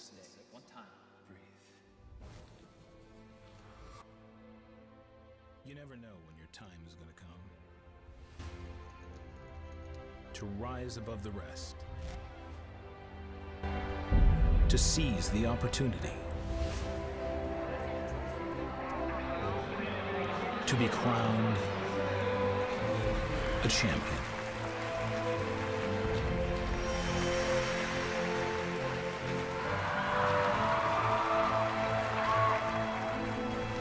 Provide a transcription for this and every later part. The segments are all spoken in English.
stay at one time. Breathe. You never know when your time is going to come. To rise above the rest. To seize the opportunity. To be crowned a champion.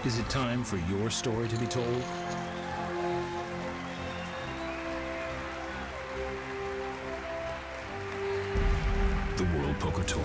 Is it time for your story to be told? The World Poker Tour.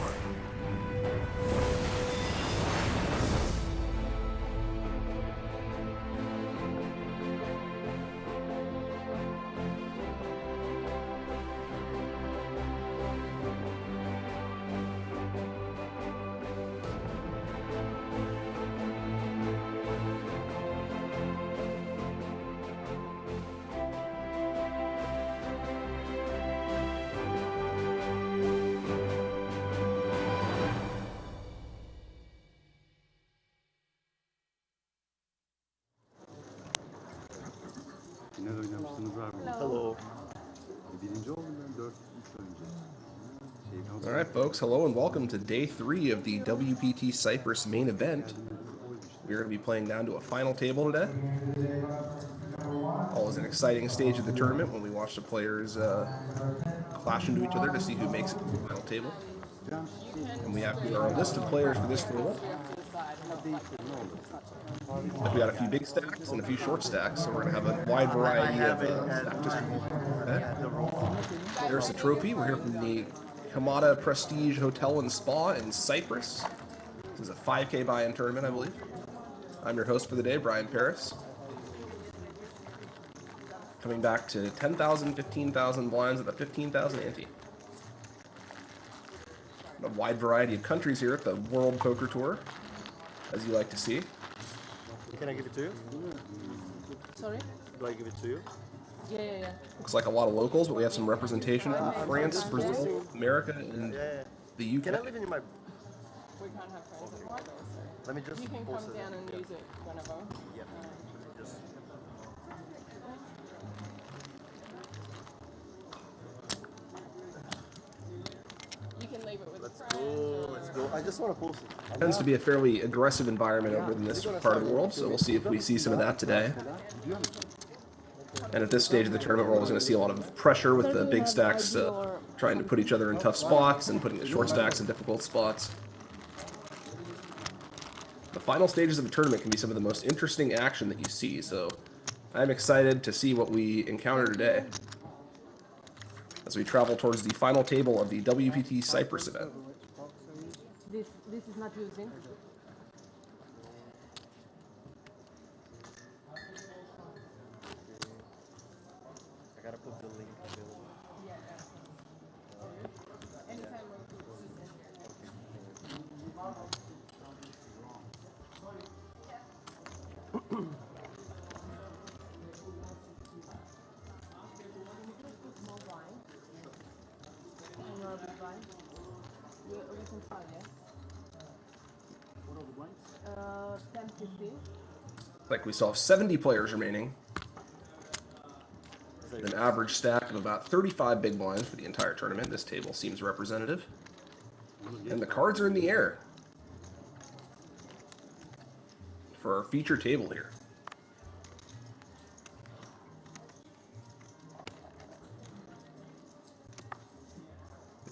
Hello. All right, folks. Hello and welcome to day 3 of the WPT Cyprus main event. We're going to be playing down to a final table today. Always an exciting stage of the tournament when we watch the players clash into each other to see who makes it to the final table. And we have here our list of players for this tournament. We got a few big stacks and a few short stacks, so we're going to have a wide variety of stack distribution. There's the trophy. We're here from the Chamada Prestige Hotel and Spa in Cyprus. This is a 5K buy-in tournament, I believe. I'm your host for the day, Brian Paris. Coming back to 10,000, 15,000 blinds at the 15,000 ante. A wide variety of countries here at the World Poker Tour, as you like to see. Can I give it to you? Sorry? Do I give it to you? Yeah. Looks like a lot of locals, but we have some representation from France, Brazil, America, and the UK. Can I leave it in my... We can't have friends anymore, though, so Let me just... you can come down and use it whenever. Yeah. Just... You can leave it with Let's friends. go, let's go. I just want to post it. Tends to be a fairly aggressive environment over in this part of the world, so we'll see if we see some of that today. And at this stage of the tournament, we're always going to see a lot of pressure with the big stacks trying to put each other in tough spots and putting the short stacks in difficult spots. The final stages of the tournament can be some of the most interesting action that you see, so I'm excited to see what we encounter today as we travel towards the final table of the WPT Cyprus event. This is not using. I gotta put the link available. Anytime we can try, yeah? What are the blinds? 10, 15. Like we still have 70 players remaining. With an average stack of about 35 big blinds for the entire tournament. This table seems representative. And the cards are in the air for our feature table here.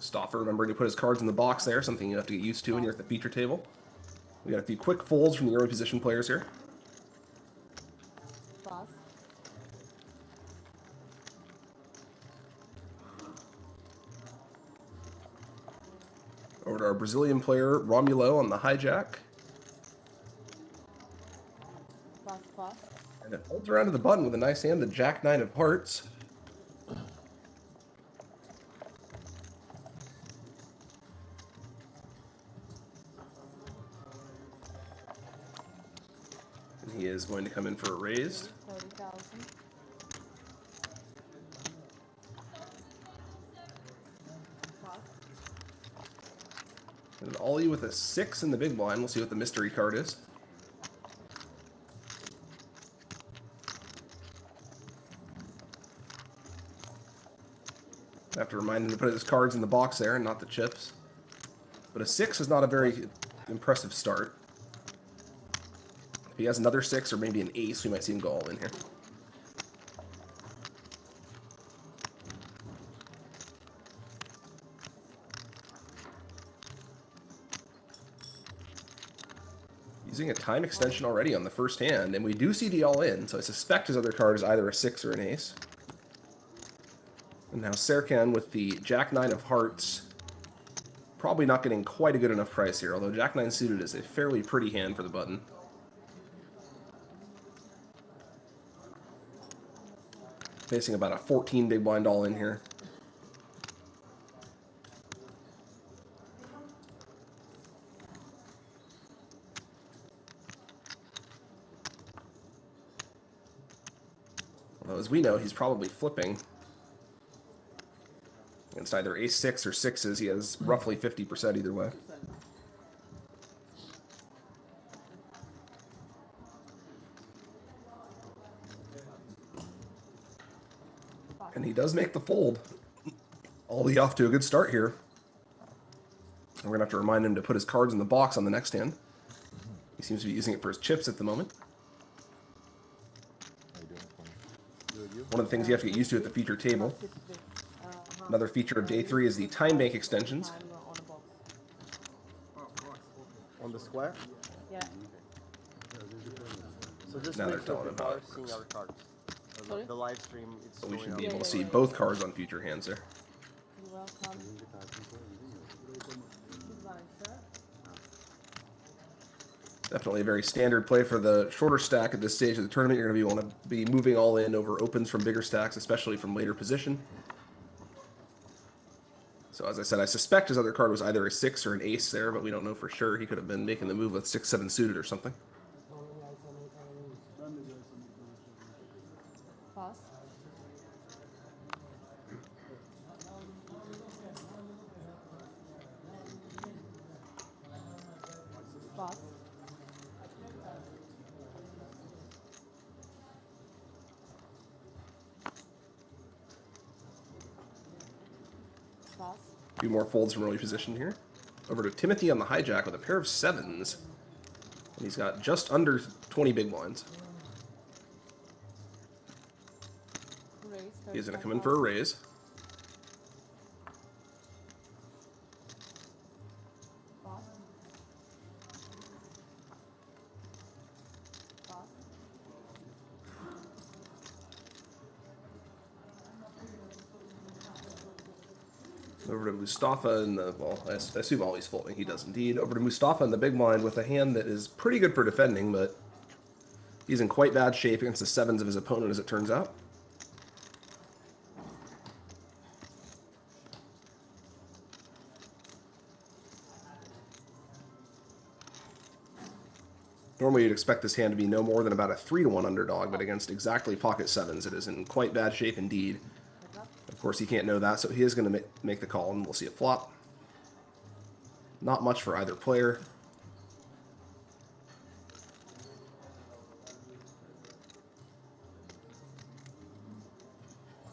Stoffer remembering to put his cards in the box there, something you have to get used to when you're at the feature table. We got a few quick folds from the early position players here. Pass. Over to our Brazilian player, Romulo, on the hijack. Pass. And it folds around to the button with a nice hand, the Jack-9 of hearts. And he is going to come in for a raise. 30,000. And Ollie with a 6 in the big blind. We'll see what the mystery card is. I have to remind him to put his cards in the box there and not the chips. But a 6 is not a very impressive start. If he has another 6 or maybe an ace, we might see him go all in here. Using a time extension already on the first hand, and we do see the all-in, so I suspect his other card is either a 6 or an ace. And now Serkan with the Jack-9 of hearts. Probably not getting quite a good enough price here, although Jack-9 suited is a fairly pretty hand for the button. Facing about a 14 big blind all-in here. Although, as we know, he's probably flipping. Against either ace-6 or 6s, he has roughly 50% either way. And he does make the fold. Ollie off to a good start here. And we're going to have to remind him to put his cards in the box on the next hand. He seems to be using it for his chips at the moment. One of the things you have to get used to at the feature table. Another feature of day 3 is the time bank extensions. On the square? Yeah. So just Now make they're sure telling him people how are it seeing works. our cards. Sorry? The live stream, it's So we showing should up. be able to see both cards on future hands there. You're welcome. Goodbye, sir. Definitely a very standard play for the shorter stack at this stage of the tournament. You're going to want to be moving all in over opens from bigger stacks, especially from later position. So as I said, I suspect his other card was either a 6 or an ace there, but we don't know for sure. He could have been making the move with 6-7 suited or something. Pass. Pass. Pass. A few more folds from early position here. Over to Timothy on the hijack with a pair of 7s. And he's got just under 20 big blinds. Raise. He's going to come in for a raise. Pass. Pass. Over to Mustafa in the, well, I assume all he's folding. He does indeed. Over to Mustafa in the big blind with a hand that is pretty good for defending, but he's in quite bad shape against the 7s of his opponent, as it turns out. Normally you'd expect this hand to be no more than about a 3-1 underdog, but against exactly pocket 7s, it is in quite bad shape indeed. Of course, he can't know that, so he is going to make the call, and we'll see a flop. Not much for either player.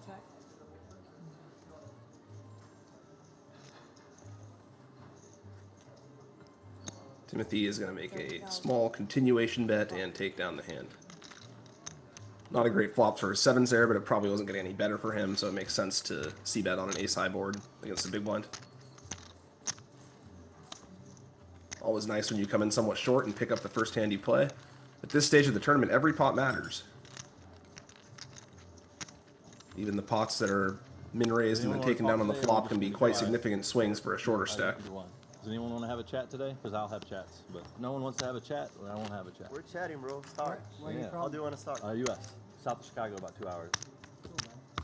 Check. Timothy is going to make a small continuation bet and take down the hand. Not a great flop for his 7s there, but it probably wasn't getting any better for him, so it makes sense to c-bet on an ace-high board against the big blind. Always nice when you come in somewhat short and pick up the first hand you play. At this stage of the tournament, every pot matters. Even the pots that are min-raised and then taken down on the flop can be quite significant swings for a shorter stack. Does anyone want to have a chat today? Because I'll have chats. But if no one wants to have a chat, then I won't have a chat. We're chatting, bro. Start. Yeah. How do you want to start? U.S. South of Chicago, about 2 hours.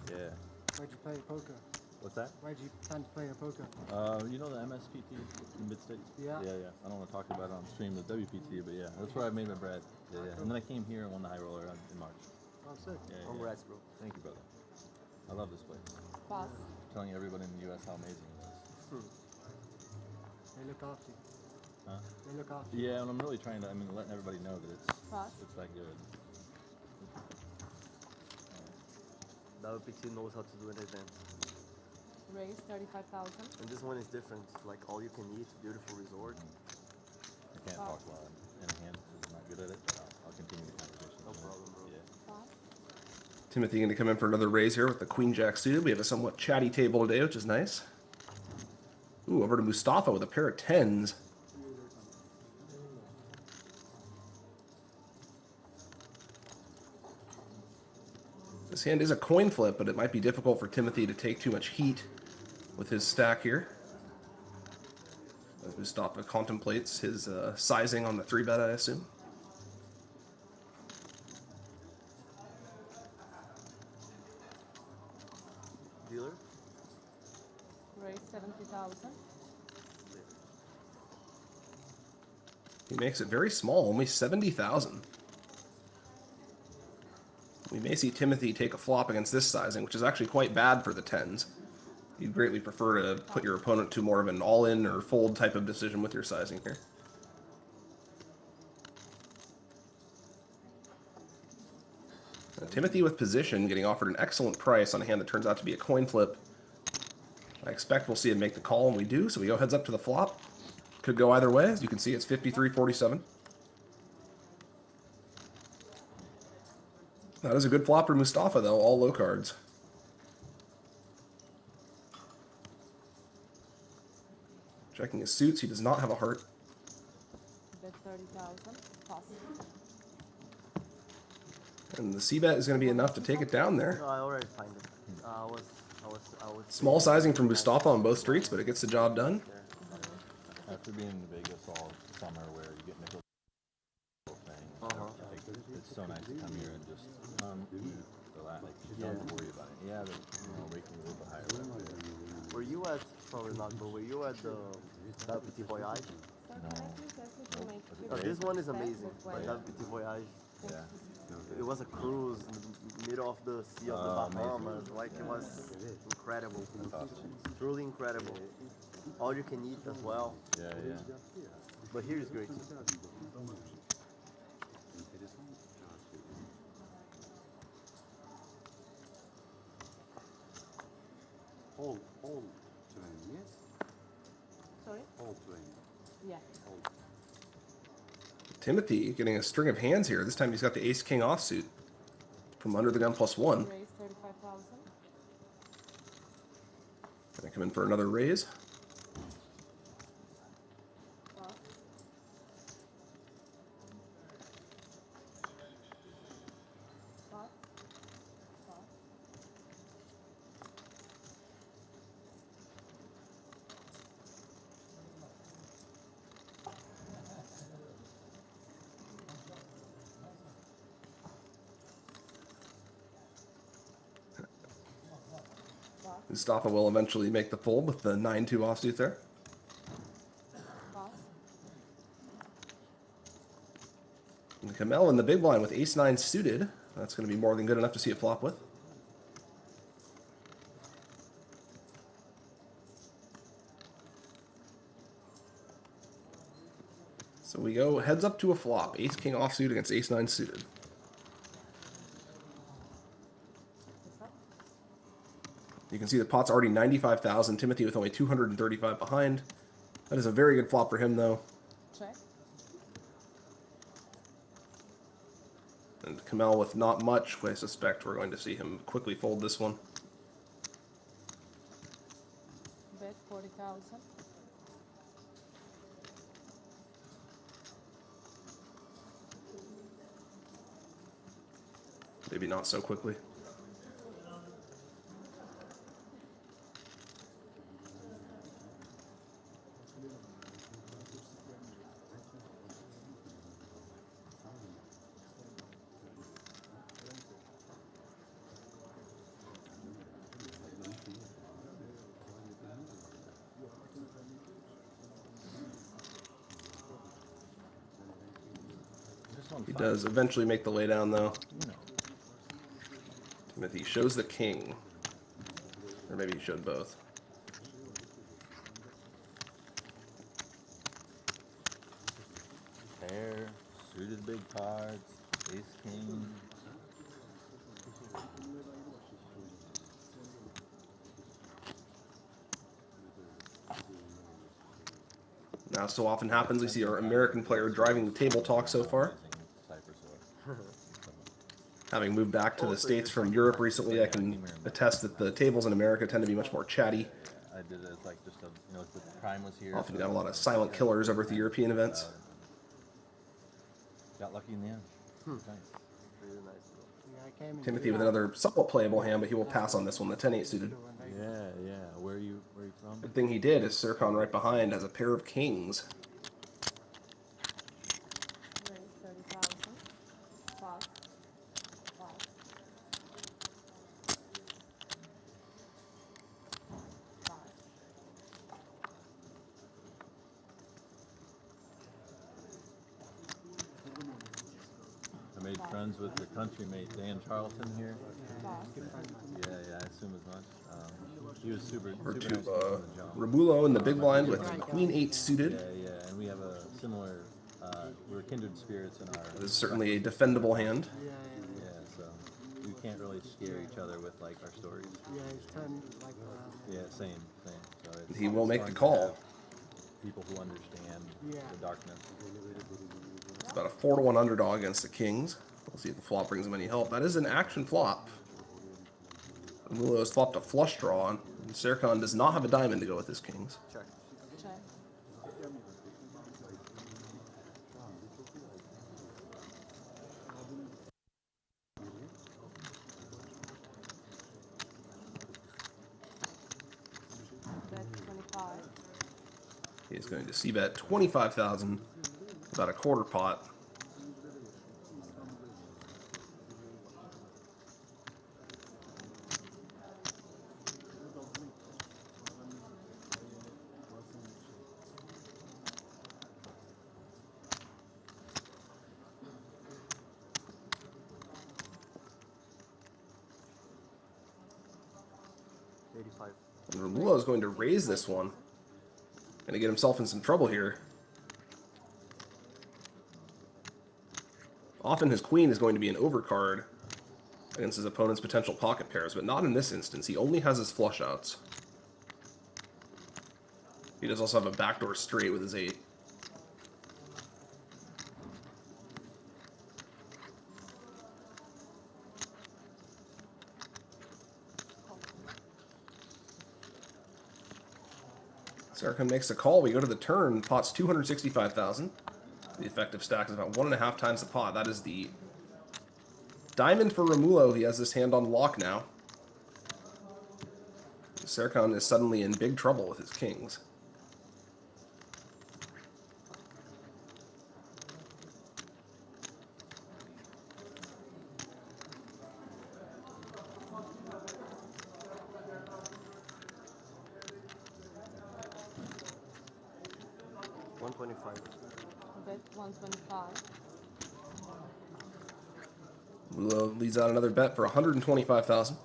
Yeah. Why'd you play poker? What's that? Why'd you plan to play a poker? You know the MSPT in Mid-State? Yeah. Yeah. I don't want to talk about it on stream, the WPT, but yeah, that's where I made my bread. Yeah. And then I came here and won the high roller in March. Oh, sick. Yeah. Congrats, bro. Thank you, brother. I love this place. Pass. Telling everybody in the U.S. how amazing it is. They look after you. Huh? They look after you. Yeah, and I'm really trying to, letting everybody know that Pass. it's that good. WPT knows how to do an event. Raise 35,000. And this one is different. Like all you can eat, beautiful resort. I can't talk loud in hand because I'm not good at it, but I'll continue the conversation. No problem, bro. Yeah. Pass. Timothy going to come in for another raise here with the Queen Jack suited. We have a somewhat chatty table today, which is nice. Ooh, over to Mustafa with a pair of 10s. This hand is a coin flip, but it might be difficult for Timothy to take too much heat with his stack here. As Mustafa contemplates his sizing on the 3-bet, I assume. Dealer? Raise 70,000. He makes it very small, only 70,000. We may see Timothy take a flop against this sizing, which is actually quite bad for the 10s. You'd greatly prefer to put your opponent to more of an all-in or fold type of decision with your sizing here. Timothy with position, getting offered an excellent price on a hand that turns out to be a coin flip. I expect we'll see him make the call, and we do, so we go heads up to the flop. Could go either way. As you can see, it's 53-47. That is a good flop for Mustafa, though, all low cards. Checking his suits, he does not have a heart. Bet 30,000. Pass. And the C-bet is going to be enough to take it down there. No, I already find it. I was. Small sizing from Mustafa on both streets, but it gets the job done. After being in Vegas all summer where you get nickel thing, I think it's so nice to come here and just eat, relax, like, don't worry about it. Yeah, raking a little bit higher. Were you at, probably not, but were you at the WPT Voyage? No. This one is amazing. Like WPT Voyage. Yeah. It was a cruise in the middle of the sea of the Bahamas. Like it was incredible. Truly incredible. All you can eat as well. Yeah. But here is great. Hold train, yes? Sorry? Hold train. Yeah. Timothy getting a string of hands here. This time he's got the ace-king offsuit from under the gun +1. Raise 35,000. Gonna come in for another raise. Pass. Pass. Pass. Mustafa will eventually make the fold with the 9-2 offsuit there. Pass. And Kamel in the big blind with ace-9 suited. That's going to be more than good enough to see a flop with. So we go heads up to a flop. Ace-king offsuit against ace-9 suited. You can see the pot's already 95,000. Timothy with only 235 behind. That is a very good flop for him, though. Check. And Kamel with not much. I suspect we're going to see him quickly fold this one. Bet 40,000. Maybe not so quickly. He does eventually make the laydown, though. Timothy shows the king. Or maybe he showed both. Ace king. Now, so often happens, we see our American player driving the table talk so far. Cyprus Having moved back to the States from Europe recently, I can attest that the tables in America tend to be much more chatty. I did it as like just a, you know, the prime was here. Often got a lot of silent killers over at the European events. Got lucky in the end. Nice. Really nice. Yeah, I came in Timothy with another somewhat playable hand, but he will pass on this one, the 10-8 suited. Yeah, yeah. Where are you from? Good thing he did is Sircon right behind has a pair of kings. Raise 30,000. Pass. Pass. Pass. I made friends with your country mate Dan Charlton here. Pass. Yeah, I assume as much. He was super Or nice to to the jump. Romulo in the big blind with Queen 8 suited. Yeah, and we have a similar. We're kindred spirits in our. This is certainly a defendable hand. Yeah, Yeah, so we can't really scare each other with like our stories. yeah, it's turned like Yeah, same. So it's, He will make fun the to call. have people who understand Yeah. the darkness. It's about a 4-1 underdog against the kings. We'll see if the flop brings him any help. That is an action flop. Romulo has flopped a flush draw, and Sircon does not have a diamond to go with his kings. Check. Check. Bet 25. He's going to c-bet 25,000, about a quarter pot. And Romulo is going to raise this one. Going to get himself in some trouble here. Often his queen is going to be an overcard against his opponent's potential pocket pairs, but not in this instance. He only has his flush outs. He does also have a backdoor straight with his 8. Sircon makes a call. We go to the turn. Pot's 265,000. The effective stack is about 1.5 times the pot. That is the diamond for Romulo. He has this hand on lock now. Sircon is suddenly in big trouble with his kings. Bet 125. Romulo leads out another bet for 125,000.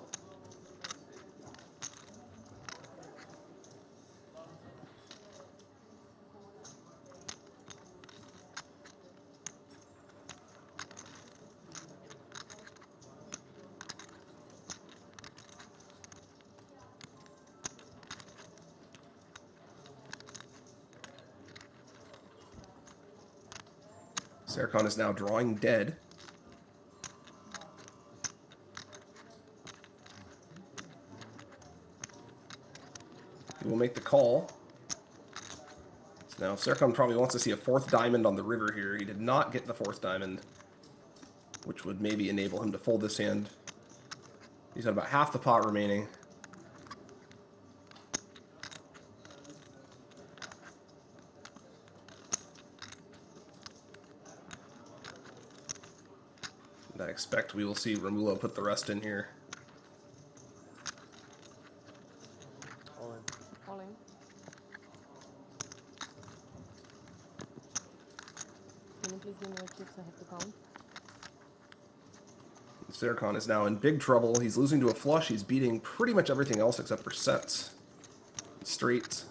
Sircon is now drawing dead. He will make the call. So now Sircon probably wants to see a 4th diamond on the river here. He did not get the 4th diamond, which would maybe enable him to fold this hand. He's got about half the pot remaining. I expect we will see Romulo put the rest in here. All in. All in. Can you please give me your chips? I have to count. Sircon is now in big trouble. He's losing to a flush. He's beating pretty much everything else except for sets. Straights.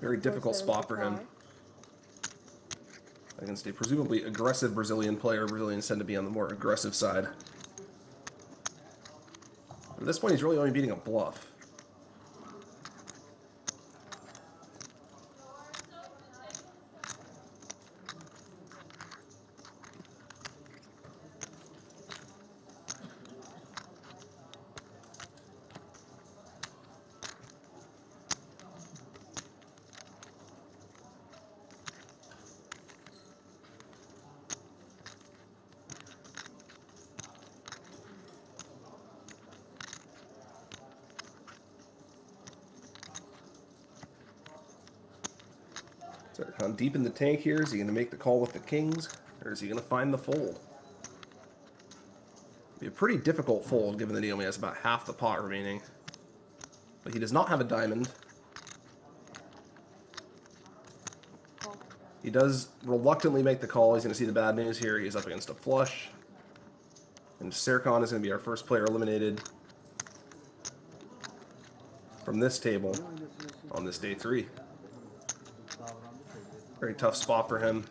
Very difficult spot for him. 475. Against a presumably aggressive Brazilian player. Brazilians tend to be on the more aggressive side. At this point, he's really only beating a bluff. So kind of deep in the tank here. Is he going to make the call with the kings, or is he going to find the fold? Be a pretty difficult fold, given that he only has about half the pot remaining. But he does not have a diamond. Call. He does reluctantly make the call. He's going to see the bad news here. He's up against a flush. And Serkan is going to be our first player eliminated from this table on this day 3. Very tough spot for him.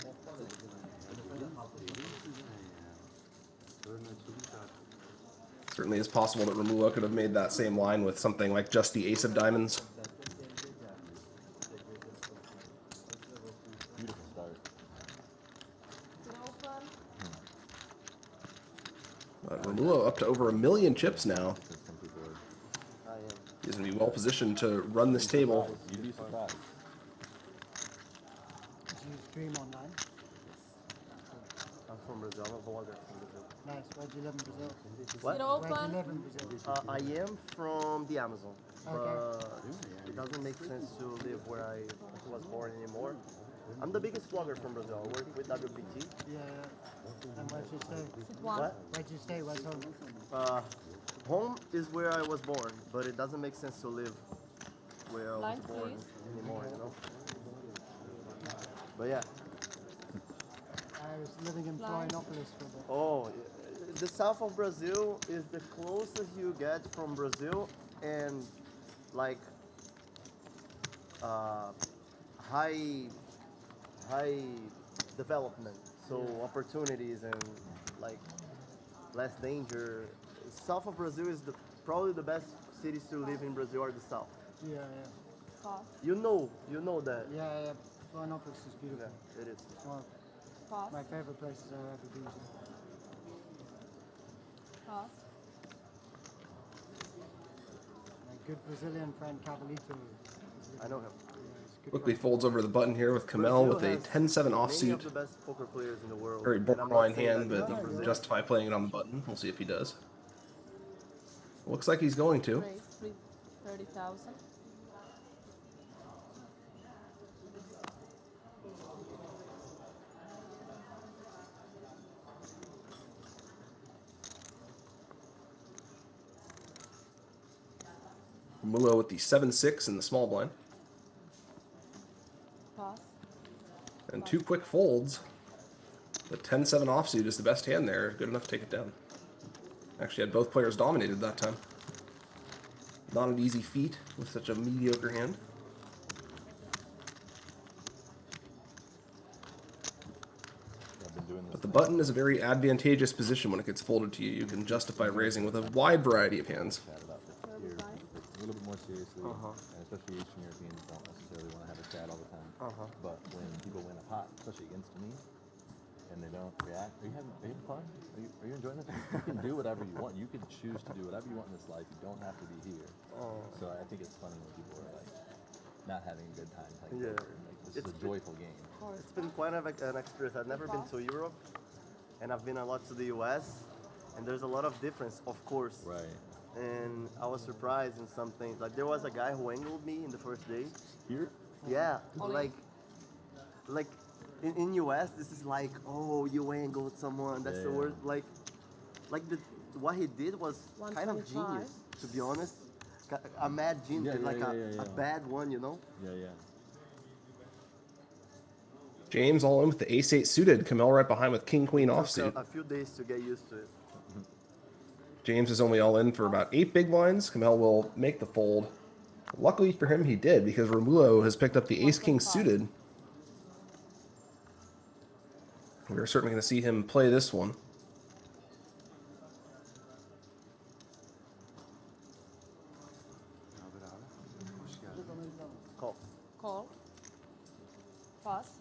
Certainly is possible that Romulo could have made that same line with something like just the ace of diamonds. Beautiful start. Can open. But Romulo up to over 1 million chips now. Because some people are, He's going to be well positioned to run this table. you'd be surprised. Do you stream online? I'm from Brazil. I'm a vlogger from Brazil. Nice. Where do you live in Brazil? What? It Where do you open. live in Brazil? I am from the Amazon, Okay. but it doesn't make sense to live where I was born anymore. I'm the biggest vlogger from Brazil. I work with WPT. Yeah, yeah. And where do you stay? Sit one. What? Where do you stay? Where's home? Home is where I was born, but it doesn't make sense to live where I was Line, born please. anymore, you know? But yeah. I was living in Line. Florianopolis for a bit. Oh, the south of Brazil is the closest you get from Brazil and like high development, so opportunities and like less danger. South of Brazil is probably the best cities to live in Brazil are the south. Yeah, yeah. Pass. You know that. Yeah, yeah. Florianopolis is beautiful. Yeah, it is. It's one of Pass. my favorite places I've ever been to. Pass. My good Brazilian friend Cavalito. I know him. Quickly folds over the button here with Kamel with a 10-7 Many offsuit. of the best poker players in the world. Very and I'm not borderline saying hand, that but in Brazil. justify playing it on the button. We'll see if he does. Looks like he's going to. Raise 30,000. Mulo with the 7-6 in the small blind. Pass. And 2 quick folds. The 10-7 offsuit is the best hand there. Good enough to take it down. Actually had both players dominated that time. Not an easy feat with such a mediocre hand. I've been doing this. But the button is a very advantageous position when it gets folded to you. You can justify raising with a wide variety of hands. Chat about this here a little bit more seriously, and especially Asian Europeans don't necessarily want to have a chat all the time. But when people win a pot, especially against me, and they don't react, are you having fun? Are you enjoying this? You can do whatever you want. You can choose to do whatever you want in this life. You don't have to be here. So I think it's funny when people are like not having a good time playing Yeah. poker. Like, this is a joyful game. It's been quite an experience. I've never been to Europe, and I've been a lot to the US, and there's a lot of difference, of course. Right. And I was surprised in some things. Like there was a guy who angled me in the first day. Here? Yeah, Only- like in US, this is like, oh, you angled someone. That's the Yeah. word. Like what he did was kind of 125. genius, to be honest. A mad genius, Yeah, like yeah. a bad one, you know. Yeah. James all in with the ace-8 suited. Kamel right behind with king-queen Took offsuit. a few days to get used to it. James is only all in for about 8 big blinds. Kamel will make the fold. Luckily for him, he did, because Romulo has picked up the ace-king suited. We're certainly going to see him play this one. Call. Call. Pass.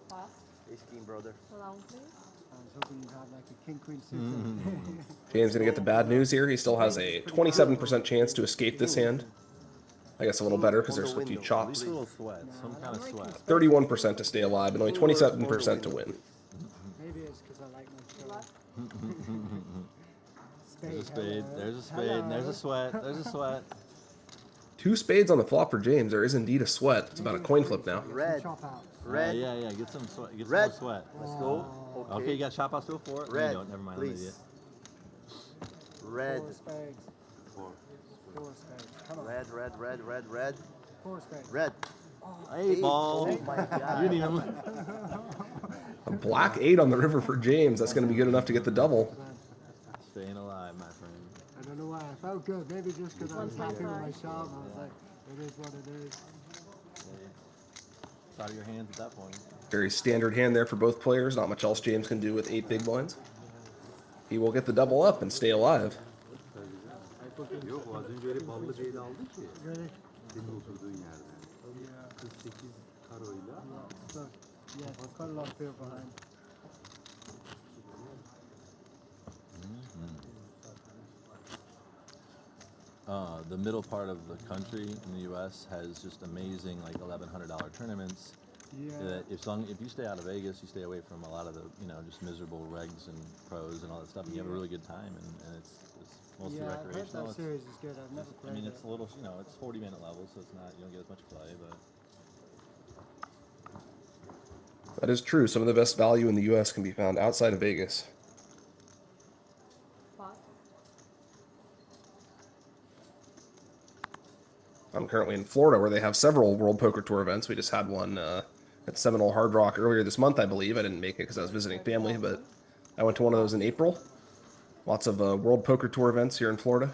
Pass. Ace-king, brother. Round, please. I was hoping you'd have like a king queen suit. James going to get the bad news here. He still has a 27% chance to escape this hand. I guess a little better because there's a few chops. Little sweat, some kind of sweat. 31% to stay alive, and only 27% to win. Maybe it's because I like my Left. There's a spade, there's a spade, and there's a sweat, there's a sweat. 2 spades on the flop for James. There is indeed a sweat. It's about a coin flip now. Red. chop out. Red. Yeah, get some sweat, get Red. some more sweat. Let's go. Okay, you got chop out still for it? No, Red. you don't. Never mind, I'm an Please. idiot. Red. 4 spades. 4 spades. Come on. Red, red, red, red, red. 4 spades. Red. 8 ball. Oh my god. You didn't even. A black 8 on the river for James. That's going to be good enough to get the double. Staying alive, my friend. I don't know why I felt good. Maybe just because I was happy with my shot. I was like, it is what it is. It's out of your hands at that point. Very standard hand there for both players. Not much else James can do with 8 big blinds. He will get the double up and stay alive. Yok az önce öyle ballı değil aldı ki. Really? Senin oturduğun yerden. 48 karoyla. So, yeah, it's quite a lot of fear behind. The middle part of the country in the U.S. has just amazing like $1,100 tournaments. Yeah. That if you stay out of Vegas, you stay away from a lot of the just miserable regs and pros and all that stuff, and you have a really good time, and it's mostly Yeah, I've heard recreational. that series is good. I've never played I mean, it. it's a little, it's 40-minute level, so it's not, you don't get as much play, but That is true. Some of the best value in the U.S. can be found outside of Vegas. Pass. I'm currently in Florida, where they have several World Poker Tour events. We just had one at Seminole Hard Rock earlier this month, I believe. I didn't make it because I was visiting family, but I went to one of those in April. Lots of World Poker Tour events here in Florida.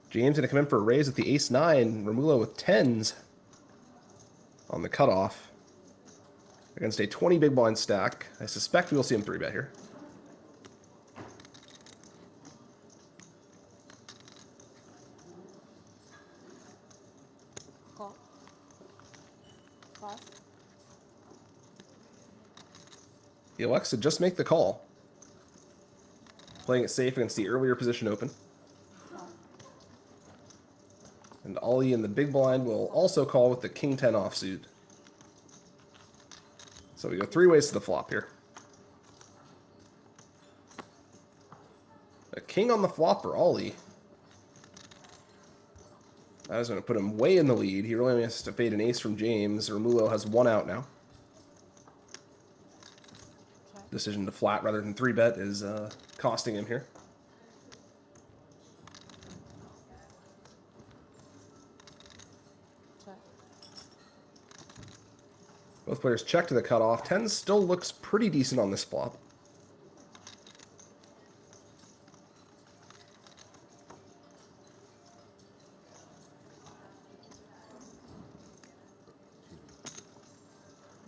James going to come in for a raise with the ace-9. Romulo with 10s on the cutoff against a 20 big blind stack. I suspect we will see him 3-bet here. Call. Pass. He elects to just make the call, playing it safe against the earlier position open. And Ollie in the big blind will also call with the king-10 offsuit. So we go 3 ways to the flop here. A king on the flop for Ollie. That is going to put him way in the lead. He really only has to fade an ace from James. Romulo has 1 out now. Decision to flat rather than 3-bet is costing him here. Check. Both players check to the cutoff. 10 still looks pretty decent on this flop.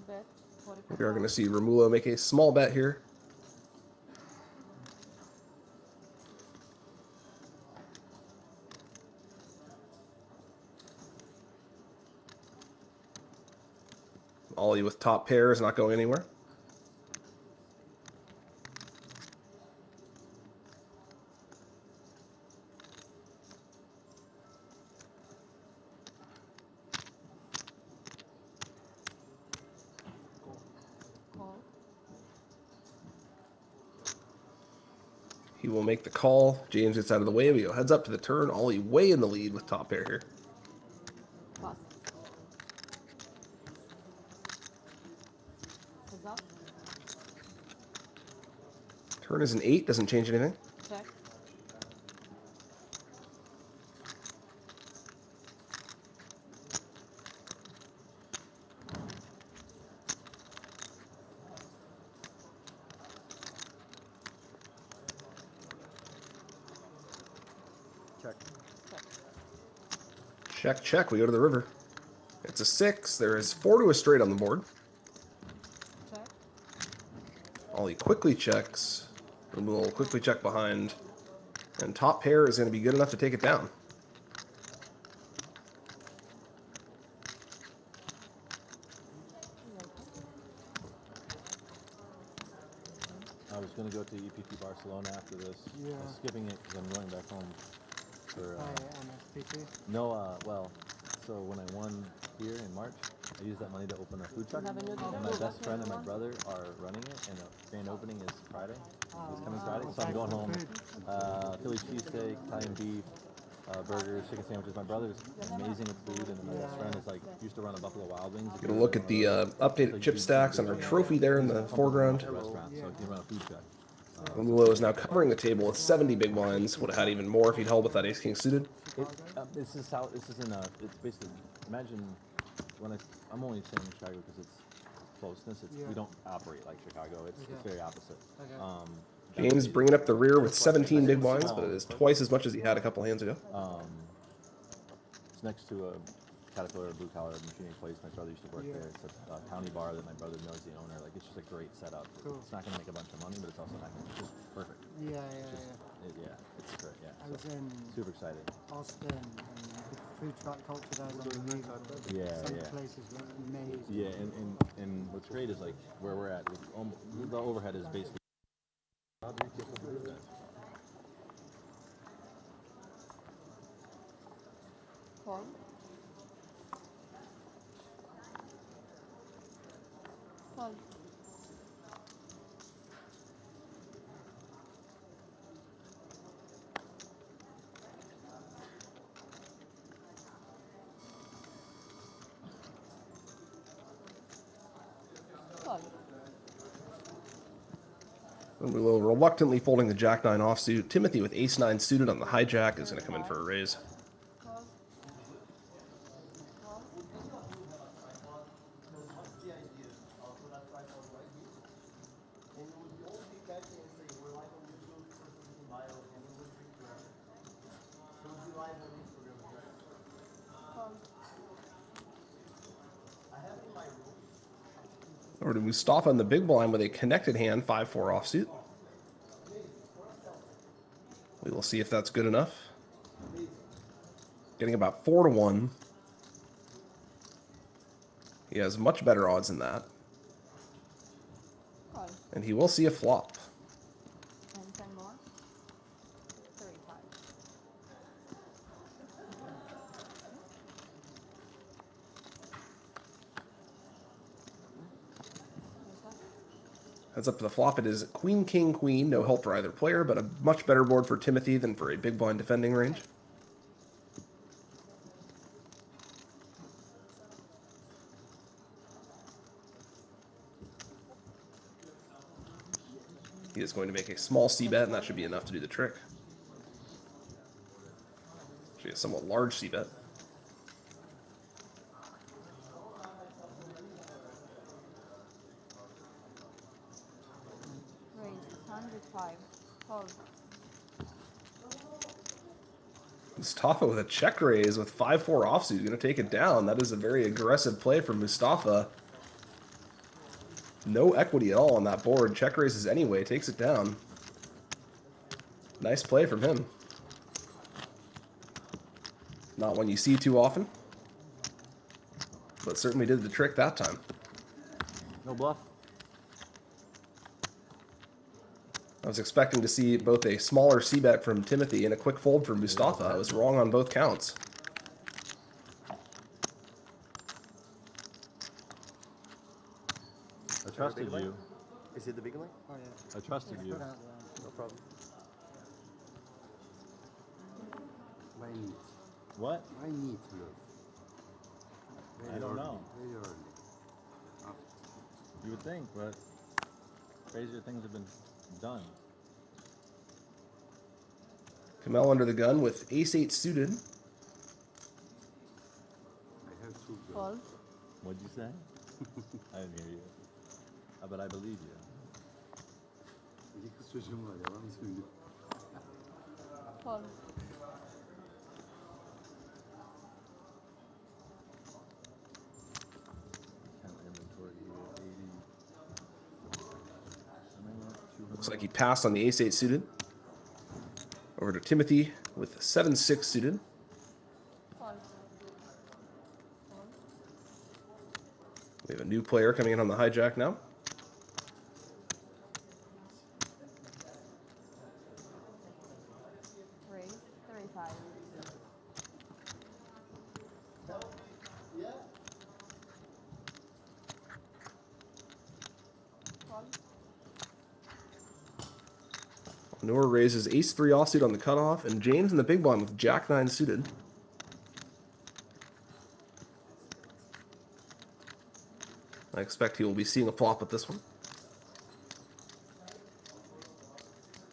Bet. We are going to see Romulo make a small bet here. Ollie with top pair is not going anywhere. Call. He will make the call. James gets out of the way. We go heads up to the turn. Ollie way in the lead with top pair here. Pass. Heads up. Turn is an 8. Doesn't change anything. Check. Check. Check, check. We go to the river. It's a 6. There is 4 to a straight on the board. Check. Ollie quickly checks. And we'll quickly check behind. And top pair is going to be good enough to take it down. I was going to go to WPT Barcelona after this. Yeah. I'm skipping it because I'm going back home for... MSPT. no, well, so when I won here in March, I used that money to open a food truck. And my best friend and my brother are running it, and the grand opening is Friday. It's coming Friday, so I'm going home. Philly cheesesteak, Italian beef, burgers, chicken sandwiches. My brother's amazing at food, and my best friend is like used to run a Buffalo Wild Wings. Get a look at the updated chip stacks and our trophy there in the foreground. Restaurant, so he can run a food truck. Romulo is now covering the table with 70 big blinds. Would have had even more if he'd held with that ace-king suited. This is in it's basically, imagine when I'm only saying Chicago because it's closeness. We don't operate like Chicago. It's very opposite. James bringing up the rear with 17 big blinds, but it is twice as much as he had a couple hands ago. It's next to a Caterpillar blue collar machining place. My brother used to work there. It's a county bar that my brother knows the owner. Like, it's just a great setup. Cool. It's not going to make a bunch of money, but it's also not going to, it's perfect. Yeah. It's great. Yeah. I was in Super excited. Austin, and the food truck culture there is unbelievable. Some of the places were amazing. Yeah, and what's great is like where we're at. The overhead is basically. Call. Call. Call. Romulo reluctantly folding the jack-9 offsuit. Timothy with ace-9 suited on the hijack is going to come in for a raise. Call. Call. Call. Over to Mustafa in the big blind with a connected hand, 5-4 offsuit. We will see if that's good enough. Getting about 4-1. He has much better odds than that. Call. And he will see a flop. And 10 more. 35. Heads up to the flop. It is queen, king, queen. No help for either player, but a much better board for Timothy than for a big blind defending range. He is going to make a small c-bet, and that should be enough to do the trick. Actually, a somewhat large c-bet. Raise 105. Call. Mustafa with a check raise with 5-4 offsuit. Going to take it down. That is a very aggressive play from Mustafa. No equity at all on that board. Check raises anyway. Takes it down. Nice play from him. Not one you see too often. But certainly did the trick that time. No bluff. I was expecting to see both a smaller c-bet from Timothy and a quick fold from Mustafa. I was wrong on both counts. I trusted you. Is it the big one? Oh, yeah. I trusted you. No problem. Why need? What? Why need love? I don't know. Very early. You would think, but crazier things have been done. Kamel under the gun with ace-8 suited. I have two girls. Call. What'd you say? I didn't hear you. But I believe you. İki kız çocuğum var, yalan mı söylüyorum? Call. Looks like he passed on the ace-8 suited. Over to Timothy with 7-6 suited. Call. We have a new player coming in on the hijack now. Raise. 35. Call. Noor raises ace-3 offsuit on the cutoff, and James in the big blind with jack-9 suited. I expect he will be seeing a flop with this one.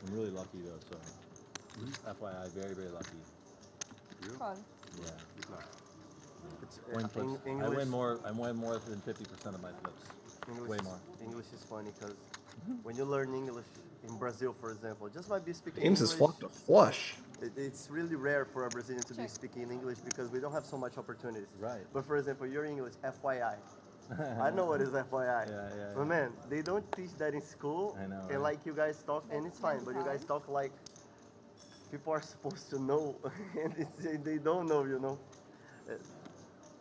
I'm really lucky though, so FYI, very, very lucky. Call. Yeah. It's, Win flips. I win more than 50% of my flips. English, Way more. English is funny because when you learn English in Brazil, for example, just by be speaking James English, has flopped a flush. it's really rare for a Brazilian to be Check. speaking in English because we don't have so much opportunities. Right. But for example, your English, FYI. I know what is FYI. Yeah. But man, they don't teach that in school. I know, And right? like you guys talk, and it's fine, but you guys talk like people are supposed to know, and they don't know, you know.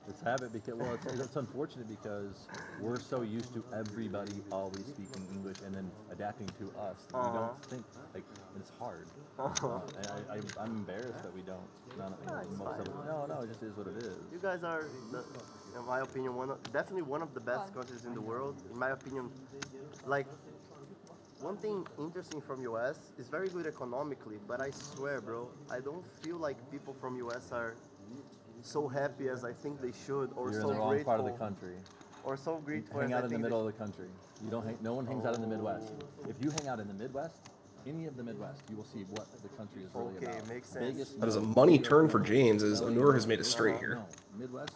It's habit because, well, it's unfortunate because we're so used to everybody always speaking English and then adapting to us that we don't think, like, it's hard. And I'm embarrassed that we don't. Most of it. No, it just is what it is. You guys are, in my opinion, definitely one of the best countries in the world. In my opinion, like, one thing interesting from US is very good economically, but I swear, bro, I don't feel like people from US are so happy as I think they should, or You're so in the wrong grateful, part of the country. or so grateful. Hang as out I in the think middle of the country. You don't. No one hangs out in the Midwest. If you hang out in the Midwest, any of the Midwest, you will see what the country is really Okay, about. makes sense. Vegas, That is a no. money New York, turn for no. James as LA, Onur has no. made it straight here. No. Midwest.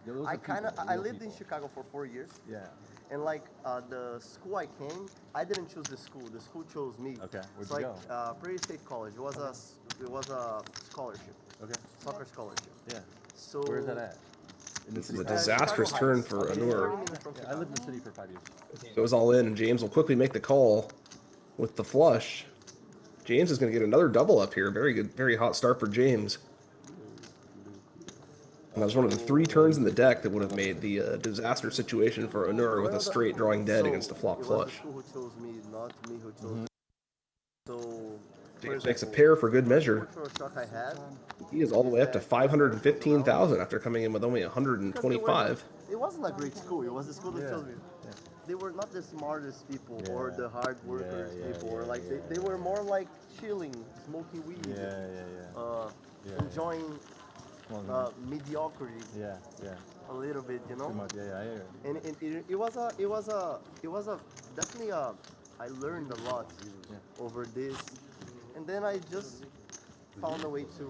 Those I are people, I real lived in people. Chicago for 4 years, Yeah. and like the school I came, I didn't choose the school. The school chose me. Okay. Where'd So you like go? Prairie State College. It was a scholarship, Okay. soccer scholarship. Yeah. So Where's that at? In the This is city. a disastrous Chicago turn Heights. for It's Onur. 30 minutes from Yeah, I Chicago. lived in the city for 5 years. Goes all in, and James will quickly make the call with the flush. James is going to get another double up here. Very good, very hot start for James. And that was one of the 3 turns in the deck that would have made the disaster situation for Onur with a straight drawing dead against a flop it was flush. the school who chose me, not me who chose. So for James makes a example, pair for good measure. cultural shock I had. He is all the way up to 515,000 after coming in with only 125. It wasn't a great school. It was the school that Yeah. chose me. They were not the smartest people or Yeah. the hard workers Yeah, people, or yeah, like yeah, they were more like chilling, smoking weed, Yeah. Yeah. enjoying Well, mediocrity yeah. a little bit, you know. Too much. Yeah. I hear it. And it was definitely I learned a lot over this, and then I just found a way to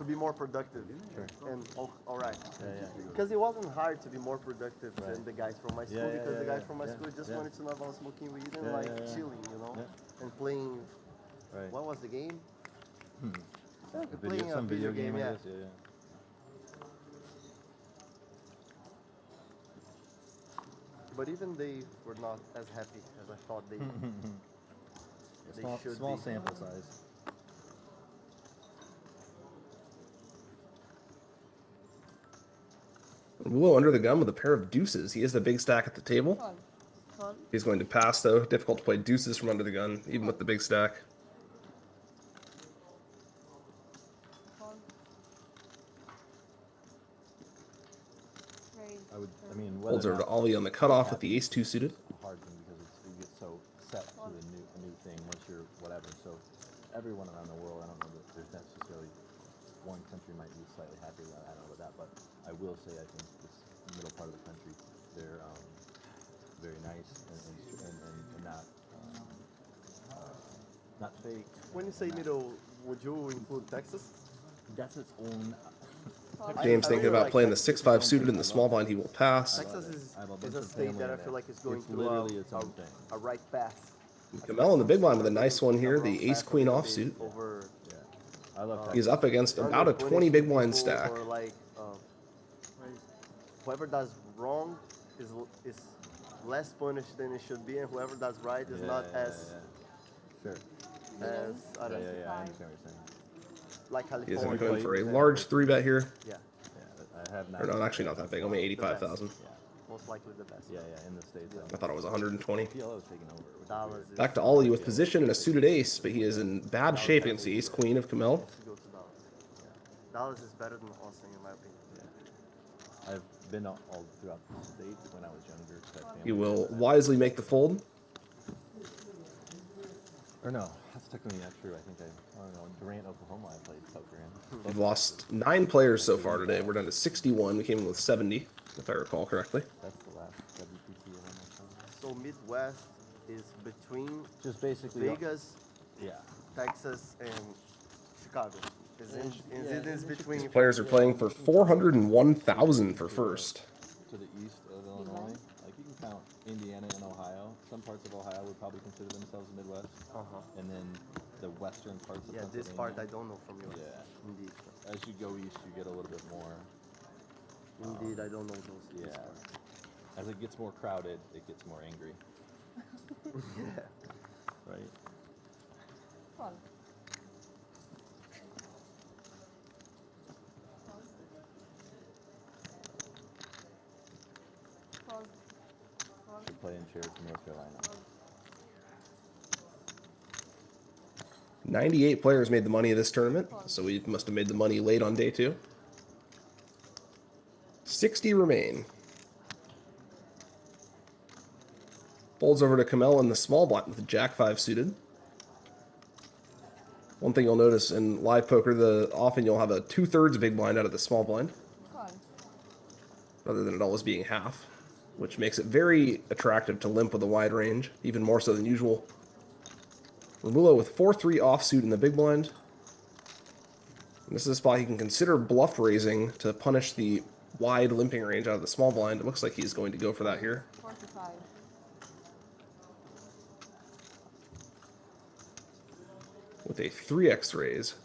be more productive. Sure. And all right. Yeah. Because it wasn't hard to be more productive than the guys from my school, Yeah, because the guys yeah, from my yeah, school just yeah. wanted to know about smoking weed and Yeah, like yeah. chilling, you know, Yeah. and playing. Right. What was the game? Some video game, I yeah. guess. Yeah. But even they were not as happy as I thought they should Small be. sample size. Whoa, under the gun with a pair of deuces. He is the big stack at the table. Call. Call. He's going to pass, though. Difficult to play deuces from under the gun, even with the big stack. Call. Raise. I mean, Holds whether over to or not Ollie on the cutoff with the ace-2 suited. it's a hard thing because you get so set to a new thing once you're whatever. So everyone around the world, I don't know that there's necessarily one country might be slightly happier than I don't know about that, but I will say I think this middle part of the country, they're very nice and not fake. When you say middle, would you include Texas? That's its own. James I thinking really about like playing the Texas. 6-5 suited in the small blind. He will pass. Texas is I have a a bunch of state family that I in feel there. like is going It's through literally its own thing. a right path. Kamel in the big blind with a nice one here, the Path ace-queen of the offsuit. state over Yeah, I love Texas. He's up against about a 20 big blind stack. Or like whoever does wrong is less punished than it should be, and whoever does right is not as Sure. as Yeah, other, yeah, yeah. I understand what you're saying. like He is California. going for a and large 3-bet here. Yeah, Yeah, I have not. Or not, actually not that big. Only 85,000. Yeah, most likely the best. yeah, yeah. In the States, I thought it was 120. PLO is taking over. Which is Dallas weird. is Back to Ollie with position and a suited ace, but he is in bad shape against the ace queen of Camille. Has to go to Dallas. Dallas is better than Austin in my opinion. I've been all throughout the state when I was younger. 'Cause I had He family will there. wisely make the fold. Or no, that's technically not true. I think I don't know. Durant, Oklahoma, I played poker in. We've lost 9 players so far today. We're down to 61. We came in with 70, if I recall correctly. That's the last WPT event I played. So Midwest is between Just basically. Vegas, Yeah. Texas, and Chicago. It is between. These players are playing for 401,000 for first. To the east of Illinois, like you can count Indiana and Ohio. Some parts of Ohio would probably consider themselves Midwest, and then the western parts of Yeah, this part I don't know from you. Yeah. Indeed. As you go east, you get a little bit more. Indeed, I don't know those. Yeah. This part. As it gets more crowded, it gets more angry. Yeah. Right. Call. Call. Call. Should play in Cherokee, North Carolina. 98 players made the money of this tournament, so we must have made the money late on day 2. 60 remain. Folds over to Camille in the small blind with Jack 5 suited. One thing you'll notice in live poker, often you'll have a 2/3 big blind out of the small blind, Call. rather than it always being half, which makes it very attractive to limp with a wide range, even more so than usual. Romulo with 4-3 offsuit in the big blind. And this is a spot he can consider bluff raising to punish the wide limping range out of the small blind. It looks like he's going to go for that here. 45. With a 3x raise.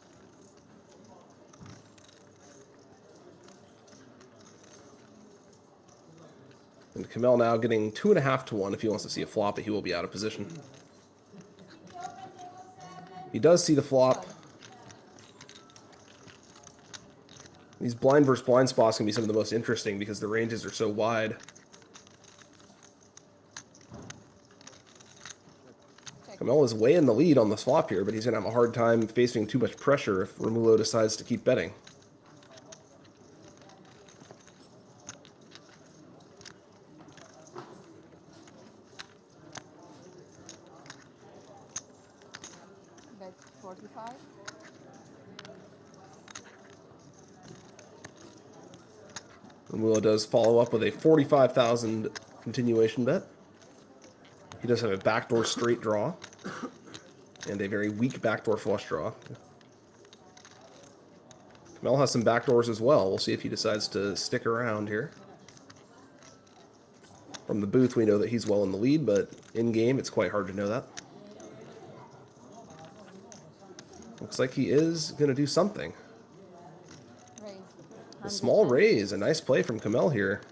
And Camille now getting 2.5 to 1 if he wants to see a flop, but he will be out of position. He does see the flop. These blind versus blind spots can be some of the most interesting because the ranges are so wide. Camille is way in the lead on the flop here, but he's going to have a hard time facing too much pressure if Romulo decides to keep betting. Bet 45. Romulo does follow up with a 45,000 continuation bet. He does have a backdoor straight draw and a very weak backdoor flush draw. Camille has some backdoors as well. We'll see if he decides to stick around here. From the booth, we know that he's well in the lead, but in-game, it's quite hard to know that. Looks like he is going to do something. Raise. A small raise, a nice play from Camille here.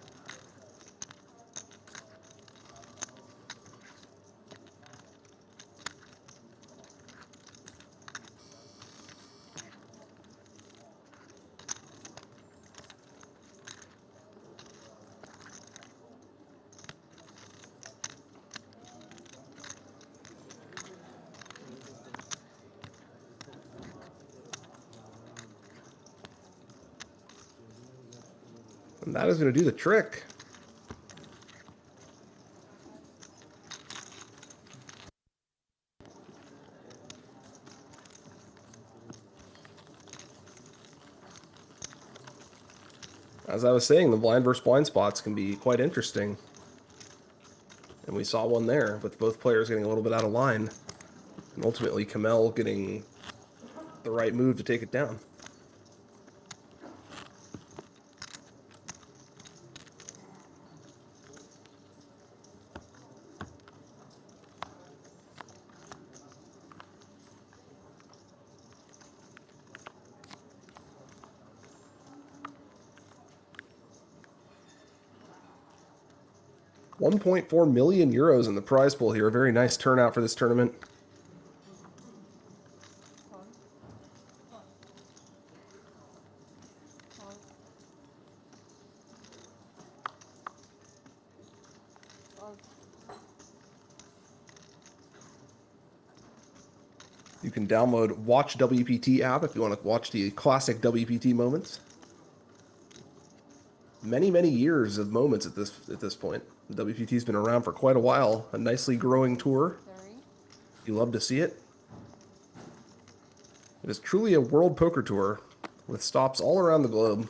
And that is going to do the trick. As I was saying, the blind versus blind spots can be quite interesting. And we saw one there, with both players getting a little bit out of line. And ultimately, Camille getting the right move to take it down. €1.4 million in the prize pool here. A very nice turnout for this tournament. You can download Watch WPT app if you want to watch the classic WPT moments. Many, many years of moments at this point. WPT's been around for quite a while. A nicely growing tour. 30. You love to see it. It is truly a world poker tour with stops all around the globe,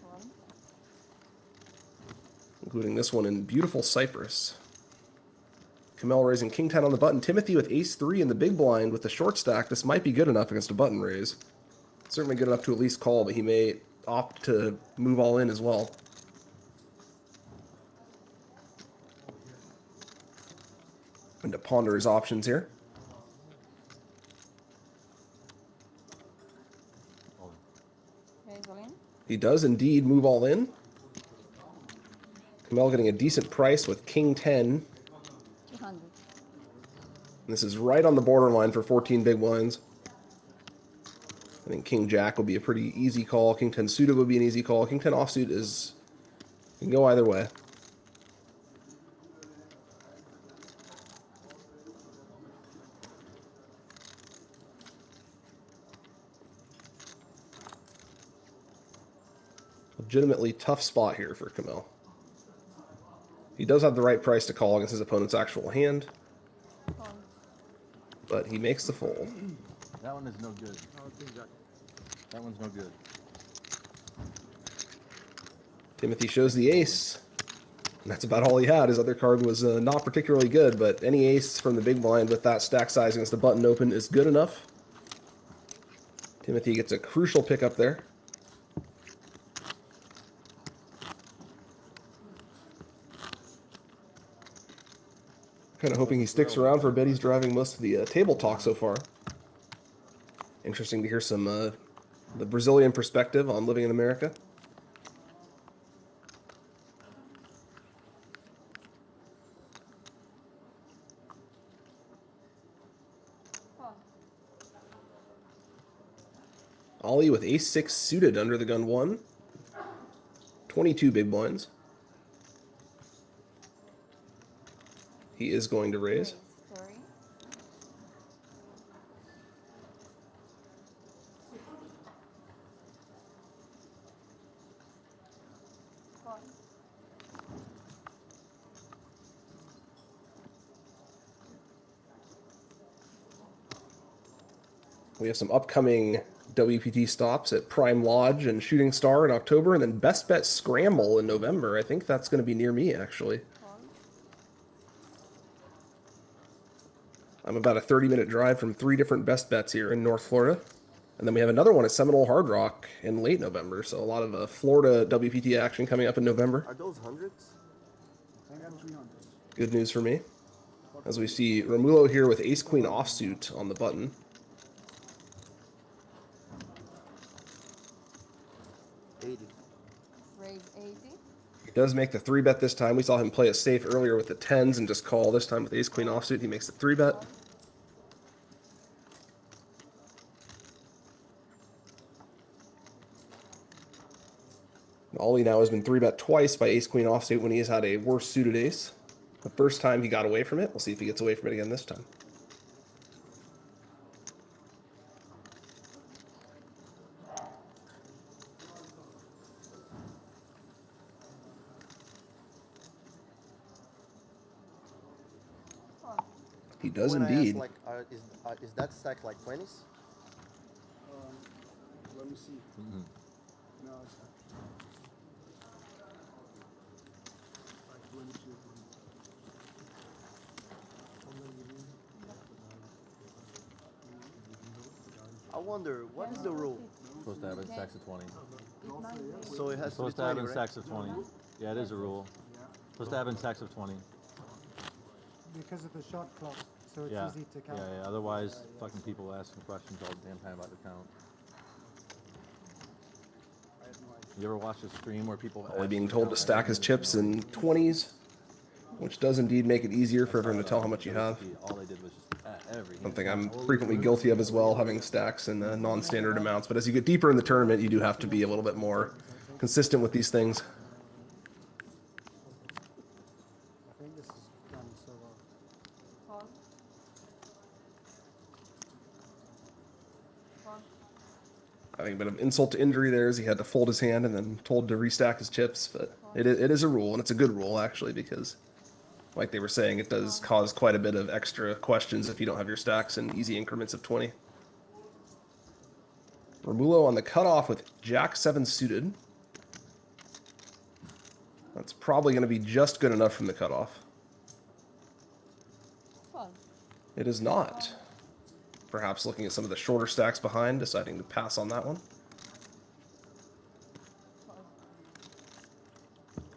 1. including this one in beautiful Cyprus. Kamel raising king 10 on the button. Timothy with ace 3 in the big blind with the short stack. This might be good enough against a button raise. Certainly good enough to at least call, but he may opt to move all in as well. And to ponder his options here. Raise all in. He does indeed move all in. Kamel getting a decent price with king 10. 200. This is right on the borderline for 14 big blinds. I think king jack will be a pretty easy call. King 10 suited would be an easy call. King 10 offsuit is... can go either way. Legitimately tough spot here for Kamel. He does have the right price to call against his opponent's actual hand, but he makes the fold. That one is no good. That one's no good. Timothy shows the ace. And that's about all he had. His other card was not particularly good, but any ace from the big blind with that stack size against the button open is good enough. Timothy gets a crucial pickup there. Kind of hoping he sticks around for a bit. He's driving most of the table talk so far. Interesting to hear some the Brazilian perspective on living in America. Ollie with ace-6 suited under the gun 1. 22 big blinds. He is going to raise. 30. Call. We have some upcoming WPT stops at Prime Lodge and Shooting Star in October, and then Best Bet Scramble in November. I think that's going to be near me, actually. Call. I'm about a 30-minute drive from 3 different Best Bets here in North Florida. And then we have another one at Seminole Hard Rock in late November, so a lot of Florida WPT action coming up in November. Are those hundreds? I got 300. Good news for me. As we see Romulo here with ace-queen offsuit on the button. 80. Raise 80. He does make the 3-bet this time. We saw him play it safe earlier with the 10s and just call. This time with ace-queen offsuit, he makes the 3-bet. Ollie now has been 3-bet twice by ace-queen offsuit when he has had a worse suited ace. The first time he got away from it. We'll see if he gets away from it again this time. Call. He does When I ask, indeed. like, is that stack like 20s? Let me see. Mm-hmm. No, it's not. Like 22. I wonder, what is the rule? Supposed to have in stacks of 20. So it has to be Supposed to have 20, in right? stacks of 20. Yeah, it is a rule. Supposed to have in stacks of 20. Because of the shot clock, so it's Yeah. easy to count. Yeah, yeah. Otherwise, fucking people asking questions all the damn time about the count. I have no idea. You ever watch a stream where people Ollie ask being the told to count stack his chips in 20s, which does indeed make it easier for everyone to tell how much you have. All they did was just every Something I'm frequently guilty of as well, having stacks in non-standard amounts. But as you get deeper in the tournament, you do have to be a little bit more consistent with these things. I think this is done so well. Call. I think a bit of insult to injury there as he had to fold his hand and then told to restack his chips. But it is a rule, and it's a good rule, actually, because, like they were saying, it does cause quite a bit of extra questions if you don't have your stacks in easy increments of 20. Romulo on the cutoff with Jack 7 suited. That's probably going to be just good enough from the cutoff. It is not. Perhaps looking at some of the shorter stacks behind, deciding to pass on that one.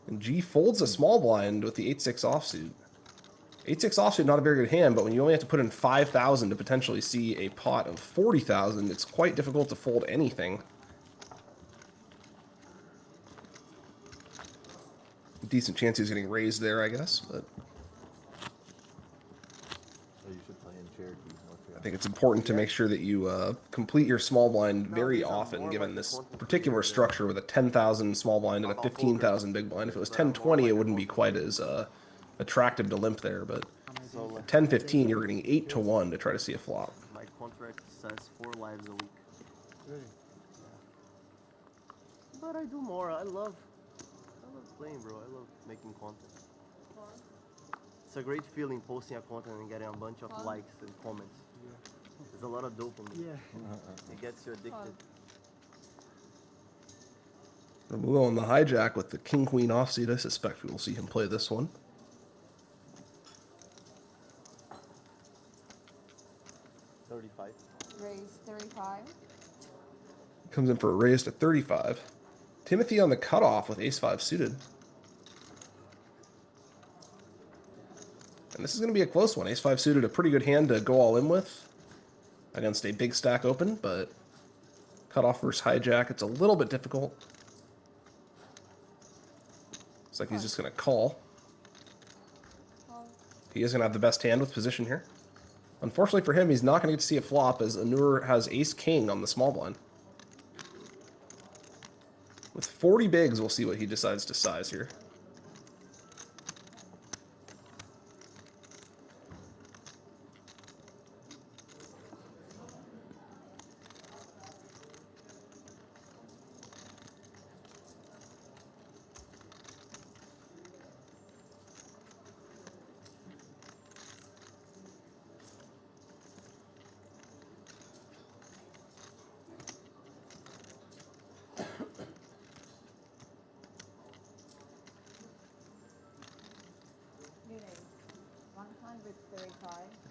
And G folds a small blind with the 8-6 offsuit. 8-6 offsuit, not a very good hand, but when you only have to put in 5,000 to potentially see a pot of 40,000, it's quite difficult to fold anything. Decent chance he's getting raised there, I guess, but So you should play in Cherokee. I think it's important to make sure that you complete your small blind very often, given this particular structure with a 10,000 small blind and a 15,000 big blind. If it was 10-20, it wouldn't be quite as attractive to limp there, but at 10-15, you're getting 8 to 1 to try to see a flop. My contract says 4 lives a week. Really? But I do more. I love playing, bro. I love making content. It's a great feeling posting a content and getting a bunch of likes and comments. There's a lot of dopamine. Yeah. It gets you addicted. Romulo on the hijack with the king-queen offsuit. I suspect we will see him play this one. Raise 35. Comes in for a raise to 35. Timothy on the cutoff with ace-5 suited. And this is going to be a close one. Ace-5 suited, a pretty good hand to go all in with against a big stack open, but cutoff versus hijack, it's a little bit difficult. Looks like he's just going to call. He is going to have the best hand with position here. Unfortunately for him, he's not going to get to see a flop as Anur has ace-king on the small blind. With 40 bigs, we'll see what he decides to size here.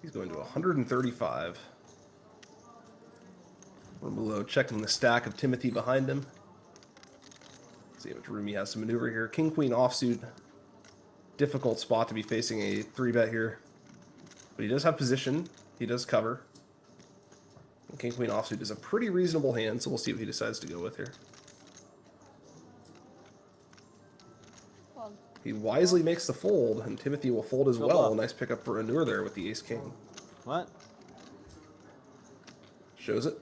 He's going to 135. Romulo checking the stack of Timothy behind him. See how much room he has to maneuver here. King-queen offsuit. Difficult spot to be facing a 3-bet here. But he does have position. He does cover. King-queen offsuit is a pretty reasonable hand, so we'll see what he decides to go with here. He wisely makes the fold, and Timothy will fold as well. Nice pickup for Anur there with the ace-king. What? Shows it.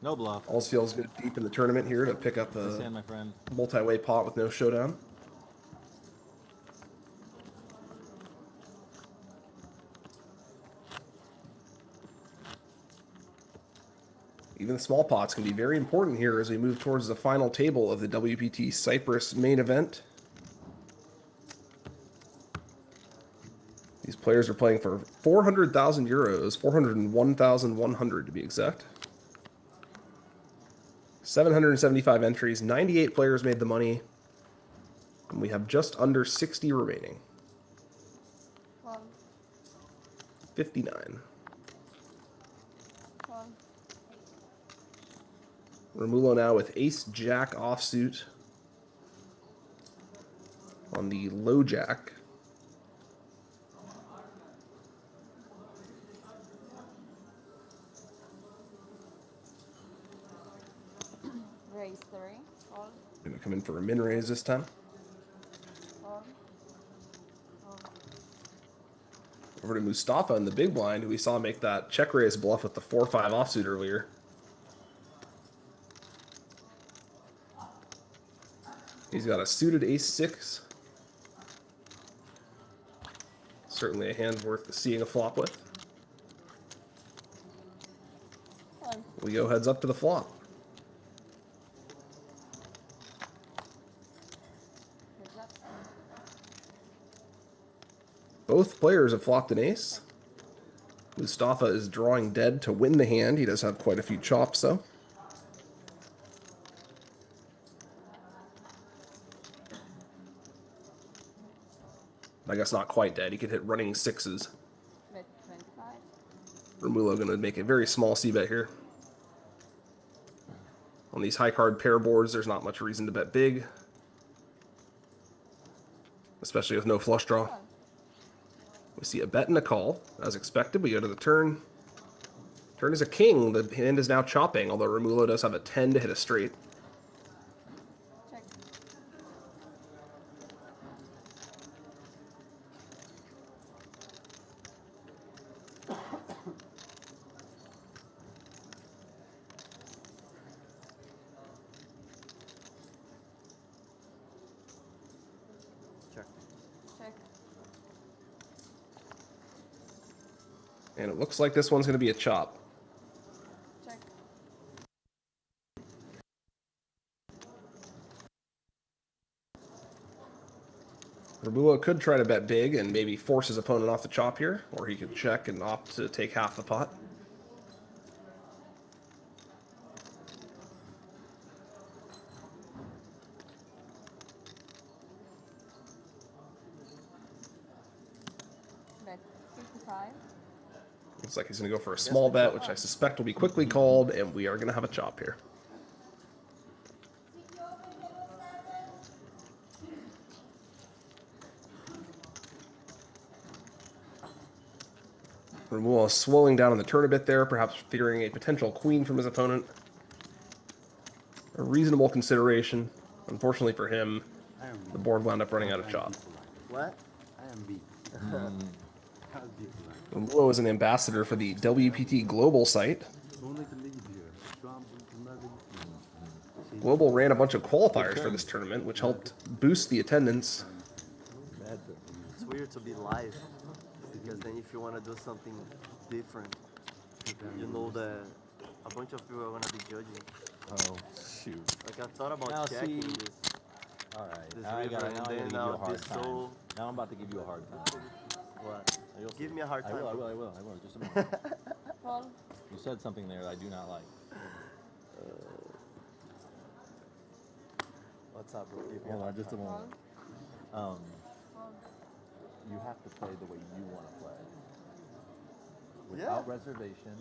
No bluff. Alls feels good deep in the tournament here to pick up Nice a hand, my friend. multi-way pot with no showdown. Even small pots can be very important here as we move towards the final table of the WPT Cyprus main event. These players are playing for 400,000 euros, 401,100 to be exact. 775 entries, 98 players made the money, and we have just under 60 remaining. 59. Romulo now with ace-jack offsuit on the low jack. Raise 3. Call. Gonna come in for a min raise this time. Call. Over to Mustafa in the big blind, who we saw make that check raise bluff with the 4-5 offsuit earlier. He's got a suited ace-6. Certainly a hand worth seeing a flop with. Call. We go heads up to the flop. Heads up. Both players have flopped an ace. Mustafa is drawing dead to win the hand. He does have quite a few chops, though. I guess not quite dead. He could hit running sixes. Bet 25. Romulo going to make a very small c-bet here. On these high card pair boards, there's not much reason to bet big. Especially with no flush draw. We see a bet and a call. As expected, we go to the turn. Turn is a king. The hand is now chopping, although Romulo does have a 10 to hit a straight. Check. Check. Check. And it looks like this one's going to be a chop. Check. Romulo could try to bet big and maybe force his opponent off the chop here, or he could check and opt to take half the pot. Bet 55. Looks like he's going to go for a small bet, which I suspect will be quickly called, and we are going to have a chop here. Romulo is slowing down on the turn a bit there, perhaps fearing a potential queen from his opponent. A reasonable consideration. Unfortunately for him, the board wound up running out of chop. What? I am B. How do you like? Romulo is an ambassador for the WPT Global site. Only to leave here. Trump, nothing. Global ran a bunch of qualifiers for this tournament, which helped boost the attendance. It's weird to be live, because then if you want to do something different, you know that a bunch of people are going to be judging. Oh, shoot. Like, I thought about Now, checking see- this. Alright, This now I river, gotta, and now I'm then gonna give you I'll a hard be time. so- Now I'm about to give you a hard time. What? You'll Give see. me a hard time. I will, just a minute. Call. You said something there that I do not like. What's up, bro? Give me a Hold on, hard just a time. moment. You have to play the way you want to play. Without reservation.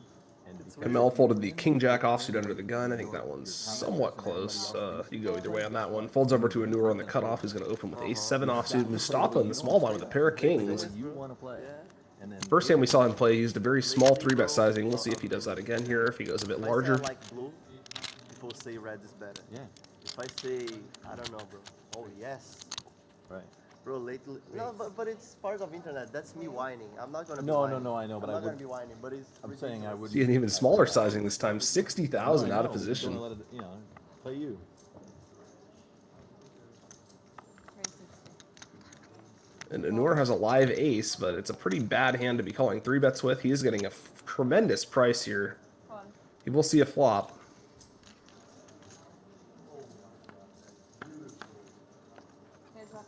And because Kamel folded the king-jack offsuit under the gun. I think that one's somewhat close. You go either way on that one. Folds over to a newer on the cutoff, who's going to open with ace-7 offsuit. Mustafa in the small blind with a pair of kings. you want to play. And then First hand we saw him play, he used a very small 3-bet sizing. We'll see if he does that again here, if he goes a bit If I larger. say I like blue, people say red is better. Yeah, If I say, I don't know, bro. Oh, yes. right. Bro, lately. No, but it's part of internet. That's me whining. I'm not going to be No, whining. no, I know, but I'm I not going would- to be whining, but it's I'm saying I would. See an even smaller sizing this time, 60,000 out of Don't position. let it, you know, play you. 360. And Anur has a live ace, but it's a pretty bad hand to be calling 3-bets with. He is getting a tremendous price here. Call. He will see a flop. Heads up.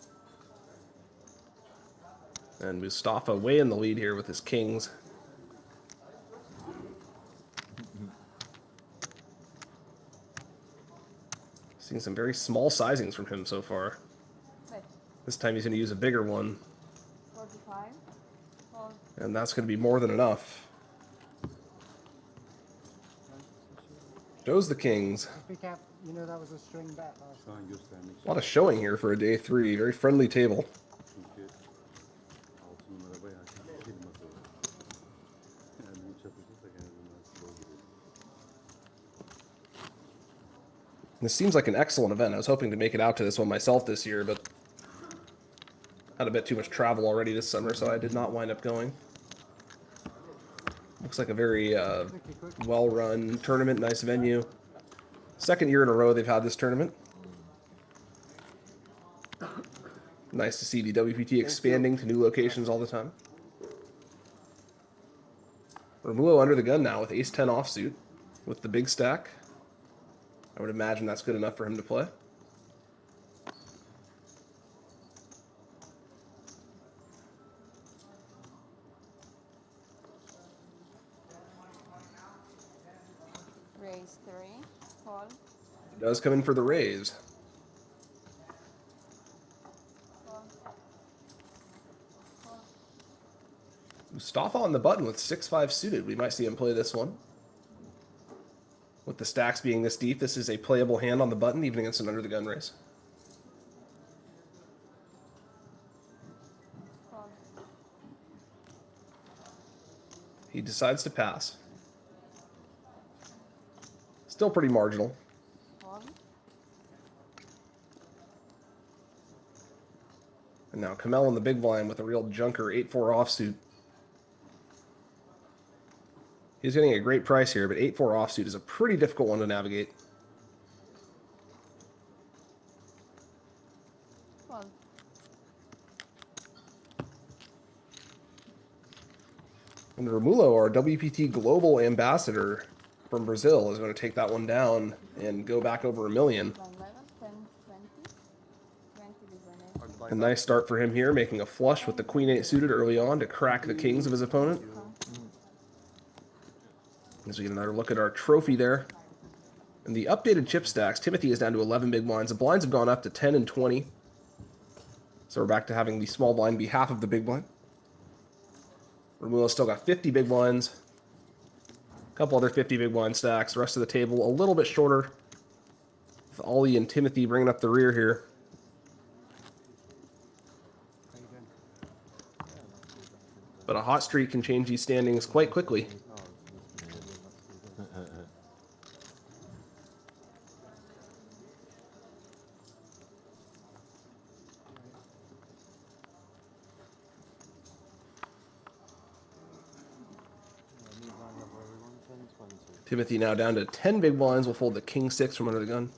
And Mustafa way in the lead here with his kings. Seeing some very small sizings from him so far. Bet This time he's going to use a bigger one, 45. Call. and that's going to be more than enough. Shows the kings. Big cap, you know that was a string bet last So I'm just standing. A lot of showing here for a day 3. Very friendly table. Okay. Also, another way I can kill him as well. And muchas veces I can have a slow game. This seems like an excellent event. I was hoping to make it out to this one myself this year, but had a bit too much travel already this summer, so I did not wind up going. Looks like a very well-run tournament, nice venue. Second year in a row they've had this tournament. Nice to see the WPT expanding to new locations all the time. Romulo under the gun now with ace-10 offsuit. with the big stack. I would imagine that's good enough for him to play. Raise 3. Fold. He does come in for the raise. Fold. Fold. Mustafa on the button with 6-5 suited. We might see him play this one. With the stacks being this deep, this is a playable hand on the button, even against an under-the-gun raise. Fold. He decides to pass. Still pretty marginal. Fold. And now Kamel in the big blind with a real junker 8-4 offsuit. He's getting a great price here, but 8-4 offsuit is a pretty difficult one to navigate. Fold. And Romulo, our WPT Global Ambassador from Brazil, is going to take that one down and go back over $1 million. 11, 10, 20. 20 big blind. A nice start for him here, making a flush with the Queen-8 suited early on to crack the kings of his opponent. As we get another look at our trophy there. And the updated chip stacks, Timothy is down to 11 big blinds. The blinds have gone up to 10 and 20. So we're back to having the small blind be half of the big blind. Romulo's still got 50 big blinds. A couple other 50 big blind stacks. The rest of the table a little bit shorter. With Ollie and Timothy bringing up the rear here. But a hot streak can change these standings quite quickly. Timothy now down to 10 big blinds. Will fold the king-6 from under the gun.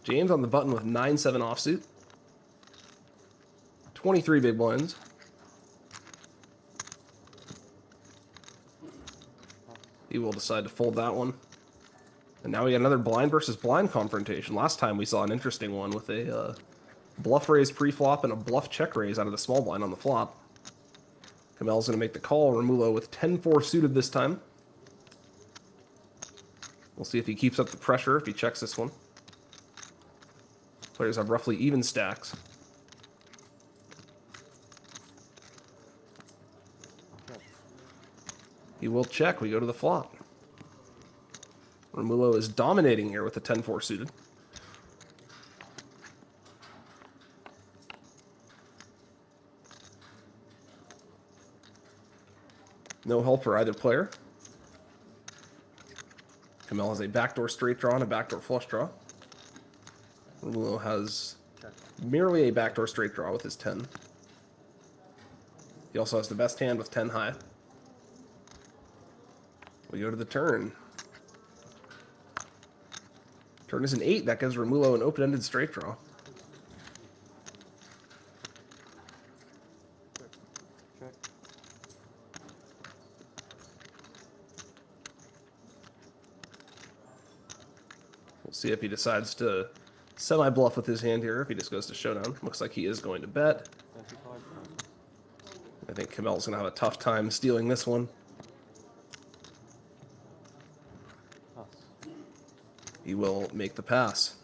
James on the button with 9-7 offsuit. 23 big blinds. He will decide to fold that one. And now we got another blind versus blind confrontation. Last time we saw an interesting one with a bluff raise pre-flop and a bluff check raise out of the small blind on the flop. Kamel's going to make the call. Romulo with 10-4 suited this time. We'll see if he keeps up the pressure, if he checks this one. Players have roughly even stacks. He will check. We go to the flop. Romulo is dominating here with the 10-4 suited. No help for either player. Kamel has a backdoor straight draw and a backdoor flush draw. Romulo has merely a backdoor straight draw with his 10. He also has the best hand with 10 high. We go to the turn. Turn is an 8. That gives Romulo an open-ended straight draw. We'll see if he decides to semi-bluff with his hand here, if he just goes to showdown. Looks like he is going to bet. I think Kamel's going to have a tough time stealing this one. He will make the pass.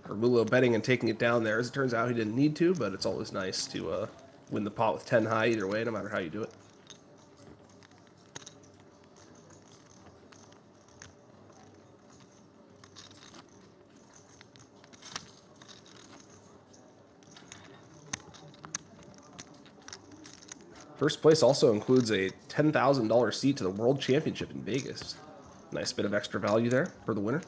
Romulo betting and taking it down there. As it turns out, he didn't need to, but it's always nice to win the pot with 10 high either way, no matter how you do it. First place also includes a $10,000 seat to the World Championship in Vegas. Nice bit of extra value there for the winner.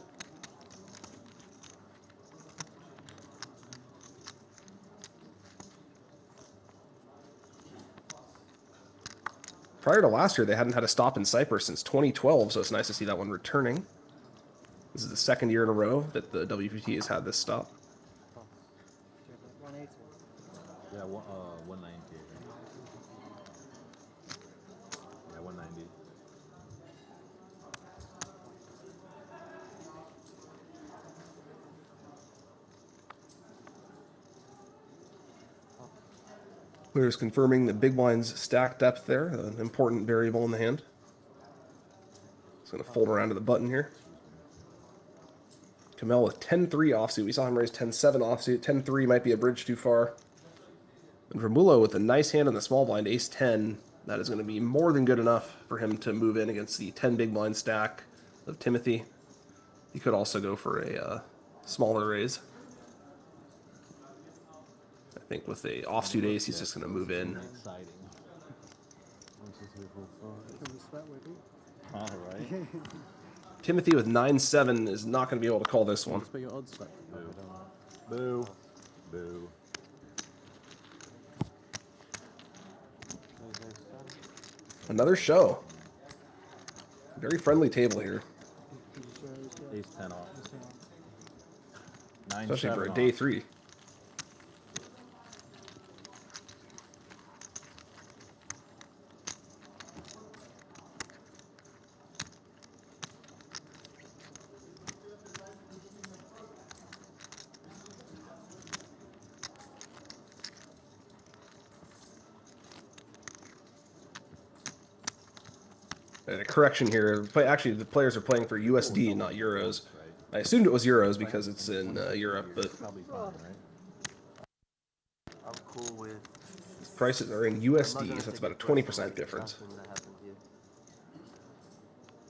Prior to last year, they hadn't had a stop in Cyprus since 2012, so it's nice to see that one returning. This is the second year in a row that the WPT has had this stop. 180. Yeah, 190. Yeah, 190. Players confirming the big blind's stack depth there, an important variable in the hand. It's going to fold around to the button here. Kamel with 10-3 offsuit. We saw him raise 10-7 offsuit. 10-3 might be a bridge too far. And Romulo with a nice hand on the small blind, ace-10. That is going to be more than good enough for him to move in against the 10 big blind stack of Timothy. He could also go for a smaller raise. I think with a offsuit ace, he's just going to move in. Exciting. Can we sweat with you? All right. Timothy with 9-7 is not going to be able to call this one. But your odds Boo. Boo. Another show. Very friendly table here. Ace 10 off. 9, Especially for a off. day 3. And a correction here. Actually, the players are playing for USD, not euros. I assumed it was euros because it's in Europe, but Probably fine, right? I'm cool with. prices are in USD, so that's about a 20% difference.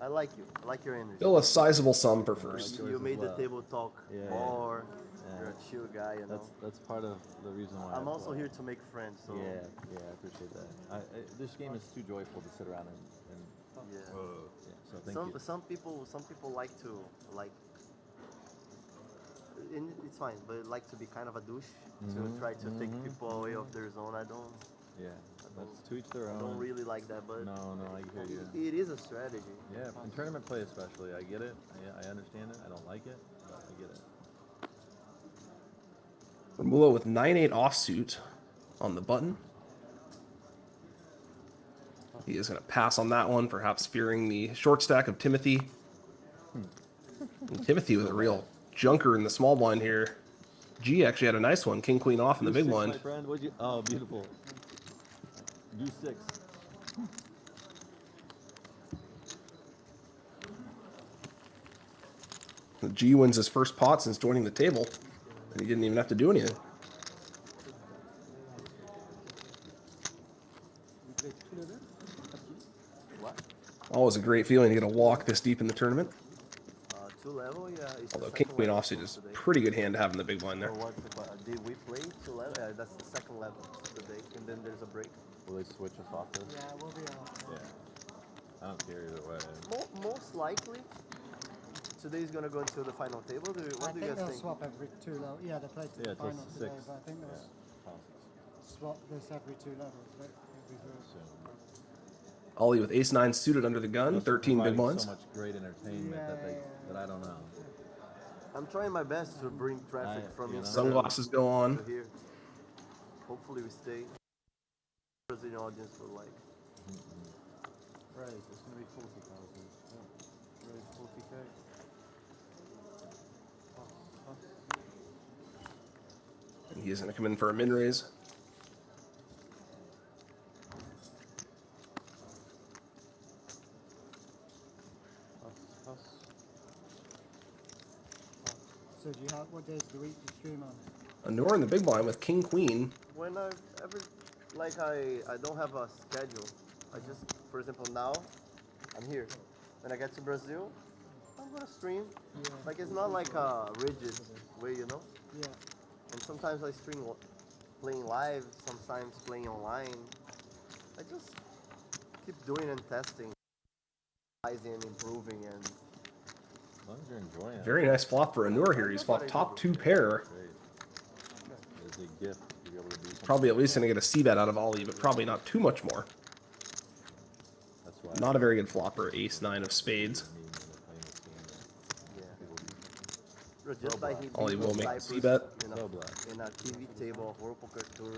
I like you. I like your energy. Still a sizable sum for first. You made the table talk more. Yeah. You're a chill guy, you know. That's part of the reason why. I'm also here to make friends. So Yeah, I appreciate that. This game is too joyful to sit around and yeah. so thank you. Some people like to and it's fine, but like to be kind of a douche to try to take people away off their zone. I don't. Yeah, that's to each their own. I don't really like that, but No, I hear you. it is a strategy. Yeah, in tournament play especially, I get it. I understand it. I don't like it, but I get it. Romulo with 9-8 offsuit on the button. He is going to pass on that one, perhaps fearing the short stack of Timothy. And Timothy with a real junker in the small blind here. G actually had a nice one, king queen off in the big blind. My friend, what'd you? Oh, beautiful. D6. G wins his first pot since joining the table, and he didn't even have to do anything. What? Always a great feeling to get a walk this deep in the tournament. 2 level, yeah. It's Although the king second queen level offsuit is today. pretty good hand to have in the big blind there. Or what? Did we play 2 level? Yeah, that's the second level today, and then there's a break. Will they switch us off this? Yeah, we'll be off. Yeah. I don't care either way. Most likely, today's gonna go into the final table. What do you guys they'll think? swap every 2 levels. Yeah, they played to Yeah, the it's final just today, 6. but I think they'll swap this every 2 levels. But it'll be good. Soon. Ollie with ace-9 suited under the gun, Just 13 big providing blinds. So much great entertainment that I don't know. I'm trying my best to bring traffic from you know. inside Sunglasses go on. to here. Hopefully we stay. Brazilian audience will like. Right, it's gonna be 40,000. Yeah. Raise 40k. And he is going to come in for a min raise. So do you have, what days of the week do you stream on? Anor in the big blind with king queen. When I don't have a schedule. I just, for example, now I'm here. When I get to Brazil, I'm gonna stream. Yeah. Like it's not like a rigid way, you know. Yeah. And sometimes I stream playing live, sometimes playing online. I just keep doing and testing, and improving, and As long as you're enjoying it. Very nice flop for Anor here. He's flopped top 2 pair. Great. It's a gift to be able to do something. Probably at least going to get a C bet out of Ollie, but probably not too much more. not a very good flopper. Ace nine of spades. Bro, just by him Ollie being will on make the Cyprus C-bet. in a TV table of World Poker Tour,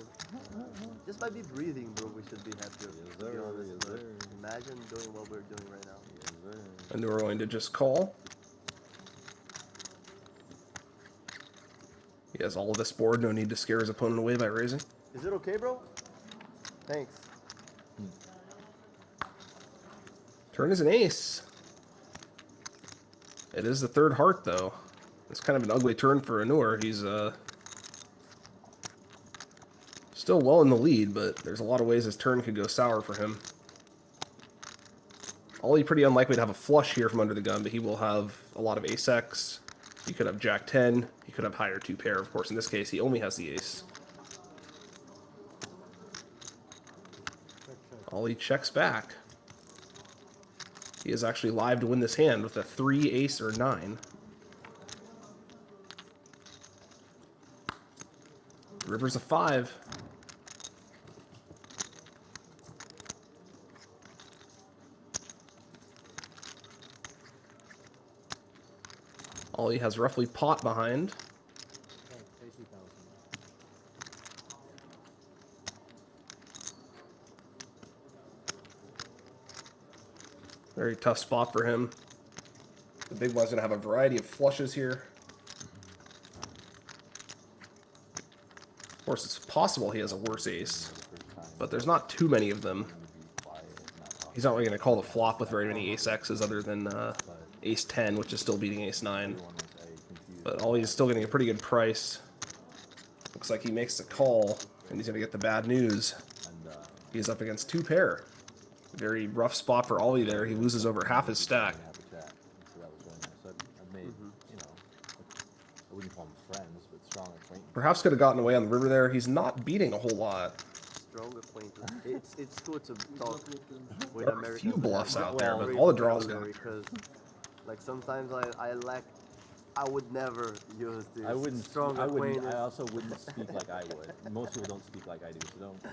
just by me breathing, bro, we should be happier. To be honest, but imagine doing what we're doing right now. And we're going to just call. He has all of this board. No need to scare his opponent away by raising. Is it okay, bro? Thanks. Turn is an ace. It is the third heart, though. It's kind of an ugly turn for Anur. He's still well in the lead, but there's a lot of ways his turn could go sour for him. Ollie pretty unlikely to have a flush here from under the gun, but he will have a lot of ace-x. He could have jack 10. He could have higher two pair. Of course, in this case, he only has the ace. Ollie checks back. He is actually live to win this hand with a 3, ace, or 9. River's a 5. Ollie has roughly pot behind. Very tough spot for him. The big one's going to have a variety of flushes here. Of course, it's possible he has a worse ace, but there's not too many of them. He's not really going to call the flop with very many ace-x's other than ace 10, which is still beating ace 9. But Ollie's still getting a pretty good price. Looks like he makes the call, and he's going to get the bad news. He's up against two pair. Very rough spot for Ollie there. He loses over half his stack. Perhaps could have gotten away on the river there. He's not beating a whole lot. Strong acquaintance. It's good to talk with There are a Americans. few bluffs out there, but Very all the draws go. because, like, sometimes I lack. I would never use this. I wouldn't. Strong I wouldn't. acquaintance. I also wouldn't speak like I would. Most people don't speak like I do. So don't.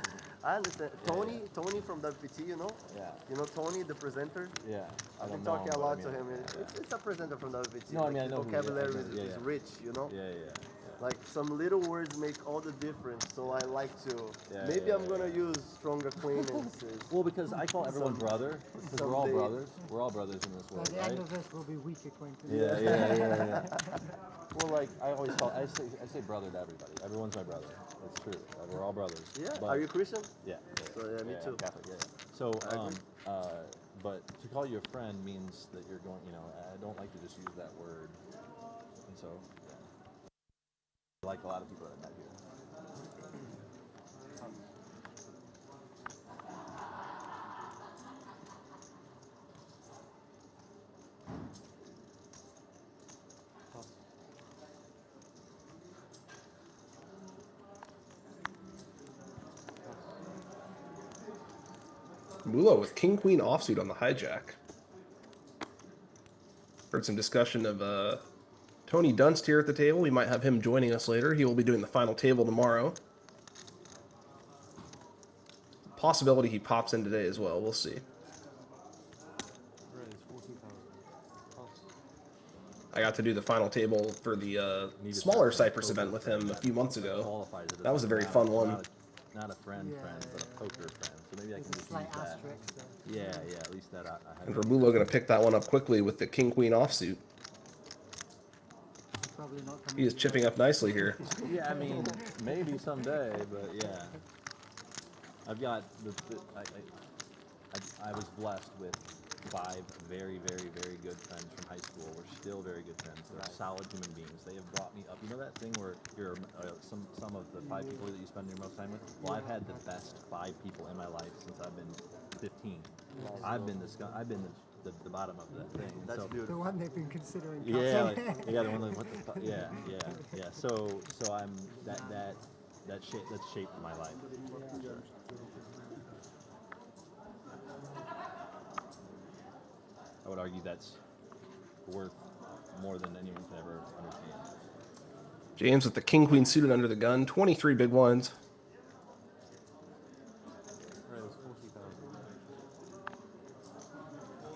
I understand. Tony from WPT, you know? Yeah. You know Tony, the presenter? Yeah. I've been talking a lot to him. It's a presenter from WPT. No, I mean, I know the vocabulary who he is. is rich, you know? Yeah. Like, some little words make all the difference, so I like to. Yeah, Maybe yeah, I'm gonna use strong acquaintances. Well, because I call everyone brother, because we're all someday. brothers. We're all brothers in this By world, the right? end of this will be weak acquaintance. Yeah. Well, like I always call, I say brother to everybody. Everyone's my brother. It's true. We're all brothers. Yeah. But, Are you Christian? Yeah. So, yeah, me too. I'm Catholic. Yeah. So, but to call you a friend means that you're going. You know, I don't like to just use that word, and so. Yeah. I like a lot of people that I met here. Mulo with king-queen offsuit on the hijack. Heard some discussion of Tony Dunst here at the table. We might have him joining us later. He will be doing the final table tomorrow. Possibility he pops in today as well. We'll see. I got to do the final table for the smaller Cyprus event with him a few months ago. That was a very fun one. Not a friend, but a poker friend. So maybe I can just use that. Yeah, at least that I have. And Romulo going to pick that one up quickly with the king-queen offsuit. He is chipping up nicely here. Yeah, I mean, maybe someday, but yeah. I've got I was blessed with 5 very, very, very good friends from high school. We're still very good friends. They're solid human beings. They have brought me up. You know that thing where you're some of the 5 people that you spend your most time with? Well, I've had the best 5 people in my life since I've been 15. I've been the bottom of that thing. That's beautiful. The one they've been considering. Yeah, the one that what the fuck? Yeah. So I'm that's shaped my life. For sure. I would argue that's worth more than anyone can ever understand. James with the king-queen suited under the gun. 23 big ones.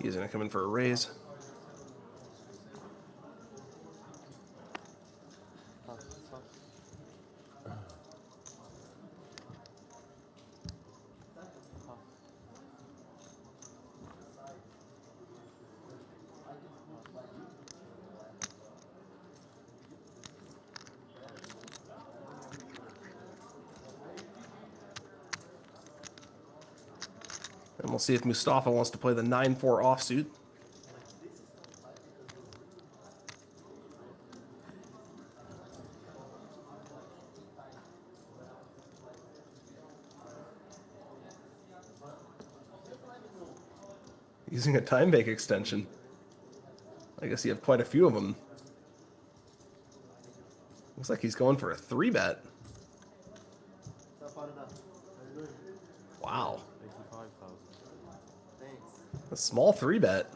He's going to come in for a raise. And we'll see if Mustafa wants to play the 9-4 offsuit. Using a time bank extension. I guess you have quite a few of them. Looks like he's going for a 3-bet. Wow. A small 3-bet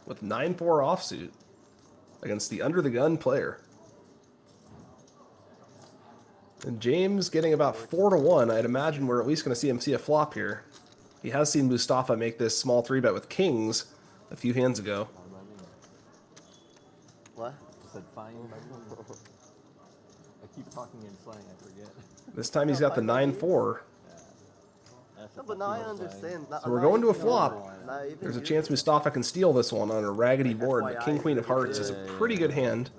with 9-4 offsuit against the under the gun player. And James getting about 4-1. I'd imagine we're at least going to see him see a flop here. He has seen Mustafa make this small 3-bet with kings a few hands ago. What? I said fine. I keep talking in slang, I forget. This time he's got the 9-4. No, but now I understand. So we're going to a flop. There's a chance Mustafa can steal this one on a raggedy board, but King Queen of Hearts is a pretty good hand.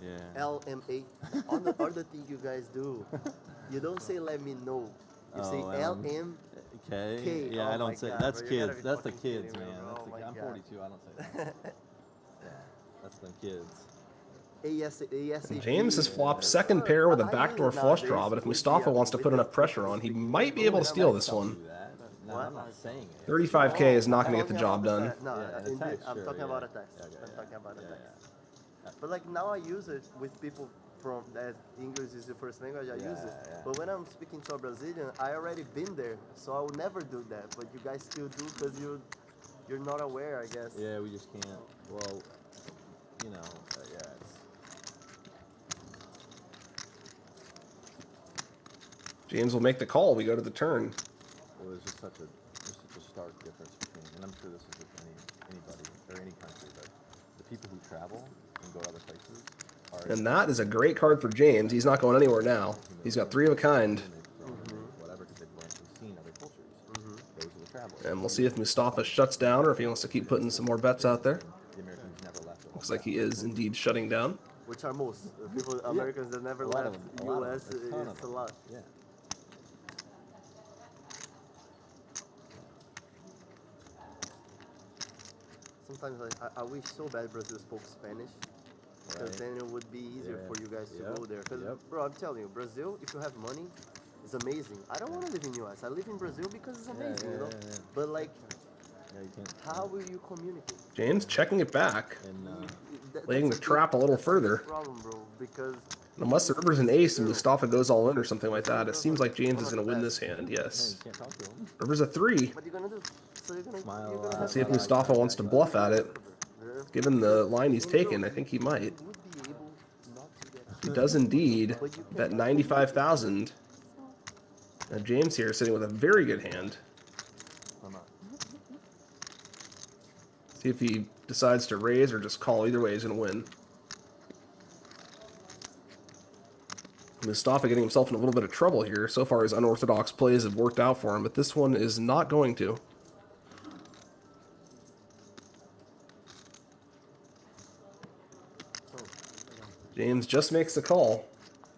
Yeah. LMA. Other thing you guys do, you don't say let me know. You say LM. Okay. Yeah, Oh I don't my say God, that's bro, you gotta kids. be That's the fucking kids, kidding me, man. bro. That's Oh my I'm God. 42. I don't say that. Yeah, that's the kids. James has flopped second pair with a backdoor flush draw, but if Mustafa wants to put enough pressure on, he might be able to steal this one. No, I'm not saying it. 35K is not going to get the job done. No, Yeah, the text, I'm sure, talking yeah. about a text. I'm talking about a text. But like now I use it with people from that English is the first language I use it. Yeah. But when I'm speaking to a Brazilian, I already been there, so I will never do that. But you guys still do because you're not aware, I guess. Yeah, we just can't. Well, you know, yeah. James will make the call. We go to the turn. Well, there's just such a stark difference between, and I'm sure this is with anybody or any country, but the people who travel and go to other places are. And that is a great card for James. He's not going anywhere now. He's got 3 of a kind. Whatever, because they've seen other cultures. Those are the travelers. And we'll see if Mustafa shuts down or if he wants to keep putting some more bets out there. The Americans never left. Looks like he is indeed shutting down. Which are most people, Americans that never left U.S. It's a lot. Yeah. Sometimes I wish so bad Brazil spoke Spanish, because then it would be easier for you guys to go there. Because, bro, I'm telling you, Brazil, if you have money, it's amazing. I don't want to live in U.S. I live in Brazil because it's amazing, you know? But, like, how will you communicate? James checking it back. And, laying the trap a little further. Problem, bro, because unless the river's an ace and Mustafa goes all in or something like that, it seems like James is going to win this hand, yes. River's a 3. What are you going to do? So you're gonna Let's see if Mustafa wants to bluff at it. Given the line he's taken, I think he might. He does indeed bet 95,000. Now James here is sitting with a very good hand. See if he decides to raise or just call. Either way, he's going to win. Mustafa getting himself in a little bit of trouble here. So far, his unorthodox plays have worked out for him, but this one is not going to. James just makes the call.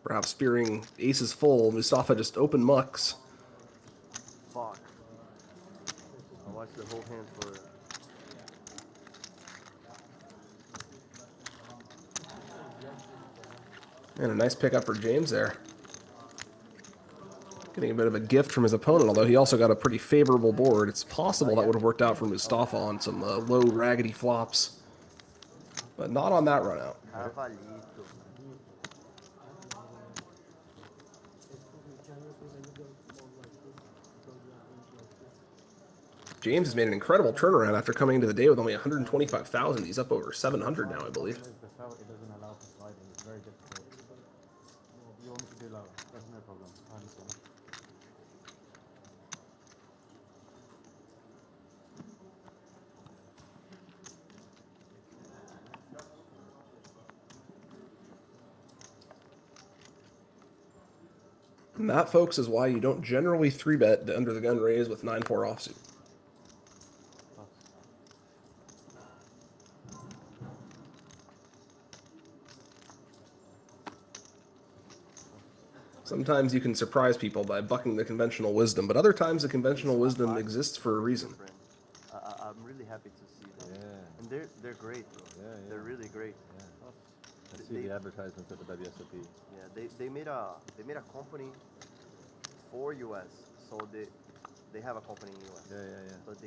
Perhaps spearing aces full. Mustafa just open mucks. Fuck. I watched the whole hand for it. And a nice pickup for James there. Getting a bit of a gift from his opponent, although he also got a pretty favorable board. It's possible that would have worked out for Mustafa on some low, raggedy flops. But not on that run out. James has made an incredible turnaround after coming into the day with only 125,000. He's up over 700 now, I believe. It doesn't allow for sliding. It's very difficult. You want me to do lower? That's no problem. I understand. And that, folks, is why you don't generally 3-bet the under the gun raise with 9-4 offsuit. Sometimes you can surprise people by bucking the conventional wisdom, but other times the conventional wisdom exists for a reason. I'm really happy to see them. Yeah. And they're great, bro. Yeah, yeah. They're really great. Yeah. I see the advertisements at the WSOP. Yeah, they made a company for US, so they have a company in US. Yeah, yeah, yeah. But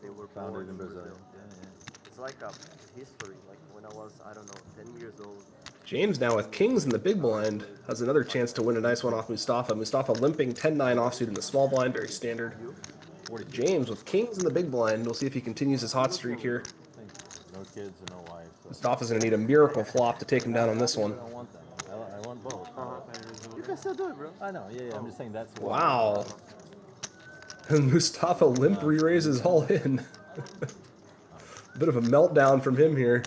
they were Founded born in Brazil. Yeah. Yeah. It's like a history. Like when I was, I don't know, 10 years old. James now with kings in the big blind has another chance to win a nice one off Mustafa. Mustafa limping 10-9 offsuit in the small blind, very standard. James with kings in the big blind. We'll see if he continues his hot streak here. No kids and no wife. So. Mustafa's going to need a miracle flop to take him down on this one. I don't want that. I want both. You can still do it, bro. I know. Yeah. I'm just saying that's why. Wow. And Mustafa limp re-raises all in. Bit of a meltdown from him here.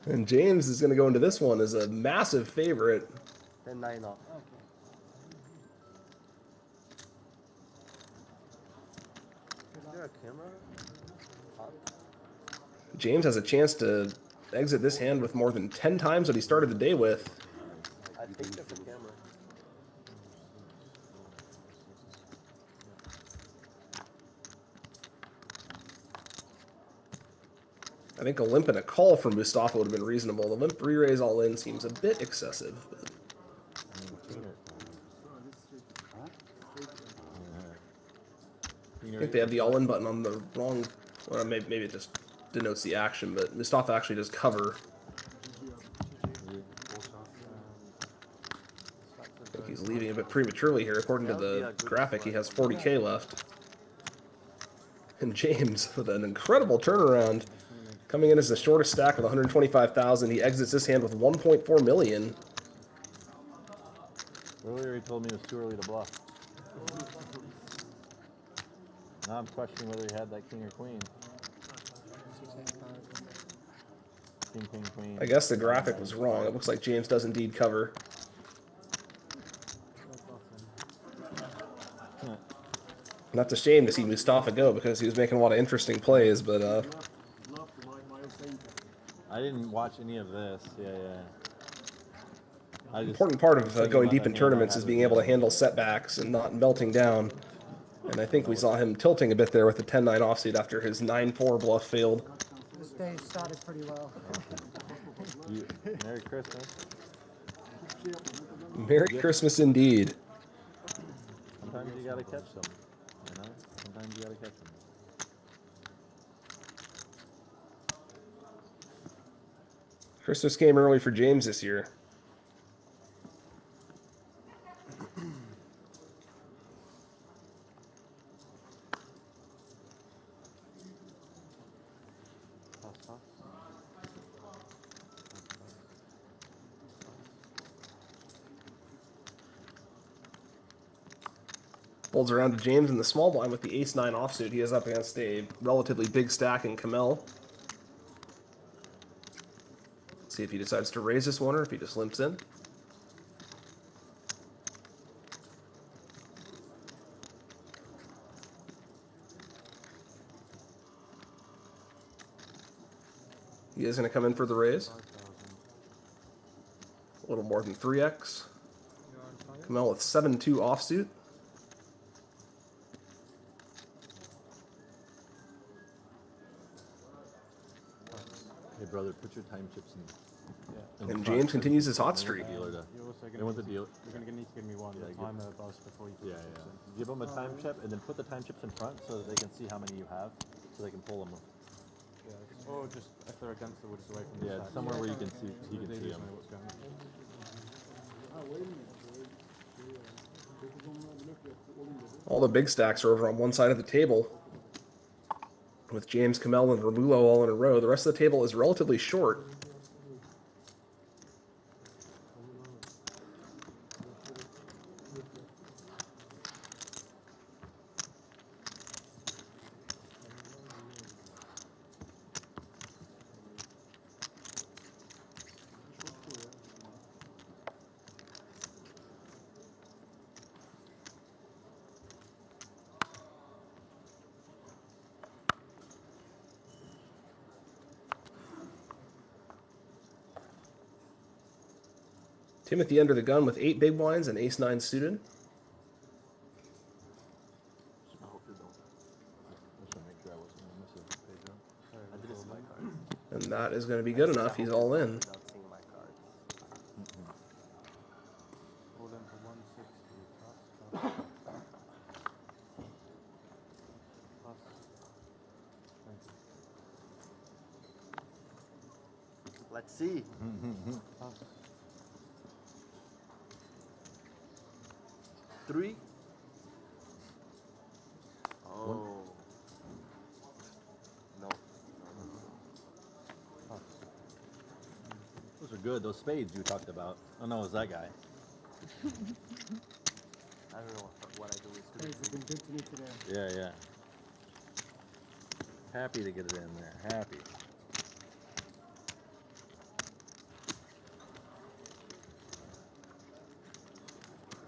And James is going to go into this one as a massive favorite. 10-9 off. Is there a camera? James has a chance to exit this hand with more than 10 times what he started the day with. I think there's a camera. I think a limp and a call from Mustafa would have been reasonable. The limp re-raise all in seems a bit excessive. But I think they have the all-in button on the wrong, or maybe it just denotes the action, but Mustafa actually does cover. I think he's leaving a bit prematurely here. According to the graphic, he has 40K left. And James, with an incredible turnaround, coming in as the shortest stack with 125,000, he exits this hand with 1.4 million. Earlier he told me it was too early to bluff. Now I'm questioning whether he had that king or queen. King, king, queen. I guess the graphic was wrong. It looks like James does indeed cover. That's a shame to see Mustafa go because he was making a lot of interesting plays, but I didn't watch any of this. Yeah. Important part of going deep in tournaments is being able to handle setbacks and not melting down. And I think we saw him tilting a bit there with the 10-9 offsuit after his 9-4 bluff failed. This day started pretty well. Merry Christmas. Merry Christmas indeed. Sometimes you gotta catch them. You know? Sometimes you gotta catch them. Christmas came early for James this year. Folds around to James in the small blind with the ace-9 offsuit. He is up against a relatively big stack in Kamel. Let's see if he decides to raise this one or if he just limps in. He is going to come in for the raise. A little more than 3x. Kamel with 7-2 offsuit. Hey brother, put your time chips in. Yeah. And James continues his hot streak. You're also You're going to need to give me one timer buzz before you put Yeah. Give them a time chip and then put the time chips in front so that they can see how many you have, so they can pull them. Yeah. Or just if they're against the woods away from the Yeah, stack. somewhere where you can see them. Know what's going on. All the big stacks are over on one side of the table, with James, Kamel, and Romulo all in a row. The rest of the table is relatively short. Timothy under the gun with 8 big blinds and ace-9 suited. I hope you don't. Just to make sure I wasn't gonna miss it, Pedro. I didn't see my cards. And that is going to be good enough. He's all in. Without seeing my cards. All in for 160. Plus. Thank you. Let's see. Plus. 3. Oh. No. Plus. Those are good. Those spades you talked about. Oh no, it was that guy. I don't know what I do with Spades have been good to me today. Yeah. Happy to get it in there. Happy.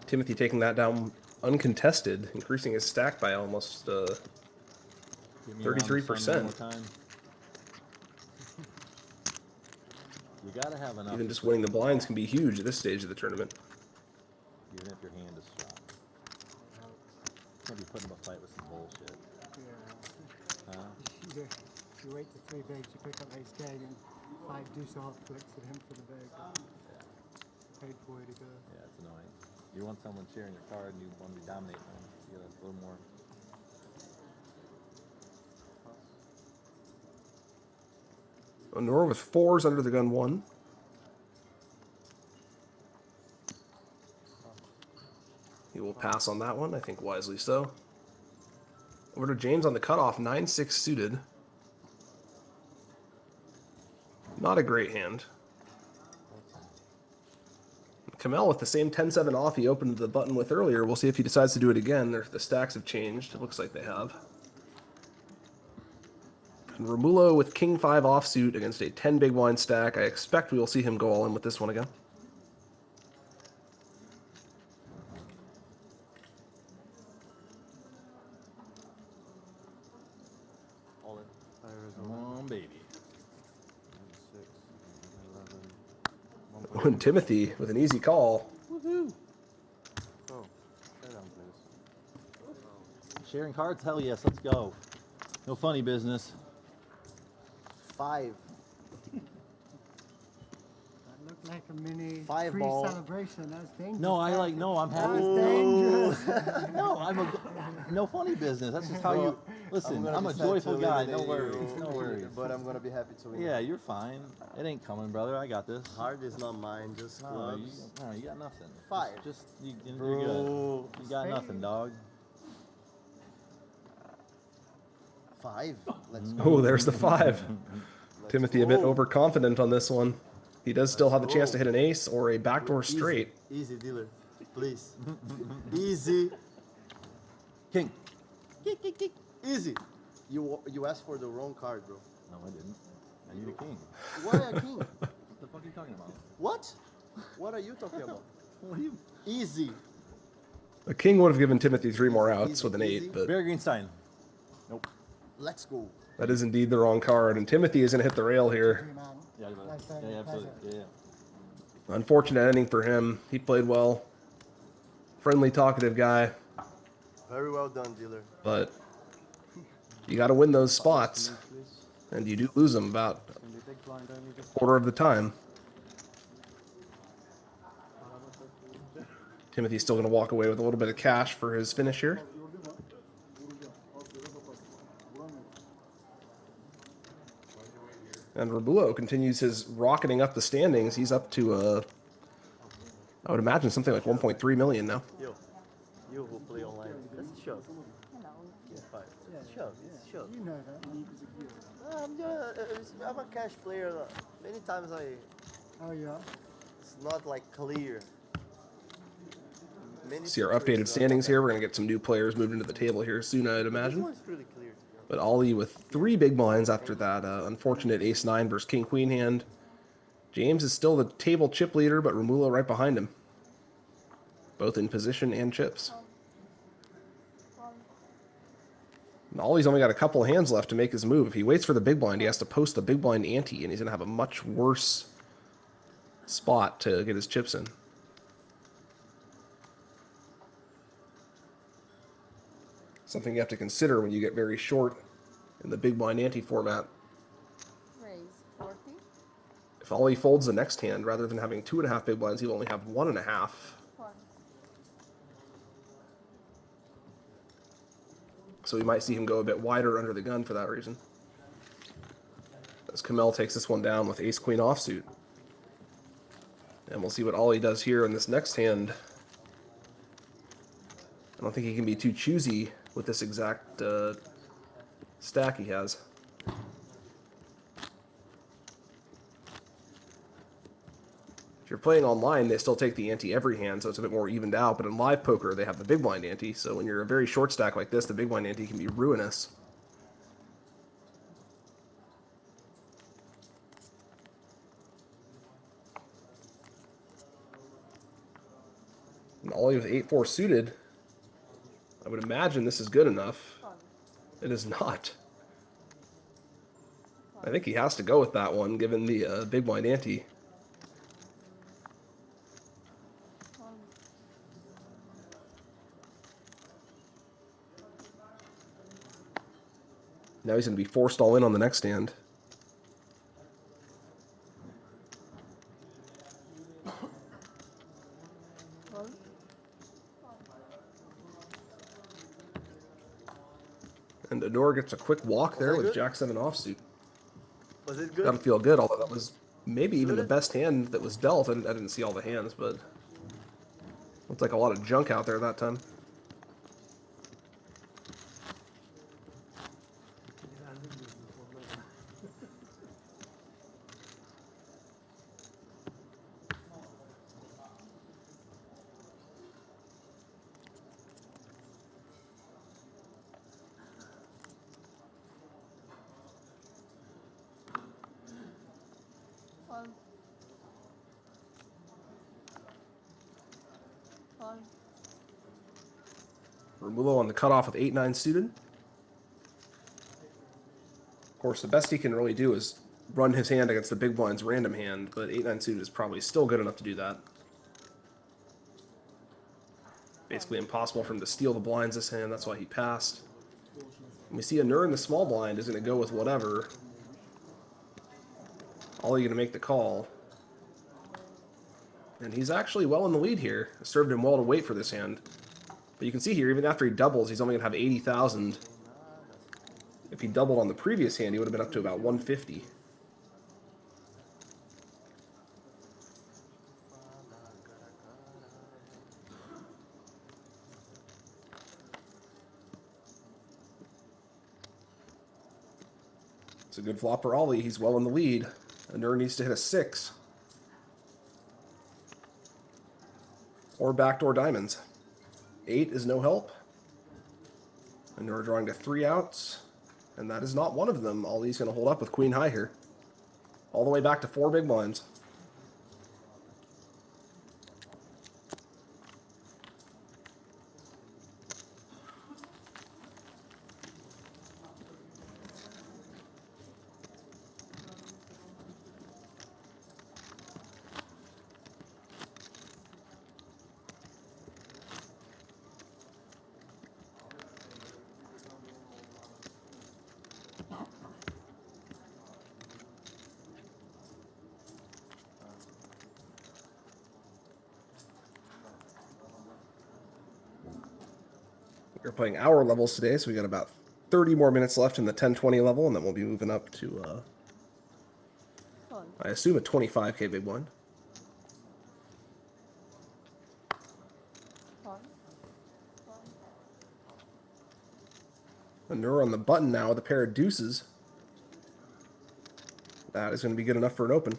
Timothy taking that down uncontested, increasing his stack by almost Get me around the sun 33%. one more time. You gotta have enough. Even just winning the blinds can be huge at this stage of the tournament. Even if your hand is strong. Can't be putting up a fight with some bullshit. Yeah. Huh? You wait to 3 bigs, you pick up ace king and 5 deuce off flicks at him for the big. Paid for way to go. Yeah, it's annoying. You want someone sharing your card and you want to be dominating them. You gotta a little more. Honor with 4s under the gun 1. He will pass on that one, I think wisely so. Over to James on the cutoff, 9-6 suited. Not a great hand. Kamel with the same 10-7 off he opened the button with earlier. We'll see if he decides to do it again. The stacks have changed. It looks like they have. And Romulo with King 5 offsuit against a 10 big blind stack. I expect we will see him go all in with this one again. All in. Come on, baby. 6, 11. Oh, and Timothy with an easy call. Woohoo! Oh, showdown, please. Sharing cards? Hell yes, let's go. No funny business. 5. That looked like a mini 5 ball. pre-celebration. That's dangerous. No, I'm That happy. was dangerous. No, no funny business. That's just how you, listen, I'm a joyful guy. No worries, no worries. But I'm gonna be happy to win. Yeah, you're fine. It ain't coming, brother. I got this. Heart is not mine, just No, clubs. you got nothing. 5. You're good. Bro. You got nothing, dog. 5. Let's go. Oh, there's the 5. Timothy a bit overconfident on this one. He does still have the chance to hit an ace or a backdoor straight. Easy, dealer. Please. Easy. King. Kick. Easy. You asked for the wrong card, bro. No, I didn't. I need a king. Why a king? What the fuck are you talking about? What? What are you talking about? What are you? Easy. A king would have given Timothy 3 more outs with an Easy. 8, but Bear Greenstein. Nope. Let's go. that is indeed the wrong card. And Timothy is going to hit the rail here. Hey, man. Yeah, Nice yeah, turn, absolutely. pleasure. Yeah. Unfortunate ending for him. He played well. Friendly, talkative guy. Very well done, dealer. But you got to win those spots. And you do lose them about It's going to be big blind only. a quarter of the time. Timothy's still going to walk away with a little bit of cash for his finish here. And Romulo continues his rocketing up the standings. He's up to, I would imagine, something like 1.3 million now. You who play online. That's a shove. Hello. Yeah, 5. It's a shove. It's a shove. You know that. I'm a cash player. Many times Oh, yeah. it's not like clear. Many See our situations updated are standings not here. We're going to get some new players moved into the table here soon, I'd This imagine. one's pretty clear. To be honest. But Ollie with 3 big blinds after that unfortunate ace-9 versus king-queen hand. James is still the table chip leader, but Romulo right behind him. Both in position and chips. And Ollie's only got a couple of hands left to make his move. If he waits for the big blind, he has to post the big blind ante, and he's going to have a much worse spot to get his chips in. Something you have to consider when you get very short in the big blind ante format. Raise 40. If Ollie folds the next hand, rather than having 2.5 big blinds, he'll only have 1.5. Call. So we might see him go a bit wider under the gun for that reason. As Kamel takes this one down with ace-queen offsuit. And we'll see what Ollie does here in this next hand. I don't think he can be too choosy with this exact stack he has. If you're playing online, they still take the ante every hand, so it's a bit more evened out. But in live poker, they have the big blind ante. So when you're a very short stack like this, the big blind ante can be ruinous. And Ollie with 8-4 suited, I would imagine this is good enough. It is not. I think he has to go with that one, given the big blind ante. Now he's going to be forced all in on the next hand. And Ador gets a quick walk there with Jack-7 offsuit. Was it good? Gotta feel good, although that was maybe even the best hand that was dealt. I didn't see all the hands, but looked like a lot of junk out there that time. Romulo on the cutoff with 8-9 suited. Of course, the best he can really do is run his hand against the big blind's random hand, but 8-9 suited is probably still good enough to do that. Basically impossible for him to steal the blinds this hand, that's why he passed. And we see a Nur in the small blind is going to go with whatever. Ollie going to make the call. And he's actually well in the lead here. It served him well to wait for this hand. But you can see here, even after he doubles, he's only going to have 80,000. If he doubled on the previous hand, he would have been up to about 150. It's a good flop for Ollie. He's well in the lead. Nur needs to hit a 6. Or backdoor diamonds. 8 is no help. And we're drawing to 3 outs. And that is not one of them. Ollie's going to hold up with queen high here. All the way back to 4 big blinds. We're playing hour levels today, so we got about 30 more minutes left in the 10-20 level, and then we'll be moving up to, I assume, a 25k big blind. And Nur on the button now with a pair of deuces. That is going to be good enough for an open.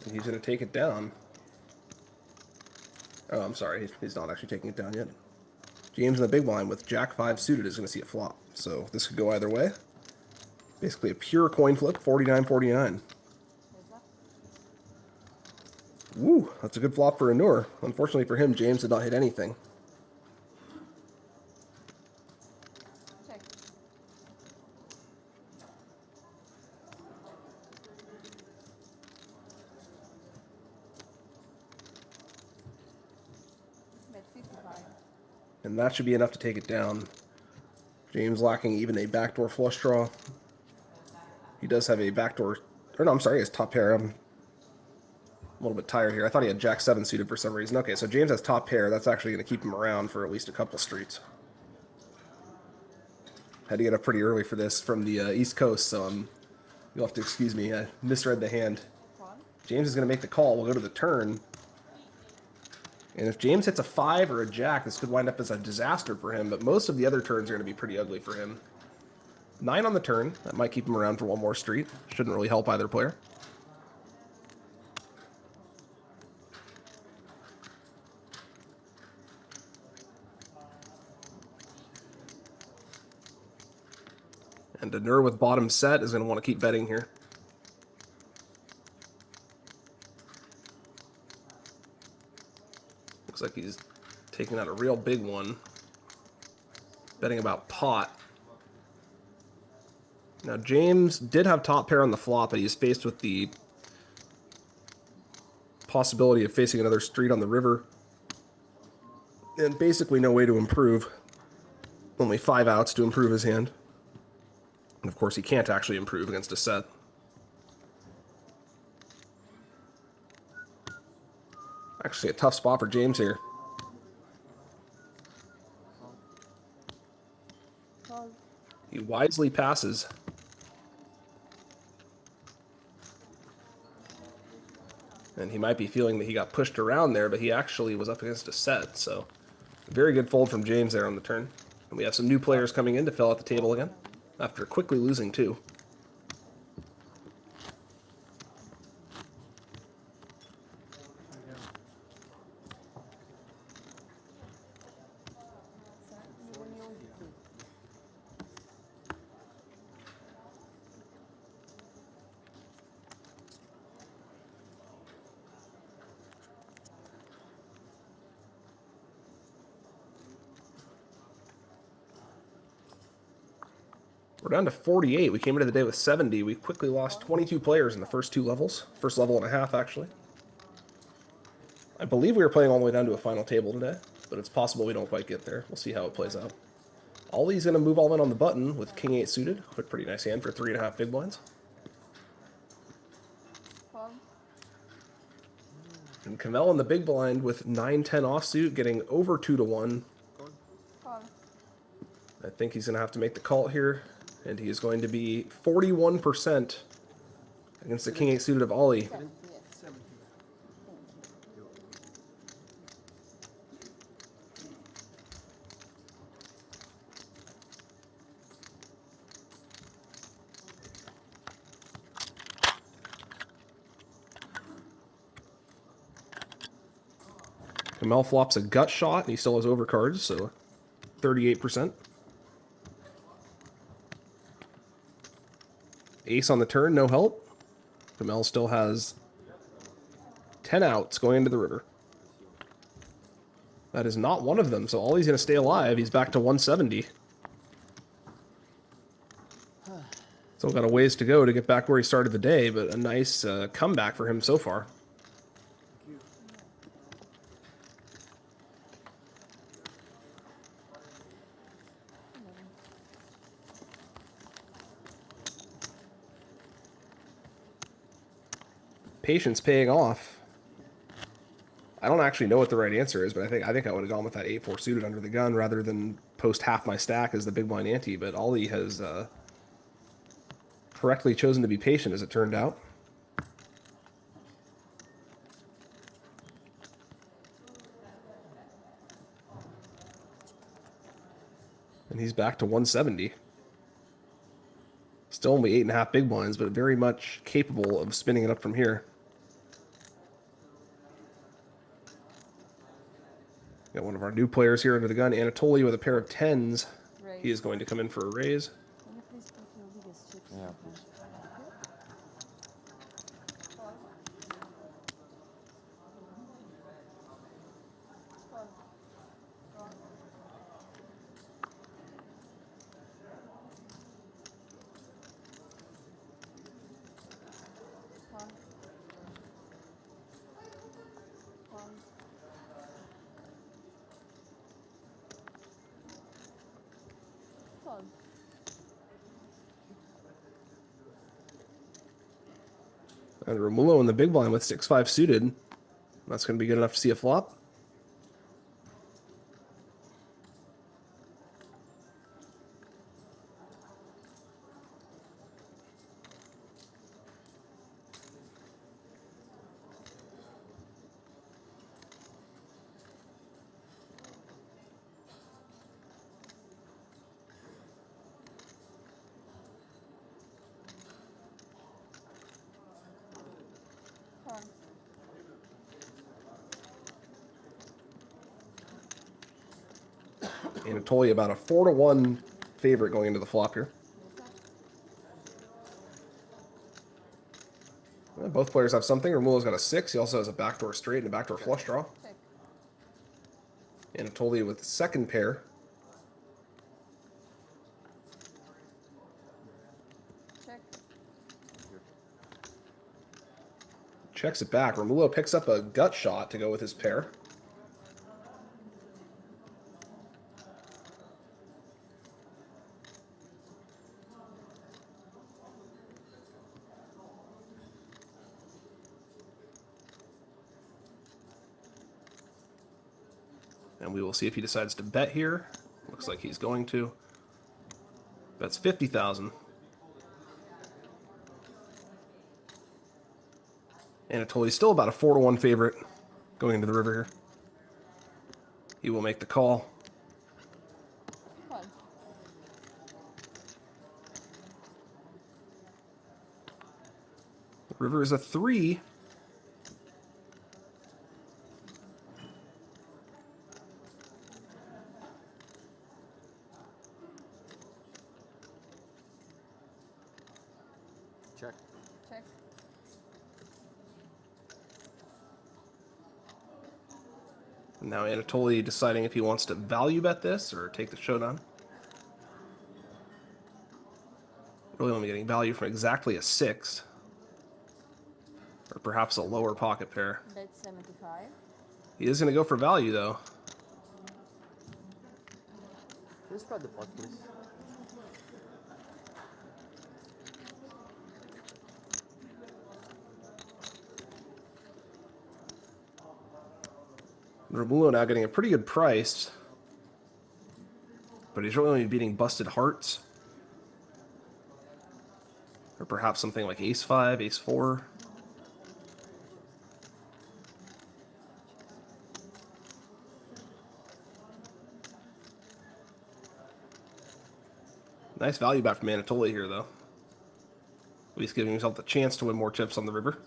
And he's going to take it down. Oh, I'm sorry. He's not actually taking it down yet. James in the big blind with Jack-5 suited is going to see a flop. So this could go either way. Basically a pure coin flip, 49-49. Woo, that's a good flop for Nur. Unfortunately for him, James did not hit anything. Check. And that should be enough to take it down. James lacking even a backdoor flush draw. He does have a backdoor, or no, I'm sorry, he has top pair. I'm a little bit tired here. I thought he had Jack 7 suited for some reason. Okay, so James has top pair. That's actually going to keep him around for at least a couple streets. Had to get up pretty early for this from the East Coast, so you'll have to excuse me. I misread the hand. James is going to make the call. We'll go to the turn. And if James hits a 5 or a Jack, this could wind up as a disaster for him, but most of the other turns are going to be pretty ugly for him. 9 on the turn. That might keep him around for one more street. Shouldn't really help either player. And Denur with bottom set is going to want to keep betting here. Looks like he's taking out a real big one. Betting about pot. Now, James did have top pair on the flop, but he's faced with the possibility of facing another street on the river. And basically no way to improve. Only 5 outs to improve his hand. And of course, he can't actually improve against a set. Actually, a tough spot for James here. He wisely passes. And he might be feeling that he got pushed around there, but he actually was up against a set. So, very good fold from James there on the turn. And we have some new players coming in to fill out the table again, after quickly losing 2. We're down to 48. We came into the day with 70. We quickly lost 22 players in the first 2 levels. First level and a half, actually. I believe we were playing all the way down to a final table today, but it's possible we don't quite get there. We'll see how it plays out. Ollie's going to move all in on the button with King 8 suited. A pretty nice hand for 3.5 big blinds. And Kamel in the big blind with 9-10 offsuit, getting over 2-1. I think he's going to have to make the call here. And he is going to be 41% against the King 8 suited of Ollie. Kamel flops a gut shot, and he still has overcards, so 38%. Ace on the turn, no help. Kamel still has 10 outs going into the river. That is not one of them, so Ollie's going to stay alive. He's back to 170. Still got a ways to go to get back where he started the day, but a nice comeback for him so far. Patience paying off. I don't actually know what the right answer is, but I think I would have gone with that 8-4 suited under the gun rather than post half my stack as the big blind ante, but Ollie has correctly chosen to be patient, as it turned out. And he's back to 170. Still only 8.5 big blinds, but very much capable of spinning it up from here. Got one of our new players here under the gun, Anatoly, with a pair of 10s. Raise. He is going to come in for a raise. Can you please put your biggest chips? Yeah. Fold. And Romulo in the big blind with 6-5 suited. That's going to be good enough to see a flop. Fold. Anatoly about a 4-1 favorite going into the flop here. Both players have something. Romulo's got a 6. He also has a backdoor straight and a backdoor flush draw. Check. Anatoly with the second pair. Check. Checks it back. Romulo picks up a gut shot to go with his pair. And we will see if he decides to bet here. Looks like he's going to. Bets 50,000. Anatoly's still about a 4-1 favorite going into the river here. He will make the call. Fold. The river is a 3. Check. Check. Now Anatoly deciding if he wants to value bet this or take the showdown. Really only getting value from exactly a 6. Or perhaps a lower pocket pair. Bet 75. He is going to go for value, though. Can you spread the pot, please? Romulo now getting a pretty good price. But he's really only beating busted hearts. Or perhaps something like ace-5, ace-4. Nice value back from Anatoly here, though. At least giving himself the chance to win more chips on the river.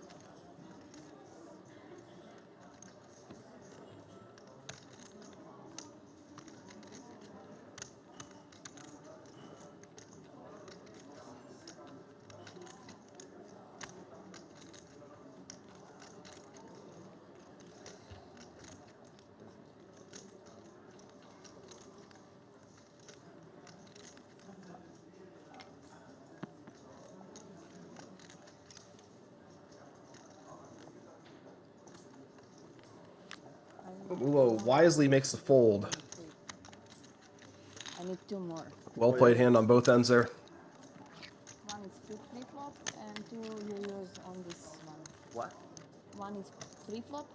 Romulo wisely makes the fold. I need 2 more. Well played hand on both ends there. One is pre-flop and 2 you use on this one. What? One is pre-flop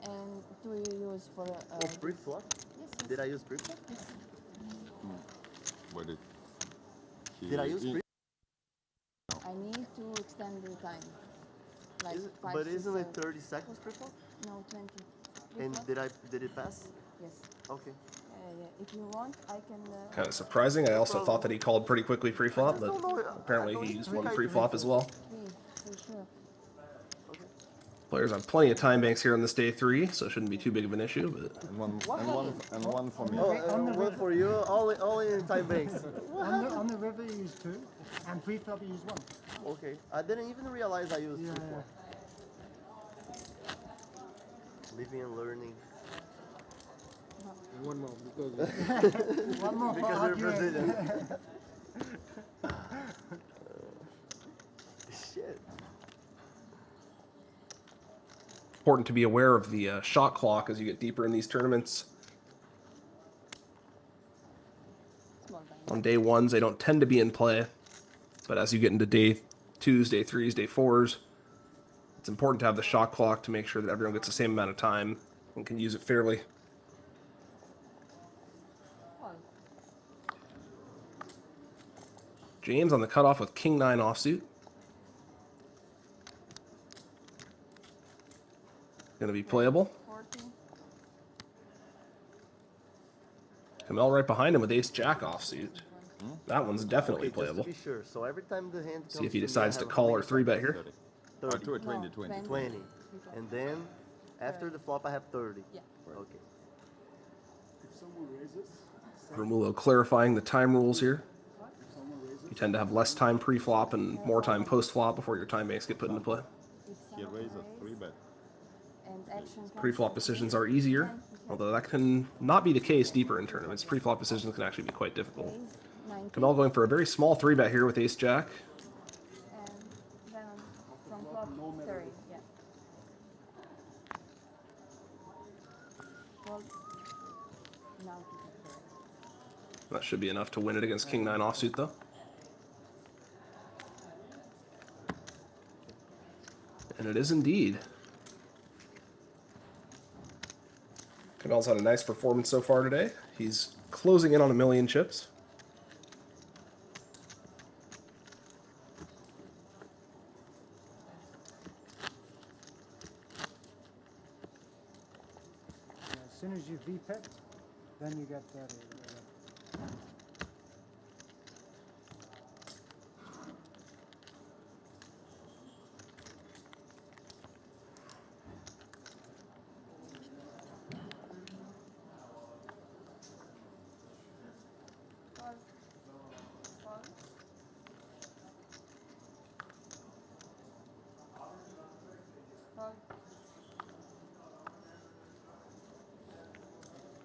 and 2 you use for Oh, pre-flop? Yes, yes. Did I use pre-flop? Yes. What did Did I use pre? I need to extend the time. Like Is it, 5, but 6, isn't it 7. 30 seconds pre-flop? No, 20. And Pre-flop? did it pass? Yes. Okay. Yeah. If you want, I can. Kind of surprising. I also thought that he called pretty quickly pre-flop, I but just don't know. apparently I don't he even used think one I pre-flop as well. 3, for sure. Players have plenty of time banks here on this day 3, so it shouldn't be too big of an issue. But and one for me. Oh, one for you. All in time banks. On the river you use 2, and pre-flop you use 1. Okay. I didn't even realize I used pre-flop. Living and learning. One more because One more Because for you're arguing. Brazilian. Shit. important to be aware of the shot clock as you get deeper in these tournaments. Small blind. On day ones, they don't tend to be in play, but as you get into day twos, day threes, day fours, it's important to have the shot clock to make sure that everyone gets the same amount of time and can use it fairly. James on the cutoff with King 9 offsuit. Going to be playable. 40. Kamel right behind him with Ace Jack offsuit. That one's definitely Okay, playable. just to be sure. So every time the hand comes See if he to me, I decides to have call how or many 3-bet seconds? here. 30. 30. 20 No, to 20. 20. And then after the flop, I have 30. Yeah. Okay. If someone raises, Romulo clarifying the time rules here. You tend to have less time pre-flop and more time post-flop before your time banks get put into play. If He someone raises raise 3-bet. and action comes Pre-flop to decisions me, are easier, then he has although that can not be the case deeper in tournaments. Pre-flop decisions can actually be quite difficult. raise 19, Kamel going for a very small 3-bet here with Ace Jack. and then from flop 30. Yeah. Well, now he can correct. That should be enough to win it against King 9 offsuit, though. And it is indeed. Kamel's had a nice performance so far today. He's closing in on 1,000,000 chips. As soon as you VPIP, then you get that.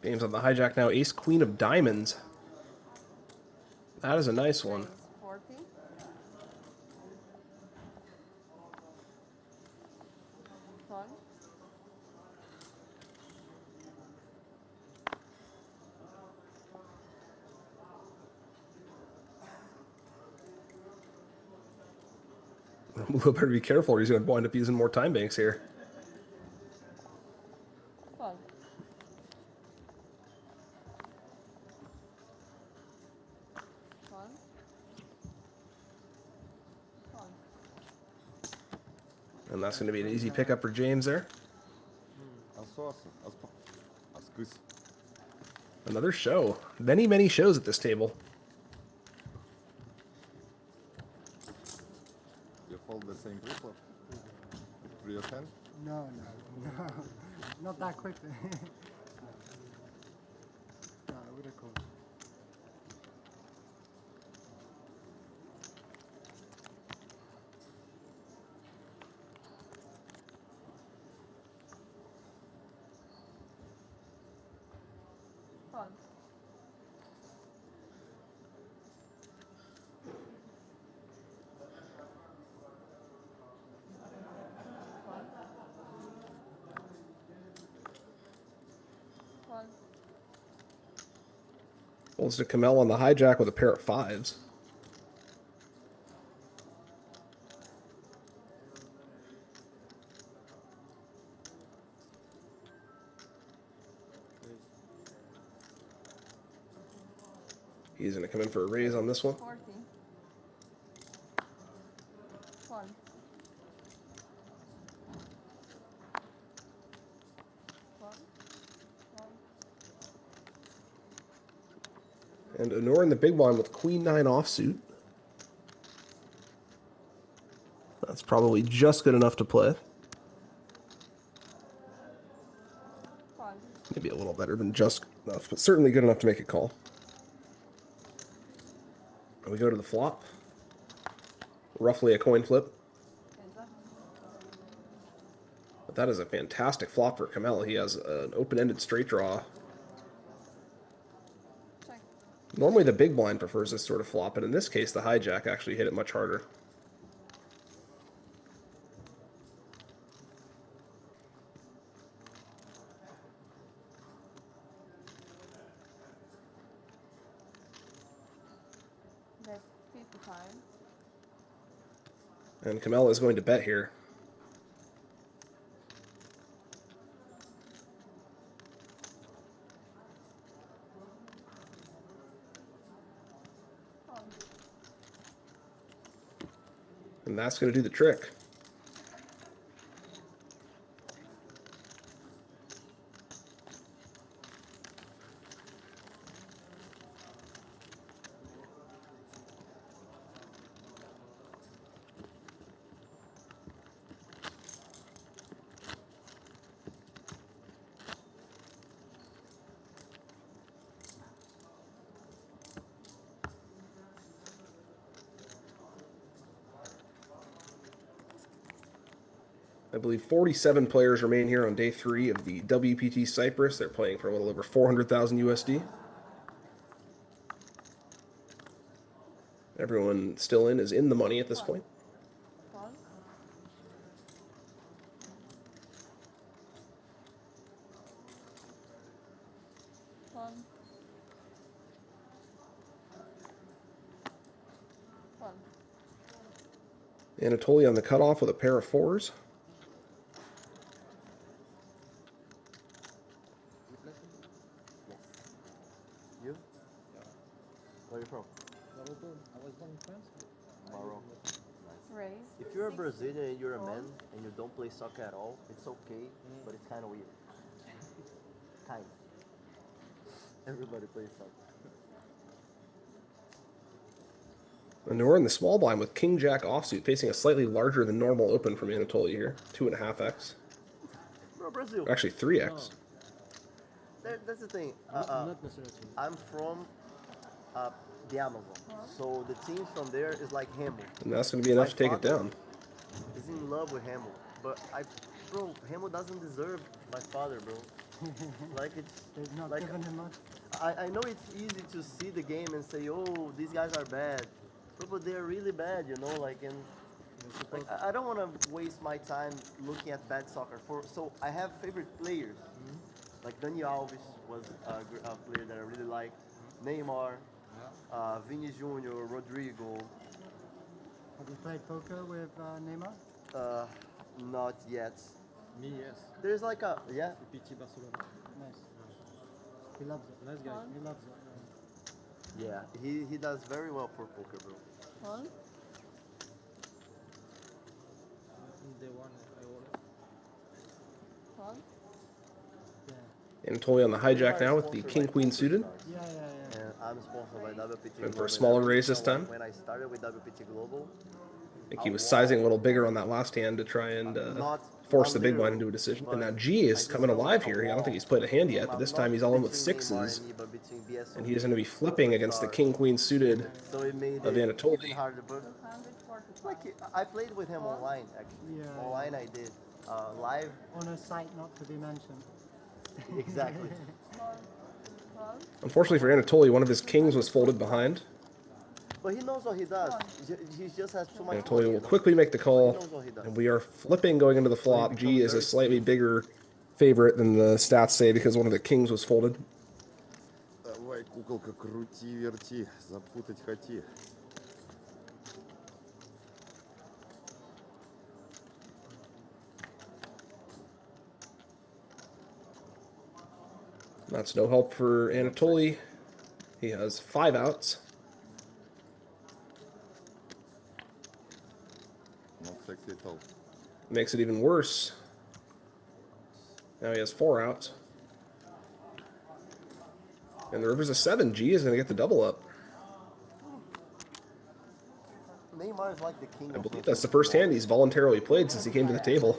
James on the hijack now. Ace Queen of Diamonds. That is a nice one. 40. Call. Romulo better be careful or he's going to wind up using more time banks here. Call. Call. Call. And that's going to be an easy pickup for James there. Another show. Many, many shows at this table. You fold the same pre-flop. 3 or 10? No, not that quickly. No, I would have called. Call. Call. Folds to Kamel on the hijack with a pair of 5s. He's going to come in for a raise on this one. 40. Call. Call. Call. And Honor in the big blind with Queen 9 offsuit. That's probably just good enough to play. Call. Maybe a little better than just enough, but certainly good enough to make a call. And we go to the flop. Roughly a coin flip. Hands up. But that is a fantastic flop for Kamel. He has an open-ended straight draw. Check. Normally the big blind prefers this sort of flop, but in this case the hijack actually hit it much harder. And Kamela is going to bet here. And that's going to do the trick. I believe 47 players remain here on day 3 of the WPT Cyprus. They're playing for a little over 400,000 USD. Everyone still in is in the money at this point. Anatoly on the cutoff with a pair of 4s. You? Where are you from? I was born in France. Morocco. Raise. If you're a Brazilian and you're a man and you don't play soccer at all, it's okay, but it's kind of weird. Kind. Everybody plays soccer. And we're in the small blind with King Jack offsuit, facing a slightly larger than normal open from Anatoly here. 2.5x. Bro, Brazil. Actually, 3x. That's the thing. Not necessarily. I'm from the Amazon, so the teams from there is like Hemo. And that's going to be enough to take it down. He's in love with Hemo, but bro, Hemo doesn't deserve my father, bro. Like They've not like given him much. I know it's easy to see the game and say, oh, these guys are bad, but they're really bad, you know. Like, and like, I don't want to waste my time looking at bad soccer. So I have favorite players, like Dani Alves was a player that I really like, Neymar, Vini Jr., Rodrigo. Have you played poker with Neymar? Not yet. Me, yes. There's like a WPT Barcelona. Nice. He loves it. Nice guy. He loves it. Yeah, he does very well for poker, bro. One. They won. I won. One. Yeah. Anatoly on the hijack now with the King Queen suited. Yeah. And I'm sponsored by WPT. And for a Global. smaller raise this time. When I started with WPT Global, I think he was sizing a little bigger on that last hand to try and force the big blind into a decision. And now G is coming alive here. I don't think he's played a hand yet, but this time he's all in with 6s. And he is going to be flipping against the King Queen suited so it made of it Anatoly. even harder, but like I played with him online actually. Yeah. Online I did. Live. On a site not to be mentioned. Exactly. Unfortunately for Anatoly, one of his kings was folded behind. But he knows what he does. He just has too much Anatoly money, will you know? quickly make the call. He knows what he does. And we are flipping going into the flop. G is a slightly bigger favorite than the stats say because one of the kings was folded. Давай, куколка, крути, верти, запутать хоти. That's no help for Anatoly. He has 5 outs. No sexy at all. Makes it even worse. Now he has 4 outs. And the river's a 7. G is going to get the double up. Neymar is like the king. I believe that's the first hand he's voluntarily played since he came to the table.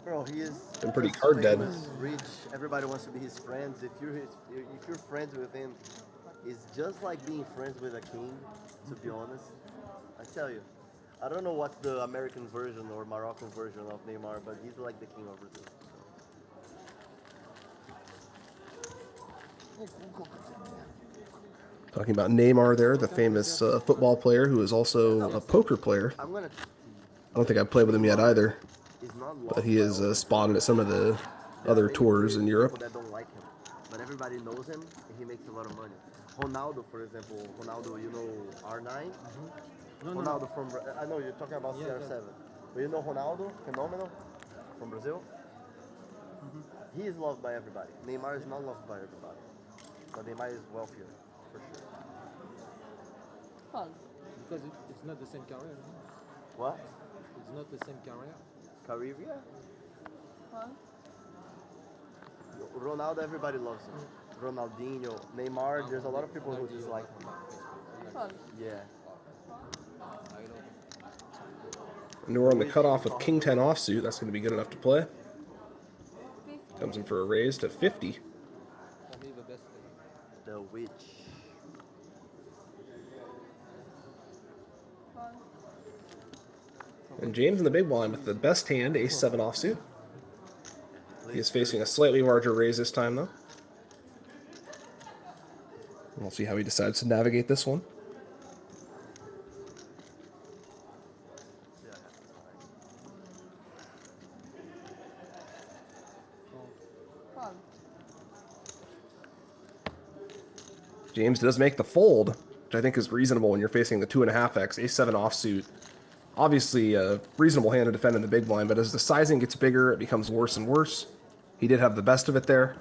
Bro, he is Been pretty just card dead. famous, rich. Everybody wants to be his friends. If you're friends with him, it's just like being friends with a king. To be honest, I tell you, I don't know what's the American version or Moroccan version of Neymar, but he's like the king of Brazil. Talking about Neymar there, the famous football player who is also a poker player. I'm gonna. I don't think I've played with him yet either, He's not but he is spotted at some of the other tours in Europe. People that don't like him, but everybody knows him, and he makes a lot of money. Ronaldo, for example, you know R9. Ronaldo from I know you're talking about CR7, but you know Ronaldo, phenomenal, from Brazil. He is loved by everybody. Neymar is not loved by everybody, but Neymar is wealthier for sure. Well, Because it's not the same career. No? What? It's not the same career. Kyrenia? well, Ronaldo, everybody loves him. Ronaldinho, Neymar, there's a lot of people who dislike him. well. Yeah. And we're on the cutoff with King 10 offsuit. That's going to be good enough to play. Comes in for a raise to 50. For me, the best. The witch. Well, And James in the big blind with the best hand, ace 7 offsuit. He is facing a slightly larger raise this time, though. We'll see how he decides to navigate this one. well. James does make the fold, which I think is reasonable when you're facing the 2.5x, ace 7 offsuit. Obviously a reasonable hand to defend in the big blind, but as the sizing gets bigger, it becomes worse and worse. He did have the best of it there,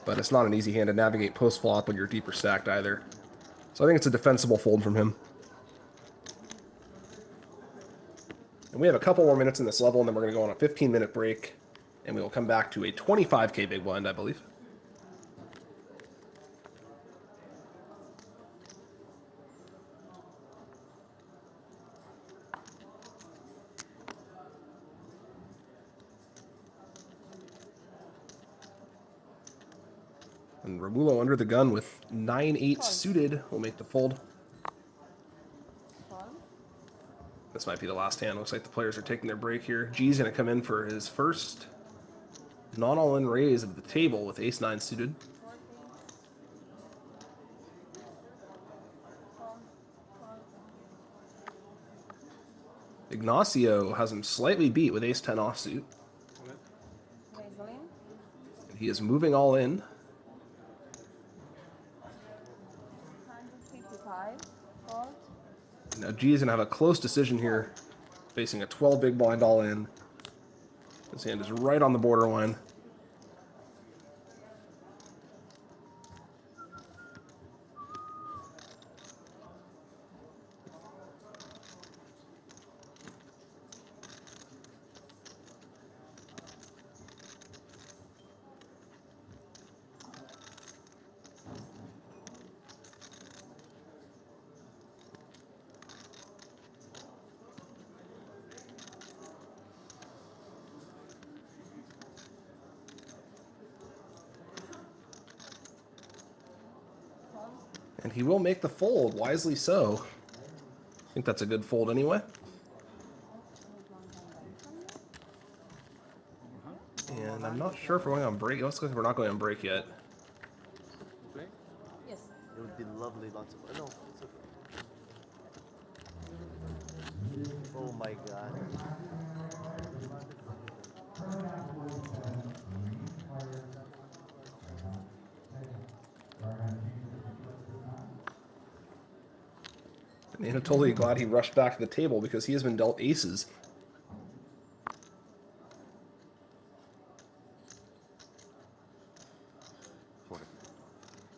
but it's not an easy hand to navigate post-flop when you're deeper stacked either. So I think it's a defensible fold from him. And we have a couple more minutes in this level, and then we're going to go on a 15-minute break, and we will come back to a 25k big blind, I believe. And Romulo under the gun with 9-8 suited will make the fold. Well, This might be the last hand. Looks like the players are taking their break here. G's going to come in for his first non-all-in raise of the table with ace 9 suited. 14. Well, well. Ignacio has him slightly beat with ace 10 offsuit. Vaseline. And he is moving all in. 155. Gold. Now G is going to have a close decision here, facing a 12 big blind all in. This hand is right on the borderline. And he will make the fold, wisely so. I think that's a good fold anyway. And I'm not sure if we're going on break. Let's go. We're not going on break yet. Yes. It would be lovely not to. No, it's okay. Oh my god. And I'm totally glad he rushed back to the table because he has been dealt aces.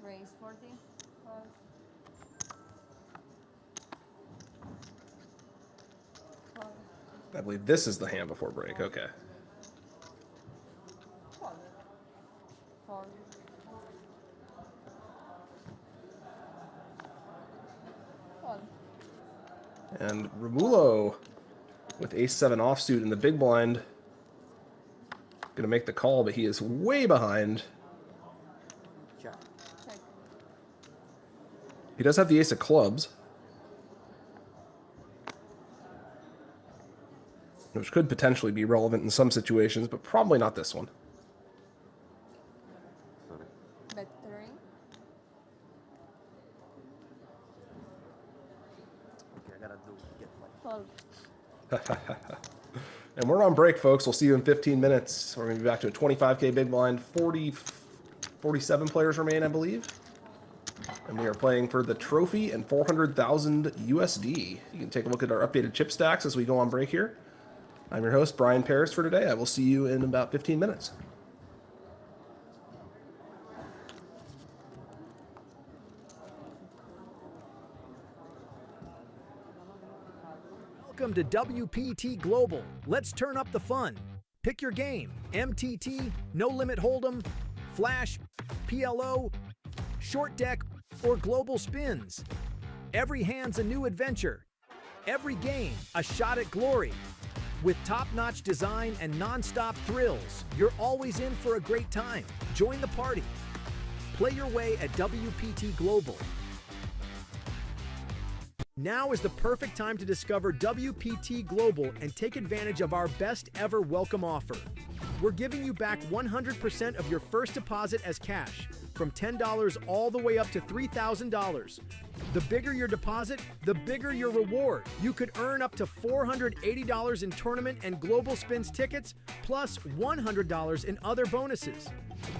Raise 40. Well, well. I believe this is the hand before break. Okay. Well. Well. Well. And Romulo with ace 7 offsuit in the big blind. Gonna make the call, but he is way behind. Check. Check. He does have the ace of clubs, which could potentially be relevant in some situations, but probably not this one. Bet 3. Okay, I gotta get my. 12. And we're on break, folks. We'll see you in 15 minutes. We're going to be back to a 25k big blind. 47 players remain, I believe. And we are playing for the trophy and 400,000 USD. You can take a look at our updated chip stacks as we go on break here. I'm your host, Brian Paris, for today. I will see you in about 15 minutes. Welcome to WPT Global. Let's turn up the fun. Pick your game. MTT, No Limit Hold'em, Flash, PLO, Short Deck, or Global Spins. Every hand's a new adventure. Every game, a shot at glory. With top-notch design and non-stop thrills, you're always in for a great time. Join the party. Play your way at WPT Global. Now is the perfect time to discover WPT Global and take advantage of our best ever welcome offer. We're giving you back 100% of your first deposit as cash, from $10 all the way up to $3,000. The bigger your deposit, the bigger your reward. You could earn up to $480 in tournament and global spins tickets, plus $100 in other bonuses.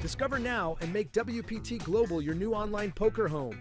Discover now and make WPT Global your new online poker home.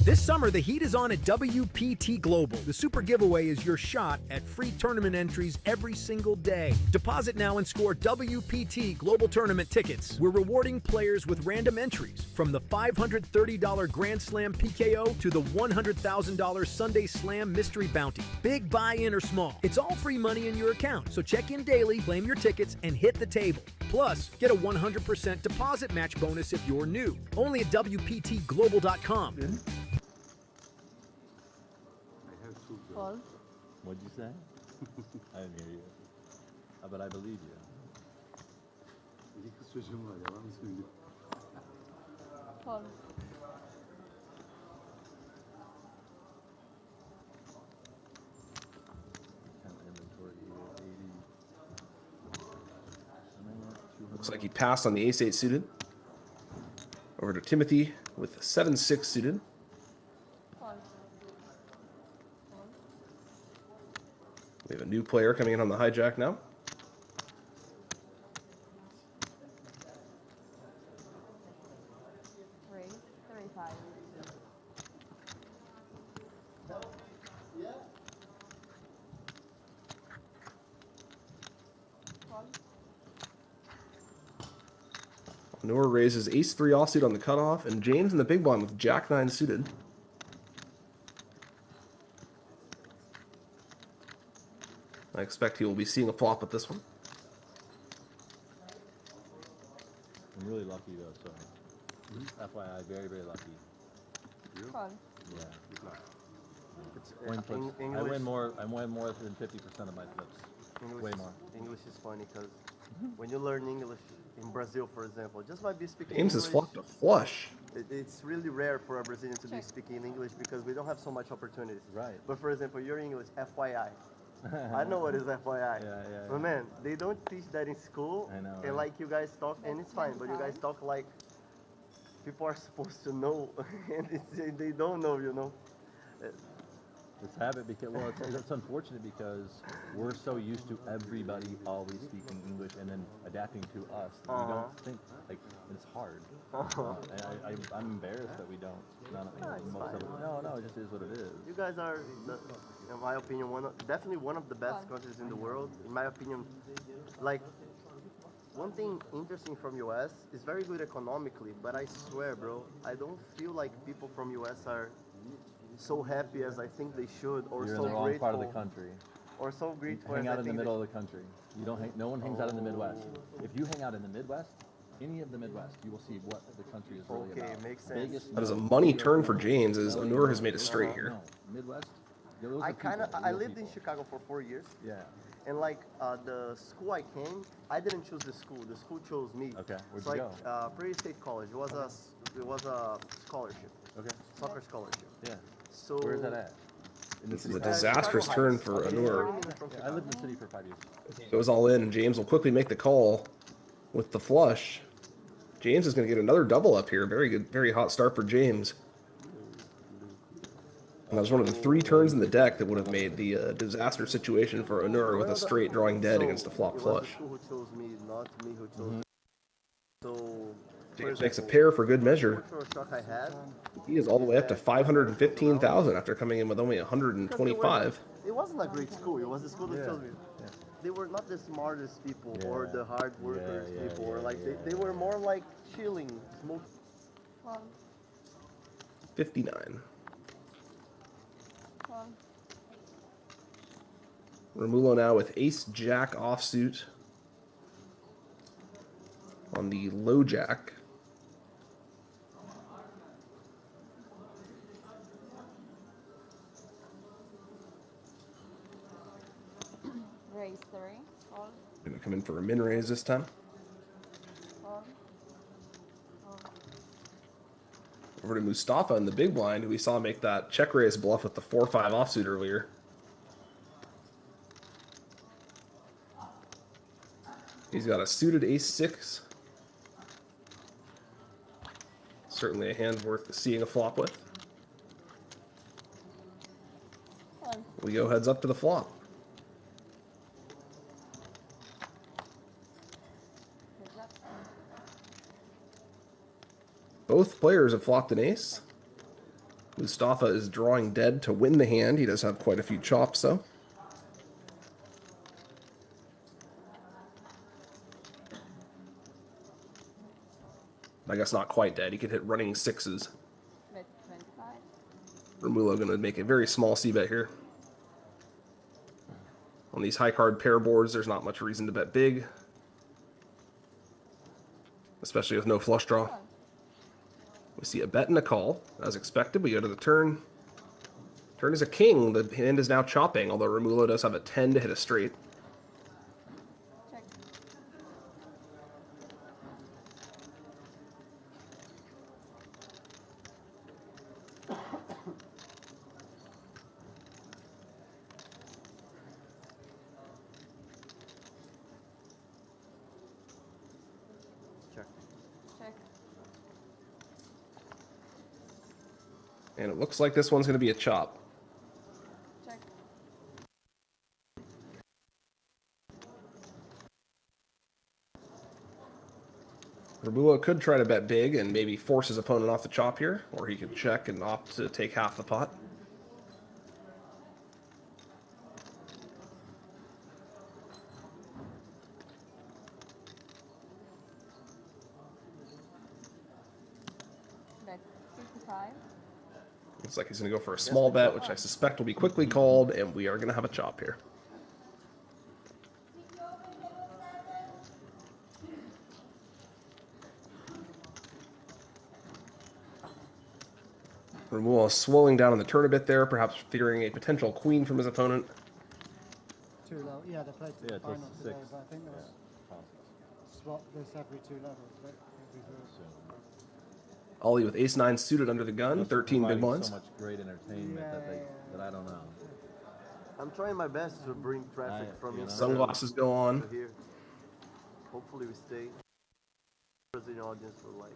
This summer, the heat is on at WPT Global. The Super Giveaway is your shot at free tournament entries every single day. Deposit now and score WPT Global Tournament tickets. We're rewarding players with random entries, from the $530 Grand Slam PKO to the $100,000 Sunday Slam Mystery Bounty. Big buy-in or small, it's all free money in your account. So check in daily, claim your tickets, and hit the table. Plus, get a 100% deposit match bonus if you're new. Only at WPTglobal.com. Fold. What'd you say? I didn't hear you. But I believe you. İki kız çocuğum var, yalan mı söylüyor? Fold. Looks like he passed on the ace-8 suited. Over to Timothy with 7-6 suited. We have a new player coming in on the hijack now. Noor raises ace-3 offsuit on the cutoff, and James in the big blind with jack-9 suited. I expect he will be seeing a flop at this one. I'm really lucky though, so FYI, very, very lucky. Fun. Yeah. English, I win more than 50% of my flips. Way more. English is funny because when you learn English in Brazil, for example, just by be speaking James English, has flopped a flush. It's really rare for a Brazilian to be speaking English because we don't have so much opportunities. Right. But for example, your English, FYI. I know what is FYI. Yeah. But man, they don't teach that in school. I know. And like you guys talk, and it's fine, but you guys talk like people are supposed to know, and they don't know, you know. It's habit because, well, it's unfortunate because we're so used to everybody always speaking English and then adapting to us. That we don't think, like, it's hard. And I'm embarrassed that we don't. No, it just is what it is. You guys are, in my opinion, definitely one of the best countries in the world. In my opinion, like, one thing interesting from US is very good economically, but I swear, bro, I don't feel like people from US are so happy as I think they should, or You're so in the wrong grateful, part of the country. or so grateful. Hang as out I in the think middle of the country. You don't. No one hangs out in the Midwest. If you hang out in the Midwest, any of the Midwest, you will see what the country is really about. Okay, makes sense. That is a money turn for James, as Onur has made a straight here. No, Midwest. I lived in Chicago for 4 years. Yeah. And like the school I came, I didn't choose the school. The school chose me. Okay. Where'd So you like go? Prairie State College. It was a scholarship. Okay. Soccer scholarship. Yeah. So Where's that at? In the This is city? a disastrous turn for Anur. Yeah, I lived in the city for 5 years. Goes all in, and James will quickly make the call with the flush. James is going to get another double up here. Very good, very hot start for James. And that was one of the 3 turns in the deck that would have made the disaster situation for Anur with a straight drawing dead against a flop flush. Who chose me, not me who chose. So James makes a pair for good measure. shock I had. He is all the way up to 515,000 after coming in with only 125. It wasn't a great school. It was a school that chose me. They were not the smartest people or the hard workers people. Or like they were more like chilling, smoking. 59. Well, Romulo now with ace-jack offsuit on the low jack. raise 3. Call. Gonna come in for a min raise this time. Call. Over to Mustafa in the big blind, who we saw make that check raise bluff with the 4-5 offsuit earlier. He's got a suited ace-6. Certainly a hand worth seeing a flop with. We go heads up to the flop. Both players have flopped an ace. Mustafa is drawing dead to win the hand. He does have quite a few chops, though. I guess not quite dead. He could hit running 6s. Bet 25. Romulo going to make a very small c-bet here. On these high card pair boards, there's not much reason to bet big. Especially with no flush draw. We see a bet and a call. As expected, we go to the turn. Turn is a king. The hand is now chopping, although Romulo does have a 10 to hit a straight. Check. Check. Check. And it looks like this one's going to be a chop. Check. Romulo could try to bet big and maybe force his opponent off the chop here, or he could check and opt to take half the pot. Bet 55. Looks like he's going to go for a small bet, which I suspect will be quickly called, and we are going to have a chop here. Romulo slowing down on the turn a bit there, perhaps fearing a potential queen from his opponent. Too low. Yeah, they played to the Yeah, final plus today, 6. but I think there's swap this every 2 levels. But Ollie with ace-9 suited under the gun, 13 big Providing blinds. So much great entertainment that I don't know. I'm trying my best to bring traffic from inside. Sunglasses go on. to here. Hopefully we stay. Brazilian audience will like.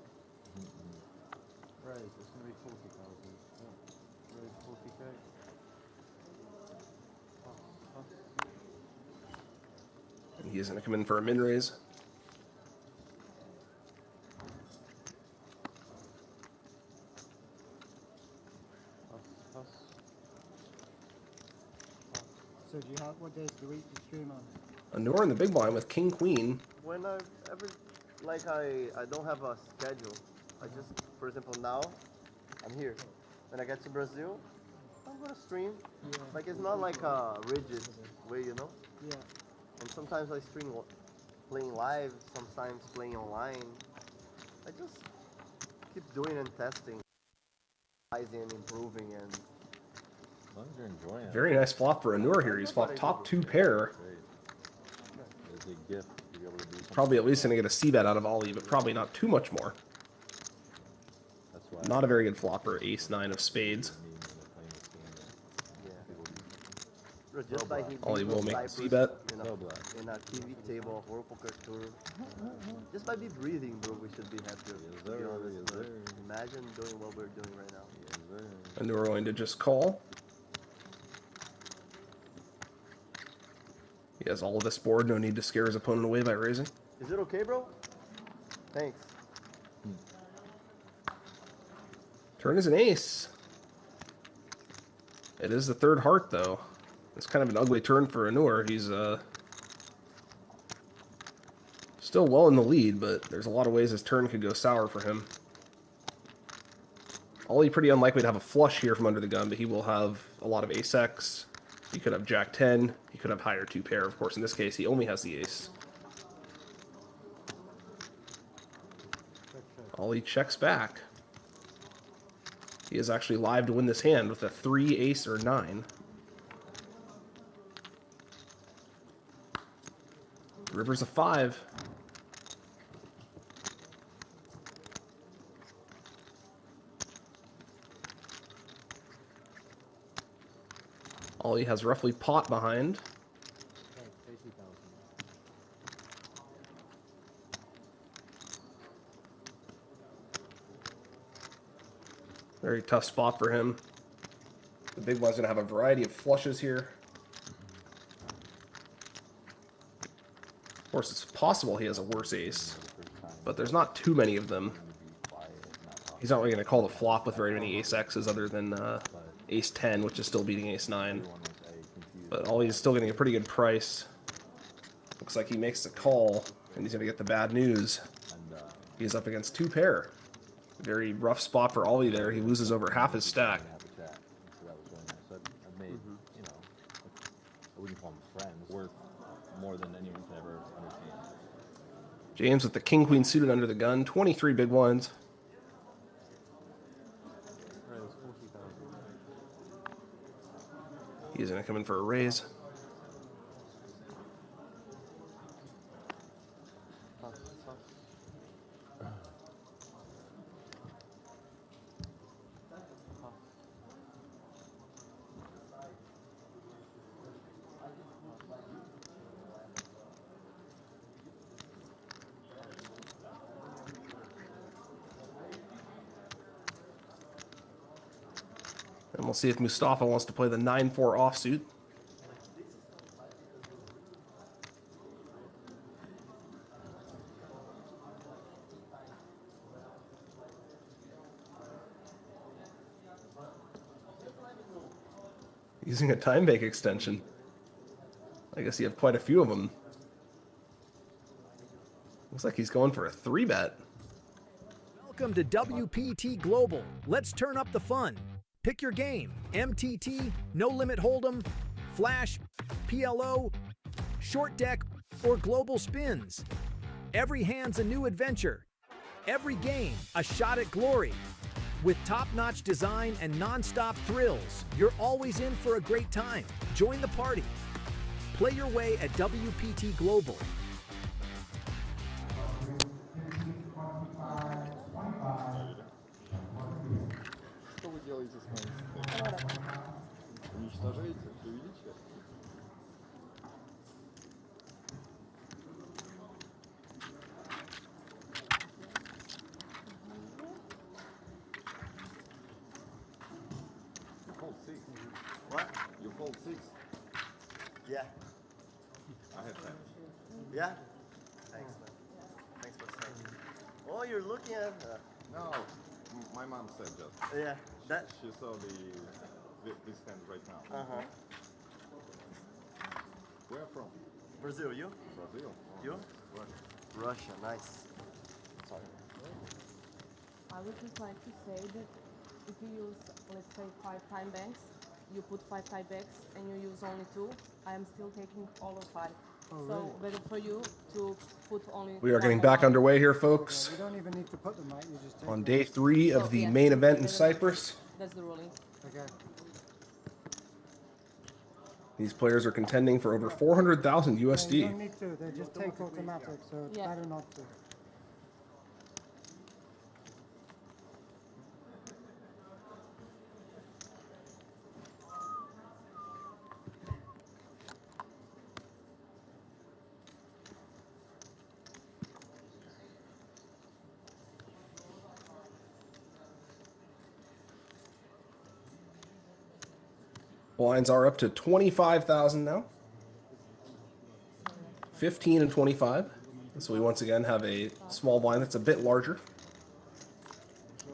Raise, it's going to be 40,000. Yeah. Raise 40k. And he is going to come in for a min raise. so do you have what days of the week do you stream on? Anur in the big blind with king queen. When I ever like I don't have a schedule. I just, for example, now I'm here. When I get to Brazil, I'm gonna stream. Yeah. Like it's not like a rigid way, you know. Yeah. And sometimes I stream playing live, sometimes playing online. I just keep doing and testing, and improving, and As long as you're enjoying it. Very nice flop for Anur here. He's flopped top 2 pair. It's a gift to be able to do something. Probably at least going to get a c-bet out of Ollie, but probably not too much more. That's why Not a very good flopper, ace-9 of spades. Bro, just by him Ollie being will on make the Cyprus C-bet. in a TV table of World Poker Tour. Just by me breathing, bro, we should be happier. To be honest, but imagine doing what we're doing right now. And we're going to just call. He has all of this board, no need to scare his opponent away by raising. Is it okay, bro? Thanks. Turn is an ace. It is the third heart, though. It's kind of an ugly turn for Anur. He's still well in the lead, but there's a lot of ways his turn could go sour for him. Ollie pretty unlikely to have a flush here from under the gun, but he will have a lot of ace-x. He could have jack 10. He could have higher 2-pair. Of course, in this case, he only has the ace. Ollie checks back. He is actually live to win this hand with a 3, ace, or 9. River's a 5. Ollie has roughly pot behind. Very tough spot for him. The big one's going to have a variety of flushes here. Of course, it's possible he has a worse ace, but there's not too many of them. He's not really going to call the flop with very many ace-x's other than ace 10, which is still beating ace 9. But Ollie's still getting a pretty good price. Looks like he makes the call, and he's going to get the bad news. He's up against 2-pair. Very rough spot for Ollie there. He loses over half his stack. James with the king-queen suited under the gun. 23 big ones. He's going to come in for a raise. And we'll see if Mustafa wants to play the 9-4 offsuit. Using a time bake extension. I guess you have quite a few of them. Looks like he's going for a 3-bet. Welcome to WPT Global. Let's turn up the fun. Pick your game. MTT, No Limit Hold'em, Flash, PLO, Short Deck, or Global Spins. Every hand's a new adventure. Every game, a shot at glory. With top-notch design and non-stop thrills, you're always in for a great time. Join the party. Play your way at WPT Global. What? You fold 6. Yeah. I have 10. Yeah? Thanks, man. Thanks for saying. Oh, you're looking at... No, my mom said just. Yeah, that... She saw this hand right now. Uh-huh. Where from? Brazil, you? Brazil. You? Russia. Russia, nice. Sorry. I would just like to say that if you use, let's say, 5 time banks, you put 5 tie backs and you use only 2, I am still taking all of 5. Oh, so really? better for you to put only We are one getting back amount. underway here, folks. You don't even need to put them right, you just take On them. day 3 of So, the yeah, main event in better- Cyprus. That's the ruling. Okay. These players are contending for over 400,000 Yeah, you USD. don't need to, they just take automatic, so it's Yeah. better not to. Blinds are up to 25,000 now. 15 and 25. So we once again have a small blind that's a bit larger.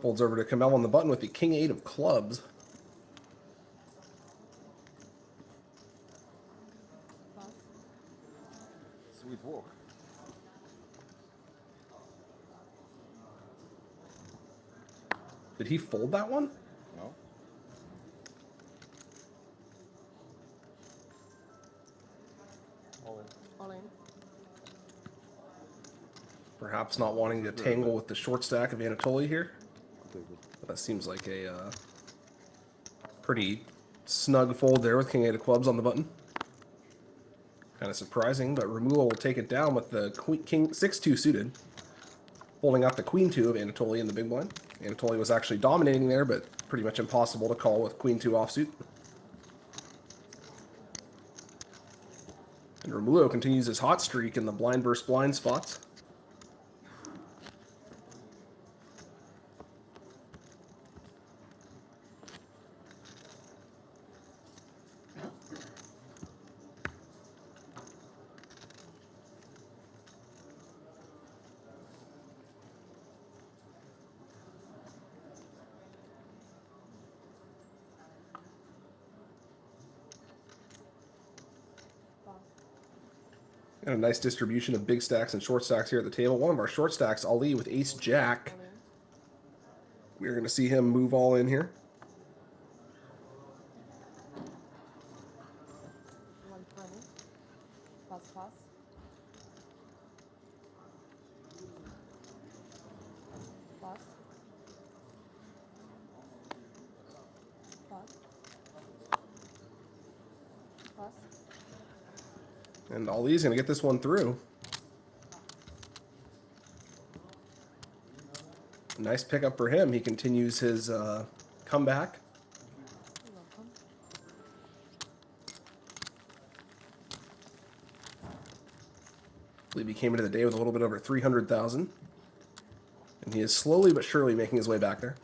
Folds over to Kamel on the button with the King 8 of clubs. Sweet walk. Did he fold that one? No. All in. All in. Perhaps not wanting to tangle with the short stack of Anatoly here. But that seems like a pretty snug fold there with King 8 of clubs on the button. Kind of surprising, but Romulo will take it down with the King 6-2 suited. Holding out the Queen 2 of Anatoly in the big blind. Anatoly was actually dominating there, but pretty much impossible to call with Queen 2 offsuit. And Romulo continues his hot streak in the blind versus blind spots. And a nice distribution of big stacks and short stacks here at the table. One of our short stacks, Ali with Ace Jack. We're going to see him move all in here. 120. Pass, pass. Pass. Pass. Pass. And Ali's going to get this one through. Nice pickup for him. He continues his comeback. You're welcome. I believe he came into the day with a little bit over 300,000. And he is slowly but surely making his way back there.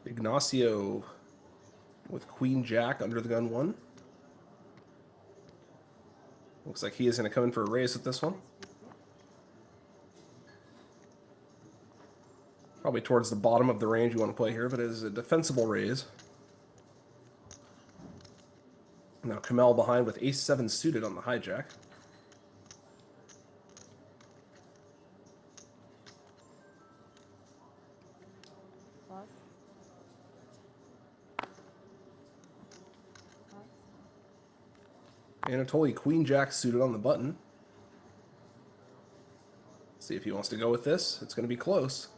Ignacio with Queen Jack under the gun 1. Looks like he is going to come in for a raise with this one. Probably towards the bottom of the range you want to play here, but it is a defensible raise. Now Kamel behind with Ace 7 suited on the hijack. Pass. Anatoly Queen Jack suited on the button. See if he wants to go with this. It's going to be close.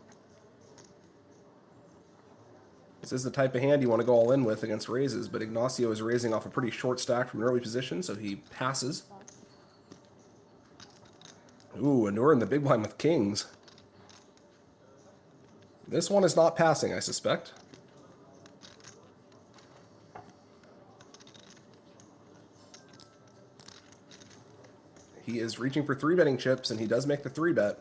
This is the type of hand you want to go all in with against raises, but Ignacio is raising off a pretty short stack from an early position, so he passes. Ooh, Anur in the big blind with kings. This one is not passing, I suspect. He is reaching for 3-betting chips, and he does make the 3-bet.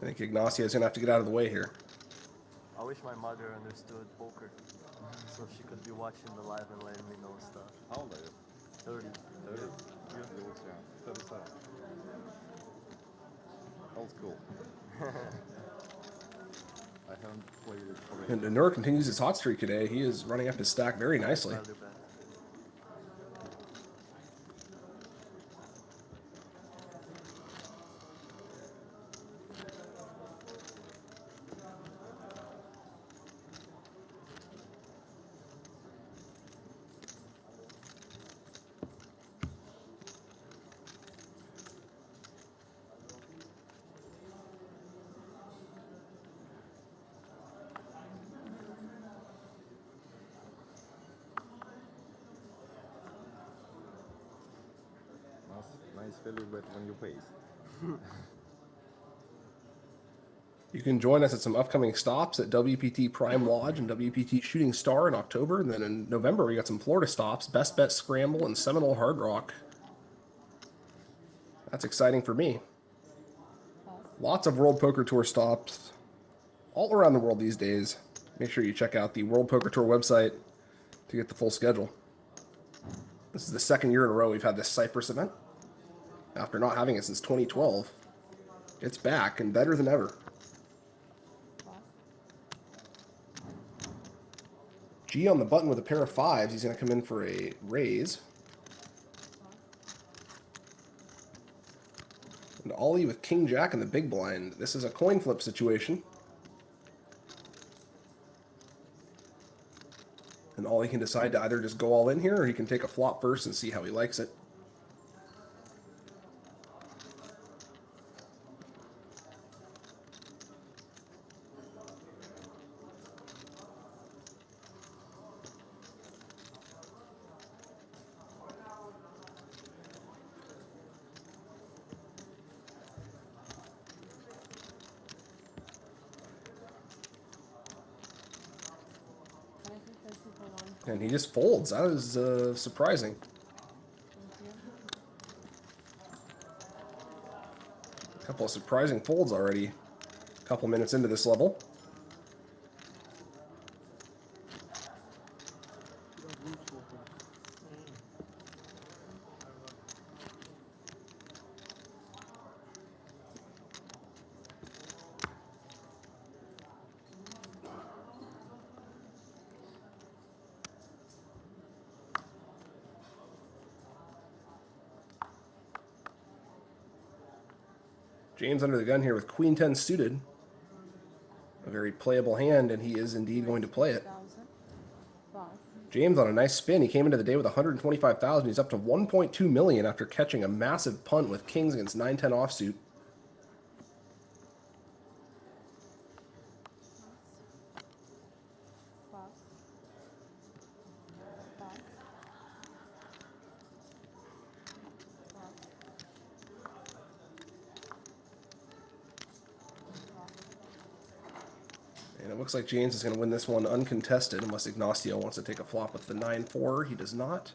I think Ignacio is going to have to get out of the way here. I wish my mother understood poker, so she could be watching the live and letting me know stuff. How old are you? 30. 30? Yeah. 37. Old school. I haven't played it for And Anur continues his hot streak today. He is running up his stack very nicely. Value bet. is filled with when you pace. You can join us at some upcoming stops at WPT Prime Lodge and WPT Shooting Star in October. And then in November, we got some Florida stops, Best Bet Scramble and Seminole Hard Rock. That's exciting for me. Lots of World Poker Tour stops all around the world these days. Make sure you check out the World Poker Tour website to get the full schedule. This is the second year in a row we've had this Cyprus event. After not having it since 2012, it's back and better than ever. G on the button with a pair of fives. He's going to come in for a raise. And Ollie with King Jack in the big blind. This is a coin flip situation. And Ollie can decide to either just go all in here or he can take a flop first and see how he likes it. And he just folds. That is surprising. A couple of surprising folds already. A couple minutes into this level. James under the gun here with Queen 10 suited. A very playable hand, and he is indeed going to play it. James on a nice spin. He came into the day with 125,000. He's up to 1.2 million after catching a massive punt with kings against 9-10 offsuit. And it looks like James is going to win this one uncontested unless Ignacio wants to take a flop with the 9-4. He does not.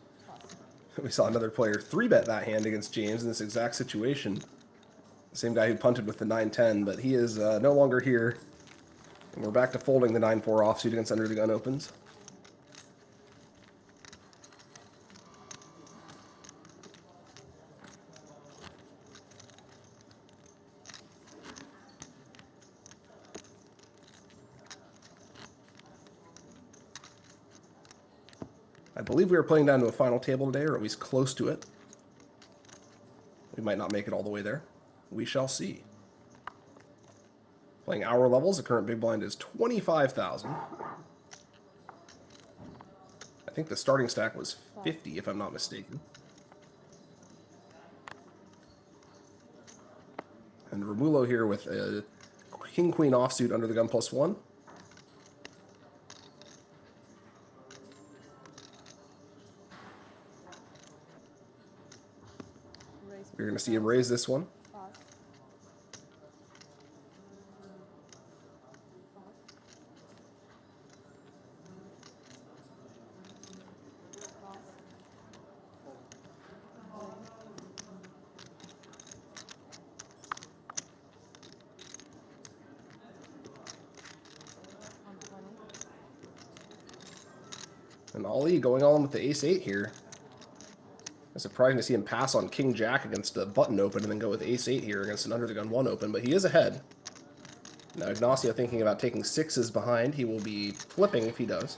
We saw another player 3-bet that hand against James in this exact situation. The same guy who punted with the 9-10, but he is no longer here. And we're back to folding the 9-4 offsuit against under the gun opens. I believe we are playing down to a final table today, or at least close to it. We might not make it all the way there. We shall see. Playing hour levels, the current big blind is 25,000. I think the starting stack was 50, if I'm not mistaken. And Romulo here with a king-queen offsuit under the gun +1. You're going to see him raise this one. And Ollie going on with the ace-8 here. It's surprising to see him pass on King Jack against a button open and then go with ace-8 here against an under the gun 1 open, but he is ahead. Now Ignacio thinking about taking 6s behind. He will be flipping if he does.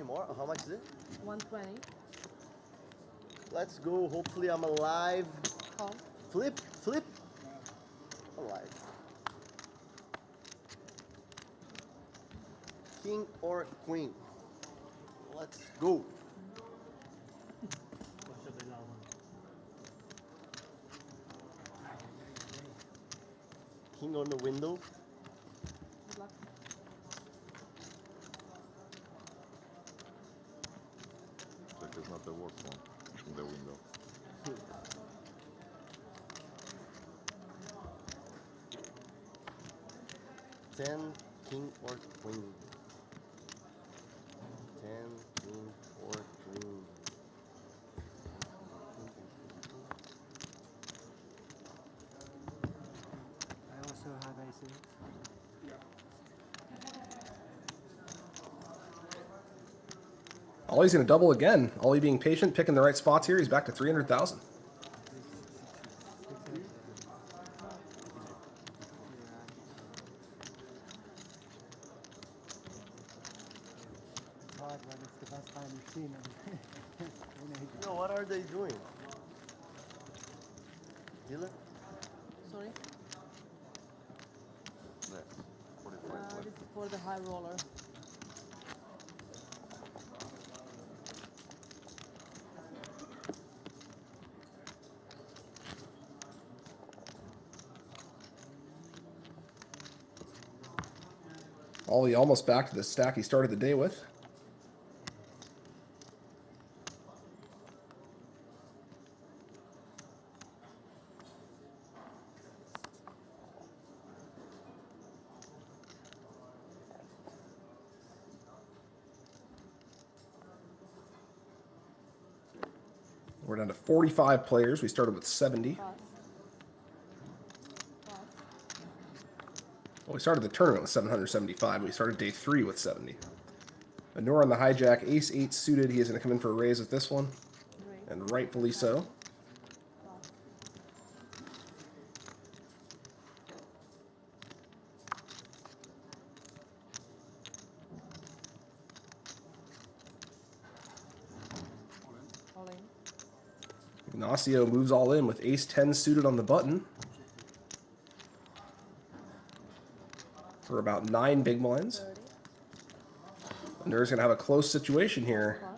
More? How much is it? 120. Let's go. Hopefully I'm alive. Call. Flip, flip. All right. King or queen? Let's go. King on the window. Good luck. Check is not the worst one in the window. Ten, king or queen? 10, king or queen? I also have aces. Ollie's going to double again. Ollie being patient, picking the right spots here. He's back to 300,000. Hard when it's the best time you've seen him. In ages. No, what are they doing? Dealer? Sorry. Yeah, 45 This left. is for the high roller. Ollie almost back to the stack he started the day with. We're down to 45 players. We started with 70. Pass. Pass. Well, we started the tournament with 775. We started day 3 with 70. Manure on the hijack, ace-8 suited. He is going to come in for a raise with this one, Great. and rightfully so. Pass. All in. Ignacio moves all in with ace-10 suited on the button for about 9 big blinds. 30. Manure's going to have a close situation here. Pass.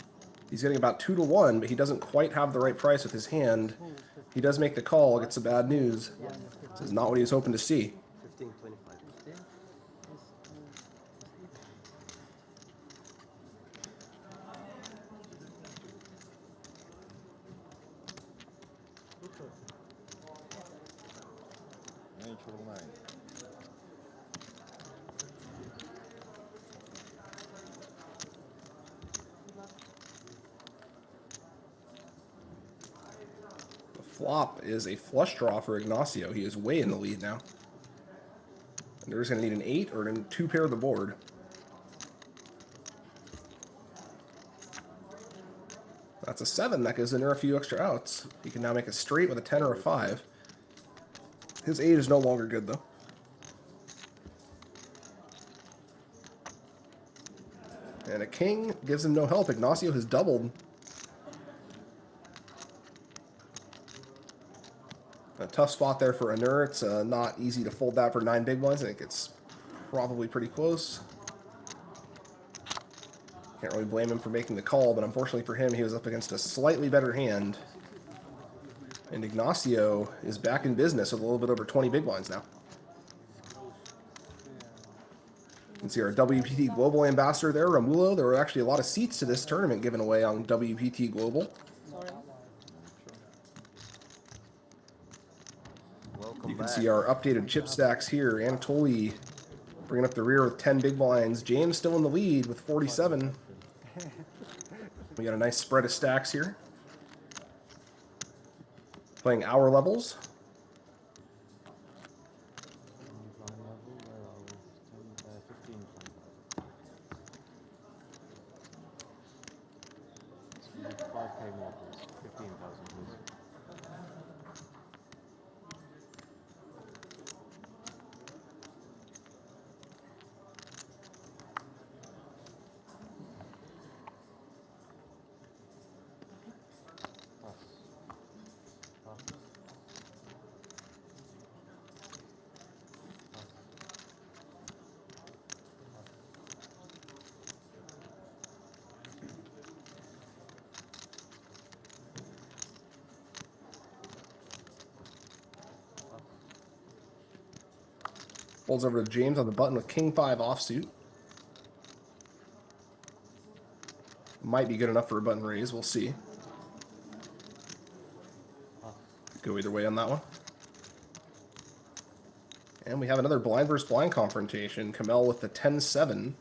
He's getting about 2 to 1, but he doesn't quite have the right price with his hand. He does make the call, gets the bad news. This is not what he was hoping to see. 15, 25. Natural 9. Good luck. The flop is a flush draw for Ignacio. He is way in the lead now. Manure's going to need an 8 or a 2 pair of the board. That's a 7. That gives Manure a few extra outs. He can now make a straight with a 10 or a 5. His 8 is no longer good, though. And a king gives him no help. Ignacio has doubled. A tough spot there for Anur. It's not easy to fold that for 9 big blinds. I think it's probably pretty close. Can't really blame him for making the call, but unfortunately for him, he was up against a slightly better hand. And Ignacio is back in business with a little bit over 20 big blinds now. You can see our WPT Global Ambassador there, Romulo. There were actually a lot of seats to this tournament given away on WPT Global. Sorry. Welcome You can back. see our updated chip stacks here. Anatoly bringing up the rear with 10 big blinds. James still in the lead with 47. We got a nice spread of stacks here. Playing hour levels. Blind level, where was 10, 15, 25. 5k more, please. 15,000, please. Pass. Pass. Folds over to James on the button with king 5 offsuit. Might be good enough for a button raise. We'll see. Go either way on that one. And we have another blind versus blind confrontation. Kamel with the 10-7.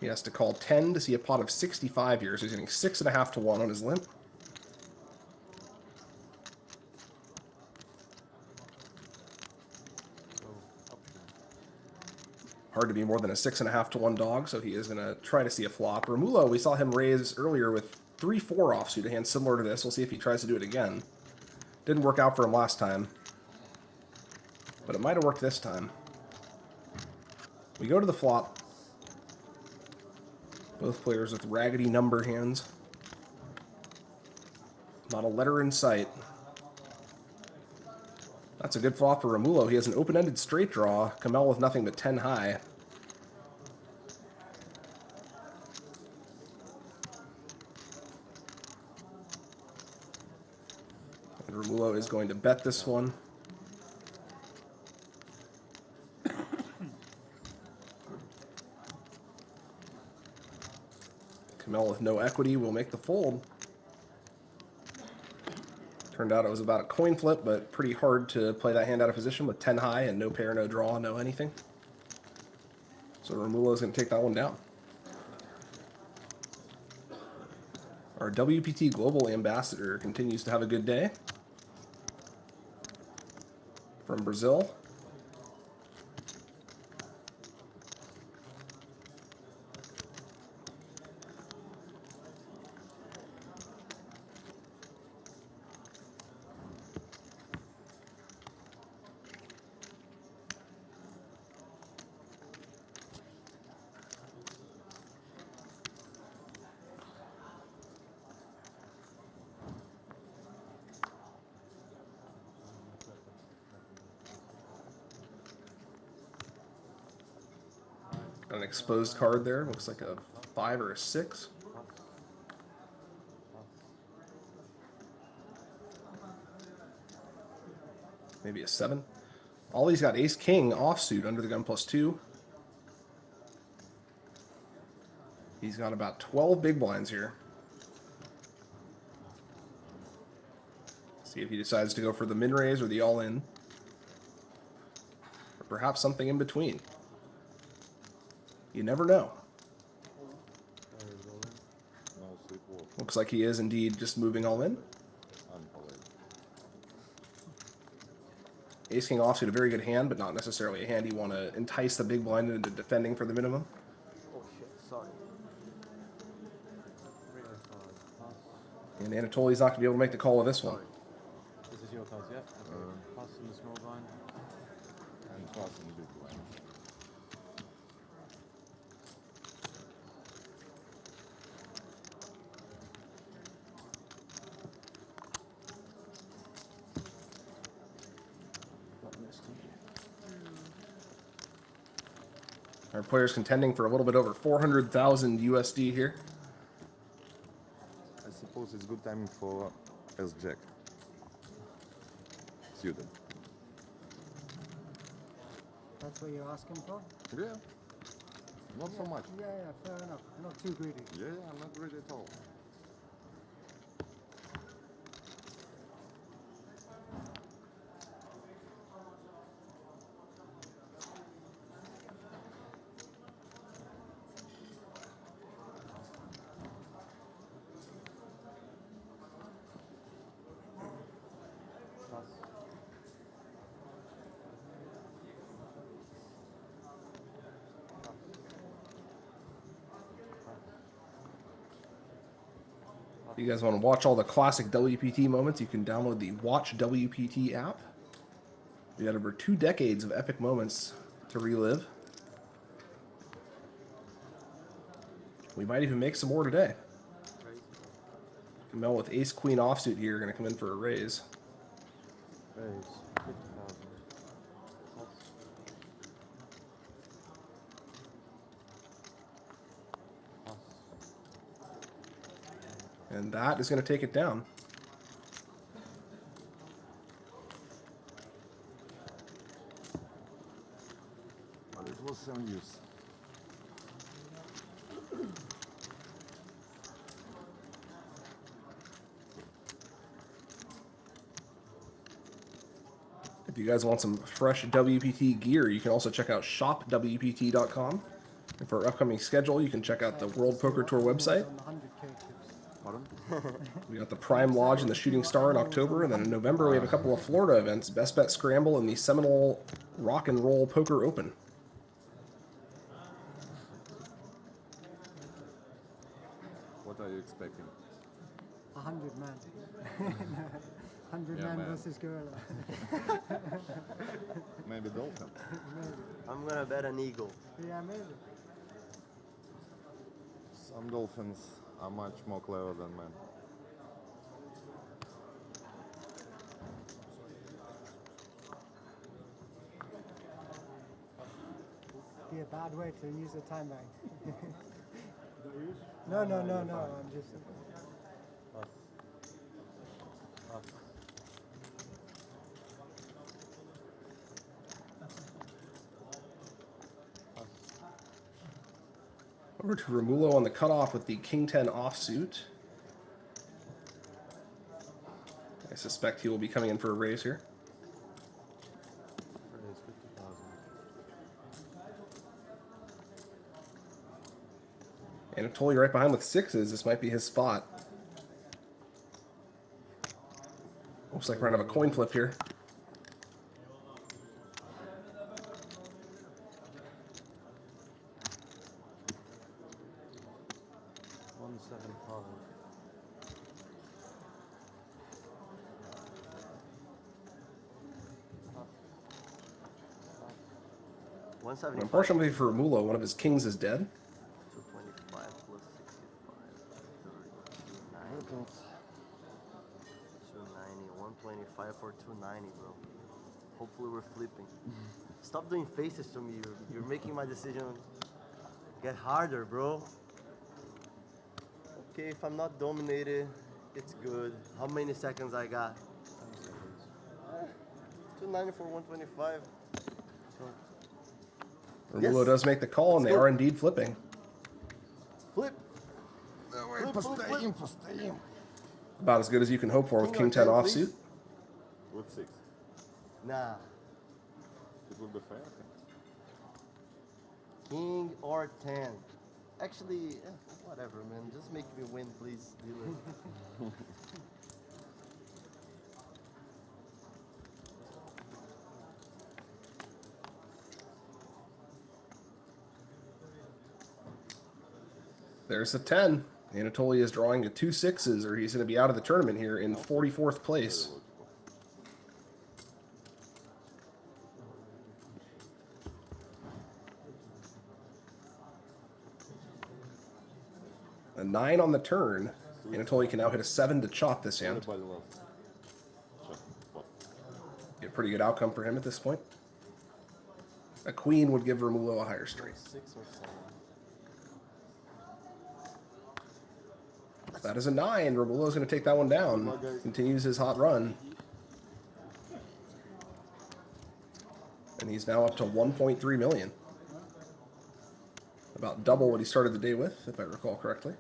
He has to call 10 to see a pot of 65 here, so he's getting 6.5 to 1 on his limp. Hard to be more than a 6.5 to 1 dog, so he is going to try to see a flop. Romulo, we saw him raise earlier with 3-4 offsuit, a hand similar to this. We'll see if he tries to do it again. Didn't work out for him last time, but it might have worked this time. We go to the flop. Both players with raggedy number hands. Not a letter in sight. That's a good flop for Romulo. He has an open-ended straight draw. Kamel with nothing but 10 high. And Romulo is going to bet this one. Kamel with no equity will make the fold. Turned out it was about a coin flip, but pretty hard to play that hand out of position with 10 high and no pair, no draw, no anything. So Romulo is going to take that one down. Our WPT Global Ambassador continues to have a good day. From Brazil. Got an exposed card there. Looks like a 5 or a 6. Maybe a 7. Ollie's got ace-king offsuit under the gun +2. He's got about 12 big blinds here. See if he decides to go for the min-raise or the all-in. Or perhaps something in between. You never know. Looks like he is indeed just moving all in. Ace-king offsuit, a very good hand, but not necessarily a hand you want to entice the big blind into defending for the minimum. Oh shit, sorry. And Anatoly's not going to be able to make the call of this one. This is your cards, yeah? Okay. Pass in the small blind. And pass in the big blind. Our players contending for a little bit over 400,000 USD here. I suppose it's good timing for S-Jack. Suited. That's what you're asking for? Yeah. Not so much. Yeah, fair enough. Not too greedy. Yeah, I'm not greedy at all. If you guys want to watch all the classic WPT moments, you can download the Watch WPT app. We got over 2 decades of epic moments to relive. We might even make some more today. Kamel with ace-queen offsuit here, going to come in for a raise. Raise. 50,000. And that is going to take it down. you guys want some fresh WPT gear, you can also check out shopwpt.com. And for our upcoming schedule, you can check out the World Poker Tour website. We got the Prime Lodge and the Shooting Star in October, and then in November we have a couple of Florida events, Best Bet Scramble and the Seminole Rock and Roll Poker Open. What are you expecting? 100 man. 100 Yeah, man man. versus gorilla. Maybe dolphin. I'm gonna bet an eagle. Yeah, maybe. Some dolphins are much more clever than men. Be a bad way to use a time bank. No. I'm just. Over to Romulo on the cutoff with the King 10 offsuit. I suspect he will be coming in for a raise here. Raise 50,000. Anatoly right behind with sixes. This might be his spot. Looks like we're gonna have a coin flip here. Unfortunately for Romulo, one of his kings is dead. 225 plus 65, 290, 125 for 290, bro. Hopefully we're flipping. Stop doing faces to me. You're making my decision get harder, bro. Okay, if I'm not dominated, it's good. How many seconds I got? 290 for 125. Romulo Yes. does make the call, and they are indeed flipping. Flip. About as good as you can hope for with King 10 offsuit. With 6. Nah. It will be fair, I think. King or 10. Actually, whatever, man. Just make me win, please, dealer. There's a 10. Anatoly is drawing a 2 sixes, or he's going to be out of the tournament here in 44th place. A 9 on the turn. Anatoly can now hit a 7 to chop this hand. Be a pretty good outcome for him at this point. A queen would give Romulo a higher straight. 6 or 7. That is a 9. Romulo's going to take that one down. Continues his hot run. And he's now up to 1.3 million. About double what he started the day with, if I recall correctly.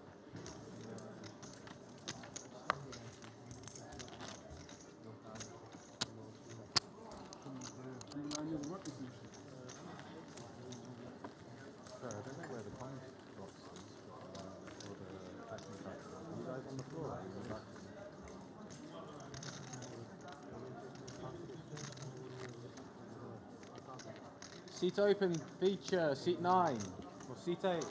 Seat open, feature, seat 9, or seat 8.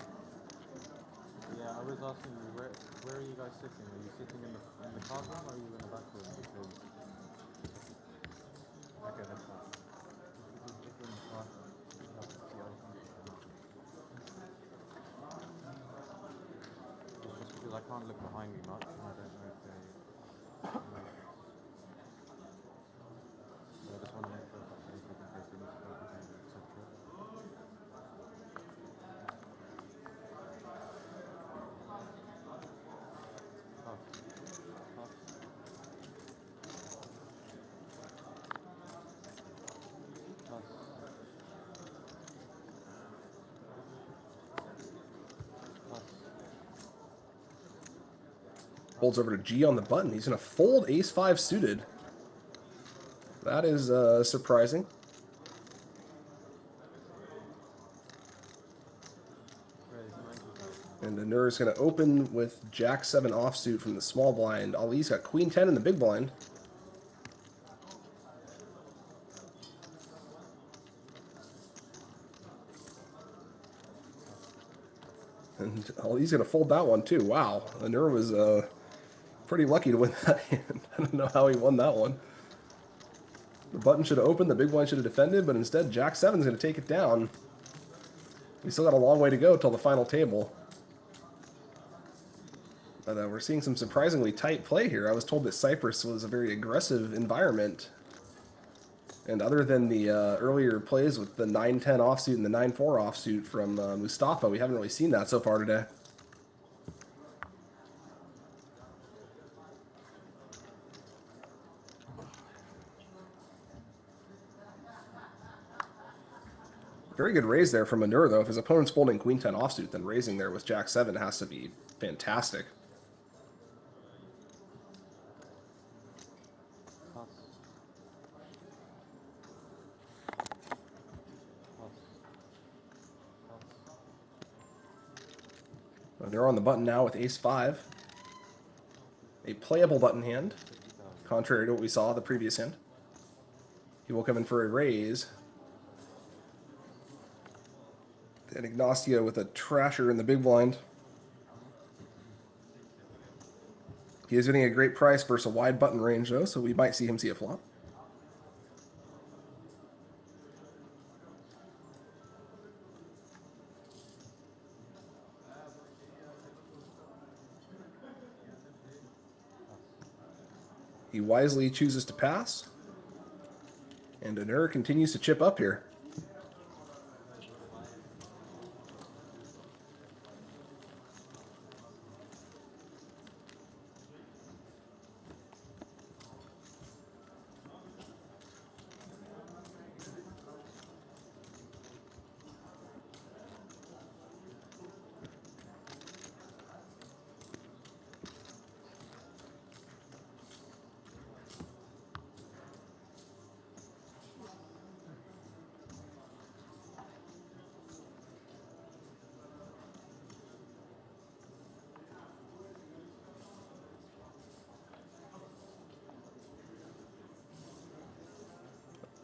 Yeah, I was asking you, where are you guys sitting? Are you sitting in the card room, or are you in the back room? Because... Okay, that's fine. If you're in the card room, you have to see other people. It's just because I can't look behind me much, and I don't know if they... So I just want to make sure that's anything in case we need to go behind you, etc. Folds over to G on the button. He's going to fold ace-5 suited. That is surprising. And the Nur is going to open with Jack 7 offsuit from the small blind. Ali's got Queen 10 in the big blind. And Ali's going to fold that one too. Wow. The Nur was pretty lucky to win that hand. I don't know how he won that one. The button should have opened, the big blind should have defended, but instead Jack 7 is going to take it down. We still got a long way to go till the final table. But we're seeing some surprisingly tight play here. I was told that Cyprus was a very aggressive environment. And other than the earlier plays with the 9-10 offsuit and the 9-4 offsuit from Mustafa, we haven't really seen that so far today. Very good raise there from Manur, though. If his opponent's folding Queen 10 offsuit, then raising there with Jack 7 has to be fantastic. They're on the button now with Ace 5. A playable button hand, contrary to what we saw the previous hand. He will come in for a raise. And Ignacio with a trasher in the big blind. He is getting a great price versus a wide button range, though, so we might see him see a flop. He wisely chooses to pass. And Anur continues to chip up here.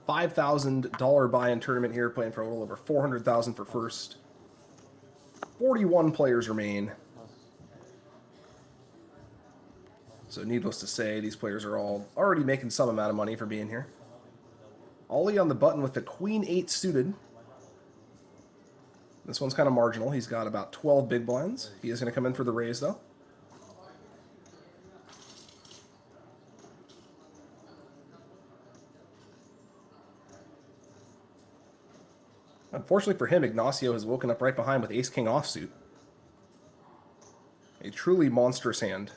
$5,000 buy-in tournament here, playing for a little over $400,000 for first. 41 players remain. So needless to say, these players are all already making some amount of money for being here. Ollie on the button with the Queen 8 suited. This one's kind of marginal. He's got about 12 big blinds. He is going to come in for the raise, though. Unfortunately for him, Ignacio has woken up right behind with Ace-King offsuit. A truly monstrous hand.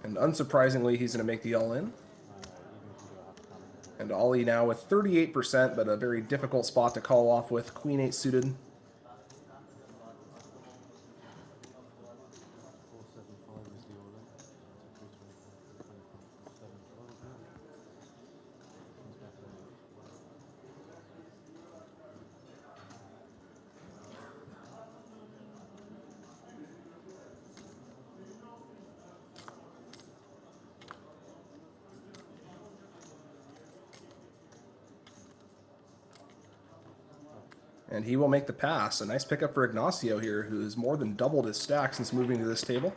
And unsurprisingly, he's going to make the all-in. And Ollie now with 38%, but a very difficult spot to call off with Queen 8 suited. And he will make the pass. A nice pickup for Ignacio here, who has more than doubled his stack since moving to this table.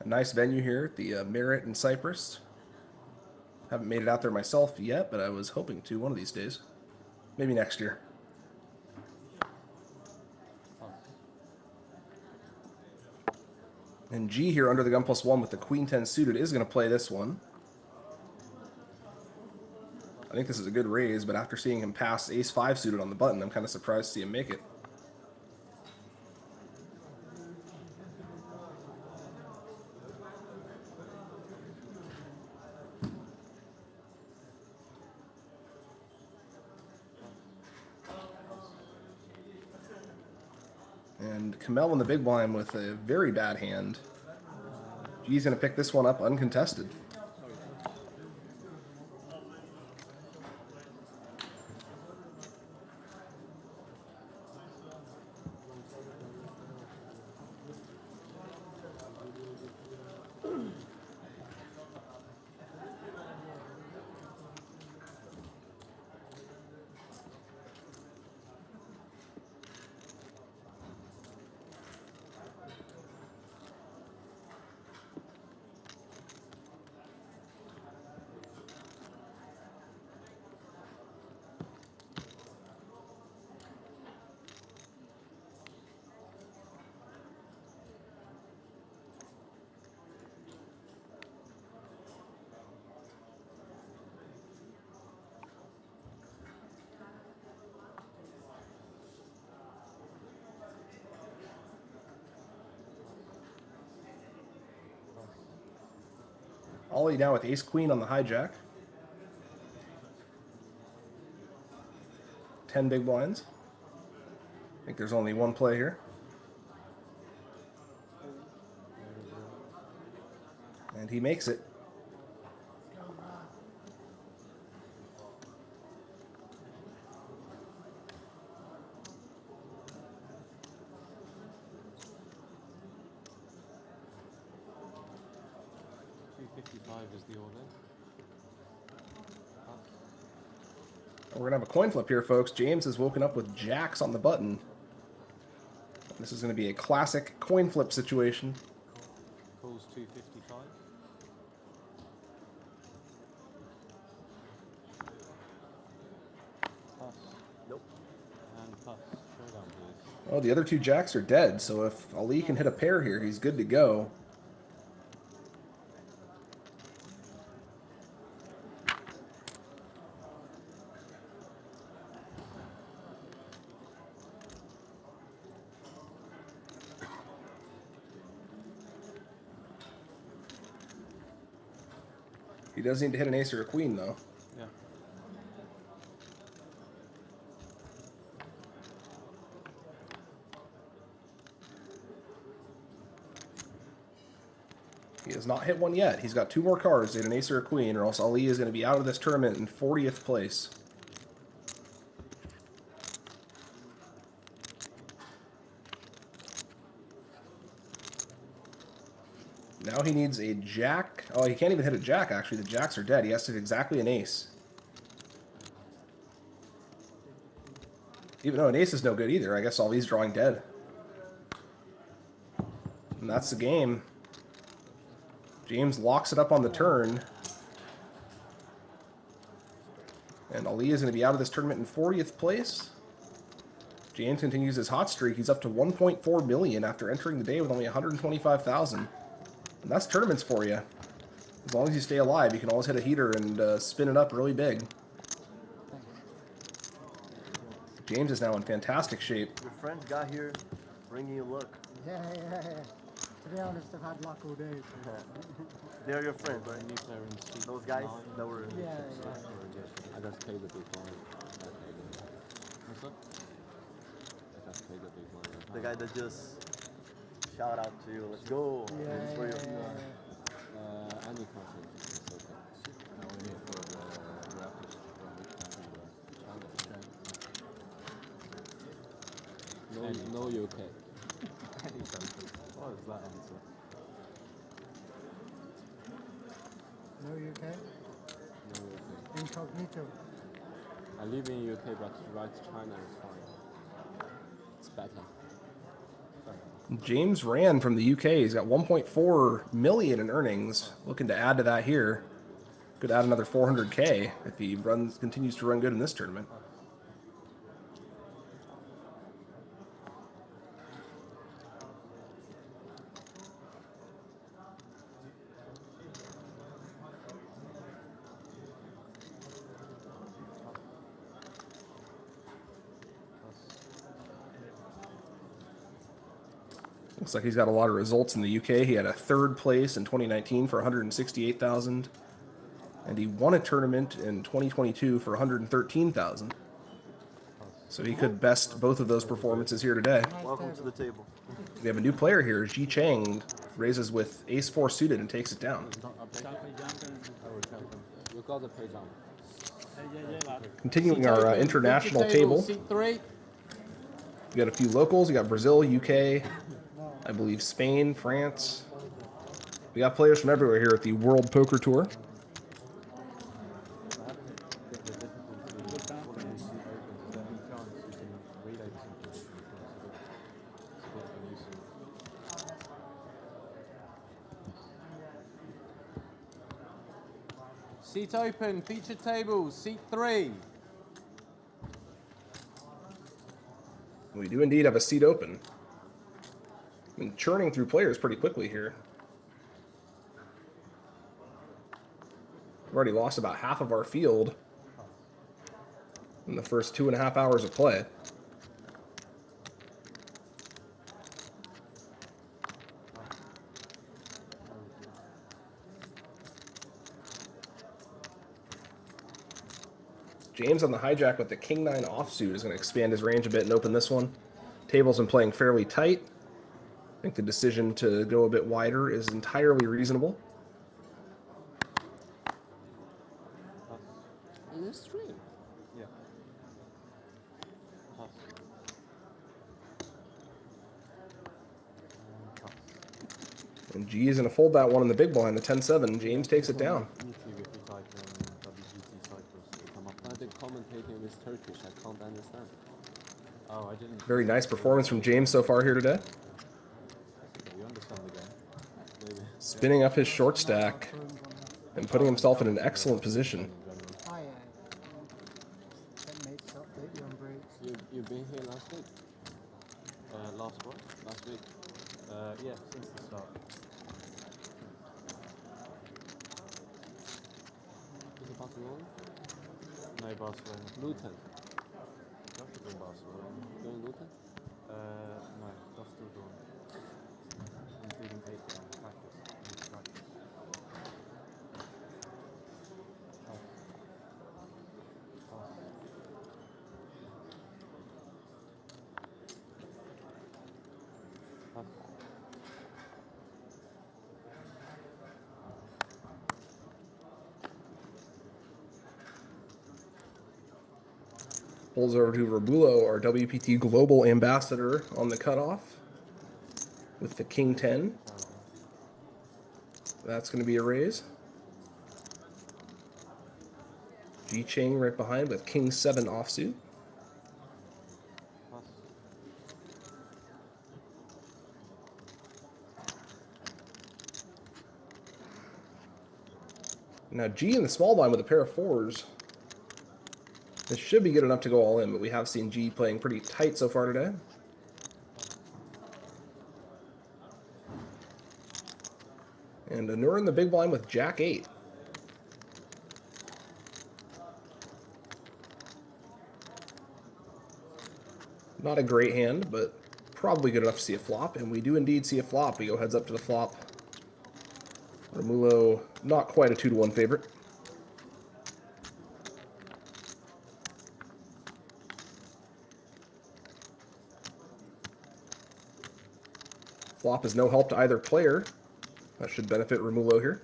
A nice venue here at the Marriott in Cyprus. Haven't made it out there myself yet, but I was hoping to one of these days. Maybe next year. And G here under the gun +1 with the Queen 10 suited is going to play this one. I think this is a good raise, but after seeing him pass Ace 5 suited on the button, I'm kind of surprised to see him make it. And Kamel in the big blind with a very bad hand. G's going to pick this one up uncontested. Ollie now with Ace Queen on the hijack. 10 big blinds. I think there's only one play here. And he makes it. Is the order. We're going to have a coin flip here, folks. James has woken up with jacks on the button. This is going to be a classic coin flip situation. Calls 255. Pass. Nope. And pass. Showdown, please. Well, the other two jacks are dead, so if Ali can hit a pair here, he's good to go. He does need to hit an ace or a queen, though. Yeah. He has not hit one yet. He's got two more cards to hit an ace or a queen, or else Ali is going to be out of this tournament in 40th place. Now he needs a jack. Oh, he can't even hit a jack, actually. The jacks are dead. He has to hit exactly an ace. Even though an ace is no good either, I guess Ali's drawing dead. And that's the game. James locks it up on the turn. And Ali is going to be out of this tournament in 40th place. James continues his hot streak. He's up to 1.4 million after entering the day with only 125,000. And that's tournaments for you. As long as you stay alive, you can always hit a heater and spin it up really big. James is now in fantastic shape. Your friends got here bringing you luck. Yeah. To be honest, I've had luck all day. They're your friends, right? Those guys that were... Yeah. I just paid the big blind. What's that? I just paid the big blind. The guy that just shout out to you, let's go. It's for you. Any content is okay. No, we need for the graphics from which country you are. No UK. Any country. What is that answer? No UK? No UK. Incognito. I live in UK, but to write China is fine. It's better. Sorry. James Rand from the UK. He's got 1.4 million in earnings. Looking to add to that here. Could add another 400K if he continues to run good in this tournament. Looks like he's got a lot of results in the UK. He had a 3rd place in 2019 for 168,000, and he won a tournament in 2022 for 113,000. So he could best both of those performances here today. Welcome to the table. We have a new player here. Ji Chang raises with ace-4 suited and takes it down. Continuing our international table. We got a few locals. We got Brazil, UK, I believe Spain, France. We got players from everywhere here at the World Poker Tour. Seat open, feature table, seat 3. We do indeed have a seat open. Been churning through players pretty quickly here. We've already lost about half of our field in the first 2.5 hours of play. James on the hijack with the King-9 offsuit is going to expand his range a bit and open this one. Table's been playing fairly tight. I think the decision to go a bit wider is entirely reasonable. Is this stream? Yeah. And G is going to fold that one in the big blind, the 10-7. James takes it down. The commentating is Turkish, I can't understand. Oh, I didn't. Very nice performance from James so far here today. You understand the game. Maybe. Spinning up his short stack and putting himself in an excellent position. You've been here last week? Last what? Last week? Yeah, since the start. Is it Barcelona? No, Barcelona. Luton. Josh is in Barcelona. You're in Luton? No, Josh still going. Including 8 round practice. Pulls over to Robulo, our WPT Global Ambassador, on the cutoff with the King-10. That's going to be a raise. Ji Chang right behind with King-7 offsuit. Now G in the small blind with a pair of 4s. This should be good enough to go all in, but we have seen G playing pretty tight so far today. And Anur in the big blind with Jack-8. Not a great hand, but probably good enough to see a flop, and we do indeed see a flop. We go heads up to the flop. Romulo, not quite a 2-to-1 favorite. Flop is no help to either player. That should benefit Romulo here.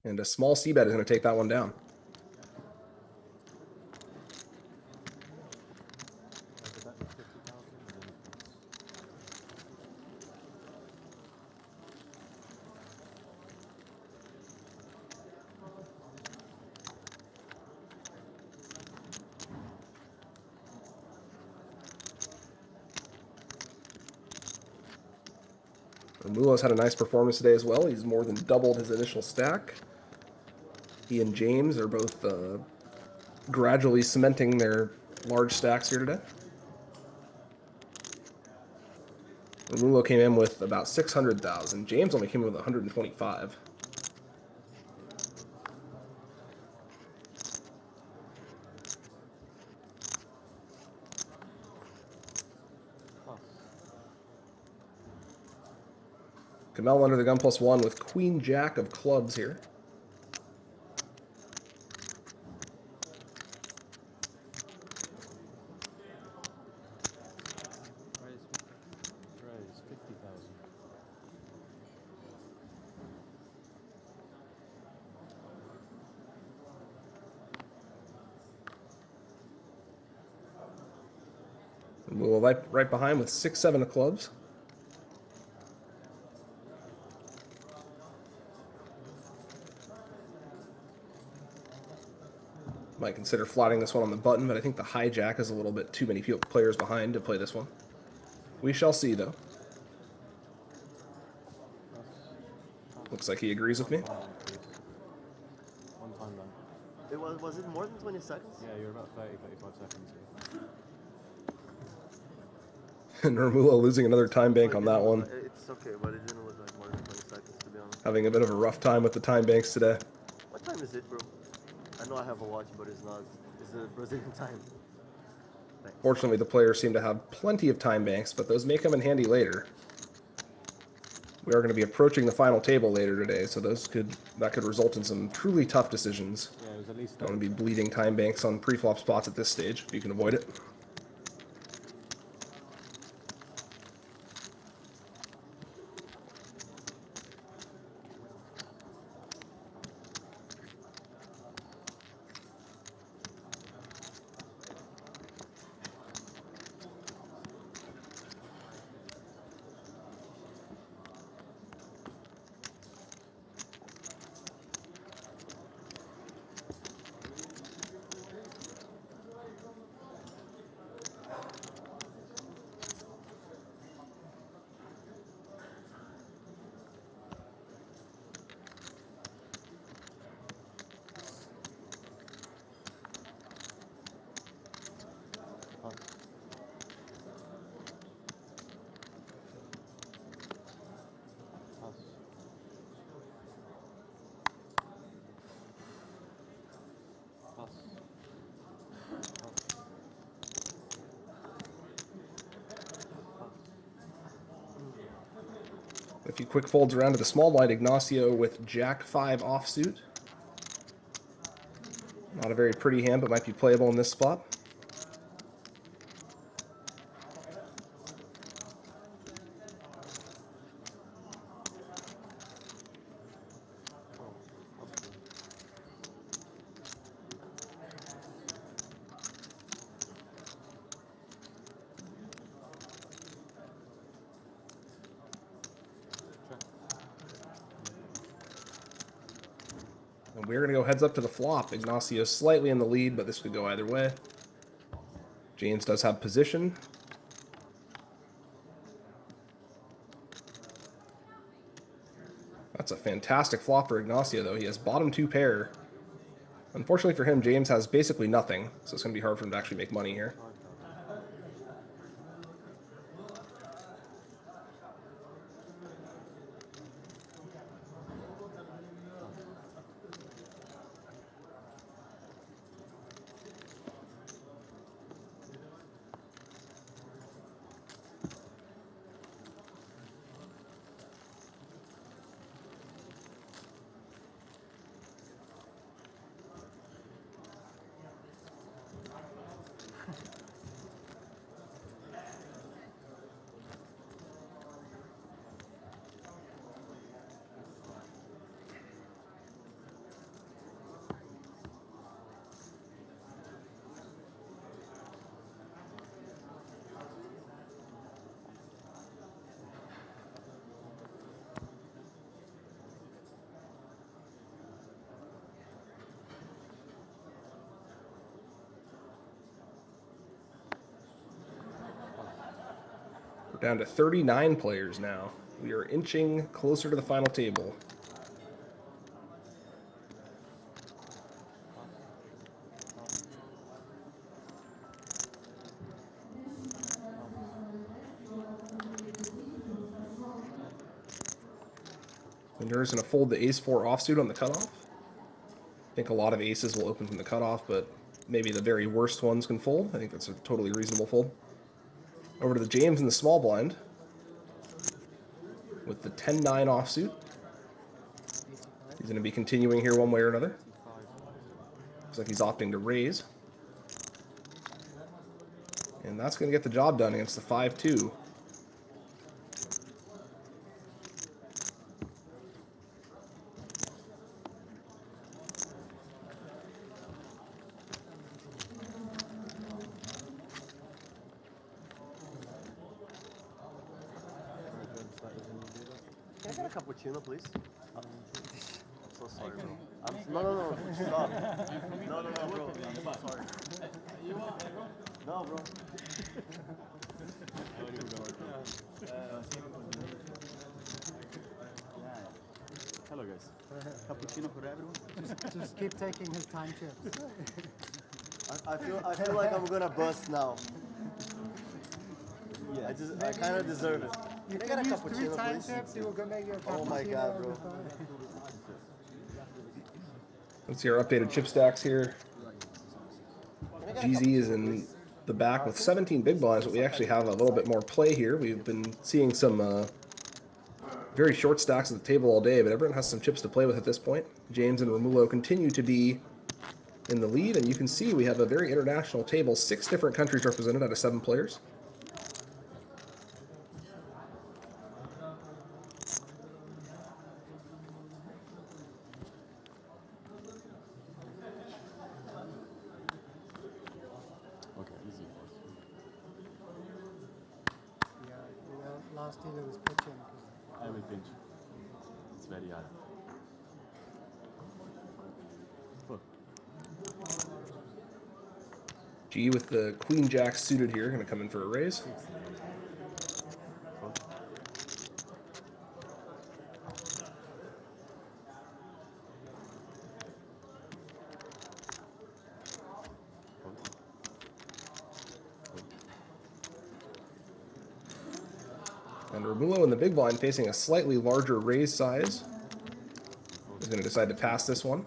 And a small c-bet is going to take that one down. Romulo's had a nice performance today as well. He's more than doubled his initial stack. He and James are both gradually cementing their large stacks here today. Romulo came in with about 600,000. James only came in with 125. Kamel under the gun +1 with Queen Jack of clubs here. Raise 50,000. Romulo right behind with 6-7 of clubs. Might consider flatting this one on the button, but I think the hijack is a little bit too many players behind to play this one. We shall see, though. Looks like he agrees with me. One time done. Was it more than 20 seconds? Yeah, you're about 30, 35 seconds here. And Romulo losing another time bank on that one. It's okay, but it didn't look like more than 20 seconds, to be honest. Having a bit of a rough time with the time banks today. What time is it, bro? I know I have a watch, but it's not. It's a Brazilian time. Thanks. Fortunately, the players seem to have plenty of time banks, but those may come in handy later. We are going to be approaching the final table later today, so that could result in some truly tough decisions. Yeah, it was at least. Don't want to be bleeding time banks on pre-flop spots at this stage, if you can avoid it. A few quick folds around to the small blind. Ignacio with Jack 5 offsuit. Not a very pretty hand, but might be playable in this spot. And we're going to go heads up to the flop. Ignacio's slightly in the lead, but this could go either way. James does have position. That's a fantastic flop for Ignacio, though. He has bottom 2 pair. Unfortunately for him, James has basically nothing, so it's going to be hard for him to actually make money here. We're down to 39 players now. We are inching closer to the final table. Winner is going to fold the ace-4 offsuit on the cutoff. I think a lot of aces will open from the cutoff, but maybe the very worst ones can fold. I think that's a totally reasonable fold. Over to the James in the small blind with the 10-9 offsuit. He's going to be continuing here one way or another. Looks like he's opting to raise. And that's going to get the job done against the 5-2. Can I get a cappuccino, please? I'm so sorry, bro. No, stop. No, bro. I'm so sorry. No, bro. Hello, guys. Cappuccino for everyone. Just keep taking his time chips. I feel like I'm gonna bust now. Yeah. I kind of deserve it. You Can I can get a use 3 cappuccino, time please? chips, you will go make your cappuccino. Oh my God, bro. Let's see our updated chip stacks here. GZ is in the back with 17 big blinds, but we actually have a little bit more play here. We've been seeing some very short stacks at the table all day, but everyone has some chips to play with at this point. James and Romulo continue to be in the lead, and you can see we have a very international table, 6 different countries represented out of 7 players. Last dealer was pitching. I will pinch. It's very hard. Full. G with the Queen Jack suited here, going to come in for a raise. And Romulo in the big blind facing a slightly larger raise size. He's going to decide to pass this one.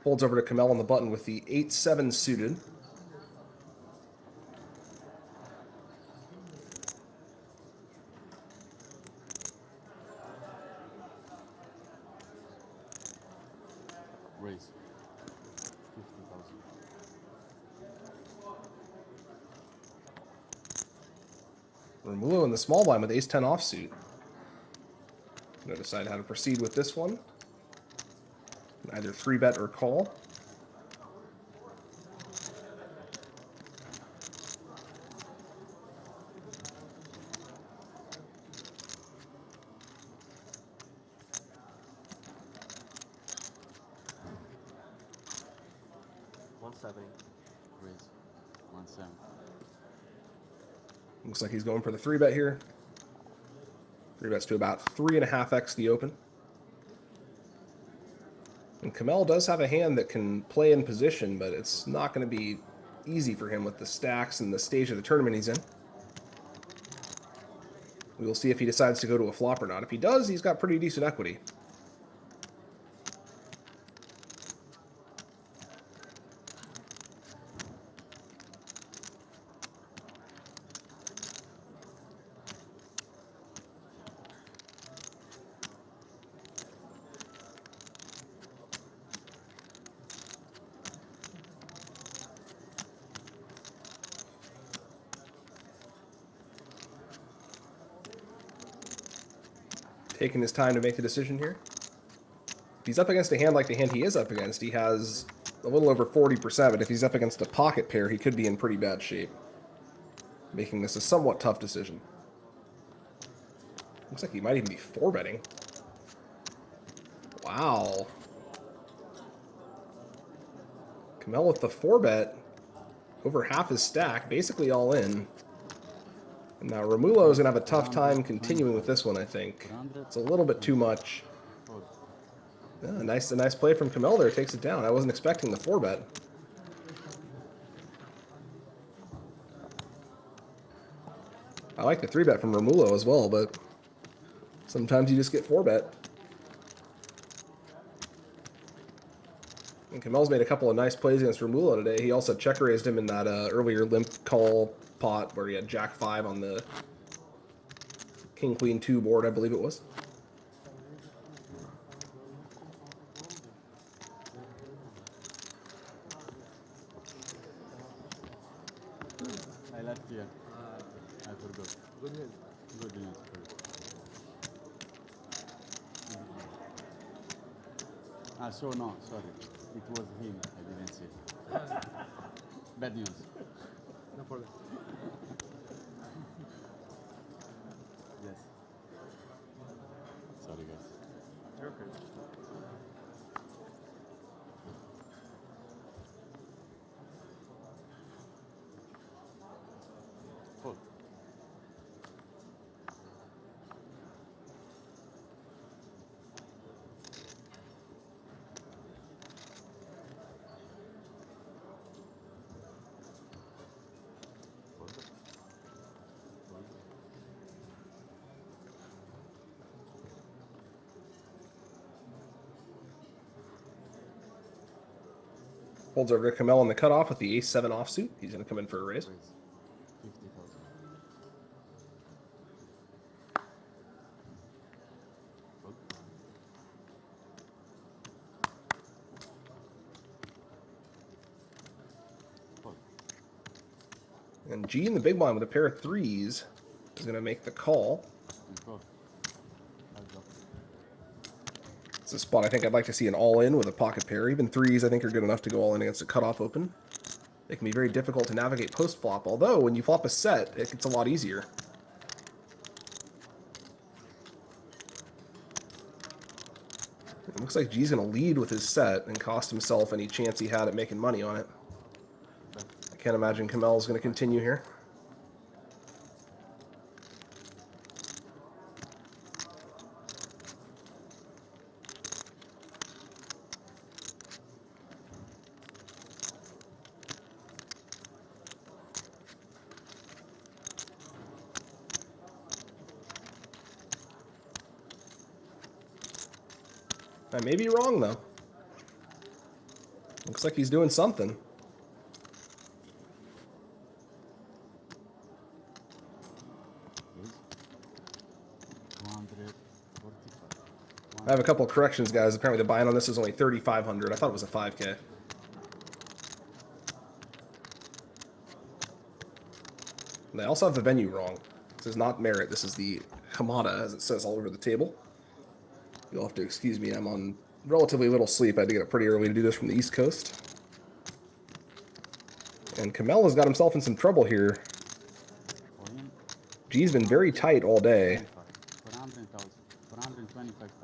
Folds over to Kamel on the button with the 8-7 suited. Raise. 50,000. Romulo in the small blind with ace-10 offsuit. Going to decide how to proceed with this one. Either 3-bet or call. Raise. 170. Looks like he's going for the 3-bet here. 3-bets to about 3.5x the open. And Kamel does have a hand that can play in position, but it's not going to be easy for him with the stacks and the stage of the tournament he's in. We will see if he decides to go to a flop or not. If he does, he's got pretty decent equity. taking his time to make the decision here. If he's up against a hand like the hand he is up against, he has a little over 40%, but if he's up against a pocket pair, he could be in pretty bad shape, making this a somewhat tough decision. Looks like he might even be 4-betting. Wow. Kamel with the 4-bet, over half his stack, basically all in. And now Romulo is going to have a tough time continuing with this one, I think. It's a little bit too much. Yeah, a nice play from Kamel there, takes it down. I wasn't expecting the 4-bet. I like the 3-bet from Romulo as well, but sometimes you just get 4-bet. And Kamel's made a couple of nice plays against Romulo today. He also check-raised him in that earlier limp call pot where he had Jack-5 on the King-Queen-2 board, I believe it was. I left here. I forgot. Good news. Good news. So no, sorry. It was him. I didn't see. Bad news. No problem. Yes. Sorry, guys. You're okay. Hold. Holds over to Kamel on the cutoff with the ace-7 offsuit. He's going to come in for a raise. 50,000. And G in the big blind with a pair of 3s is going to make the call. It's a spot I think I'd like to see an all-in with a pocket pair. Even 3s I think are good enough to go all-in against a cutoff open. It can be very difficult to navigate post-flop, although when you flop a set, it gets a lot easier. It looks like G's going to lead with his set and cost himself any chance he had at making money on it. I can't imagine Kamel's going to continue here. I may be wrong, though. Looks like he's doing something. I have a couple of corrections, guys. Apparently the buy-in on this is only 3,500. I thought it was a 5K. They also have the venue wrong. This is not Merit. This is the Chamada, as it says all over the table. You'll have to excuse me. I'm on relatively little sleep. I had to get up pretty early to do this from the East Coast. And Kamel has got himself in some trouble here. G's been very tight all day. 400,000. 425,000.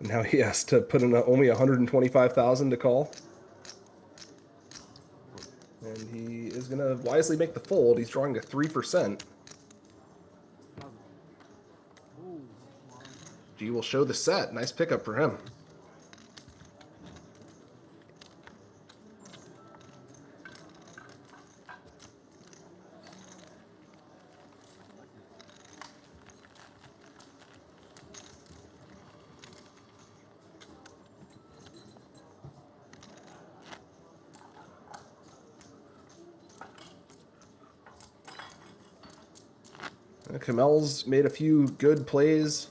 Now he has to put in only 125,000 to call. And he is going to wisely make the fold. He's drawing to 3%. G will show the set. Nice pickup for him. Kamel's made a few good plays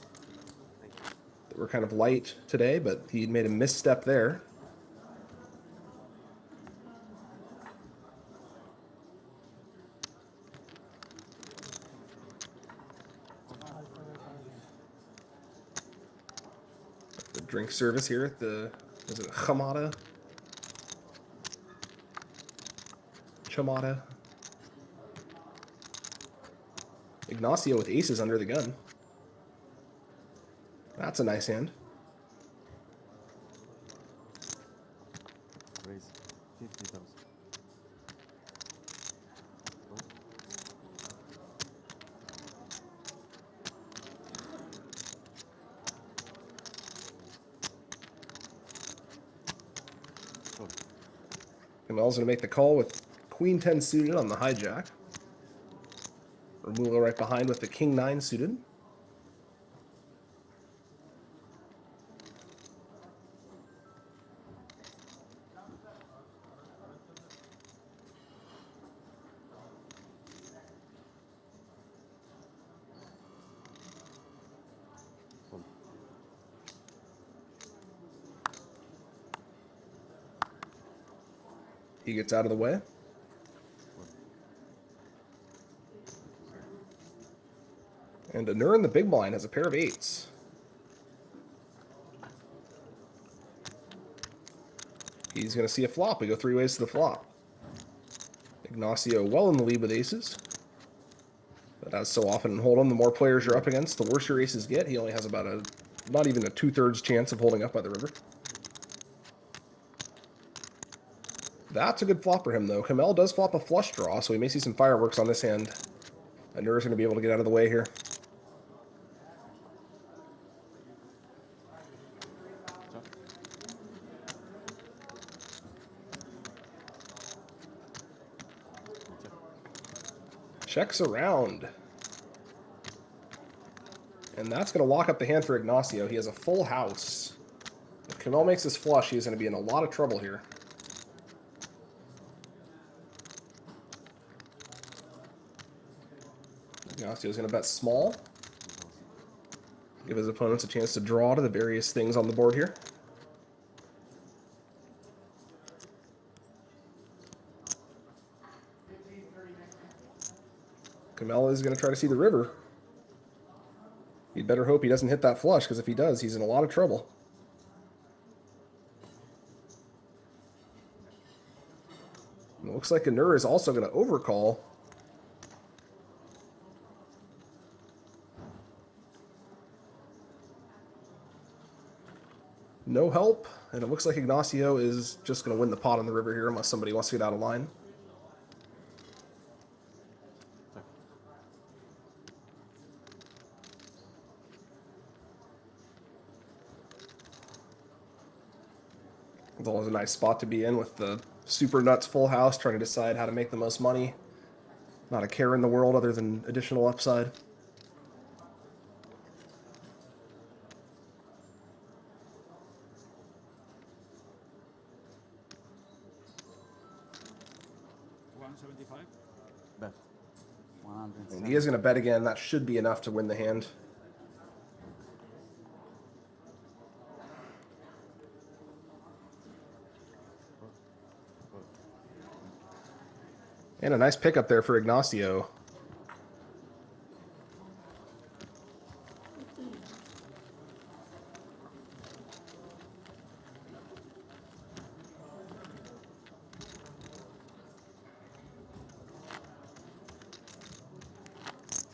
that were kind of light today, but he made a misstep there. drink service here at the, is it Chamada? Chamada. Ignacio with aces under the gun. That's a nice hand. Raise 50,000. Kamel's going to make the call with Queen 10 suited on the hijack. Romulo right behind with the King 9 suited. He gets out of the way. And Anur in the big blind has a pair of 8s. He's going to see a flop. We go 3 ways to the flop. Ignacio well in the lead with aces. But as so often in Hold'em, the more players you're up against, the worse your aces get. He only has about a, not even a 2/3 chance of holding up by the river. That's a good flop for him, though. Kamel does flop a flush draw, so we may see some fireworks on this hand. Anur's going to be able to get out of the way here. Checks around. And that's going to lock up the hand for Ignacio. He has a full house. If Kamel makes this flush, he's going to be in a lot of trouble here. Ignacio's going to bet small. Give his opponents a chance to draw to the various things on the board here. Kamel is going to try to see the river. You'd better hope he doesn't hit that flush, because if he does, he's in a lot of trouble. It looks like Anur is also going to overcall. No help, and it looks like Ignacio is just going to win the pot on the river here unless somebody wants to get out of line. It's always a nice spot to be in with the super nuts full house, trying to decide how to make the most money. Not a care in the world other than additional upside. Bet. And he is going to bet again. That should be enough to win the hand. And a nice pickup there for Ignacio.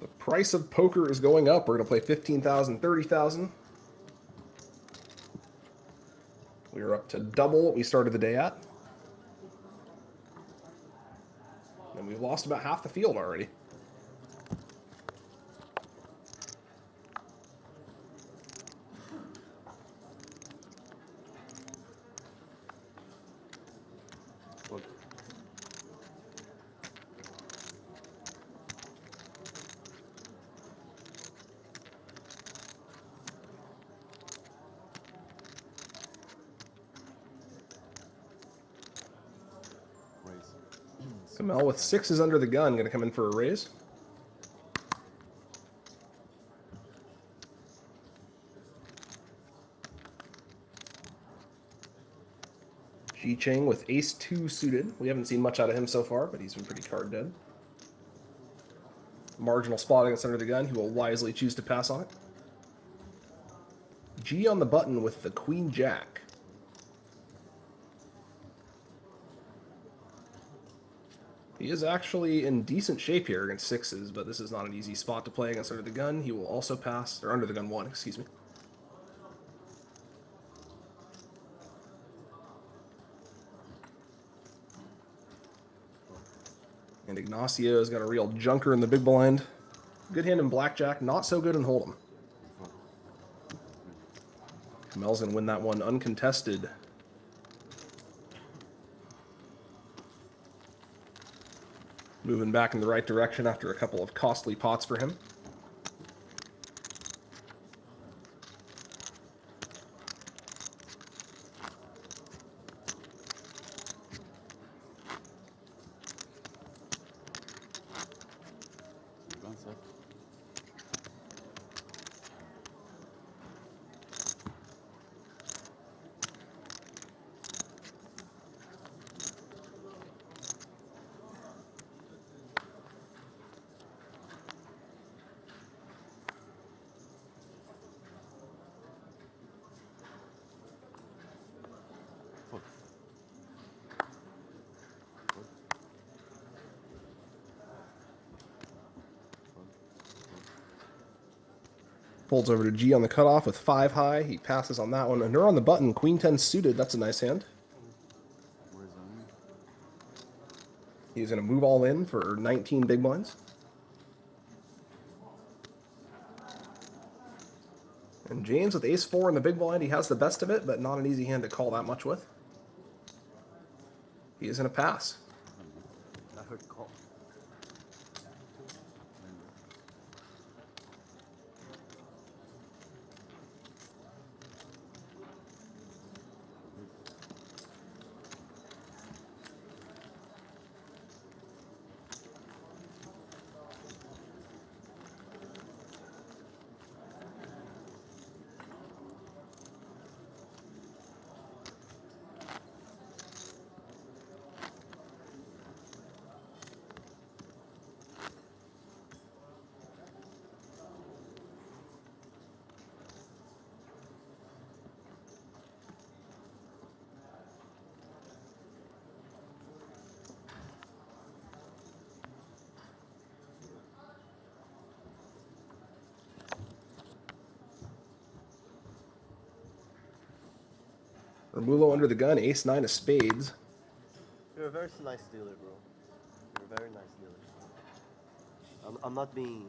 The price of poker is going up. We're going to play 15,000, 30,000. We are up to double what we started the day at. And we've lost about half the field already. Kamel with 6s under the gun, going to come in for a raise. Ji Cheng with ace-2 suited. We haven't seen much out of him so far, but he's been pretty card dead. Marginal spot against under the gun. He will wisely choose to pass on it. G on the button with the Queen Jack. He is actually in decent shape here against sixes, but this is not an easy spot to play against under the gun. He will also pass, or under the gun 1, excuse me. And Ignacio has got a real junker in the big blind. Good hand in blackjack, not so good in hold'em. Mel's gonna win that one uncontested. Moving back in the right direction after a couple of costly pots for him. Folds over to G on the cutoff with 5 high. He passes on that one. And they're on the button. Queen 10 suited. That's a nice hand. He's going to move all in for 19 big blinds. And James with ace 4 in the big blind. He has the best of it, but not an easy hand to call that much with. He is going to pass. I heard call. Romulo under the gun, ace 9 of spades. You're a very nice dealer, bro. You're a very nice dealer. I'm not being.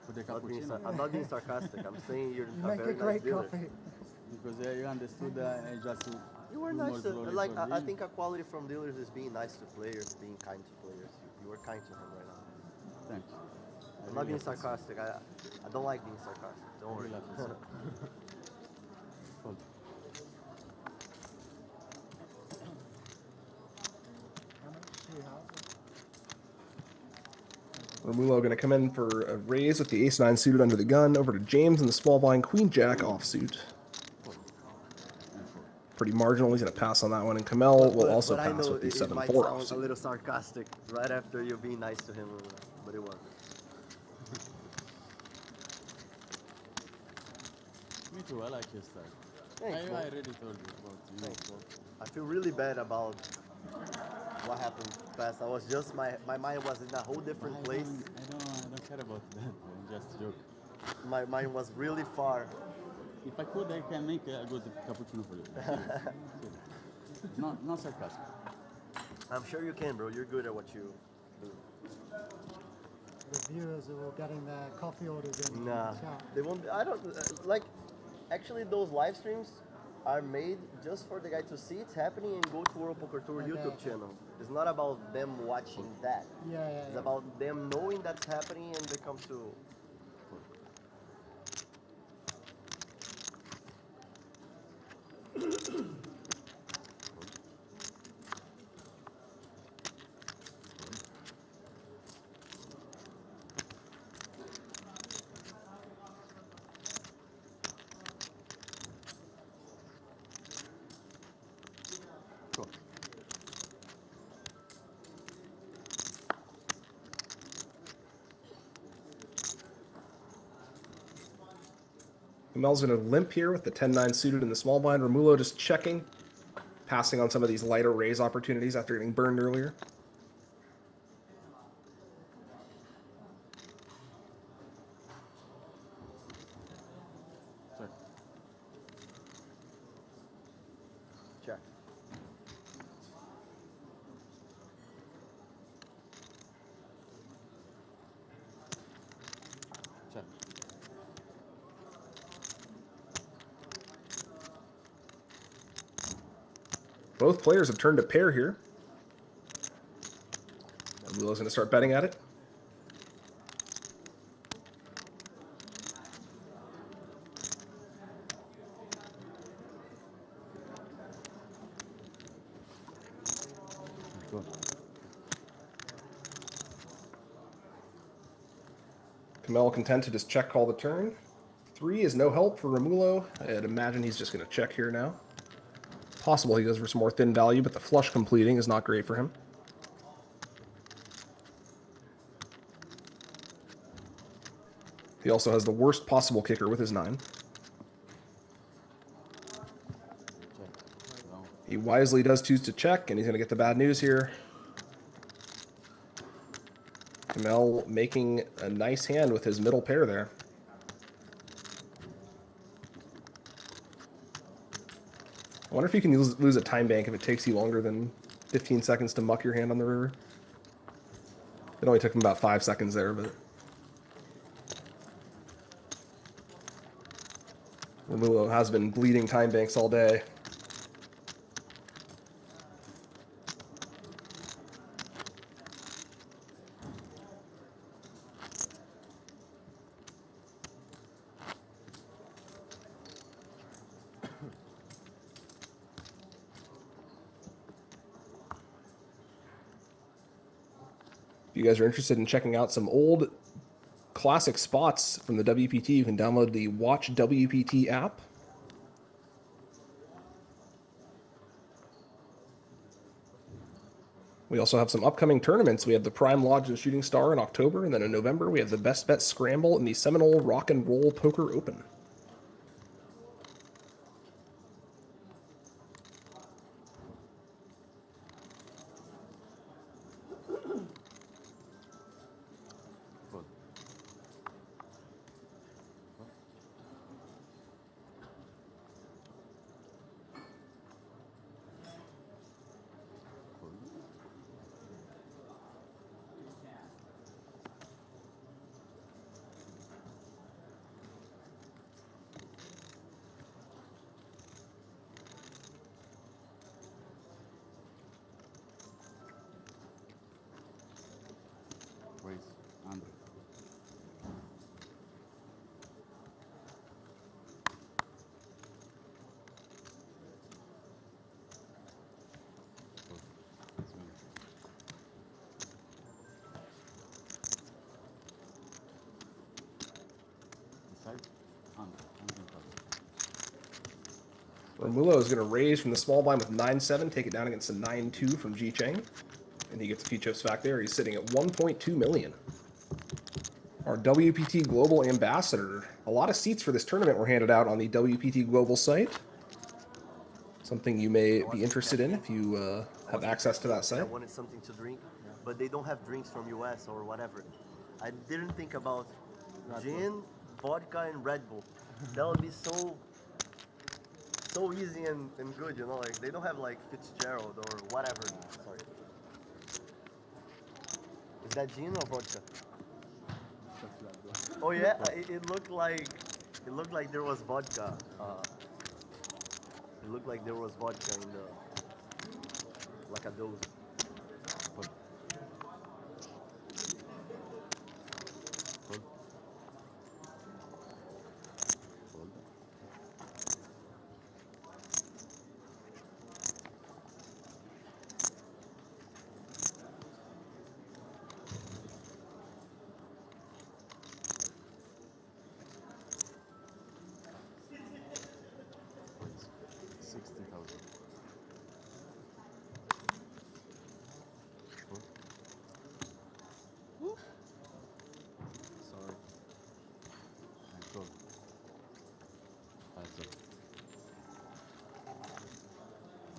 I'm not being sarcastic. I'm saying you're a very nice dealer. Coffee. Because you understood just You were nice to, like, I think a quality from dealers is being nice to players, being kind to players. You were kind to him right now. Thank you. I'm not being sarcastic. I don't like being sarcastic. Don't worry. Romulo going to come in for a raise with the ace 9 suited under the gun. Over to James in the small blind, Queen Jack offsuit. Pretty marginal. He's going to pass on that one. And Kamel will also pass with the 7-4 offsuit. A little sarcastic right after you being nice to him, but it wasn't. Me too, I like your style. Thanks, I man. already told you about you. Thanks, man. I feel really bad about what happened past. I was just, my mind was in a whole different place. I don't care about that, man. Just joke. My mind was really far. If I could, I can make a good cappuccino for you. Not sarcastic. I'm sure you can, bro. You're good at what you do. The viewers are all getting their coffee orders in. Nah, they won't. I don't like. Actually, those live streams are made just for the guy to see it's happening and go to World Poker Tour YouTube channel. It's not about them watching that. It's about them knowing that's happening and they come to. Kamel's going to limp here with the 10-9 suited in the small blind. Romulo just checking, passing on some of these lighter raise opportunities after getting burned earlier. Check. Check. Both players have turned a pair here. Romulo's going to start betting at it. Kamel content to just check call the turn. 3 is no help for Romulo. I'd imagine he's just going to check here now. Possible he goes for some more thin value, but the flush completing is not great for him. He also has the worst possible kicker with his 9. He wisely does choose to check, and he's going to get the bad news here. Kamel making a nice hand with his middle pair there. I wonder if you can lose a time bank if it takes you longer than 15 seconds to muck your hand on the river. It only took him about 5 seconds there, but... Romulo has been bleeding time banks all day. If you guys are interested in checking out some old classic spots from the WPT, you can download the Watch WPT app. We also have some upcoming tournaments. We have the Prime Lodge and Shooting Star in October, and then in November we have the Best Bet Scramble and the Seminole Rock and Roll Poker Open. Romulo is going to raise from the small blind with 9-7, take it down against the 9-2 from Ji Cheng. And he gets a few chips back there. He's sitting at 1.2 million. Our WPT Global Ambassador. A lot of seats for this tournament were handed out on the WPT Global site. Something you may be interested in if you have access to that site. I wanted something to drink, but they don't have drinks from US or whatever. I didn't think about gin, vodka, and Red Bull. That would be so easy and good, you know, like they don't have like Fitzgerald or whatever. Sorry. Is that gin or vodka? Oh yeah, it looked like there was vodka. It looked like there was vodka in the like a dose.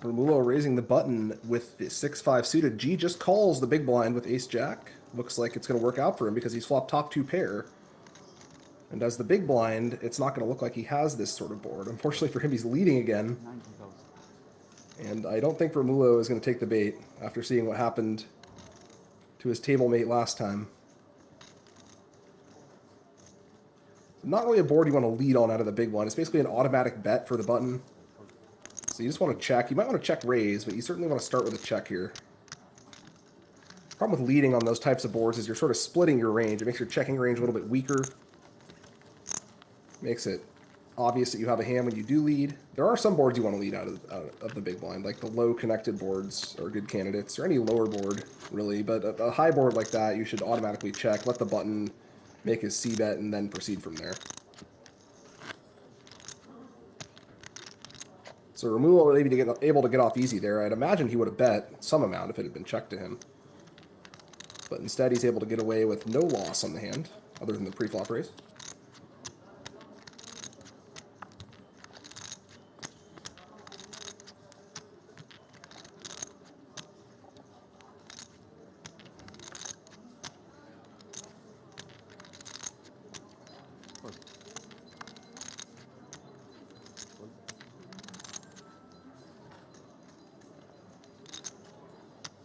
Romulo raising the button with the 6-5 suited. G just calls the big blind with ace-jack. Looks like it's going to work out for him because he's flopped top 2 pair. And as the big blind, it's not going to look like he has this sort of board. Unfortunately for him, he's leading again. And I don't think Romulo is going to take the bait after seeing what happened to his table mate last time. Not really a board you want to lead on out of the big blind. It's basically an automatic bet for the button. So you just want to check. You might want to check raise, but you certainly want to start with a check here. Problem with leading on those types of boards is you're sort of splitting your range. It makes your checking range a little bit weaker. Makes it obvious that you have a hand when you do lead. There are some boards you want to lead out of the big blind, like the low connected boards are good candidates, or any lower board, really. But a high board like that, you should automatically check, let the button make his C bet, and then proceed from there. So Romulo was able to get off easy there. I'd imagine he would have bet some amount if it had been checked to him. But instead, he's able to get away with no loss on the hand, other than the pre-flop raise.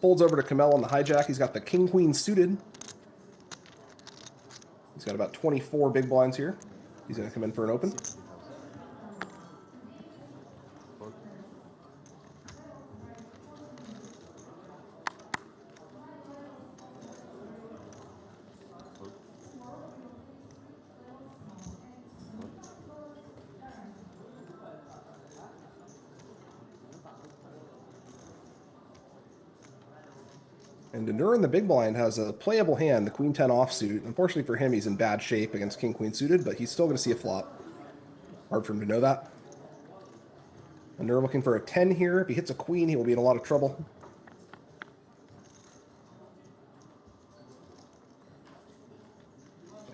Folds over to Kamel on the hijack. He's got the king-queen suited. He's got about 24 big blinds here. He's going to come in for an open. And Denur in the big blind has a playable hand, the queen 10 offsuit. Unfortunately for him, he's in bad shape against king queen suited, but he's still going to see a flop. Hard for him to know that. Denur looking for a 10 here. If he hits a queen, he will be in a lot of trouble.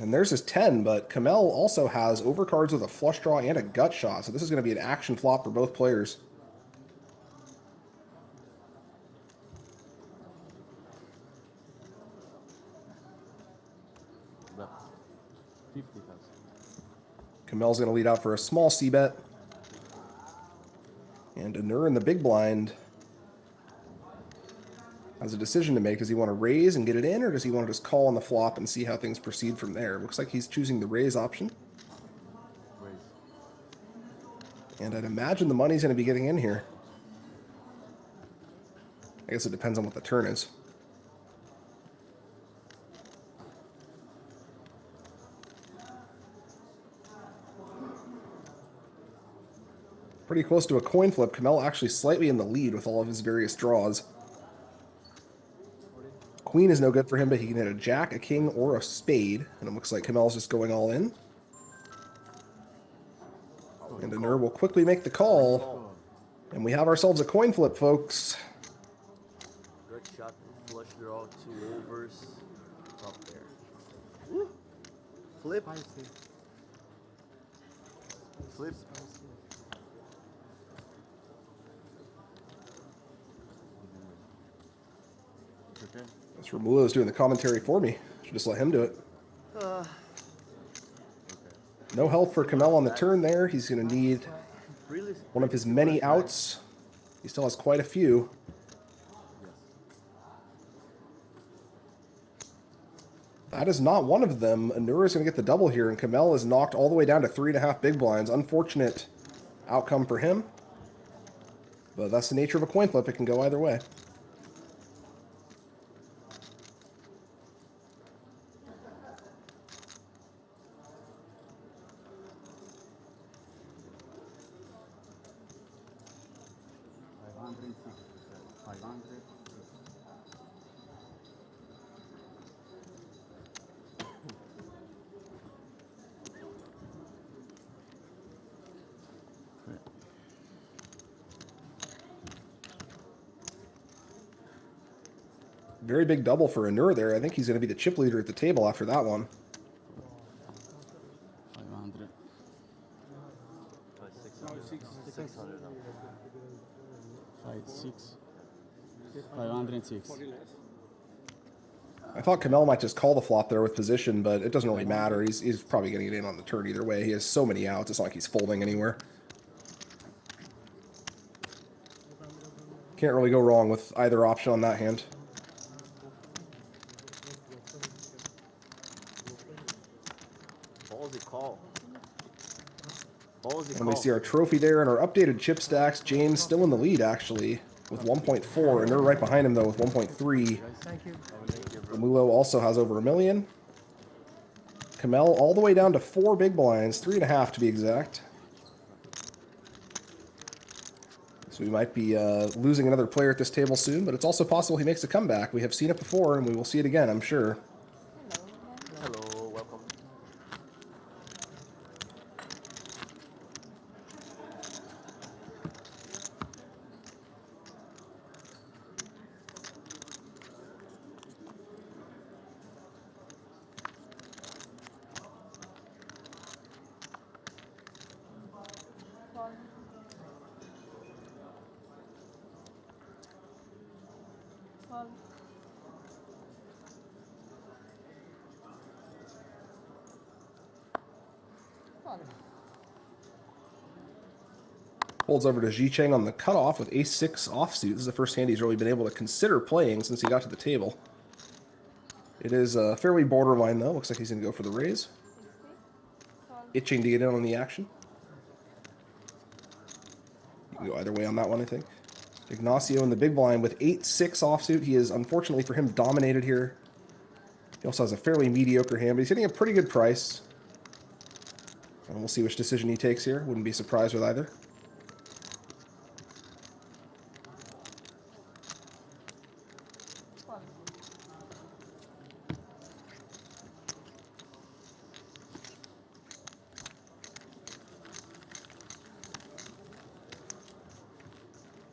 And there's his 10, but Kamel also has overcards with a flush draw and a gut shot, so this is going to be an action flop for both players. Kamel's going to lead out for a small c-bet. And Denur in the big blind has a decision to make. Does he want to raise and get it in, or does he want to just call on the flop and see how things proceed from there? Looks like he's choosing the raise option. And I'd imagine the money's going to be getting in here. I guess it depends on what the turn is. Pretty close to a coin flip. Kamel actually slightly in the lead with all of his various draws. Queen is no good for him, but he can hit a jack, a king, or a spade. And it looks like Kamel's just going all in. And Denur will quickly make the call. And we have ourselves a coin flip, folks. Good shot, flush draw, 2 overs, top there. Woo. Flip. Flip. That's Romulo's doing the commentary for me. Should just let him do it. No help for Kamel on the turn there. He's going to need one of his many outs. He still has quite a few. That is not one of them. Anura is going to get the double here, and Kamel is knocked all the way down to 3.5 big blinds. Unfortunate outcome for him. But that's the nature of a coin flip. It can go either way. Very big double for Anur there. I think he's going to be the chip leader at the table after that one. 500. 600. 5-6. 506. I thought Kamel might just call the flop there with position, but it doesn't really matter. He's probably going to get in on the turn either way. He has so many outs, it's not like he's folding anywhere. Can't really go wrong with either option on that hand. Ballsy call. Ballsy And call. we see our trophy there and our updated chip stacks. James still in the lead, actually, with 1.4, and they're right behind him, though, with 1.3. Thank you. Mulo also has over 1 million. Kamel all the way down to 4 big blinds, 3.5 to be exact. So we might be losing another player at this table soon, but it's also possible he makes a comeback. We have seen it before, and we will see it again, I'm sure. Hello, welcome. Folds over to Ji Cheng on the cutoff with ace-6 offsuit. This is the first hand he's really been able to consider playing since he got to the table. It is fairly borderline, though. Looks like he's going to go for the raise. Itching to get in on the action. You can go either way on that one, I think. Ignacio in the big blind with 8-6 offsuit. He is, unfortunately for him, dominated here. He also has a fairly mediocre hand, but he's getting a pretty good price. And we'll see which decision he takes here. Wouldn't be surprised with either.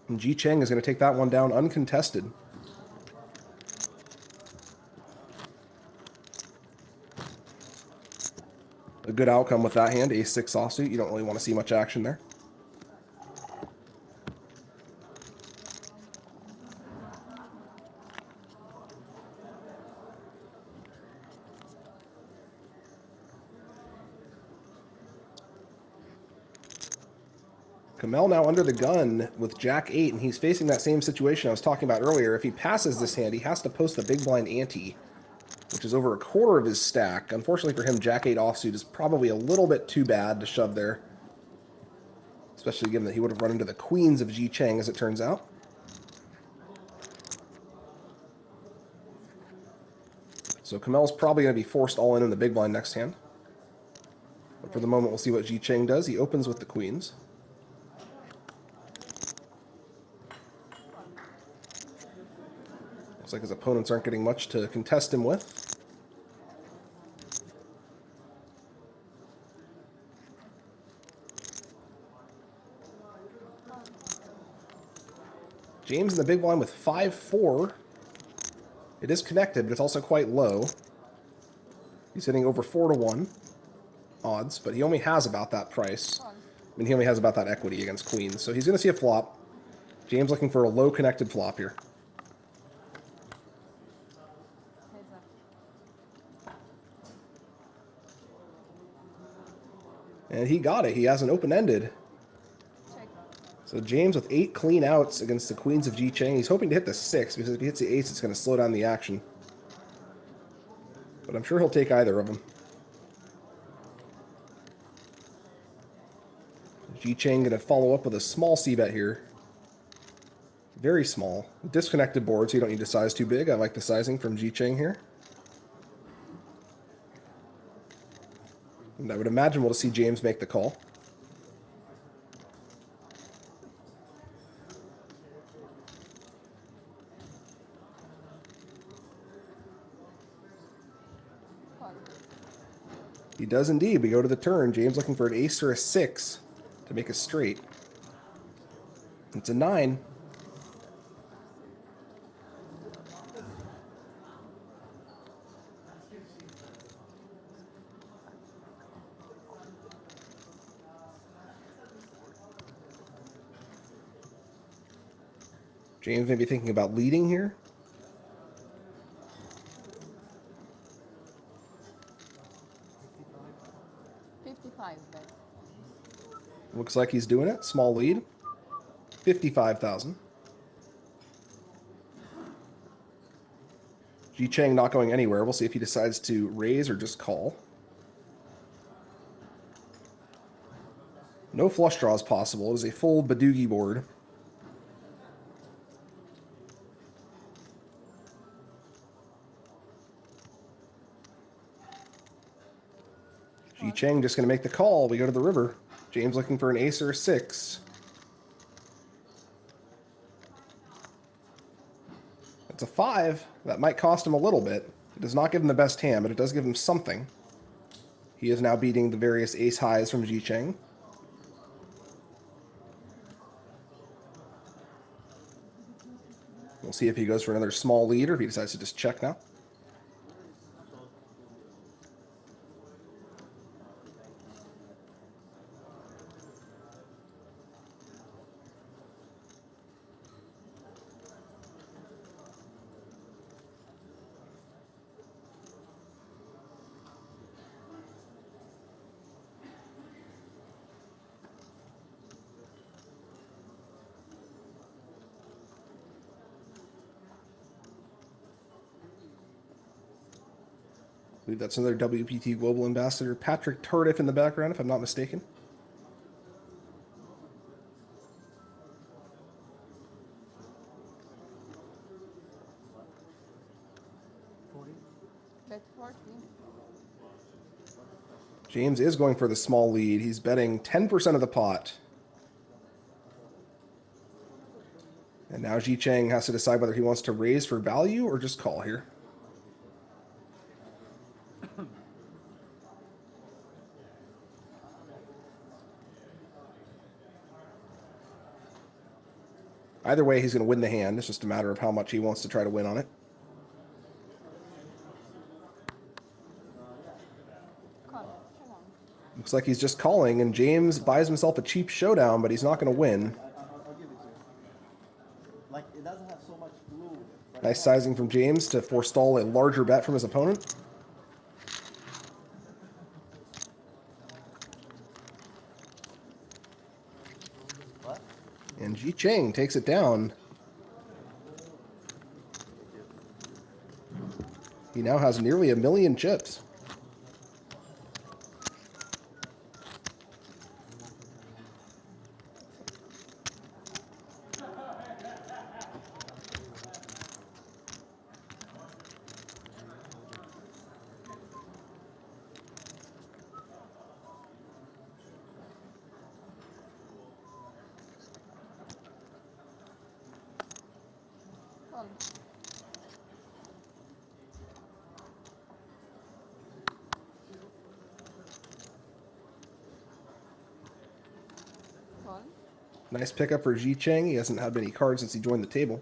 And Ji Cheng is going to take that one down uncontested. A good outcome with that hand, ace-6 offsuit. You don't really want to see much action there. Kamel now under the gun with Jack-8, and he's facing that same situation I was talking about earlier. If he passes this hand, he has to post the big blind ante, which is over a quarter of his stack. Unfortunately for him, Jack-8 offsuit is probably a little bit too bad to shove there, especially given that he would have run into the queens of Ji Cheng, as it turns out. So Kamel's probably going to be forced all in the big blind next hand. But for the moment, we'll see what Ji Cheng does. He opens with the queens. Looks like his opponents aren't getting much to contest him with. James in the big blind with 5-4. It is connected, but it's also quite low. He's hitting over 4-1 odds, but he only has about that price. I mean, he only has about that equity against queens, so he's going to see a flop. James looking for a low connected flop here. And he got it. He has an open-ended. So James with 8 clean outs against the queens of Ji Cheng. He's hoping to hit the 6, because if he hits the ace, it's going to slow down the action. But I'm sure he'll take either of them. Ji Cheng going to follow up with a small c-bet here. Very small. Disconnected board, so you don't need to size too big. I like the sizing from Ji Cheng here. And I would imagine we'll see James make the call. He does indeed. We go to the turn. James looking for an ace or a 6 to make a straight. It's a 9. James may be thinking about leading here. Looks like he's doing it. Small lead. 55,000. Ji Chang not going anywhere. We'll see if he decides to raise or just call. No flush draws possible. It is a full Badoogie board. Ji Chang just going to make the call. We go to the river. James looking for an ace or a 6. That's a 5. That might cost him a little bit. It does not give him the best hand, but it does give him something. He is now beating the various ace highs from Ji Chang. We'll see if he goes for another small lead or if he decides to just check now. I believe that's another WPT Global Ambassador, Patrick Tardif, in the background, if I'm not mistaken. James is going for the small lead. He's betting 10% of the pot. And now Ji Chang has to decide whether he wants to raise for value or just call here. Either way, he's going to win the hand. It's just a matter of how much he wants to try to win on it. Looks like he's just calling, and James buys himself a cheap showdown, but he's not going to win. Like, it doesn't have so much glue. Nice sizing from James to forestall a larger bet from his opponent. And Ji Chang takes it down. He now has nearly 1 million chips. Nice pickup for Ji Chang. He hasn't had many cards since he joined the table.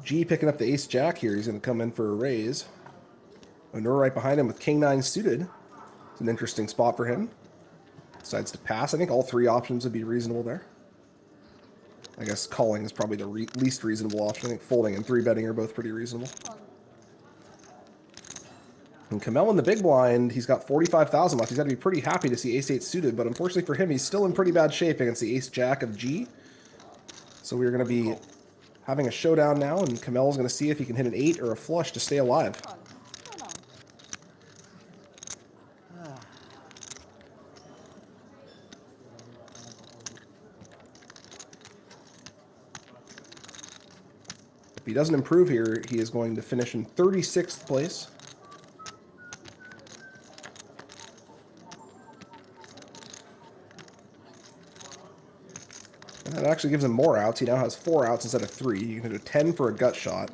G picking up the ace-jack here. He's going to come in for a raise. Onur right behind him with king-9 suited. It's an interesting spot for him. Decides to pass. I think all 3 options would be reasonable there. I guess calling is probably the least reasonable option. I think folding and 3-betting are both pretty reasonable. And Kamel in the big blind, he's got 45,000 left. He's got to be pretty happy to see ace-8 suited, but unfortunately for him, he's still in pretty bad shape against the ace-jack of G. So we're going to be having a showdown now, and Kamel's going to see if he can hit an 8 or a flush to stay alive. If he doesn't improve here, he is going to finish in 36th place. And that actually gives him more outs. He now has 4 outs instead of 3. You can hit a 10 for a gut shot.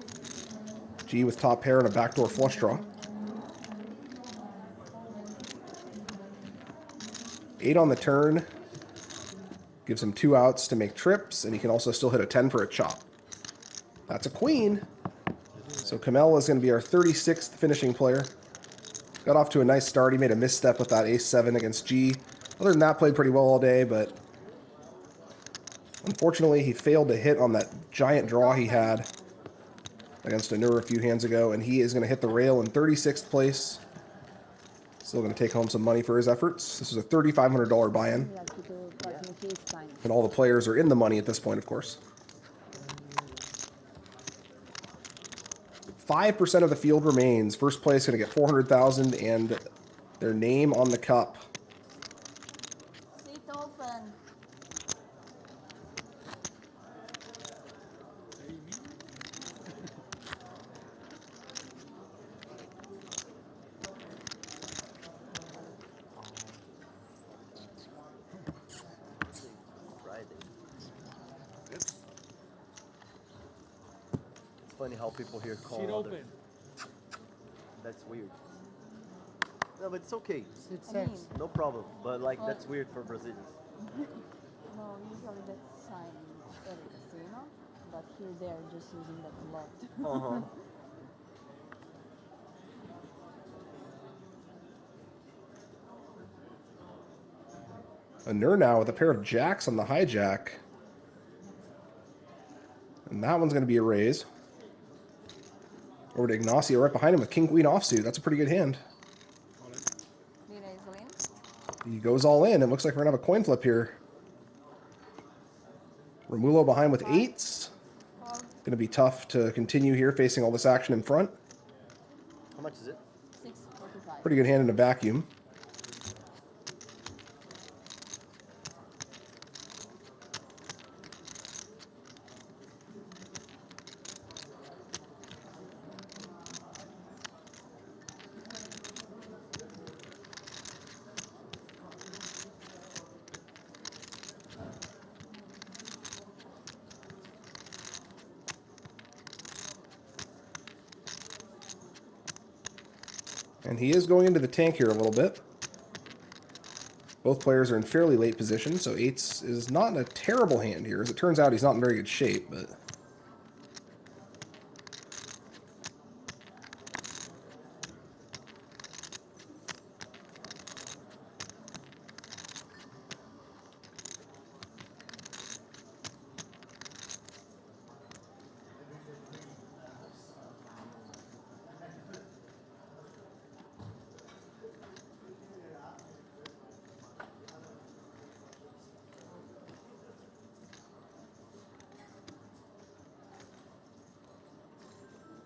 G with top pair and a backdoor flush draw. 8 on the turn. Gives him 2 outs to make trips, and he can also still hit a 10 for a chop. That's a queen. So Kamel is going to be our 36th finishing player. Got off to a nice start. He made a misstep with that ace-7 against G. Other than that, played pretty well all day, but Unfortunately, he failed to hit on that giant draw he had against Anur a few hands ago, and he is going to hit the rail in 36th place. Still going to take home some money for his efforts. This is a $3,500 buy-in. And all the players are in the money at this point, of course. 5% of the field remains. First place going to get $400,000 and their name on the cup. Seat open. It's funny how people here call Seat other- open. That's weird. No, but it's okay. It's I mean, No problem. But like that's weird for Brazilians. no, usually that's sign at a casino, but here they're just using that a lot. Uh-huh. Anur now with a pair of jacks on the hijack. And that one's going to be a raise. Over to Ignacio right behind him with King Queen offsuit. That's a pretty good hand. He goes all in. It looks like we're going to have a coin flip here. Romulo behind with eights. Going to be tough to continue here facing all this action in front. How much is it? 645. Pretty good hand in a vacuum. And he is going into the tank here a little bit. Both players are in fairly late position, so eights is not a terrible hand here. As it turns out, he's not in very good shape, but...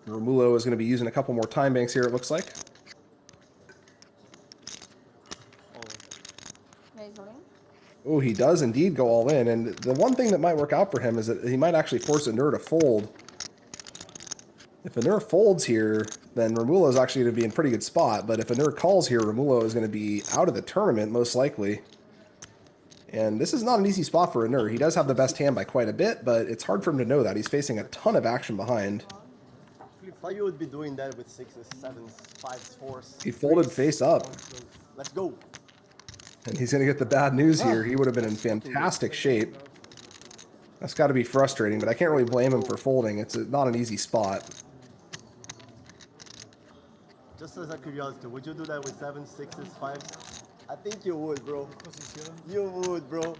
Romulo is going to be using a couple more time banks here, it looks like. Oh, he does indeed go all in. And the one thing that might work out for him is that he might actually force Anur to fold. If Anur folds here, then Romulo is actually going to be in a pretty good spot. But if Anur calls here, Romulo is going to be out of the tournament, most likely. And this is not an easy spot for Anur. He does have the best hand by quite a bit, but it's hard for him to know that. He's facing a ton of action behind. I thought you would be doing that with sixes, sevens, fives, fours. He folded face up. Let's go. And he's going to get the bad news here. He would have been in fantastic shape. That's got to be frustrating, but I can't really blame him for folding. It's not an easy spot. Just as a curiosity, would you do that with sevens, sixes, fives? I think you would, bro. You would, bro.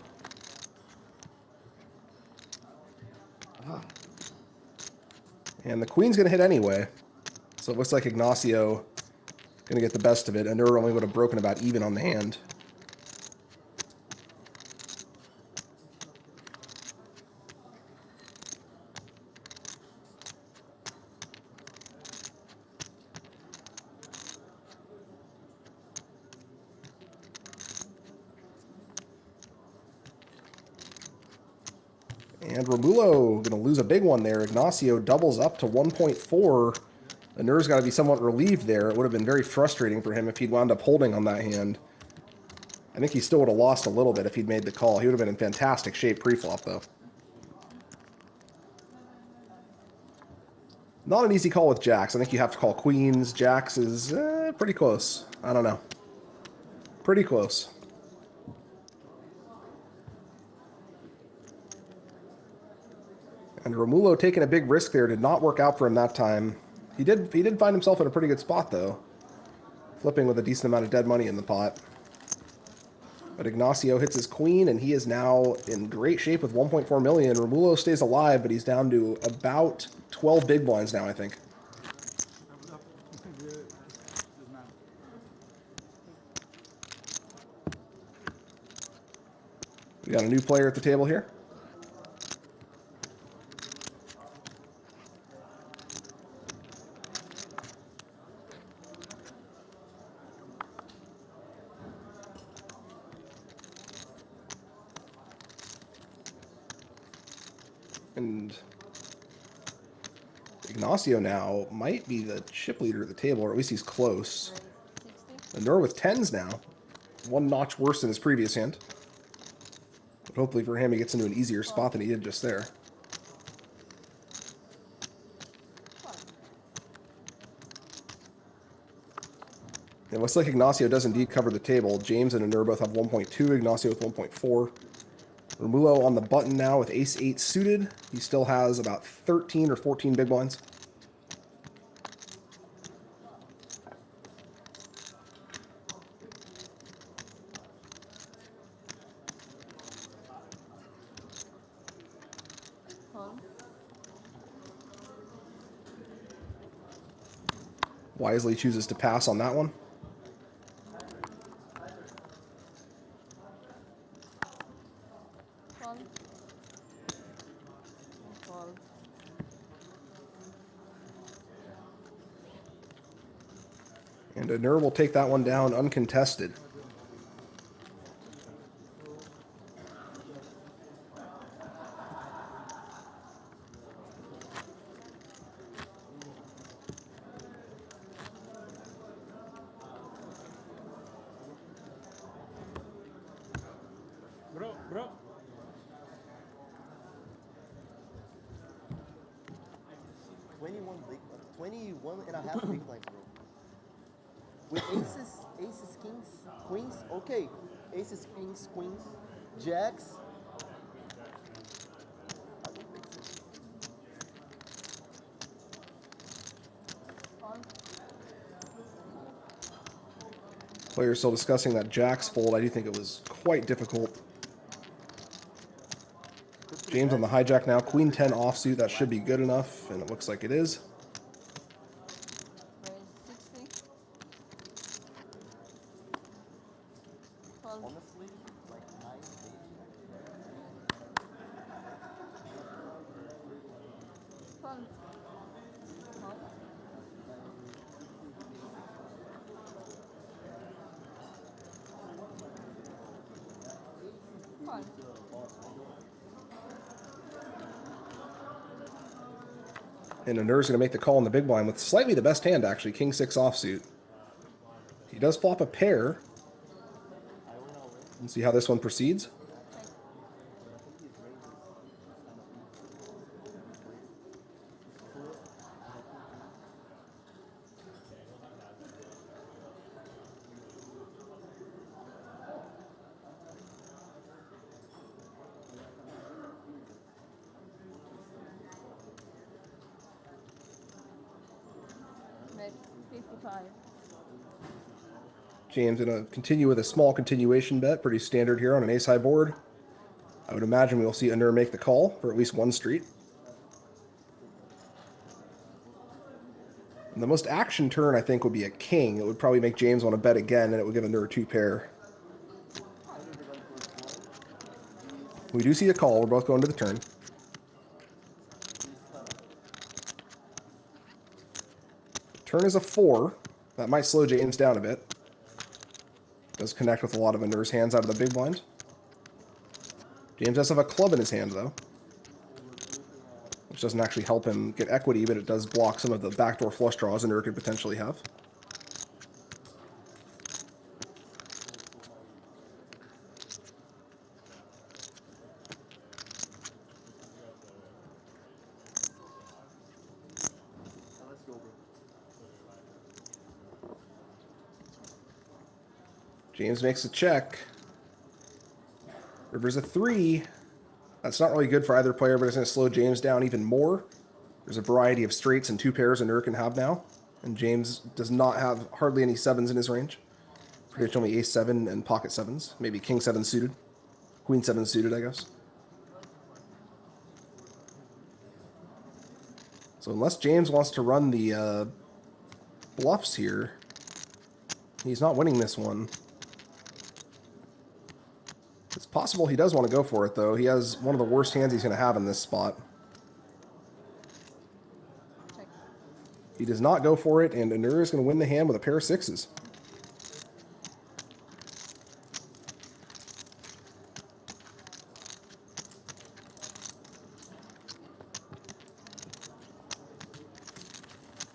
And the queen's going to hit anyway. So it looks like Ignacio going to get the best of it. Anur only would have broken about even on the hand. And Romulo going to lose a big one there. Ignacio doubles up to 1.4. Anur's got to be somewhat relieved there. It would have been very frustrating for him if he'd wound up holding on that hand. I think he still would have lost a little bit if he'd made the call. He would have been in fantastic shape pre-flop, though. Not an easy call with jacks. I think you have to call queens. Jacks is pretty close. I don't know. Pretty close. And Romulo taking a big risk there did not work out for him that time. He did find himself in a pretty good spot, though. Flipping with a decent amount of dead money in the pot. But Ignacio hits his queen, and he is now in great shape with 1.4 million. Romulo stays alive, but he's down to about 12 big blinds now, I think. We got a new player at the table here. And Ignacio now might be the chip leader of the table, or at least he's close. Anur with 10s now. One notch worse than his previous hand. But hopefully for him, he gets into an easier spot than he did just there. It looks like Ignacio does indeed cover the table. James and Anur both have 1.2, Ignacio with 1.4. Romulo on the button now with ace-8 suited. He still has about 13 or 14 big blinds. Wisely chooses to pass on that one. And Anur will take that one down uncontested. Bro. 21 and a half big blinds, bro. With aces, kings, queens, okay. Aces, kings, queens, jacks. Players still discussing that jacks fold. I do think it was quite difficult. James on the hijack now. Queen 10 offsuit. That should be good enough, and it looks like it is. And Anur's going to make the call on the big blind with slightly the best hand, actually. King 6 offsuit. He does flop a pair. Let's see how this one proceeds. James going to continue with a small continuation bet. Pretty standard here on an ace-high board. I would imagine we'll see Anur make the call for at least one street. And the most action turn, I think, would be a king. It would probably make James want to bet again, and it would give Anur 2 pair. We do see a call. We're both going to the turn. Turn is a 4. That might slow James down a bit. Does connect with a lot of Anur's hands out of the big blind. James does have a club in his hand, though, which doesn't actually help him get equity, but it does block some of the backdoor flush draws Anur could potentially have. James makes a check. River's a 3. That's not really good for either player, but it's going to slow James down even more. There's a variety of straights and 2 pairs Anur can have now, and James does not have hardly any 7s in his range. Pretty much only ace 7 and pocket 7s. Maybe king 7 suited. Queen 7 suited, I guess. So unless James wants to run the bluffs here, he's not winning this one. It's possible he does want to go for it, though. He has one of the worst hands he's going to have in this spot. He does not go for it, and Anur is going to win the hand with a pair of 6s.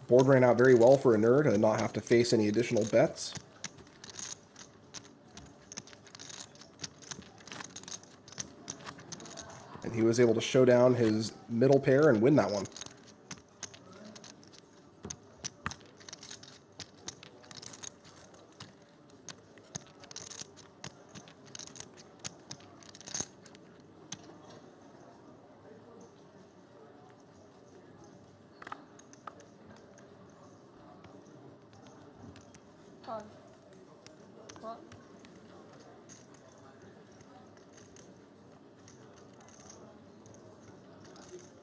Board ran out very well for Anur to not have to face any additional bets. And he was able to show down his middle pair and win that one.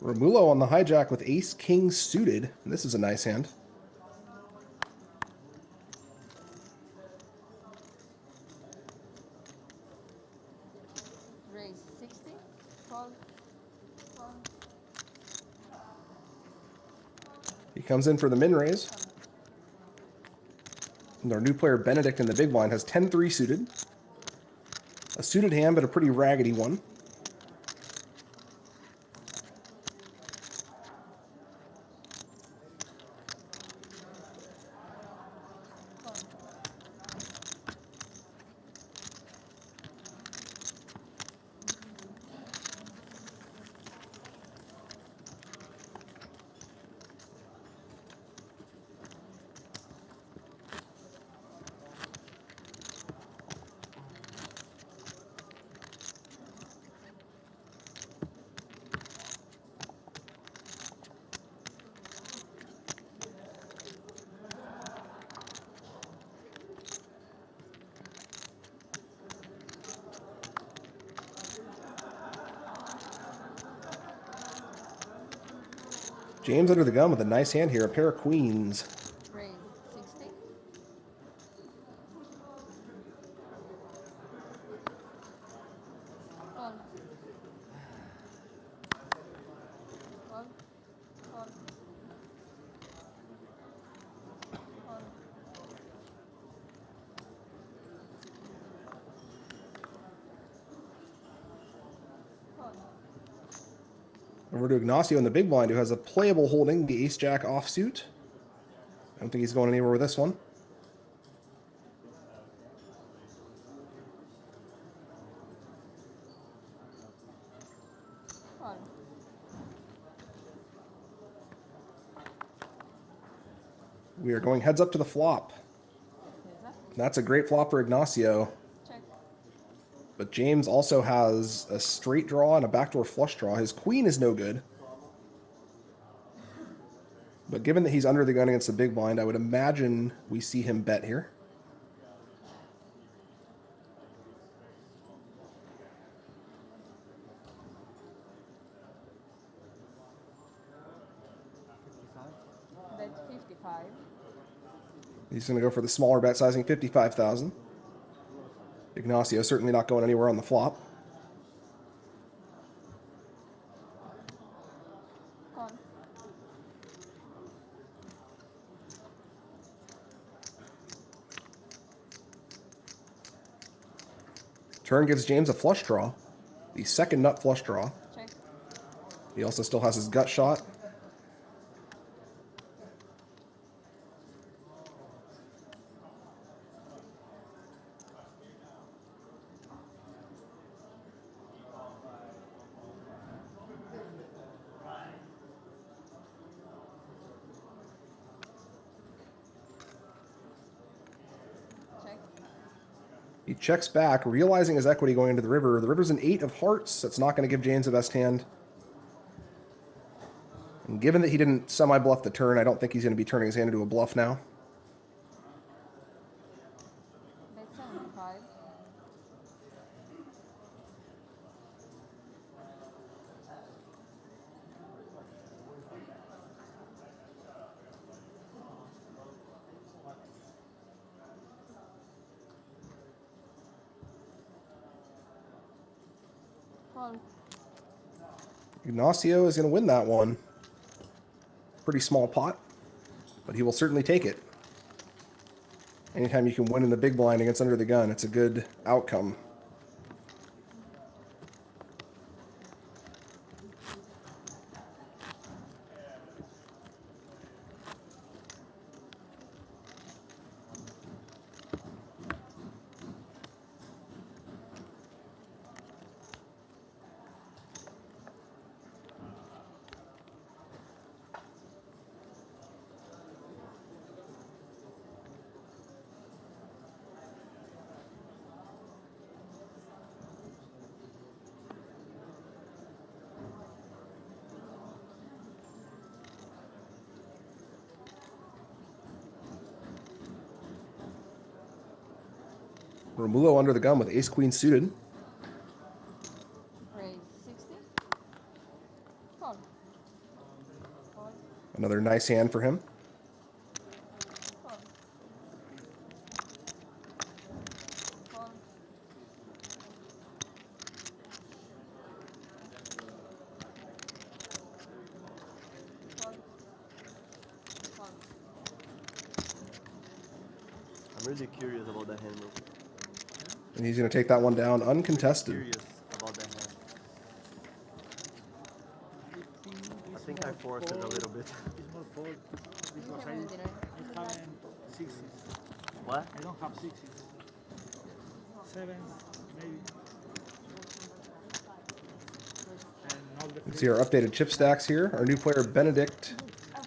Romulo on the hijack with ace-king suited. This is a nice hand. Raise 60. Call. Call. He comes in for the min raise. And our new player Benedict in the big blind has 10-3 suited. A suited hand, but a pretty raggedy one. James under the gun with a nice hand here, a pair of queens. Raise 60. Call. Call. Call. Call. Call. Over to Ignacio in the big blind, who has a playable holding, the ace-jack offsuit. I don't think he's going anywhere with this one. Call. We are going heads up to the flop. That's a great flop for Ignacio. Check. But James also has a straight draw and a backdoor flush draw. His queen is no good. But given that he's under the gun against the big blind, I would imagine we see him bet here. Bet 55. He's going to go for the smaller bet sizing, 55,000. Ignacio certainly not going anywhere on the flop. Call. Turn gives James a flush draw, the second nut flush draw. Check. He also still has his gut shot. Check. He checks back, realizing his equity going into the river. The river's an 8 of hearts. That's not going to give James the best hand. And given that he didn't semi-bluff the turn, I don't think he's going to be turning his hand into a bluff now. Bet Ignacio is going to win that one. Pretty small pot, but he will certainly take it. Anytime you can win in the big blind against under the gun, it's a good outcome. Romulo under the gun with ace-queen suited. Raise 60. Call. Another nice hand for him. Call. Call. Call. Call. I'm really curious about that hand, bro. And he's going to take that one down uncontested. Curious about that hand. I think I forced it a little bit. It's more fold because I have sixes. What? I don't have sixes. Sevens, maybe. And all the Let's see our updated chip stacks here. Our new player Benedict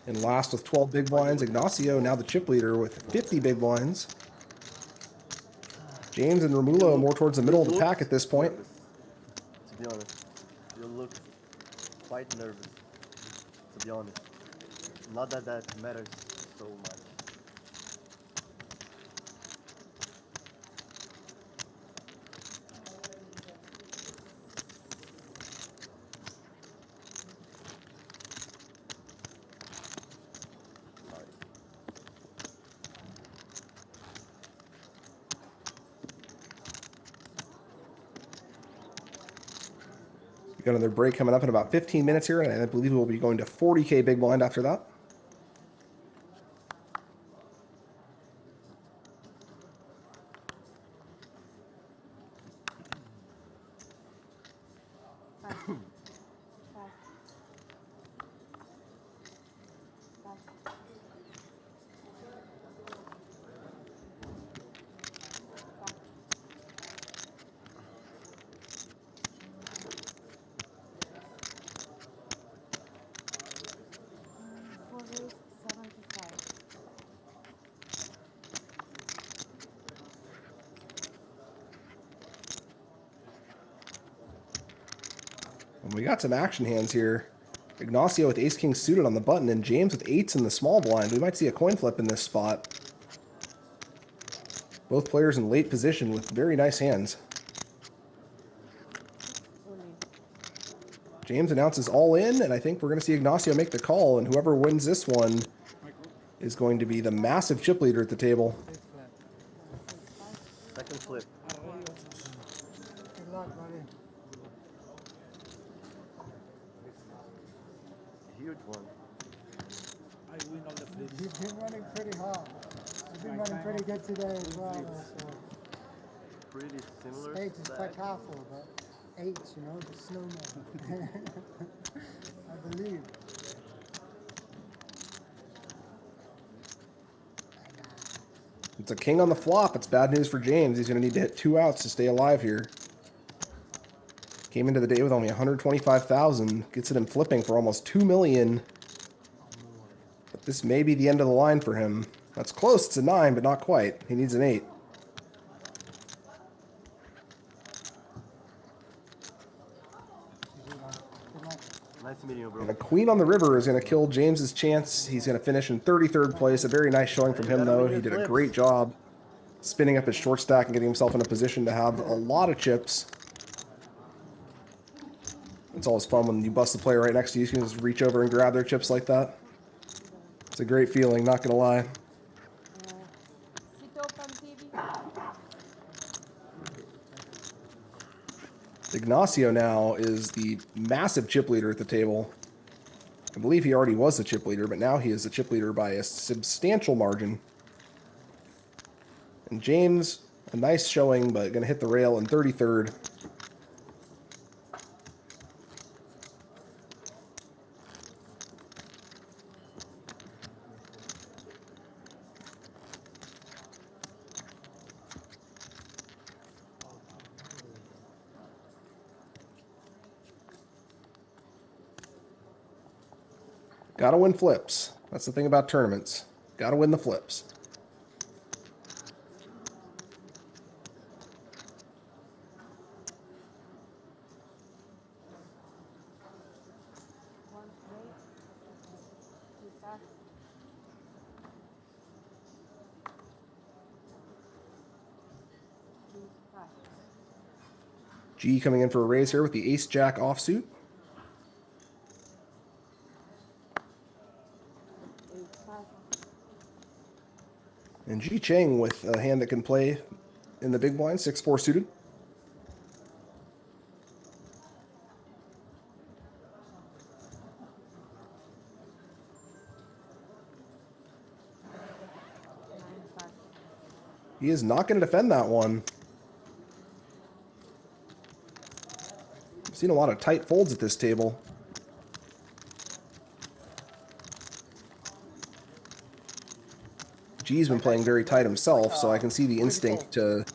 in last with 12 big blinds. Ignacio now the chip leader with 50 big blinds. James and Romulo more towards the middle of the pack at this point. To be honest, you look quite nervous. To be honest, not that that matters so much. We've got another break coming up in about 15 minutes here, and I believe we'll be going to 40K big blind after that. And we got some action hands here. Ignacio with ace-king suited on the button, and James with eights in the small blind. We might see a coin flip in this spot. Both players in late position with very nice hands. James announces all in, and I think we're going to see Ignacio make the call, and whoever wins this one is going to be the massive chip leader at the table. Second flip. Good luck, buddy. Huge one. I win all the flips. You've been running pretty hard. You've been running pretty good today as well. So. Pretty similar. Spades is quite powerful, but eights, you know, the snowman. I believe. It's a king on the flop. It's bad news for James. He's going to need to hit 2 outs to stay alive here. Came into the day with only 125,000. Gets it in flipping for almost 2 million. But this may be the end of the line for him. That's close. It's a 9, but not quite. He needs an 8. Nice meeting you, bro. And a queen on the river is going to kill James's chance. He's going to finish in 33rd place. A very nice showing from him, though. He did a great job spinning up his short stack and getting himself in a position to have a lot of chips. It's always fun when you bust the player right next to you. You can just reach over and grab their chips like that. It's a great feeling, not going to lie. Ignacio now is the massive chip leader at the table. I believe he already was the chip leader, but now he is the chip leader by a substantial margin. And James, a nice showing, but going to hit the rail in 33rd. Gotta win flips. That's the thing about tournaments. Gotta win the flips. G coming in for a raise here with the ace-jack offsuit. And G Cheng with a hand that can play in the big blind, 6-4 suited. He is not going to defend that one. I've seen a lot of tight folds at this table. G's been playing very tight himself, so I can see the instinct to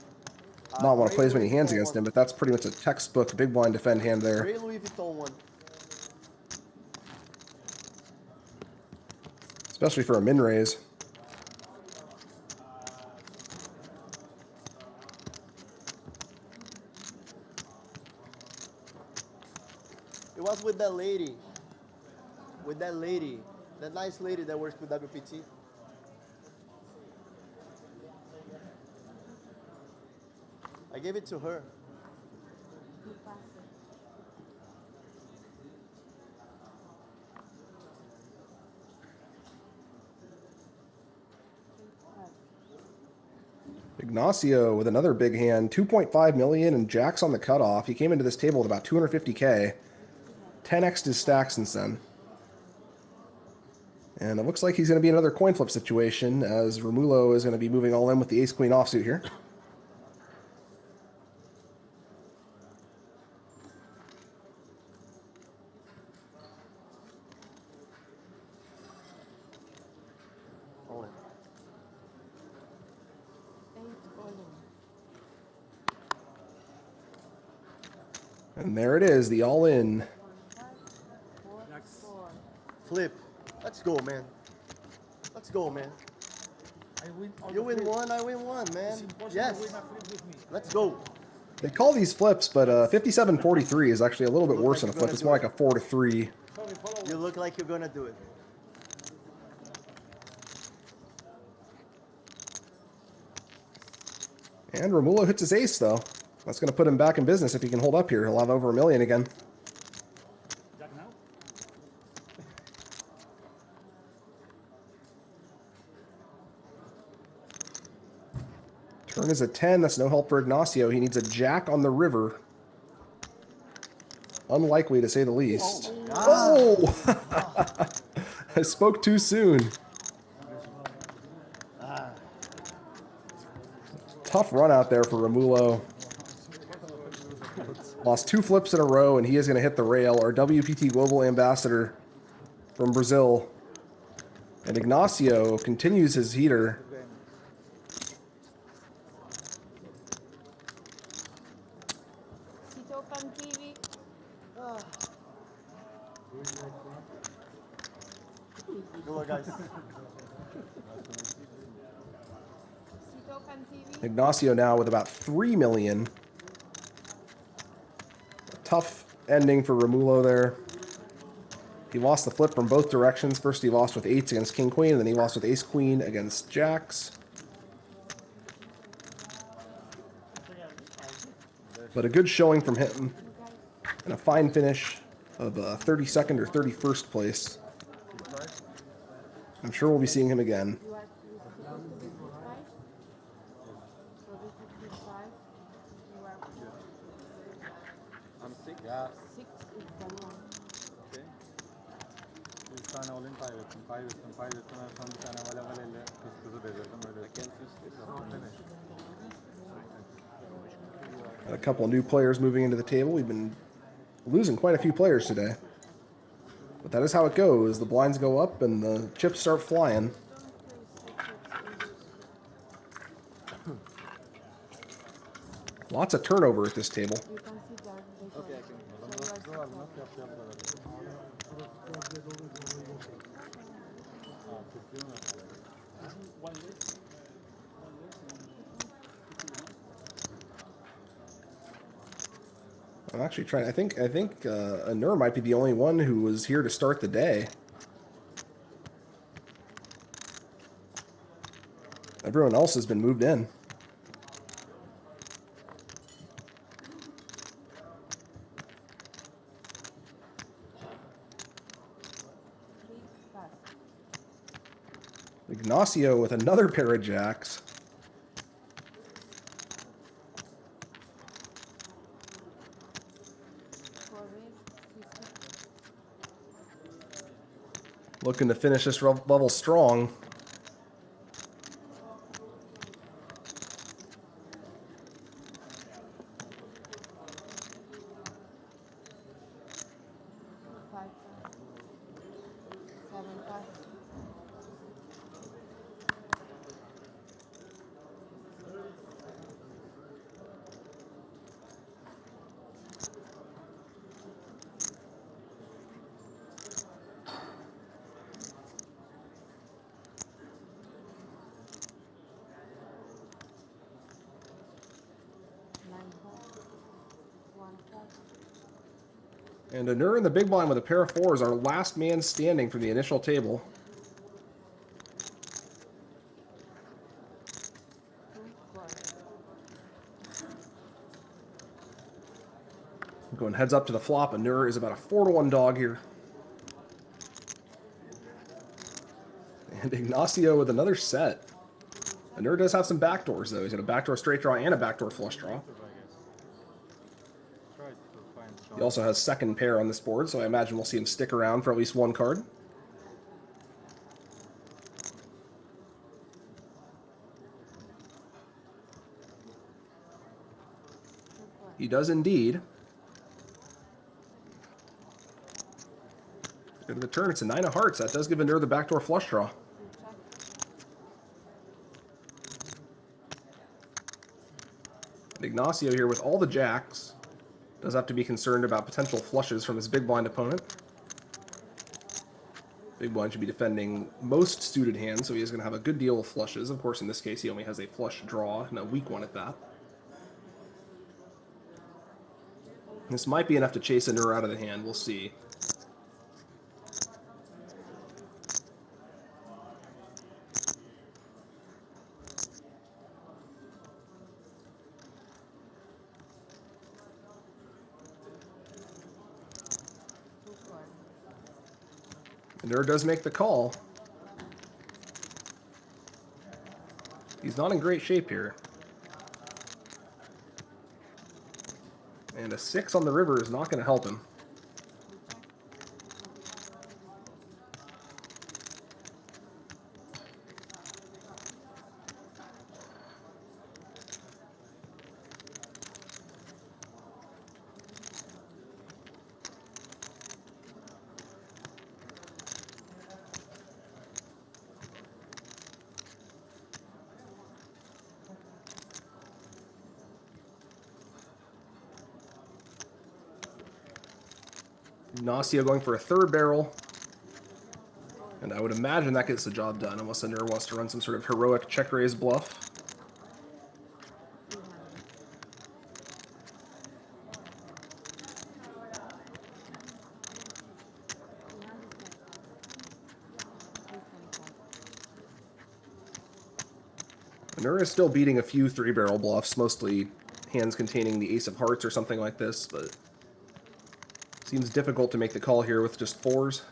not want to play as many hands against him, but that's pretty much a textbook big blind defend hand there. Especially for a min raise. It was with that lady. With that lady. That nice lady that works with WPT. I gave it to her. Ignacio with another big hand, 2.5 million and jacks on the cutoff. He came into this table with about 250K. 10x'd his stack since then. And it looks like he's going to be in another coin flip situation as Romulo is going to be moving all in with the ace-queen offsuit here. And there it is, the all-in. Flip. Let's go, man. Let's go, man. You win one, I win one, man. Yes. Let's go. They call these flips, but 57-43 is actually a little bit worse than a flip. It's more like a 4-3. You look like you're gonna do it. And Romulo hits his ace, though. That's going to put him back in business if he can hold up here. He'll have over $1 million again. Turn is a 10. That's no help for Ignacio. He needs a jack on the river. Unlikely, to say the least. Oh! I spoke too soon. Tough run out there for Romulo. Lost 2 flips in a row, and he is going to hit the rail. Our WPT Global Ambassador from Brazil. And Ignacio continues his heater. Good luck, guys. Ignacio now with about 3 million. Tough ending for Romulo there. He lost the flip from both directions. First he lost with 8s against King Queen, and then he lost with Ace Queen against Jacks. But a good showing from him, and a fine finish of 32nd or 31st place. I'm sure we'll be seeing him again. Ya. 6 is done wrong. Okay. 3 tane all in kaybettim. Kaybettim. En son bir tane vale kızı devirdim. Öyle. Finish. Got a couple of new players moving into the table. We've been losing quite a few players today. But that is how it goes. The blinds go up and the chips start flying. Lots of turnover at this table. You can see that they Okay, I'm actually trying. I think Anur might be the only one who was here to start the day. Everyone else has been moved in. Ignacio with another pair of jacks. Looking to finish this level strong. And Anur in the big blind with a pair of fours, our last man standing from the initial table. Going heads up to the flop. Anur is about a 4-1 dog here. And Ignacio with another set. Anur does have some backdoors, though. He's got a backdoor straight draw and a backdoor flush draw. He also has second pair on this board, so I imagine we'll see him stick around for at least one card. He does indeed. Go to the turn. It's a 9 of hearts. That does give Anur the backdoor flush draw. Ignacio here with all the jacks. Does have to be concerned about potential flushes from his big blind opponent. Big blind should be defending most suited hands, so he is going to have a good deal of flushes. Of course, in this case, he only has a flush draw, and a weak one at that. This might be enough to chase Anur out of the hand. We'll see. Anur does make the call. He's not in great shape here. And a 6 on the river is not going to help him. Ignacio going for a third barrel. And I would imagine that gets the job done, unless Anur wants to run some sort of heroic check raise bluff. Anur is still beating a few 3-barrel bluffs, mostly hands containing the ace of hearts or something like this, but seems difficult to make the call here with just 4s.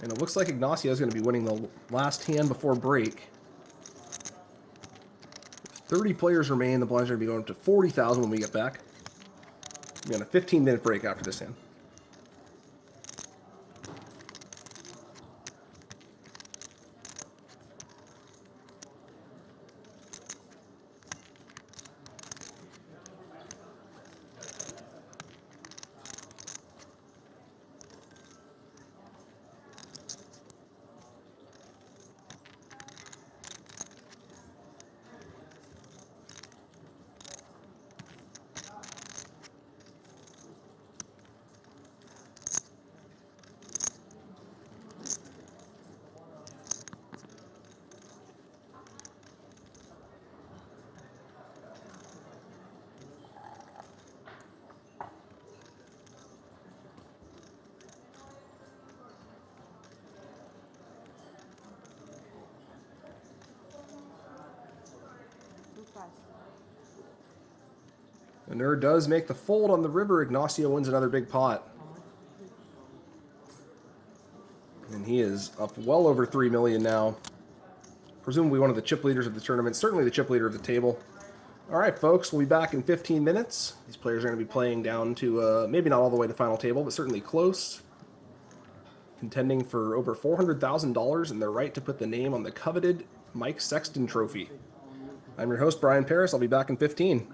And it looks like Ignacio is going to be winning the last hand before break. 30 players remain. The blinds are going to be going up to 40,000 when we get back. We're going to 15-minute break after this hand. The nerd does make the fold on the river. Ignacio wins another big pot. And he is up well over 3 million now. Presumably one of the chip leaders of the tournament. Certainly the chip leader of the table. All right, folks, we'll be back in 15 minutes. These players are going to be playing down to maybe not all the way to final table, but certainly close. Contending for over $400,000 and their right to put the name on the coveted Mike Sexton Trophy. I'm your host, Brian Paris. I'll be back in 15.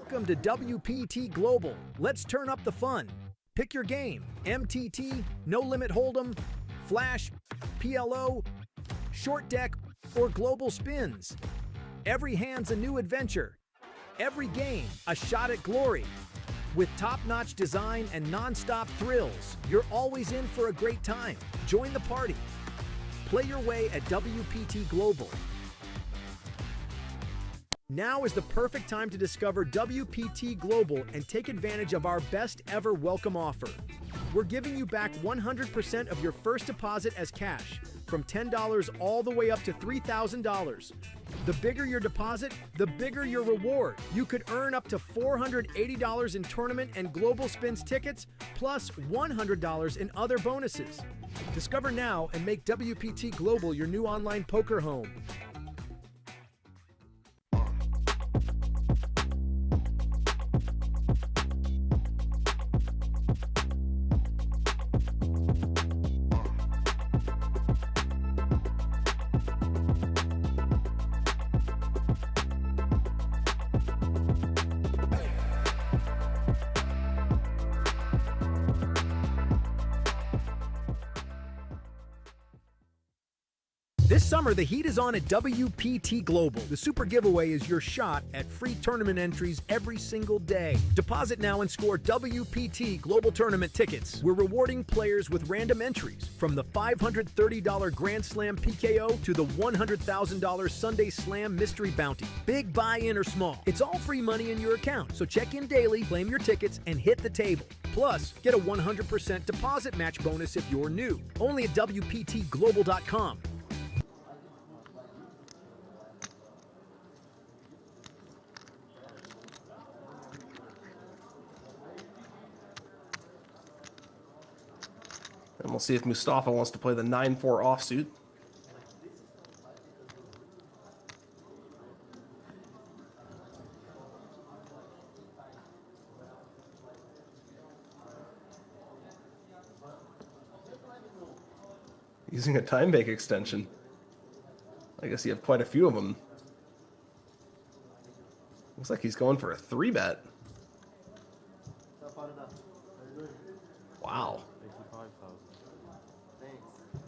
Welcome to WPT Global. Let's turn up the fun. Pick your game. MTT, No Limit Hold'em, Flash, PLO, Short Deck, or Global Spins. Every hand's a new adventure. Every game, a shot at glory. With top-notch design and non-stop thrills, you're always in for a great time. Join the party. Play your way at WPT Global. Now is the perfect time to discover WPT Global and take advantage of our best ever welcome offer. We're giving you back 100% of your first deposit as cash, from $10 all the way up to $3,000. The bigger your deposit, the bigger your reward. You could earn up to $480 in tournament and global spins tickets, plus $100 in other bonuses. Discover now and make WPT Global your new online poker home. This summer, the heat is on at WPT Global. The Super Giveaway is your shot at free tournament entries every single day. Deposit now and score WPT Global Tournament tickets. We're rewarding players with random entries, from the $530 Grand Slam PKO to the $100,000 Sunday Slam Mystery Bounty. Big buy-in or small, it's all free money in your account. So check in daily, claim your tickets, and hit the table. Plus, get a 100% deposit match bonus if you're new. Only at WPTglobal.com. And we'll see if Mustafa wants to play the 9-4 offsuit. Using a time bank extension. I guess you have quite a few of them. Looks like he's going for a 3-bet. Wow.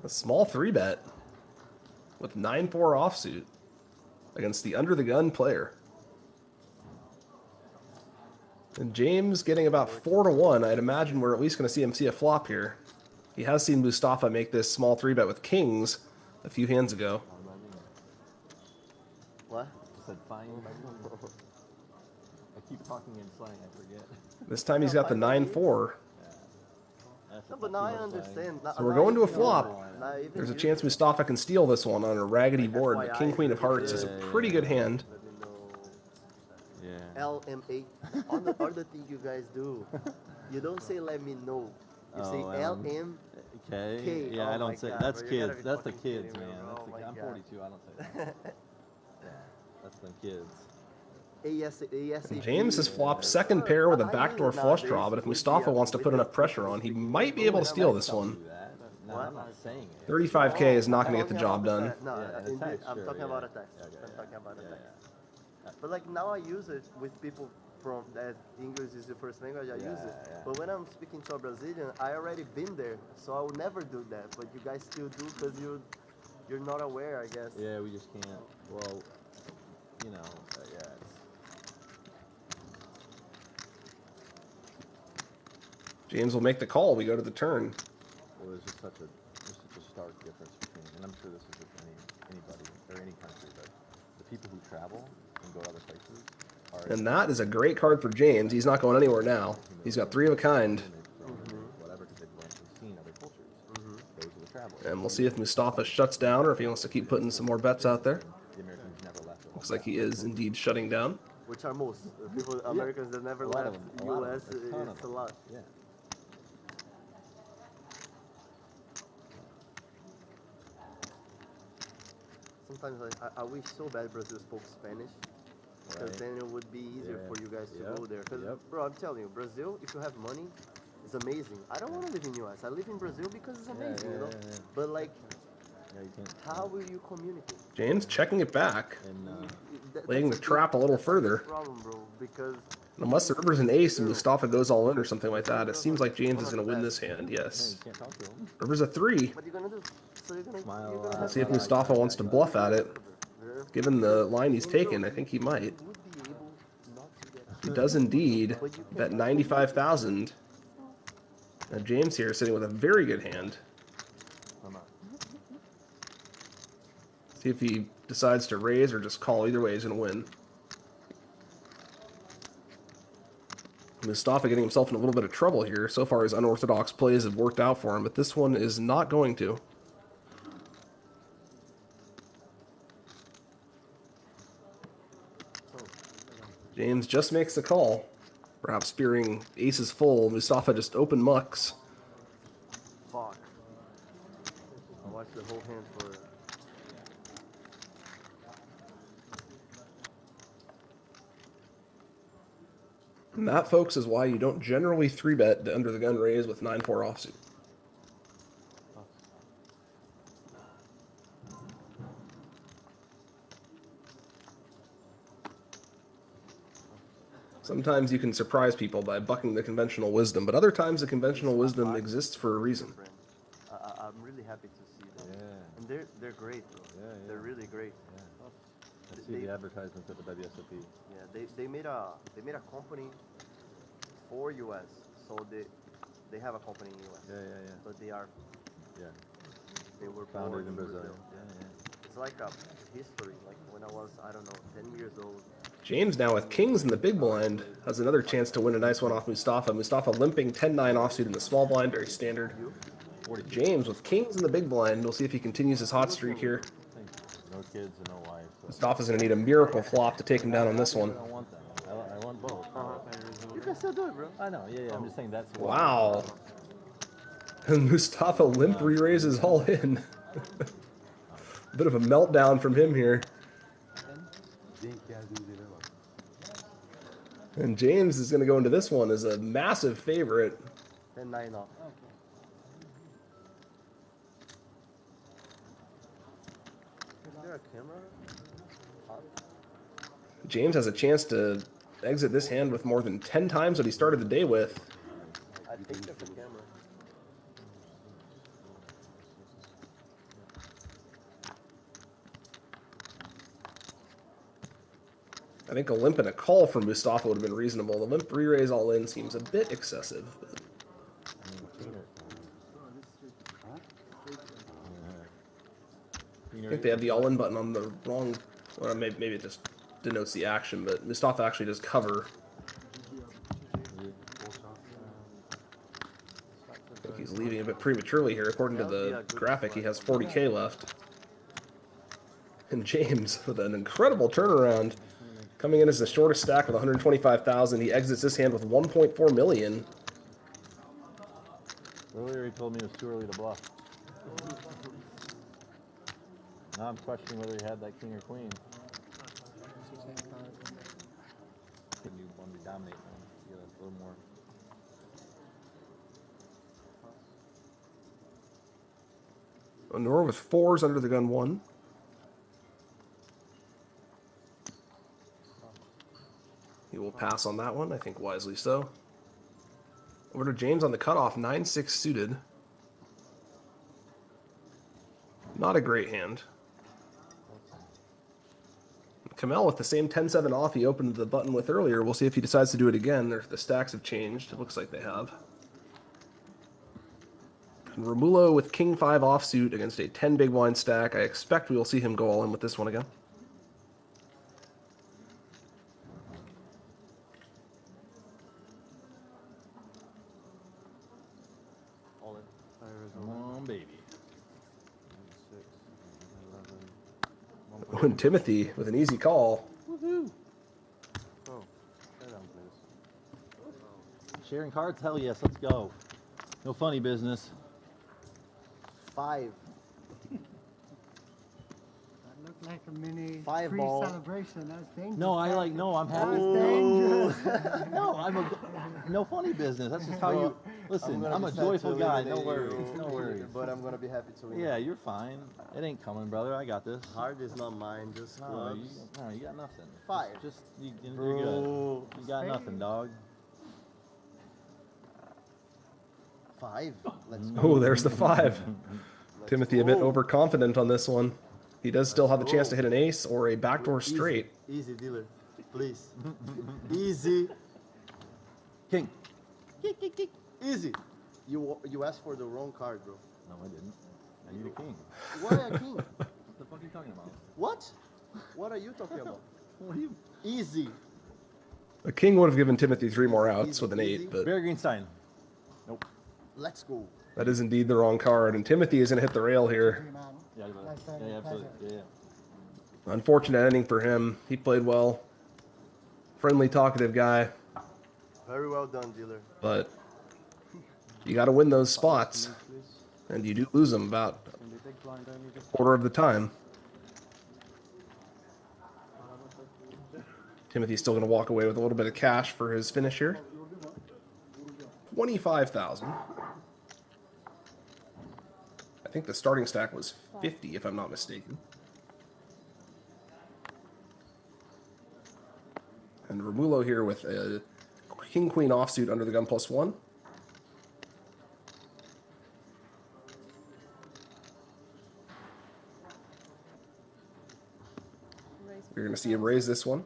A small 3-bet with 9-4 offsuit against the under-the-gun player. And James getting about 4-1. I'd imagine we're at least going to see him see a flop here. He has seen Mustafa make this small 3-bet with kings a few hands ago. What? I said fine. I keep talking in slang, I forget. This time he's got the 9-4. No, but now I understand. So we're going to a flop. There's a chance Mustafa can steal this one on a raggedy board, but King Queen of Hearts is a pretty good hand. LMA. Other thing you guys do, you don't say let me know. You say LM. Okay. Yeah, I don't say. That's kids. That's the kids, man. I'm 42. I don't say that. Yeah, that's the kids. James has flopped second pair with a backdoor flush draw, but if Mustafa wants to put enough pressure on, he might be able to steal this one. No, I'm not saying it. 35K is not going to get the job done. No, I'm talking about attacks. I'm talking about attacks. But like now I use it with people from that English is the first language I use it. But when I'm speaking to a Brazilian, I already been there, so I will never do that. But you guys still do because you're not aware, I guess. Yeah, we just can't. Well, you know, yeah. James will make the call. We go to the turn. Well, there's just such a stark difference between, and I'm sure this is with anybody or any country, but the people who travel and go to other places are. And that is a great card for James. He's not going anywhere now. He's got 3 of a kind. Whatever, because they've learned and seen other cultures. Those are the travelers. And we'll see if Mustafa shuts down or if he wants to keep putting some more bets out there. The Americans never left. Looks like he is indeed shutting down. Which are most people, Americans that never left U.S. It's a lot. Yeah. Sometimes I wish so bad Brazil spoke Spanish, because then it would be easier for you guys to go there. Because, bro, I'm telling you, Brazil, if you have money, is amazing. I don't want to live in U.S. I live in Brazil because it's amazing, you know? But, like, how will you communicate? James checking it back, laying the trap a little further. Problem, bro, because unless the river's an ace and Mustafa goes all in or something like that, it seems like James is going to win this hand, yes. River's a 3. What are you going to do? So you're gonna Let's see if Mustafa wants to bluff at it. Given the line he's taken, I think he might. He does indeed bet 95,000. Now James here is sitting with a very good hand. See if he decides to raise or just call. Either way, he's going to win. Mustafa getting himself in a little bit of trouble here. So far, his unorthodox plays have worked out for him, but this one is not going to. James just makes the call. Perhaps spearing aces full. Mustafa just open mucks. Fuck. I watched the whole hand for it. And that, folks, is why you don't generally 3-bet the under-the-gun raise with 9-4 offsuit. Sometimes you can surprise people by bucking the conventional wisdom, but other times the conventional wisdom exists for a reason. I'm really happy to see them. Yeah. And they're great, bro. Yeah. They're really great. Yeah. I see the advertisements at the WSOP. Yeah, they made a company for US, so they have a company in US. Yeah. But they were founded born in Brazil. Yeah. It's like a history. Like when I was, I don't know, 10 years old. James now with kings in the big blind has another chance to win a nice one off Mustafa. Mustafa limping 10-9 offsuit in the small blind, very standard. James with kings in the big blind. We'll see if he continues his hot streak here. No kids and no wife. So. Mustafa's going to need a miracle flop to take him down on this one. I don't want that. I want both. You can still do it, bro. I know, yeah. I'm just saying that's what. Wow. And Mustafa limp re-raises all in. Bit of a meltdown from him here. And James is going to go into this one as a massive favorite. 10-9 off. Is there a camera? James has a chance to exit this hand with more than 10 times what he started the day with. I think there's a camera. I think a limp and a call from Mustafa would have been reasonable. The limp re-raise all in seems a bit excessive. But... I think they have the all-in button on the wrong... Well, maybe it just denotes the action, but Mustafa actually does cover. I think he's leaving a bit prematurely here. According to the graphic, he has 40K left. And James with an incredible turnaround. Coming in as the shortest stack with 125,000. He exits this hand with 1.4 million. Earlier he told me it was too early to bluff. Now I'm questioning whether he had that king or queen. Can you want to dominate, man? You got a little more. Nor with 4s under the gun 1. He will pass on that one, I think wisely so. Over to James on the cutoff, 9-6 suited. Not a great hand. Kamel with the same 10-7 off he opened the button with earlier. We'll see if he decides to do it again or if the stacks have changed. It looks like they have. And Romulo with King 5 offsuit against a 10 big blind stack. I expect we will see him go all in with this one again. All in. Come on, baby. 6, 11. And Timothy with an easy call. Woohoo! Oh, showdown, please. Sharing cards? Hell yes, let's go. No funny business. 5. That looked like a mini 5 free ball. celebration. That's dangerous. No, I'm happy. That was dangerous. No, no funny business. That's just how you, listen, I'm a joyful guy. No worries, no worries. But I'm going to be happy to win. Yeah, you're fine. It ain't coming, brother. I got this. Heart is not mine, just clubs. No, you got nothing. 5. You're good. You got nothing, dog. 5. Let's go. Oh, there's the 5. Timothy a bit overconfident on this one. He does still have the chance to hit an ace or a backdoor straight. Easy, dealer. Please. Easy. King. Easy. You asked for the wrong card, bro. No, I didn't. I need a king. Why a king? What the fuck are you talking about? What? What are you talking about? What are you? Easy. A king would have given Timothy 3 more outs with an 8, but Barry Greenstein. Nope. Let's go. that is indeed the wrong card, and Timothy is going to hit the rail here. Yeah, absolutely. Yeah. Unfortunate ending for him. He played well. Friendly, talkative guy, Very well done, dealer. but you got to win those spots, and you do lose them about a quarter of the time. Timothy's still going to walk away with a little bit of cash for his finish here. 25,000. I think the starting stack was 50, if I'm not mistaken. And Romulo here with a king-queen offsuit under the gun +1. You're going to see him raise this one.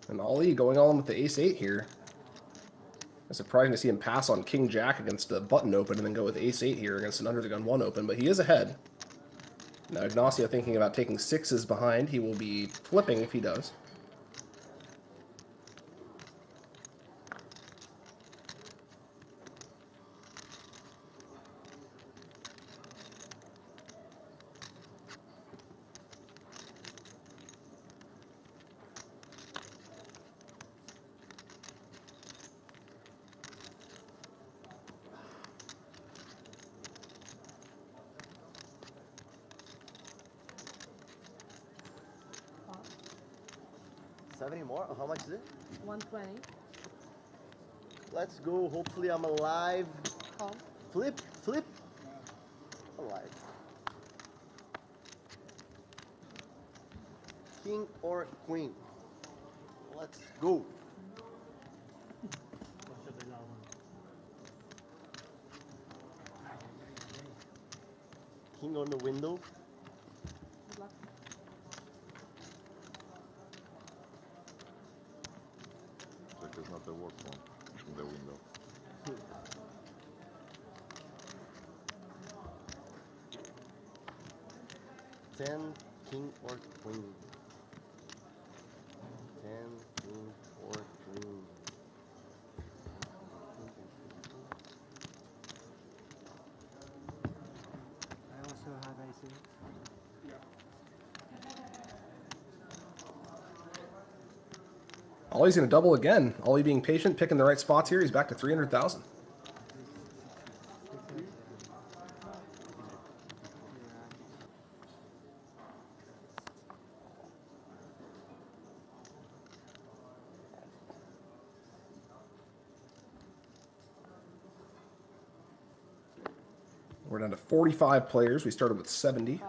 And Ali going on with the ace-8 here. It's surprising to see him pass on king-jack against a button open and then go with ace-8 here against an under-the-gun 1 open, but he is ahead. Now Ignacio thinking about taking 6s behind. He will be flipping if he does. More? How much is it? 120. Let's go. Hopefully I'm alive. Call. Flip. Alive. King or queen? Let's go. King on the window. Good luck. It's not the work one in the window. 10, king or queen. 10, king or queen. I also have aces. Ollie's going to double again. Ollie being patient, picking the right spots here. He's back to 300,000. We're down to 45 players. We started with 70.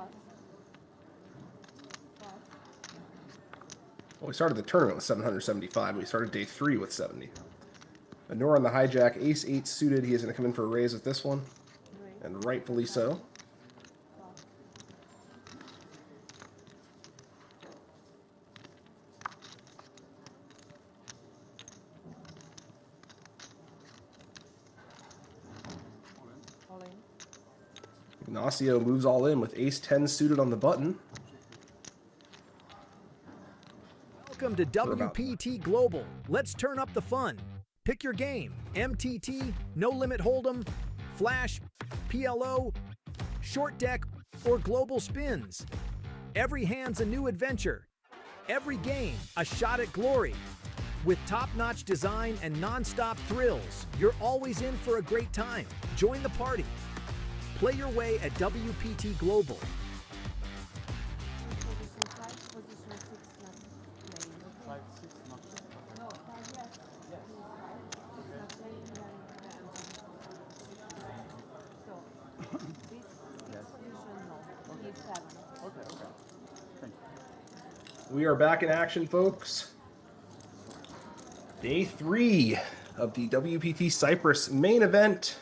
Well, we started the tournament with 775. We started day 3 with 70. Anor on the hijack, ace 8 suited. He is going to come in for a raise with this one, and rightfully so. Ignacio moves all in with ace 10 suited on the button. Welcome to WPT Global. Let's turn up the fun. Pick your game. MTT, No Limit Hold'em, Flash, PLO, Short Deck, or Global Spins. Every hand's a new adventure. Every game, a shot at glory. With top-notch design and non-stop thrills, you're always in for a great time. Join the party. Play your way at WPT Global. We are back in action, folks. Day 3 of the WPT Cyprus main event.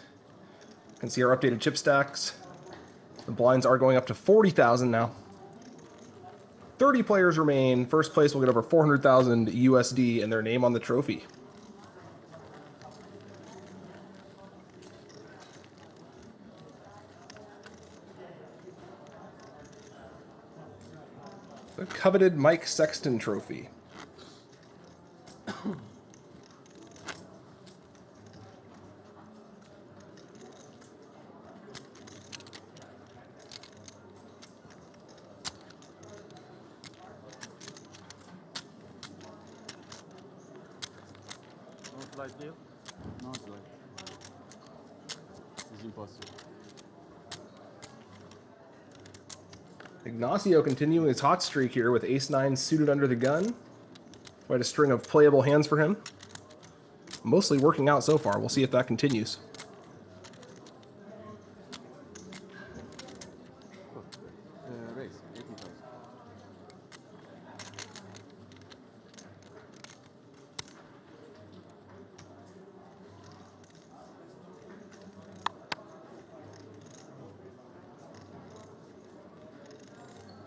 You can see our updated chip stacks. The blinds are going up to 40,000 now. 30 players remain. First place will get over 400,000 USD and their name on the trophy. The coveted Mike Sexton trophy. Deal? No slide. It's impossible. Ignacio continuing his hot streak here with ace 9 suited under the gun. Quite a string of playable hands for him. Mostly working out so far. We'll see if that continues. Raise, 80,000.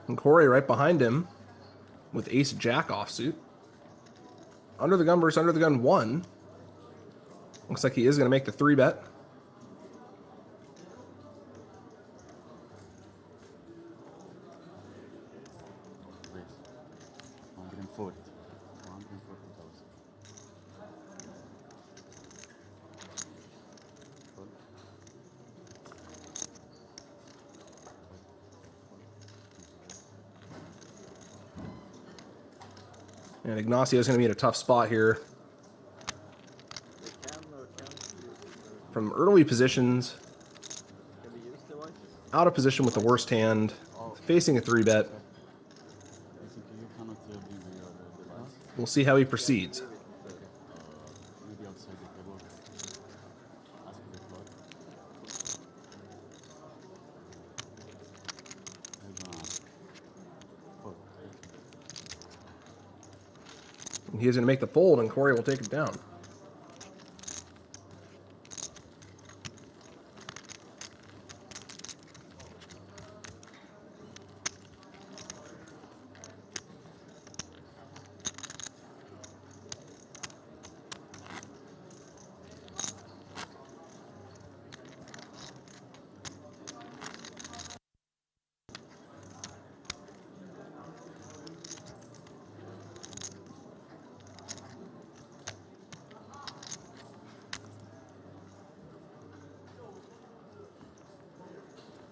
And Corey right behind him with ace jack offsuit. Under the gun versus under the gun 1. Looks like he is going to make the 3-bet. Raise. 140. 140,000. And Ignacio is going to be in a tough spot here. From early positions, out of position with the worst hand, facing a 3-bet. We'll see how he proceeds. He is going to make the fold, and Corey will take it down.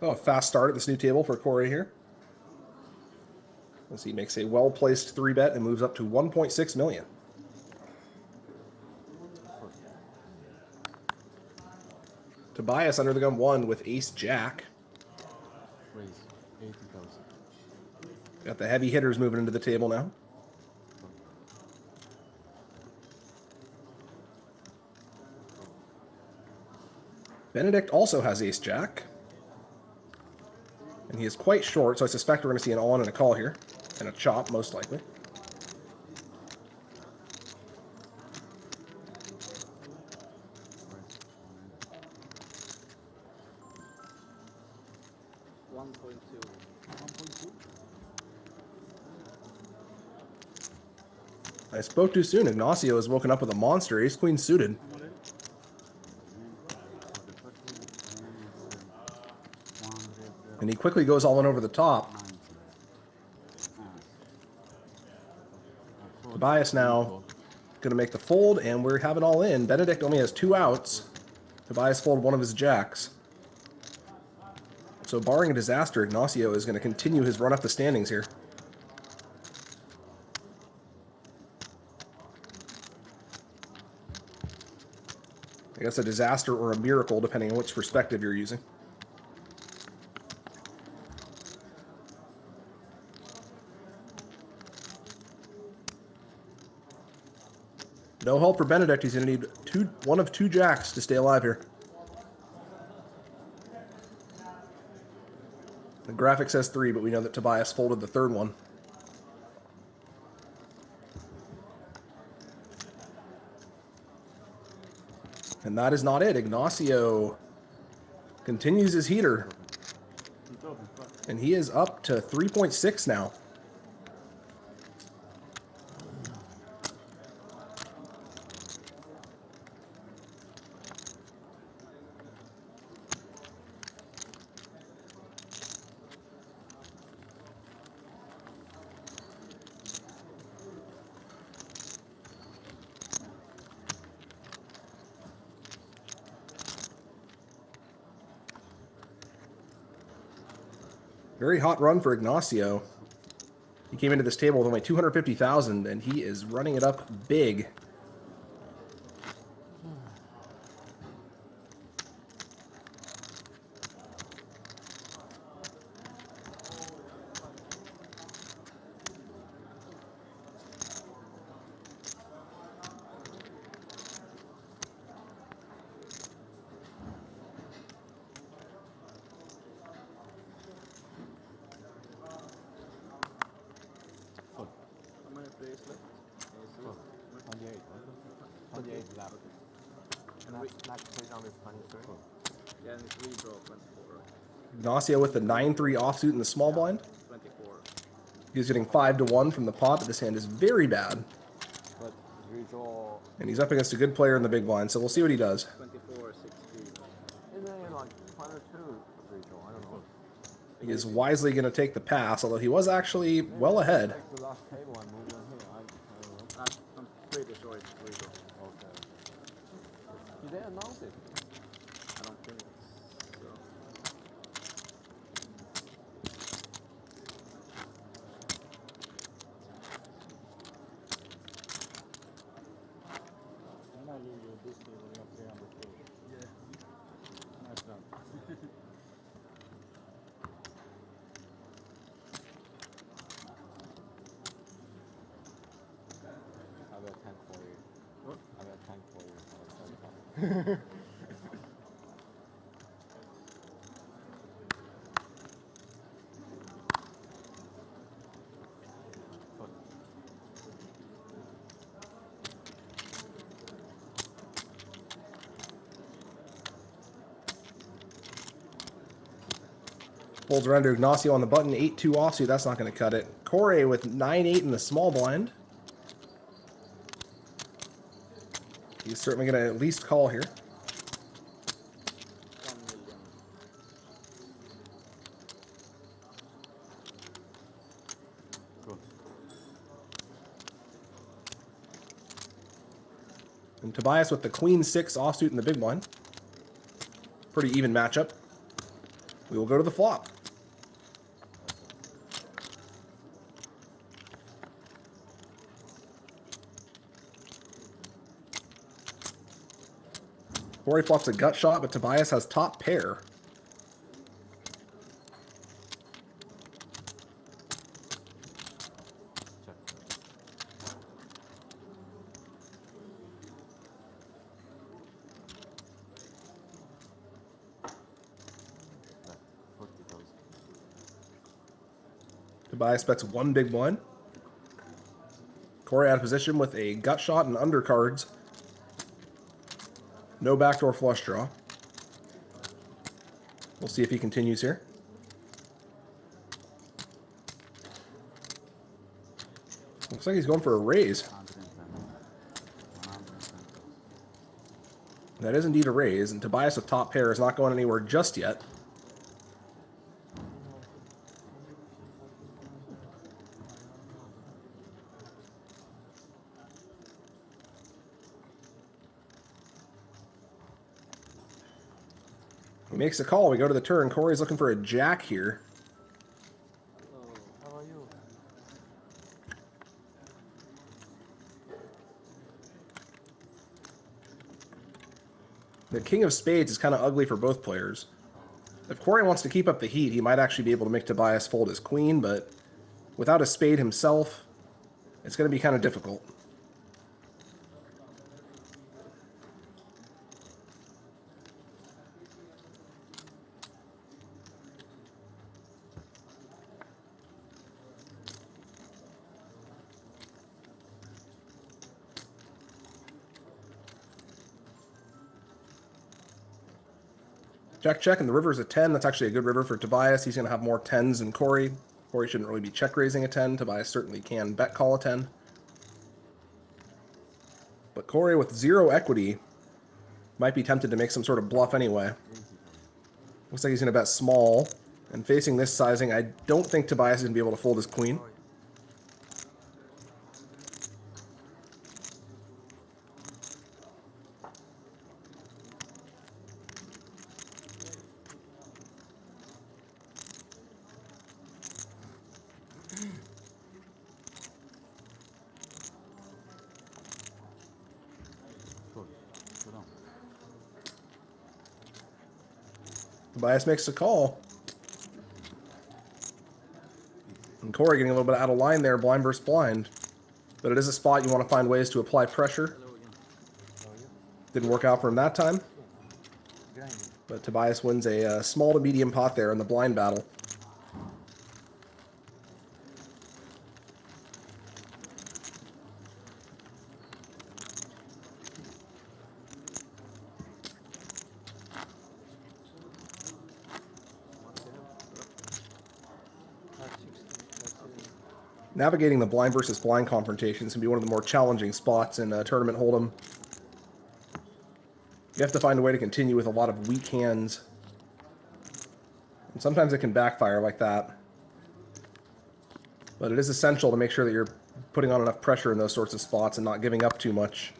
Oh, a fast start at this new table for Corey here. As he makes a well-placed 3-bet and moves up to 1.6 million. Tobias under the gun 1 with ace-jack. Raise 80,000. Got the heavy hitters moving into the table now. Benedict also has ace-jack. And he is quite short, so I suspect we're going to see an on and a call here. And a chop, most likely. I spoke too soon. Ignacio has woken up with a monster. Ace-queen suited. And he quickly goes all in over the top. Tobias now going to make the fold, and we're having all in. Benedict only has 2 outs. Tobias folded one of his jacks. So barring a disaster, Ignacio is going to continue his run up the standings here. I guess a disaster or a miracle, depending on which perspective you're using. No help for Benedict. He's going to need one of 2 jacks to stay alive here. The graphic says 3, but we know that Tobias folded the 3rd one. And that is not it. Ignacio continues his heater. And he is up to 3.6 now. Very hot run for Ignacio. He came into this table with only 250,000, and he is running it up big. Ignacio with the 9-3 offsuit in the small blind. He's getting 5-1 from the pot, but this hand is very bad. And he's up against a good player in the big blind, so we'll see what he does. He is wisely going to take the pass, although he was actually well ahead. Did they announce it? I don't think so. I know you're busy when you're up there on the stage. Yeah. Nice job. I have a tank for you. What? I have a tank for you. Folds around to Ignacio on the button, 8-2 offsuit. That's not going to cut it. Corey with 9-8 in the small blind. He's certainly going to at least call here. And Tobias with the queen 6 offsuit in the big blind. Pretty even matchup. We will go to the flop. Corey flops a gut shot, but Tobias has top pair. Tobias bets one big blind. Corey out of position with a gut shot and undercards. No backdoor flush draw. We'll see if he continues here. Looks like he's going for a raise. That is indeed a raise, and Tobias with top pair is not going anywhere just yet. He makes a call. We go to the turn. Corey's looking for a jack here. How are you? The king of spades is kind of ugly for both players. If Corey wants to keep up the heat, he might actually be able to make Tobias fold his queen, but without a spade himself, it's going to be kind of difficult. Jack check, and the river is a 10. That's actually a good river for Tobias. He's going to have more 10s than Corey. Corey shouldn't really be check raising a 10. Tobias certainly can bet call a 10. But Corey with 0 equity might be tempted to make some sort of bluff anyway. Looks like he's going to bet small. And facing this sizing, I don't think Tobias is going to be able to fold his queen. Tobias makes a call. And Corey getting a little bit out of line there, blind versus blind. But it is a spot you want to find ways to apply pressure. Didn't work out for him that time. But Tobias wins a small to medium pot there in the blind battle. Navigating the blind versus blind confrontations can be one of the more challenging spots in tournament hold'em. You have to find a way to continue with a lot of weak hands. And sometimes it can backfire like that. But it is essential to make sure that you're putting on enough pressure in those sorts of spots and not giving up too much,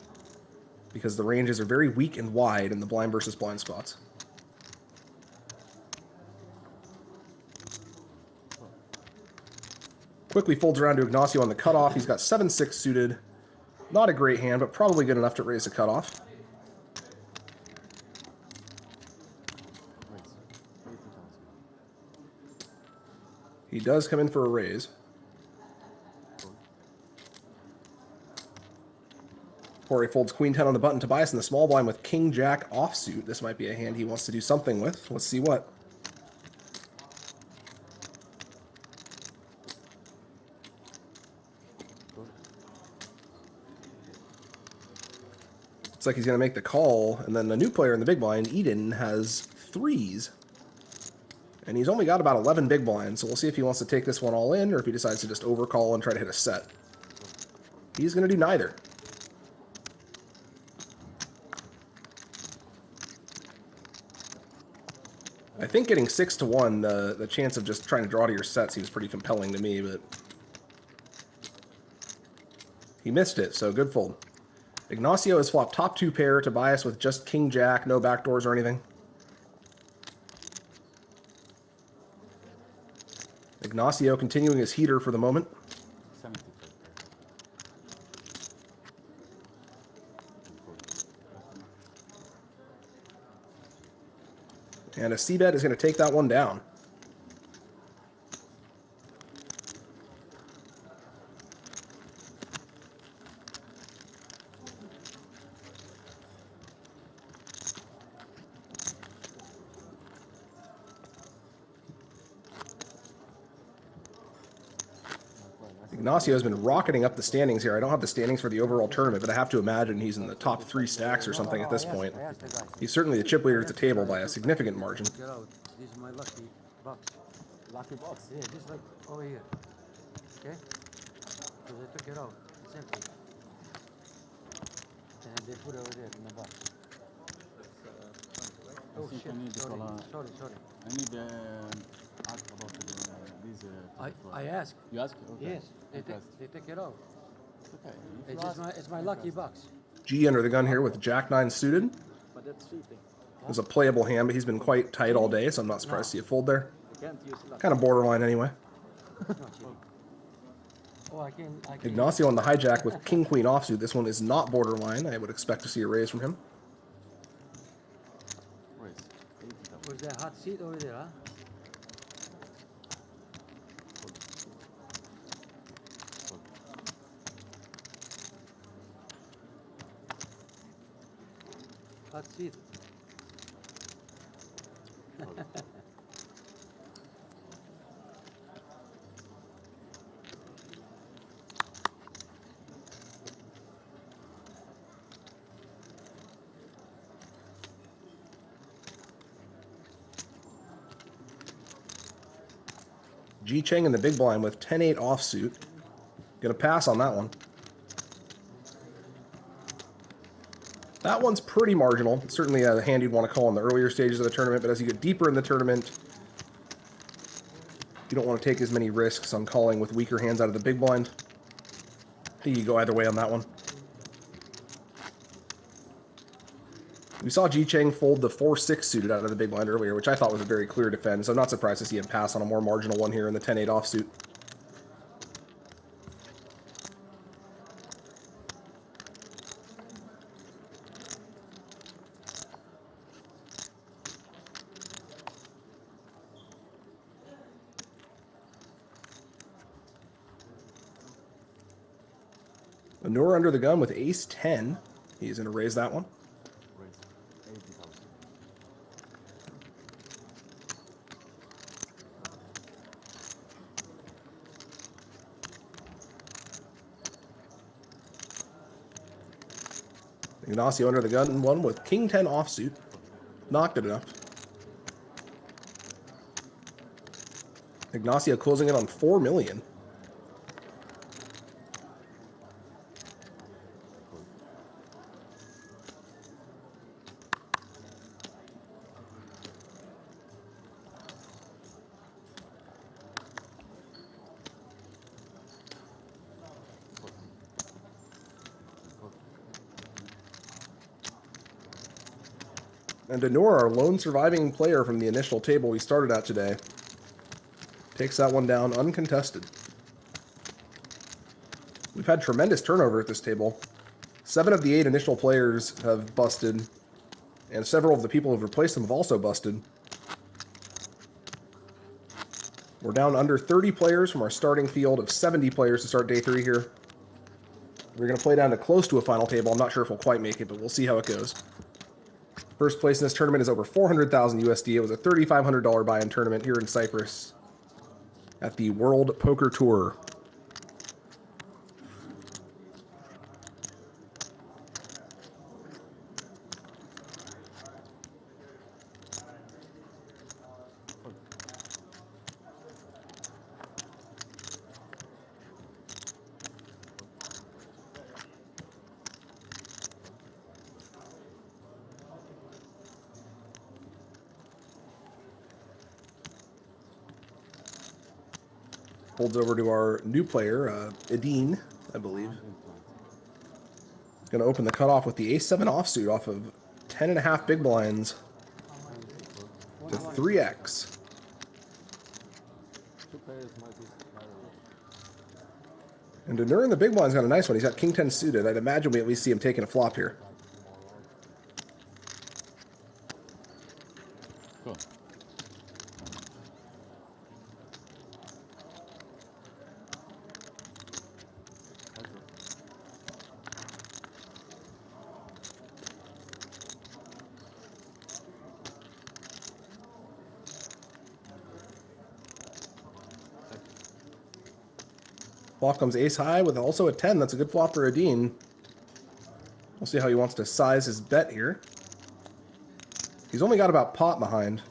because the ranges are very weak and wide in the blind versus blind spots. Quickly folds around to Ignacio on the cutoff. He's got 7-6 suited. Not a great hand, but probably good enough to raise the cutoff. He does come in for a raise. Corey folds queen 10 on the button. Tobias in the small blind with king jack offsuit. This might be a hand he wants to do something with. Let's see what. Looks like he's going to make the call, and then the new player in the big blind, Eden, has 3s. And he's only got about 11 big blinds, so we'll see if he wants to take this one all in, or if he decides to just overcall and try to hit a set. He's going to do neither. I think getting 6-1, the chance of just trying to draw to your set seems pretty compelling to me, but he missed it, so good fold. Ignacio has flopped top 2 pair, Tobias with just king jack, no backdoors or anything. Ignacio continuing his heater for the moment. 70. And a C-bet is going to take that one down. Ignacio has been rocketing up the standings here. I don't have the standings for the overall tournament, but I have to imagine he's in the top 3 stacks or something at this point. He's certainly the chip leader at the table by a significant margin. This is my lucky box. Lucky box? Yeah, just like over here. Okay? Because I took it out. It's empty. And they put it over there in the box. I think I need Sorry. I need to ask about these. I asked. You ask? Okay. Yes, they take it out. Okay. It's my lucky box. G under the gun here with Jack 9 suited. But that's cheating. It was a playable hand, but he's been quite tight all day, so I'm not surprised to see a fold there. You can't use luck. Kind of borderline anyway. Oh, I can. Ignacio on the hijack with King Queen offsuit. This one is not borderline. I would expect to see a raise from him. Was that hot seat over there, huh? Hot seat. G Cheng in the big blind with 10-8 offsuit. Gonna pass on that one. That one's pretty marginal. It's certainly a hand you'd want to call in the earlier stages of the tournament, but as you get deeper in the tournament, you don't want to take as many risks on calling with weaker hands out of the big blind. I think you go either way on that one. We saw Ji Cheng fold the 4-6 suited out of the big blind earlier, which I thought was a very clear defend, so I'm not surprised to see him pass on a more marginal one here in the 10-8 offsuit. Manure under the gun with ace-10. He's going to raise that one. Ignacio under the gun one with king-10 offsuit. Not good enough. Ignacio closing it on 4 million. And Denor, our lone surviving player from the initial table we started at today, takes that one down uncontested. We've had tremendous turnover at this table. 7 of the 8 initial players have busted, and several of the people who've replaced them have also busted. We're down under 30 players from our starting field of 70 players to start day 3 here. We're going to play down to close to a final table. I'm not sure if we'll quite make it, but we'll see how it goes. First place in this tournament is over 400,000 USD. It was a $3,500 buy-in tournament here in Cyprus at the World Poker Tour. Folds over to our new player, Edine, I believe. Going to open the cutoff with the ace-7 offsuit off of 10.5 big blinds to 3x. players might be surprised. And Denur in the big blind's got a nice one. He's got King 10 suited. I'd imagine we at least see him taking a flop here. Cool. Flop comes ace high with also a 10. That's a good flop for a Dean. We'll see how he wants to size his bet here. He's only got about pot behind.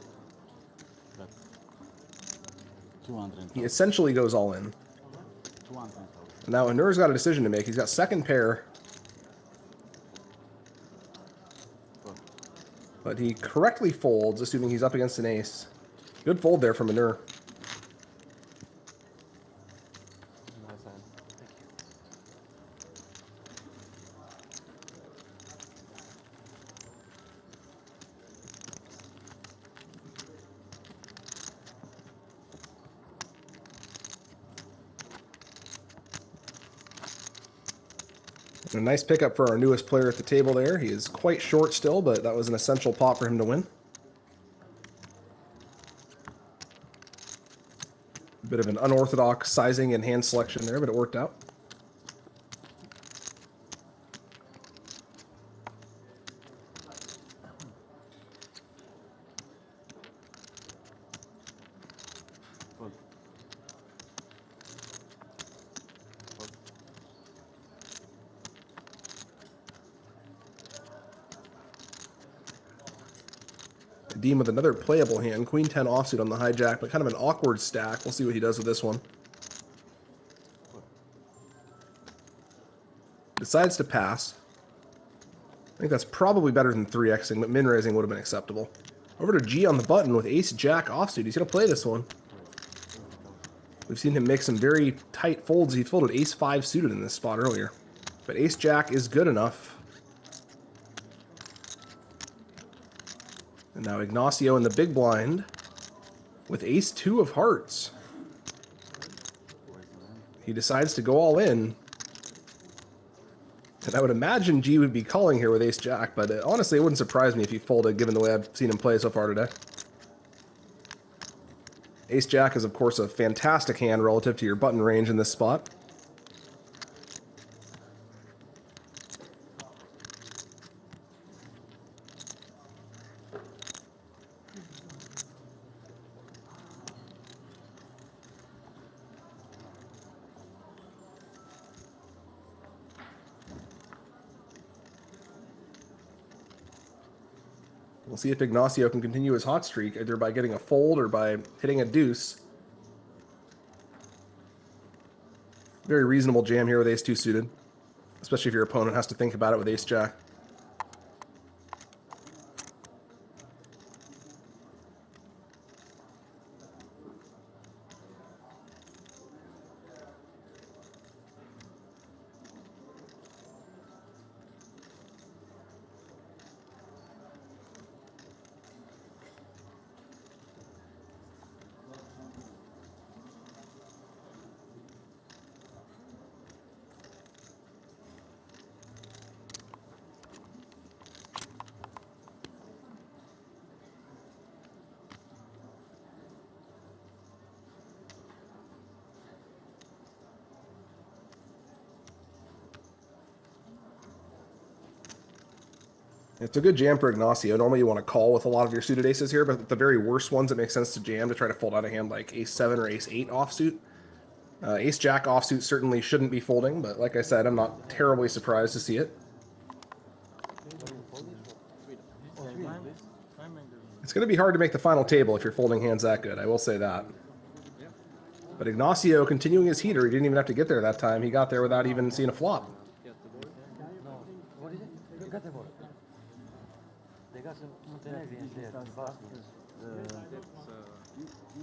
200. He essentially goes all in. 200. And now Anur's got a decision to make. He's got second pair. But he correctly folds, assuming he's up against an ace. Good fold there from Anur. Nice hand. And a nice pickup for our newest player at the table there. He is quite short still, but that was an essential pot for him to win. A bit of an unorthodox sizing and hand selection there, but it worked out. Dean with another playable hand, Queen 10 offsuit on the hijack, but kind of an awkward stack. We'll see what he does with this one. Decides to pass. I think that's probably better than 3xing, but min-raising would have been acceptable. Over to G on the button with ace-jack offsuit. He's going to play this one. We've seen him make some very tight folds. He folded ace-5 suited in this spot earlier. But ace-jack is good enough. And now Ignacio in the big blind with ace-2 of hearts. He decides to go all in. And I would imagine G would be calling here with ace-jack, but honestly, it wouldn't surprise me if he folded, given the way I've seen him play so far today. Ace-jack is, of course, a fantastic hand relative to your button range in this spot. We'll see if Ignacio can continue his hot streak, either by getting a fold or by hitting a deuce. Very reasonable jam here with ace-2 suited, especially if your opponent has to think about it with ace-jack. It's a good jam for Ignacio. Normally you want to call with a lot of your suited aces here, but the very worst ones it makes sense to jam to try to fold out a hand like ace-7 or ace-8 offsuit. Ace-jack offsuit certainly shouldn't be folding, but like I said, I'm not terribly surprised to see it. It's going to be hard to make the final table if you're folding hands that good, I will say that. But Ignacio continuing his heater, he didn't even have to get there that time. He got there without even seeing a flop. He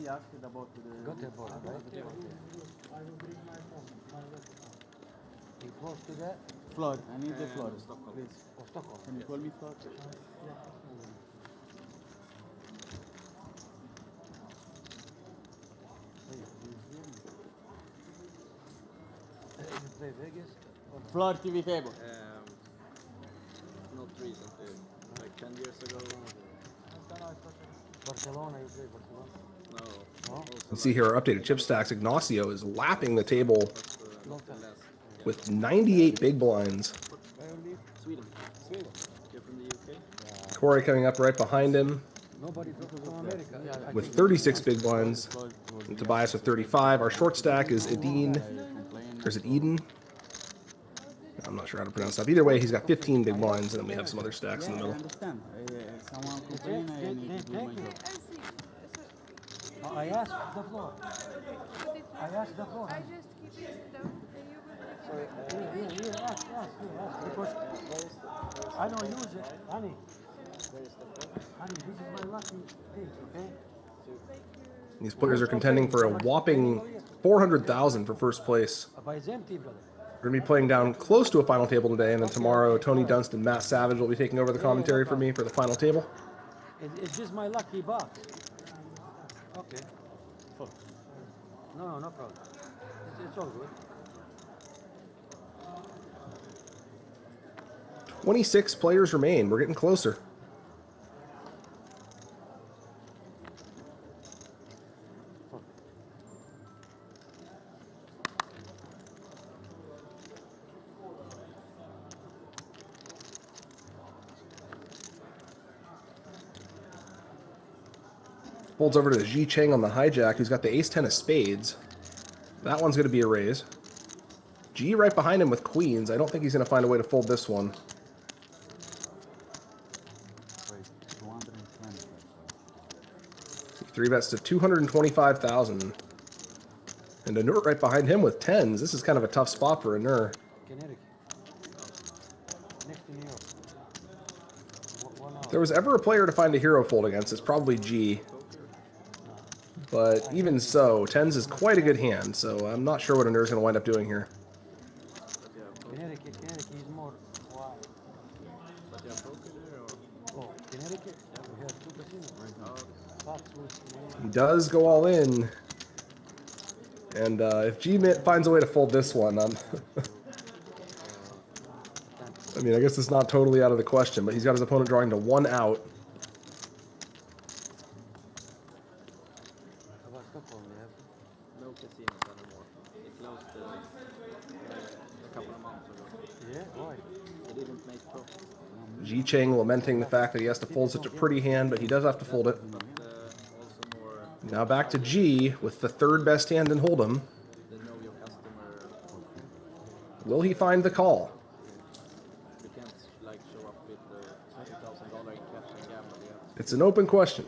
asked about the... Got the board, right? He close to that? Flood, I need the flood, please. Oh, Stockholm. Can you call me flood? play Vegas? Floor TV table. Not recently, like 10 years ago. Barcelona, you play Barcelona? No. You can see here our updated chip stacks. Ignacio is lapping the table with 98 big blinds. Sweden. You're from the UK? Corey coming up right behind him Nobody from America. Yeah, with 36 big blinds. And Tobias with 35. Our short stack is Edine. Or is it Eden? I'm not sure how to pronounce that. Either way, he's got 15 big blinds, and then we have some other stacks in the I middle. understand. Someone complain, I need to do my job. I asked the floor. I asked the floor. I just keep it down and you will take it. Ask. Because I don't use it. Honey, this is my lucky thing, okay? These players are contending for a whopping 400,000 for first place. But it's empty, brother. We're going to be playing down close to a final table today, and then tomorrow Tony Dunstan, Matt Savage will be taking over the commentary for me for the final table. It's just my lucky box. Okay. No problem. It's all good. 26 players remain. We're getting closer. Folds over to Ji Cheng on the hijack, who's got the ace-10 of spades. That one's going to be a raise. G right behind him with queens. I don't think he's going to find a way to fold this one. Three bets to 225,000. And Anur right behind him with tens. This is kind of a tough spot for Anur. Connecticut. Next to New York. If there was ever a player to find a hero fold against, it's probably G. But even so, tens is quite a good hand, so I'm not sure what Anur's going to wind up doing here. Connecticut is more wide. Oh, Connecticut? We have two casinos. He does go all in. And if G-Mitt finds a way to fold this one, I mean, I guess it's not totally out of the question, but he's got his opponent drawing to one out. No casinos anymore. It closed a couple of months ago. Yeah, why? They didn't make profit. Ji Cheng lamenting the fact that he has to fold such a pretty hand, but he does have to fold it. Now back to G with the third best hand in Hold'em. Will he find the call? You can't like show up with $20,000 in cash and gamble yet. It's an open question.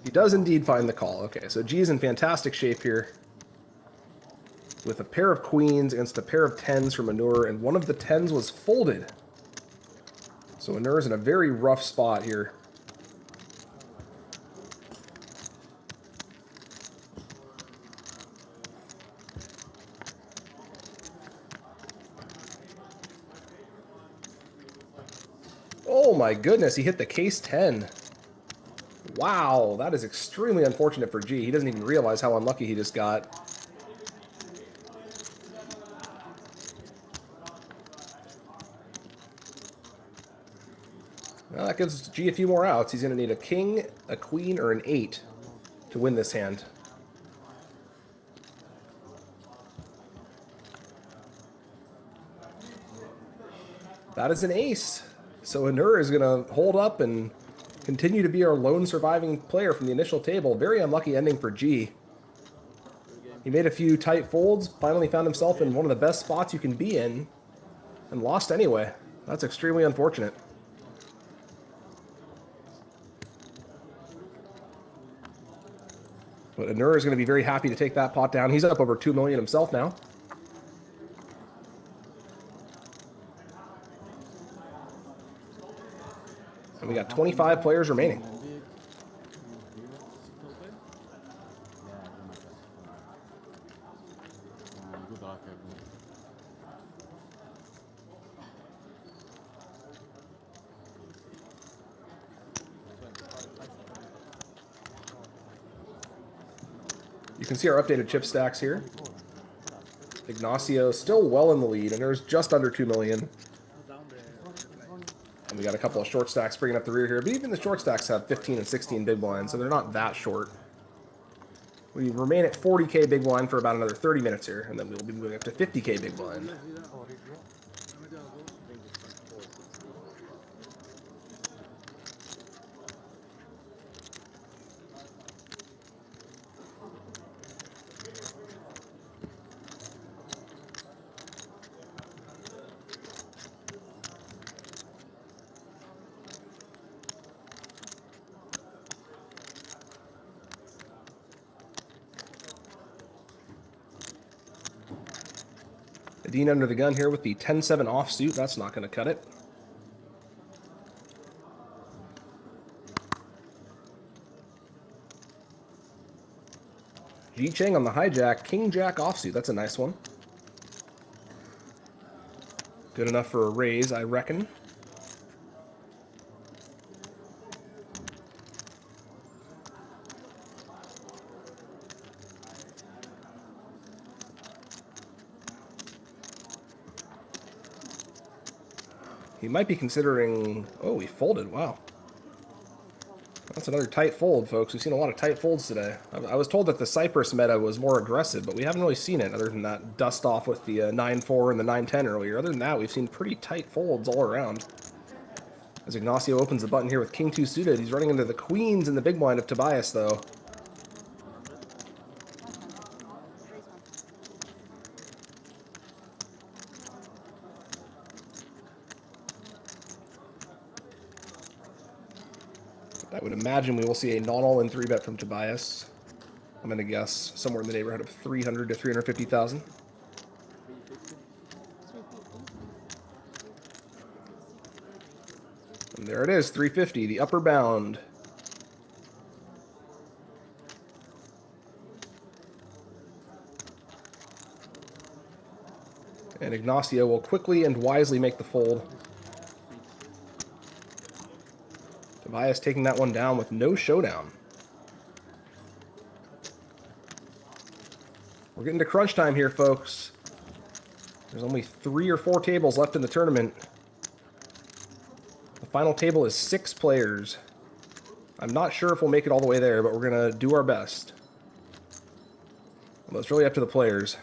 He does indeed find the call. Okay, so G is in fantastic shape here. With a pair of queens against a pair of tens from Anur, and one of the tens was folded. So Anur is in a very rough spot here. Oh my goodness, he hit the case 10. Wow, that is extremely unfortunate for G. He doesn't even realize how unlucky he just got. Well, that gives G a few more outs. He's going to need a king, a queen, or an 8 to win this hand. That is an ace. So Anur is going to hold up and continue to be our lone surviving player from the initial table. Very unlucky ending for G. He made a few tight folds, finally found himself in one of the best spots you can be in, and lost anyway. That's extremely unfortunate. But Anur is going to be very happy to take that pot down. He's up over 2 million himself now. And we got 25 players remaining. You can see our updated chip stacks here. Ignacio still well in the lead, and there's just under 2 million. And we got a couple of short stacks bringing up the rear here, but even the short stacks have 15 and 16 big blinds, so they're not that short. We remain at 40K big blind for about another 30 minutes here, and then we'll be moving up to 50K big blind. Dean under the gun here with the 10-7 offsuit. That's not going to cut it. Ji Cheng on the hijack. King Jack offsuit. That's a nice one. Good enough for a raise, I reckon. He might be considering... Oh, he folded. Wow. That's another tight fold, folks. We've seen a lot of tight folds today. I was told that the Cyprus meta was more aggressive, but we haven't really seen it other than that dust off with the 9-4 and the 9-10 earlier. Other than that, we've seen pretty tight folds all around. As Ignacio opens the button here with King 2 suited, he's running into the queens in the big blind of Tobias, though. I would imagine we will see a non-all-in 3-bet from Tobias. I'm going to guess somewhere in the neighborhood of 300 to 350,000. And there it is, 350, the upper bound. And Ignacio will quickly and wisely make the fold. Tobias taking that one down with no showdown. We're getting to crunch time here, folks. There's only 3 or 4 tables left in the tournament. The final table is 6 players. I'm not sure if we'll make it all the way there, but we're going to do our best. Well, it's really up to the players.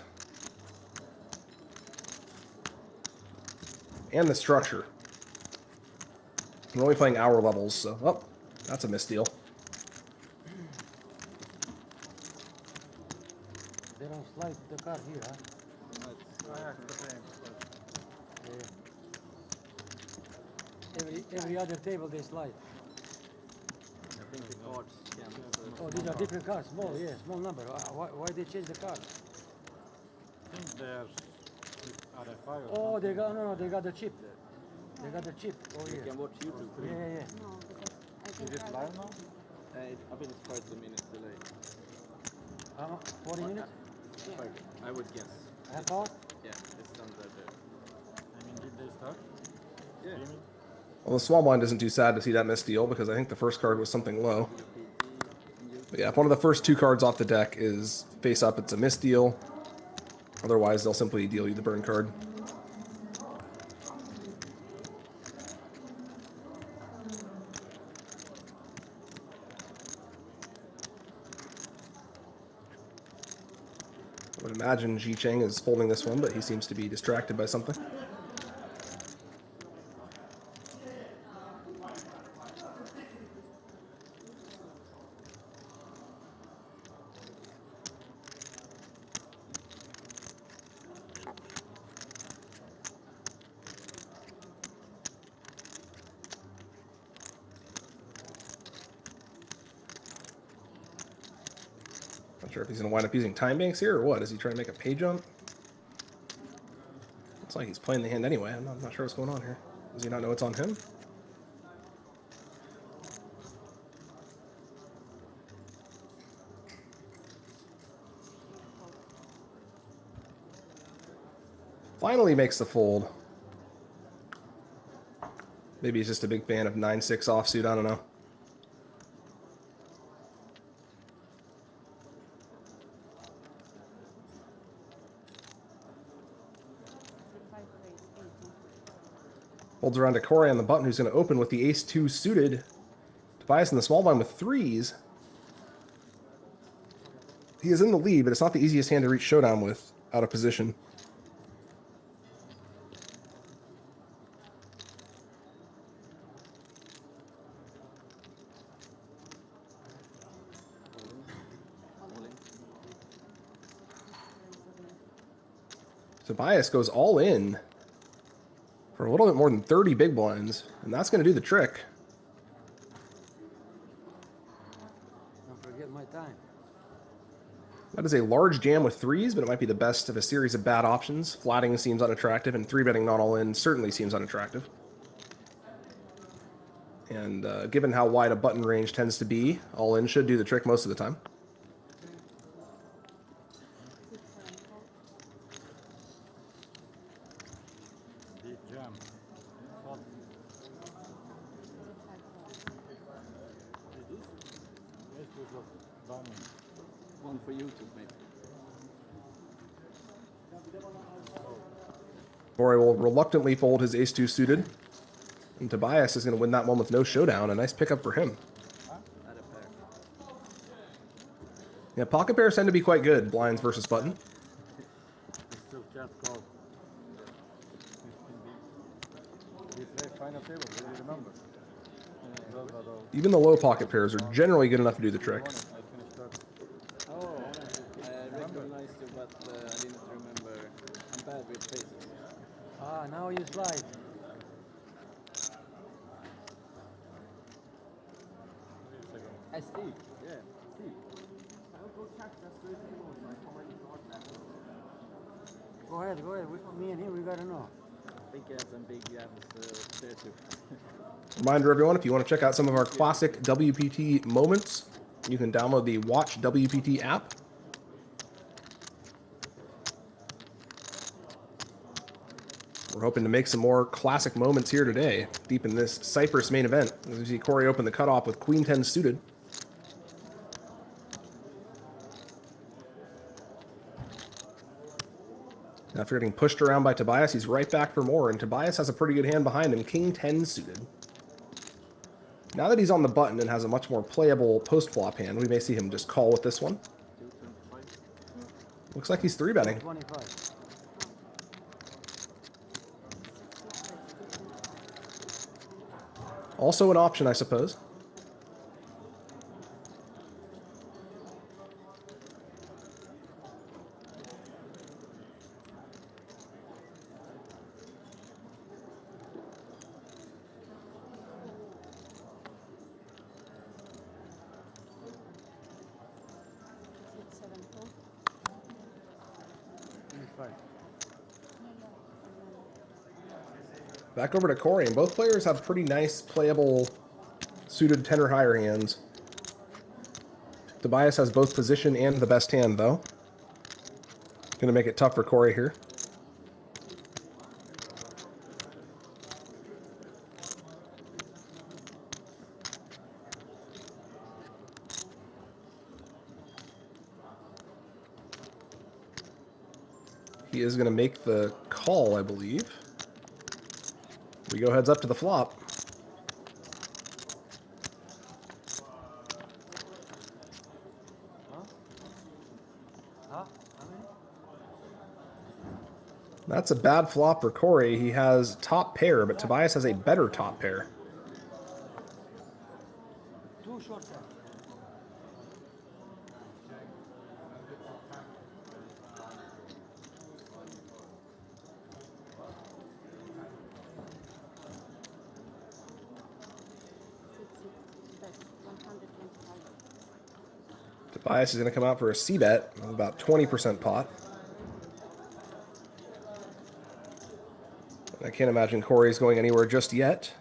And the structure. We're only playing hour levels, so... Oh, that's a misdeal. They don't slide the car here, huh? Every other table they slide. I think the cards can... Oh, these are different cards. Small, yeah, small number. Why they change the cards? I think they're RFI. Oh, they got... No, they got the chip. They got the chip. Oh, yeah. You can watch YouTube. Yeah. No, because I think Is it live now? I think it's 30 minutes delayed. 40 minutes? I would guess. Half hour? Yeah, it's done right there. I mean, did they start? Yeah. Well, the small blind isn't too sad to see that misdeal because I think the first card was something low. But yeah, if one of the first 2 cards off the deck is face up, it's a misdeal. Otherwise, they'll simply deal you the burn card. I would imagine Ji Cheng is folding this one, but he seems to be distracted by something. Not sure if he's going to wind up using time banks here or what. Is he trying to make a pay jump? Looks like he's playing the hand anyway. I'm not sure what's going on here. Does he not know it's on him? Finally makes the fold. Maybe he's just a big fan of 9-6 offsuit. I don't know. Holds around to Corey on the button, who's going to open with the ace-2 suited. Tobias in the small blind with threes. He is in the lead, but it's not the easiest hand to reach showdown with out of position. Tobias goes all in for a little bit more than 30 big blinds, and that's going to do the trick. Don't forget my time. That is a large jam with threes, but it might be the best of a series of bad options. Flatting seems unattractive, and 3-betting not all in certainly seems unattractive. And given how wide a button range tends to be, all in should do the trick most of the time. One for YouTube, maybe. Corey will reluctantly fold his ace-2 suited. And Tobias is going to win that one with no showdown. A nice pickup for him. Yeah, pocket pairs tend to be quite good, blinds versus button. Still chat call. We play final table, do you remember? Even the low pocket pairs are generally good enough to do the trick. Oh, I recognized you, but I didn't remember. I'm bad with faces. Ah, now you slide. Hey, Steve. Yeah, Steve. Go ahead. Me and him, we gotta know. I think he has some big yams there too. Reminder, everyone, if you want to check out some of our classic WPT moments, you can download the Watch WPT app. We're hoping to make some more classic moments here today, deep in this Cyprus main event. As you see Corey open the cutoff with Queen 10 suited. After getting pushed around by Tobias, he's right back for more, and Tobias has a pretty good hand behind him, King 10 suited. Now that he's on the button and has a much more playable post-flop hand, we may see him just call with this one. Looks like he's 3-betting. Also an option, I suppose. Back over to Corey, and both players have pretty nice, playable, suited 10 or higher hands. Tobias has both position and the best hand, though. Gonna make it tough for Corey here. He is gonna make the call, I believe. We go heads up to the flop. That's a bad flop for Corey. He has top pair, but Tobias has a better top pair. Two short sets. Tobias is going to come out for a c-bet of about 20% pot. I can't imagine Corey's going anywhere just yet.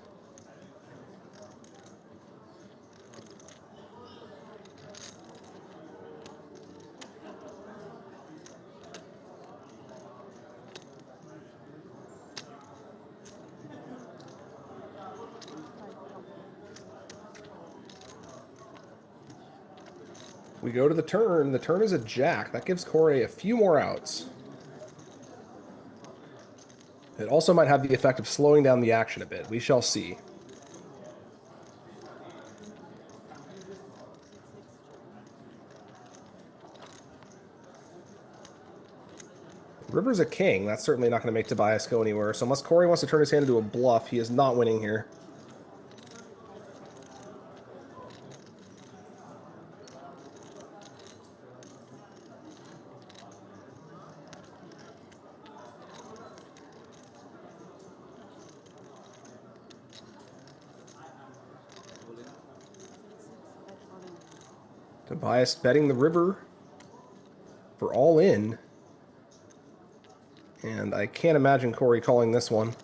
We go to the turn. The turn is a jack. That gives Corey a few more outs. It also might have the effect of slowing down the action a bit. We shall see. River's a king. That's certainly not going to make Tobias go anywhere. So unless Corey wants to turn his hand into a bluff, he is not winning here. Tobias betting the river for all in. And I can't imagine Corey calling this one.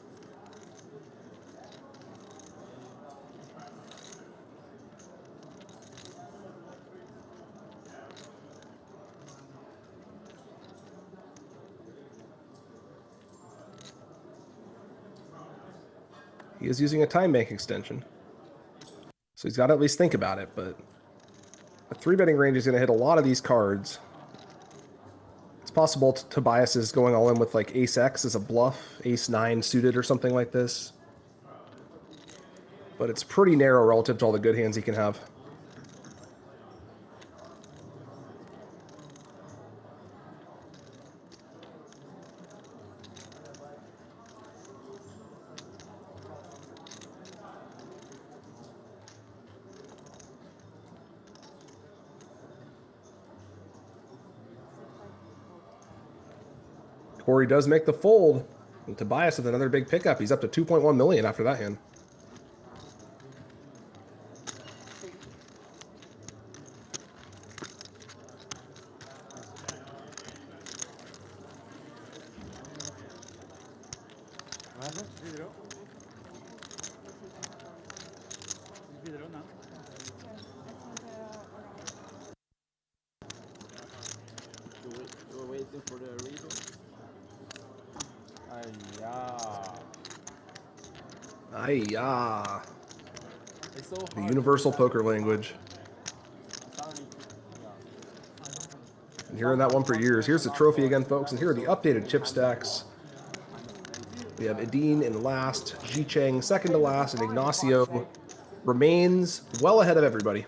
He is using a time bank extension. So he's got to at least think about it, but a 3-betting range is going to hit a lot of these cards. It's possible Tobias is going all in with like Ace-X as a bluff, Ace-9 suited or something like this. But it's pretty narrow relative to all the good hands he can have. Corey does make the fold, and Tobias with another big pickup. He's up to 2.1 million after that hand. We're waiting for the reader. Ay-ya. It's so The hard universal poker language. Been hearing that one for years. Here's the trophy again, folks, and here are the updated chip stacks. We have Edine in last, Ji Cheng second to last, and Ignacio remains well ahead of everybody.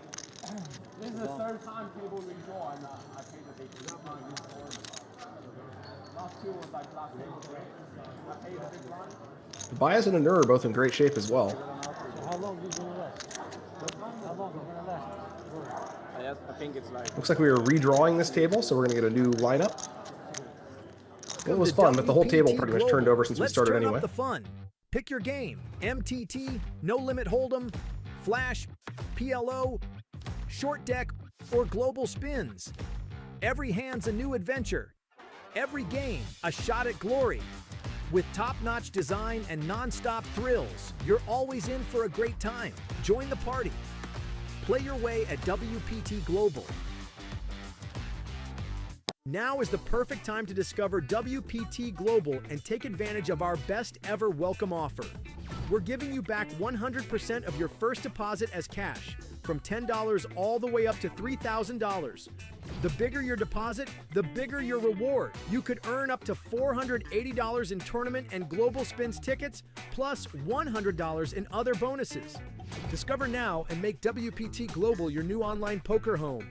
This is the third time table redraw and I paid the big blind. Last two was like last table. I paid the big blind. Tobias and Anur are both in great shape as well. How long are you going to last? How long are you going to last? I think it's like... Looks like we are redrawing this table, so we're going to get a new lineup. It was fun, but the whole table pretty much turned over since we started anyway. Let's turn up the fun. Pick your game. MTT, No Limit Hold'em, Flash, PLO, Short Deck, or Global Spins. Every hand's a new adventure. Every game, a shot at glory. With top-notch design and non-stop thrills, you're always in for a great time. Join the party. Play your way at WPT Global. Now is the perfect time to discover WPT Global and take advantage of our best ever welcome offer. We're giving you back 100% of your first deposit as cash, from $10 all the way up to $3,000. The bigger your deposit, the bigger your reward. You could earn up to $480 in tournament and global spins tickets, plus $100 in other bonuses. Discover now and make WPT Global your new online poker home.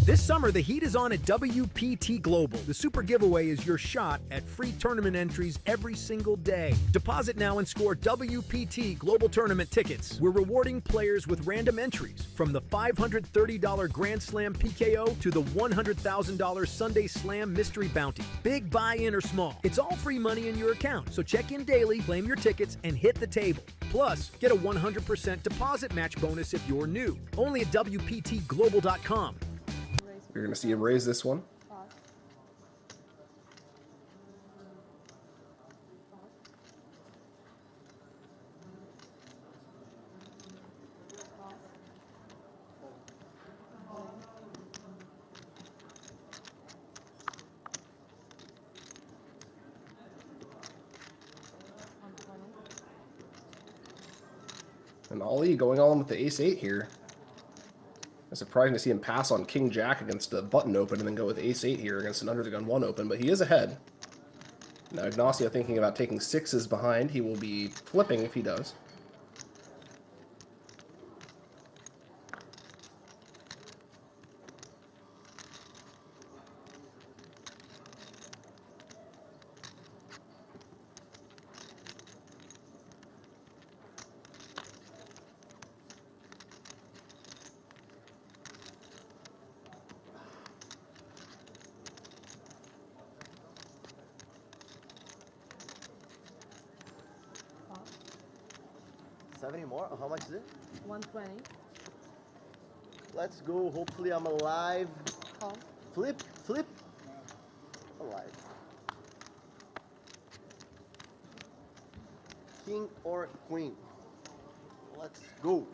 This summer, the heat is on at WPT Global. The Super Giveaway is your shot at free tournament entries every single day. Deposit now and score WPT Global Tournament tickets. We're rewarding players with random entries, from the $530 Grand Slam PKO to the $100,000 Sunday Slam Mystery Bounty. Big buy-in or small, it's all free money in your account. So check in daily, claim your tickets, and hit the table. Plus, get a 100% deposit match bonus if you're new. Only at WPTglobal.com. You're going to see him raise this one. And Ali going on with the ace-8 here. It's surprising to see him pass on king-jack against a button open and then go with ace-8 here against an under-the-gun 1 open, but he is ahead. Now Ignacio thinking about taking 6s behind. He will be flipping if he does. More? How much is it? 120. Let's go. Hopefully I'm alive. Call. Flip, flip. Alive. King or queen? Let's go.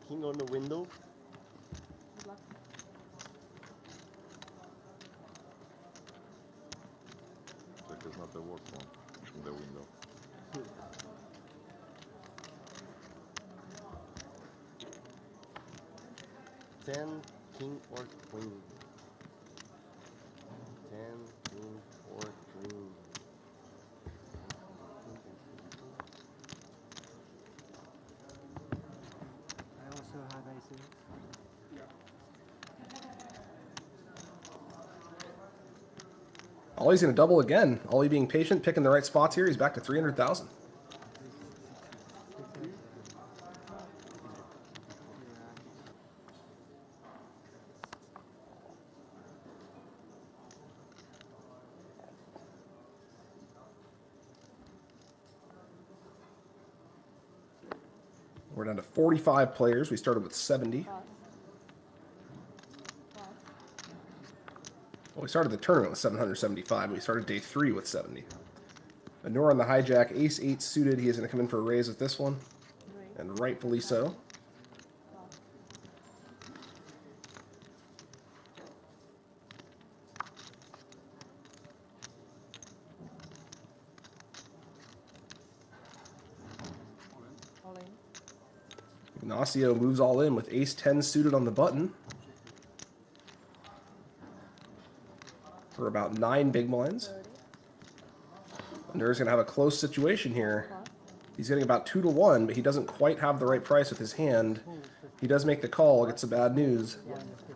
King on the window. Good luck. Check is not the worst one in the window. Ten, king or queen. 10, king or queen. I also have aces. Ollie's going to double again. Ollie being patient, picking the right spots here. He's back to 300,000. We're down to 45 players. We started with 70. Well, we started the tournament with 775. We started day 3 with 70. Anur on the hijack, ace-8 suited. He is going to come in for a raise with this one, and rightfully so. Ignacio moves all in with ace-10 suited on the button for about 9 big blinds. Anur's going to have a close situation here. He's getting about 2 to 1, but he doesn't quite have the right price with his hand. He does make the call, gets some bad news.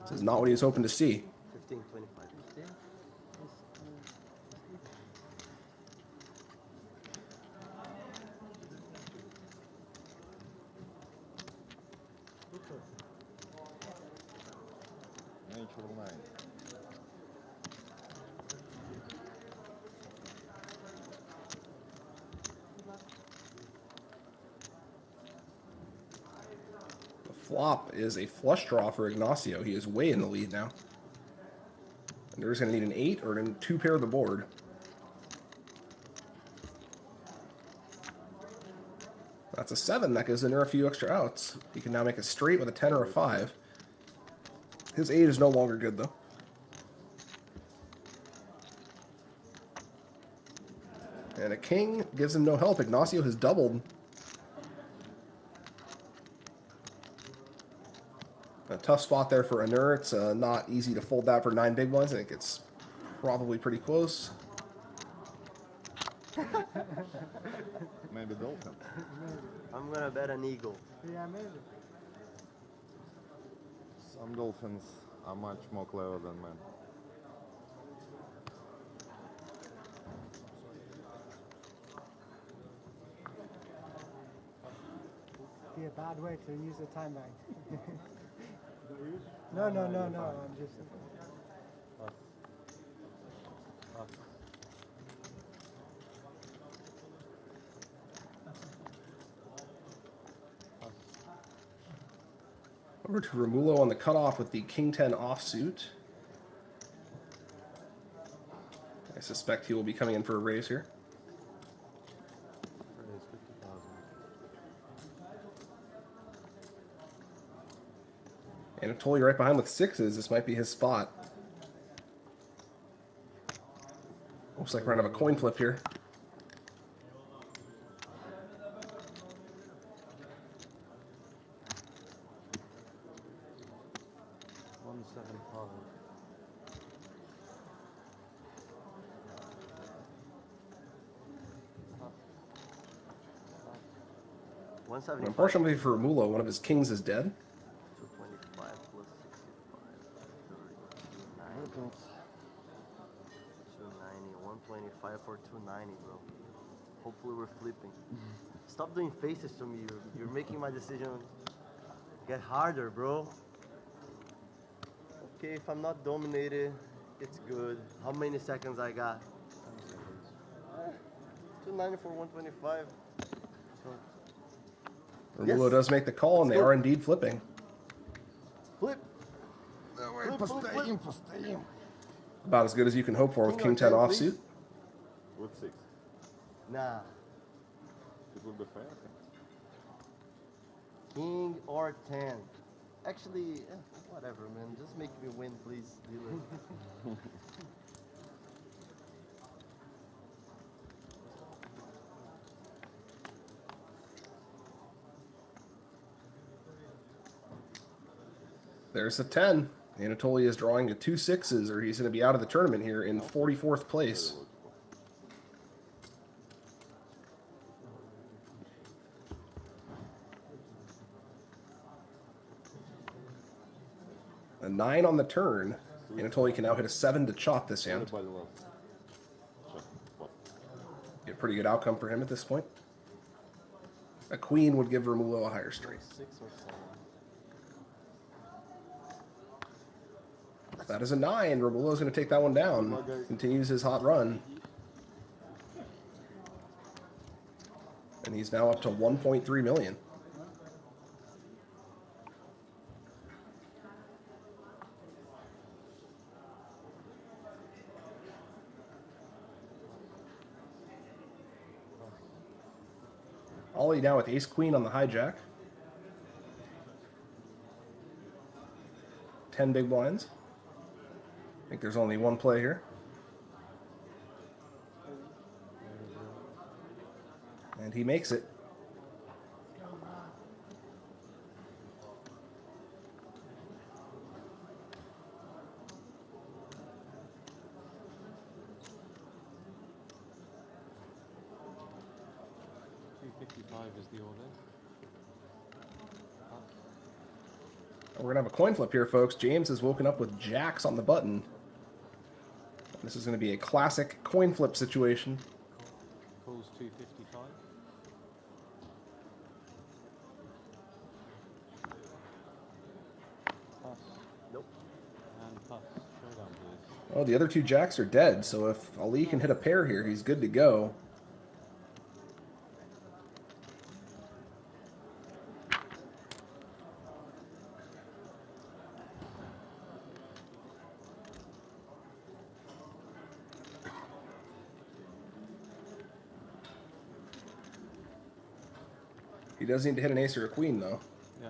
This is not what he was hoping to see. 15, 25. Natural 9. The flop is a flush draw for Ignacio. He is way in the lead now. Anur's going to need an 8 or a 2 pair of the board. That's a 7. That gives Anur a few extra outs. He can now make a straight with a 10 or a 5. His 8 is no longer good, though. And a king gives him no help. Ignacio has doubled. A tough spot there for Anur. It's not easy to fold that for 9 big blinds. I think it's probably pretty close. Maybe Dolphin. I'm gonna bet an eagle. Yeah, maybe. Some dolphins are much more clever than men. Be a bad way to use a time bank. No. I'm just. Over to Romulo on the cutoff with the King-10 offsuit. I suspect he will be coming in for a raise here. Anatoly right behind with 6s. This might be his spot. Looks like we're gonna have a coin flip here. Unfortunately for Romulo, one of his kings is dead. 225 plus 65, 30, 290, 125 for 290, bro. Hopefully we're flipping. Stop doing faces to me. You're making my decision get harder, bro. Okay, if I'm not dominated, it's good. How many seconds I got? 290 for 125. Romulo does make the call, and they are indeed flipping. Flip. About as good as you can hope for with King 10 offsuit. With 6. Nah. It will be fair. King or 10. Actually, whatever, man. Just make me win, please, dealer. There's a 10. Anatoly is drawing a 2 6s, or he's going to be out of the tournament here in 44th place. A 9 on the turn. Anatoly can now hit a 7 to chop this hand. Be a pretty good outcome for him at this point. A queen would give Romulo a higher straight. 6 or 7. That is a 9. Romulo's going to take that one down. Continues his hot run. And he's now up to 1.3 million. Ollie now with ace queen on the hijack. 10 big blinds. I think there's only one play here. And he makes it. Is the order. We're going to have a coin flip here, folks. James has woken up with jacks on the button. This is going to be a classic coin flip situation. Calls 255. Pass. Nope. And pass. Showdown, please. Oh, the other 2 jacks are dead, so if Ali can hit a pair here, he's good to go. He does need to hit an ace or a queen, though. Yeah.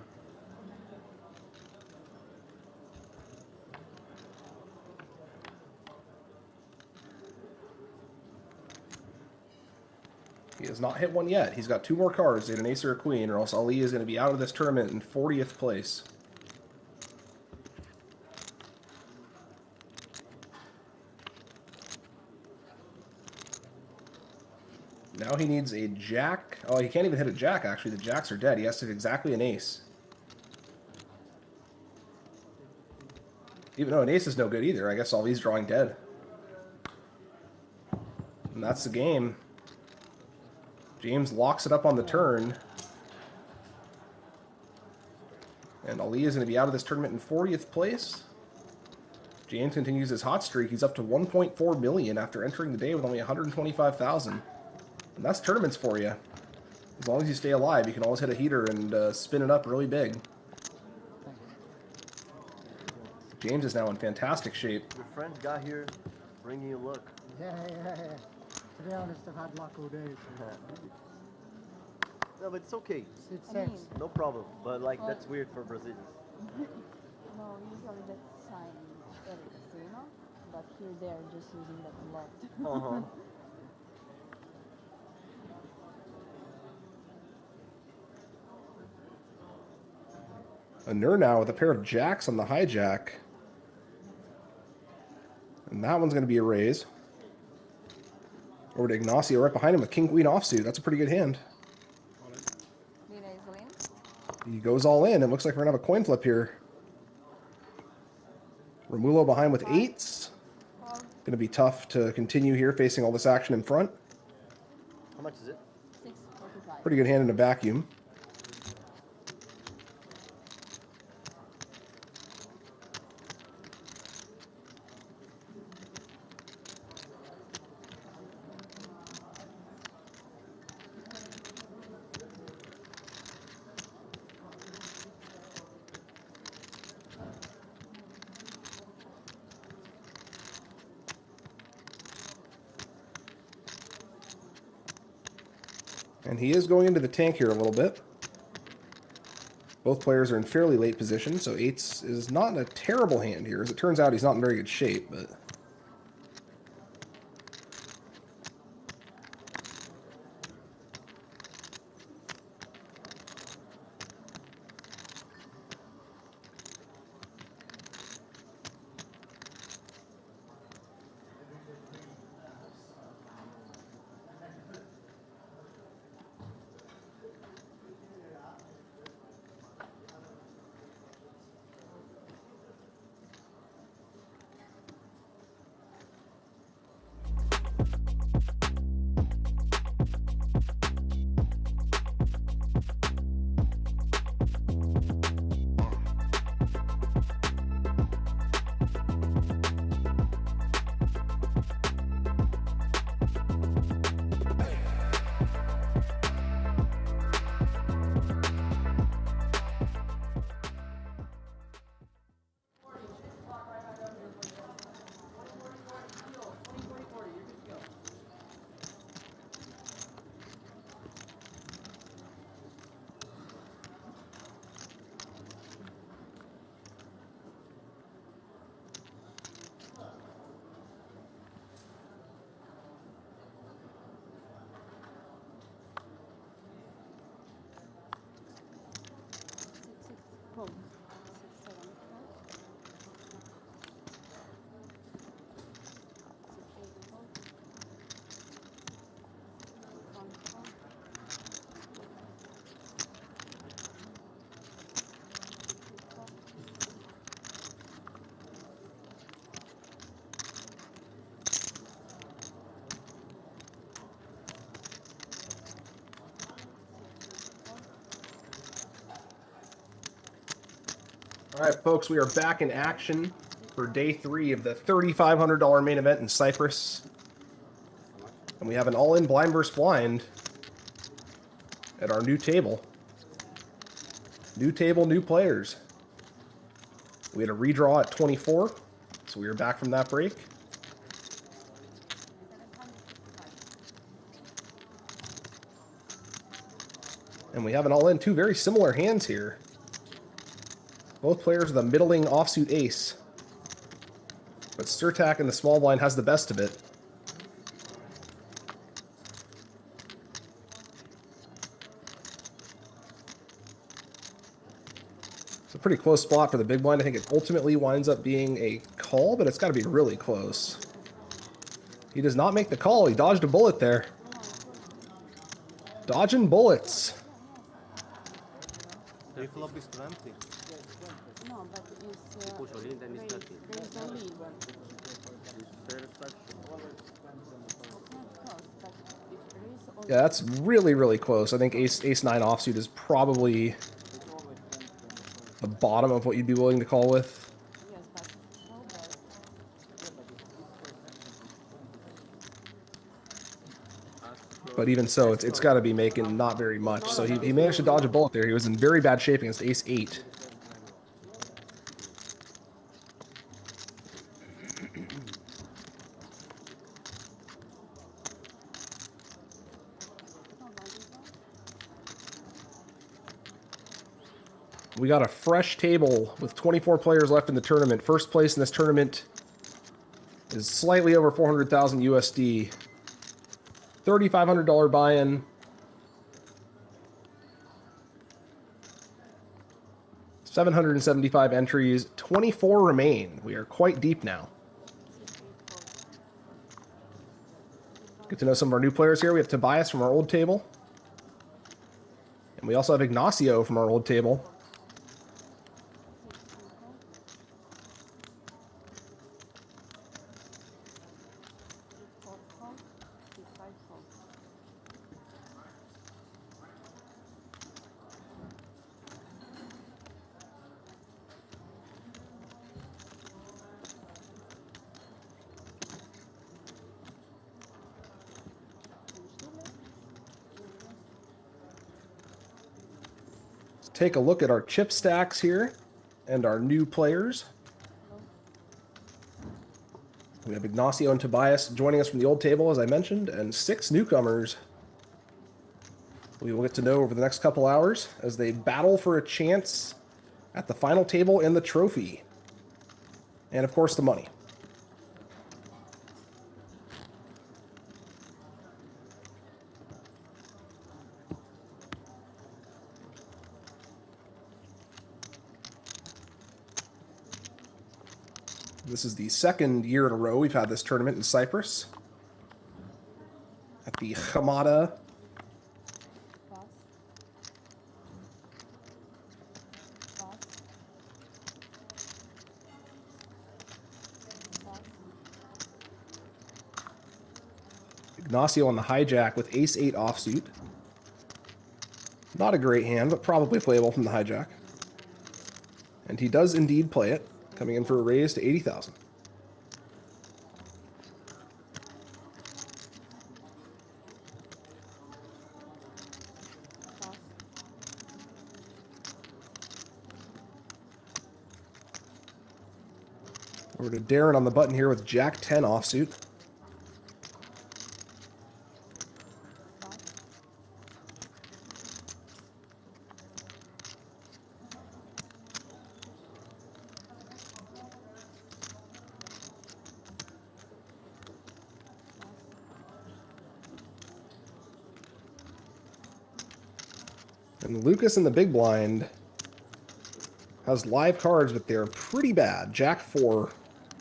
He has not hit one yet. He's got 2 more cards. He hit an ace or a queen, or else Ali is going to be out of this tournament in 40th place. Now he needs a jack. Oh, he can't even hit a jack, actually. The jacks are dead. He has to hit exactly an ace. Even though an ace is no good either, I guess Ali's drawing dead. And that's the game. James locks it up on the turn. And Ali is going to be out of this tournament in 40th place. James continues his hot streak. He's up to 1.4 million after entering the day with only 125,000. And that's tournaments for you. As long as you stay alive, you can always hit a heater and spin it up really big. James is now in fantastic shape. Your friend got here bringing you luck. Yeah. To be honest, I've had luck all day. No, but it's okay. It's 6. No problem. But like that's weird for Brazilians. No, usually that's sign at a casino, but here they're just using that a lot. Uh-huh. A Nur now with a pair of jacks on the hijack. And that one's going to be a raise. Over to Ignacio right behind him with King Queen offsuit. That's a pretty good hand. He goes all in. It looks like we're going to have a coin flip here. Romulo behind with eights. Going to be tough to continue here facing all this action in front. How much is it? 6.45. Pretty good hand in a vacuum. And he is going into the tank here a little bit. Both players are in fairly late position, so eights is not in a terrible hand here. As it turns out, he's not in very good shape, but... All right, folks, we are back in action for day 3 of the $3,500 main event in Cyprus. And we have an all-in blind versus blind at our new table. New table, new players. We had a redraw at 24, so we are back from that break. And we have an all-in, 2 very similar hands here. Both players with a middling offsuit ace. But Surtak in the small blind has the best of it. It's a pretty close spot for the big blind. I think it ultimately winds up being a call, but it's got to be really close. He does not make the call. He dodged a bullet there. Dodging bullets. The flop is too empty. No, but it's Push all in, then it's there is no lead. Yeah, that's really, really close. I think ace-9 offsuit is probably the bottom of what you'd be willing to call with. But even so, it's got to be making not very much. So he managed to dodge a bullet there. He was in very bad shape against ace-8. We got a fresh table with 24 players left in the tournament. First place in this tournament is slightly over 400,000 USD. $3,500 buy-in. $775 entries. 24 remain. We are quite deep now. Get to know some of our new players here. We have Tobias from our old table. And we also have Ignacio from our old table. Take a look at our chip stacks here and our new players. We have Ignacio and Tobias joining us from the old table, as I mentioned, and 6 newcomers we will get to know over the next couple hours as they battle for a chance at the final table and the trophy. And, of course, the money. This is the second year in a row we've had this tournament in Cyprus at the Chamada Ignacio on the hijack with ace-8 offsuit. Not a great hand, but probably playable from the hijack. And he does indeed play it, coming in for a raise to 80,000. Over to Darren on the button here with Jack-10 offsuit. And Lucas in the big blind has live cards, but they're pretty bad. Jack-4.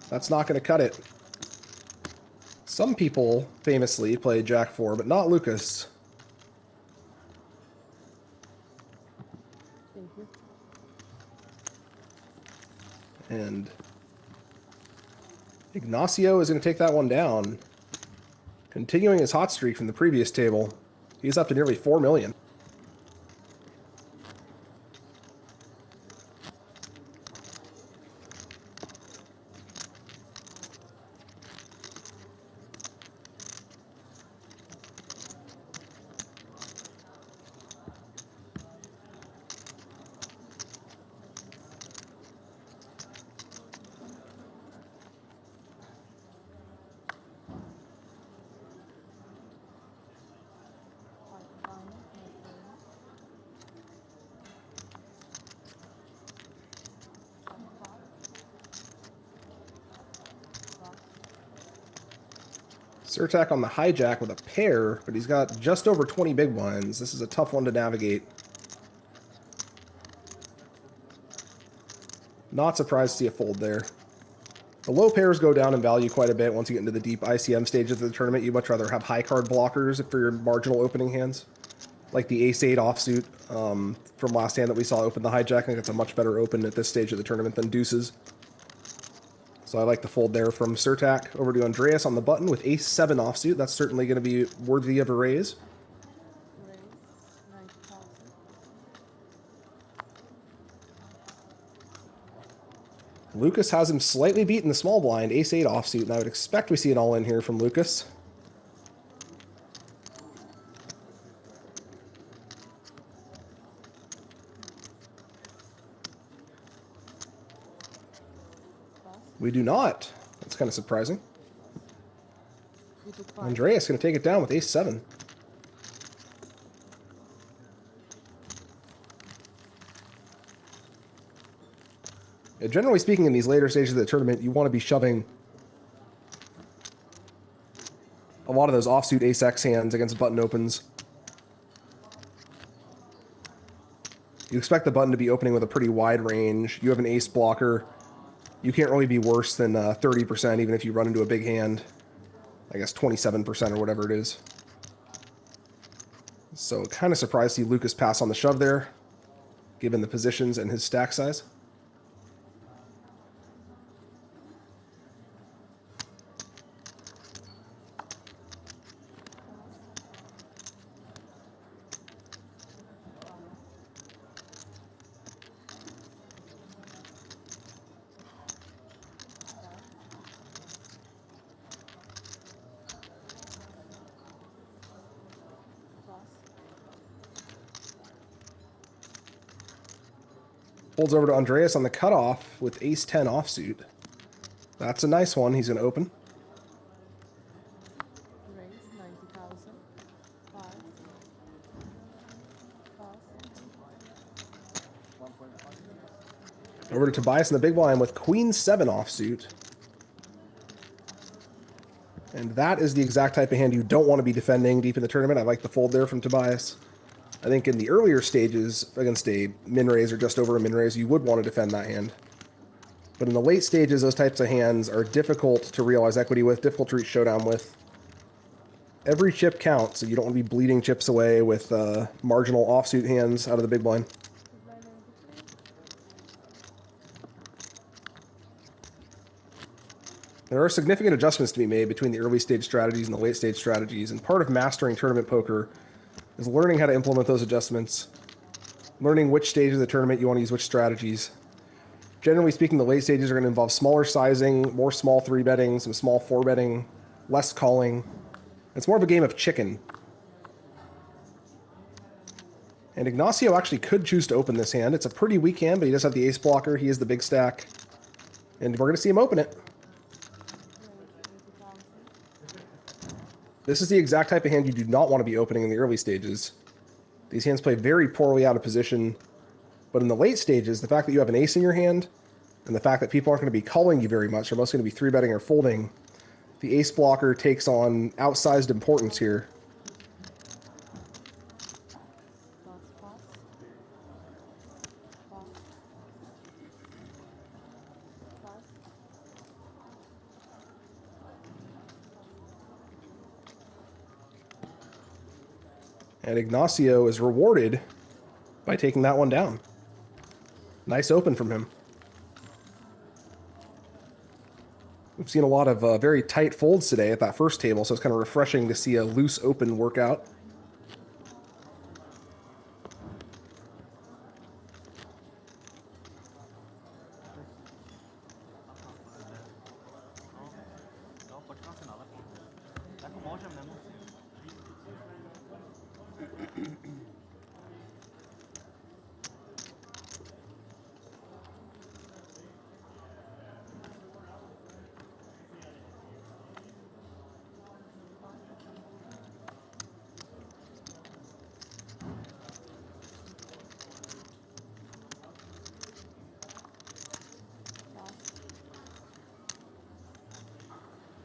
That's not going to cut it. Some people famously play Jack-4, but not Lucas. Thank you. And Ignacio is going to take that one down. Continuing his hot streak from the previous table. He's up to nearly 4 million. Surtak on the hijack with a pair, but he's got just over 20 big blinds. This is a tough one to navigate. Not surprised to see a fold there. The low pairs go down in value quite a bit once you get into the deep ICM stages of the tournament. You'd much rather have high card blockers for your marginal opening hands. Like the ace-8 offsuit from last hand that we saw open the hijack. I think it's a much better open at this stage of the tournament than deuces. So I like the fold there from Surtak. Over to Andreas on the button with ace-7 offsuit. That's certainly going to be worthy of a raise. Lucas has him slightly beat in the small blind, ace-8 offsuit, and I would expect we see an all-in here from Lucas. We do not. That's kind of surprising. Andreas going to take it down with ace-7. Generally speaking, in these later stages of the tournament, you want to be shoving lot of those offsuit ace-x hands against button opens. You expect the button to be opening with a pretty wide range. You have an ace blocker. You can't really be worse than 30%, even if you run into a big hand. I guess 27% or whatever it is. So kind of surprised to see Lucas pass on the shove there, given the positions and his stack size. Folds over to Andreas on the cutoff with ace-10 offsuit. That's a nice one. He's going to open. Raise 90,000. 5. Pass. Over to Tobias in the big blind with queen-7 offsuit. And that is the exact type of hand you don't want to be defending deep in the tournament. I like the fold there from Tobias. I think in the earlier stages, against a min-raise or just over a min-raise, you would want to defend that hand. But in the late stages, those types of hands are difficult to realize equity with, difficult to reach showdown with. Every chip counts, so you don't want to be bleeding chips away with marginal offsuit hands out of the big blind. There are significant adjustments to be made between the early stage strategies and the late stage strategies, and part of mastering tournament poker is learning how to implement those adjustments, learning which stage of the tournament you want to use which strategies. Generally speaking, the late stages are going to involve smaller sizing, more small 3-betting, some small 4-betting, less calling. It's more of a game of chicken. And Ignacio actually could choose to open this hand. It's a pretty weak hand, but he does have the ace blocker. He is the big stack. And we're going to see him open it. This is the exact type of hand you do not want to be opening in the early stages. These hands play very poorly out of position. But in the late stages, the fact that you have an ace in your hand, and the fact that people aren't going to be calling you very much, they're mostly going to be 3-betting or folding, the ace blocker takes on outsized importance here. And Ignacio is rewarded by taking that one down. Nice open from him. We've seen a lot of very tight folds today at that first table, so it's kind of refreshing to see a loose open workout.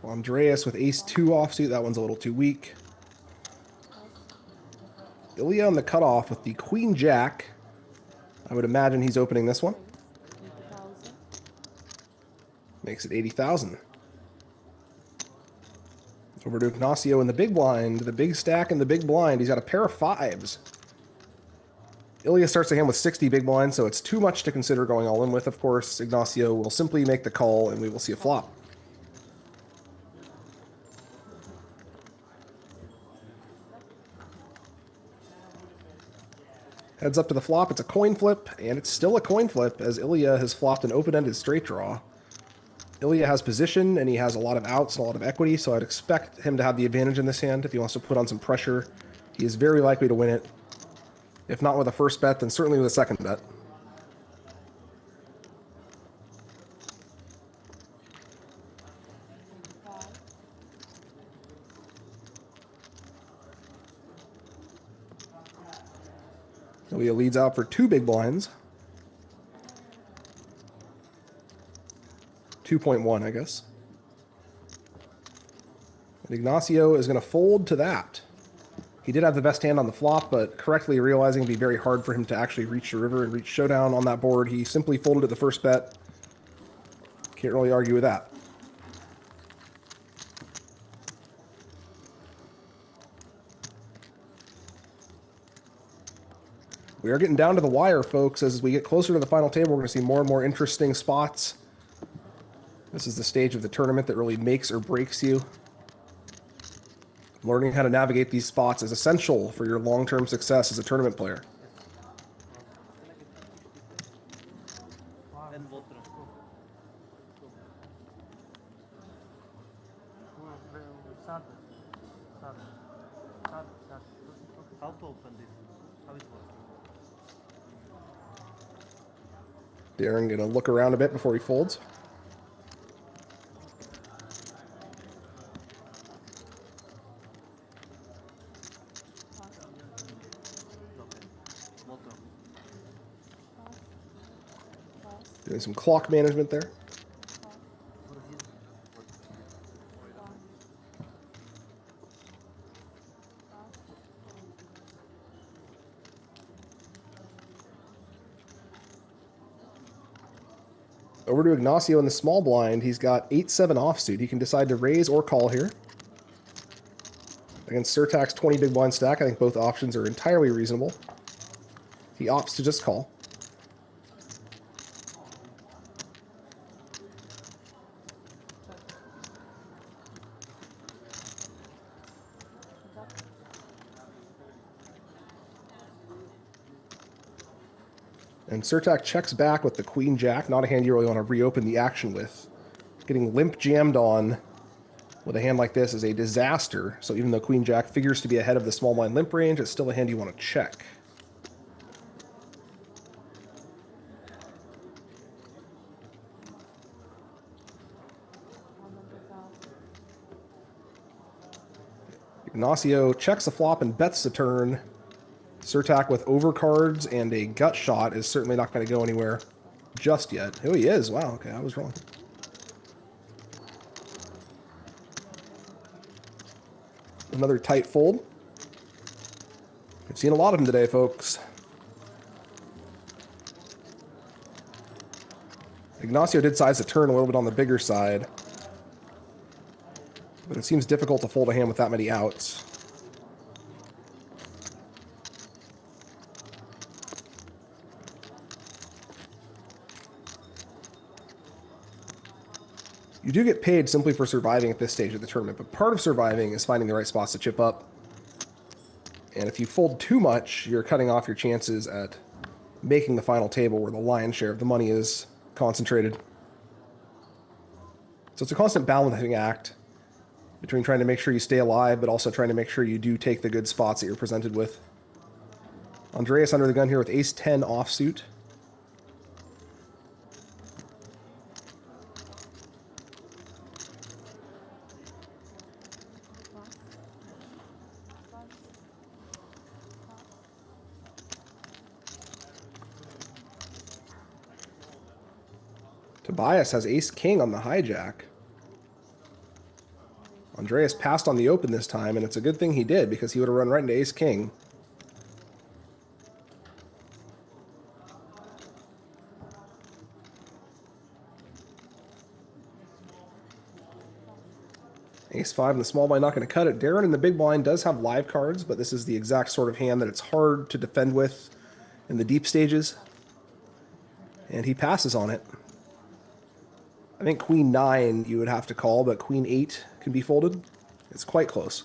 Andreas with ace-2 offsuit. That one's a little too weak. Ilya on the cutoff with the queen-jack. I would imagine he's opening this one. Makes it 80,000. Over to Ignacio in the big blind. The big stack in the big blind. He's got a pair of 5s. Ilya starts the hand with 60 big blinds, so it's too much to consider going all in with, of course. Ignacio will simply make the call, and we will see a flop. Heads up to the flop. It's a coin flip, and it's still a coin flip as Ilya has flopped an open-ended straight draw. Ilya has position, and he has a lot of outs and a lot of equity, so I'd expect him to have the advantage in this hand. If he wants to put on some pressure, he is very likely to win it. If not with a first bet, then certainly with a second bet. Ilya leads out for 2 big blinds. 2.1, I guess. Ignacio is going to fold to that. He did have the best hand on the flop, but correctly realizing it'd be very hard for him to actually reach the river and reach showdown on that board, he simply folded at the first bet. Can't really argue with that. We are getting down to the wire, folks. As we get closer to the final table, we're going to see more and more interesting spots. This is the stage of the tournament that really makes or breaks you. Learning how to navigate these spots is essential for your long-term success as a tournament player. How to open this? How it works? Darren going to look around a bit before he folds. Doing some clock management there. Over to Ignacio in the small blind. He's got 8-7 offsuit. He can decide to raise or call here. Against Surtak's 20 big blind stack, I think both options are entirely reasonable. He opts to just call. And Surtak checks back with the Queen Jack, not a hand you really want to reopen the action with. Getting limp jammed on with a hand like this is a disaster, so even though Queen Jack figures to be ahead of the small blind limp range, it's still a hand you want to check. Ignacio checks the flop and bets the turn. Surtak with overcards and a gut shot is certainly not going to go anywhere just yet. Oh, he is. Wow, okay, I was wrong. Another tight fold. I've seen a lot of them today, folks. Ignacio did size the turn a little bit on the bigger side, but it seems difficult to fold a hand with that many outs. You do get paid simply for surviving at this stage of the tournament, but part of surviving is finding the right spots to chip up. And if you fold too much, you're cutting off your chances at making the final table where the lion's share of the money is concentrated. So it's a constant balancing act between trying to make sure you stay alive, but also trying to make sure you do take the good spots that you're presented with. Andreas under the gun here with ace-10 offsuit. Tobias has ace-king on the hijack. Andreas passed on the open this time, and it's a good thing he did, because he would have run right into ace-king. Ace-5 in the small blind, not going to cut it. Darren in the big blind does have live cards, but this is the exact sort of hand that it's hard to defend with in the deep stages. And he passes on it. I think Queen 9 you would have to call, but Queen 8 can be folded. It's quite close.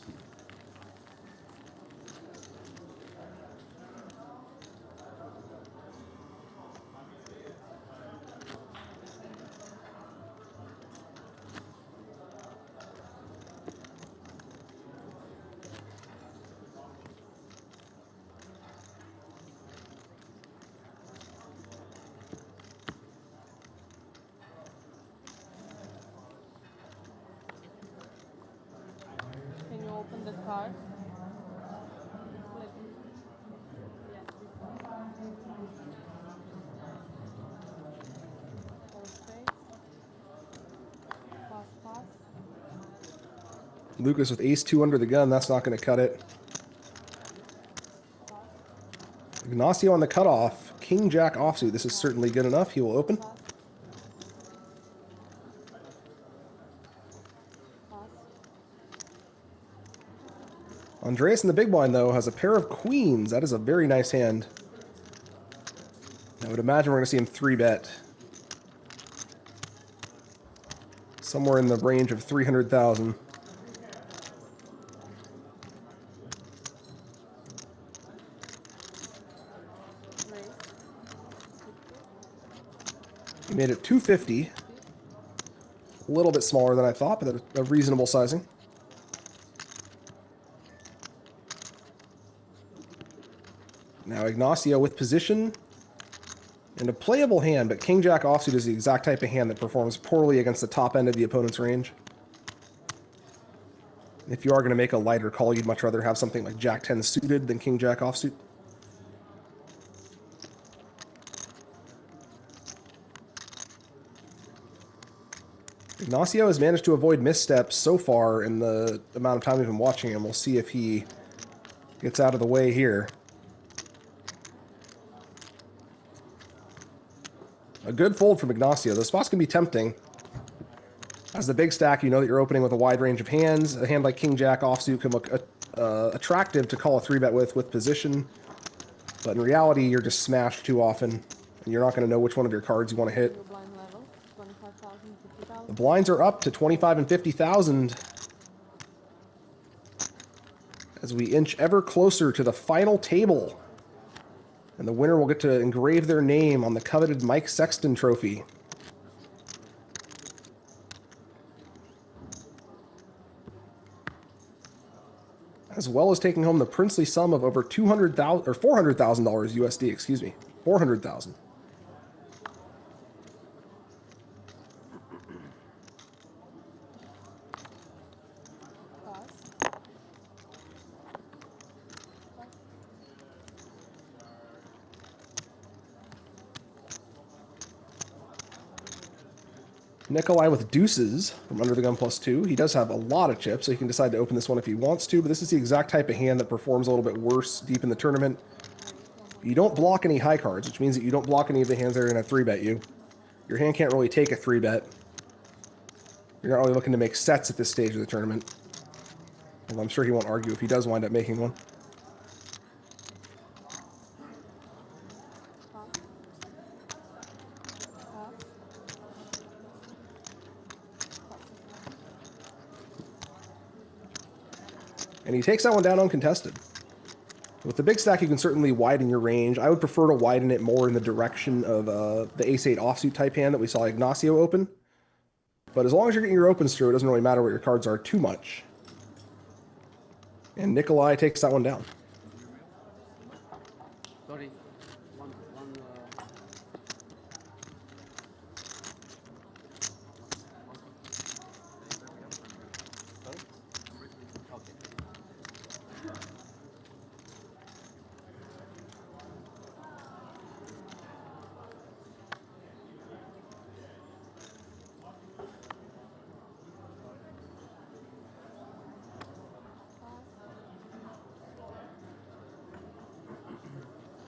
Can you open the card? Pass, pass. Lucas with ace-2 under the gun. That's not going to cut it. Ignacio on the cutoff. King-jack offsuit. This is certainly good enough. He will open. Andreas in the big blind, though, has a pair of queens. That is a very nice hand. I would imagine we're going to see him 3-bet. Somewhere in the range of 300,000. He made it 250. A little bit smaller than I thought, but a reasonable sizing. Now Ignacio with position and a playable hand, but King-Jack offsuit is the exact type of hand that performs poorly against the top end of the opponent's range. If you are going to make a lighter call, you'd much rather have something like Jack-10 suited than King-Jack offsuit. Ignacio has managed to avoid missteps so far in the amount of time we've been watching him. We'll see if he gets out of the way here. A good fold from Ignacio. Those spots can be tempting. As the big stack, you know that you're opening with a wide range of hands. A hand like King-Jack offsuit can look attractive to call a 3-bet with position. But in reality, you're just smashed too often, and you're not going to know which one of your cards you want to hit. The blinds are up to 25 and 50,000 as we inch ever closer to the final table. And the winner will get to engrave their name on the coveted Mike Sexton trophy. As well as taking home the princely sum of over $200,000 or $400,000 USD, excuse me, 400,000. Nikolai with deuces from under the gun +2. He does have a lot of chips, so he can decide to open this one if he wants to, but this is the exact type of hand that performs a little bit worse deep in the tournament. You don't block any high cards, which means that you don't block any of the hands that are going to 3-bet you. Your hand can't really take a 3-bet. You're not really looking to make sets at this stage of the tournament. Well, I'm sure he won't argue if he does wind up making one. And he takes that one down uncontested. With the big stack, you can certainly widen your range. I would prefer to widen it more in the direction of the ace-8 offsuit type hand that we saw Ignacio open. But as long as you're getting your opens through, it doesn't really matter what your cards are too much. And Nikolai takes that one down. Sorry.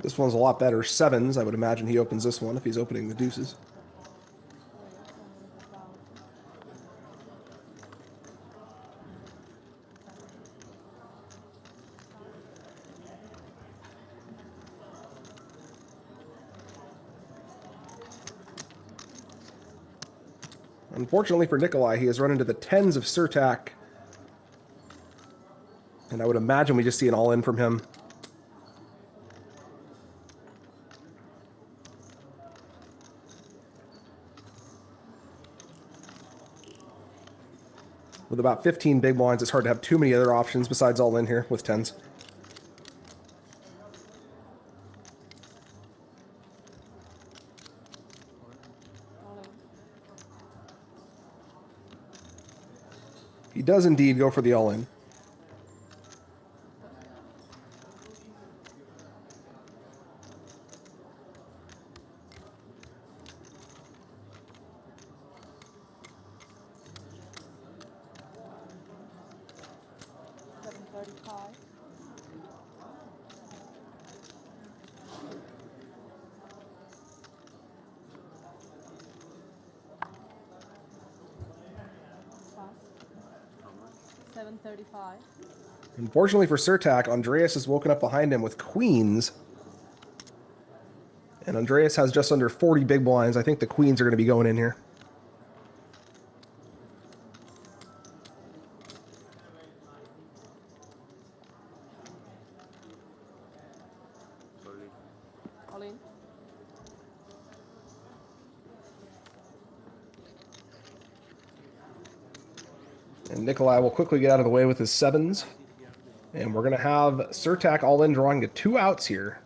This one's a lot better. Sevens, I would imagine he opens this one if he's opening the deuces. Unfortunately for Nikolai, he has run into the tens of Surtak. And I would imagine we just see an all-in from him. With about 15 big blinds, it's hard to have too many other options besides all in here with tens. He does indeed go for the all in. 735. Unfortunately for Surtak, Andreas has woken up behind him with queens. And Andreas has just under 40 big blinds. I think the queens are going to be going in here. All in. And Nikolai will quickly get out of the way with his sevens. And we're going to have Surtak all in, drawing to 2 outs here.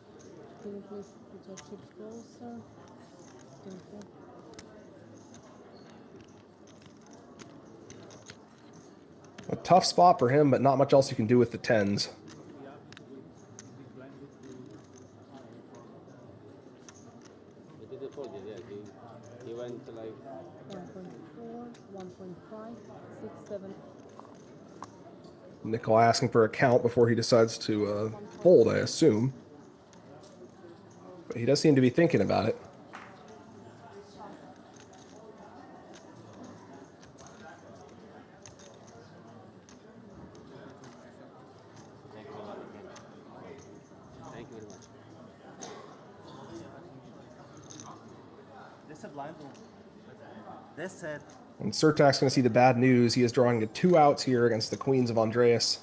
Can you please put your chips closer? Thank you. A tough spot for him, but not much else you can do with the tens. He did it for you, yeah. He went to like 1.4, 1.5, 6, 7. Nikolai asking for a count before he decides to fold, I assume. But he does seem to be thinking about it. thank you very much. This is blind. This set. And Surtak's going to see the bad news. He is drawing to 2 outs here against the queens of Andreas.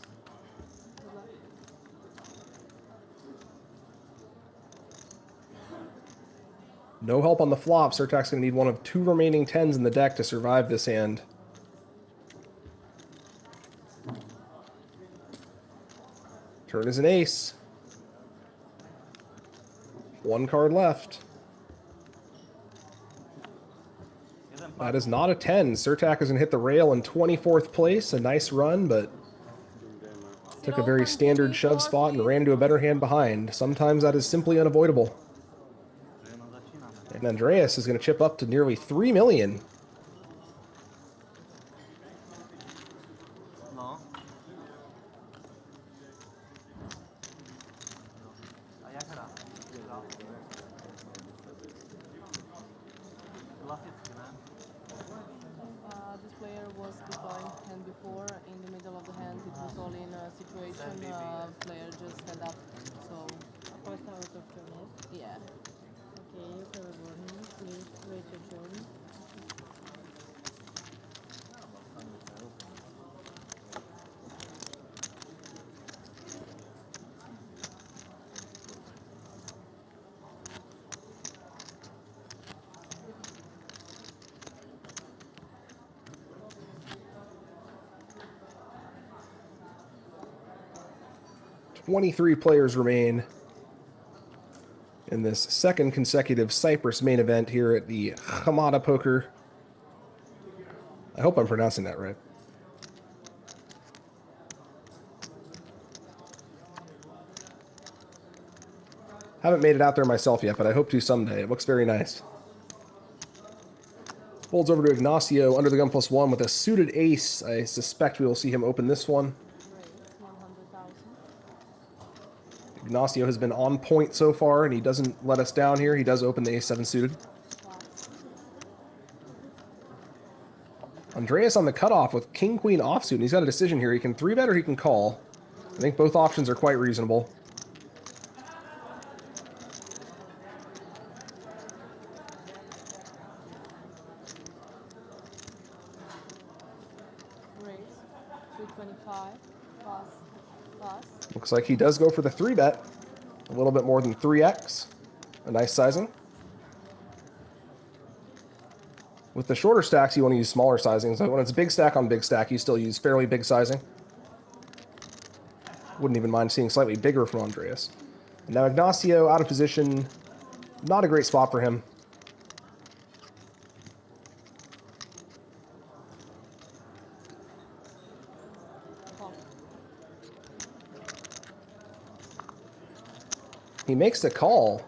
No help on the flop. Surtak's going to need one of 2 remaining 10s in the deck to survive this hand. Turn is an ace. 1 card left. That is not a 10. Surtak is going to hit the rail in 24th place. A nice run, but took a very standard shove spot and ran into a better hand behind. Sometimes that is simply unavoidable. And Andreas is going to chip up to nearly 3 million. This player was declined hand before. In the middle of the hand, it was all in a situation. Player just stand up. So, First out of turn. yeah. Okay, you have a warning. Please wait your turn. Twenty-three players remain in this second consecutive Cyprus main event here at the Chamada Poker. I hope I'm pronouncing that right. Haven't made it out there myself yet, but I hope to someday. It looks very nice. Folds over to Ignacio under the gun +1 with a suited ace. I suspect we will see him open this one. Ignacio has been on point so far, and he doesn't let us down here. He does open the ace-7 suited. Andreas on the cutoff with king-queen offsuit, and he's got a decision here. He can 3-bet or he can call. I think both options are quite reasonable. Raise. 225. Plus. Looks like he does go for the 3-bet. A little bit more than 3x. A nice sizing. With the shorter stacks, you want to use smaller sizings. Like when it's big stack on big stack, you still use fairly big sizing. Wouldn't even mind seeing slightly bigger from Andreas. And now Ignacio out of position. Not a great spot for him. He makes the call.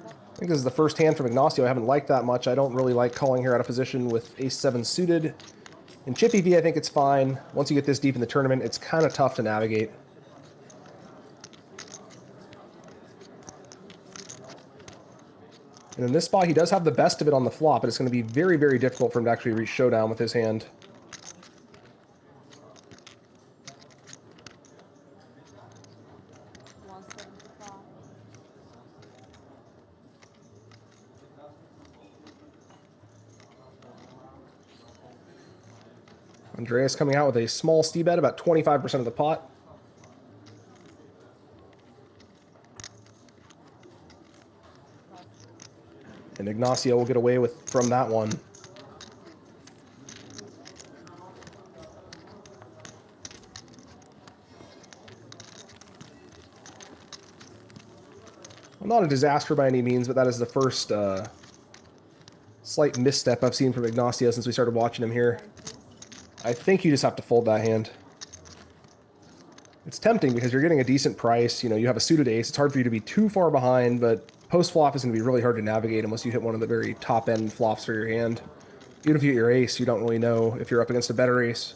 I think this is the first hand from Ignacio I haven't liked that much. I don't really like calling here out of position with ace-7 suited. In Chippy V, I think it's fine. Once you get this deep in the tournament, it's kind of tough to navigate. And in this spot, he does have the best of it on the flop, but it's going to be very, very difficult for him to actually reach showdown with his hand. Andreas coming out with a small c-bet, about 25% of the pot. And Ignacio will get away with from that one. Well, not a disaster by any means, but that is the first slight misstep I've seen from Ignacio since we started watching him here. I think you just have to fold that hand. It's tempting because you're getting a decent price. You know, you have a suited ace. It's hard for you to be too far behind, but post-flop is going to be really hard to navigate unless you hit one of the very top-end flops for your hand. Even if you get your ace, you don't really know if you're up against a better ace.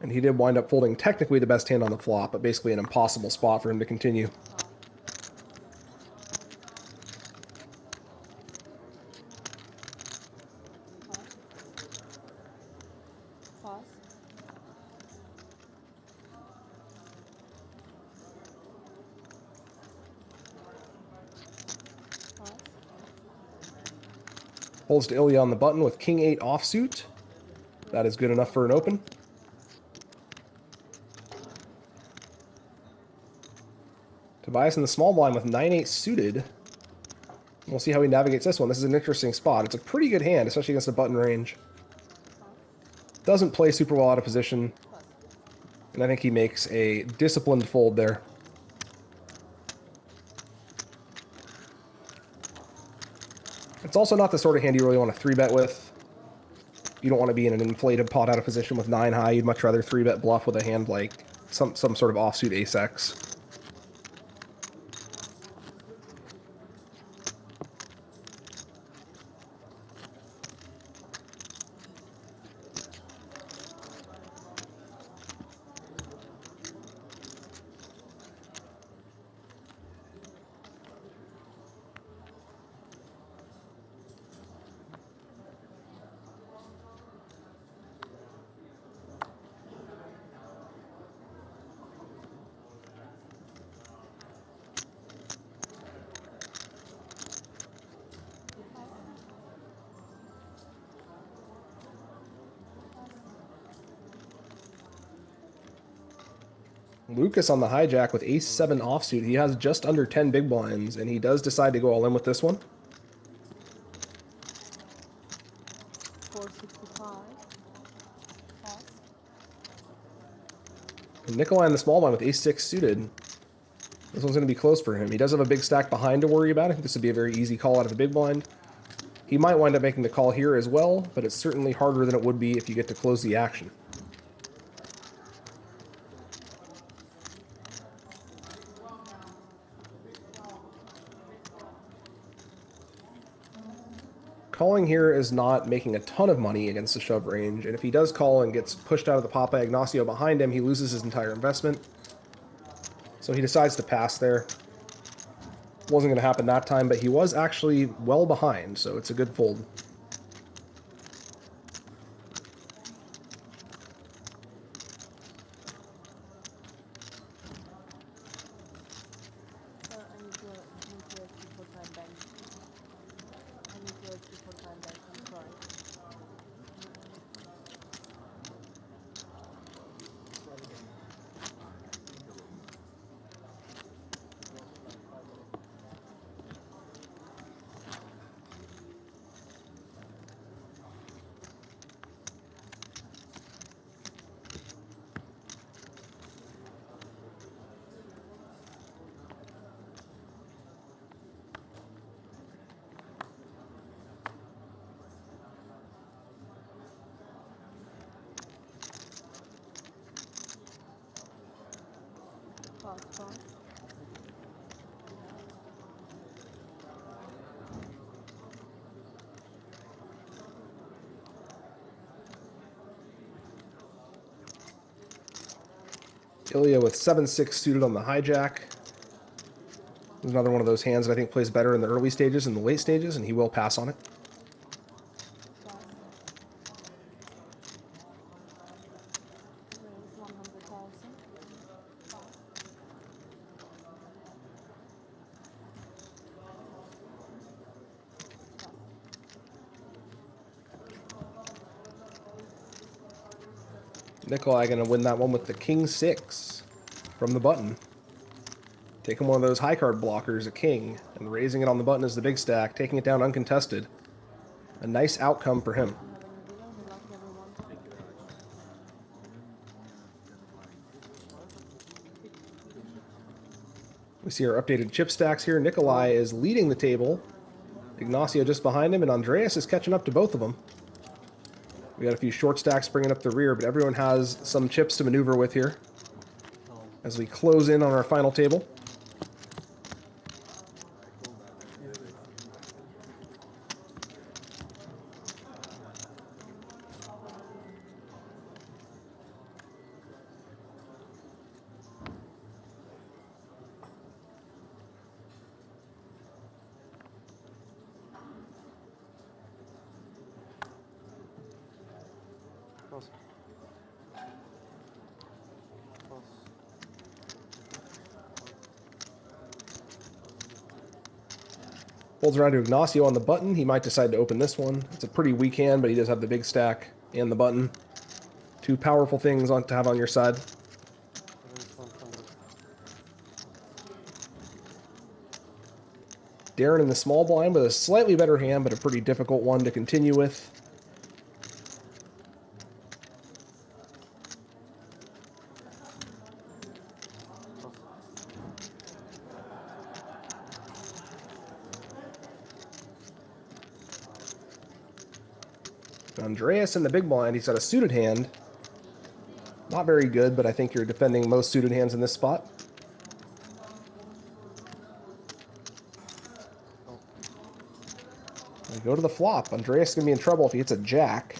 And he did wind up folding technically the best hand on the flop, but basically an impossible spot for him to continue. Holds to Ilya on the button with King 8 offsuit. That is good enough for an open. Tobias in the small blind with 9-8 suited. We'll see how he navigates this one. This is an interesting spot. It's a pretty good hand, especially against a button range. Doesn't play super well out of position. And I think he makes a disciplined fold there. It's also not the sort of hand you really want to 3-bet with. You don't want to be in an inflated pot out of position with 9 high. You'd much rather 3-bet bluff with a hand like some sort of offsuit ace-X. Lucas on the hijack with ace-7 offsuit. He has just under 10 big blinds, and he does decide to go all in with this one. 465. And Nikolai in the small blind with ace-6 suited. This one's going to be close for him. He does have a big stack behind to worry about. I think this would be a very easy call out of the big blind. He might wind up making the call here as well, but it's certainly harder than it would be if you get to close the action. Calling here is not making a ton of money against the shove range, and if he does call and gets pushed out of the pot by Ignacio behind him, he loses his entire investment. So he decides to pass there. Wasn't going to happen that time, but he was actually well behind, so it's a good fold. Ilya with 7-6 suited on the hijack. There's another one of those hands that I think plays better in the early stages than the late stages, and he will pass on it. Nikolai going to win that one with the king 6 from the button. Taking one of those high card blockers, a king, and raising it on the button as the big stack, taking it down uncontested. A nice outcome for him. We see our updated chip stacks here. Nikolai is leading the table. Ignacio just behind him, and Andreas is catching up to both of them. We got a few short stacks bringing up the rear, but everyone has some chips to maneuver with here as we close in on our final table. Folds around to Ignacio on the button. He might decide to open this one. It's a pretty weak hand, but he does have the big stack and the button. Two powerful things to have on your side. Darren in the small blind with a slightly better hand, but a pretty difficult one to continue with. Andreas in the big blind, he's got a suited hand. Not very good, but I think you're defending most suited hands in this spot. We go to the flop. Andreas is going to be in trouble if he hits a jack.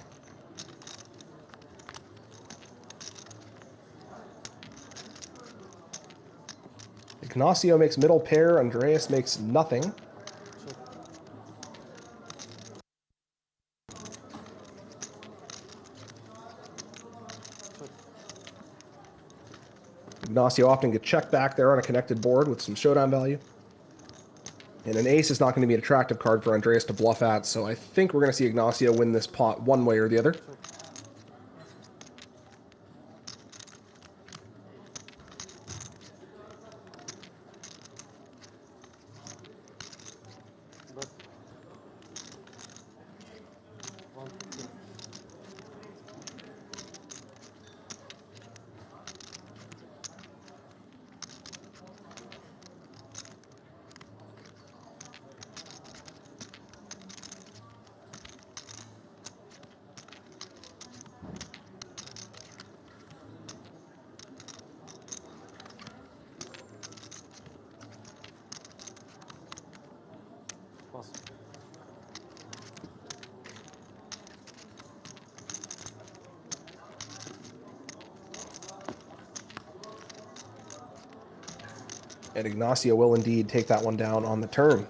Ignacio makes middle pair. Andreas makes nothing. Ignacio often gets checked back there on a connected board with some showdown value. And an ace is not going to be an attractive card for Andreas to bluff at, so I think we're going to see Ignacio win this pot one way or the other. And Ignacio will indeed take that one down on the turn.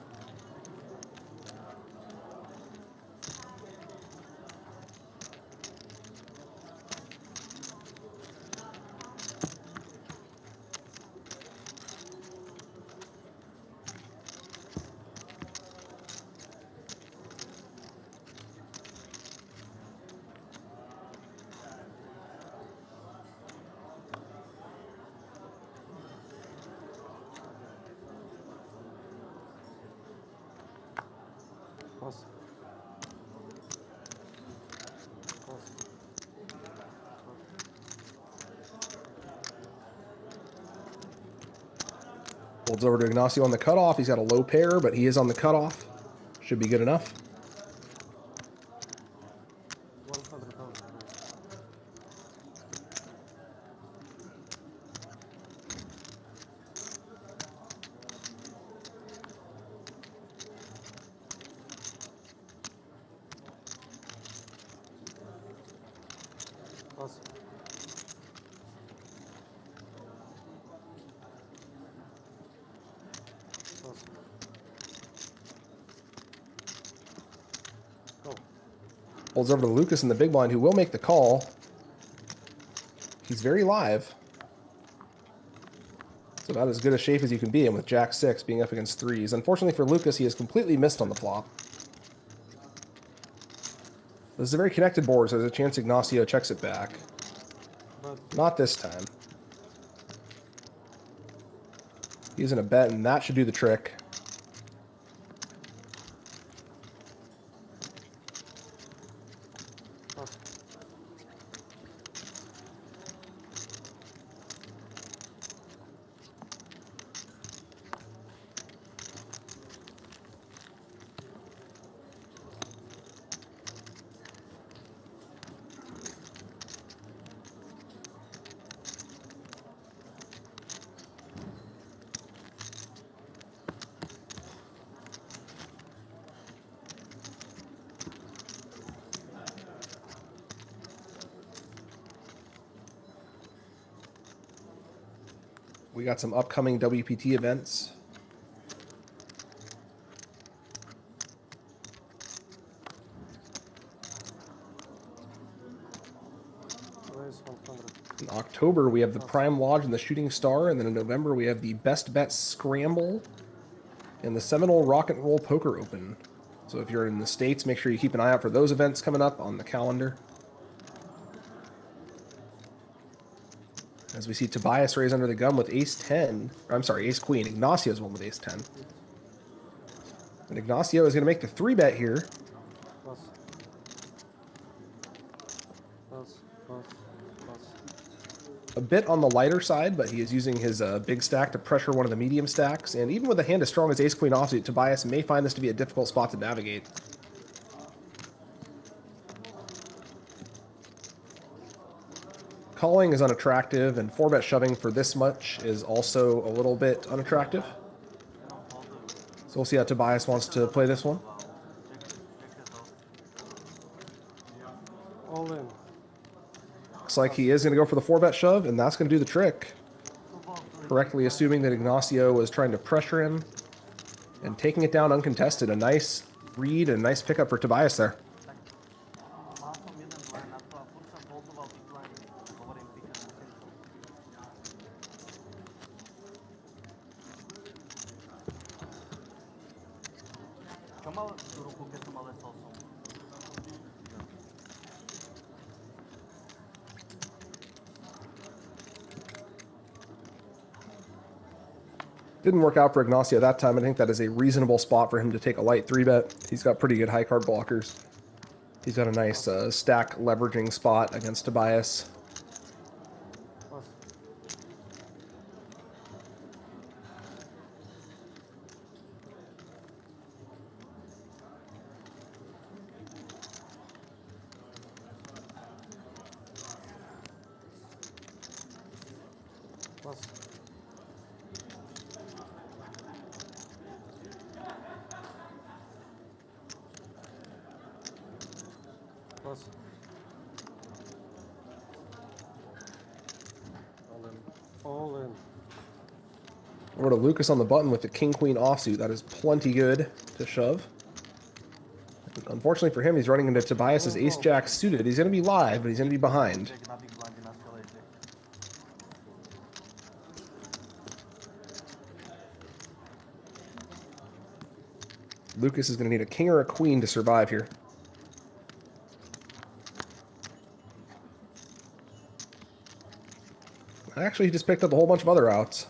Folds over to Ignacio on the cutoff. He's got a low pair, but he is on the cutoff. Should be good enough. Folds over to Lucas in the big blind, who will make the call. He's very live. It's about as good a shape as you can be in with Jack 6 being up against 3s. Unfortunately for Lucas, he has completely missed on the flop. This is a very connected board, so there's a chance Ignacio checks it back. Not this time. Using a bet, and that should do the trick. We got some upcoming WPT events. In October, we have the Prime Lodge and the Shooting Star, and then in November, we have the Best Bet Scramble and the Seminole Rock and Roll Poker Open. So if you're in the States, make sure you keep an eye out for those events coming up on the calendar. As we see Tobias raise under the gun with ace-10. I'm sorry, ace-queen. Ignacio's one with ace-10. And Ignacio is going to make the 3-bet here. A bit on the lighter side, but he is using his big stack to pressure one of the medium stacks. And even with a hand as strong as ace-queen offsuit, Tobias may find this to be a difficult spot to navigate. Calling is unattractive, and 4-bet shoving for this much is also a little bit unattractive. So we'll see how Tobias wants to play this one. All in. Looks like he is going to go for the 4-bet shove, and that's going to do the trick. Correctly assuming that Ignacio was trying to pressure him and taking it down uncontested. A nice read and a nice pickup for Tobias there. Didn't work out for Ignacio that time. I think that is a reasonable spot for him to take a light 3-bet. He's got pretty good high card blockers. He's got a nice stack leveraging spot against Tobias. All in. Over to Lucas on the button with the king-queen offsuit. That is plenty good to shove. Unfortunately for him, he's running into Tobias's ace-jack suited. He's going to be live, but he's going to be behind. Lucas is going to need a king or a queen to survive here. Actually, he just picked up a whole bunch of other outs.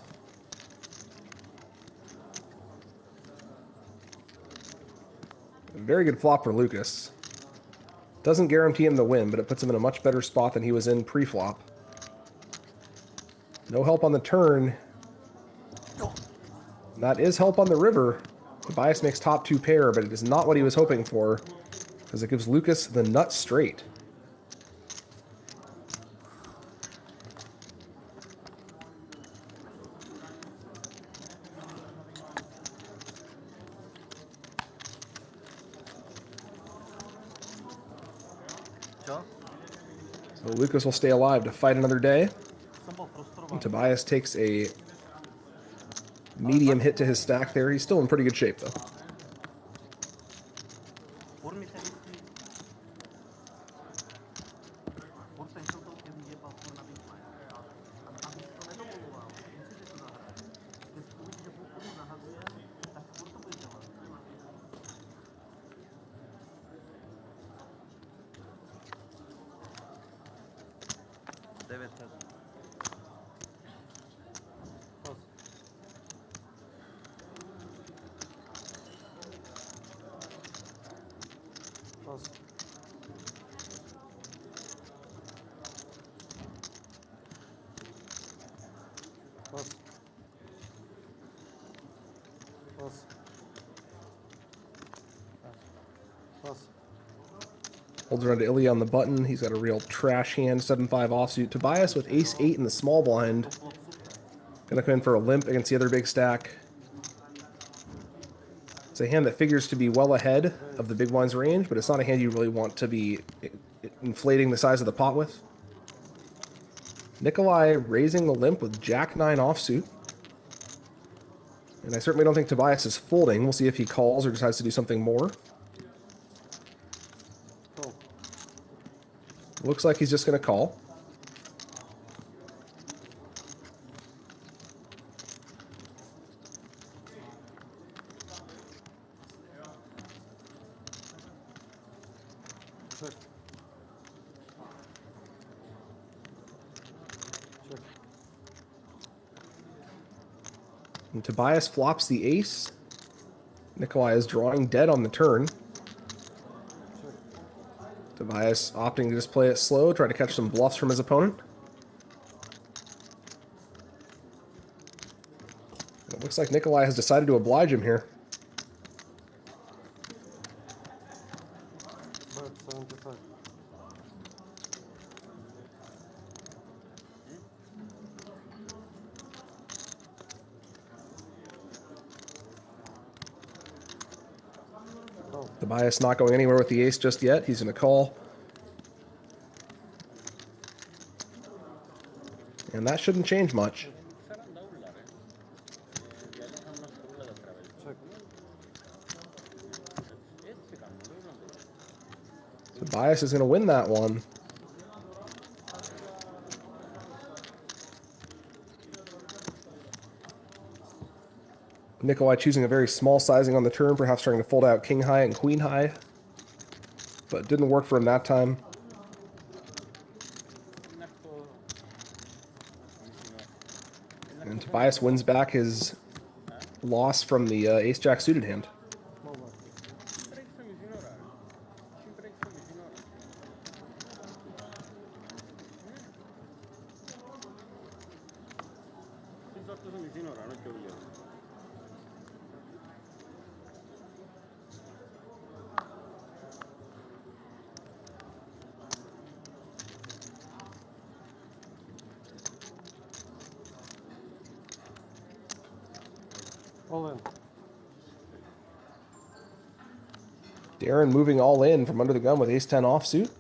A very good flop for Lucas. Doesn't guarantee him the win, but it puts him in a much better spot than he was in pre-flop. No help on the turn. That is help on the river. Tobias makes top 2 pair, but it is not what he was hoping for, because it gives Lucas the nut straight. So Lucas will stay alive to fight another day. And Tobias takes a medium hit to his stack there. He's still in pretty good shape, though. better. Pause. Pause. Pause. Pause. Pause. Holds around to Ilya on the button. He's got a real trash hand. 7-5 offsuit. Tobias with ace-8 in the small blind. Gonna come in for a limp against the other big stack. It's a hand that figures to be well ahead of the big blind's range, but it's not a hand you really want to be inflating the size of the pot with. Nikolai raising the limp with Jack-9 offsuit. And I certainly don't think Tobias is folding. We'll see if he calls or decides to do something more. Looks like he's just going to call. And Tobias flops the ace. Nikolai is drawing dead on the turn. Tobias opting to just play it slow, try to catch some bluffs from his opponent. It looks like Nikolai has decided to oblige him here. Tobias not going anywhere with the ace just yet. He's going to call. And that shouldn't change much. Tobias is going to win that one. Nikolai choosing a very small sizing on the turn, perhaps trying to fold out king high and queen high. But it didn't work for him that time. And Tobias wins back his loss from the ace-jack suited hand. All in. Darren moving all in from under the gun with ace-10 offsuit.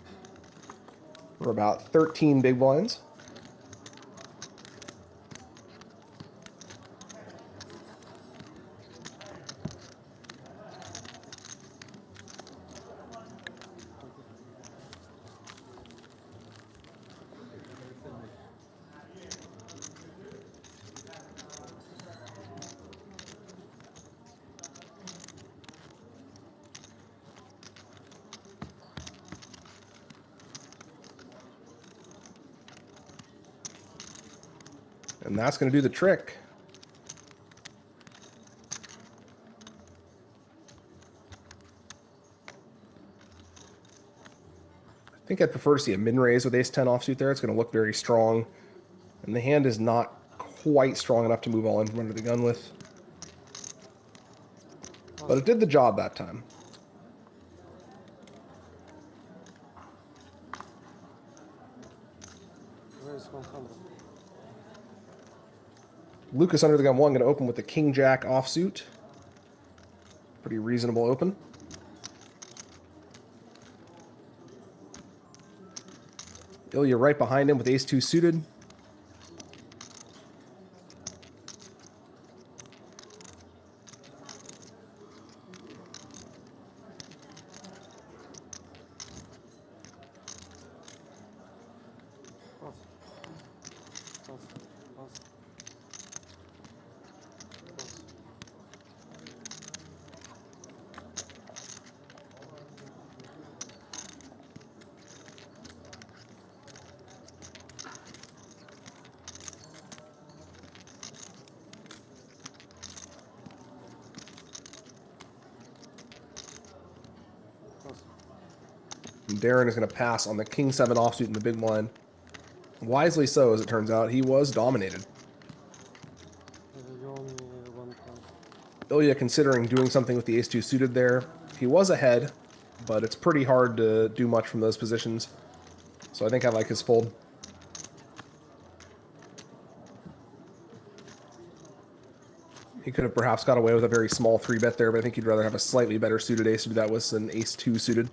For about 13 big blinds. And that's going to do the trick. I think I'd prefer to see a min-raise with ace-10 offsuit there. It's going to look very strong. And the hand is not quite strong enough to move all in from under the gun with. But it did the job that time. Where's 100? Lucas under the gun 1 going to open with the king-jack offsuit. Pretty reasonable open. Ilya right behind him with ace-2 suited. And Darren is going to pass on the king-7 offsuit in the big blind. Wisely so, as it turns out. He was dominated. Ilya considering doing something with the ace-2 suited there. He was ahead, but it's pretty hard to do much from those positions. So I think I like his fold. He could have perhaps got away with a very small 3-bet there, but I think he'd rather have a slightly better suited ace to do that with than ace-2 suited.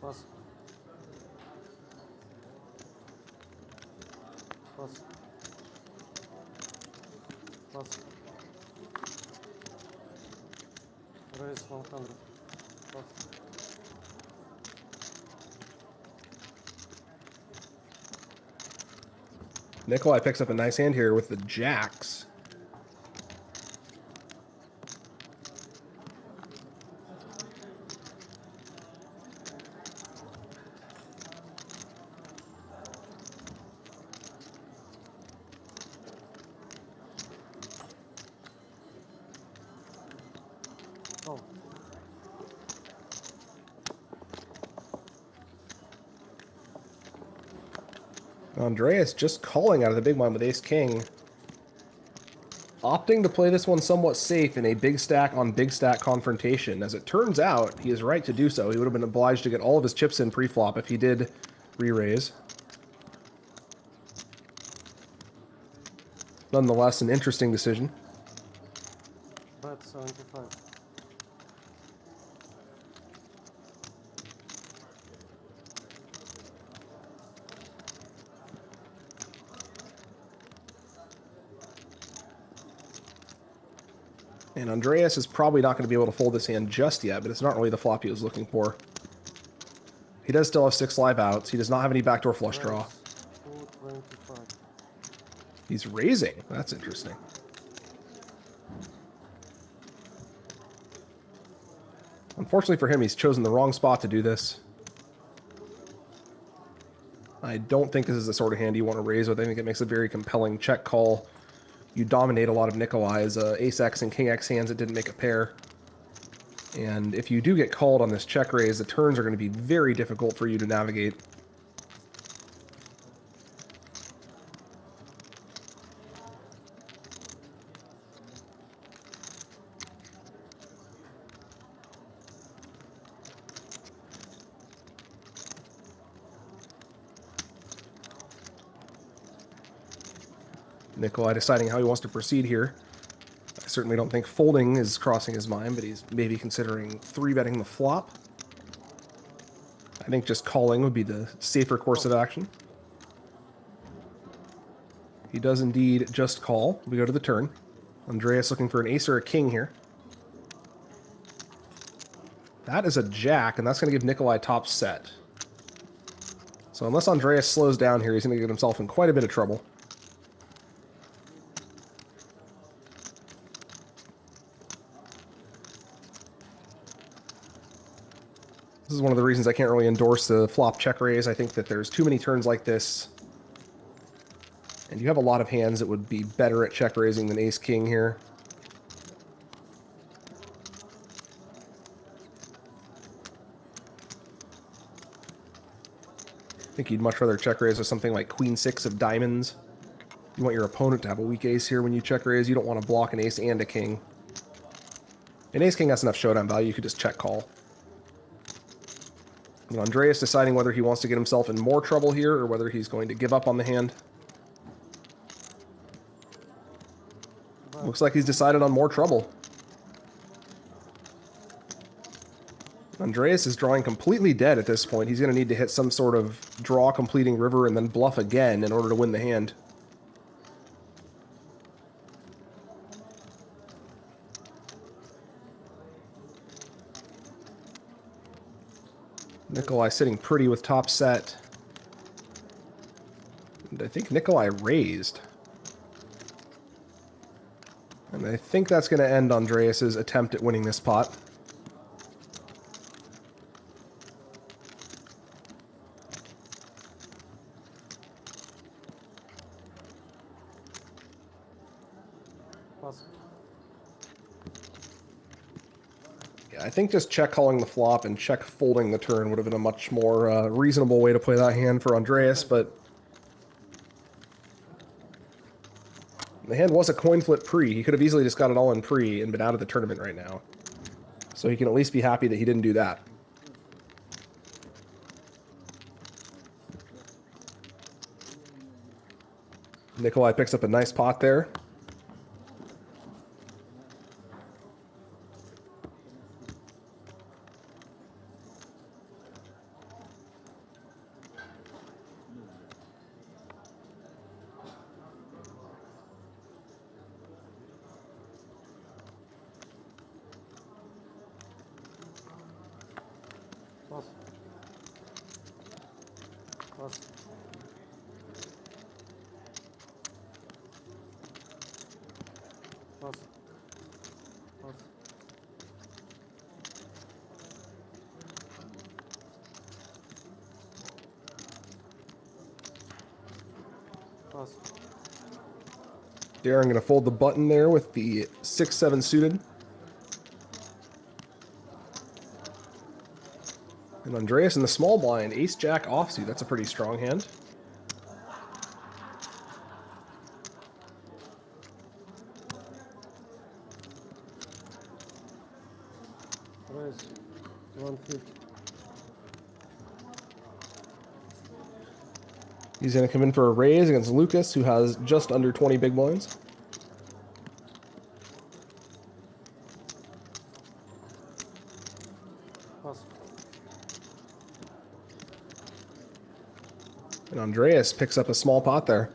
Pass. Pass. Pass. Raise 100. Pass. Nikolai picks up a nice hand here with the jacks. Oh. Andreas just calling out of the big blind with ace-king. Opting to play this one somewhat safe in a big stack on big stack confrontation. As it turns out, he is right to do so. He would have been obliged to get all of his chips in pre-flop if he did re-raise. Nonetheless, an interesting decision. Bet 75. And Andreas is probably not going to be able to fold this hand just yet, but it's not really the flop he was looking for. He does still have 6 live outs. He does not have any backdoor flush draw. 225. He's raising. That's interesting. Unfortunately for him, he's chosen the wrong spot to do this. I don't think this is the sort of hand you want to raise with. I think it makes a very compelling check call. You dominate a lot of Nikolai's ace-x and king-x hands that didn't make a pair. And if you do get called on this check raise, the turns are going to be very difficult for you to navigate. Nikolai deciding how he wants to proceed here. I certainly don't think folding is crossing his mind, but he's maybe considering 3-betting the flop. I think just calling would be the safer course of action. He does indeed just call. We go to the turn. Andreas looking for an ace or a king here. That is a jack, and that's going to give Nikolai top set. So unless Andreas slows down here, he's going to get himself in quite a bit of trouble. This is one of the reasons I can't really endorse the flop check raise. I think that there's too many turns like this. And you have a lot of hands that would be better at check raising than ace-king here. I think you'd much rather check raise with something like queen-6 of diamonds. You want your opponent to have a weak ace here when you check raise. You don't want to block an ace and a king. An ace-king has enough showdown value. You could just check call. And Andreas deciding whether he wants to get himself in more trouble here or whether he's going to give up on the hand. Looks like he's decided on more trouble. Andreas is drawing completely dead at this point. He's going to need to hit some sort of draw completing river and then bluff again in order to win the hand. Nikolai sitting pretty with top set. And I think Nikolai raised. And I think that's going to end Andreas's attempt at winning this pot. Yeah, I think just check calling the flop and check folding the turn would have been a much more reasonable way to play that hand for Andreas, but the hand was a coin flip pre. He could have easily just got it all in pre and been out of the tournament right now. So he can at least be happy that he didn't do that. Nikolai picks up a nice pot there. Darren going to fold the button there with the 6-7 suited. And Andreas in the small blind, ace-jack offsuit. That's a pretty strong hand. He's going to come in for a raise against Lucas, who has just under 20 big blinds. And Andreas picks up a small pot there.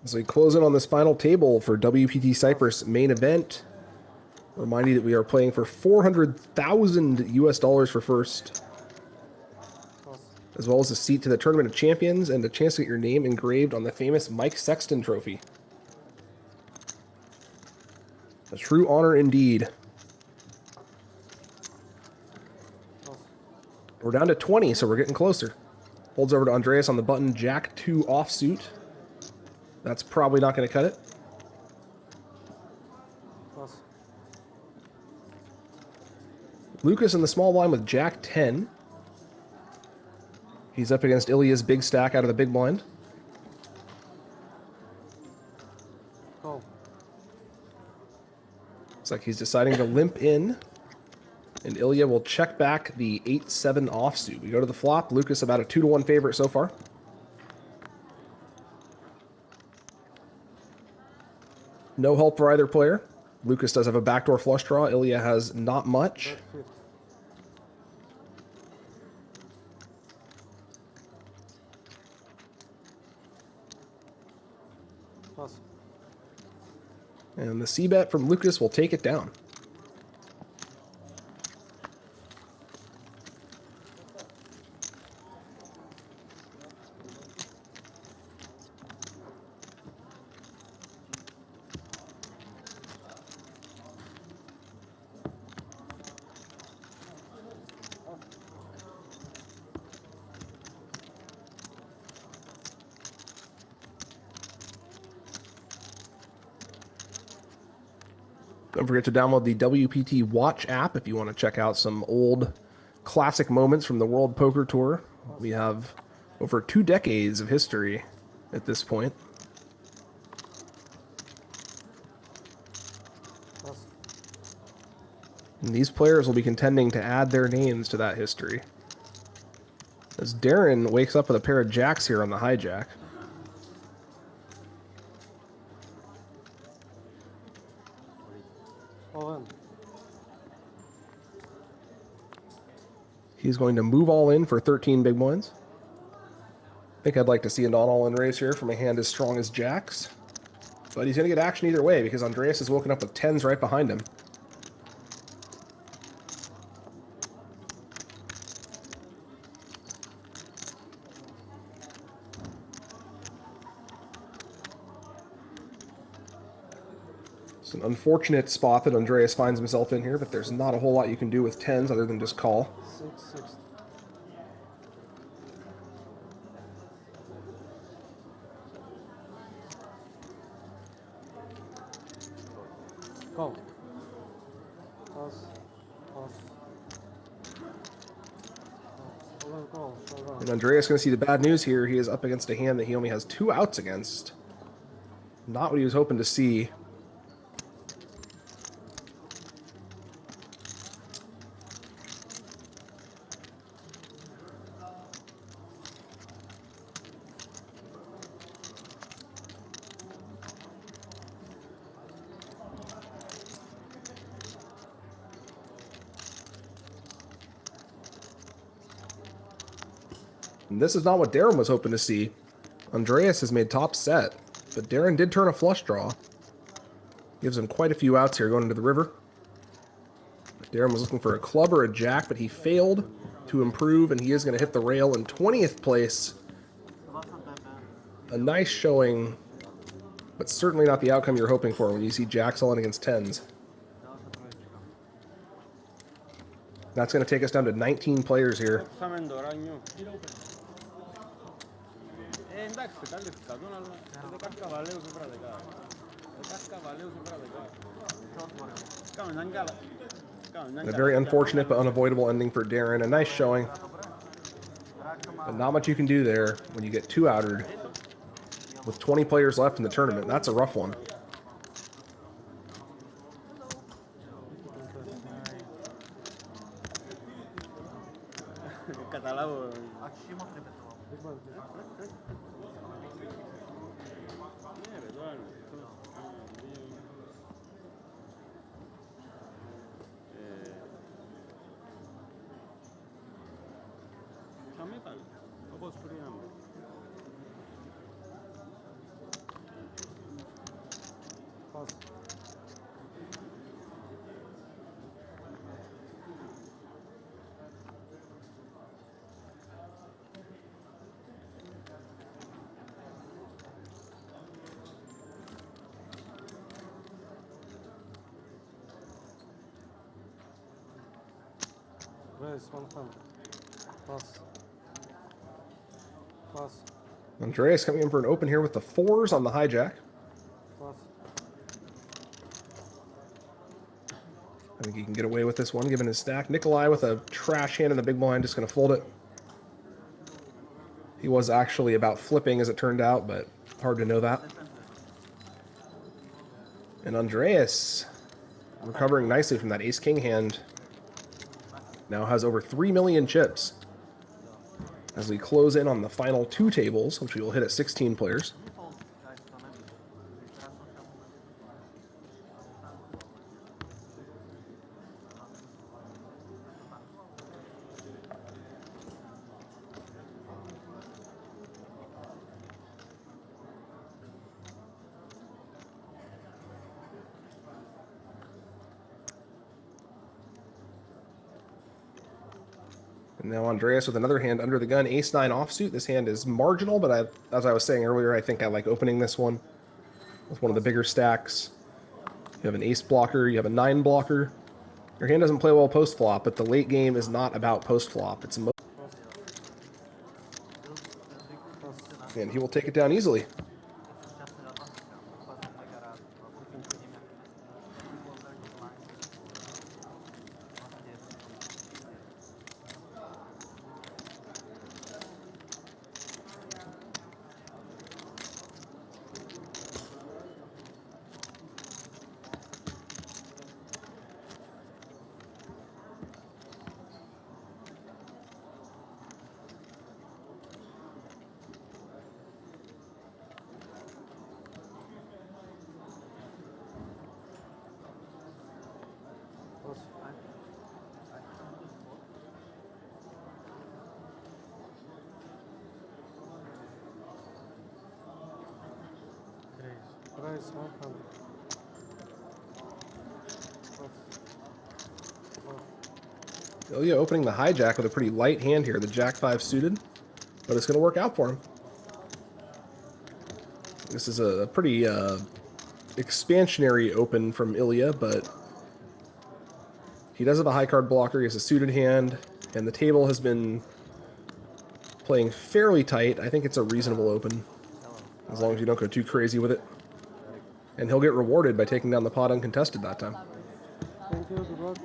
As we close in on this final table for WPT Cyprus main event, remind you that we are playing for $400,000 for first, as well as a seat to the Tournament of Champions and a chance to get your name engraved on the famous Mike Sexton trophy. A true honor indeed. We're down to 20, so we're getting closer. Holds over to Andreas on the button, Jack 2 offsuit. That's probably not going to cut it. Lucas in the small blind with Jack 10. He's up against Ilya's big stack out of the big blind. Oh. Looks like he's deciding to limp in. And Ilya will check back the 8-7 offsuit. We go to the flop. Lucas about a 2-1 favorite so far. No help for either player. Lucas does have a backdoor flush draw. Ilya has not much. And the c-bet from Lucas will take it down. Don't forget to download the WPT Watch app if you want to check out some old classic moments from the World Poker Tour. We have over 2 decades of history at this point. And these players will be contending to add their names to that history. As Darren wakes up with a pair of jacks here on the hijack. He's going to move all in for 13 big blinds. I think I'd like to see a non-all-in raise here from a hand as strong as jacks. But he's going to get action either way because Andreas has woken up with 10s right behind him. An unfortunate spot that Andreas finds himself in here, but there's not a whole lot you can do with tens other than just call. 660. Go. Pass. Pass. Go. And Andreas is going to see the bad news here. He is up against a hand that he only has 2 outs against. Not what he was hoping to see. And this is not what Darren was hoping to see. Andreas has made top set, but Darren did turn a flush draw. Gives him quite a few outs here going into the river. Darren was looking for a club or a jack, but he failed to improve, and he is going to hit the rail in 20th place. A nice showing, but certainly not the outcome you're hoping for when you see jacks all in against tens. That's going to take us down to 19 players here. A very unfortunate but unavoidable ending for Darren. A nice showing, but not much you can do there when you get 2 outed with 20 players left in the tournament. That's a rough one. Andreas coming in for an open here with the 4s on the hijack. I think he can get away with this one given his stack. Nikolai with a trash hand in the big blind, just going to fold it. He was actually about flipping as it turned out, but hard to know that. And Andreas recovering nicely from that ace-king hand. Now has over 3 million chips as we close in on the final 2 tables, which we will hit at 16 players. And now Andreas with another hand under the gun, ace-9 offsuit. This hand is marginal, but as I was saying earlier, I think I like opening this one with one of the bigger stacks. You have an ace blocker, you have a 9 blocker. Your hand doesn't play well post-flop, but the late game is not about post-flop. It's and he will take it down easily. Ilya opening the hijack with a pretty light hand here, the Jack-5 suited, but it's going to work out for him. This is a pretty expansionary open from Ilya, but he does have a high card blocker. He has a suited hand, and the table has been playing fairly tight. I think it's a reasonable open, as long as you don't go too crazy with it. And he'll get rewarded by taking down the pot uncontested that time. Thank you, good luck.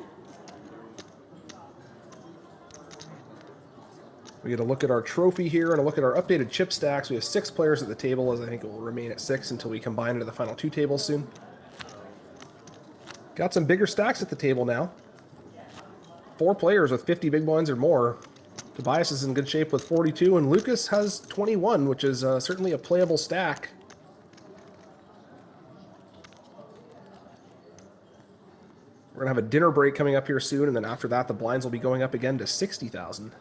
We get a look at our trophy here and a look at our updated chip stacks. We have 6 players at the table, as I think it will remain at 6 until we combine into the final 2 tables soon. Got some bigger stacks at the table now. 4 players with 50 big blinds or more. Tobias is in good shape with 42, and Lucas has 21, which is certainly a playable stack. We're going to have a dinner break coming up here soon, and then after that, the blinds will be going up again to 60,000.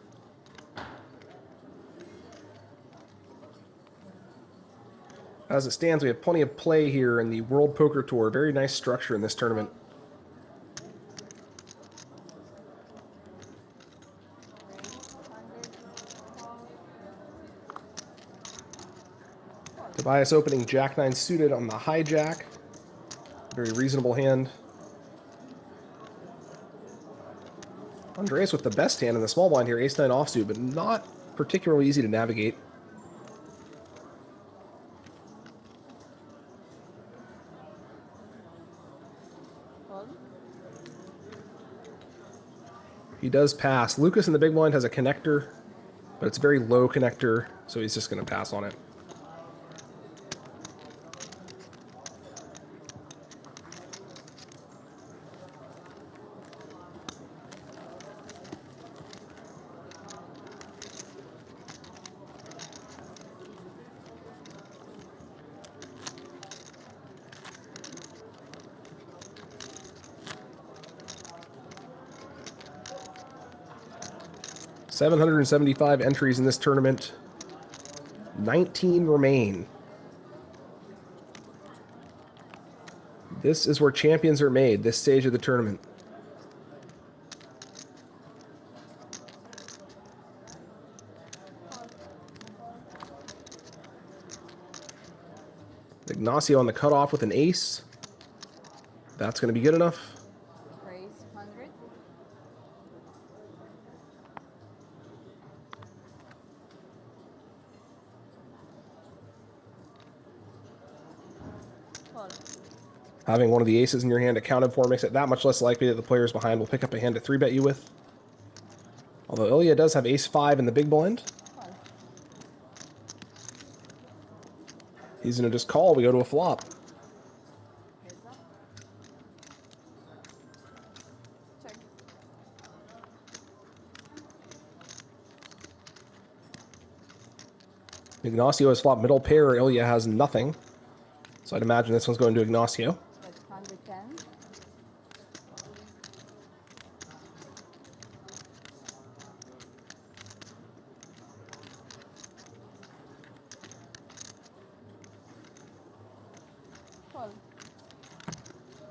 As it stands, we have plenty of play here in the World Poker Tour. Very nice structure in this tournament. Tobias opening Jack-9 suited on the hijack. Very reasonable hand. Andreas with the best hand in the small blind here, Ace-9 offsuit, but not particularly easy to navigate. He does pass. Lucas in the big blind has a connector, but it's a very low connector, so he's just going to pass on it. $775 entries in this tournament. 19 remain. This is where champions are made, this stage of the tournament. Ignacio on the cutoff with an ace. That's going to be good enough. Having one of the aces in your hand accounted for makes it that much less likely that the players behind will pick up a hand to 3-bet you with. Although Ilya does have ace-5 in the big blind. He's going to just call. We go to a flop. Ignacio has flopped middle pair. Ilya has nothing. So I'd imagine this one's going to Ignacio.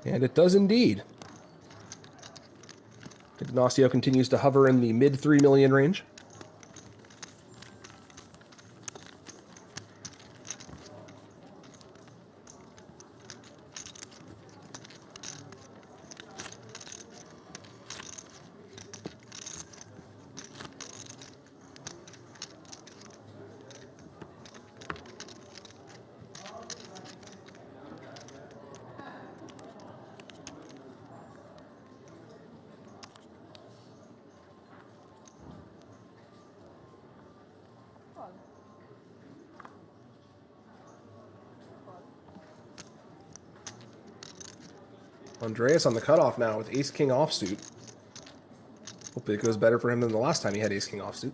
And it does indeed. Ignacio continues to hover in the mid 3 million range. Andreas on the cutoff now with ace-king offsuit. Hopefully it goes better for him than the last time he had ace-king offsuit.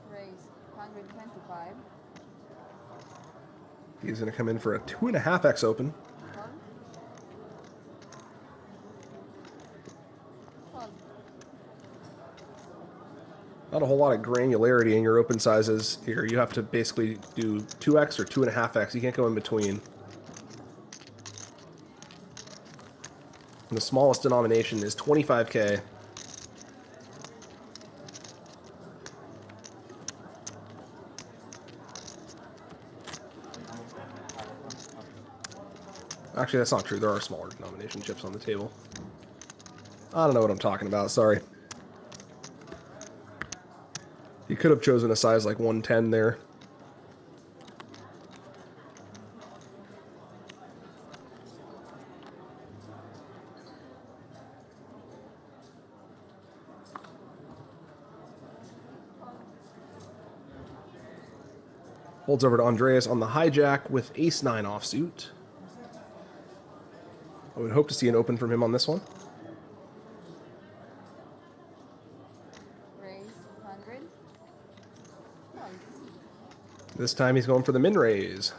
Raise 125. He's going to come in for a 2.5x open. Not a whole lot of granularity in your open sizes here. You have to basically do 2x or 2.5x. You can't go in between. And the smallest denomination is 25K. Actually, that's not true. There are smaller denomination chips on the table. I don't know what I'm talking about. Sorry. You could have chosen a size like 110 there. Holds over to Andreas on the hijack with ace-9 offsuit. I would hope to see an open from him on this one. Raise 100. This time he's going for the min raise.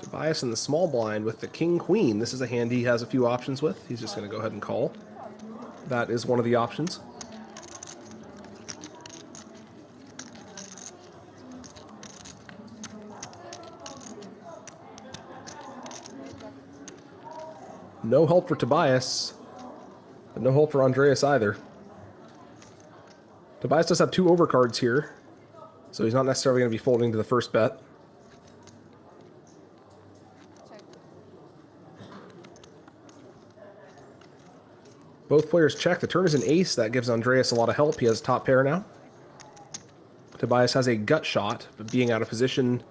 Tobias in the small blind with the king-queen. This is a hand he has a few options with. He's just going to go ahead and call. That is one of the options. No help for Tobias, but no help for Andreas either. Tobias does have 2 overcards here, so he's not necessarily going to be folding to the first bet. Both players check. The turn is an ace. That gives Andreas a lot of help. He has top pair now. Tobias has a gut shot, but being out of position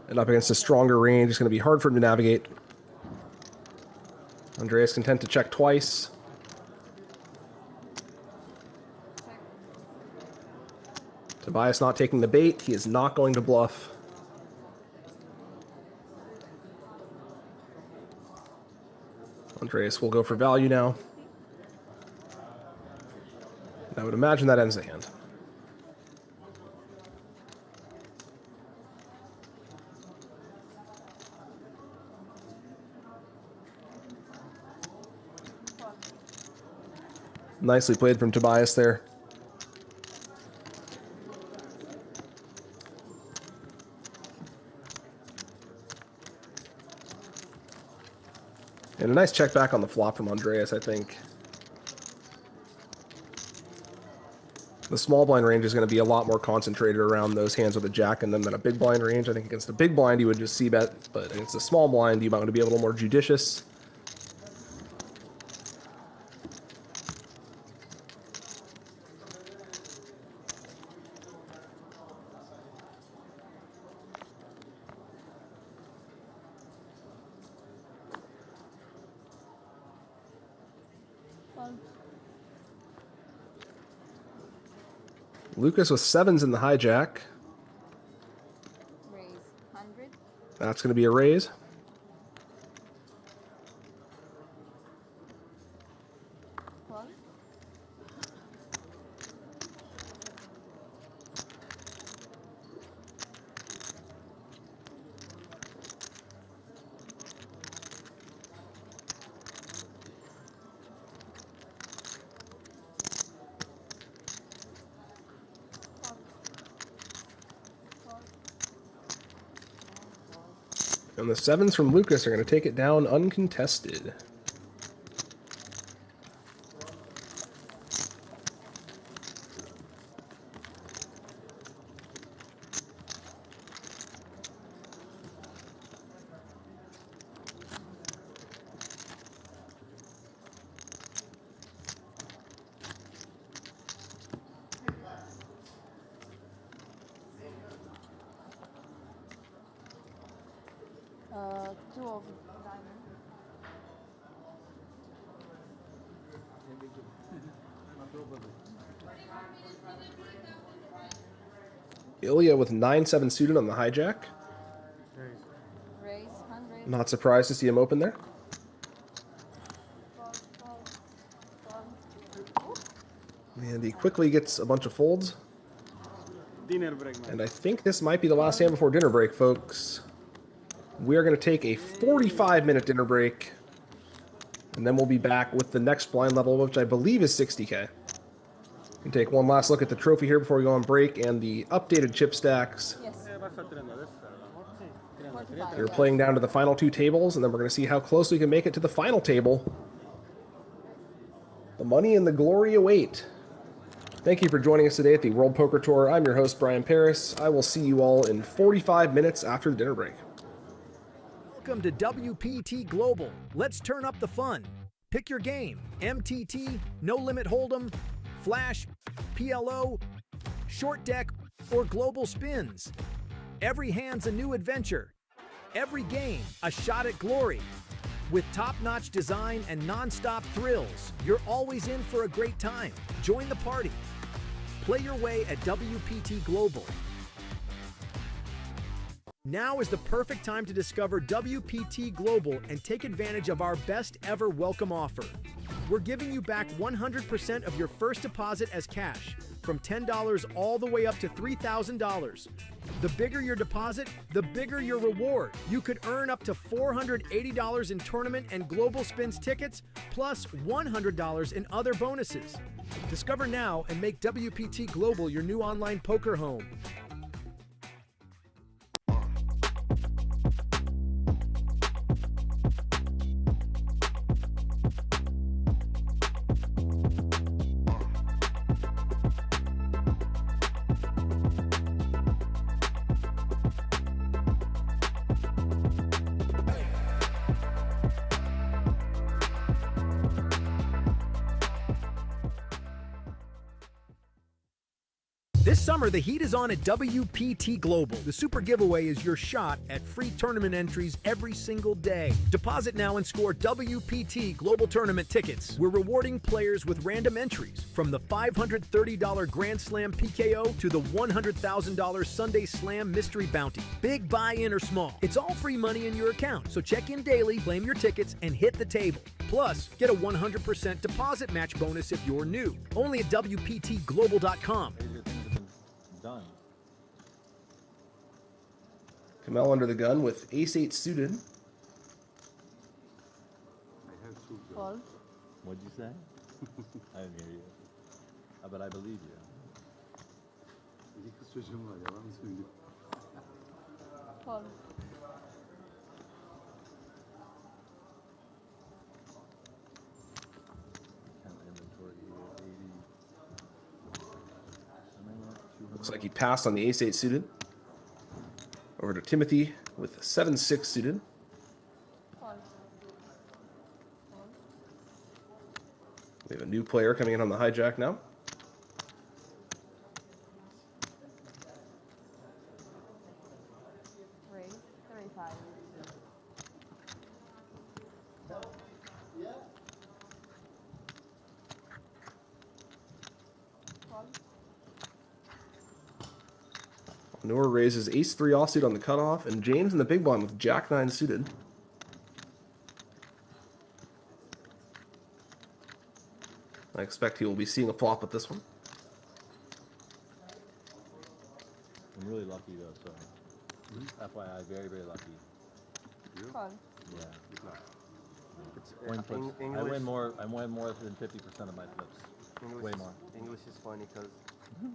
and up against a stronger range is going to be hard for him to navigate. Andreas content to check twice. Tobias not taking the bait. He is not going to bluff. Andreas will go for value now. I would imagine that ends the hand. Nicely played from Tobias there. And a nice check back on the flop from Andreas, I think. The small blind range is going to be a lot more concentrated around those hands with a jack in them than a big blind range. I think against a big blind, you would just c-bet, but against a small blind, you might want to be a little more judicious. Lucas with 7s in the hijack. Raise 100. That's going to be a raise. Call. And the 7s from Lucas are going to take it down uncontested. Two of diamond. Ilya with 9-7 suited on the hijack. Raise 100. Not surprised to see him open there. And he quickly gets a bunch of folds. Dinner break, man. And I think this might be the last hand before dinner break, folks. We are going to take a 45-minute dinner break. And then we'll be back with the next blind level, which I believe is 60K. We can take one last look at the trophy here before we go on break and the updated chip stacks. Yes. We're playing down to the final 2 tables, and then we're going to see how close we can make it to the final table. money and the glory await. Thank you for joining us today at the World Poker Tour. I'm your host, Brian Paris. I will see you all in 45 minutes after the dinner break. Welcome to WPT Global. Let's turn up the fun. Pick your game. MTT, No Limit Hold'em, Flash, PLO, Short Deck, or Global Spins. Every hand's a new adventure. Every game, a shot at glory. With top-notch design and non-stop thrills, you're always in for a great time. Join the party. Play your way at WPT Global. Now is the perfect time to discover WPT Global and take advantage of our best ever welcome offer. We're giving you back 100% of your first deposit as cash, from $10 all the way up to $3,000. The bigger your deposit, the bigger your reward. You could earn up to $480 in tournament and global spins tickets, plus $100 in other bonuses. Discover now and make WPT Global your new online poker home. This summer, the heat is on at WPT Global. The Super Giveaway is your shot at free tournament entries every single day. Deposit now and score WPT Global Tournament tickets. We're rewarding players with random entries, from the $530 Grand Slam PKO to the $100,000 Sunday Slam Mystery Bounty. Big buy-in or small, it's all free money in your account. So check in daily, claim your tickets, and hit the table. Plus, get a 100% deposit match bonus if you're new. Only at WPTglobal.com. Done. Kamel under the gun with ace-8 suited. Fold. What'd you say? I didn't hear you. But I believe you. İki kız çocuğum var, yalan mı söylüyor? Fold. Looks like he passed on the ace-8 suited. Over to Timothy with 7-6 suited. We have a new player coming in on the hijack now. Noor raises ace-3 offsuit on the cutoff, and James in the big blind with jack-9 suited. I expect he will be seeing a flop with this one. I'm really lucky though, so FYI, very, very lucky. Call. Yeah. English, I win more than 50% of my flips. Way more. English is funny because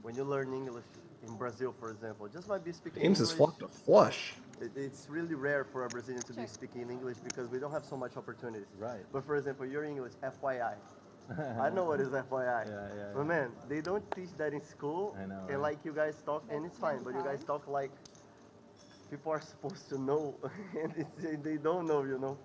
when you learn English in Brazil, for example, just by be speaking James English, has flopped a flush. It's really rare for a Brazilian to be speaking in English because we don't have so much opportunities. Right. But for example, your English, FYI. I know what is FYI. Yeah. But man, they don't teach that in school. I know. And like you guys talk, and it's fine, but you guys talk like people are supposed to know, and they don't know, you know.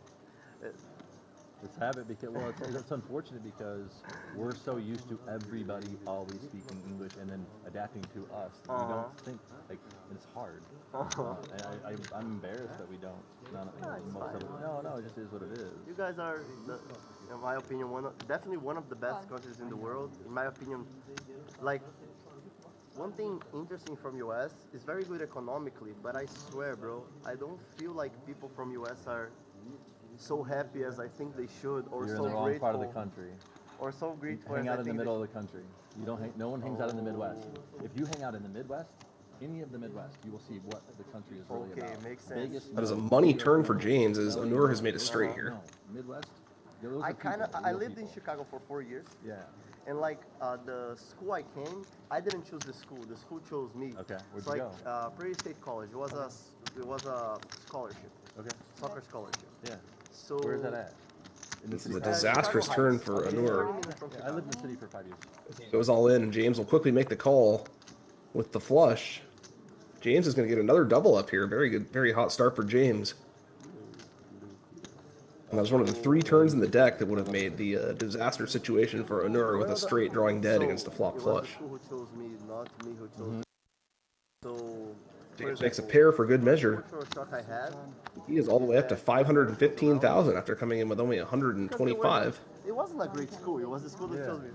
It's habit because, well, it's unfortunate because we're so used to everybody always speaking English and then adapting to us. We don't think, like, it's hard. I'm embarrassed that we don't. No, it just is what it is. You guys are, in my opinion, definitely one of the best countries in the world. In my opinion, like, one thing interesting from US is very good economically, but I swear, bro, I don't feel like people from US are so happy as I think they should, or You're so in the wrong grateful, part of the country. or so grateful. Hang as out I in the think middle of the country. You don't. No one hangs out in the Midwest. If you hang out in the Midwest, any of the Midwest, you will see what the country is really about. Okay, makes sense. That is a money turn for James, as Onur has made it straight here. No, Midwest. I lived in Chicago for 4 years. Yeah. And like the school I came, I didn't choose the school. The school chose me. Okay, where'd so you like, go? Prairie State College. It was a scholarship. Okay. Soccer scholarship. Yeah. So where's that at? In This is a disastrous turn for Anur. Yeah, I lived in the city for 5 years. Goes all in, and James will quickly make the call with the flush. James is going to get another double up here. Very good, very hot start for James. And that was one of the 3 turns in the deck that would have made the disaster situation for Anur with a straight drawing dead against a flop flush. Who chose me, not me who chose. So James makes a pair for good measure. shot I had. He is all the way up to 515,000 after coming in with only 125. It wasn't a great school. It was the school that chose me.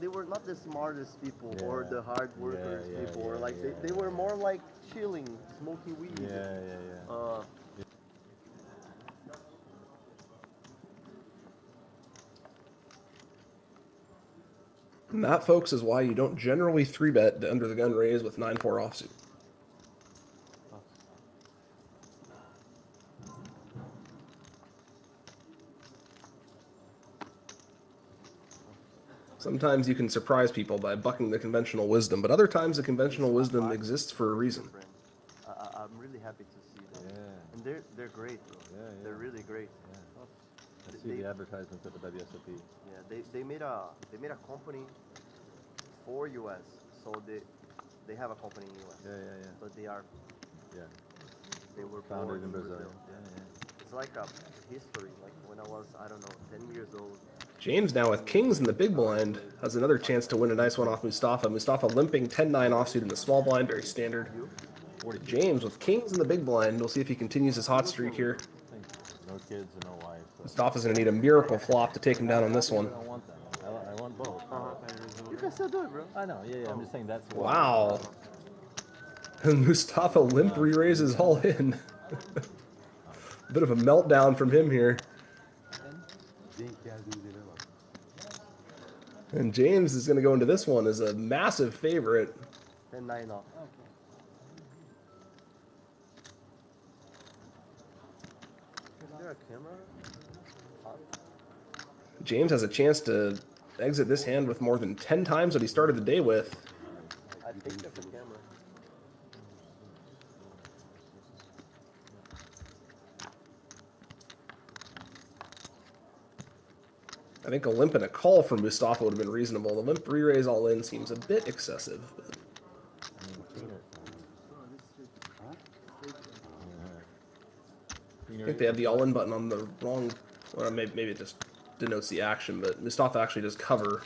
They were not the smartest people or the hard workers people, or like they were more like chilling, smoking weed. And that, folks, is why you don't generally 3-bet the under the gun raise with 9-4 offsuit. Sometimes you can surprise people by bucking the conventional wisdom, but other times the conventional wisdom exists for a reason. I'm really happy to see them. And they're great, bro. They're really great. I see the advertisements at the WSOP. Yeah, they made a company for US, so they have a company in US. But they were Founded born in Brazil. It's like a history. Like when I was, I don't know, 10 years old. James now with kings in the big blind has another chance to win a nice one off Mustafa. Mustafa limping 10-9 offsuit in the small blind, very standard. James with kings in the big blind. We'll see if he continues his hot streak here. No kids and no wife. Mustafa's going to need a miracle flop to take him down on this one. I don't want that. I want both. You can still do it, bro. I know. Yeah. I'm just saying that's why. Wow. And Mustafa limp re-raises all in. Bit of a meltdown from him here. And James is going to go into this one as a massive favorite. 10-9 off. Is there a camera? James has a chance to exit this hand with more than 10 times what he started the day with. I think there's a camera. I think a limp and a call from Mustafa would have been reasonable. The limp re-raise all in seems a bit excessive. But... I think they have the all-in button on the wrong, or maybe it just denotes the action, but Mustafa actually does cover.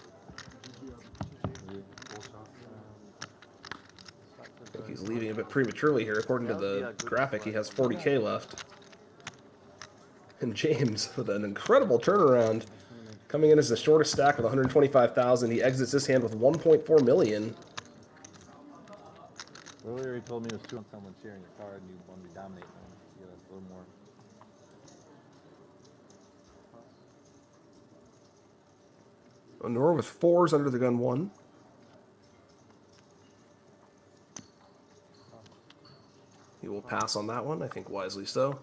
I think he's leaving a bit prematurely here. According to the graphic, he has 40K left. And James, with an incredible turnaround, coming in as the shortest stack with 125,000. He exits this hand with 1.4 million. Earlier he told me it was 2 on someone sharing your card and you want to dominate them. You got a little more. Anur with 4s under the gun 1. He will pass on that one, I think wisely so.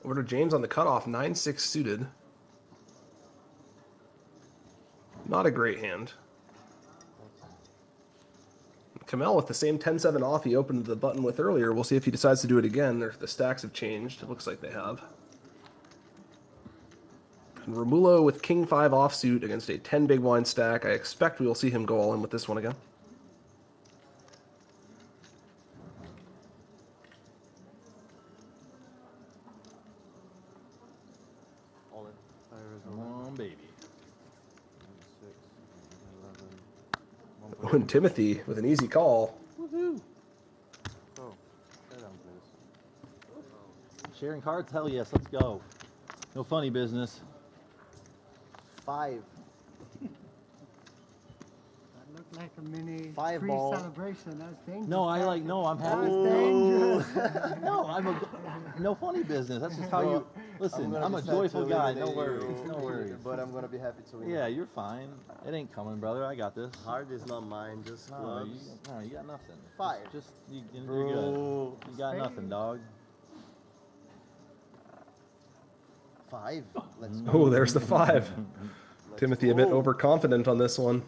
Over to James on the cutoff, 9-6 suited. Not a great hand. Kamel with the same 10-7 off he opened the button with earlier. We'll see if he decides to do it again, or if the stacks have changed. It looks like they have. And Romulo with King 5 offsuit against a 10 big blind stack. I expect we will see him go all in with this one again. All in. Come on, baby. Oh, and Timothy with an easy call. Woohoo! Sharing cards? Hell yes, let's go. No funny business. 5. That looked like a mini 5 ball. pre-celebration. That's dangerous. No, I'm happy. Dangerous. No, no funny business. That's just how you, listen, I'm a joyful guy. No worries, no worries. But I'm going to be happy to win. Yeah, you're fine. It ain't coming, brother. I got this. Heart is not mine, just No, clubs. you got nothing. 5. You're good. Bro. You got nothing, dog. 5. Let's go. Oh, there's the 5. Timothy a bit overconfident on this one.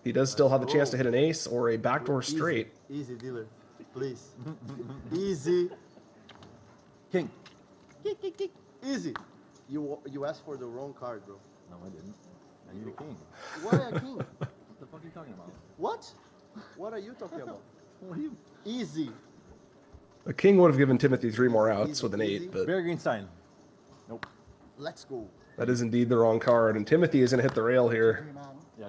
He does still have the chance to hit an ace or a backdoor straight. Easy, dealer. Please. Easy. King. Easy. You asked for the wrong card, bro. No, I didn't. I need a king. Why a king? What the fuck are you talking about? What? What are you talking about? What are you? Easy. A king would have given Timothy 3 more outs with an 8, but Barry Greenstein. Nope. Let's go. that is indeed the wrong card, and Timothy is going to hit the rail here. Yeah,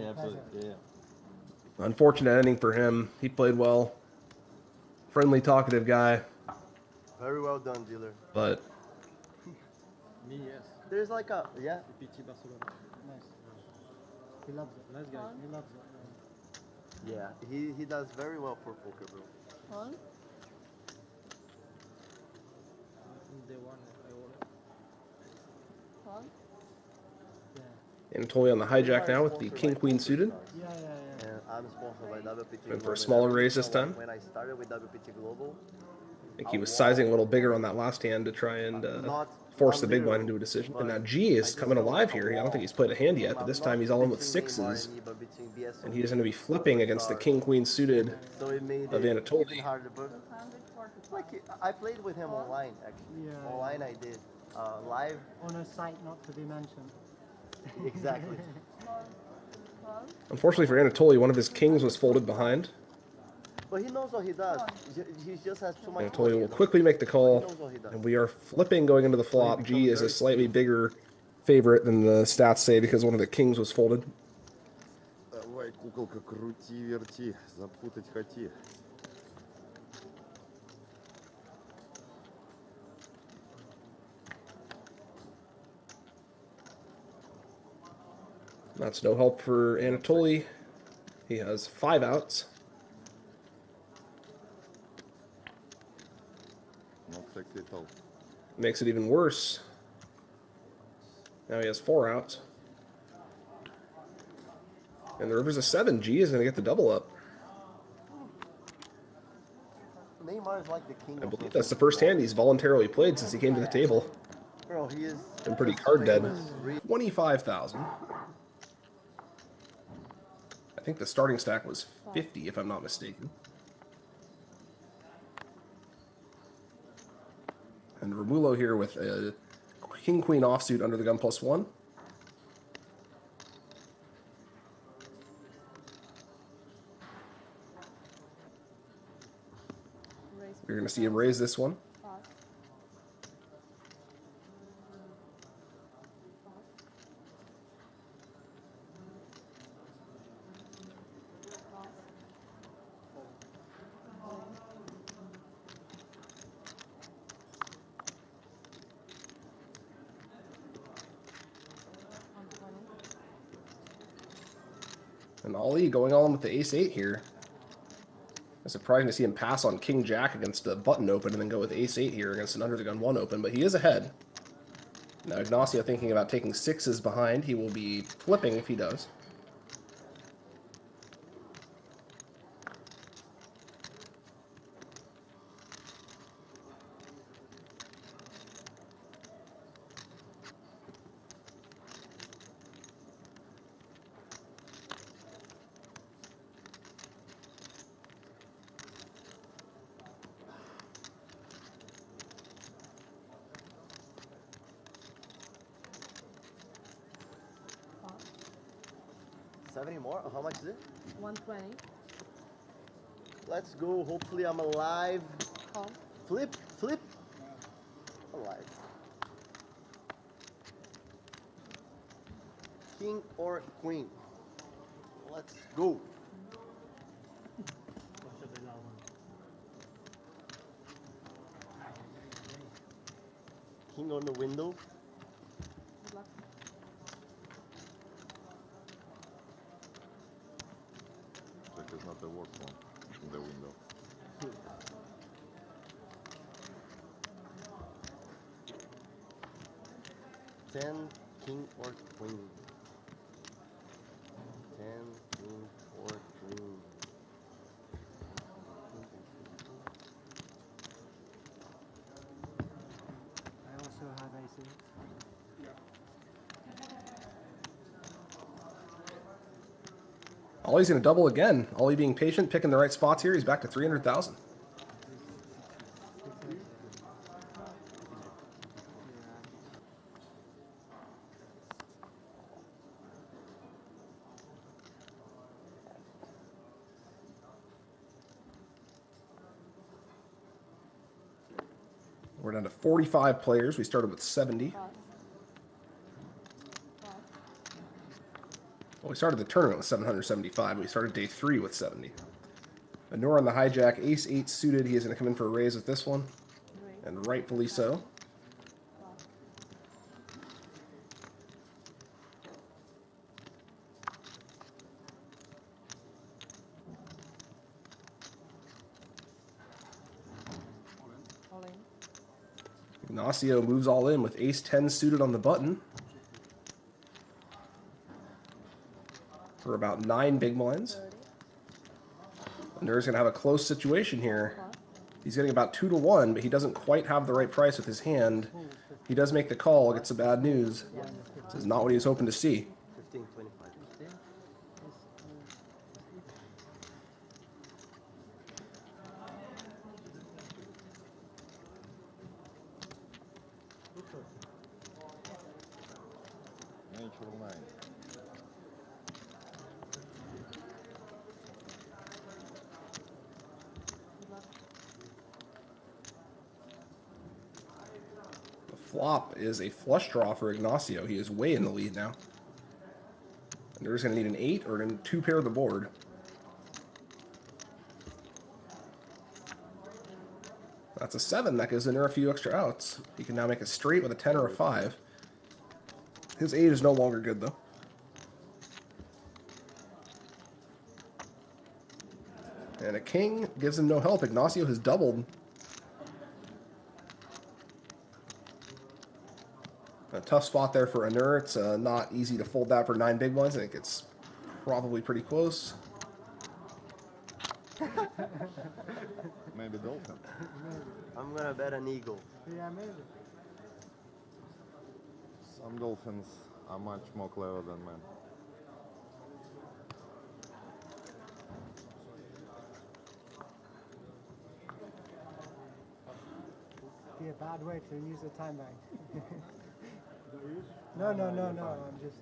absolutely. Yeah. Unfortunate ending for him. He played well. Friendly, talkative guy, Very well done, dealer. but Me, yes. There's like a yeah. WPT Barcelona. Nice. He loves it. Nice guy. He loves it. Yeah, he does very well for poker, bro. Hold. The one I ordered. Hold. Anatoly on the hijack now with the king-queen suited. Yeah. And I'm sponsored by WPT. Going for a Global. smaller raise this time. When I started with WPT Global, I think he was sizing a little bigger on that last hand to try and force the big blind into a decision. And now G is coming alive here. I don't think he's played a hand yet, but this time he's all in with 6s. And he is going to be flipping against the king-queen suited so it made of it Anatoly. even harder, but like I played with him online actually. Yeah. Online I did. Live. On a site not to be mentioned. Exactly. Unfortunately for Anatoly, one of his kings was folded behind. But he knows what he does. He just has too much. Anatoly will quickly make the call, and we are flipping going into the flop. G is a slightly bigger favorite than the stats say because one of the kings was folded. Давай, куколка, крути, верти, запутать хоти. That's no help for Anatoly. He has 5 outs. Not sexy at all. Makes it even worse. Now he has 4 outs. And the river's a 7. G is going to get the double up. Neymar is like the king. I believe that's the first hand he's voluntarily played since he came to the table. Bro, he is. Been pretty card dead. 25,000. I think the starting stack was 50, if I'm not mistaken. And Romulo here with a king-queen offsuit under the gun +1. You're going to see him raise this one. And Ali going on with the ace-8 here. It's surprising to see him pass on king-jack against a button open and then go with ace-8 here against an under-the-gun 1 open, but he is ahead. Now Ignacio thinking about taking 6s behind. He will be flipping if he does. More? How much is it? 120. Let's go. Hopefully I'm alive. Call. Flip. Alive. King or queen? Let's go. King on the window. Good luck. That is not the worst one in the window. Ten, king or queen. 10, king or queen. I also have aces. Ollie's going to double again. Ollie being patient, picking the right spots here. He's back to 300,000. We're down to 45 players. We started with 70. Well, we started the tournament with 775. We started day 3 with 70. Anur on the hijack, ace-8 suited. He is going to come in for a raise with this one, and rightfully so. Ignacio moves all in with ace-10 suited on the button for about 9 big blinds. Anur's going to have a close situation here. He's getting about 2 to 1, but he doesn't quite have the right price with his hand. He does make the call, gets some bad news. This is not what he was hoping to see. 15, 25. Natural 9. The flop is a flush draw for Ignacio. He is way in the lead now. Anur's going to need an 8 or a 2 pair of the board. That's a 7. That gives Anur a few extra outs. He can now make a straight with a 10 or a 5. His 8 is no longer good, though. And a king gives him no help. Ignacio has doubled. A tough spot there for Anur. It's not easy to fold that for 9 big blinds. I think it's probably pretty close. Maybe Dolphin. I'm gonna bet an eagle. Yeah, maybe. Some dolphins are much more clever than men. Be a bad way to use a time bank. No, I'm just.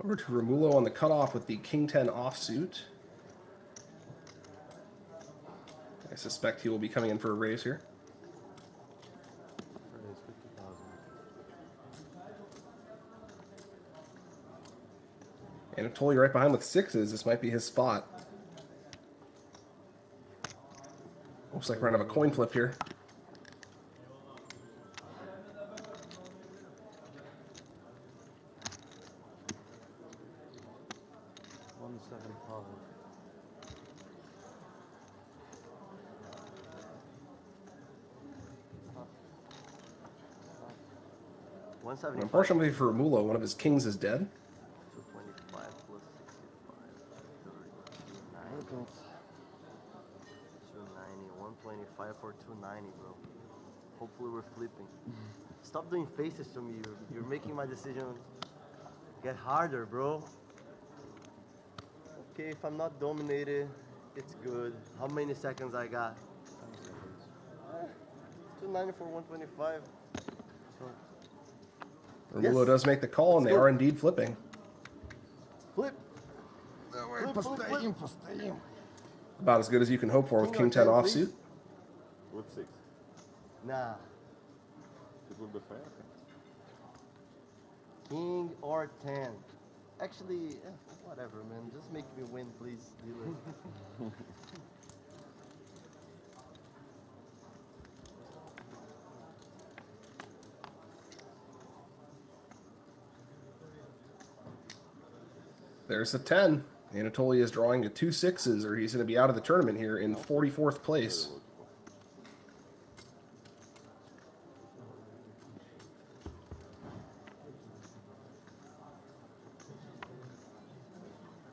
Over to Romulo on the cutoff with the King 10 offsuit. I suspect he will be coming in for a raise here. Raise 50,000. Anatoly right behind with 6s. This might be his spot. Looks like we're going to have a coin flip here. Unfortunately for Romulo, one of his kings is dead. 225 plus 65, 30, 290, 125 for 290, bro. Hopefully we're flipping. Stop doing faces to me. You're making my decision get harder, bro. Okay, if I'm not dominated, it's good. How many seconds I got? 290 for 125. So, Romulo yes. does make the call, and they are indeed flipping. Flip. About as good as you can hope for with King 10 offsuit. With 6. Nah. It would be fair. King or 10. Actually, whatever, man. Just make me win, please, dealer. There's a 10. Anatoly is drawing to 2 6s, or he's going to be out of the tournament here in 44th place.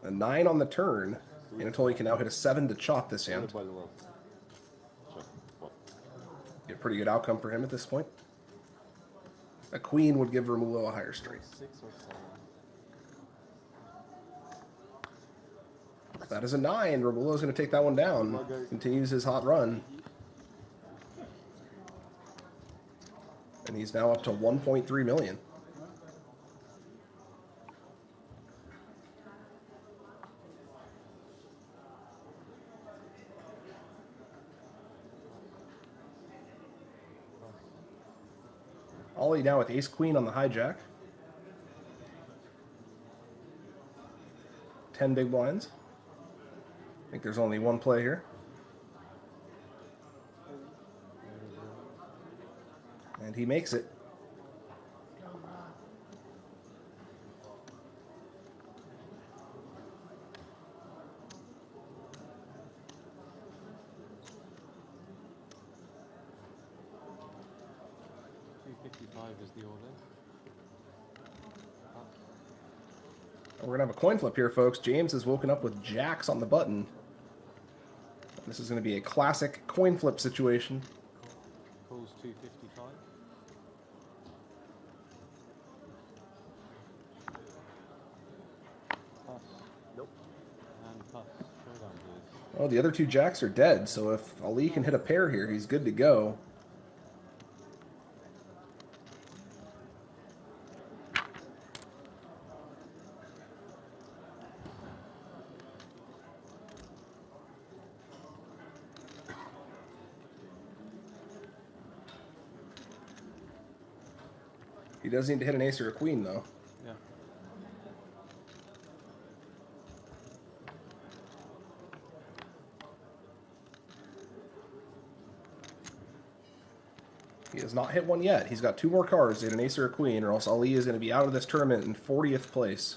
A 9 on the turn. Anatoly can now hit a 7 to chop this hand. A pretty good outcome for him at this point. A queen would give Romulo a higher straight. 6 or 7. That is a 9. Romulo's going to take that one down. Continues his hot run. And he's now up to 1.3 million. Ollie now with ace queen on the hijack. 10 big blinds. I think there's only one play here. And he makes it. Is the order. We're gonna have a coin flip here, folks. James has woken up with jacks on the button. This is gonna be a classic coin flip situation. Calls 255. Pass. Nope. And pass. Showdown, please. Oh, the other two jacks are dead, so if Ali can hit a pair here, he's good to go. He does need to hit an ace or a queen, though. Yeah. He has not hit one yet. He's got two more cards to hit an ace or a queen, or else Ali is going to be out of this tournament in 40th place.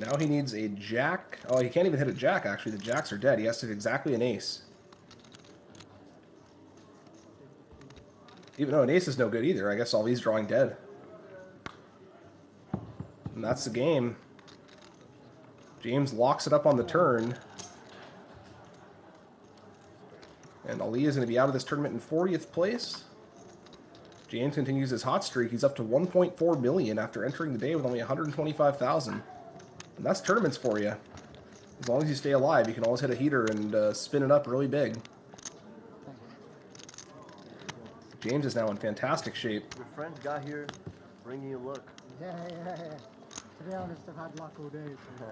Now he needs a jack. Oh, he can't even hit a jack, actually. The jacks are dead. He has to hit exactly an ace. Even though an ace is no good either. I guess Ali's drawing dead. And that's the game. James locks it up on the turn. And Ali is going to be out of this tournament in 40th place. James continues his hot streak. He's up to 1.4 million after entering the day with only 125,000. And that's tournaments for you. As long as you stay alive, you can always hit a heater and spin it up really big. James is now in fantastic shape. Your friend got here bringing you luck. Yeah. To be honest, I've had luck all day. So.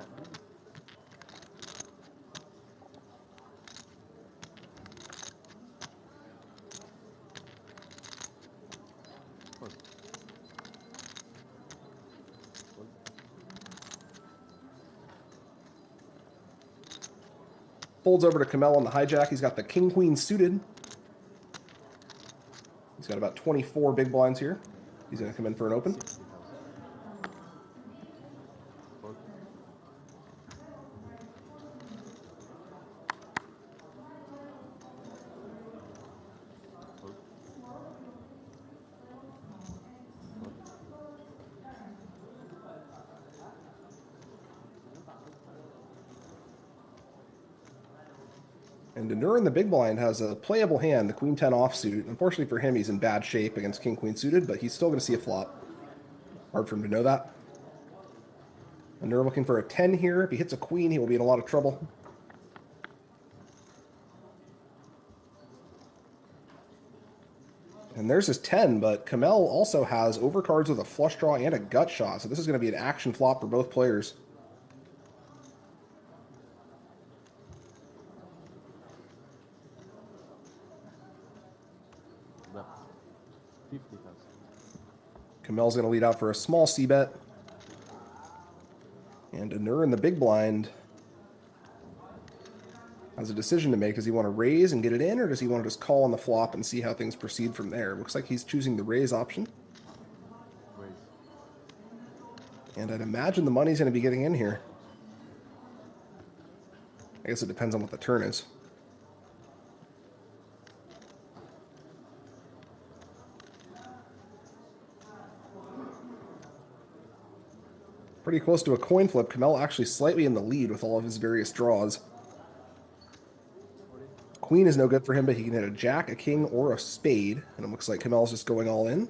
Folds over to Kamel on the hijack. He's got the king-queen suited. He's got about 24 big blinds here. He's going to come in for an open. And Denur in the big blind has a playable hand, the queen 10 offsuit. Unfortunately for him, he's in bad shape against king queen suited, but he's still going to see a flop. Hard for him to know that. Denur looking for a 10 here. If he hits a queen, he will be in a lot of trouble. And there's his 10, but Kamel also has overcards with a flush draw and a gut shot, so this is going to be an action flop for both players. Kamel's going to lead out for a small c-bet. And Denur in the big blind has a decision to make. Does he want to raise and get it in, or does he want to just call on the flop and see how things proceed from there? Looks like he's choosing the raise option. And I'd imagine the money's going to be getting in here. I guess it depends on what the turn is. Pretty close to a coin flip. Kamel actually slightly in the lead with all of his various draws. Queen is no good for him, but he can hit a jack, a king, or a spade. And it looks like Kamel's just going all in.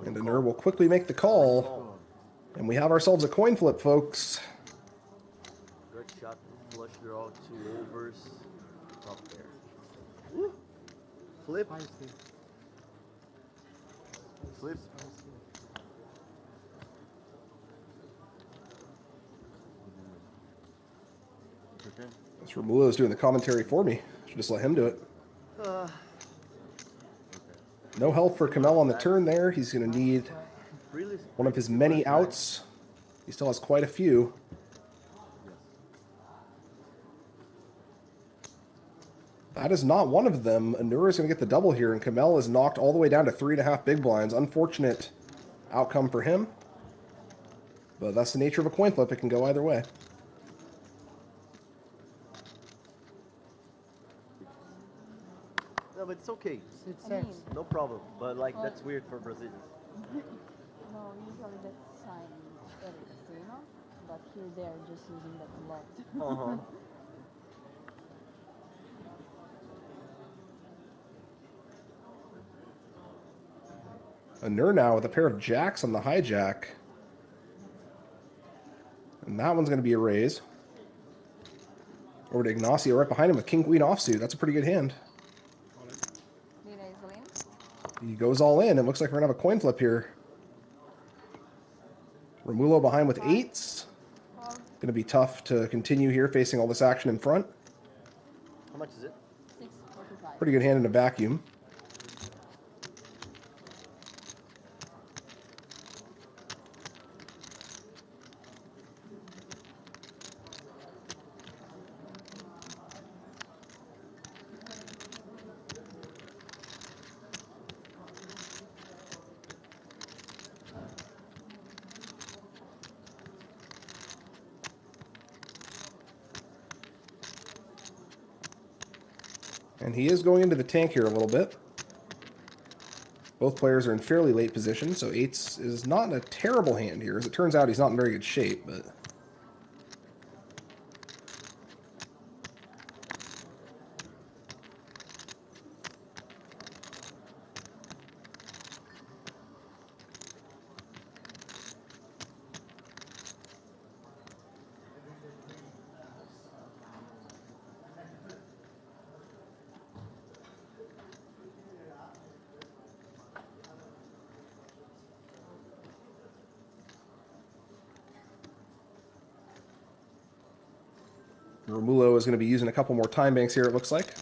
And Denur will quickly make the call. And we have ourselves a coin flip, folks. Good shot, flush draw, 2 overs, top pair. Woo. Flip. Flip. okay. That's Romulo's doing the commentary for me. Should just let him do it. No help for Kamel on the turn there. He's going to need one of his many outs. He still has quite a few. That is not one of them. Anura is going to get the double here, and Kamel is knocked all the way down to 3.5 big blinds. Unfortunate outcome for him. But that's the nature of a coin flip. It can go either way. No, but it's okay. It's sense. No problem. But like that's weird for Brazilians. No, usually that's sign at a casino, but here they're just using that a lot. Anur now with a pair of jacks on the hijack. And that one's going to be a raise. Over to Ignacio right behind him with King Queen offsuit. That's a pretty good hand. He goes all in. It looks like we're going to have a coin flip here. Romulo behind with eights. Going to be tough to continue here facing all this action in front. How much is it? 6.45. Pretty good hand in a vacuum. And he is going into the tank here a little bit. Both players are in fairly late position, so eights is not a terrible hand here. As it turns out, he's not in very good shape, but... Romulo is going to be using a couple more time banks here, it looks like.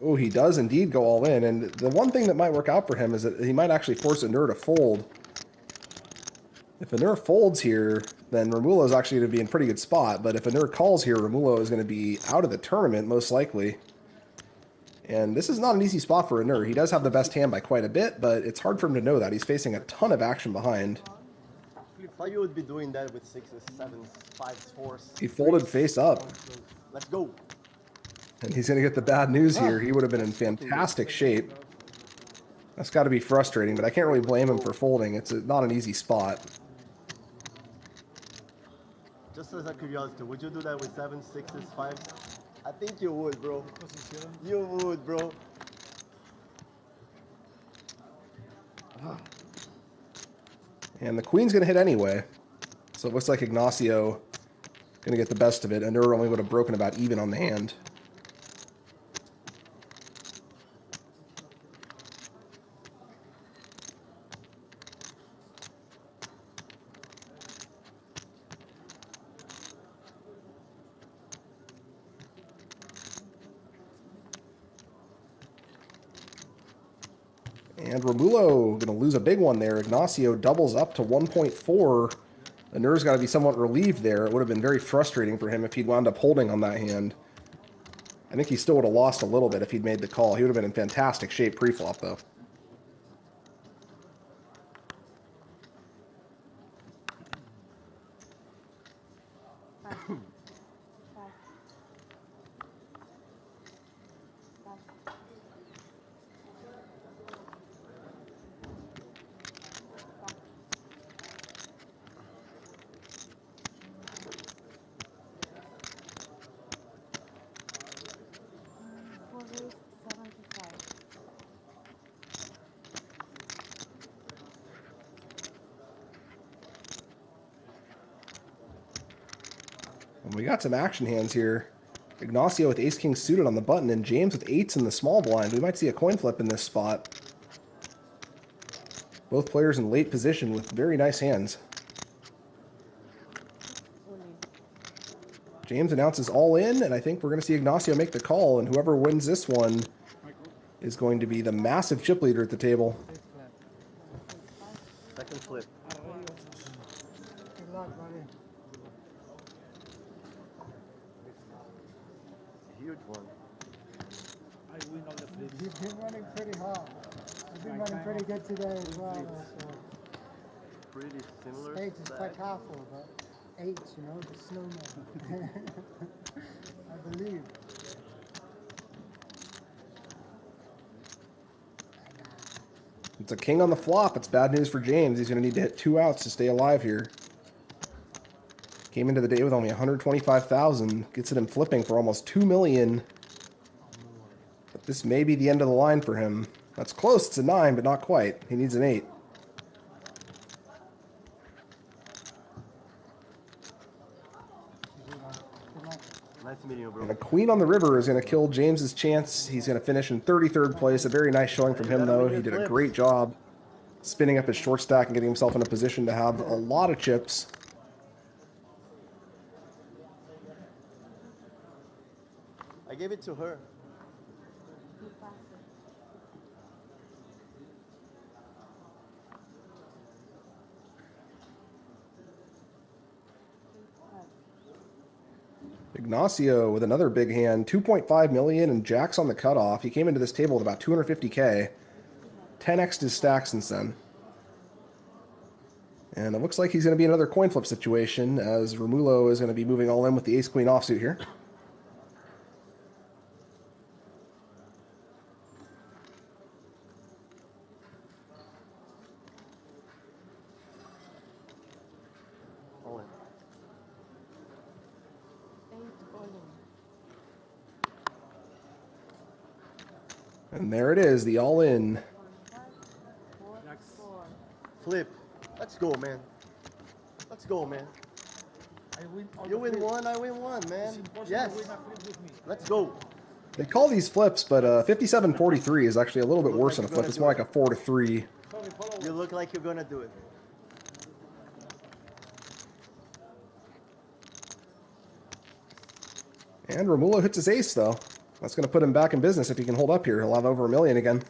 Oh, he does indeed go all in. And the one thing that might work out for him is that he might actually force Anur to fold. If Anur folds here, then Romulo is actually going to be in a pretty good spot. But if Anur calls here, Romulo is going to be out of the tournament, most likely. And this is not an easy spot for Anur. He does have the best hand by quite a bit, but it's hard for him to know that. He's facing a ton of action behind. I thought you would be doing that with 6s, 7s, 5s, 4s. He folded face up. Let's go. And he's going to get the bad news here. He would have been in fantastic shape. That's got to be frustrating, but I can't really blame him for folding. It's not an easy spot. Just as a curiosity, would you do that with 7s, 6s, 5s? I think you would, bro. You would, bro. And the queen's going to hit anyway. So it looks like Ignacio going to get the best of it. Anur only would have broken about even on the hand. And Romulo going to lose a big one there. Ignacio doubles up to 1.4. Anur's got to be somewhat relieved there. It would have been very frustrating for him if he'd wound up holding on that hand. I think he still would have lost a little bit if he'd made the call. He would have been in fantastic shape pre-flop, though. We got some action hands here. Ignacio with ace-king suited on the button and James with eights in the small blind. We might see a coin flip in this spot. Both players in late position with very nice hands. James announces all in, and I think we're going to see Ignacio make the call, and whoever wins this one is going to be the massive chip leader at the table. Second flip. Good luck, buddy. Huge one. I win all the flips. You've been running pretty hard. You've been running pretty good today as well. So. Pretty similar. Stage is quite powerful, but 8, you know, the snowman. I believe. It's a king on the flop. It's bad news for James. He's going to need to hit 2 outs to stay alive here. Came into the day with only 125,000. Gets it in flipping for almost 2 million. But this may be the end of the line for him. That's close. It's a 9, but not quite. He needs an 8. Nice meeting you, bro. And a queen on the river is going to kill James's chance. He's going to finish in 33rd place. A very nice showing from him, though. He did a great job spinning up his short stack and getting himself in a position to have a lot of chips. I gave it to her. Ignacio with another big hand, 2.5 million, and Jack's on the cutoff. He came into this table with about 250K. 10x'd his stack since then. And it looks like he's going to be another coin flip situation, as Romulo is going to be moving all in with the ace-queen offsuit here. And there it is, the all-in. Flip. Let's go, man. Let's go, man. You win one, I win one, man. Yes. Let's go. They call these flips, but 57-43 is actually a little bit worse than a flip. It's more like a 4-3. You look like you're gonna do it. And Romulo hits his ace, though. That's going to put him back in business if he can hold up here. He'll have over $1 million again.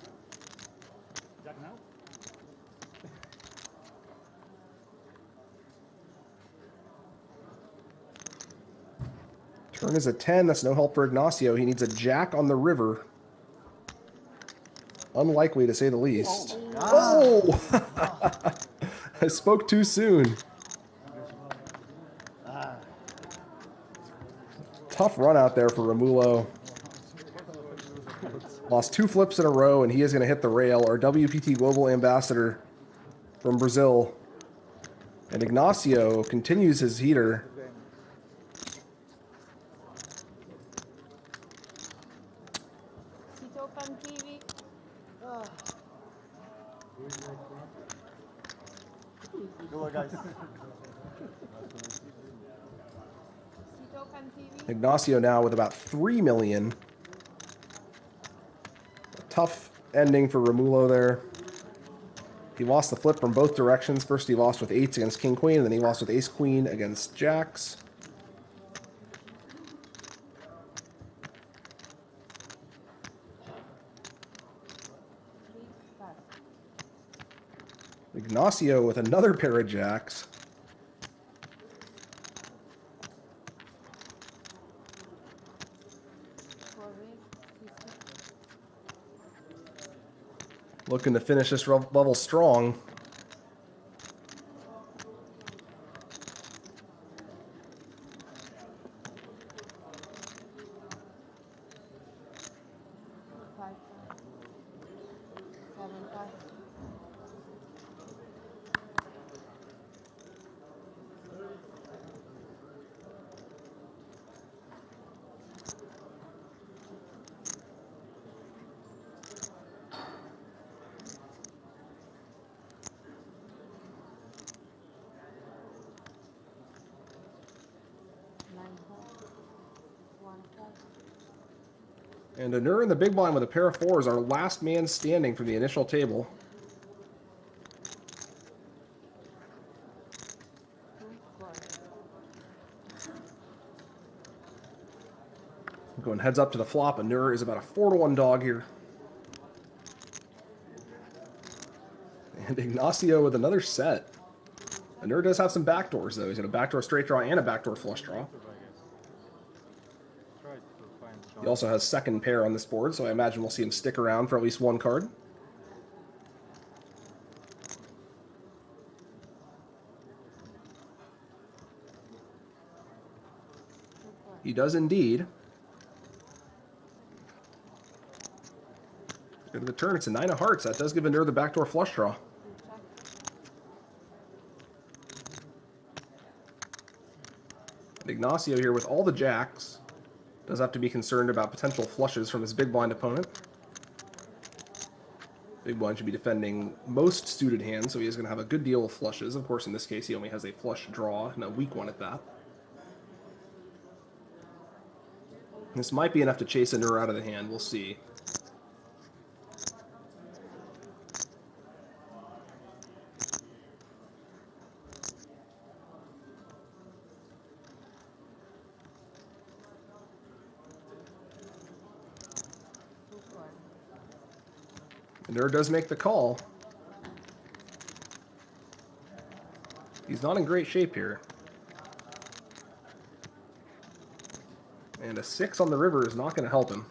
Turn is a 10. That's no help for Ignacio. He needs a jack on the river. Unlikely, to say the least. Oh! I spoke too soon. Tough run out there for Romulo. Lost 2 flips in a row, and he is going to hit the rail. Our WPT Global Ambassador from Brazil. And Ignacio continues his heater. Good luck, guys. Ignacio now with about 3 million. A tough ending for Romulo there. He lost the flip from both directions. First he lost with 8s against King Queen, and then he lost with Ace Queen against Jacks. Ignacio with another pair of Jacks. Looking to finish this level strong. And Anur in the big blind with a pair of 4s, our last man standing from the initial table. Going heads up to the flop. Anur is about a 4-1 dog here. And Ignacio with another set. Anur does have some backdoors, though. He's got a backdoor straight draw and a backdoor flush draw. He also has second pair on this board, so I imagine we'll see him stick around for at least one card. He does indeed. Go to the turn. It's a 9 of hearts. That does give Anur the backdoor flush draw. Ignacio here with all the jacks does have to be concerned about potential flushes from his big blind opponent. Big blind should be defending most suited hands, so he is going to have a good deal of flushes. Of course, in this case, he only has a flush draw, and a weak one at that. This might be enough to chase Anur out of the hand. We'll see. Anur does make the call. He's not in great shape here. And a 6 on the river is not going to help him.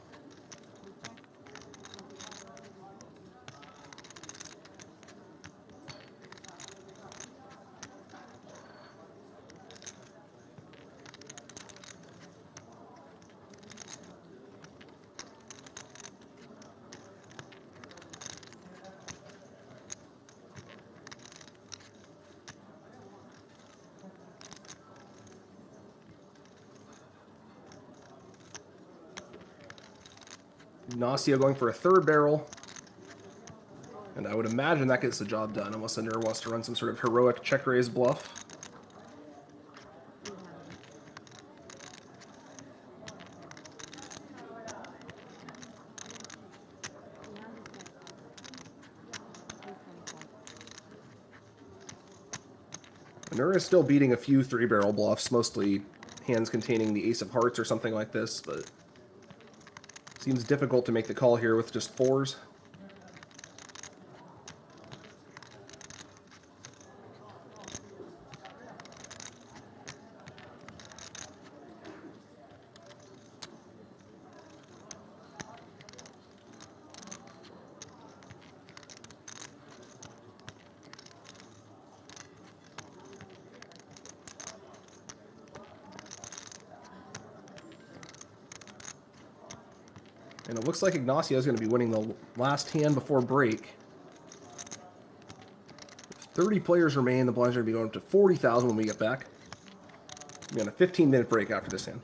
Ignacio going for a third barrel. And I would imagine that gets the job done, unless Anur wants to run some sort of heroic check raise bluff. Anur is still beating a few 3-barrel bluffs, mostly hands containing the ace of hearts or something like this, but seems difficult to make the call here with just 4s. And it looks like Ignacio is going to be winning the last hand before break. 30 players remain. The blinds are going to be going up to 40,000 when we get back. We'll be on a 15-minute break after this hand.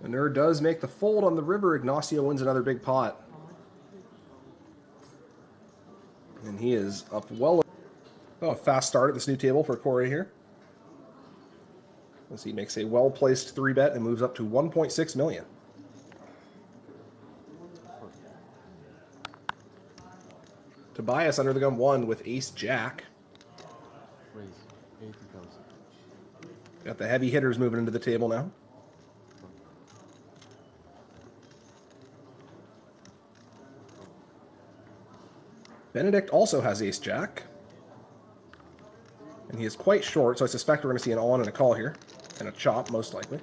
Anur does make the fold on the river. Ignacio wins another big pot. And he is up well. Oh, a fast start at this new table for Corey here. As he makes a well-placed 3-bet and moves up to 1.6 million. Tobias under the gun 1 with ace-jack. Raise 80,000. Got the heavy hitters moving into the table now. Benedict also has ace-jack. And he is quite short, so I suspect we're going to see an on and a call here. And a chop, most likely.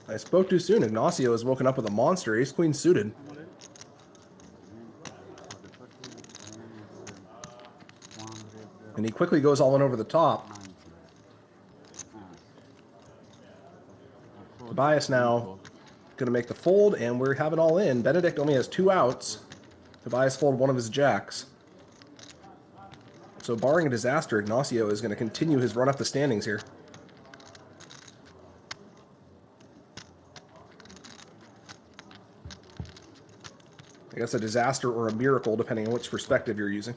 I spoke too soon. Ignacio is woken up with a monster. Ace queen suited. And he quickly goes all in over the top. Tobias now going to make the fold, and we're having all in. Benedict only has 2 outs. Tobias folded one of his jacks. So barring a disaster, Ignacio is going to continue his run up the standings here. I guess a disaster or a miracle, depending on which perspective you're using.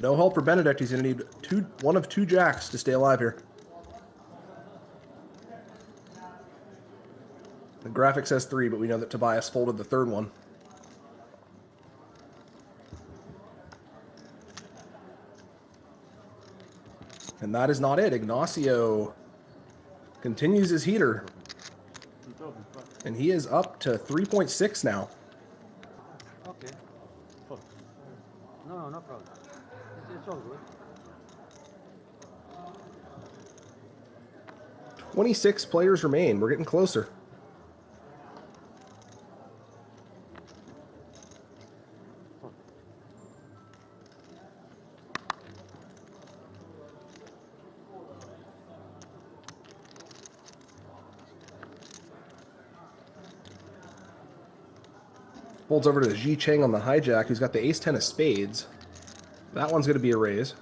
No help for Benedict. He's going to need one of 2 jacks to stay alive here. The graphic says 3, but we know that Tobias folded the 3rd one. And that is not it. Ignacio continues his heater. And he is up to 3.6 now. Okay. No, no problem. It's all good. 26 players remain. We're getting closer. Folds over to the Ji Cheng on the hijack, who's got the ace-10 of spades. That one's going to be a raise.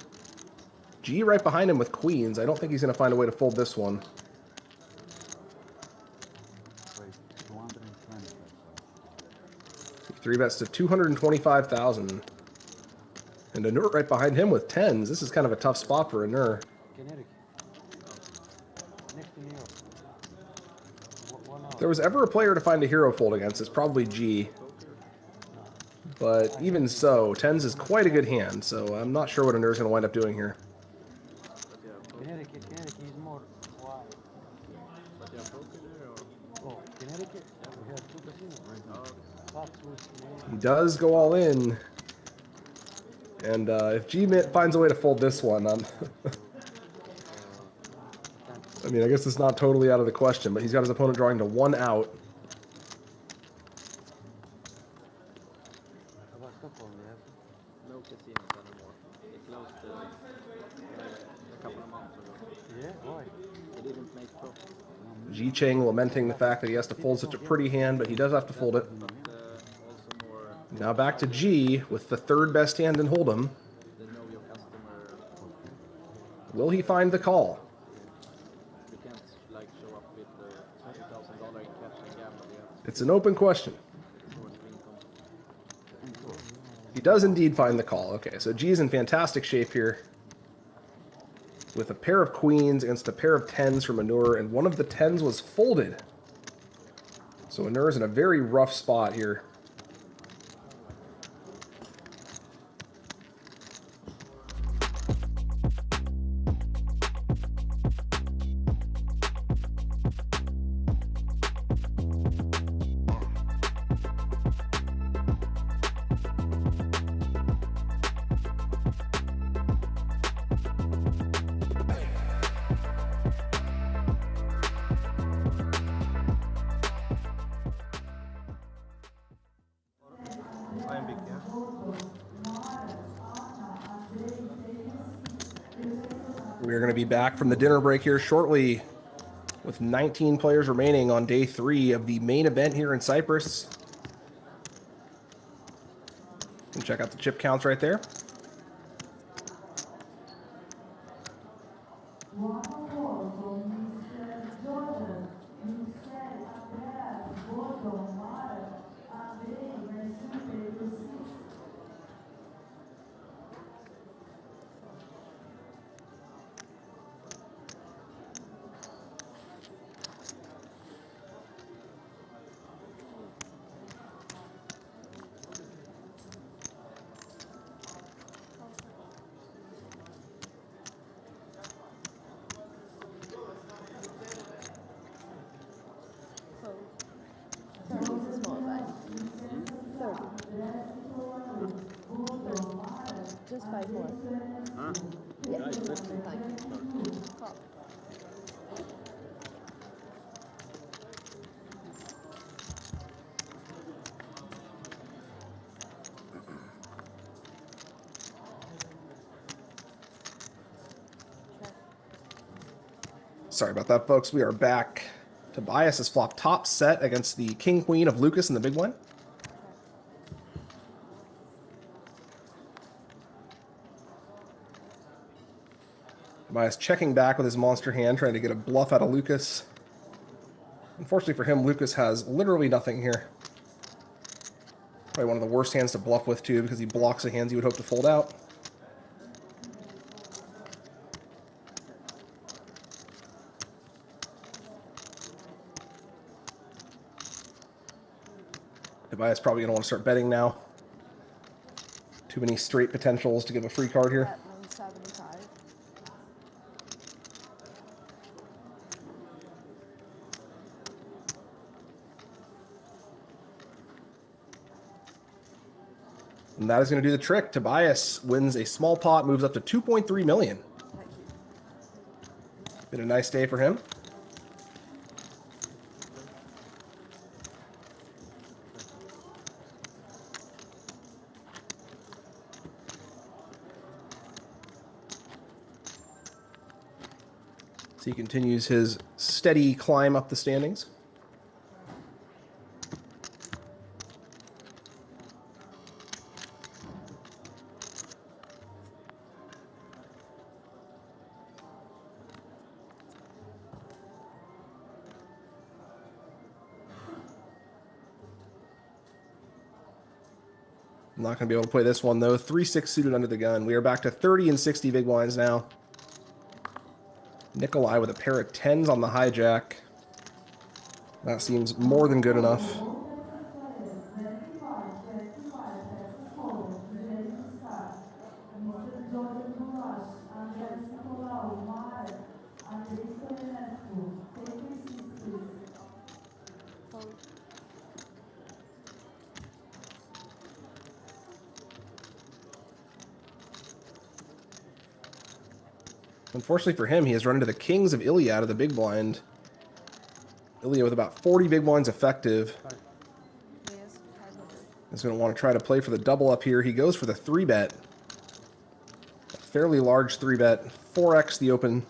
G right behind him with queens. I don't think he's going to find a way to fold this one. He 3-bets to 225,000. And Anur right behind him with 10s. This is kind of a tough spot for Anur. If there was ever a player to find a hero fold against, it's probably G. But even so, 10s is quite a good hand, so I'm not sure what Anur's going to wind up doing here. He does go all in. And if G finds a way to fold this one, I mean, I guess it's not totally out of the question, but he's got his opponent drawing to 1 out. No casinos anymore. It closed a couple of months ago. Yeah, why? They didn't make profit. Ji Cheng lamenting the fact that he has to fold such a pretty hand, but he does have to fold it. Now back to G with the 3rd best hand in Hold'em. Will he find the call? You can't like show up with $20,000 in cash and gamble. It's an open question. He does indeed find the call. Okay, so G is in fantastic shape here. With a pair of queens against a pair of 10s from Anur, and one of the 10s was folded. So Anur is in a very rough spot here. We're going to be back from the dinner break here shortly with 19 players remaining on day 3 of the main event here in Cyprus. And check out the chip counts right there. Just 5 more. Huh? Yeah. Nice, 50. Thank you. Call. Sorry about that, folks. We are back. Tobias has flopped top set against the King Queen of Lucas in the big one. Tobias checking back with his monster hand, trying to get a bluff out of Lucas. Unfortunately for him, Lucas has literally nothing here. Probably one of the worst hands to bluff with, too, because he blocks the hands you would hope to fold out. Tobias probably going to want to start betting now. Too many straight potentials to give a free card here. At 175. And that is going to do the trick. Tobias wins a small pot, moves up to 2.3 million. Been a nice day for him. So he continues his steady climb up the standings. I'm not going to be able to play this one, though. 3-6 suited under the gun. We are back to 30 and 60 big blinds now. Nikolai with a pair of 10s on the hijack. That seems more than good enough. Unfortunately for him, he has run into the Kings of Ilya out of the big blind. Ilya with about 40 big blinds effective. He's going to want to try to play for the double up here. He goes for the 3-bet. A fairly large 3-bet. 4x the open.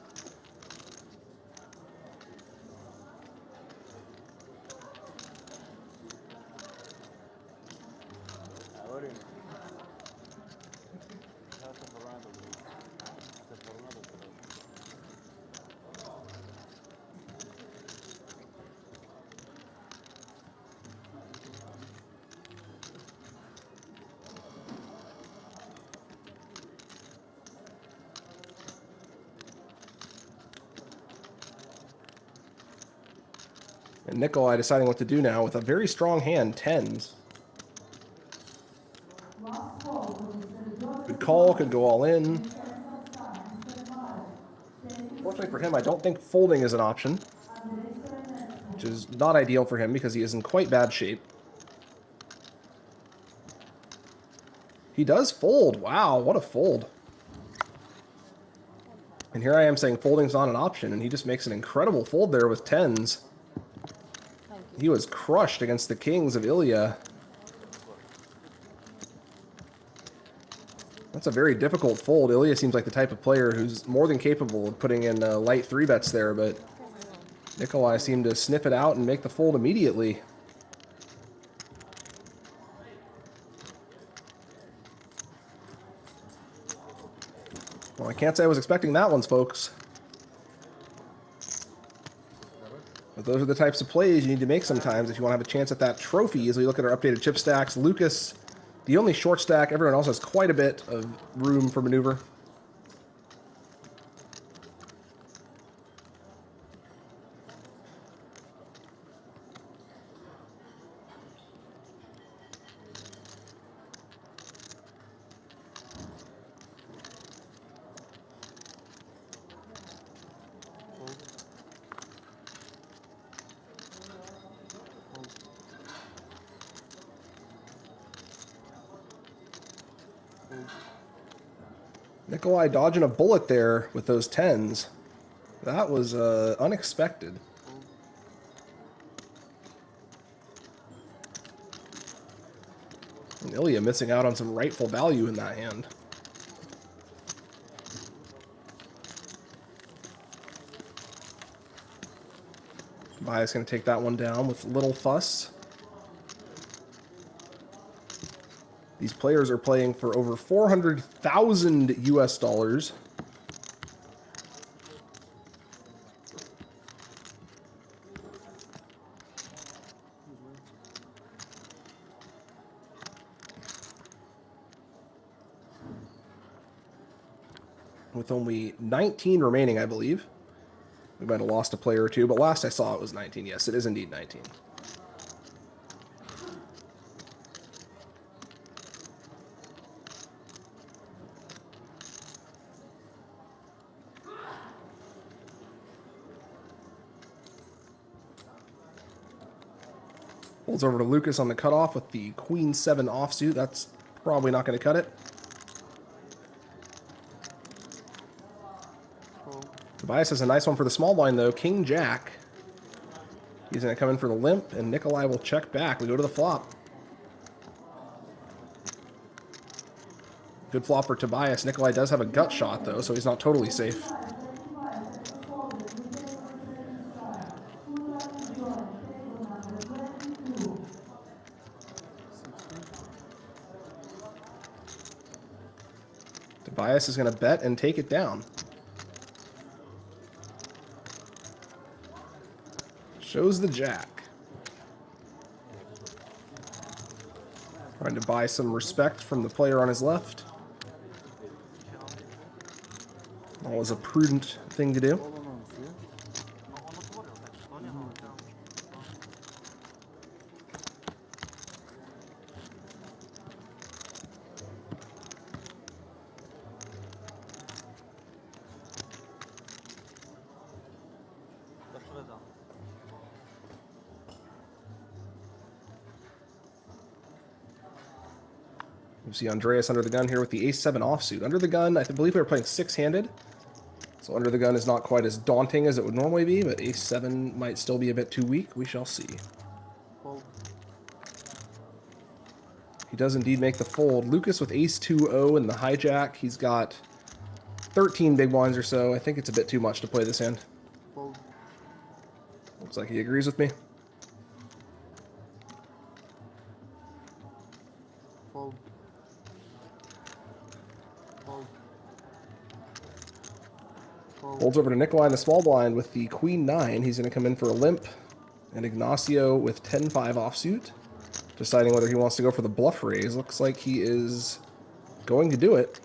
And Nikolai deciding what to do now with a very strong hand, 10s. Good call, could go all in. Fortunately for him, I don't think folding is an option, which is not ideal for him because he is in quite bad shape. He does fold. Wow, what a fold. And here I am saying folding's not an option, and he just makes an incredible fold there with 10s. He was crushed against the Kings of Ilya. That's a very difficult fold. Ilya seems like the type of player who's more than capable of putting in light 3-bets there, but Nikolai seemed to sniff it out and make the fold immediately. Well, I can't say I was expecting that one, folks. But those are the types of plays you need to make sometimes if you want to have a chance at that trophy. As we look at our updated chip stacks, Lucas, the only short stack. Everyone else has quite a bit of room for maneuver. Nikolai dodging a bullet there with those 10s. That was unexpected. And Ilya missing out on some rightful value in that hand. Tobias going to take that one down with little fuss. These players are playing for over 400,000 US dollars. With only 19 remaining, I believe. We might have lost a player or two, but last I saw it was 19. Yes, it is indeed 19. Folds over to Lucas on the cutoff with the Queen 7 offsuit. That's probably not going to cut it. Tobias has a nice one for the small blind, though. King Jack. He's going to come in for the limp, and Nikolai will check back. We go to the flop. Good flop for Tobias. Nikolai does have a gut shot, though, so he's not totally safe. Tobias is going to bet and take it down. Shows the jack. Trying to buy some respect from the player on his left. Always a prudent thing to do. You see Andreas under the gun here with the ace-7 offsuit. Under the gun, I believe we were playing 6-handed. So under the gun is not quite as daunting as it would normally be, but ace-7 might still be a bit too weak. We shall see. He does indeed make the fold. Lucas with ace-2-0 and the hijack. He's got 13 big blinds or so. I think it's a bit too much to play this hand. Looks like he agrees with me. Folds over to Nikolai in the small blind with the Queen 9. He's going to come in for a limp. And Ignacio with 10-5 offsuit. Deciding whether he wants to go for the bluff raise. Looks like he is going to do it.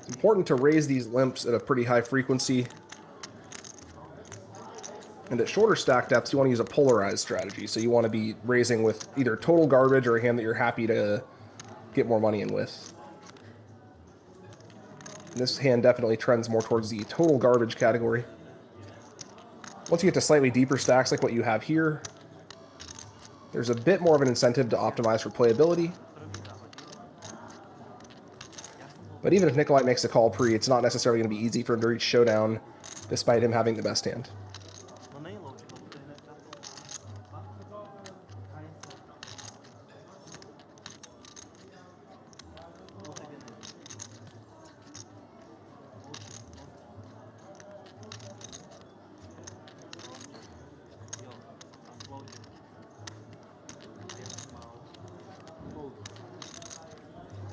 It's important to raise these limps at a pretty high frequency. And at shorter stack depths, you want to use a polarized strategy. So you want to be raising with either total garbage or a hand that you're happy to get more money in with. And this hand definitely trends more towards the total garbage category. Once you get to slightly deeper stacks like what you have here, there's a bit more of an incentive to optimize for playability. But even if Nikolai makes a call pre, it's not necessarily going to be easy for him to reach showdown, despite him having the best hand.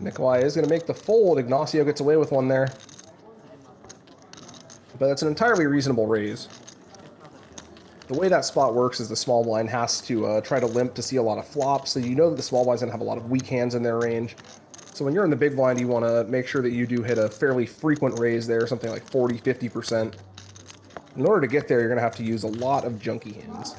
Nikolai is going to make the fold. Ignacio gets away with one there. But that's an entirely reasonable raise. The way that spot works is the small blind has to try to limp to see a lot of flops, so you know that the small blind's going to have a lot of weak hands in their range. So when you're in the big blind, you want to make sure that you do hit a fairly frequent raise there, something like 40-50%. In order to get there, you're going to have to use a lot of junky hands.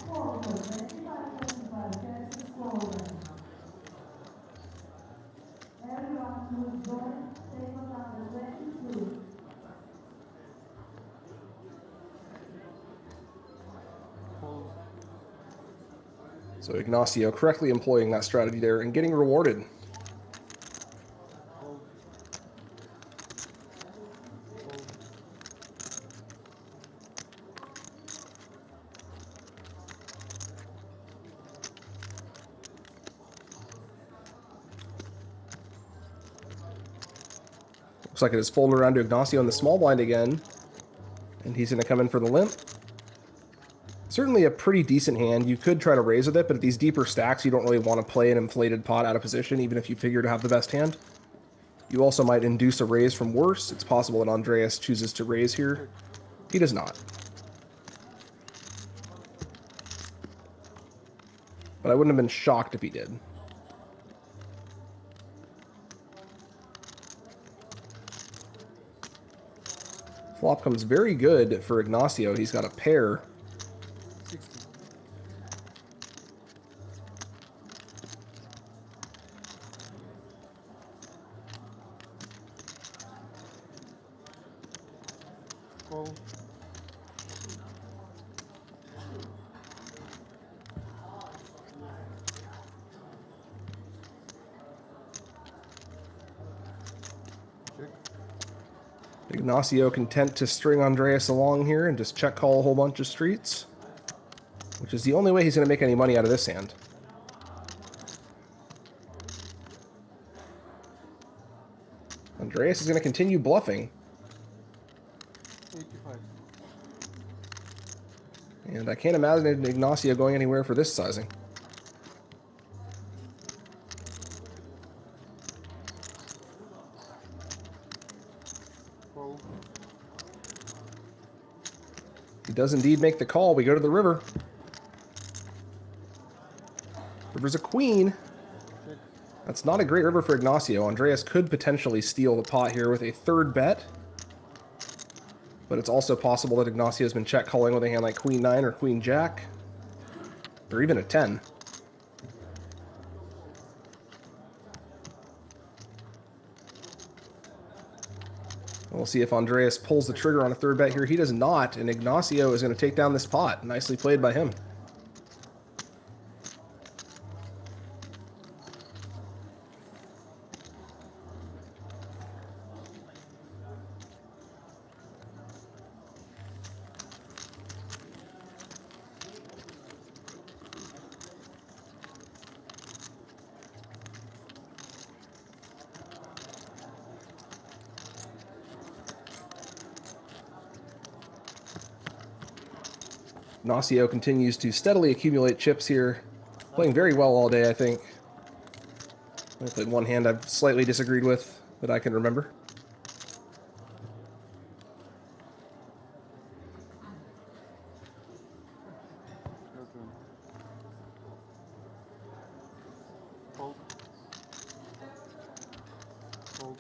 So Ignacio correctly employing that strategy there and getting rewarded. Looks like it is folded around to Ignacio in the small blind again. And he's going to come in for the limp. Certainly a pretty decent hand. You could try to raise with it, but at these deeper stacks, you don't really want to play an inflated pot out of position, even if you figure to have the best hand. You also might induce a raise from worse. It's possible that Andreas chooses to raise here. He does not. But I wouldn't have been shocked if he did. Flop comes very good for Ignacio. He's got a pair. 60. Fold. Ignacio content to string Andreas along here and just check call a whole bunch of streets, which is the only way he's going to make any money out of this hand. Andreas is going to continue bluffing. 85. And I can't imagine Ignacio going anywhere for this sizing. Fold. He does indeed make the call. We go to the river. River's a queen. That's not a great river for Ignacio. Andreas could potentially steal the pot here with a third bet. But it's also possible that Ignacio has been check calling with a hand like Queen 9 or Queen Jack. Or even a 10. We'll see if Andreas pulls the trigger on a third bet here. He does not, and Ignacio is going to take down this pot. Nicely played by him. Ignacio continues to steadily accumulate chips here. Playing very well all day, I think. I played one hand I've slightly disagreed with that I can remember. Fold. Fold.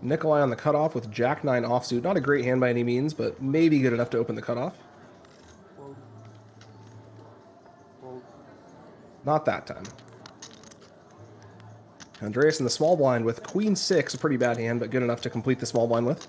Nikolai on the cutoff with Jack 9 offsuit. Not a great hand by any means, but maybe good enough to open the cutoff. Fold. Fold. Not that time. Andreas in the small blind with Queen 6, a pretty bad hand, but good enough to complete the small blind with.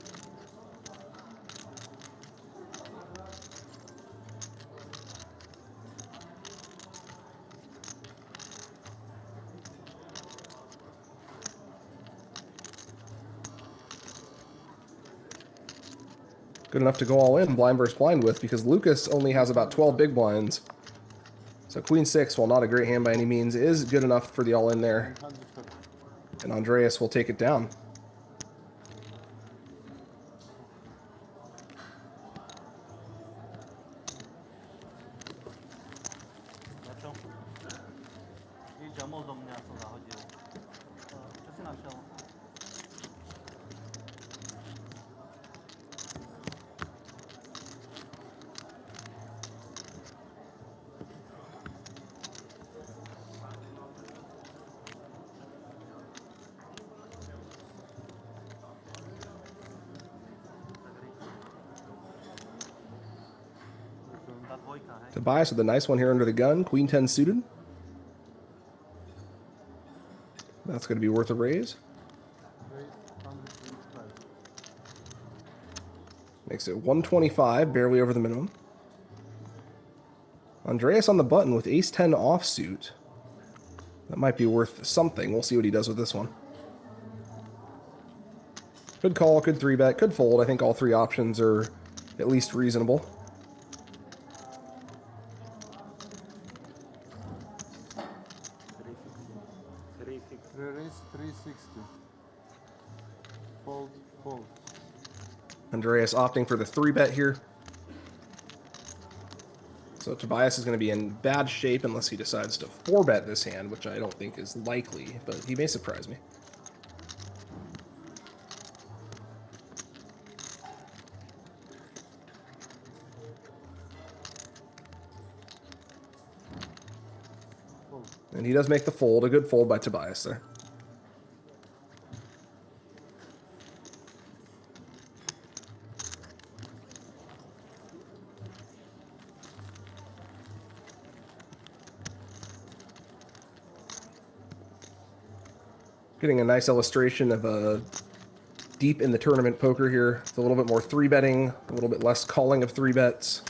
Good enough to go all in blind versus blind with, because Lucas only has about 12 big blinds. So Queen 6, while not a great hand by any means, is good enough for the all in there. And Andreas will take it down. Tobias with a nice one here under the gun. Queen 10 suited. That's going to be worth a raise. Makes it 125, barely over the minimum. Andreas on the button with ace-10 offsuit. That might be worth something. We'll see what he does with this one. Could call, could 3-bet, could fold. I think all three options are at least reasonable. Raise 360. Fold, fold. Andreas opting for the 3-bet here. So Tobias is going to be in bad shape unless he decides to 4-bet this hand, which I don't think is likely, but he may surprise me. And he does make the fold, a good fold by Tobias there. Getting a nice illustration of a deep in the tournament poker here. It's a little bit more 3-betting, a little bit less calling of 3-bets.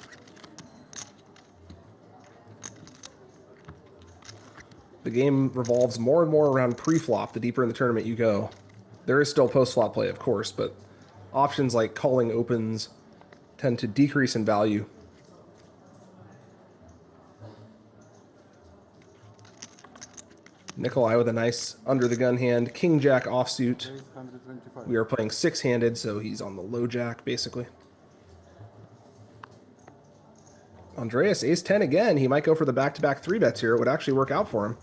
The game revolves more and more around pre-flop the deeper in the tournament you go. There is still post-flop play, of course, but options like calling opens tend to decrease in value. Nikolai with a nice under-the-gun hand. King-Jack offsuit. We are playing 6-handed, so he's on the low jack, basically. Andreas, ace-10 again. He might go for the back-to-back 3-bets here. It would actually work out for him.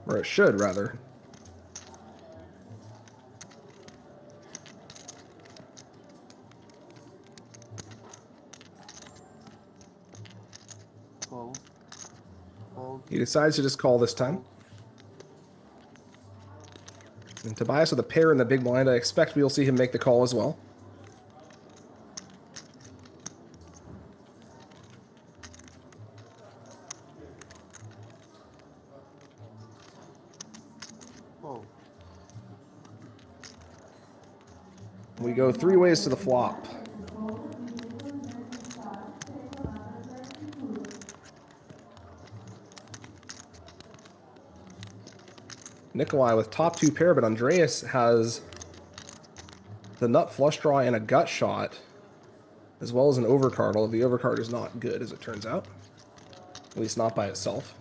Or it should, rather. Fold. Fold. He decides to just call this time. And Tobias with a pair in the big blind. I expect we'll see him make the call as well. We go 3 ways to the flop. Nikolai with top 2 pair, but Andreas has the nut flush draw and a gut shot, as well as an overcard, although the overcard is not good, as it turns out. At least not by itself.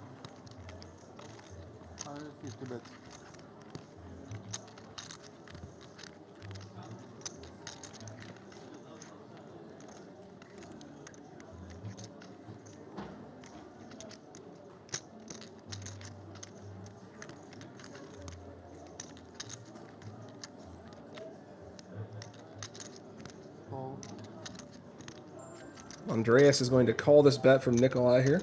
150 bets. Andreas is going to call this bet from Nikolai here.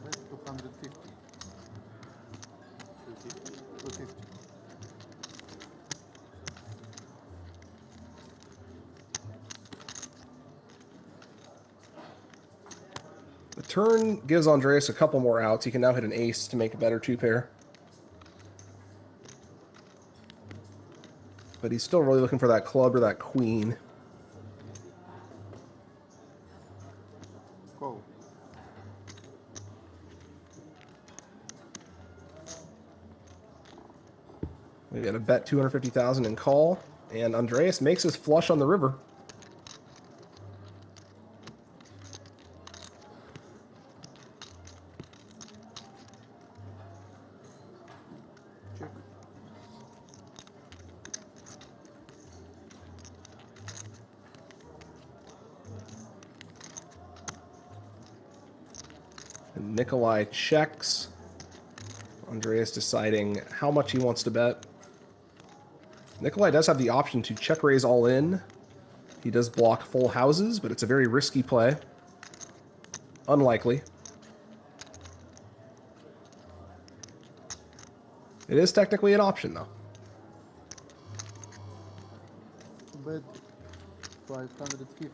That's 250. 250. The turn gives Andreas a couple more outs. He can now hit an ace to make a better 2-pair. But he's still really looking for that club or that queen. Call. We got to bet 250,000 and call, and Andreas makes his flush on the river. Check. And Nikolai checks. Andreas deciding how much he wants to bet. Nikolai does have the option to check raise all in. He does block full houses, but it's a very risky play. Unlikely. It is technically an option, though. bet 550.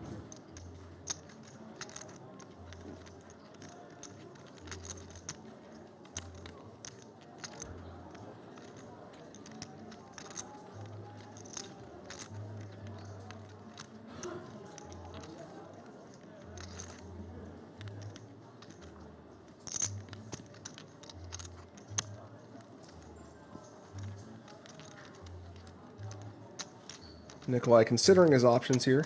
Nikolai considering his options here.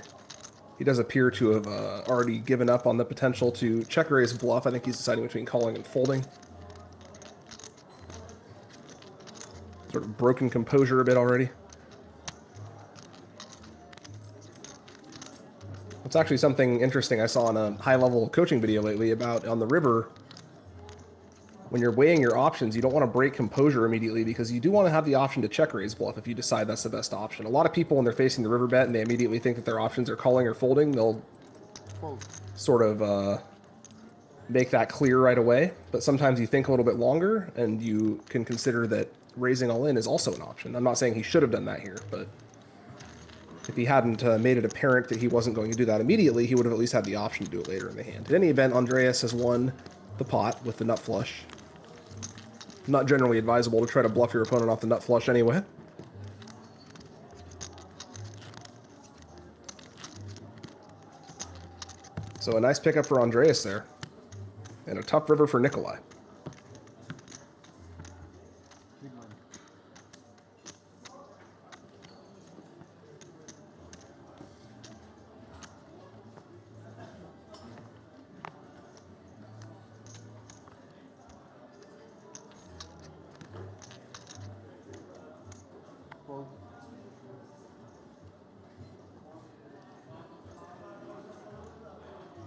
He does appear to have already given up on the potential to check raise bluff. I think he's deciding between calling and folding. Sort of broken composure a bit already. It's actually something interesting I saw in a high-level coaching video lately about on the river. When you're weighing your options, you don't want to break composure immediately because you do want to have the option to check raise bluff if you decide that's the best option. A lot of people, when they're facing the river bet and they immediately think that their options are calling or folding, they'll sort of make that clear right away. But sometimes you think a little bit longer and you can consider that raising all in is also an option. I'm not saying he should have done that here, but if he hadn't made it apparent that he wasn't going to do that immediately, he would have at least had the option to do it later in the hand. In any event, Andreas has won the pot with the nut flush. Not generally advisable to try to bluff your opponent off the nut flush anyway. So a nice pickup for Andreas there. And a tough river for Nikolai.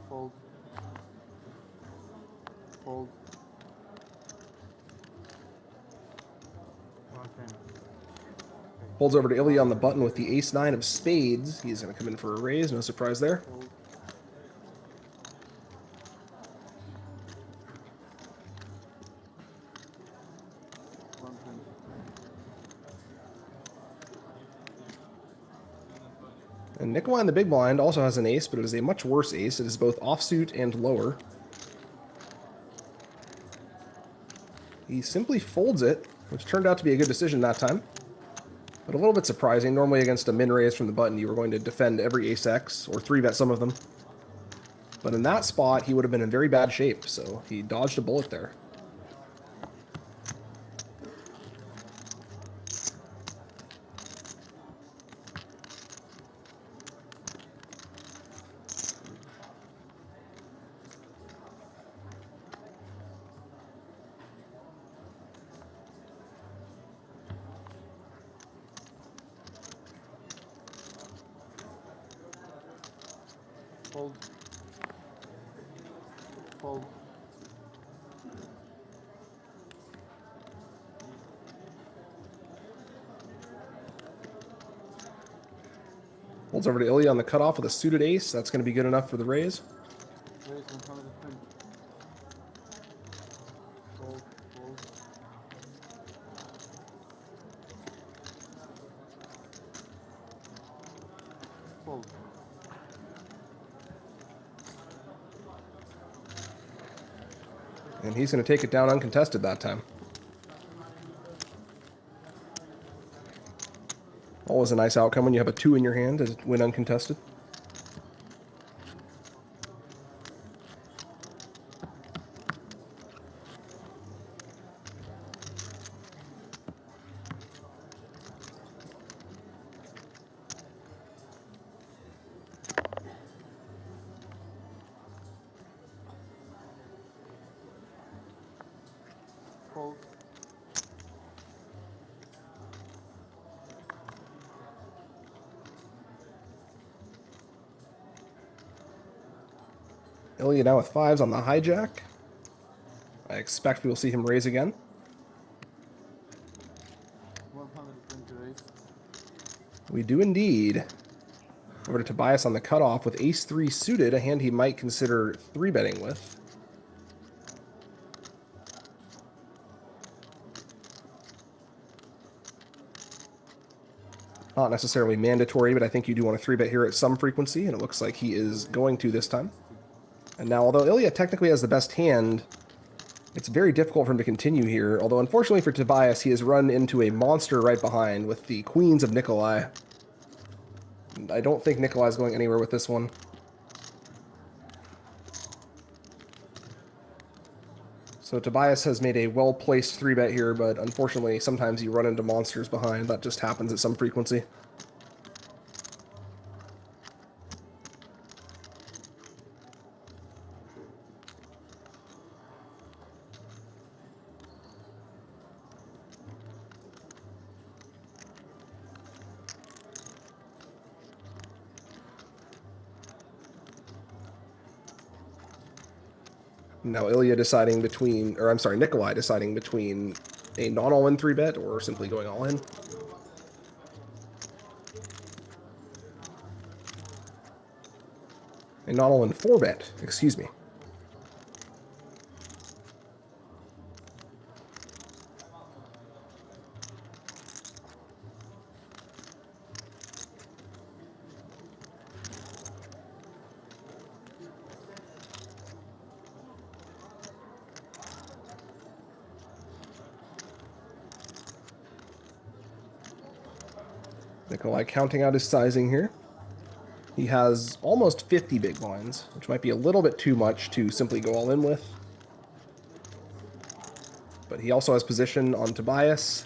Fold. Fold. Holds over to Ilya on the button with the ace-9 of spades. He's going to come in for a raise. No surprise there. And Nikolai in the big blind also has an ace, but it is a much worse ace. It is both offsuit and lower. He simply folds it, which turned out to be a good decision that time. But a little bit surprising. Normally against a min raise from the button, you were going to defend every ace-x, or 3-bet some of them. But in that spot, he would have been in very bad shape, so he dodged a bullet there. Fold. Fold. Holds over to Ilya on the cutoff with a suited ace. That's going to be good enough for the raise. Raise 120. Fold. Fold. Fold. And he's going to take it down uncontested that time. Always a nice outcome when you have a 2 in your hand to win uncontested. Fold. Ilya now with 5s on the hijack. I expect we will see him raise again. 128. We do indeed. Over to Tobias on the cutoff with ace-3 suited, a hand he might consider 3-betting with. Not necessarily mandatory, but I think you do want to 3-bet here at some frequency, and it looks like he is going to this time. And now, although Ilya technically has the best hand, it's very difficult for him to continue here, although unfortunately for Tobias, he has run into a monster right behind with the queens of Nikolai. I don't think Nikolai's going anywhere with this one. So Tobias has made a well-placed 3-bet here, but unfortunately sometimes you run into monsters behind. That just happens at some frequency. Now Ilya deciding between, or I'm sorry, Nikolai deciding between a non-all-in 3-bet or simply going all-in. A non-all-in 4-bet, excuse me. Nikolai counting out his sizing here. He has almost 50 big blinds, which might be a little bit too much to simply go all in with. But he also has position on Tobias.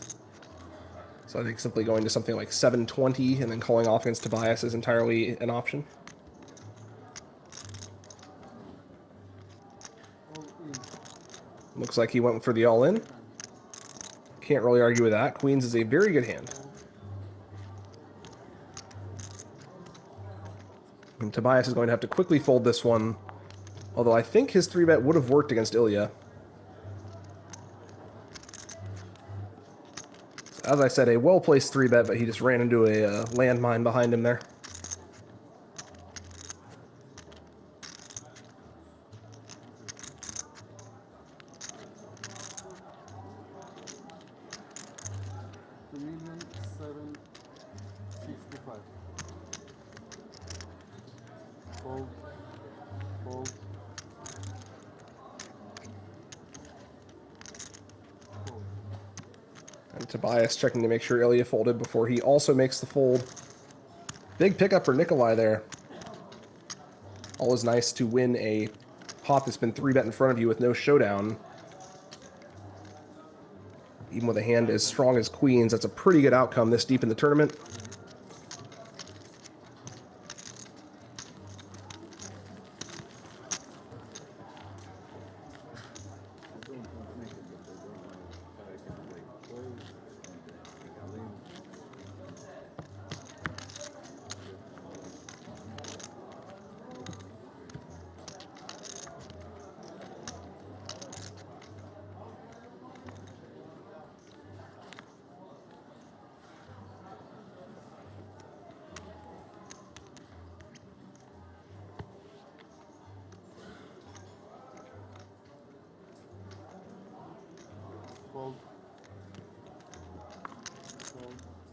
So I think simply going to something like 720 and then calling off against Tobias is entirely an option. Looks like he went for the all-in. Can't really argue with that. Queens is a very good hand. And Tobias is going to have to quickly fold this one, although I think his 3-bet would have worked against Ilya. As I said, a well-placed 3-bet, but he just ran into a landmine behind him there. Fold. Fold. And Tobias checking to make sure Ilya folded before he also makes the fold. Big pickup for Nikolai there. Always nice to win a pot that's been 3-bet in front of you with no showdown. Even with a hand as strong as queens, that's a pretty good outcome this deep in the tournament.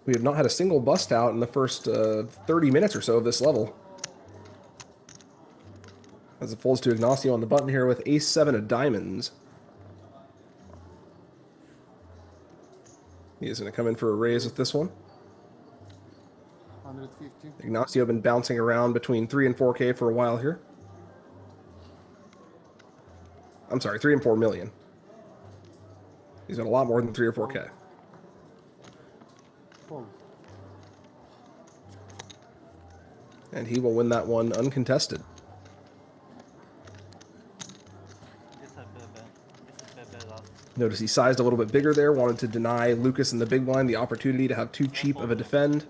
We have not had a single bust out in the first 30 minutes or so of this level. As it folds to Ignacio on the button here with ace-7 of diamonds. He is going to come in for a raise with this one. 150. Ignacio been bouncing around between 3 and 4K for a while here. I'm sorry, 3 and 4 million. He's got a lot more than 3 or 4K. Fold. And he will win that one uncontested. Notice he sized a little bit bigger there, wanted to deny Lucas in the big blind the opportunity to have too cheap of a defend.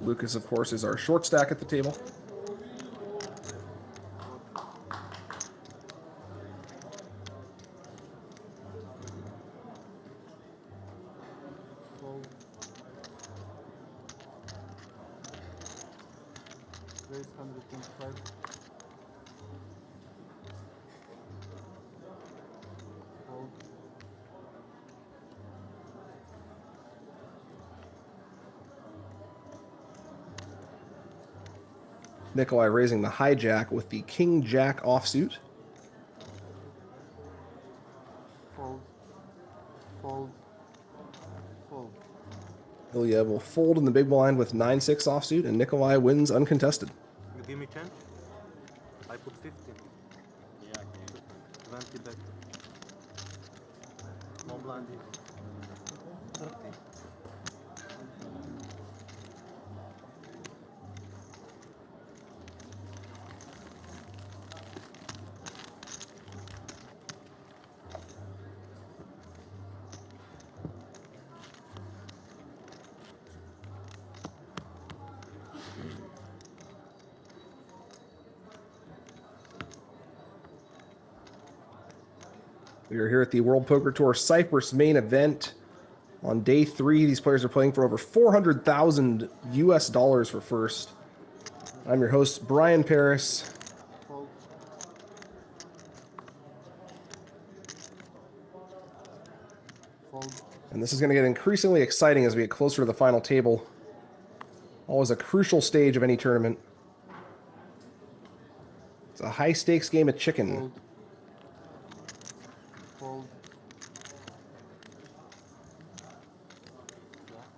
Lucas, of course, is our short stack at the table. raise 125. Fold. Nikolai raising the hijack with the King Jack offsuit. Fold. Fold. Fold. Ilya will fold in the big blind with 9-6 offsuit, and Nikolai wins uncontested. You give me chance? I put 50. Yeah, can you 20 bet. No blind. 30. We are here at the World Poker Tour Cyprus main event. On day 3, these players are playing for over $400,000 US for first. I'm your host, Brian Paris. Fold. Fold. And this is going to get increasingly exciting as we get closer to the final table. Always a crucial stage of any tournament. It's a high-stakes game of chicken. Fold. Fold.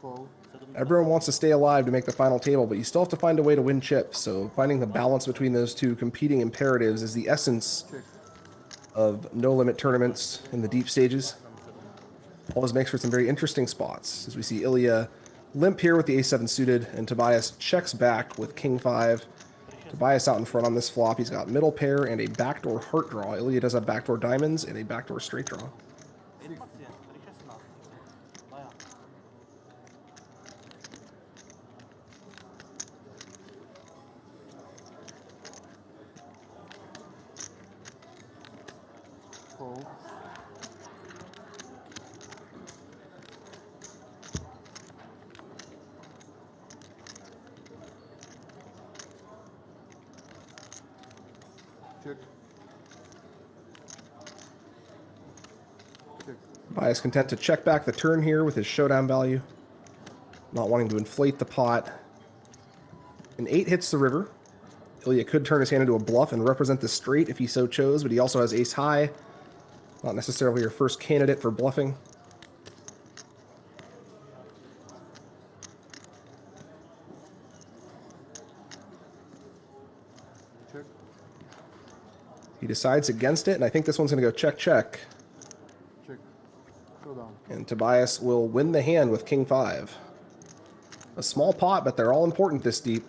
Fold. Everyone wants to stay alive to make the final table, but you still have to find a way to win chips. So finding the balance between those two competing imperatives is the essence of no-limit tournaments in the deep stages. Always makes for some very interesting spots, as we see Ilya limp here with the ace-7 suited, and Tobias checks back with king-5. Tobias out in front on this flop. He's got middle pair and a backdoor heart draw. Ilya does have backdoor diamonds and a backdoor straight draw. Fold. Check. Check. Tobias content to check back the turn here with his showdown value. Not wanting to inflate the pot. An 8 hits the river. Ilya could turn his hand into a bluff and represent the straight if he so chose, but he also has ace high. Not necessarily your first candidate for bluffing. Check. He decides against it, and I think this one's going to go check, check. Check. Showdown. And Tobias will win the hand with king 5. A small pot, but they're all important this deep.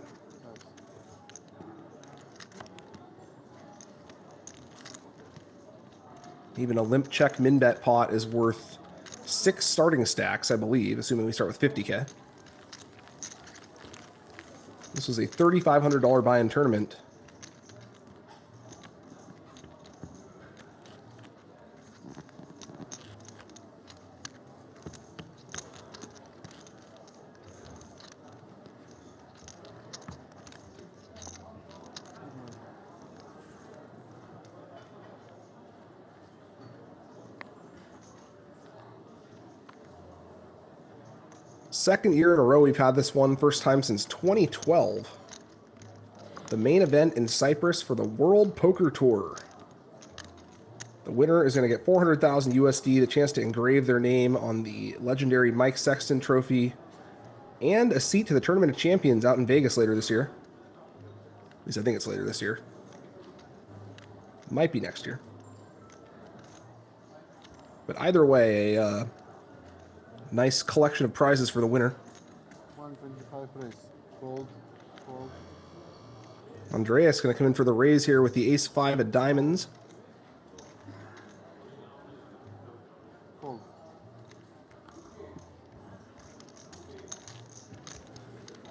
Even a limp check min bet pot is worth 6 starting stacks, I believe, assuming we start with 50K. This was a $3,500 buy-in tournament. Second year in a row we've had this one, first time since 2012. The main event in Cyprus for the World Poker Tour. The winner is going to get 400,000 USD, the chance to engrave their name on the legendary Mike Sexton Trophy, and a seat to the Tournament of Champions out in Vegas later this year. At least I think it's later this year. Might be next year. But either way, a nice collection of prizes for the winner. 125 raise. Fold. Fold. Andreas going to come in for the raise here with the ace-5 of diamonds. Fold.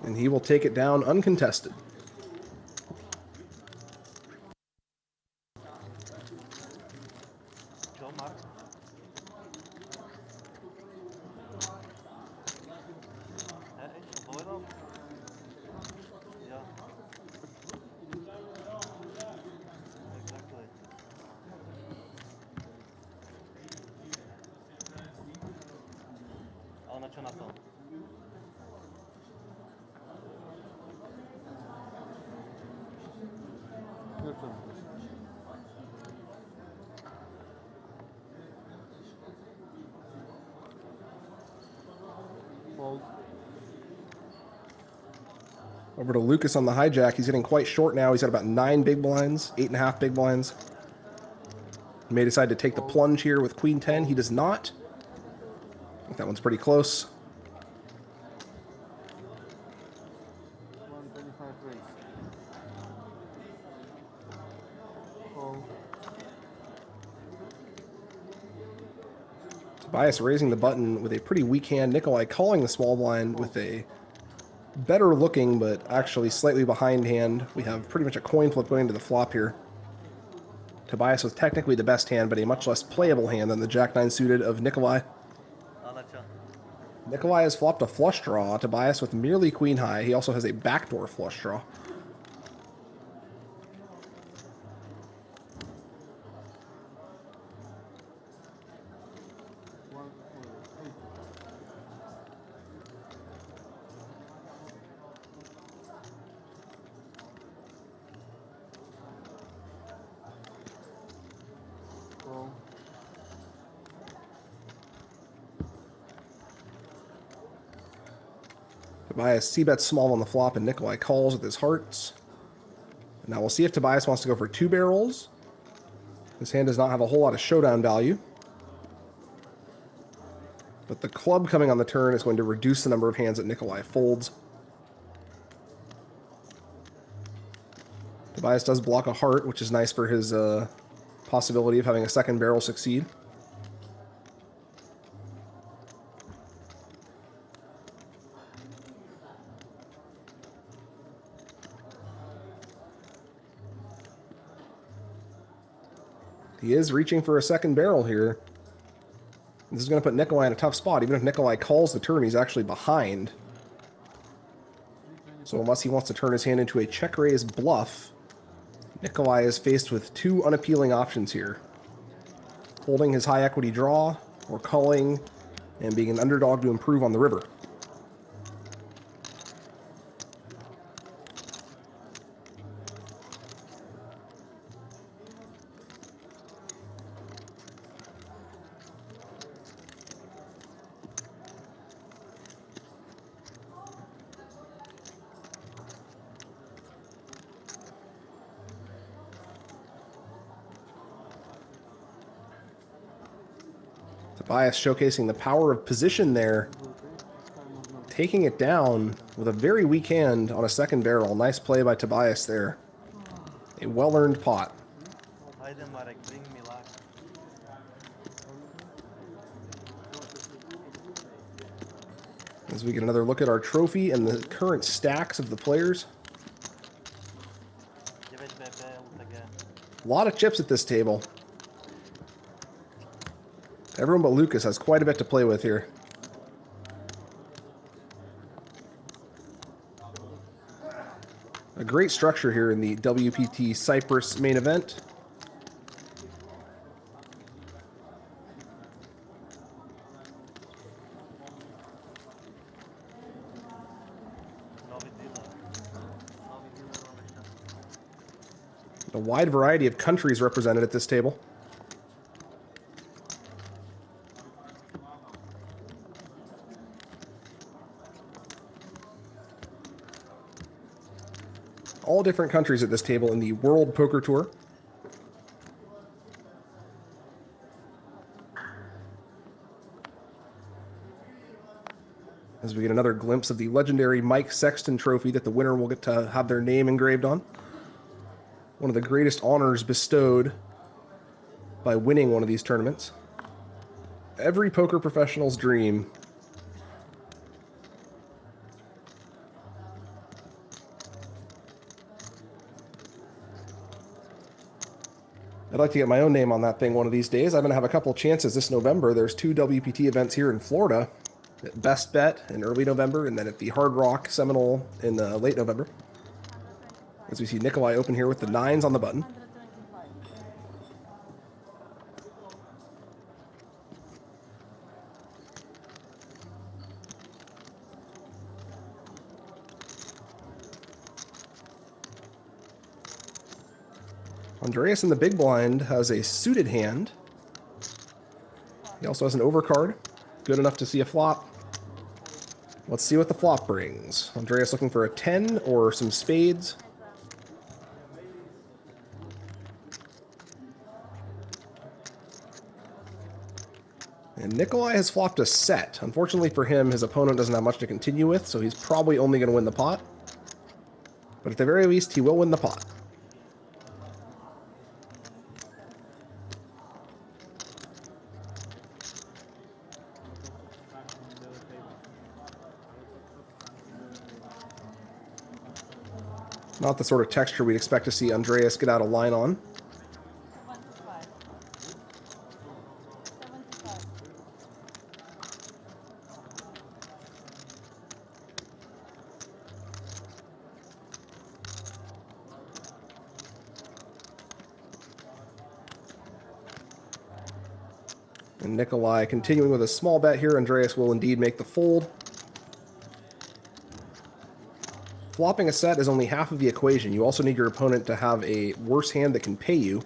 And he will take it down uncontested. Over to Lucas on the hijack. He's getting quite short now. He's got about 9 big blinds, 8.5 big blinds. He may decide to take the plunge here with Queen 10. He does not. I think that one's pretty close. Tobias raising the button with a pretty weak hand. Nikolai calling the small blind with a better looking but actually slightly behind hand. We have pretty much a coin flip going to the flop here. Tobias with technically the best hand, but a much less playable hand than the Jack-9 suited of Nikolai. Nikolai has flopped a flush draw. Tobias with merely queen high. He also has a backdoor flush draw. Tobias c-bets small on the flop, and Nikolai calls with his hearts. Now we'll see if Tobias wants to go for 2 barrels. This hand does not have a whole lot of showdown value. But the club coming on the turn is going to reduce the number of hands that Nikolai folds. Tobias does block a heart, which is nice for his possibility of having a second barrel succeed. He is reaching for a second barrel here. This is going to put Nikolai in a tough spot. Even if Nikolai calls the turn, he's actually behind. So unless he wants to turn his hand into a check raise bluff, Nikolai is faced with 2 unappealing options here. Holding his high equity draw, or calling and being an underdog to improve on the river. Tobias showcasing the power of position there. Taking it down with a very weak hand on a second barrel. Nice play by Tobias there. A well-earned pot. As we get another look at our trophy and the current stacks of the players. A lot of chips at this table. Everyone but Lucas has quite a bit to play with here. A great structure here in the WPT Cyprus main event. A wide variety of countries represented at this table. All different countries at this table in the World Poker Tour. As we get another glimpse of the legendary Mike Sexton trophy that the winner will get to have their name engraved on. One of the greatest honors bestowed by winning one of these tournaments. Every poker professional's dream. I'd like to get my own name on that thing one of these days. I'm going to have a couple chances this November. There's 2 WPT events here in Florida. At Best Bet in early November, and then at the Hard Rock Seminole in late November. As we see Nikolai open here with the 9s on the button. Andreas in the big blind has a suited hand. He also has an overcard, good enough to see a flop. Let's see what the flop brings. Andreas looking for a 10 or some spades. And Nikolai has flopped a set. Unfortunately for him, his opponent doesn't have much to continue with, so he's probably only going to win the pot. But at the very least, he will win the pot. Not the sort of texture we'd expect to see Andreas get out of line on. And Nikolai continuing with a small bet here. Andreas will indeed make the fold. Flopping a set is only half of the equation. You also need your opponent to have a worse hand that can pay you.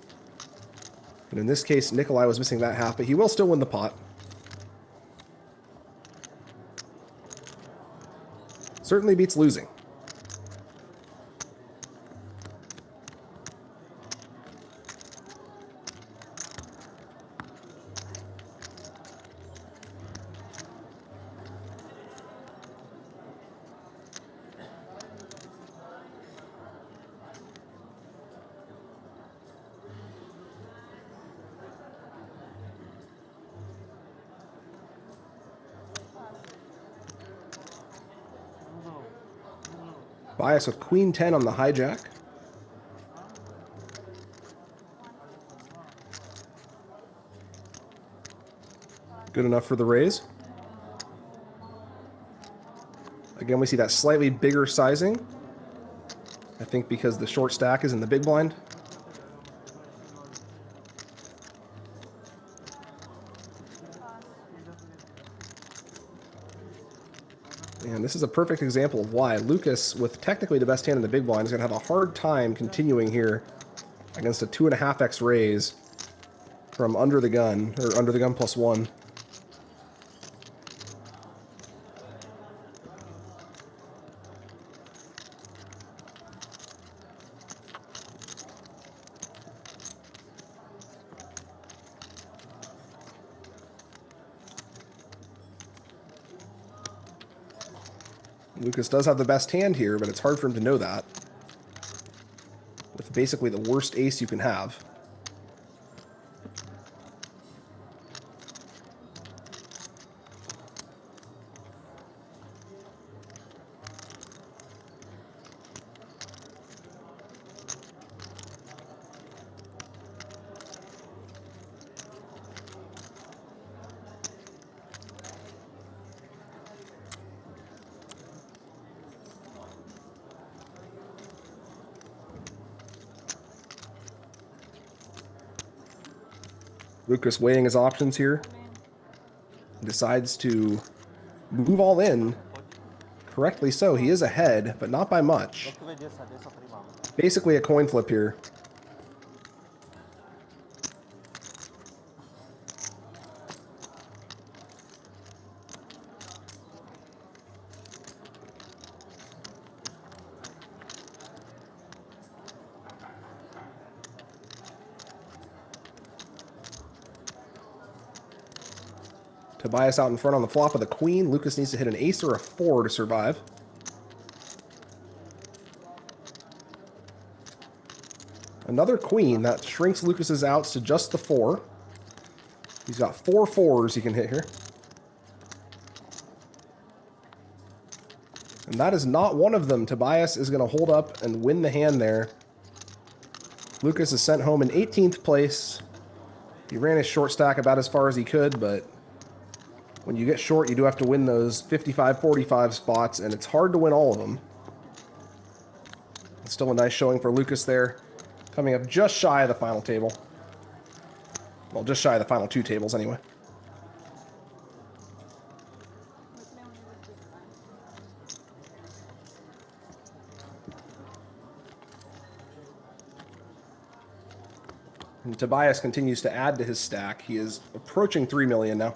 And in this case, Nikolai was missing that half, but he will still win the pot. Certainly beats losing. Bias with queen 10 on the hijack. Good enough for the raise. Again, we see that slightly bigger sizing. I think because the short stack is in the big blind. And this is a perfect example of why Lucas, with technically the best hand in the big blind, is going to have a hard time continuing here against a 2.5x raise from under the gun, or under the gun +1. Lucas does have the best hand here, but it's hard for him to know that. With basically the worst ace you can have. Lucas weighing his options here. Decides to move all in. Correctly so. He is ahead, but not by much. Basically a coin flip here. Tobias out in front on the flop of the queen. Lucas needs to hit an ace or a 4 to survive. Another queen. That shrinks Lucas's outs to just the 4. He's got 4 4s he can hit here. And that is not one of them. Tobias is going to hold up and win the hand there. Lucas is sent home in 18th place. He ran his short stack about as far as he could, but when you get short, you do have to win those 55-45 spots, and it's hard to win all of them. It's still a nice showing for Lucas there, coming up just shy of the final table. Well, just shy of the final 2 tables, anyway. And Tobias continues to add to his stack. He is approaching 3 million now.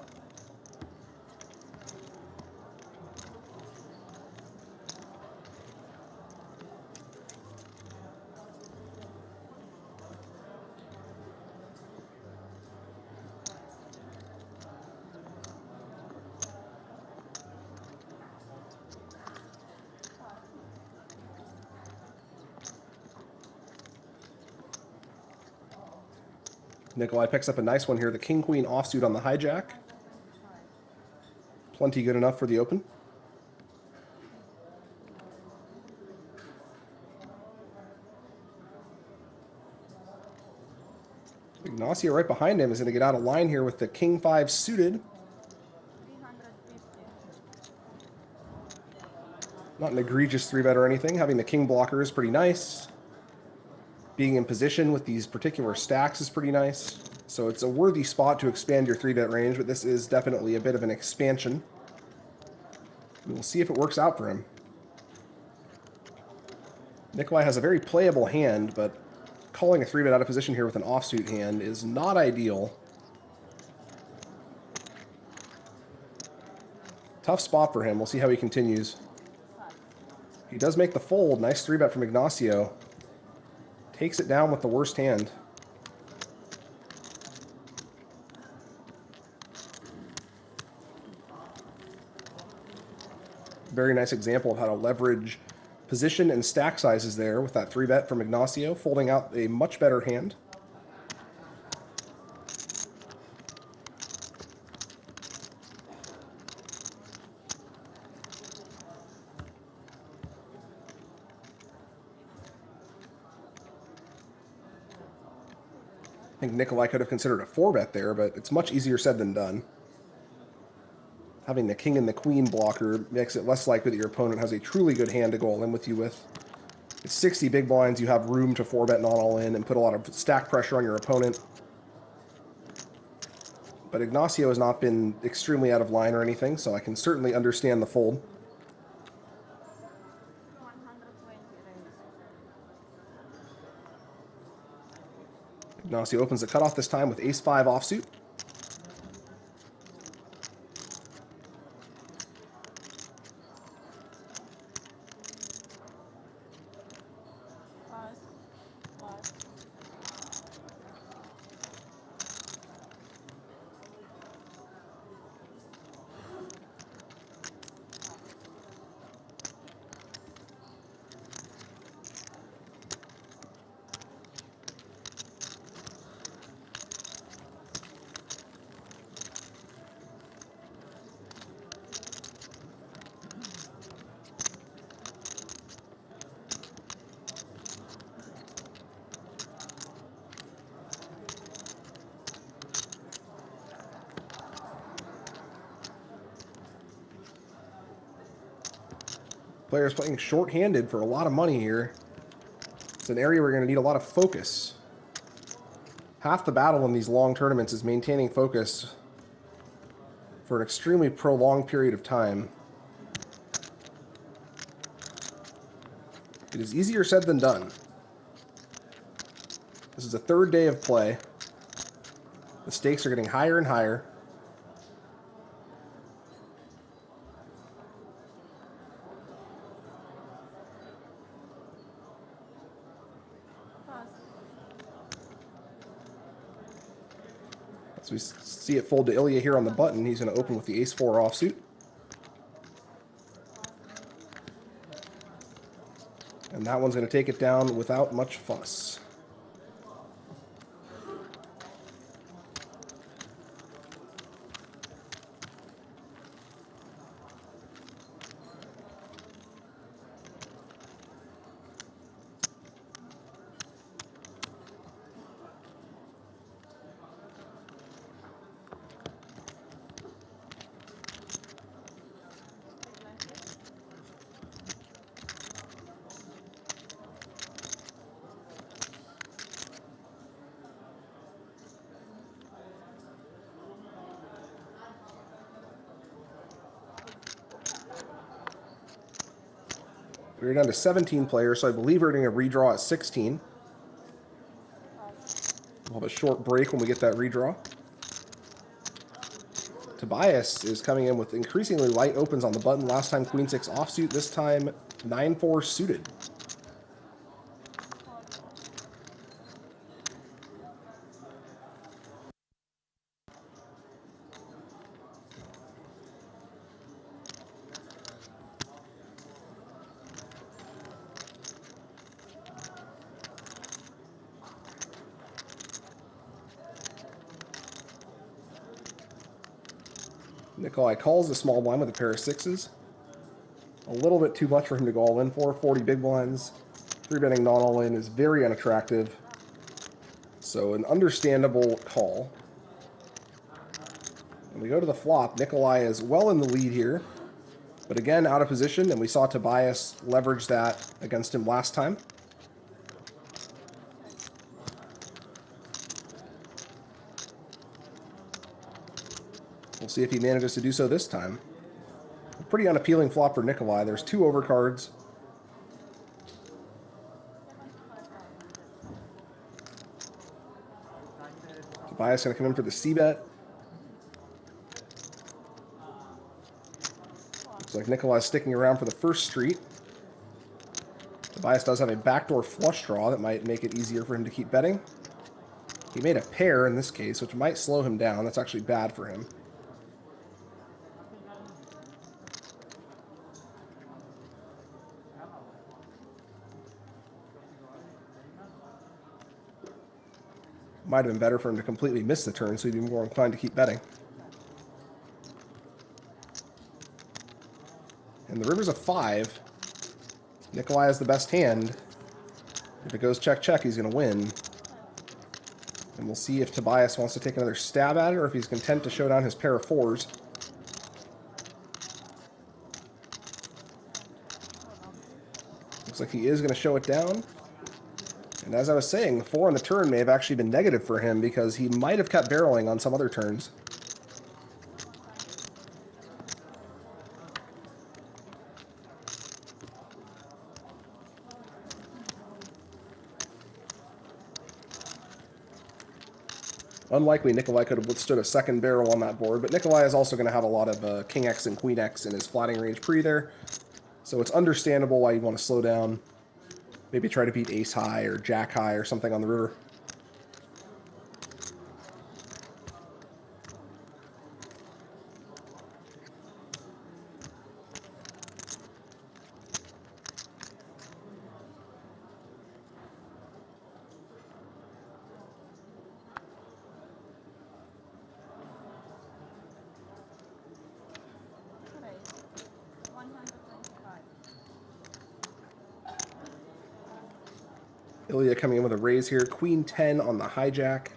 Nikolai picks up a nice one here. The king-queen offsuit on the hijack. Plenty good enough for the open. Ignacio right behind him is going to get out of line here with the king-5 suited. Not an egregious 3-bet or anything. Having the king blocker is pretty nice. Being in position with these particular stacks is pretty nice. So it's a worthy spot to expand your 3-bet range, but this is definitely a bit of an expansion. We'll see if it works out for him. Nikolai has a very playable hand, but calling a 3-bet out of position here with an offsuit hand is not ideal. Tough spot for him. We'll see how he continues. He does make the fold. Nice 3-bet from Ignacio. Takes it down with the worst hand. Very nice example of how to leverage position and stack sizes there with that 3-bet from Ignacio, folding out a much better hand. I think Nikolai could have considered a 4-bet there, but it's much easier said than done. Having the king and the queen blocker makes it less likely that your opponent has a truly good hand to go all in with you with. It's 60 big blinds, you have room to 4-bet not all in and put a lot of stack pressure on your opponent. But Ignacio has not been extremely out of line or anything, so I can certainly understand the fold. Ignacio opens the cutoff this time with ace-5 offsuit. Players playing short-handed for a lot of money here. It's an area where you're going to need a lot of focus. Half the battle in these long tournaments is maintaining focus for an extremely prolonged period of time. It is easier said than done. This is the 3rd day of play. The stakes are getting higher and higher. So we see it fold to Ilya here on the button. He's going to open with the ace-4 offsuit. And that one's going to take it down without much fuss. We're down to 17 players, so I believe we're going to redraw at 16. We'll have a short break when we get that redraw. Tobias is coming in with increasingly light opens on the button. Last time queen-6 offsuit, this time 9-4 suited. Nikolai calls the small blind with a pair of sixes. A little bit too much for him to go all in for. 40 big blinds. 3-betting not all in is very unattractive. So an understandable call. And we go to the flop. Nikolai is well in the lead here. But again, out of position, and we saw Tobias leverage that against him last time. We'll see if he manages to do so this time. A pretty unappealing flop for Nikolai. There's 2 overcards. Tobias going to come in for the C-bet. Looks like Nikolai's sticking around for the first street. Tobias does have a backdoor flush draw that might make it easier for him to keep betting. He made a pair in this case, which might slow him down. That's actually bad for him. Might have been better for him to completely miss the turn, so he'd be more inclined to keep betting. And the river's a 5. Nikolai has the best hand. If it goes check-check, he's going to win. And we'll see if Tobias wants to take another stab at it, or if he's content to show down his pair of 4s. Looks like he is going to show it down. And as I was saying, the 4 on the turn may have actually been negative for him because he might have kept barreling on some other turns. Unlikely Nikolai could have withstood a second barrel on that board, but Nikolai is also going to have a lot of King X and Queen X in his flatting range pre there. So it's understandable why you'd want to slow down. Maybe try to beat Ace High or Jack High or something on the river. Ilya coming in with a raise here. Queen 10 on the hijack.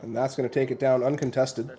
And that's going to take it down uncontested.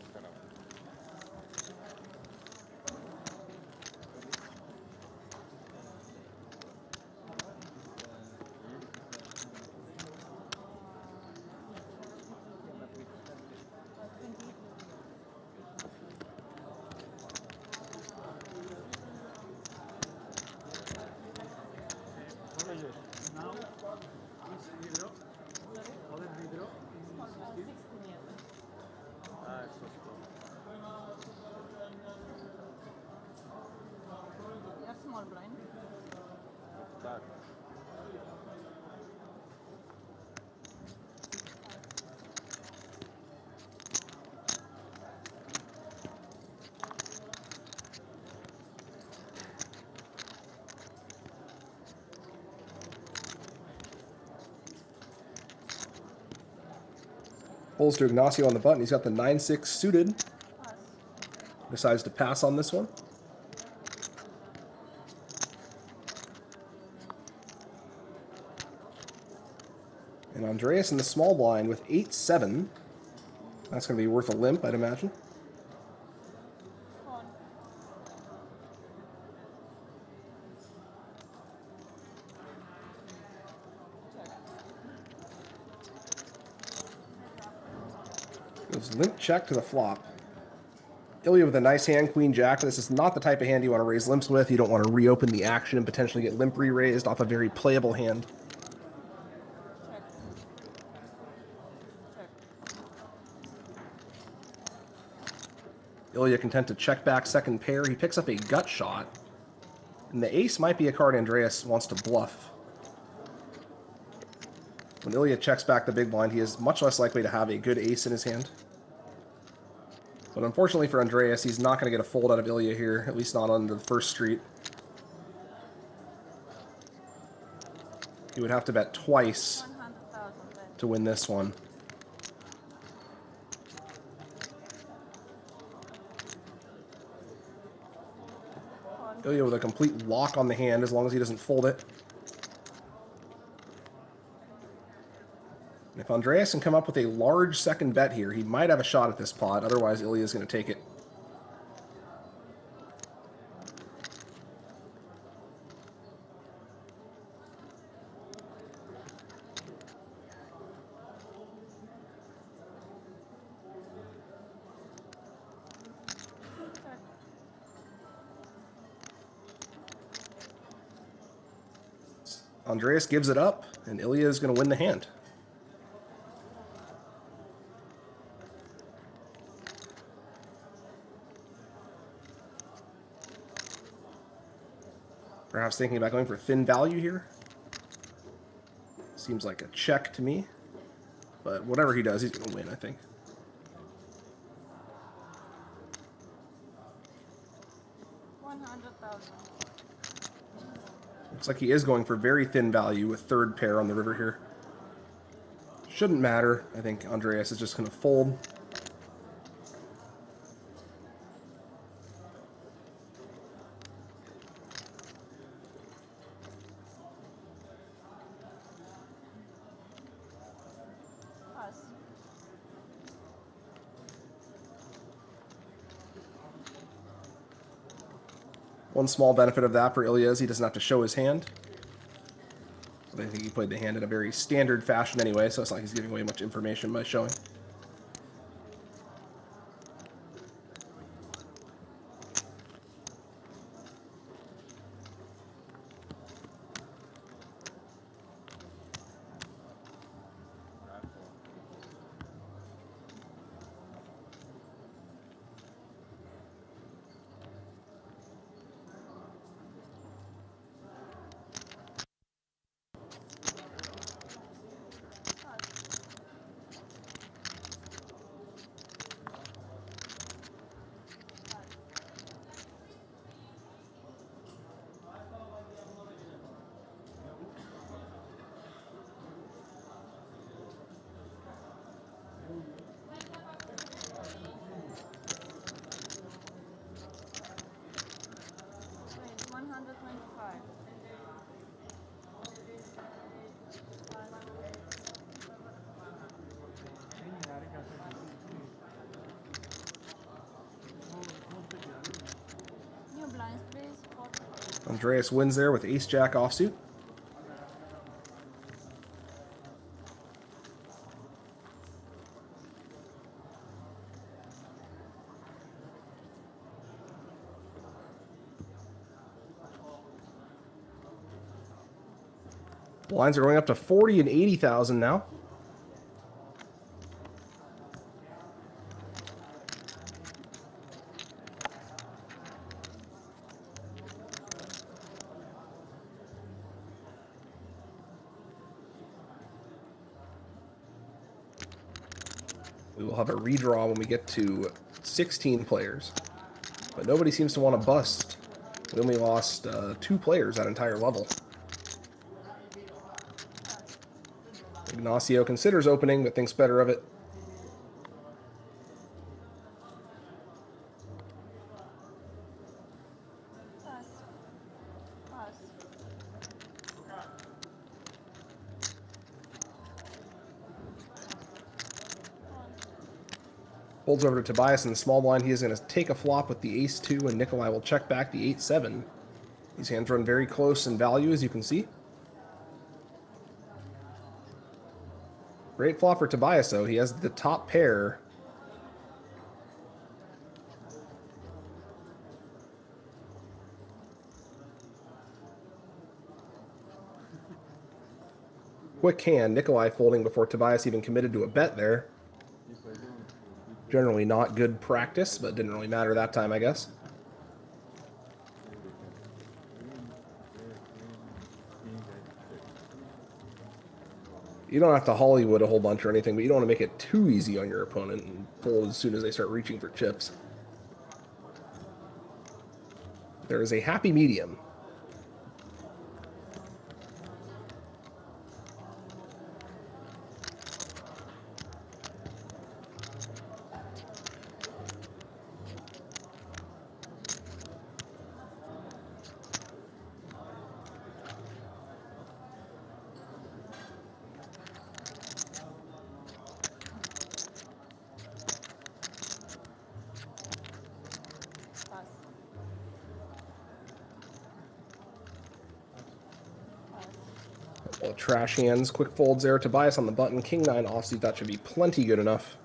Pulls to Ignacio on the button. He's got the 9-6 suited. Decides to pass on this one. And Andreas in the small blind with 8-7. That's going to be worth a limp, I'd imagine. Goes limp check to the flop. Ilya with a nice hand, Queen Jack. This is not the type of hand you want to raise limps with. You don't want to reopen the action and potentially get limp re-raised off a very playable hand. Ilya content to check back second pair. He picks up a gut shot. And the ace might be a card Andreas wants to bluff. When Ilya checks back the big blind, he is much less likely to have a good ace in his hand. But unfortunately for Andreas, he's not going to get a fold out of Ilya here, at least not on the first street. He would have to bet twice to win this one. Ilya with a complete lock on the hand as long as he doesn't fold it. And if Andreas can come up with a large second bet here, he might have a shot at this pot. Otherwise, Ilya is going to take it. Andreas gives it up, and Ilya is going to win the hand. Perhaps thinking about going for thin value here. Seems like a check to me. But whatever he does, he's going to win, I think. Looks like he is going for very thin value with third pair on the river here. Shouldn't matter. I think Andreas is just going to fold. One small benefit of that for Ilya is he doesn't have to show his hand. I think he played the hand in a very standard fashion anyway, so it's not like he's giving away much information by showing. Andreas wins there with ace-jack offsuit. Blinds are going up to 40 and 80,000 now. We will have a redraw when we get to 16 players. But nobody seems to want to bust. We only lost 2 players that entire level. Ignacio considers opening, but thinks better of it. Folds over to Tobias in the small blind. He is going to take a flop with the ace-2, and Nikolai will check back the 8-7. These hands run very close in value, as you can see. Great flop for Tobias, though. He has the top pair. Quick hand. Nikolai folding before Tobias even committed to a bet there. Generally not good practice, but didn't really matter that time, I guess. You don't have to Hollywood a whole bunch or anything, but you don't want to make it too easy on your opponent and fold as soon as they start reaching for chips. There is a happy medium. Well, trash hands, quick folds there. Tobias on the button. King 9 offsuit. That should be plenty good enough.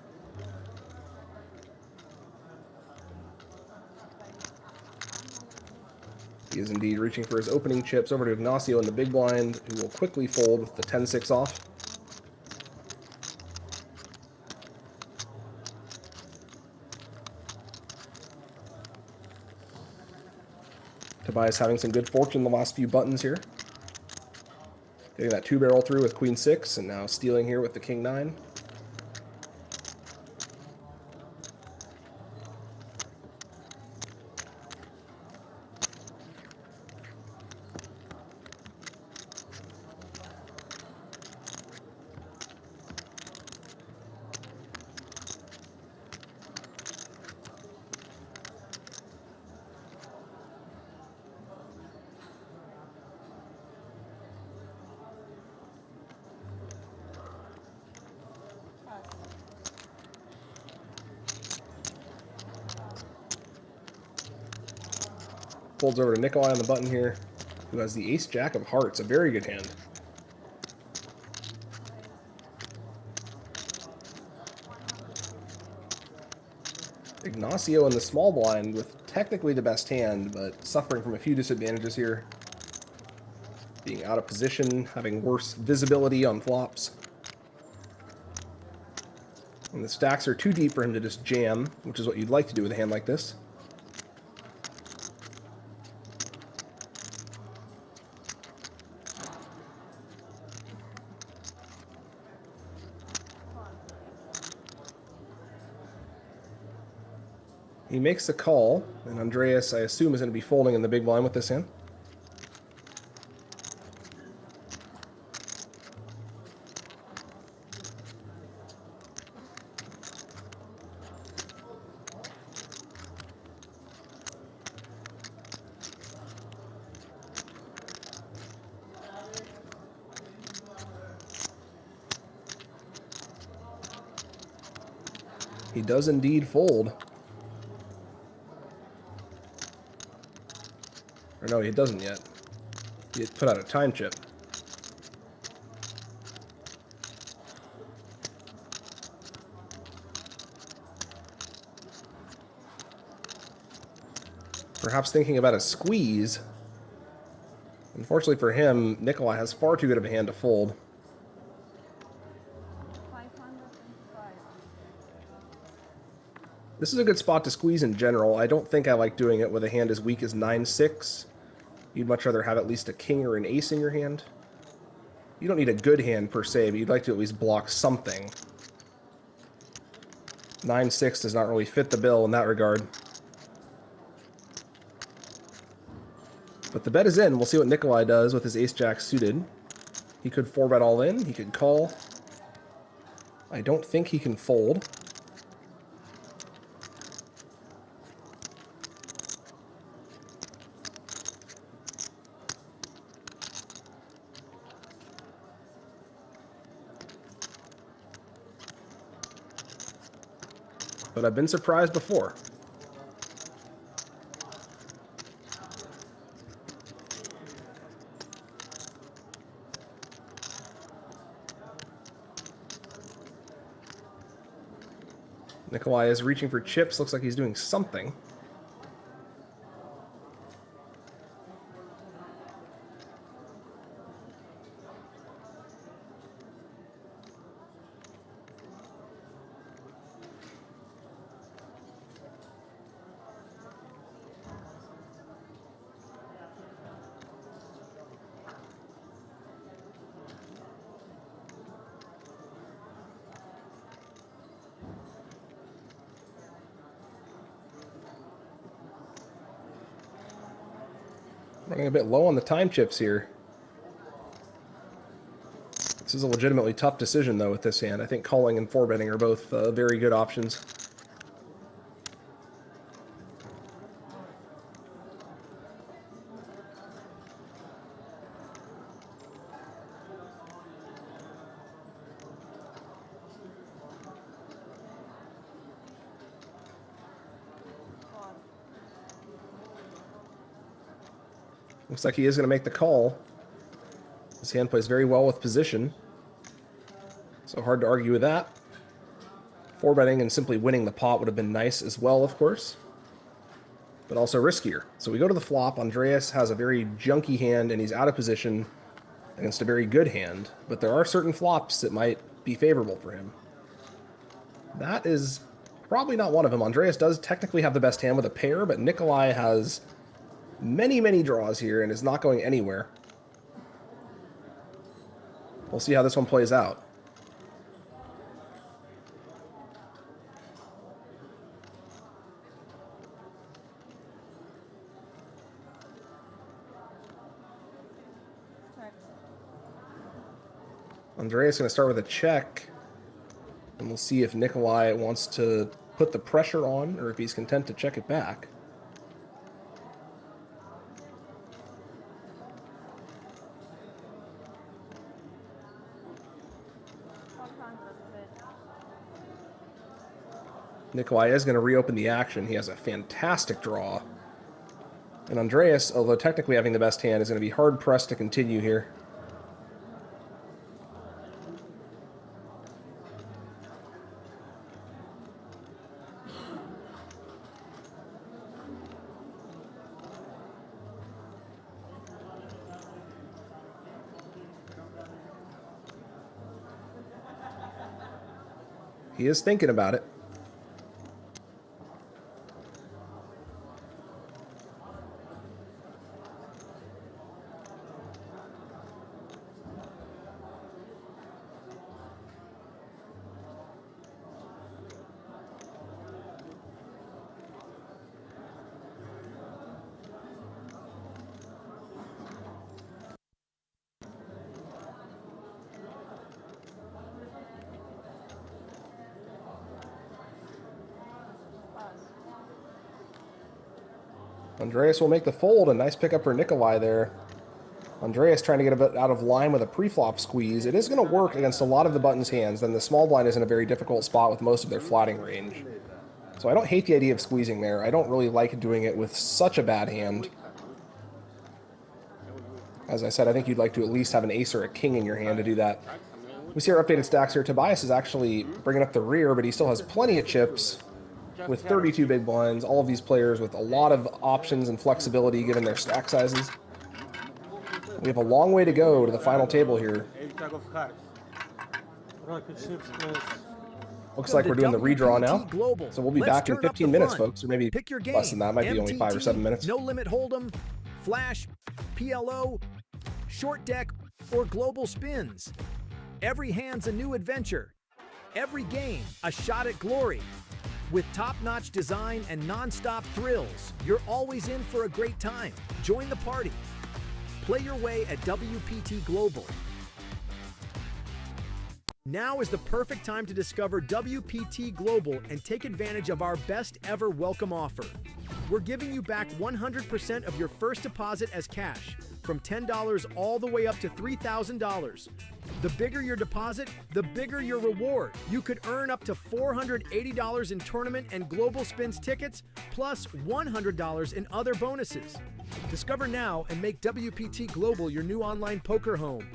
He is indeed reaching for his opening chips over to Ignacio in the big blind, who will quickly fold with the 10-6 off. Tobias having some good fortune the last few buttons here. Getting that 2-barrel through with Queen 6, and now stealing here with the King 9. Folds over to Nikolai on the button here, who has the Ace-Jack of Hearts, a very good hand. Ignacio in the small blind with technically the best hand, but suffering from a few disadvantages here. Being out of position, having worse visibility on flops. And the stacks are too deep for him to just jam, which is what you'd like to do with a hand like this. He makes the call, and Andreas, I assume, is going to be folding in the big blind with this hand. He does indeed fold. Or no, he doesn't yet. He put out a time chip. Perhaps thinking about a squeeze. Unfortunately for him, Nikolai has far too good of a hand to fold. This is a good spot to squeeze in general. I don't think I like doing it with a hand as weak as 9-6. You'd much rather have at least a king or an ace in your hand. You don't need a good hand per se, but you'd like to at least block something. 9-6 does not really fit the bill in that regard. But the bet is in. We'll see what Nikolai does with his ace-jack suited. He could 4-bet all in. He could call. I don't think he can fold. But I've been surprised before. Nikolai is reaching for chips. Looks like he's doing something. Running a bit low on the time chips here. This is a legitimately tough decision, though, with this hand. I think calling and 4-betting are both very good options. Looks like he is going to make the call. This hand plays very well with position, so hard to argue with that. 4-betting and simply winning the pot would have been nice as well, of course, but also riskier. So we go to the flop. Andreas has a very junky hand, and he's out of position against a very good hand, but there are certain flops that might be favorable for him. That is probably not one of them. Andreas does technically have the best hand with a pair, but Nikolai has many, many draws here and is not going anywhere. We'll see how this one plays out. Andreas is going to start with a check, and we'll see if Nikolai wants to put the pressure on or if he's content to check it back. Nikolai is going to reopen the action. He has a fantastic draw. And Andreas, although technically having the best hand, is going to be hard-pressed to continue here. He is thinking about it. Andreas will make the fold. A nice pickup for Nikolai there. Andreas trying to get a bit out of line with a pre-flop squeeze. It is going to work against a lot of the button's hands. Then the small blind is in a very difficult spot with most of their flatting range. So I don't hate the idea of squeezing there. I don't really like doing it with such a bad hand. As I said, I think you'd like to at least have an ace or a king in your hand to do that. We see our updated stacks here. Tobias is actually bringing up the rear, but he still has plenty of chips with 32 big blinds. All of these players with a lot of options and flexibility given their stack sizes. We have a long way to go to the final table here. Looks like we're doing the redraw now. So we'll be back in 15 minutes, folks, or maybe less than that. Might be only 5 or 7 minutes. No limit hold'em, flash, PLO, short deck, or global spins. Every hand's a new adventure. Every game, a shot at glory. With top-notch design and non-stop thrills, you're always in for a great time. Join the party. Play your way at WPT Global. Now is the perfect time to discover WPT Global and take advantage of our best ever welcome offer. We're giving you back 100% of your first deposit as cash, from $10 all the way up to $3,000. The bigger your deposit, the bigger your reward. You could earn up to $480 in tournament and global spins tickets, plus $100 in other bonuses. Discover now and make WPT Global your new online poker home.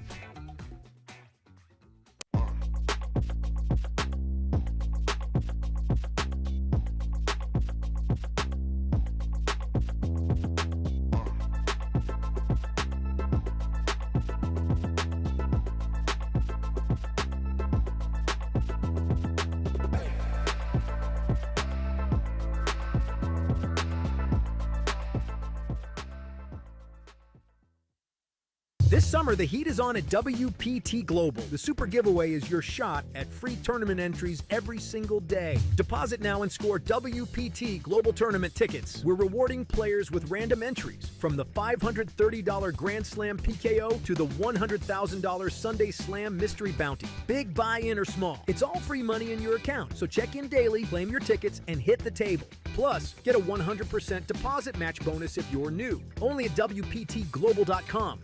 This summer, the heat is on at WPT Global. The Super Giveaway is your shot at free tournament entries every single day. Deposit now and score WPT Global Tournament tickets. We're rewarding players with random entries, from the $530 Grand Slam PKO to the $100,000 Sunday Slam Mystery Bounty. Big buy-in or small, it's all free money in your account. So check in daily, claim your tickets, and hit the table. Plus, get a 100% deposit match bonus if you're new. Only at WPTglobal.com.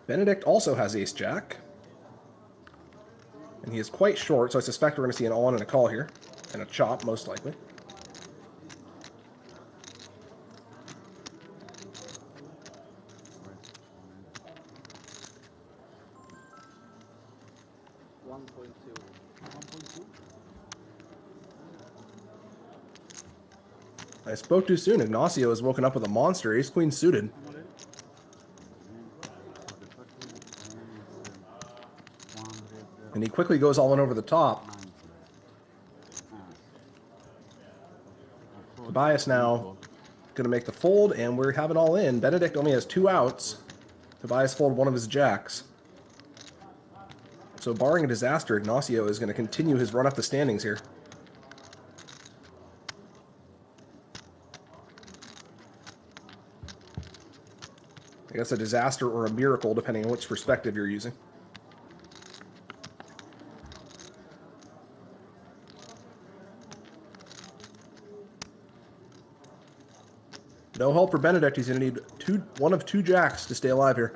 Benedict also has ace-jack. And he is quite short, so I suspect we're going to see an on and a call here. And a chop, most likely. I spoke too soon. Ignacio has woken up with a monster. Ace-queen suited. And he quickly goes all in over the top. Tobias now going to make the fold, and we're having all in. Benedict only has 2 outs. Tobias folded one of his jacks. So barring a disaster, Ignacio is going to continue his run up the standings here. I guess a disaster or a miracle, depending on which perspective you're using. No help for Benedict. He's going to need one of 2 jacks to stay alive here.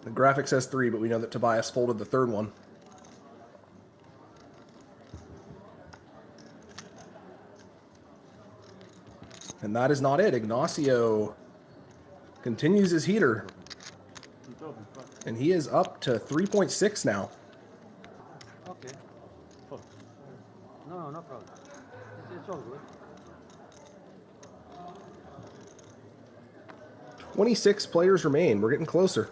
The graphic says 3, but we know that Tobias folded the 3rd one. And that is not it. Ignacio continues his heater. And he is up to 3.6 now. Okay. No, no problem. It's all good. 26 players remain. We're getting closer.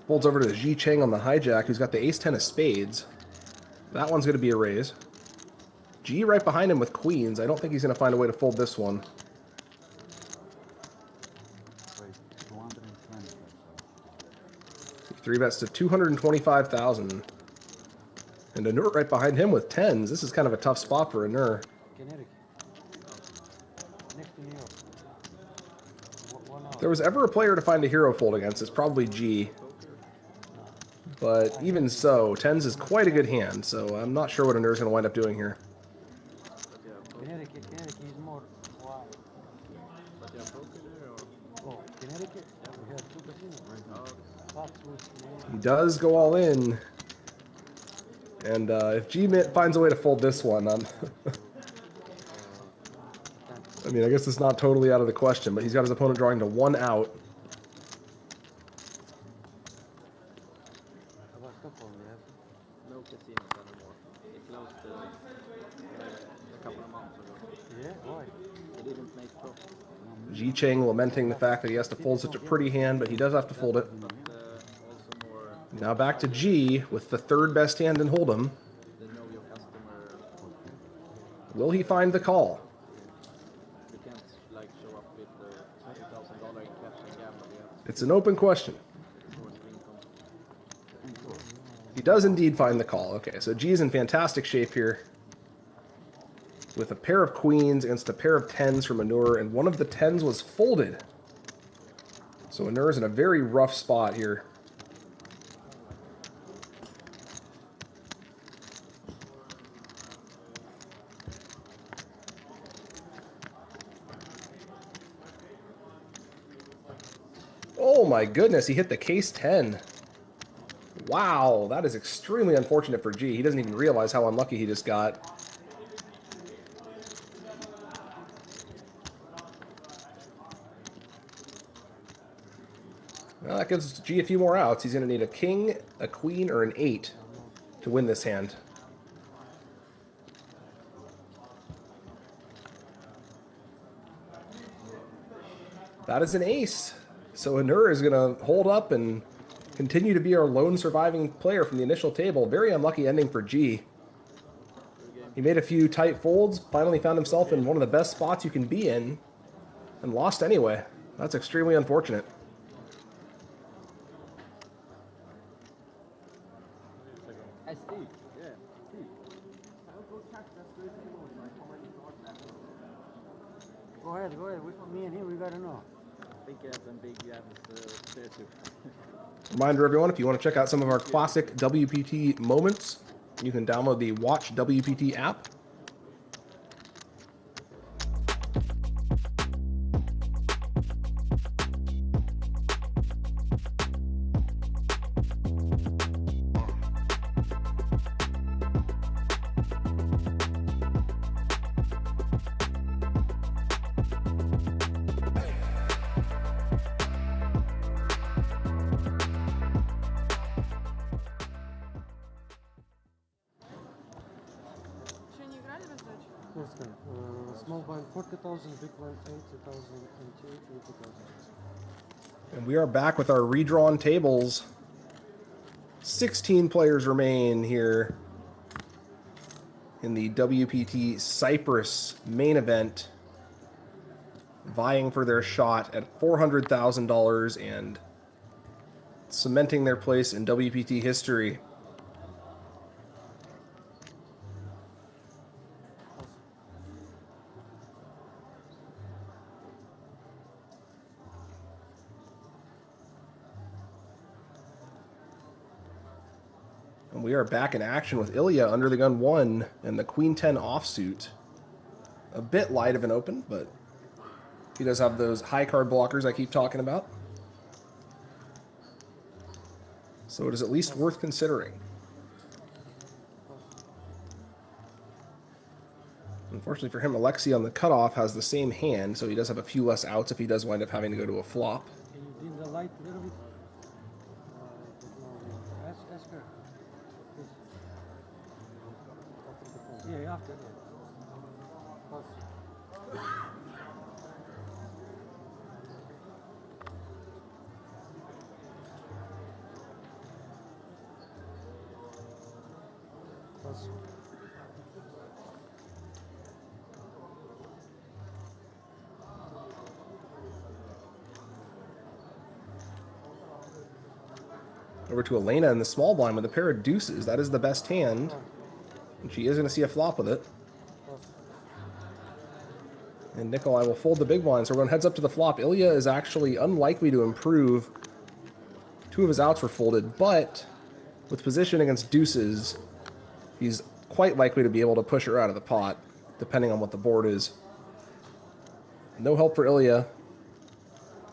Folds over to Ji Cheng on the hijack, who's got the ace-10 of spades. That one's going to be a raise. G right behind him with queens. I don't think he's going to find a way to fold this one. He 3-bets to 225,000. And Anur right behind him with 10s. This is kind of a tough spot for Anur. If there was ever a player to find a hero fold against, it's probably G. But even so, 10s is quite a good hand, so I'm not sure what Anur's going to wind up doing here. He does go all in. And if G finds a way to fold this one, I mean, I guess it's not totally out of the question, but he's got his opponent drawing to 1 out. No casinos anymore. It closed a couple of months ago. Yeah, why? They didn't make profit. Ji Cheng lamenting the fact that he has to fold such a pretty hand, but he does have to fold it. Now back to G with the 3rd best hand in Hold'em. Will he find the call? It's an open question. He does indeed find the call. Okay, so G is in fantastic shape here. With a pair of queens against a pair of 10s from Anur, and one of the 10s was folded. So Anur is in a very rough spot here. Oh my goodness, he hit the case 10. Wow, that is extremely unfortunate for G. He doesn't even realize how unlucky he just got. Well, that gives G a few more outs. He's going to need a king, a queen, or an 8 to win this hand. That is an ace. So Anur is going to hold up and continue to be our lone surviving player from the initial table. Very unlucky ending for G. He made a few tight folds, finally found himself in one of the best spots you can be in, and lost anyway. That's extremely unfortunate. Hey, Steve. Yeah. Steve. Go ahead. Me and him, we gotta know. Big gap and big gap is there too. Reminder, everyone, if you want to check out some of our classic WPT moments, you can download the Watch WPT app. Small blind 40,000, big blind 80,000, and 80,000. And we are back with our redrawn tables. 16 players remain here in the WPT Cyprus main event, vying for their shot at $400,000 and cementing their place in WPT history. And we are back in action with Ilya under the gun 1 and the Queen 10 offsuit. A bit light of an open, but he does have those high card blockers I keep talking about. So it is at least worth considering. Unfortunately for him, Alexei on the cutoff has the same hand, so he does have a few less outs if he does wind up having to go to a flop. Can you dim the light a little bit? Ask her. Yeah, after that. Over to Elena in the small blind with a pair of deuces. That is the best hand. And she is going to see a flop with it. And Nikolai will fold the big blind, so everyone heads up to the flop. Ilya is actually unlikely to improve. 2 of his outs were folded, but with position against deuces, he's quite likely to be able to push her out of the pot, depending on what the board is. No help for Ilya.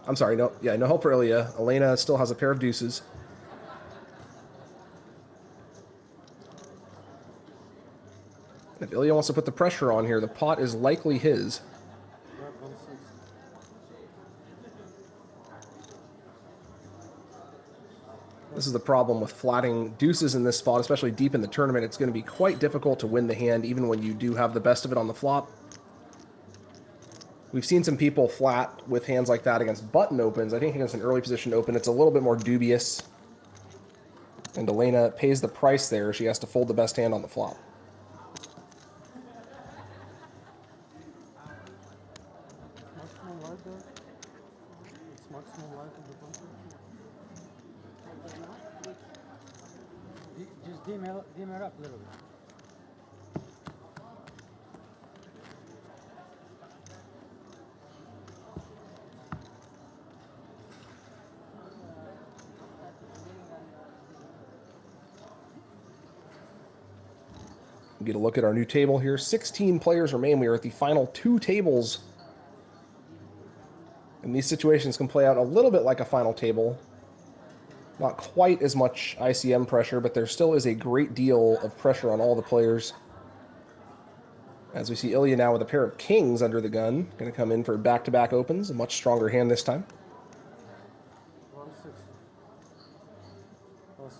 I'm sorry, no help for Ilya. Elena still has a pair of deuces. If Ilya wants to put the pressure on here, the pot is likely his. This is the problem with flatting deuces in this spot, especially deep in the tournament. It's going to be quite difficult to win the hand, even when you do have the best of it on the flop. We've seen some people flat with hands like that against button opens. I think against an early position open, it's a little bit more dubious. And Elena pays the price there. She has to fold the best hand on the flop. Just dim her up a little bit. Get a look at our new table here. 16 players remain. We are at the final 2 tables. And these situations can play out a little bit like a final table. Not quite as much ICM pressure, but there still is a great deal of pressure on all the players. As we see Ilya now with a pair of kings under the gun. Going to come in for back-to-back opens. A much stronger hand this time. 160. Plus.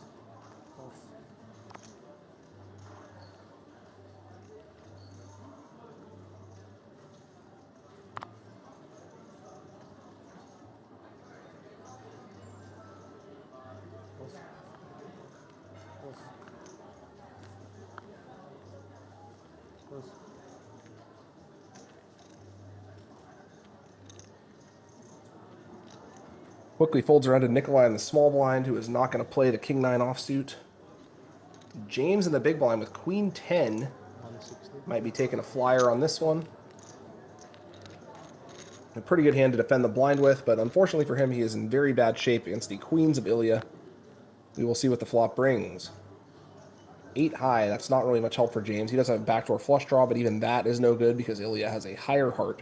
Quickly folds around to Nikolai in the small blind, who is not going to play the king 9 offsuit. James in the big blind with queen 10. Might be taking a flyer on this one. A pretty good hand to defend the blind with, but unfortunately for him, he is in very bad shape against the queens of Ilya. We will see what the flop brings. 8 high, that's not really much help for James. He does have a backdoor flush draw, but even that is no good because Ilya has a higher heart.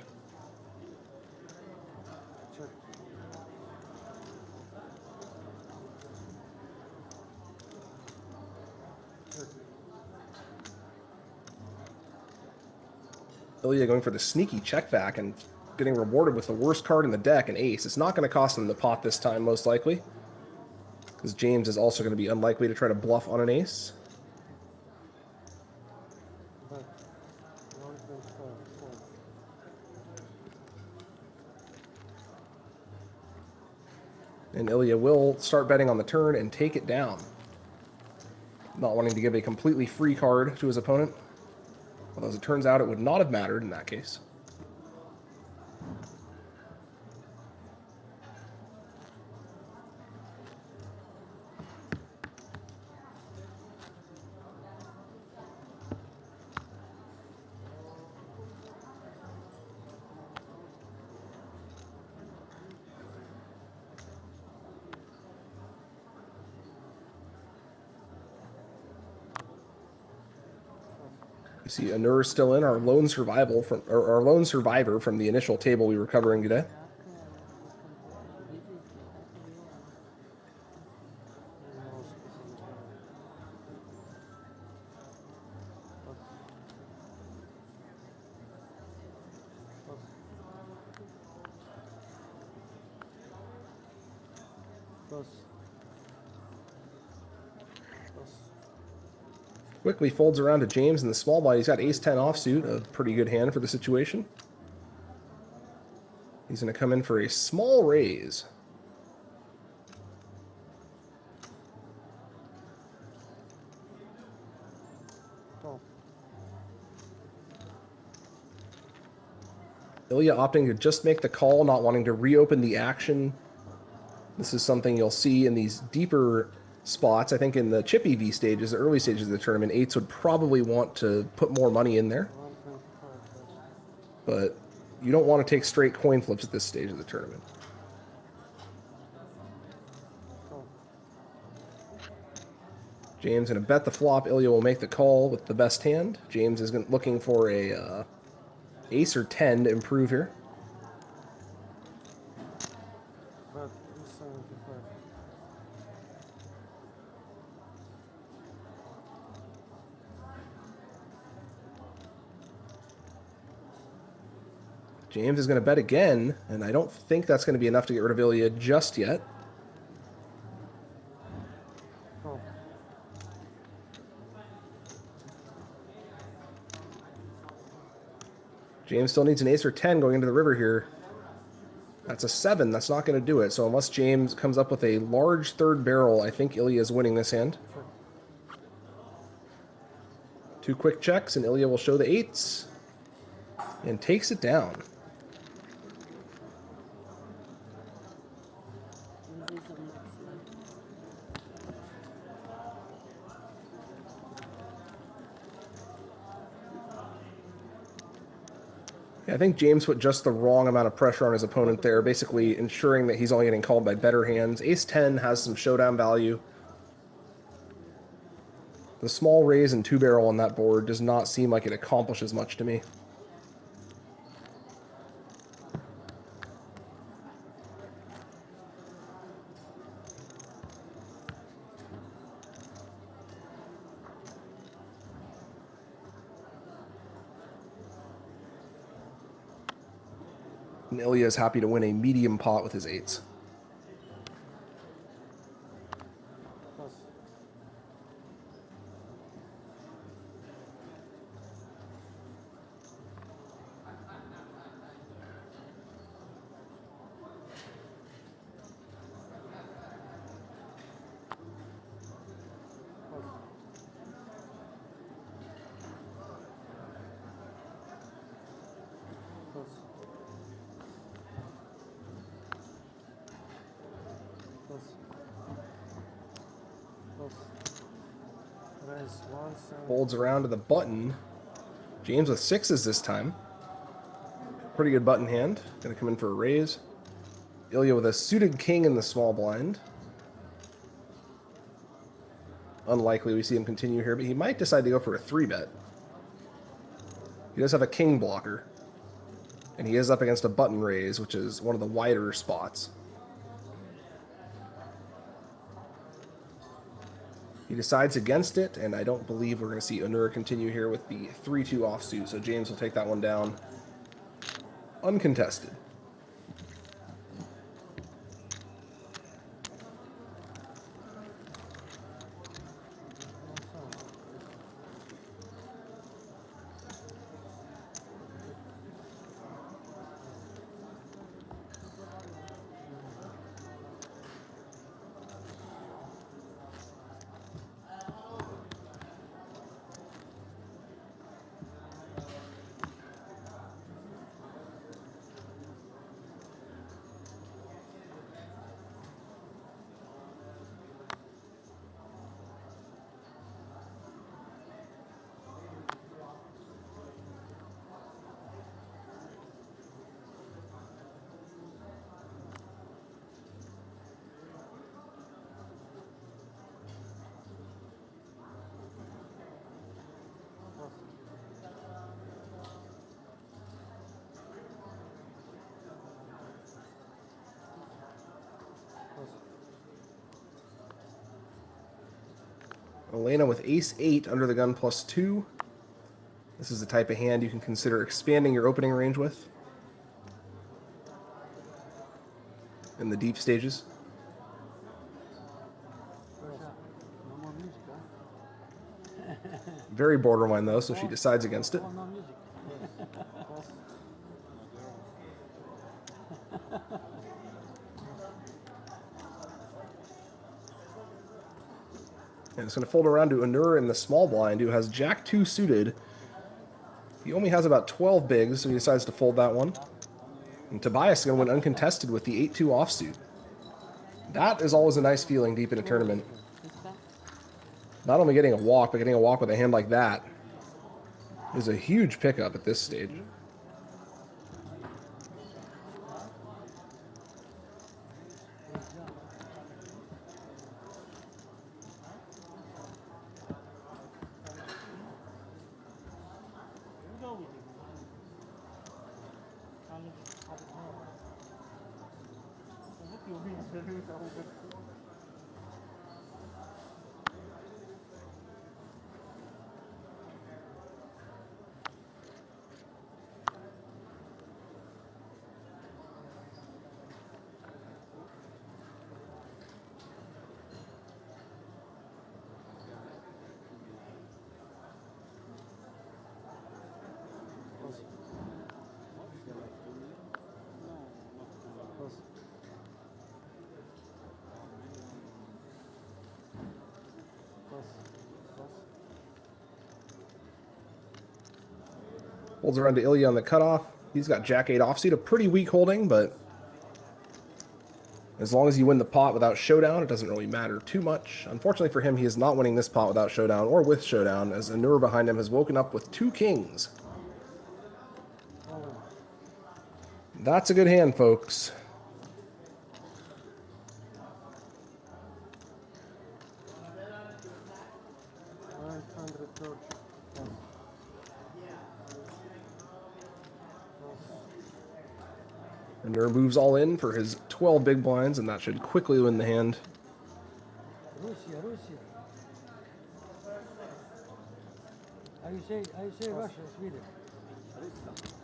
Ilya going for the sneaky check back and getting rewarded with the worst card in the deck, an ace. It's not going to cost him the pot this time, most likely, because James is also going to be unlikely to try to bluff on an ace. And Ilya will start betting on the turn and take it down. Not wanting to give a completely free card to his opponent. Although, as it turns out, it would not have mattered in that case. You see Anur is still in, our lone survivor from the initial table we were covering today. Quickly folds around to James in the small blind. He's got ace-10 offsuit, a pretty good hand for the situation. He's going to come in for a small raise. Ilya opting to just make the call, not wanting to reopen the action. This is something you'll see in these deeper spots. I think in the chip EV stages, the early stages of the tournament, 8s would probably want to put more money in there. But you don't want to take straight coin flips at this stage of the tournament. James going to bet the flop. Ilya will make the call with the best hand. James is looking for a ace or 10 to improve here. James is going to bet again, and I don't think that's going to be enough to get rid of Ilya just yet. James still needs an ace or 10 going into the river here. That's a 7. That's not going to do it. So unless James comes up with a large third barrel, I think Ilya is winning this hand. 2 quick checks, and Ilya will show the 8s and takes it down. Yeah, I think James put just the wrong amount of pressure on his opponent there, basically ensuring that he's only getting called by better hands. Ace-10 has some showdown value. The small raise and 2-barrel on that board does not seem like it accomplishes much to me. And Ilya is happy to win a medium pot with his 8s. Folds around to the button. James with 6s this time. Pretty good button hand. Gonna come in for a raise. Ilya with a suited king in the small blind. Unlikely we see him continue here, but he might decide to go for a 3-bet. He does have a king blocker. And he is up against a button raise, which is one of the wider spots. He decides against it, and I don't believe we're going to see Onur continue here with the 3-2 offsuit, so James will take that one down uncontested. Elena with ace-8 under the gun +2. This is the type of hand you can consider expanding your opening range with in the deep stages. Very borderline though, so she decides against it. And it's going to fold around to Onur in the small blind, who has Jack-2 suited. He only has about 12 bigs, so he decides to fold that one. And Tobias is going to win uncontested with the 8-2 offsuit. That is always a nice feeling deep in a tournament. Not only getting a walk, but getting a walk with a hand like that is a huge pickup at this stage. Holds around to Ilya on the cutoff. He's got Jack-8 offsuit, a pretty weak holding, but as long as you win the pot without showdown, it doesn't really matter too much. Unfortunately for him, he is not winning this pot without showdown or with showdown, as Onur behind him has woken up with 2 kings. That's a good hand, folks. Onur moves all in for his 12 big blinds, and that should quickly win the hand. Russia. How you say Russia, Sweden?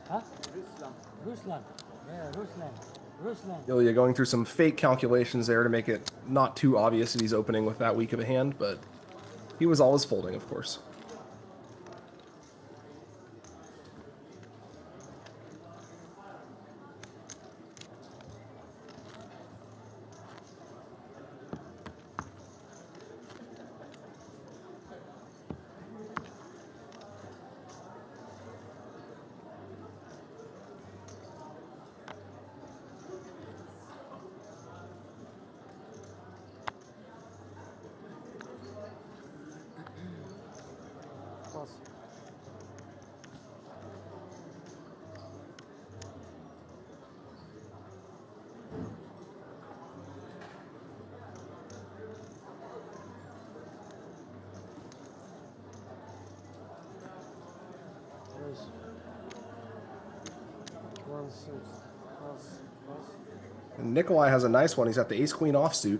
Huh? Rusland. Yeah, Rusland. Ilya going through some fake calculations there to make it not too obvious that he's opening with that weak of a hand, but he was always folding, of course. And Nikolai has a nice one. He's got the ace-queen offsuit.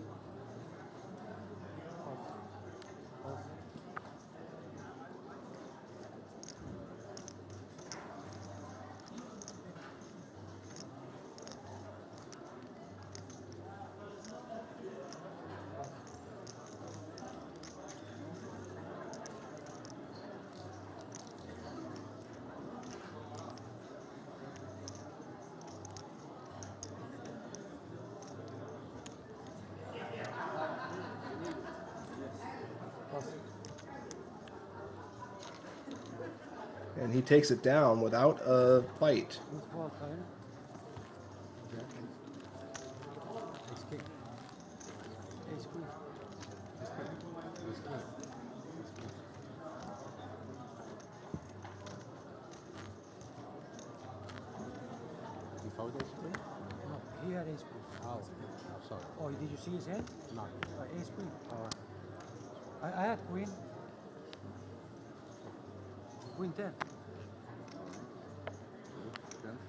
And he takes it down without a fight. You fold ace queen? No, he had ace queen. Oh, sorry. Oh, did you see his hand? No. Ace queen. I had queen. Queen 10.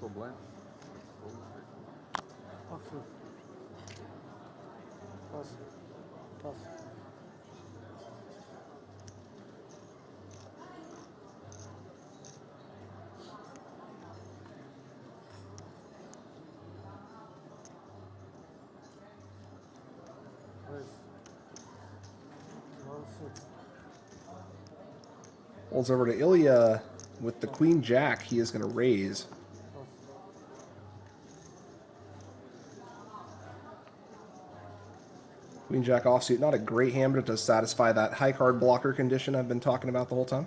Full blind. Offsuit. Pass. Pass. Rolls over to Ilya with the queen jack. He is going to raise. Queen jack offsuit, not a great hand, but it does satisfy that high card blocker condition I've been talking about the whole time.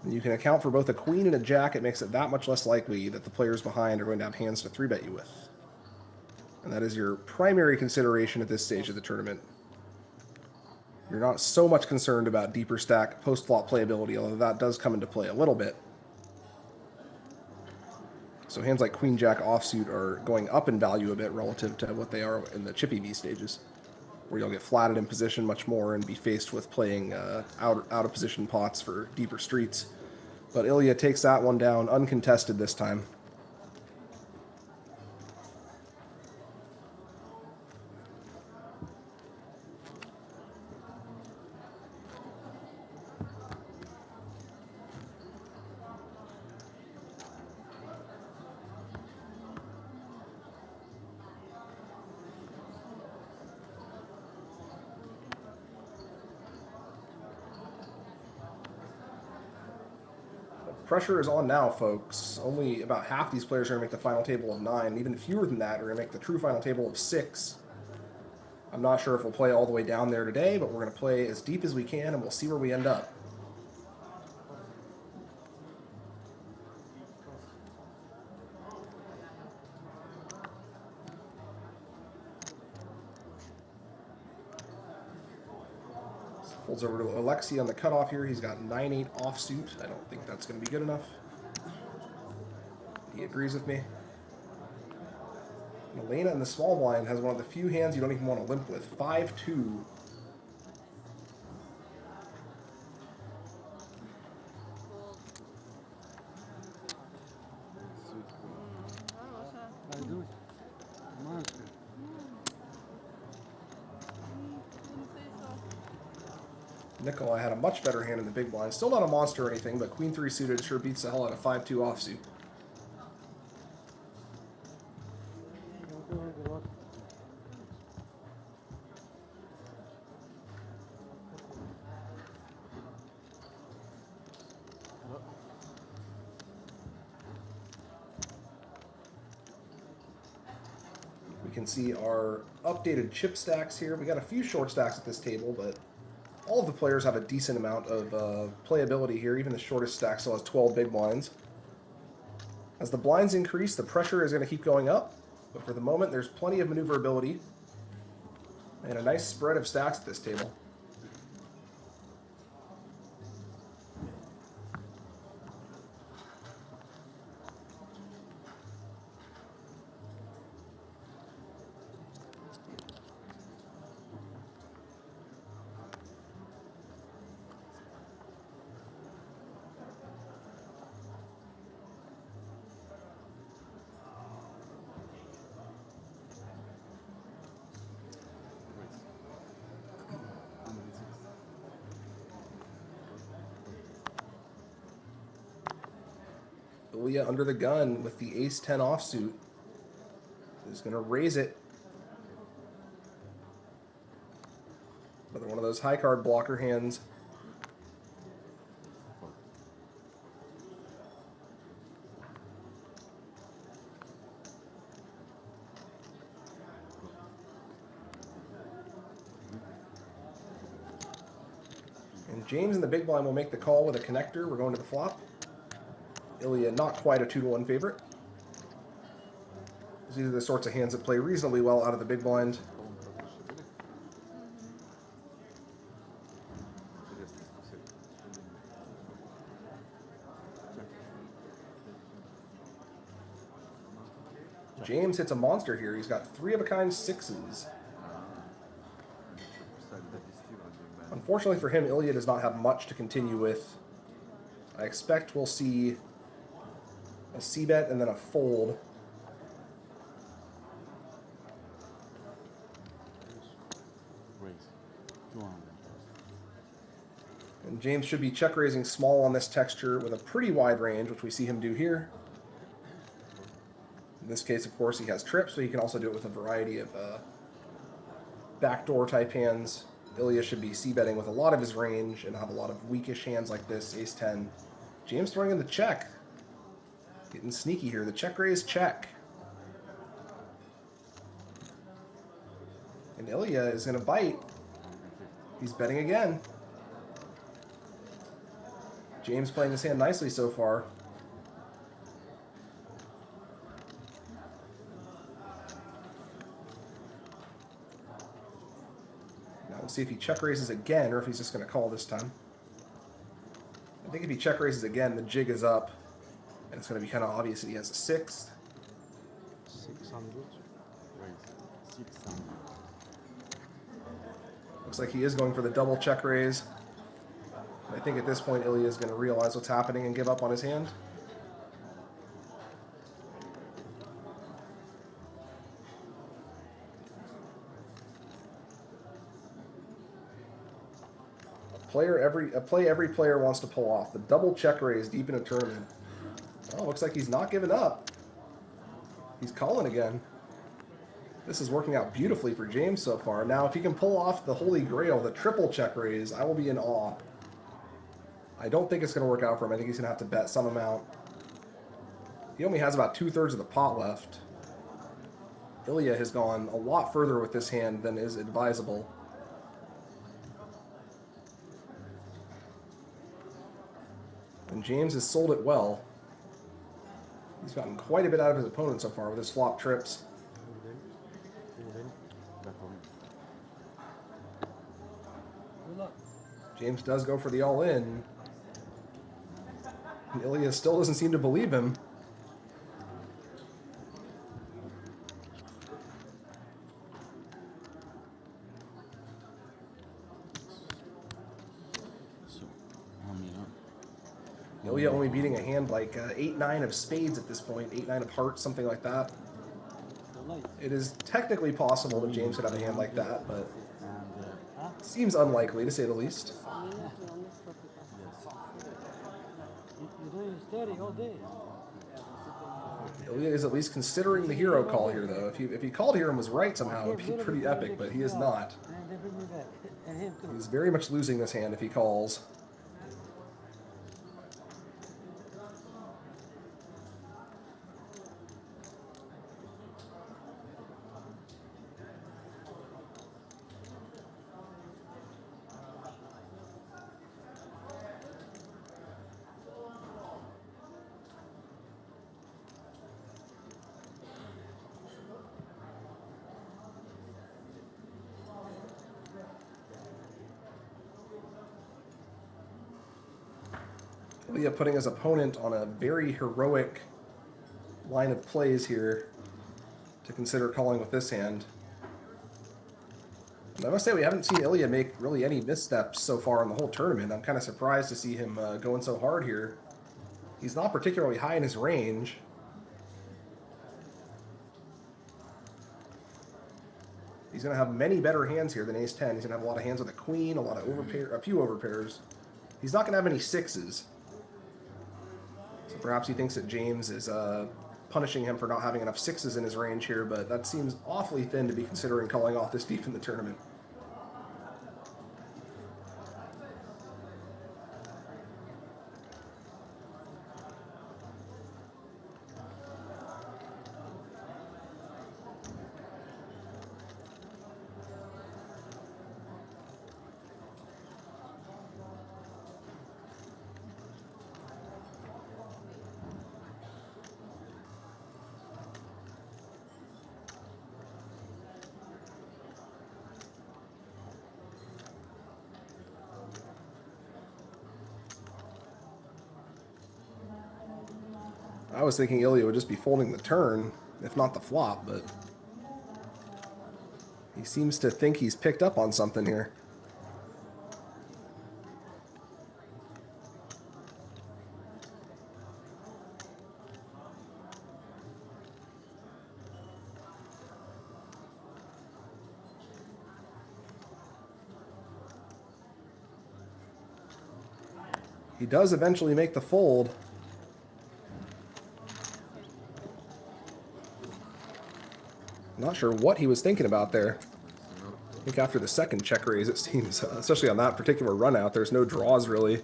And you can account for both a queen and a jack. It makes it that much less likely that the players behind are going to have hands to 3-bet you with. And that is your primary consideration at this stage of the tournament. You're not so much concerned about deeper stack post-flop playability, although that does come into play a little bit. So hands like Queen Jack offsuit are going up in value a bit relative to what they are in the Chippy V stages, where you'll get flatted in position much more and be faced with playing out of position pots for deeper streets. But Ilya takes that one down uncontested this time. Pressure is on now, folks. Only about half these players are going to make the final table of 9. Even fewer than that are going to make the true final table of 6. I'm not sure if we'll play all the way down there today, but we're going to play as deep as we can, and we'll see where we end up. Folds over to Alexei on the cutoff here. He's got 9-8 offsuit. I don't think that's going to be good enough. He agrees with me. And Elena in the small blind has one of the few hands you don't even want to limp with. 5-2. Nikolai had a much better hand in the big blind. Still not a monster or anything, but Queen 3 suited sure beats the hell out of 5-2 offsuit. We can see our updated chip stacks here. We got a few short stacks at this table, but all of the players have a decent amount of playability here. Even the shortest stack still has 12 big blinds. As the blinds increase, the pressure is going to keep going up. But for the moment, there's plenty of maneuverability and a nice spread of stacks at this table. Ilya under the gun with the ace-10 offsuit. Is going to raise it. Another one of those high card blocker hands. And James in the big blind will make the call with a connector. We're going to the flop. Ilya not quite a 2-1 favorite. These are the sorts of hands that play reasonably well out of the big blind. James hits a monster here. He's got 3 of a kind sixes. Unfortunately for him, Ilya does not have much to continue with. I expect we'll see a c-bet and then a fold. And James should be check raising small on this texture with a pretty wide range, which we see him do here. In this case, of course, he has trips, so he can also do it with a variety of backdoor type hands. Ilya should be c-betting with a lot of his range and have a lot of weakish hands like this, ace-10. James throwing in the check. Getting sneaky here. The check raise check. And Ilya is going to bite. He's betting again. James playing this hand nicely so far. Now we'll see if he check raises again or if he's just going to call this time. I think if he check raises again, the jig is up. And it's going to be kind of obvious that he has a 6th. 600. Raise. 600. Looks like he is going for the double check raise. I think at this point, Ilya is going to realize what's happening and give up on his hand. A play every player wants to pull off. The double check raise deep in a tournament. Oh, looks like he's not giving up. He's calling again. This is working out beautifully for James so far. Now, if he can pull off the holy grail, the triple check raise, I will be in awe. I don't think it's going to work out for him. I think he's going to have to bet some amount. He only has about 2/3 of the pot left. Ilya has gone a lot further with this hand than is advisable. And James has sold it well. He's gotten quite a bit out of his opponent so far with his flop trips. James does go for the all-in. And Ilya still doesn't seem to believe him. Ilya only beating a hand like 8-9 of spades at this point, 8-9 of hearts, something like that. It is technically possible that James could have a hand like that, but seems unlikely to say the least. Ilya is at least considering the hero call here, though. If he called here and was right somehow, it would be pretty epic, but he is not. He's very much losing this hand if he calls. Ilya putting his opponent on a very heroic line of plays here to consider calling with this hand. And I must say, we haven't seen Ilya make really any missteps so far in the whole tournament. I'm kind of surprised to see him going so hard here. He's not particularly high in his range. He's going to have many better hands here than ace-10. He's going to have a lot of hands with a queen, a few overpairs. He's not going to have any sixes. So So perhaps he thinks that James is punishing him for not having enough sixes in his range here, but that seems awfully thin to be considering calling off this deep in the tournament. I was thinking Ilya would just be folding the turn, if not the flop, but he seems to think he's picked up on something here. He does eventually make the fold. Not sure what he was thinking about there. I think after the second check raise, it seems, especially on that particular run out, there's no draws really.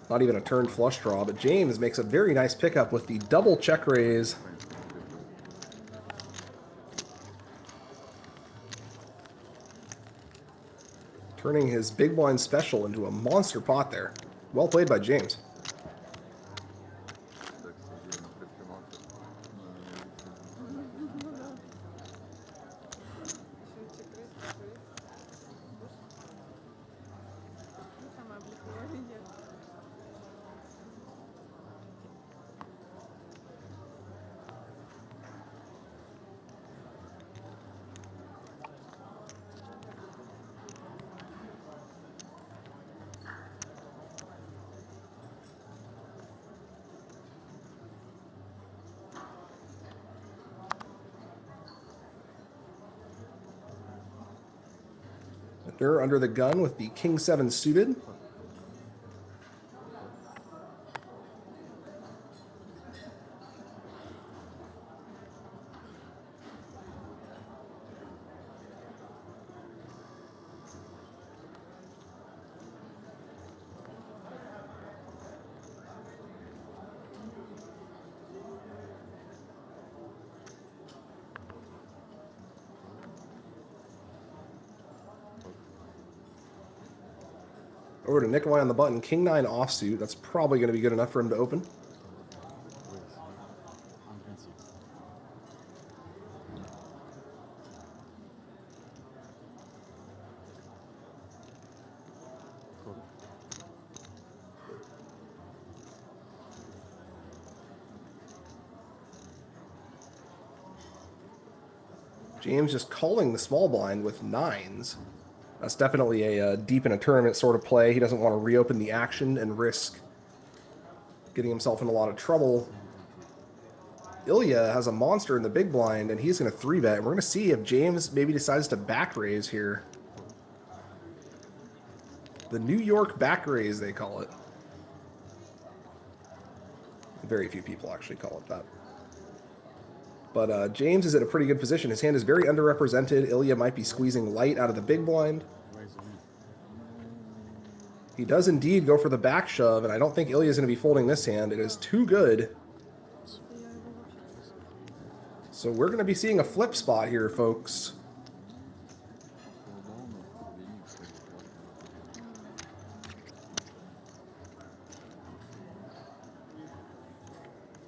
Not even a turn flush draw, but James makes a very nice pickup with the double check raise. Turning his big blind special into a monster pot there. Well played by James. They're under the gun with the King 7 suited. Over to Nikolai on the button, King 9 offsuit. That's probably going to be good enough for him to open. James just calling the small blind with nines. That's definitely a deep in a tournament sort of play. He doesn't want to reopen the action and risk getting himself in a lot of trouble. Ilya has a monster in the big blind, and he's going to 3-bet. We're going to see if James maybe decides to back raise here. The New York back raise, they call it. Very few people actually call it that. But James is in a pretty good position. His hand is very underrepresented. Ilya might be squeezing light out of the big blind. He does indeed go for the back shove, and I don't think Ilya is going to be folding this hand. It is too good. So we're going to be seeing a flip spot here, folks.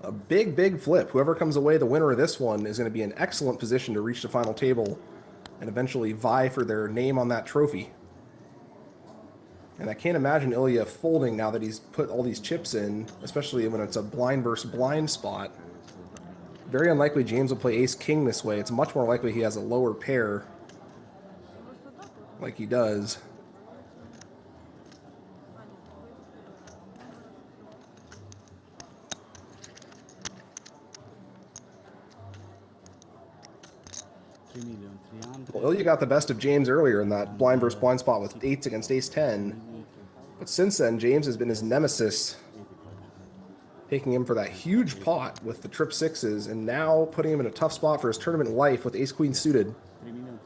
A big, big flip. Whoever comes away the winner of this one is going to be in excellent position to reach the final table and eventually vie for their name on that trophy. And I can't imagine Ilya folding now that he's put all these chips in, especially when it's a blind versus blind spot. Very unlikely James will play ace-king this way. It's much more likely he has a lower pair like he does. Well, Ilya got the best of James earlier in that blind versus blind spot with eights against ace-10. But since then, James has been his nemesis taking him for that huge pot with the trip sixes, and now putting him in a tough spot for his tournament life with ace-queen suited. 3,300,000 and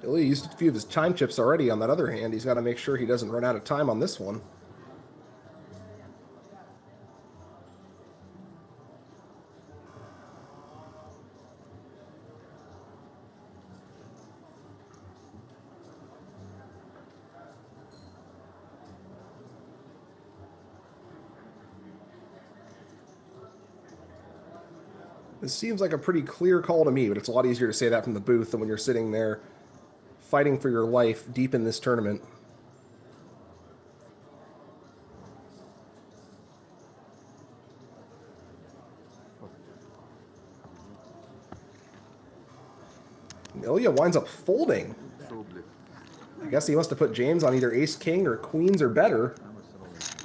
Ilya used a few of his chime chips already on that other hand. He's got to make sure he doesn't run out of time on this one. This seems like a pretty clear call to me, but it's a lot easier to say that from the booth than when you're sitting there fighting for your life deep in this tournament. And Ilya winds up folding. I guess he must have put James on either ace-king or queens or better.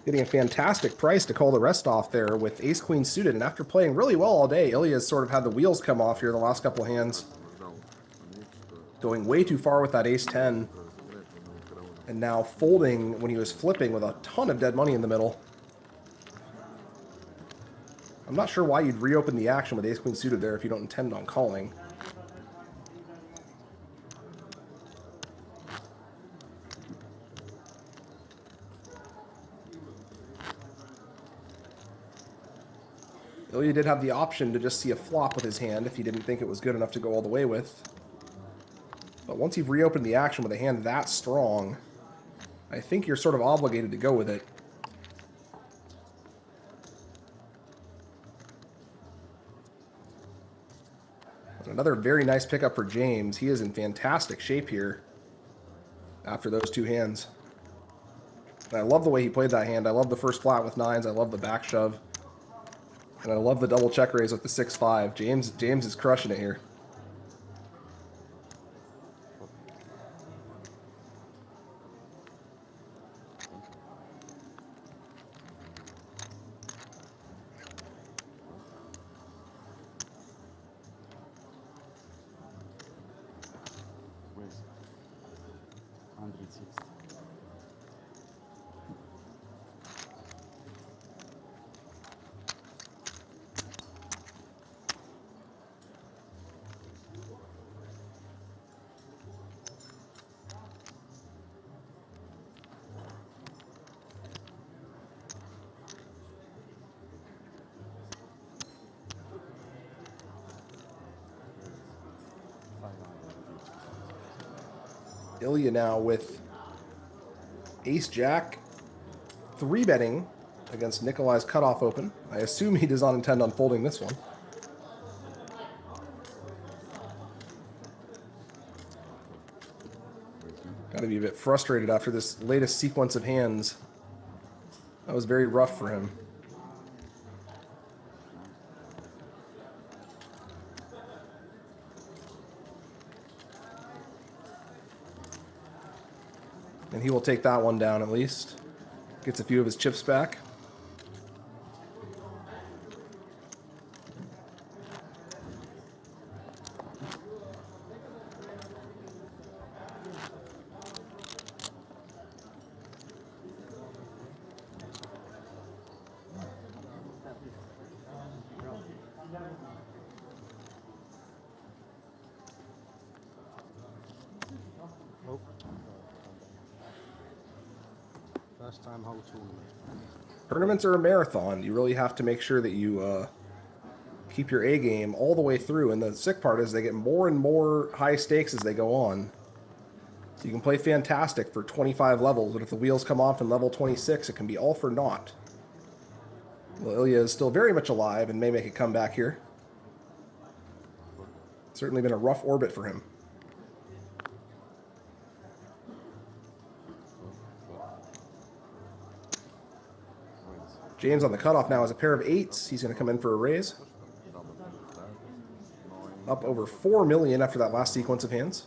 Getting a fantastic price to call the rest off there with ace-queen suited. And after playing really well all day, Ilya's sort of had the wheels come off here the last couple of hands. Going way too far with that ace-10. And now folding when he was flipping with a ton of dead money in the middle. I'm not sure why you'd reopen the action with ace-queen suited there if you don't intend on calling. Ilya did have the option to just see a flop with his hand if he didn't think it was good enough to go all the way with. But once you've reopened the action with a hand that strong, I think you're sort of obligated to go with it. And another very nice pickup for James. He is in fantastic shape here after those two hands. And I love the way he played that hand. I love the first flat with nines. I love the back shove. And I love the double check raise with the 6-5. James is crushing it here. with 160. Ilya now with ace-jack, 3-betting against Nikolai's cutoff open. I assume he does not intend on folding this one. Got to be a bit frustrated after this latest sequence of hands. That was very rough for him. And he will take that one down at least. Gets a few of his chips back. First time whole tournament. Tournaments are a marathon. You really have to make sure that you keep your A game all the way through. And the sick part is they get more and more high stakes as they go on. So you can play fantastic for 25 levels, but if the wheels come off in level 26, it can be all for naught. Well, Ilya is still very much alive and may make a comeback here. Certainly been a rough orbit for him. James on the cutoff now has a pair of eights. He's going to come in for a raise. Up over 4 million after that last sequence of hands.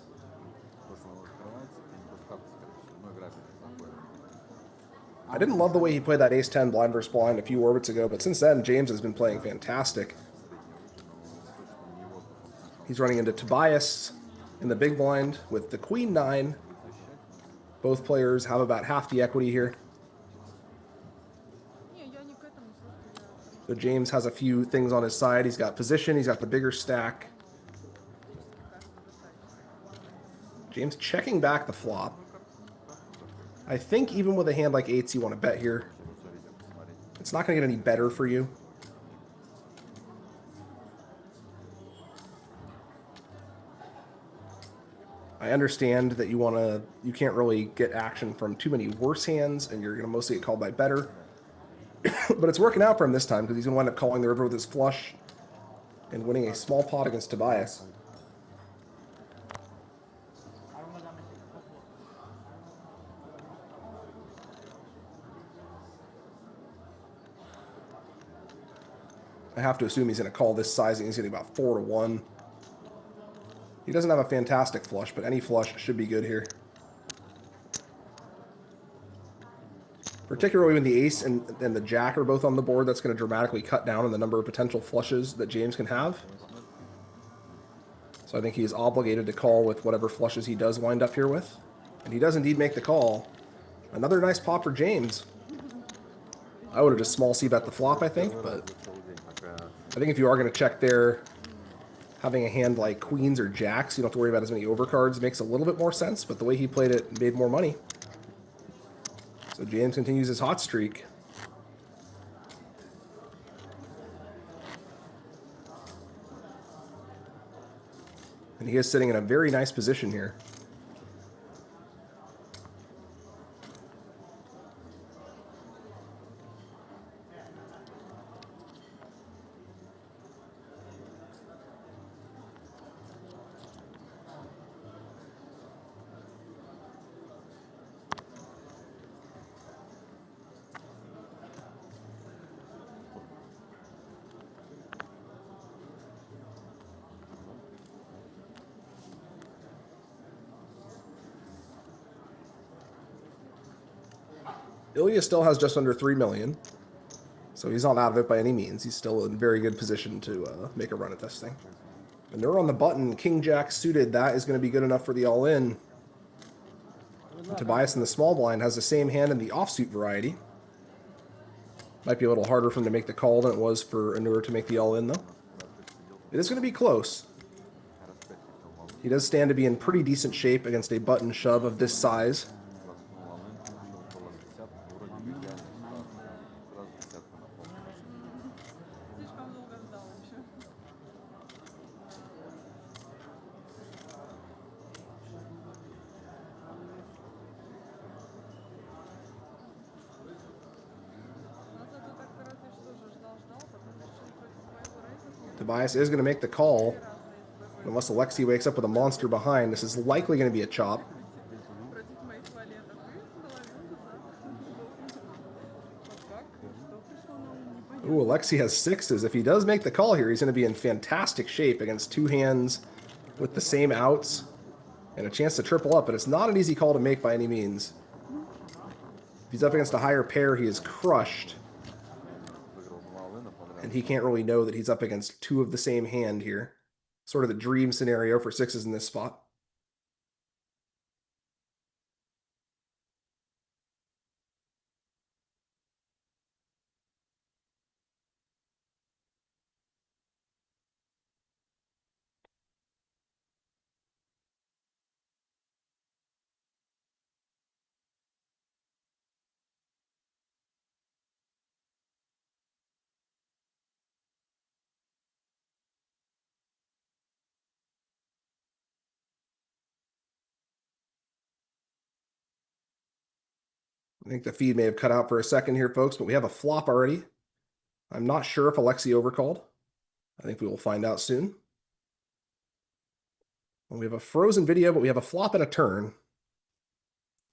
I didn't love the way he played that ace-10 blind versus blind a few orbits ago, but since then, James has been playing fantastic. He's running into Tobias in the big blind with the queen-9. Both players have about half the equity here. So James has a few things on his side. He's got position, he's got the bigger stack. James checking back the flop. I think even with a hand like 8s, you want to bet here. It's not going to get any better for you. I understand that you can't really get action from too many worse hands, and you're going to mostly get called by better. But it's working out for him this time, because he's going to wind up calling the river with his flush and winning a small pot against Tobias. I have to assume he's going to call this sizing. He's getting about 4-1. He doesn't have a fantastic flush, but any flush should be good here. Particularly when the ace and the jack are both on the board, that's going to dramatically cut down on the number of potential flushes that James can have. So I think he is obligated to call with whatever flushes he does wind up here with. And he does indeed make the call. Another nice pop for James. I would have just small c-bet the flop, I think, but I think if you are going to check there, having a hand like queens or jacks, you don't have to worry about as many overcards, makes a little bit more sense, but the way he played it made more money. So James continues his hot streak. And he is sitting in a very nice position here. Ilya still has just under 3 million, so he's not out of it by any means. He's still in very good position to make a run at this thing. Manure on the button, king jack suited, that is going to be good enough for the all-in. Tobias in the small blind has the same hand in the offsuit variety. Might be a little harder for him to make the call than it was for Anur to make the all-in, though. It is going to be close. He does stand to be in pretty decent shape against a button shove of this size. Tobias is going to make the call. Unless Alexei wakes up with a monster behind, this is likely going to be a chop. Ooh, Alexei has 6s. If he does make the call here, he's going to be in fantastic shape against two hands with the same outs and a chance to triple up, but it's not an easy call to make by any means. If he's up against a higher pair, he is crushed. And he can't really know that he's up against two of the same hand here. Sort of the dream scenario for 6s in this spot. I think the feed may have cut out for a second here, folks, but we have a flop already. I'm not sure if Alexei overcalled. I think we will find out soon. Well, we have a frozen video, but we have a flop and a turn.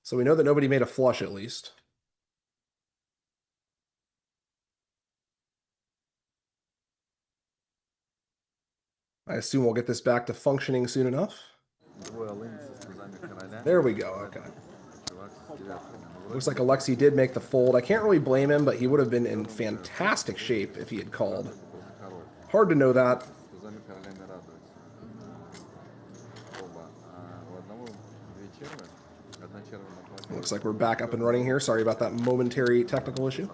So we know that nobody made a flush at least. I assume we'll get this back to functioning soon enough. There we go, okay. Looks like Alexei did make the fold. I can't really blame him, but he would have been in fantastic shape if he had called. Hard to know that. Looks like we're back up and running here. Sorry about that momentary technical issue.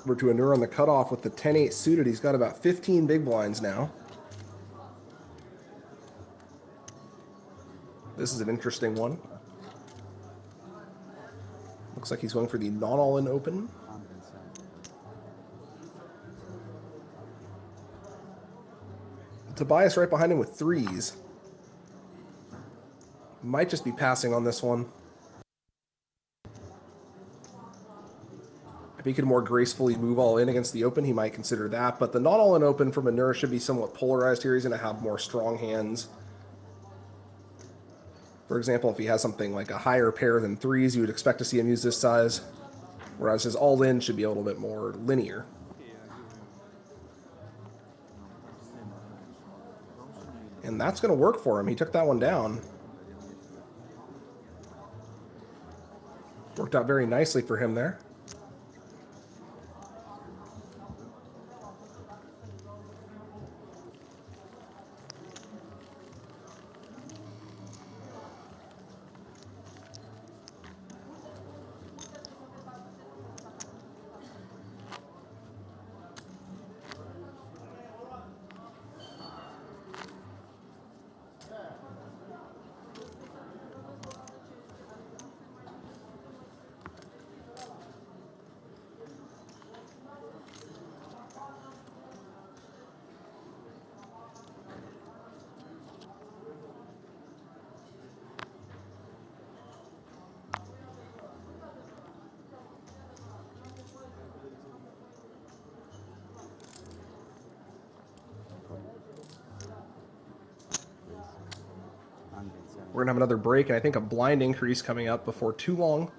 We're to Anur on the cutoff with the 10-8 suited. He's got about 15 big blinds now. This is an interesting one. Looks like he's going for the non-all-in open. Tobias right behind him with threes. Might just be passing on this one. If he could more gracefully move all in against the open, he might consider that. But the not all in open from Anur should be somewhat polarized here. He's going to have more strong hands. For example, if he has something like a higher pair than threes, you would expect to see him use this size. Whereas his all in should be a little bit more linear. And that's going to work for him. He took that one down. Worked out very nicely for him there. We're going to have another break, and I think a blind increase coming up before too long.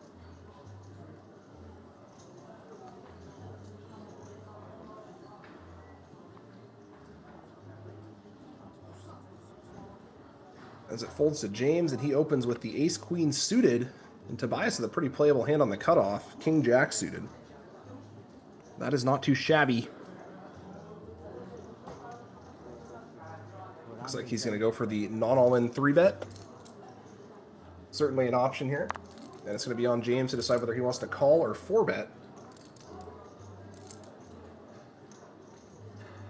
As it folds to James, and he opens with the ace-queen suited, and Tobias with a pretty playable hand on the cutoff, king-jack suited. That is not too shabby. Looks like he's going to go for the non-all-in 3-bet. Certainly an option here. And it's going to be on James to decide whether he wants to call or 4-bet.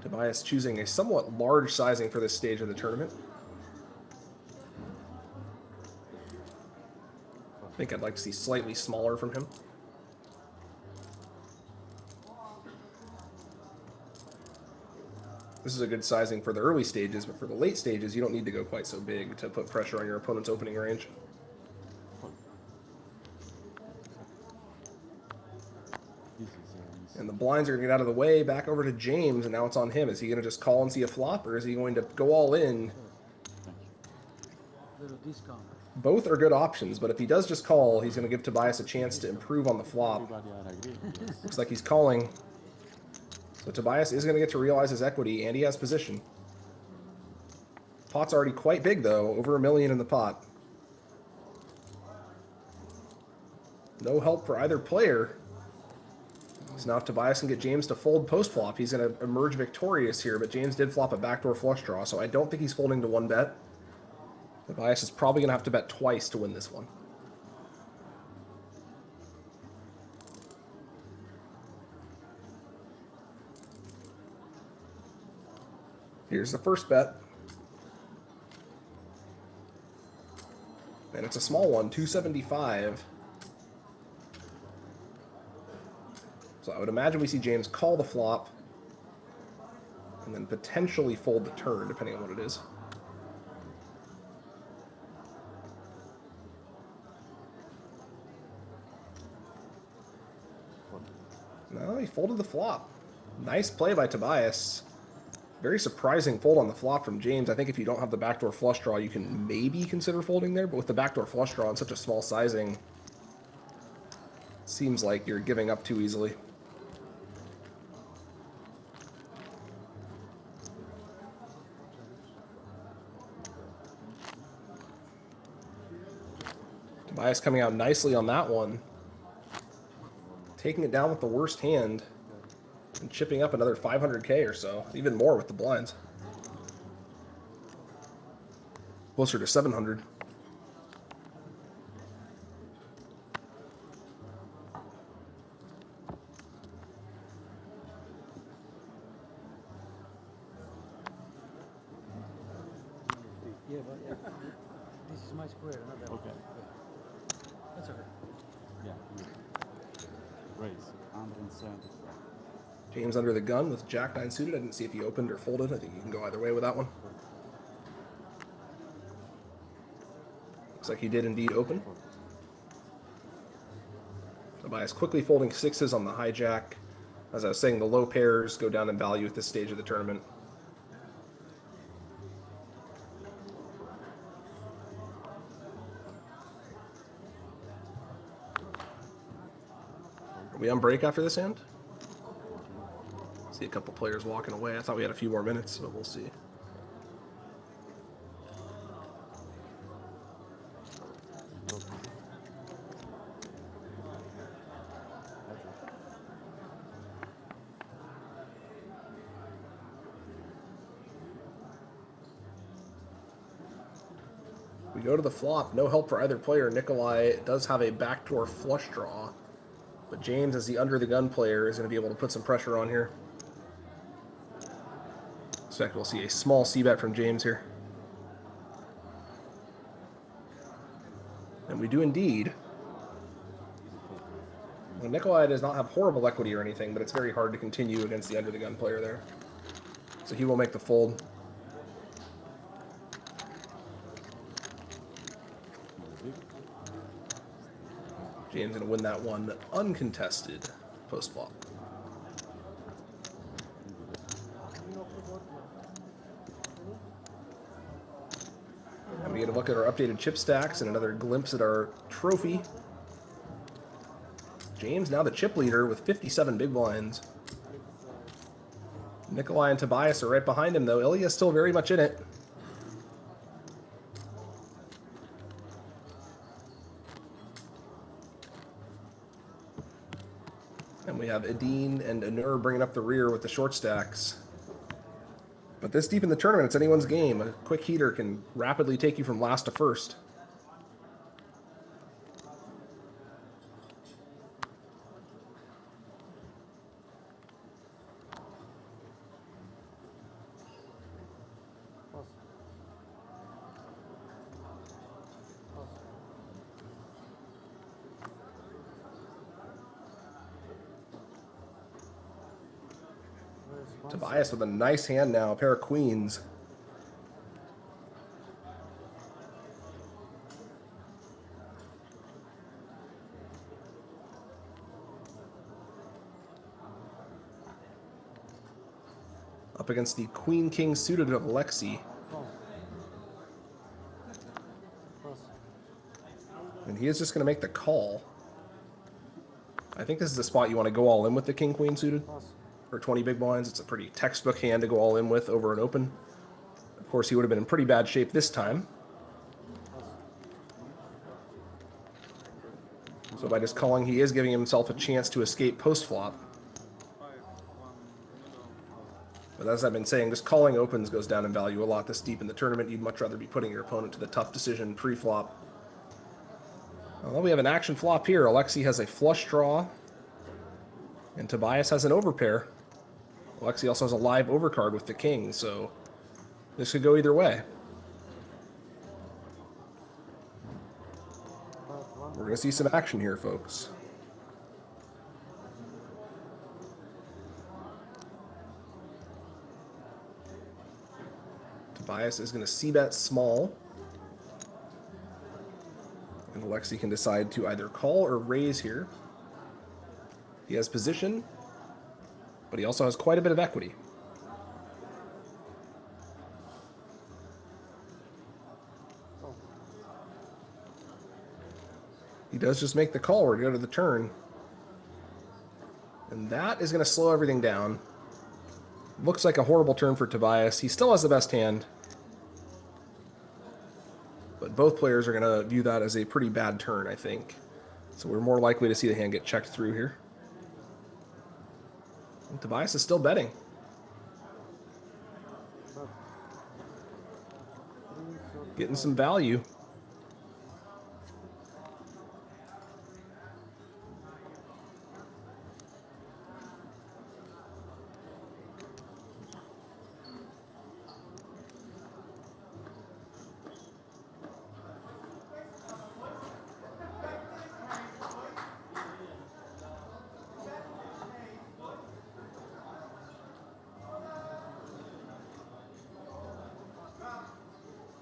Tobias choosing a somewhat large sizing for this stage of the tournament. I think I'd like to see slightly smaller from him. This is a good sizing for the early stages, but for the late stages, you don't need to go quite so big to put pressure on your opponent's opening range. And the blinds are going to get out of the way, back over to James, and now it's on him. Is he going to just call and see a flop, or is he going to go all in? Both are good options, but if he does just call, he's going to give Tobias a chance to improve on the flop. Looks like he's calling. So Tobias is going to get to realize his equity, and he has position. Pot's already quite big, though. Over $1 million in the pot. No help for either player. So now if Tobias can get James to fold post-flop, he's going to emerge victorious here, but James did flop a backdoor flush draw, so I don't think he's folding to 1-bet. Tobias is probably going to have to bet twice to win this one. Here's the first bet. And it's a small one, 275. So I would imagine we see James call the flop. and then potentially fold the turn, depending on what it is. No, he folded the flop. Nice play by Tobias. Very surprising fold on the flop from James. I think if you don't have the backdoor flush draw, you can maybe consider folding there, but with the backdoor flush draw and such a small sizing, seems like you're giving up too easily. Tobias coming out nicely on that one. Taking it down with the worst hand and chipping up another 500K or so, even more with the blinds. Closer to 700. Yeah, but this is my square, not that one. Okay. That's okay. Yeah. Raise 175. James under the gun with Jack 9 suited. I didn't see if he opened or folded. I think you can go either way with that one. Looks like he did indeed open. Tobias quickly folding sixes on the hijack. As I was saying, the low pairs go down in value at this stage of the tournament. Are we on break after this hand? See a couple players walking away. I thought we had a few more minutes, so we'll see. We go to the flop. No help for either player. Nikolai does have a backdoor flush draw, but James, as the under the gun player, is going to be able to put some pressure on here. In fact, we'll see a small c-bet from James here. And we do indeed. Well, Nikolai does not have horrible equity or anything, but it's very hard to continue against the under the gun player there. So he will make the fold. James going to win that one uncontested post-flop. And we get a look at our updated chip stacks and another glimpse at our trophy. James now the chip leader with 57 big blinds. Nikolai and Tobias are right behind him, though. Ilya's still very much in it. And we have Edine and Anur bringing up the rear with the short stacks. But this deep in the tournament, it's anyone's game. A quick heater can rapidly take you from last to first. Tobias with a nice hand now, a pair of queens. Up against the queen-king suited of Alexi. And he is just going to make the call. I think this is the spot you want to go all in with the king-queen suited. For 20 big blinds. It's a pretty textbook hand to go all in with over an open. Of course, he would have been in pretty bad shape this time. So by just calling, he is giving himself a chance to escape post-flop. But as I've been saying, just calling opens goes down in value a lot this deep in the tournament. You'd much rather be putting your opponent to the tough decision pre-flop. Well, we have an action flop here. Alexi has a flush draw, and Tobias has an overpair. Alexi also has a live overcard with the king, so this could go either way. We're going to see some action here, folks. Tobias is going to c-bet small. And Alexei can decide to either call or raise here. He has position, but he also has quite a bit of equity. He does just make the call or go to the turn. And that is going to slow everything down. Looks like a horrible turn for Tobias. He still has the best hand. But both players are going to view that as a pretty bad turn, I think. So we're more likely to see the hand get checked through here. And Tobias is still betting. Getting some value.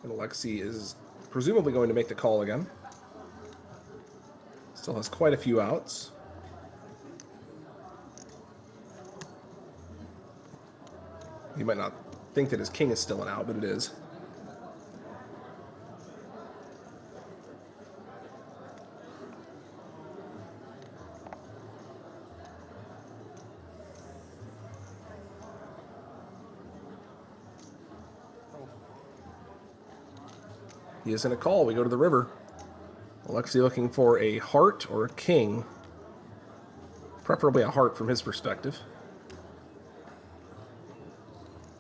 And Alexei is presumably going to make the call again. Still has quite a few outs. He might not think that his king is still an out, but it is. He is in a call. We go to the river. Alexei looking for a heart or a king. Preferably a heart from his perspective.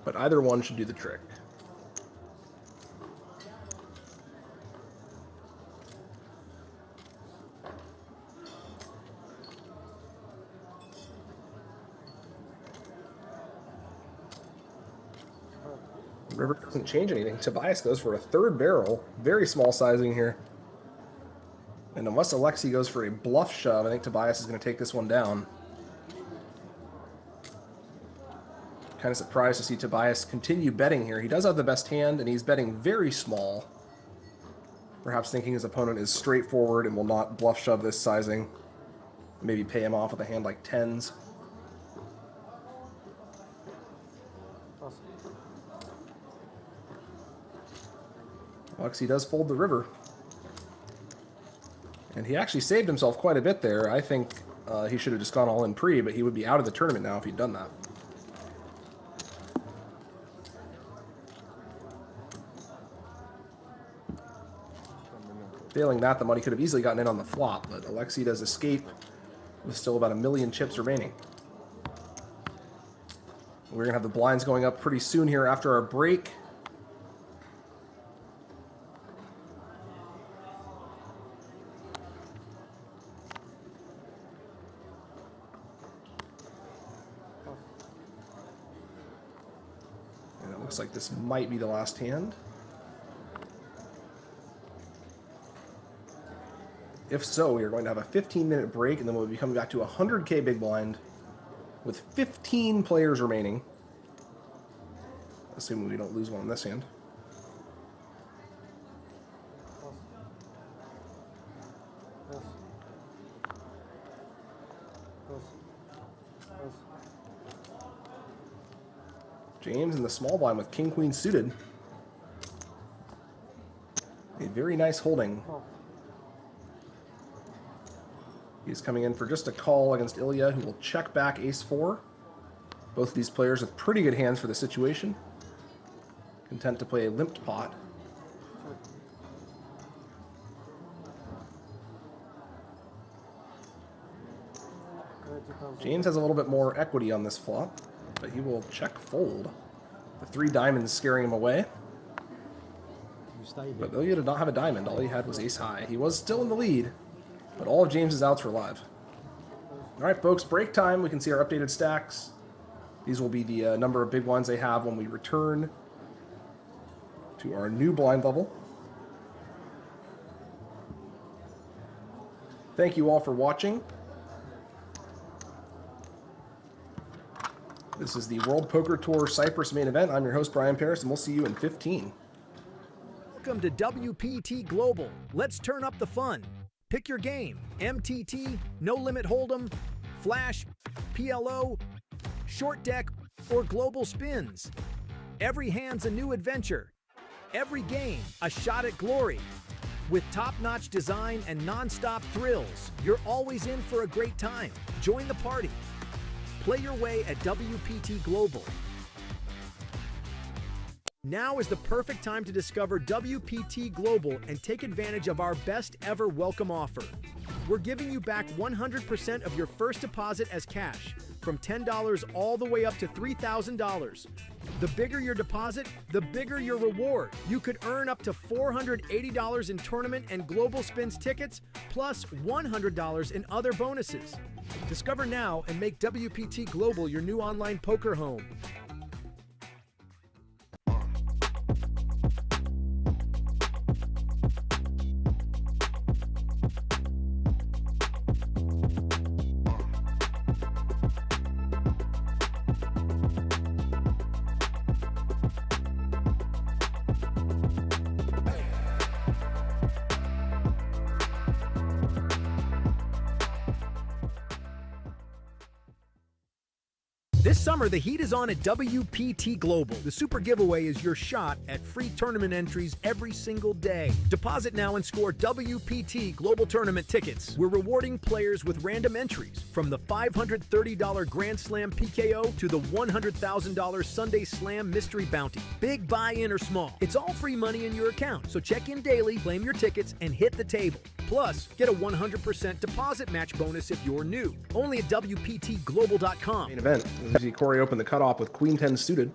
But either one should do the trick. River doesn't change anything. Tobias goes for a third barrel. Very small sizing here. And unless Alexei goes for a bluff shove, I think Tobias is going to take this one down. Kind of surprised to see Tobias continue betting here. He does have the best hand, and he's betting very small. Perhaps thinking his opponent is straightforward and will not bluff shove this sizing. Maybe pay him off with a hand like tens. Alexei does fold the river. And he actually saved himself quite a bit there. I think he should have just gone all in pre, but he would be out of the tournament now if he'd done that. Failing that, the money could have easily gotten in on the flop, but Alexei does escape with still about 1 million chips remaining. We're going to have the blinds going up pretty soon here after our break. And it looks like this might be the last hand. If so, we are going to have a 15-minute break, and then we'll be coming back to 100K big blind with 15 players remaining. Assuming we don't lose one in this hand. James in the small blind with king-queen suited. A very nice holding. He's coming in for just a call against Ilya, who will check back ace-4. Both of these players with pretty good hands for the situation. Content to play a limped pot. James has a little bit more equity on this flop, but he will check fold. The 3 diamonds scaring him away. But Ilya did not have a diamond. All he had was ace-high. He was still in the lead. But all of James's outs were live. All right, folks, break time. We can see our updated stacks. These will be the number of big blinds they have when we return to our new blind level. Thank you all for watching. This is the World Poker Tour Cyprus main event. I'm your host, Brian Paris, and we'll see you in 15. Welcome to WPT Global. Let's turn up the fun. Pick your game. MTT, No Limit Hold'em, Flash, PLO, Short Deck, or Global Spins. Every hand's a new adventure. Every game, a shot at glory. With top-notch design and non-stop thrills, you're always in for a great time. Join the party. Play your way at WPT Global. Now is the perfect time to discover WPT Global and take advantage of our best ever welcome offer. We're giving you back 100% of your first deposit as cash, from $10 all the way up to $3,000. The bigger your deposit, the bigger your reward. You could earn up to $480 in tournament and global spins tickets, plus $100 in other bonuses. Discover now and make WPT Global your new online poker home. This summer, the heat is on at WPT Global. The Super Giveaway is your shot at free tournament entries every single day. Deposit now and score WPT Global Tournament tickets. We're rewarding players with random entries, from the $530 Grand Slam PKO to the $100,000 Sunday Slam Mystery Bounty. Big buy-in or small, it's all free money in your account. So check in daily, claim your tickets, and hit the table. Plus, get a 100% deposit match bonus if you're new. Only at WPTglobal.com. Main event. We see Corey open the cutoff with Queen 10 suited.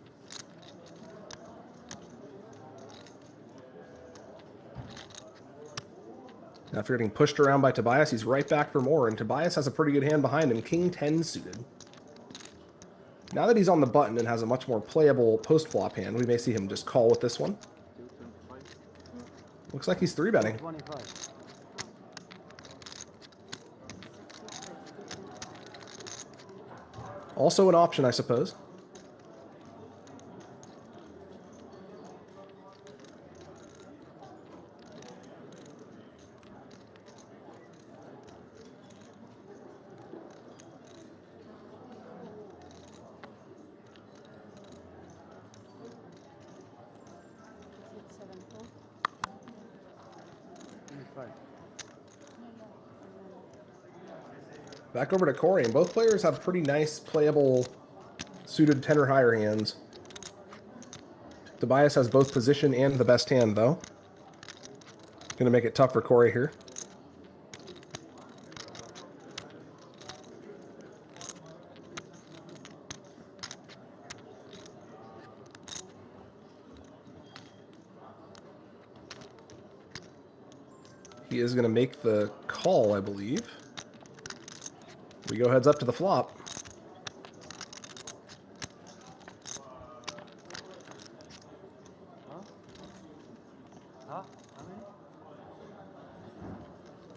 Now, after getting pushed around by Tobias, he's right back for more, and Tobias has a pretty good hand behind him, King 10 suited. Now that he's on the button and has a much more playable post-flop hand, we may see him just call with this one. Looks like he's 3-betting. Also an option, I suppose. Back over to Corey, and both players have pretty nice playable suited 10 or higher hands. Tobias has both position and the best hand, though. Gonna make it tough for Corey here. He is gonna make the call, I believe. We go heads up to the flop.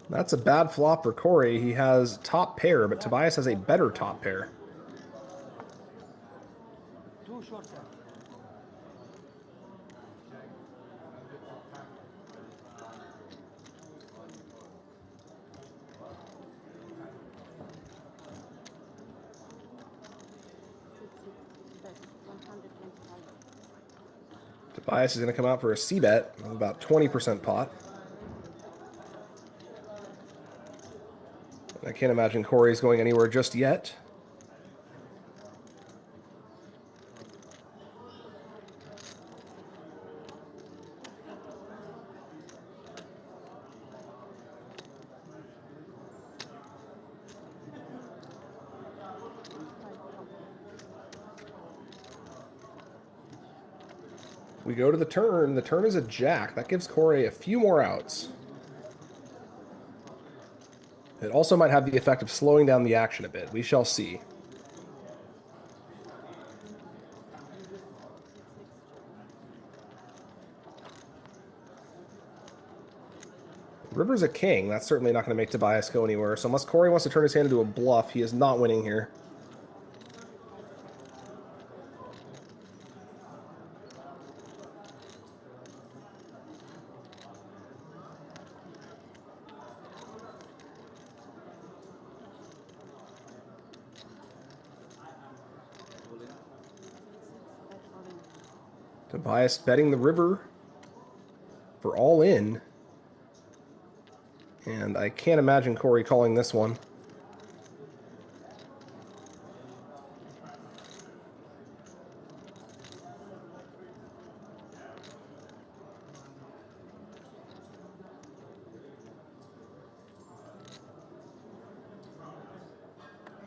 That's a bad flop for Corey. He has top pair, but Tobias has a better top pair. Two short stacks. Tobias is going to come out for a C-bet of about 20% pot. I can't imagine Corey's going anywhere just yet. We go to the turn. The turn is a jack. That gives Corey a few more outs. It also might have the effect of slowing down the action a bit. We shall see. River's a king. That's certainly not going to make Tobias go anywhere. So unless Corey wants to turn his hand into a bluff, he is not winning here. Tobias betting the river for all in. And I can't imagine Corey calling this one.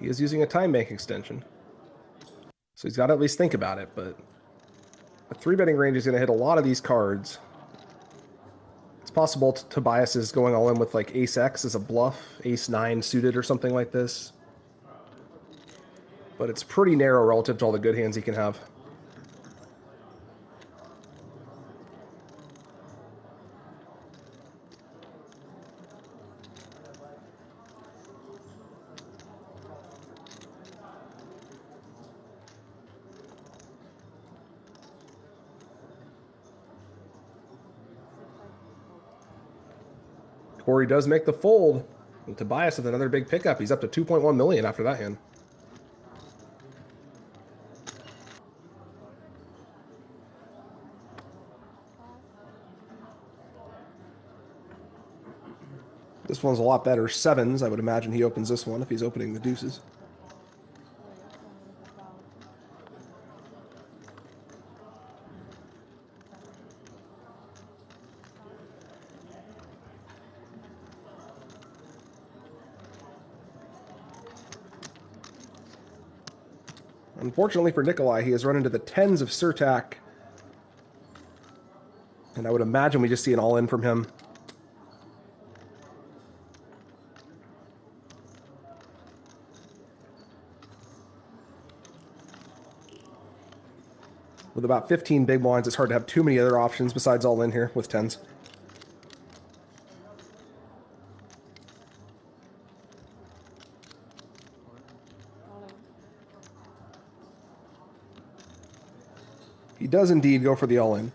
He is using a time bank extension. So he's got to at least think about it, but a 3-betting range is going to hit a lot of these cards. It's possible Tobias is going all in with like Ace-X as a bluff, Ace-9 suited or something like this. But it's pretty narrow relative to all the good hands he can have. Corey does make the fold. And Tobias with another big pickup. He's up to 2.1 million after that hand. This one's a lot better. Sevens, I would imagine he opens this one if he's opening the deuces. Unfortunately for Nikolai, he has run into the tens of Surtak. And I would imagine we just see an all-in from him. With about 15 big blinds, it's hard to have too many other options besides all-in here with tens. He does indeed go for the all-in.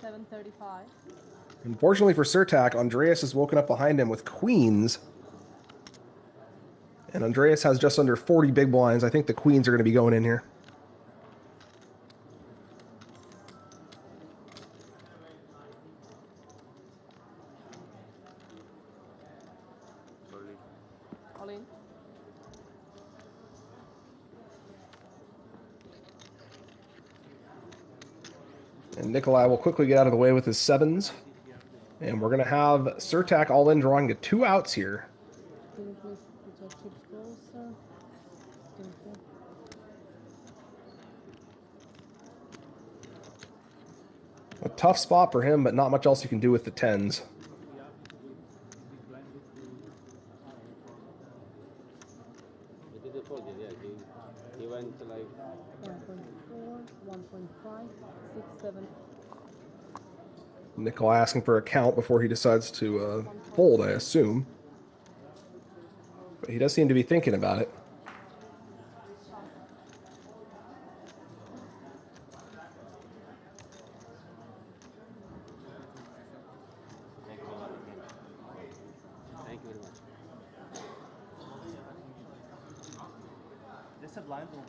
$7.35. Unfortunately for Surtak, Andreas is woken up behind him with queens. And Andreas has just under 40 big blinds. I think the queens are going to be going in here. All in. And Nikolai will quickly get out of the way with his sevens. And we're going to have Surtak all in, drawing to 2 outs here. Can you please put your chips closer? Thank you. A tough spot for him, but not much else you can do with the tens. He went to like 1.4, 1.5, 6, 7. Nikolai asking for a count before he decides to fold, I assume. But he does seem to be thinking about it. Thank you very much. This is a blind one.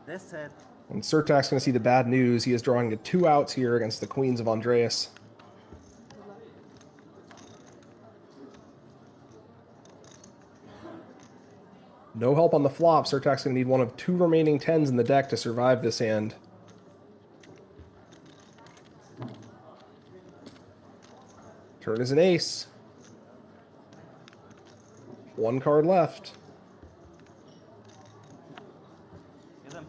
This said. And Surtak's going to see the bad news. He is drawing to 2 outs here against the queens of Andreas. No help on the flop. Surtak's going to need one of 2 remaining tens in the deck to survive this hand. Turn is an ace. 1 card left.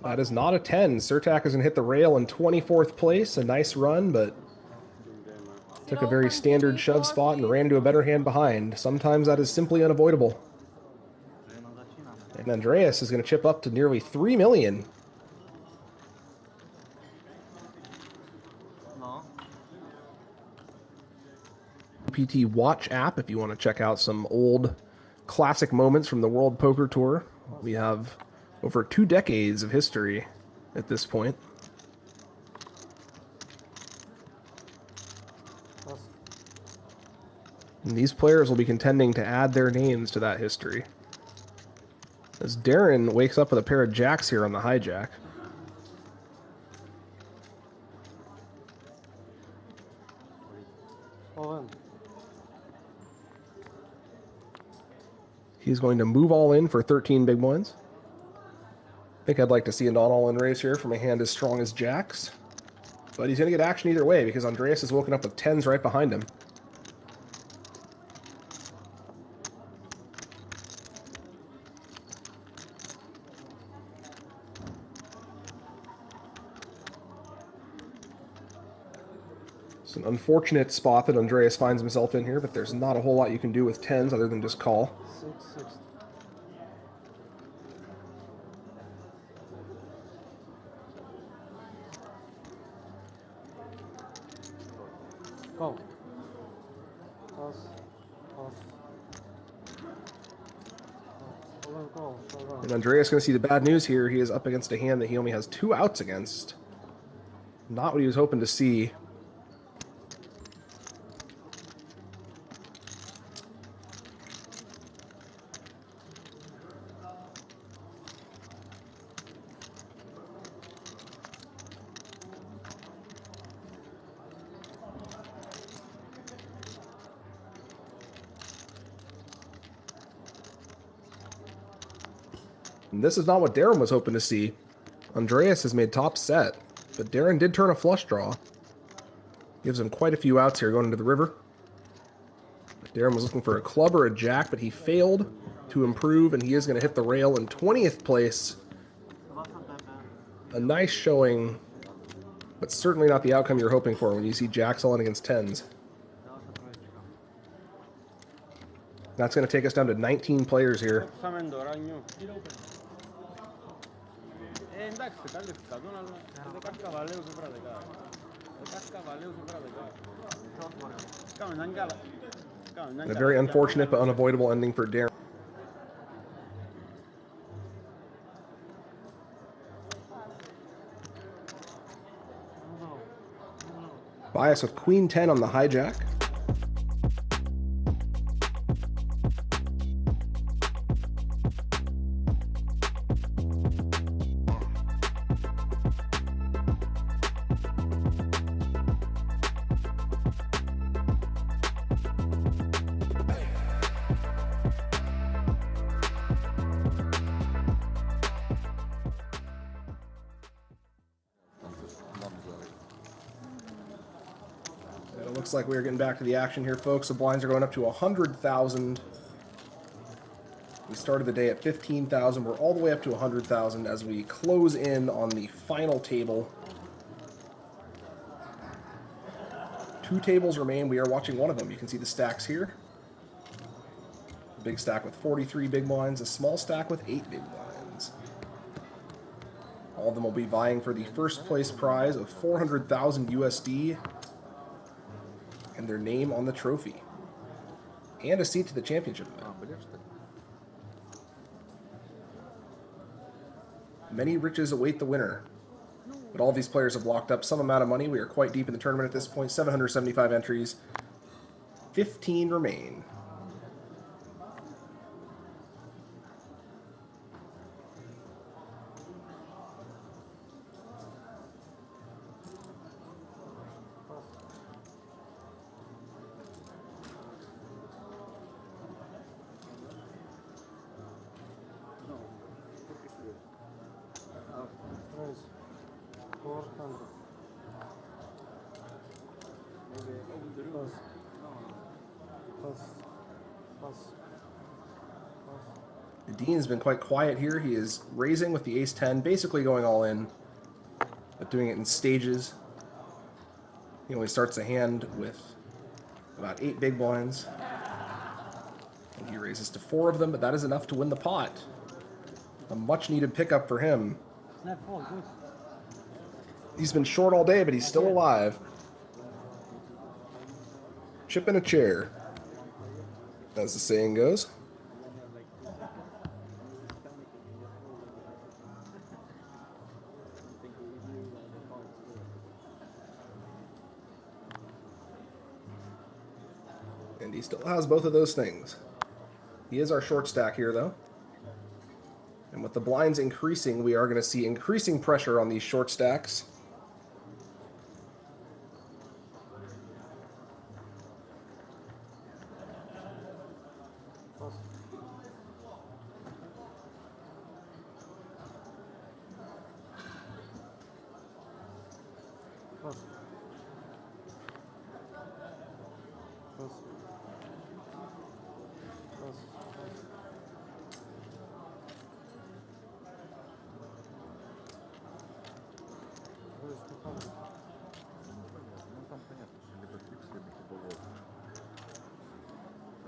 That is not a 10. Surtak is going to hit the rail in 24th place. A nice run, but took a very standard shove spot and ran to a better hand behind. Sometimes that is simply unavoidable. And Andreas is going to chip up to nearly 3 million. No. WPT Watch app if you want to check out some old classic moments from the World Poker Tour. We have over 2 decades of history at this point. And these players will be contending to add their names to that history. As Darren wakes up with a pair of jacks here on the hijack. He's going to move all in for 13 big blinds. I think I'd like to see a non-all-in raise here from a hand as strong as jacks. But he's going to get action either way because Andreas is woken up with 10s right behind him. It's an unfortunate spot that Andreas finds himself in here, but there's not a whole lot you can do with 10s other than just call. 660. Go. Pass. Pass. And Andreas going to see the bad news here. He is up against a hand that he only has 2 outs against. Not what he was hoping to see. And this is not what Darren was hoping to see. Andreas has made top set, but Darren did turn a flush draw. Gives him quite a few outs here going into the river. Darren was looking for a club or a jack, but he failed to improve, and he is going to hit the rail in 20th place. A nice showing, but certainly not the outcome you're hoping for when you see jacks all in against 10s. That's going to take us down to 19 players here. And a very unfortunate but unavoidable ending for Darren. Bias with Queen 10 on the hijack. Looks like we're getting back to the action here, folks. The blinds are going up to 100,000. We started the day at 15,000. We're all the way up to 100,000 as we close in on the final table. 2 tables remain. We are watching one of them. You can see the stacks here. A big stack with 43 big blinds, a small stack with 8 big blinds. All of them will be vying for the first place prize of 400,000 USD. And their name on the trophy. And a seat to the championship event. Many riches await the winner. But all these players have locked up some amount of money. We are quite deep in the tournament at this point. 775 entries. 15 remain. The Dean has been quite quiet here. He is raising with the ace-10, basically going all in, but doing it in stages. He only starts the hand with about 8 big blinds. And he raises to 4 of them, but that is enough to win the pot. A much-needed pickup for him. He's been short all day, but he's still alive. chip in a chair, as the saying goes. And he still has both of those things. He is our short stack here, though. And with the blinds increasing, we are going to see increasing pressure on these short stacks.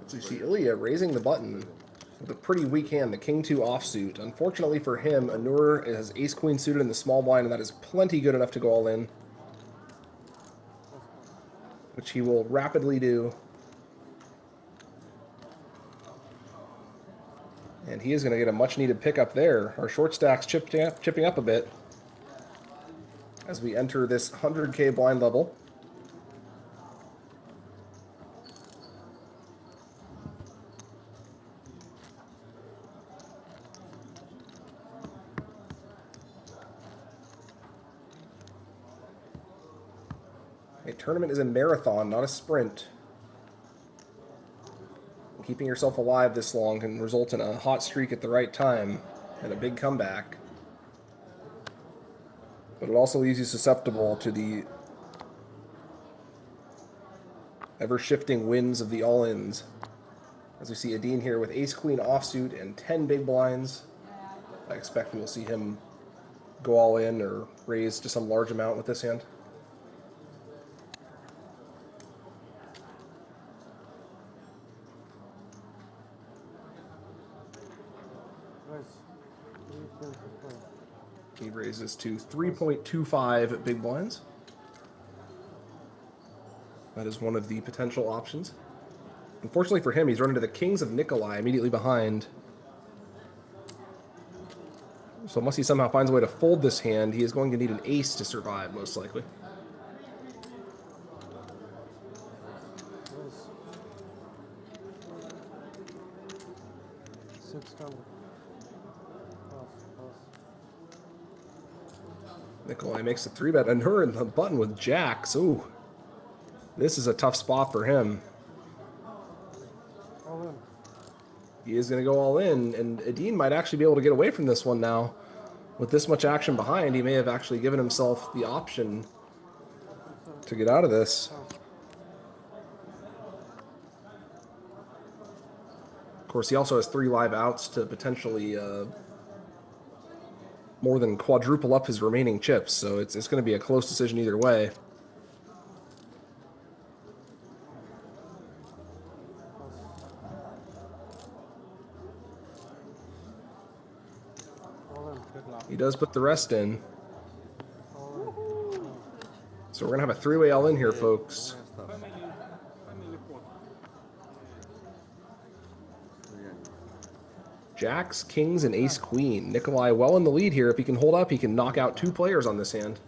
So you see Ilya raising the button with a pretty weak hand, the King-2 offsuit. Unfortunately for him, Anur has Ace-Queen suited in the small blind, and that is plenty good enough to go all in, which he will rapidly do. And he is going to get a much-needed pickup there. Our short stack's chipping up a bit as we enter this 100K blind level. A tournament is a marathon, not a sprint. Keeping yourself alive this long can result in a hot streak at the right time and a big comeback. But it also leaves you susceptible to the ever-shifting winds of the all-ins. As we see Adine here with Ace-Queen offsuit and 10 big blinds. I expect we will see him go all in or raise to some large amount with this hand. He raises to 3.25 big blinds. That is one of the potential options. Unfortunately for him, he's run into the Kings of Nikolai immediately behind. So unless he somehow finds a way to fold this hand, he is going to need an ace to survive, most likely. Nikolai makes a 3-bet, and her in the button with jacks. Ooh, this is a tough spot for him. He is going to go all in, and Adine might actually be able to get away from this one now. With this much action behind, he may have actually given himself the option to get out of this. Of course, he also has 3 live outs to potentially more than quadruple up his remaining chips, so it's going to be a close decision either way. He does put the rest in. So we're going to have a 3-way all in here, folks. Jacks, Kings, and Ace-Queen. Nikolai well in the lead here. If he can hold up, he can knock out 2 players on this hand.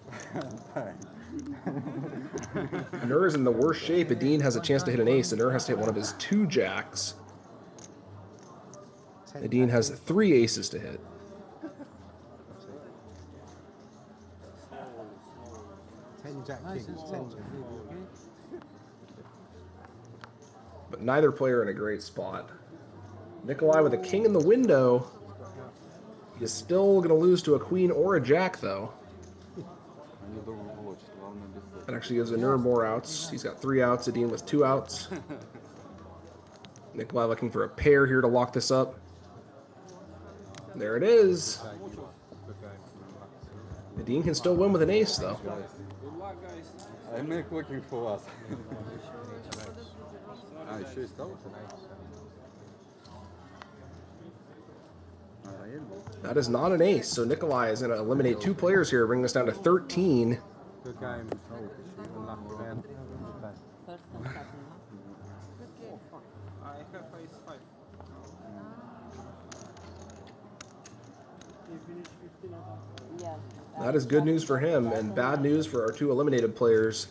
Nur is in the worst shape. Adine has a chance to hit an ace, and Nur has to hit one of his 2 jacks. Adine has 3 aces to hit. But neither player in a great spot. Nikolai with a king in the window. He is still going to lose to a queen or a jack, though. That actually gives Anur more outs. He's got 3 outs, Adine with 2 outs. Nikolai looking for a pair here to lock this up. There it is. Adine can still win with an ace, though. I'm not looking for us. That is not an ace, so Nikolai is going to eliminate 2 players here, bringing us down to 13. Good game. Yeah. That is good news for him and bad news for our two eliminated players.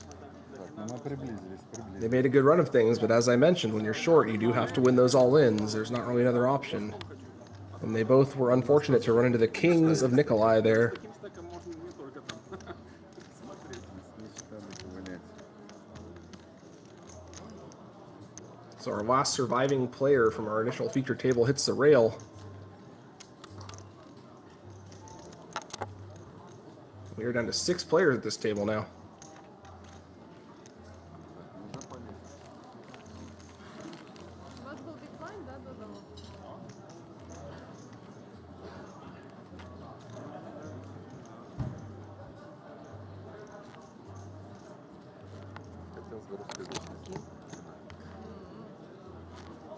They made a good run of things, but as I mentioned, when you're short, you do have to win those all-ins. There's not really another option. And they both were unfortunate to run into the kings of Nikolai there. So our last surviving player from our initial feature table hits the rail. We are down to 6 players at this table now.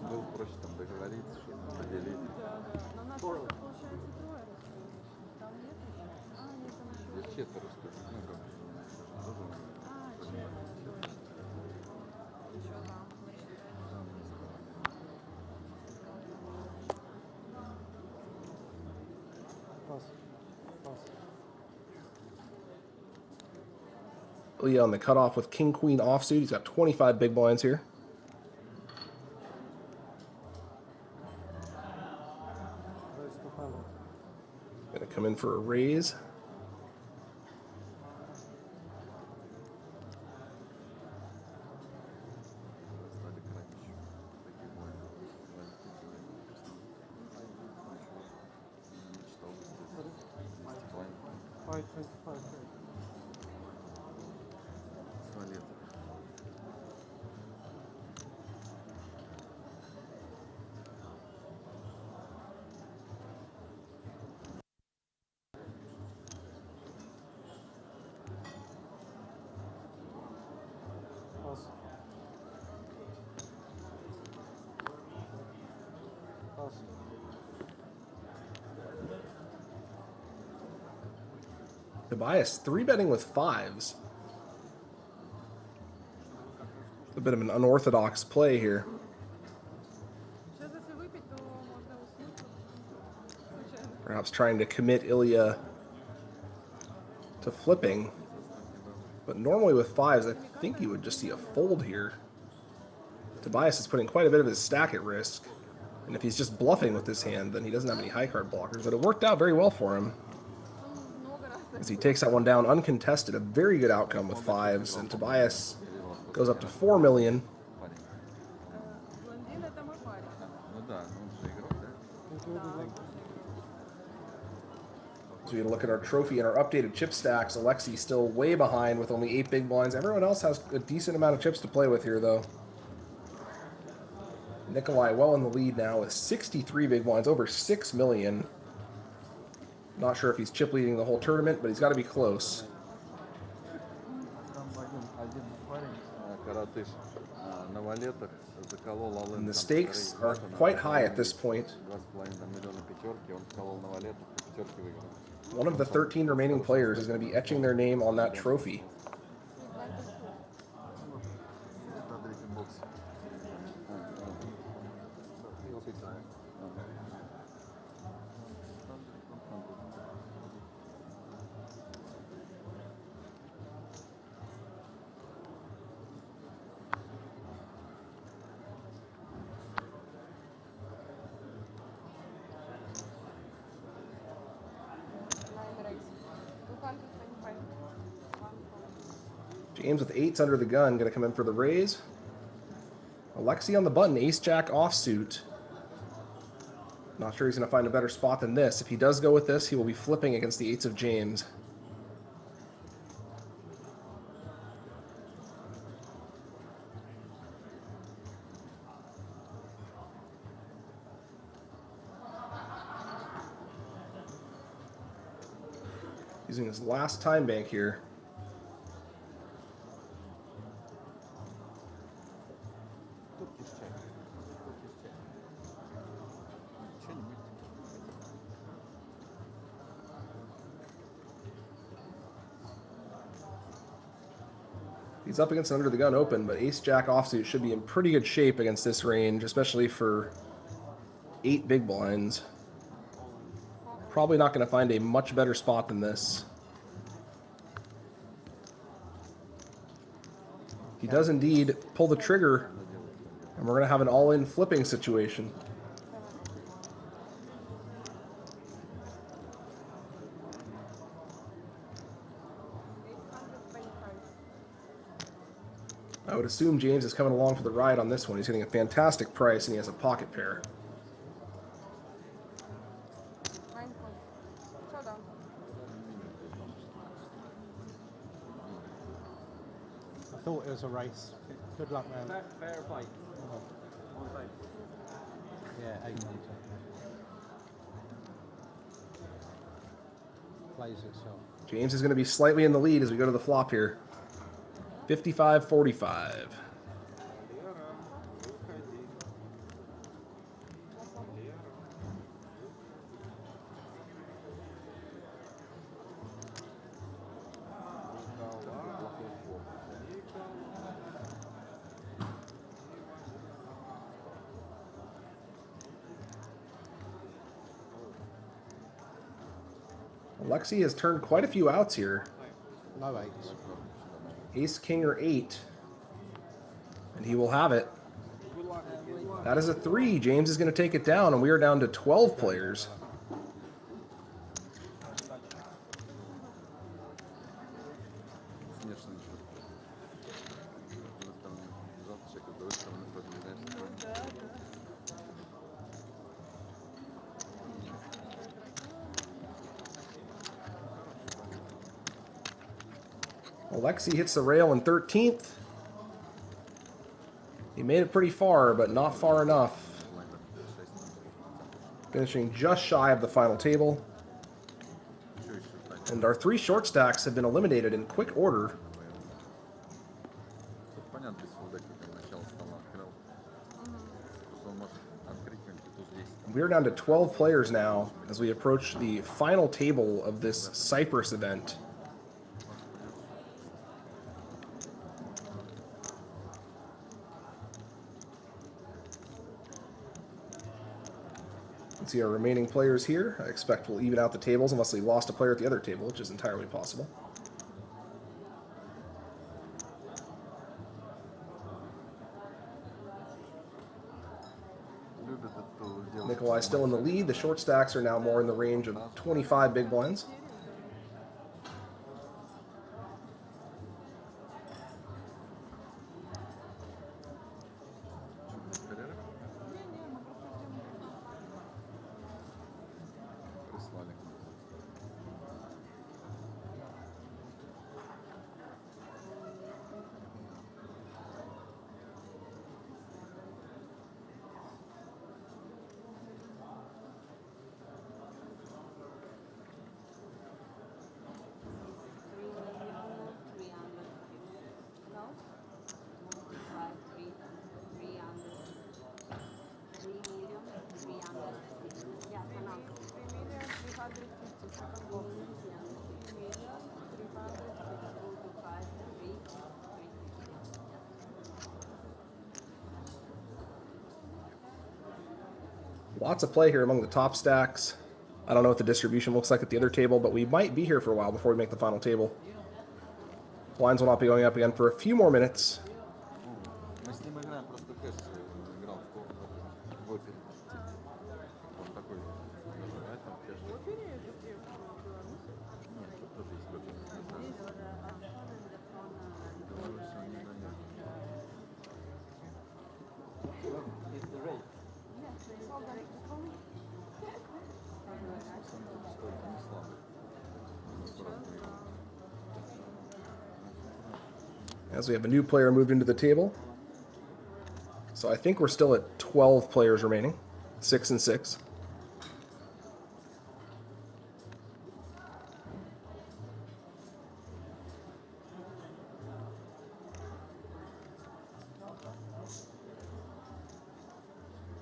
Было проще там договориться, что-то поделить. Здесь четверо стоит. Ну, как тоже понимать. Ilya on the cutoff with King Queen offsuit. He's got 25 big blinds here. Gonna come in for a raise. Tobias 3-betting with 5s. A bit of an unorthodox play here. Perhaps trying to commit Ilya to flipping. But normally with 5s, I think you would just see a fold here. Tobias is putting quite a bit of his stack at risk. And if he's just bluffing with this hand, then he doesn't have any high card blockers. But it worked out very well for him, as he takes that one down uncontested. A very good outcome with 5s, and Tobias goes up to 4 million. So we look at our trophy and our updated chip stacks. Alexei still way behind with only 8 big blinds. Everyone else has a decent amount of chips to play with here, though. Nikolai well in the lead now with 63 big blinds, over 6 million. Not sure if he's chip leading the whole tournament, but he's got to be close. And the stakes are quite high at this point. One of the 13 remaining players is going to be etching their name on that trophy. James with 8s under the gun, going to come in for the raise. Alexei on the button, ace-jack offsuit. Not sure he's going to find a better spot than this. If he does go with this, he will be flipping against the 8s of James. Using his last time bank here. He's up against an under the gun open, but ace-jack offsuit should be in pretty good shape against this range, especially for 8 big blinds. Probably not going to find a much better spot than this. He does indeed pull the trigger, and we're going to have an all-in flipping situation. I would assume James is coming along for the ride on this one. He's getting a fantastic price, and he has a pocket pair. I thought it was a race. Good luck, man. Fair fight. One fight. Yeah, 8 months. Plays itself. James is going to be slightly in the lead as we go to the flop here. 55-45. Alexi has turned quite a few outs here. No eights. Ace, king, or 8. And he will have it. That is a 3. James is going to take it down, and we are down to 12 players. Alexi hits the rail in 13th. He made it pretty far, but not far enough. Finishing just shy of the final table. And our 3 short stacks have been eliminated in quick order. We are down to 12 players now as we approach the final table of this Cyprus event. See our remaining players here. I expect we'll even out the tables unless we lost a player at the other table, which is entirely possible. Nikolai still in the lead. The short stacks are now more in the range of 25 big blinds. Lots of play here among the top stacks. I don't know what the distribution looks like at the other table, but we might be here for a while before we make the final table. Blinds will not be going up again for a few more minutes. As we have a new player moved into the table. So I think we're still at 12 players remaining, 6 and 6.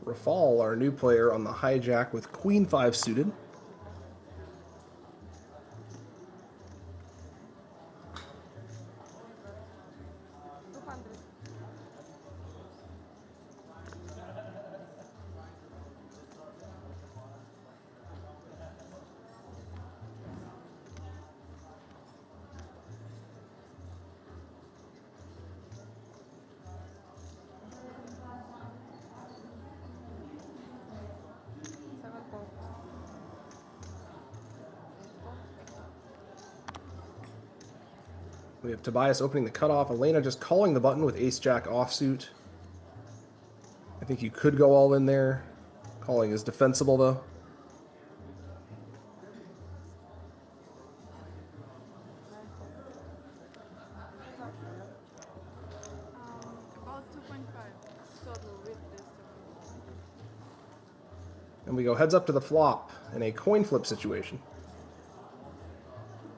Rafal, our new player on the hijack with Queen 5 suited. We have Tobias opening the cutoff. Elena just calling the button with ace-jack offsuit. I think you could go all in there. Calling is defensible, though. About 2.5 total with this. And we go heads up to the flop in a coin flip situation.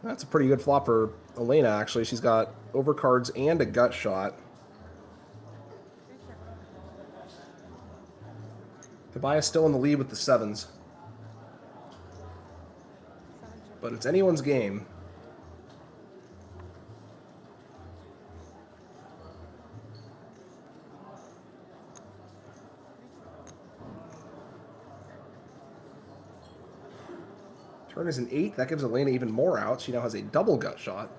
That's a pretty good flop for Elena, actually. She's got overcards and a gut shot. Tobias still in the lead with the sevens. But it's anyone's game. Turn is an 8. That gives Elena even more outs. She now has a double gut shot.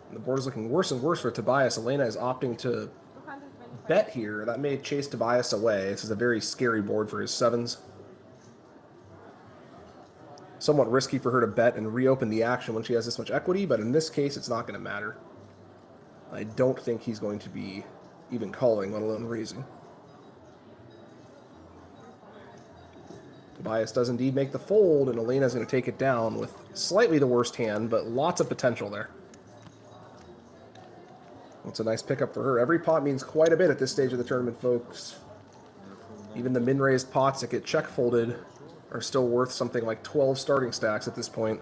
And the board is looking worse and worse for Tobias. Elena is opting to bet here. That may chase Tobias away. This is a very scary board for his sevens. Somewhat risky for her to bet and reopen the action when she has this much equity, but in this case, it's not going to matter. I don't think he's going to be even calling, let alone raising. Tobias does indeed make the fold, and Elena's going to take it down with slightly the worst hand, but lots of potential there. That's a nice pickup for her. Every pot means quite a bit at this stage of the tournament, folks. Even the min-raised pots that get check-folded are still worth something like 12 starting stacks at this point.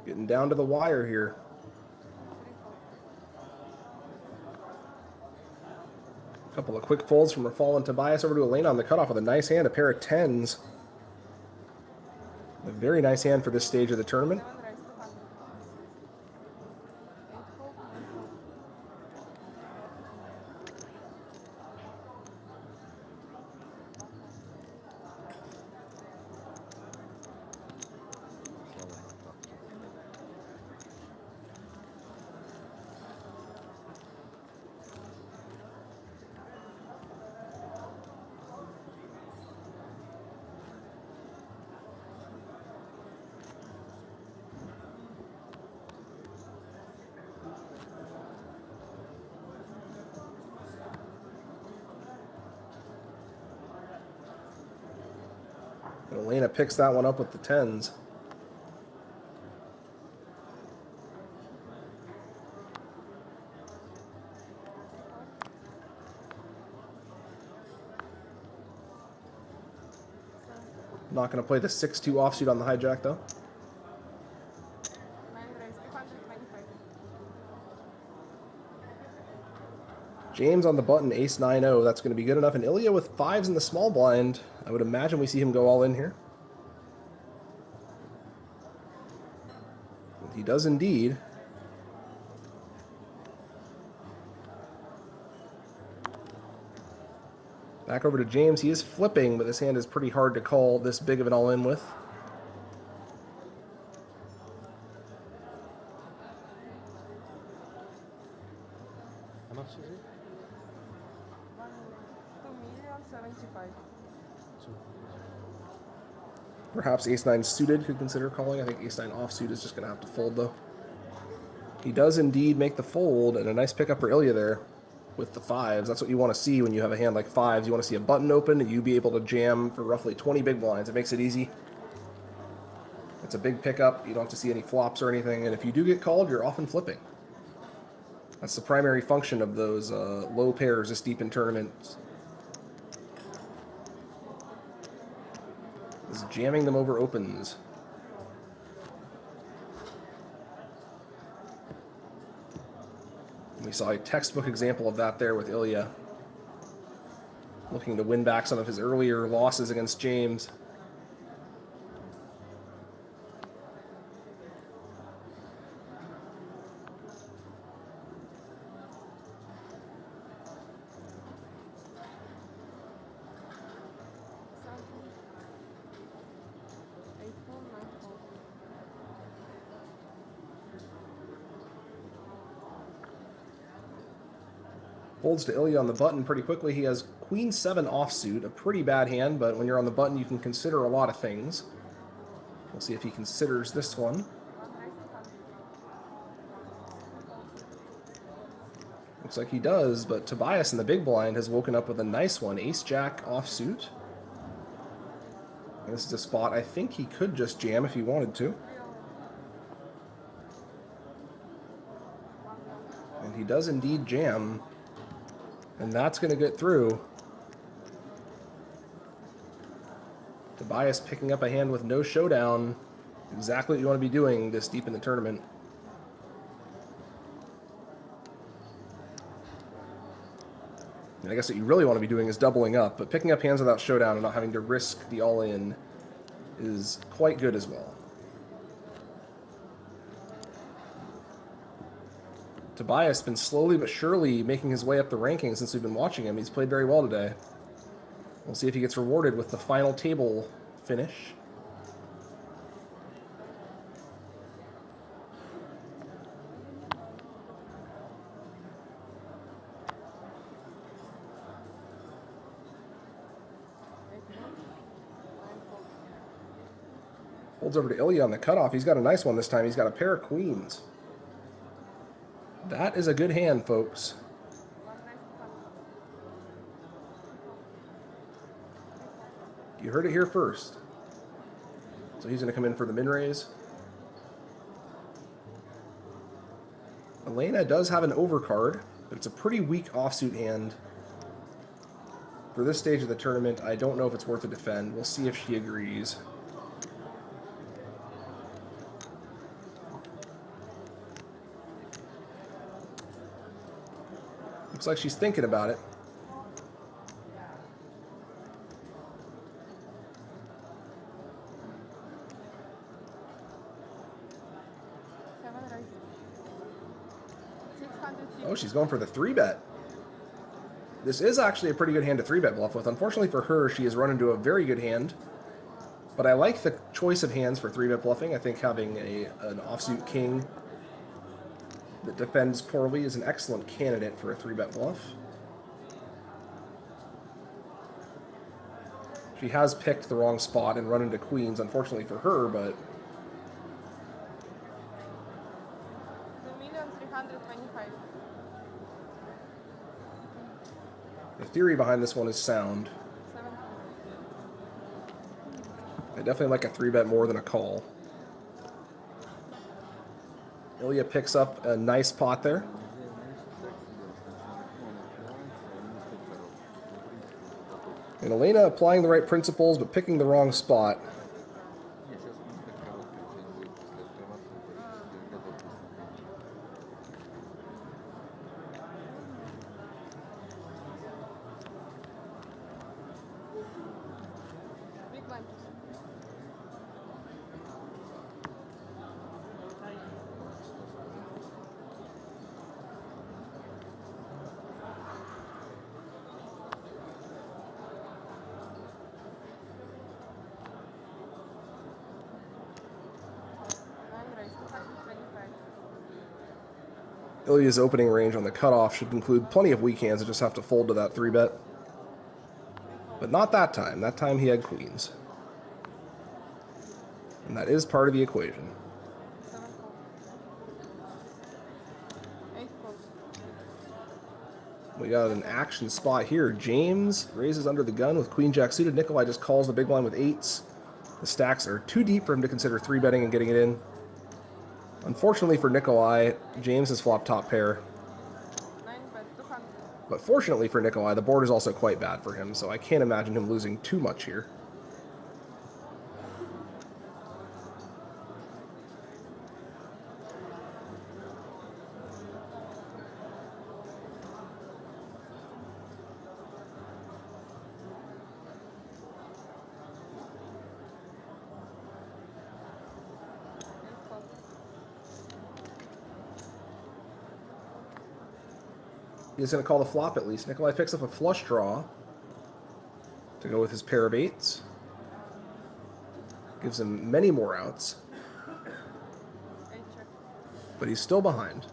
Getting down to the wire here. A couple of quick folds from Rafal and Tobias over to Elena on the cutoff with a nice hand, a pair of tens. A very nice hand for this stage of the tournament. And Elena picks that one up with the tens. Not going to play the 6-2 offsuit on the hijack, though. James on the button, ace 9-0. That's going to be good enough. And Ilya with fives in the small blind. I would imagine we see him go all in here. He does indeed. Back over to James. He is flipping, but this hand is pretty hard to call this big of an all-in with. How much is it? 2,075,000. Perhaps ace-9 suited could consider calling. I think ace-9 offsuit is just going to have to fold, though. He does indeed make the fold, and a nice pickup for Ilya there with the fives. That's what you want to see when you have a hand like fives. You want to see a button open and you be able to jam for roughly 20 big blinds. It makes it easy. It's a big pickup. You don't have to see any flops or anything, and if you do get called, you're often flipping. That's the primary function of those low pairs this deep in tournaments. Is jamming them over opens. We saw a textbook example of that there with Ilya. Looking to win back some of his earlier losses against James. Folds to Ilya on the button pretty quickly. He has Queen 7 offsuit, a pretty bad hand, but when you're on the button, you can consider a lot of things. We'll see if he considers this one. Looks like he does, but Tobias in the big blind has woken up with a nice one. Ace-Jack offsuit. And this is a spot I think he could just jam if he wanted to. And he does indeed jam. And that's going to get through. Tobias picking up a hand with no showdown. Exactly what you want to be doing this deep in the tournament. And I guess what you really want to be doing is doubling up, but picking up hands without showdown and not having to risk the all-in is quite good as well. Tobias has been slowly but surely making his way up the rankings since we've been watching him. He's played very well today. We'll see if he gets rewarded with the final table finish. Holds over to Ilya on the cutoff. He's got a nice one this time. He's got a pair of queens. That is a good hand, folks. You heard it here first. So he's going to come in for the min raise. Elena does have an overcard, but it's a pretty weak offsuit hand. For this stage of the tournament, I don't know if it's worth a defend. We'll see if she agrees. Looks like she's thinking about it. Oh, she's going for the 3-bet. This is actually a pretty good hand to 3-bet bluff with. Unfortunately for her, she has run into a very good hand. But I like the choice of hands for 3-bet bluffing. I think having an offsuit king that defends poorly is an excellent candidate for a 3-bet bluff. She has picked the wrong spot and run into queens, unfortunately for her, but... 2,325,000. The theory behind this one is sound. I definitely like a 3-bet more than a call. Ilya picks up a nice pot there. And Elena applying the right principles, but picking the wrong spot. Ilya's opening range on the cutoff should include plenty of weak hands that just have to fold to that 3-bet. But not that time. That time he had queens. And that is part of the equation. We got an action spot here. James raises under the gun with queen-jack suited. Nikolai just calls the big blind with 8s. The stacks are too deep for him to consider 3-betting and getting it in. Unfortunately for Nikolai, James has flopped top pair. But fortunately for Nikolai, the board is also quite bad for him, so I can't imagine him losing too much here. He's going to call the flop at least. Nikolai picks up a flush draw to go with his pair of 8s. Gives him many more outs. But he's still behind.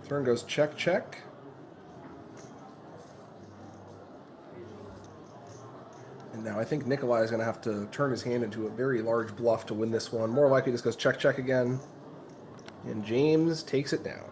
Turn goes check, check. And now I think Nikolai is going to have to turn his hand into a very large bluff to win this one. More likely just goes check, check again. And James takes it down.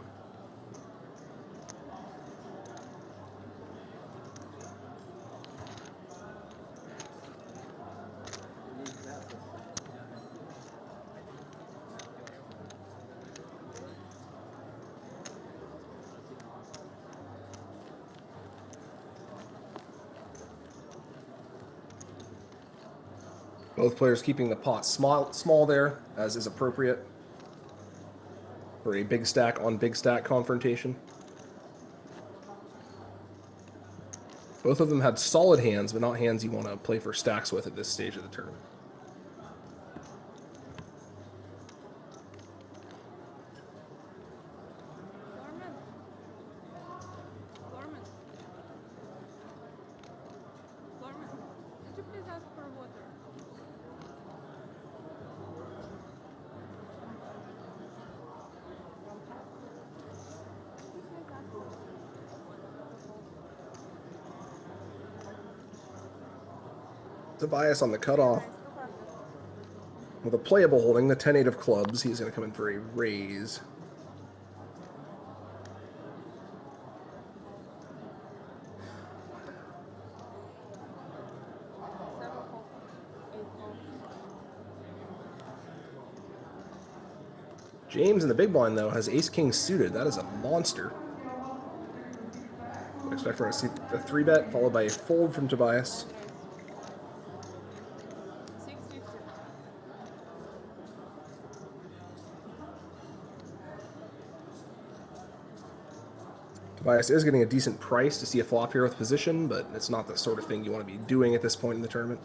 Both players keeping the pot small there, as is appropriate for a big stack on big stack confrontation. Both of them had solid hands, but not hands you want to play for stacks with at this stage of the tournament. Could you please ask for water? Tobias on the cutoff. With a playable holding, the 10-8 of clubs, he's going to come in for a raise. James in the big blind, though, has ace-king suited. That is a monster. I expect we're going to see a 3-bet followed by a fold from Tobias. Tobias is getting a decent price to see a flop here with position, but it's not the sort of thing you want to be doing at this point in the tournament.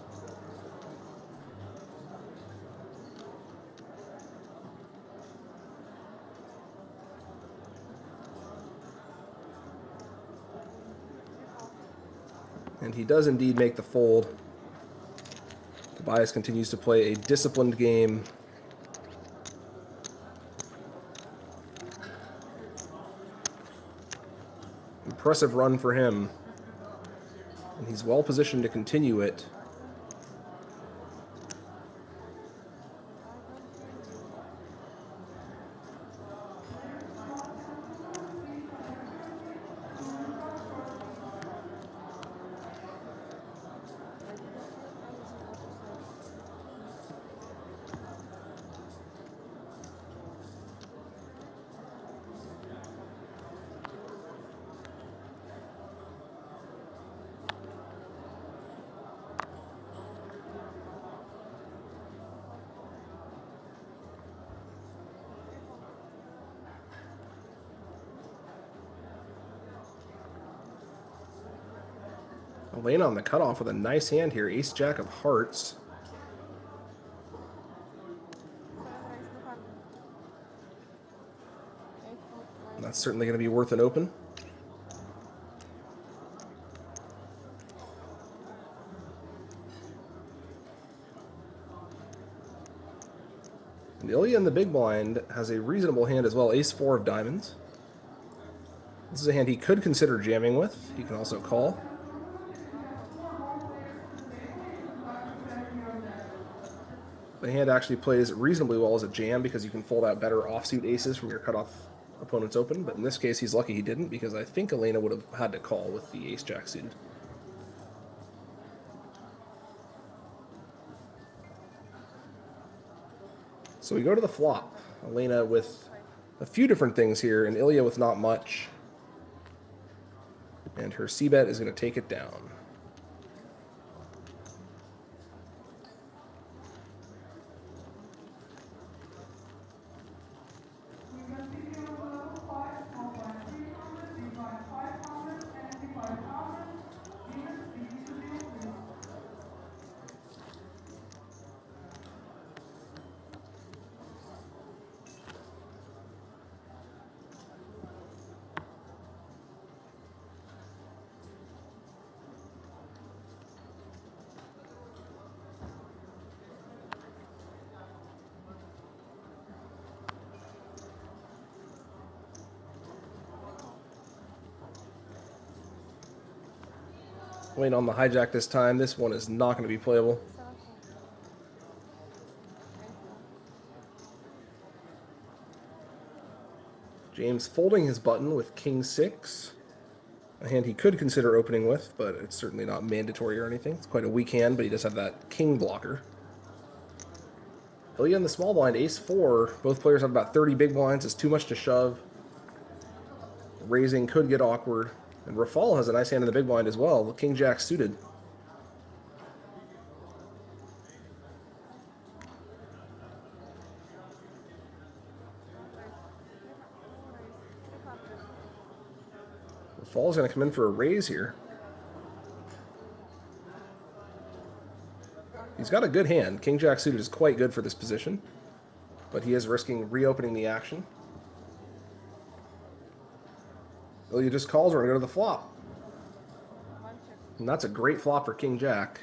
And he does indeed make the fold. Tobias continues to play a disciplined game. Impressive run for him. And he's well positioned to continue it. Elena on the cutoff with a nice hand here. Ace-Jack of hearts. And that's certainly going to be worth an open. And Ilya in the big blind has a reasonable hand as well. Ace-4 of diamonds. This is a hand he could consider jamming with. He can also call. The hand actually plays reasonably well as a jam because you can fold out better offsuit aces from your cutoff opponent's open, but in this case he's lucky he didn't because I think Elena would have had to call with the ace-jack suited. So we go to the flop. Elena with a few different things here, and Ilya with not much. And her c-bet is going to take it down. Waiting on the hijack this time. This one is not going to be playable. James folding his button with king 6. A hand he could consider opening with, but it's certainly not mandatory or anything. It's quite a weak hand, but he does have that king blocker. Ilya in the small blind, ace 4. Both players have about 30 big blinds. It's too much to shove. Raising could get awkward. And Rafal has a nice hand in the big blind as well. King jack suited. Rafal's going to come in for a raise here. He's got a good hand. King jack suited is quite good for this position, but he is risking reopening the action. Ilya just calls. We're going to go to the flop. And that's a great flop for king jack.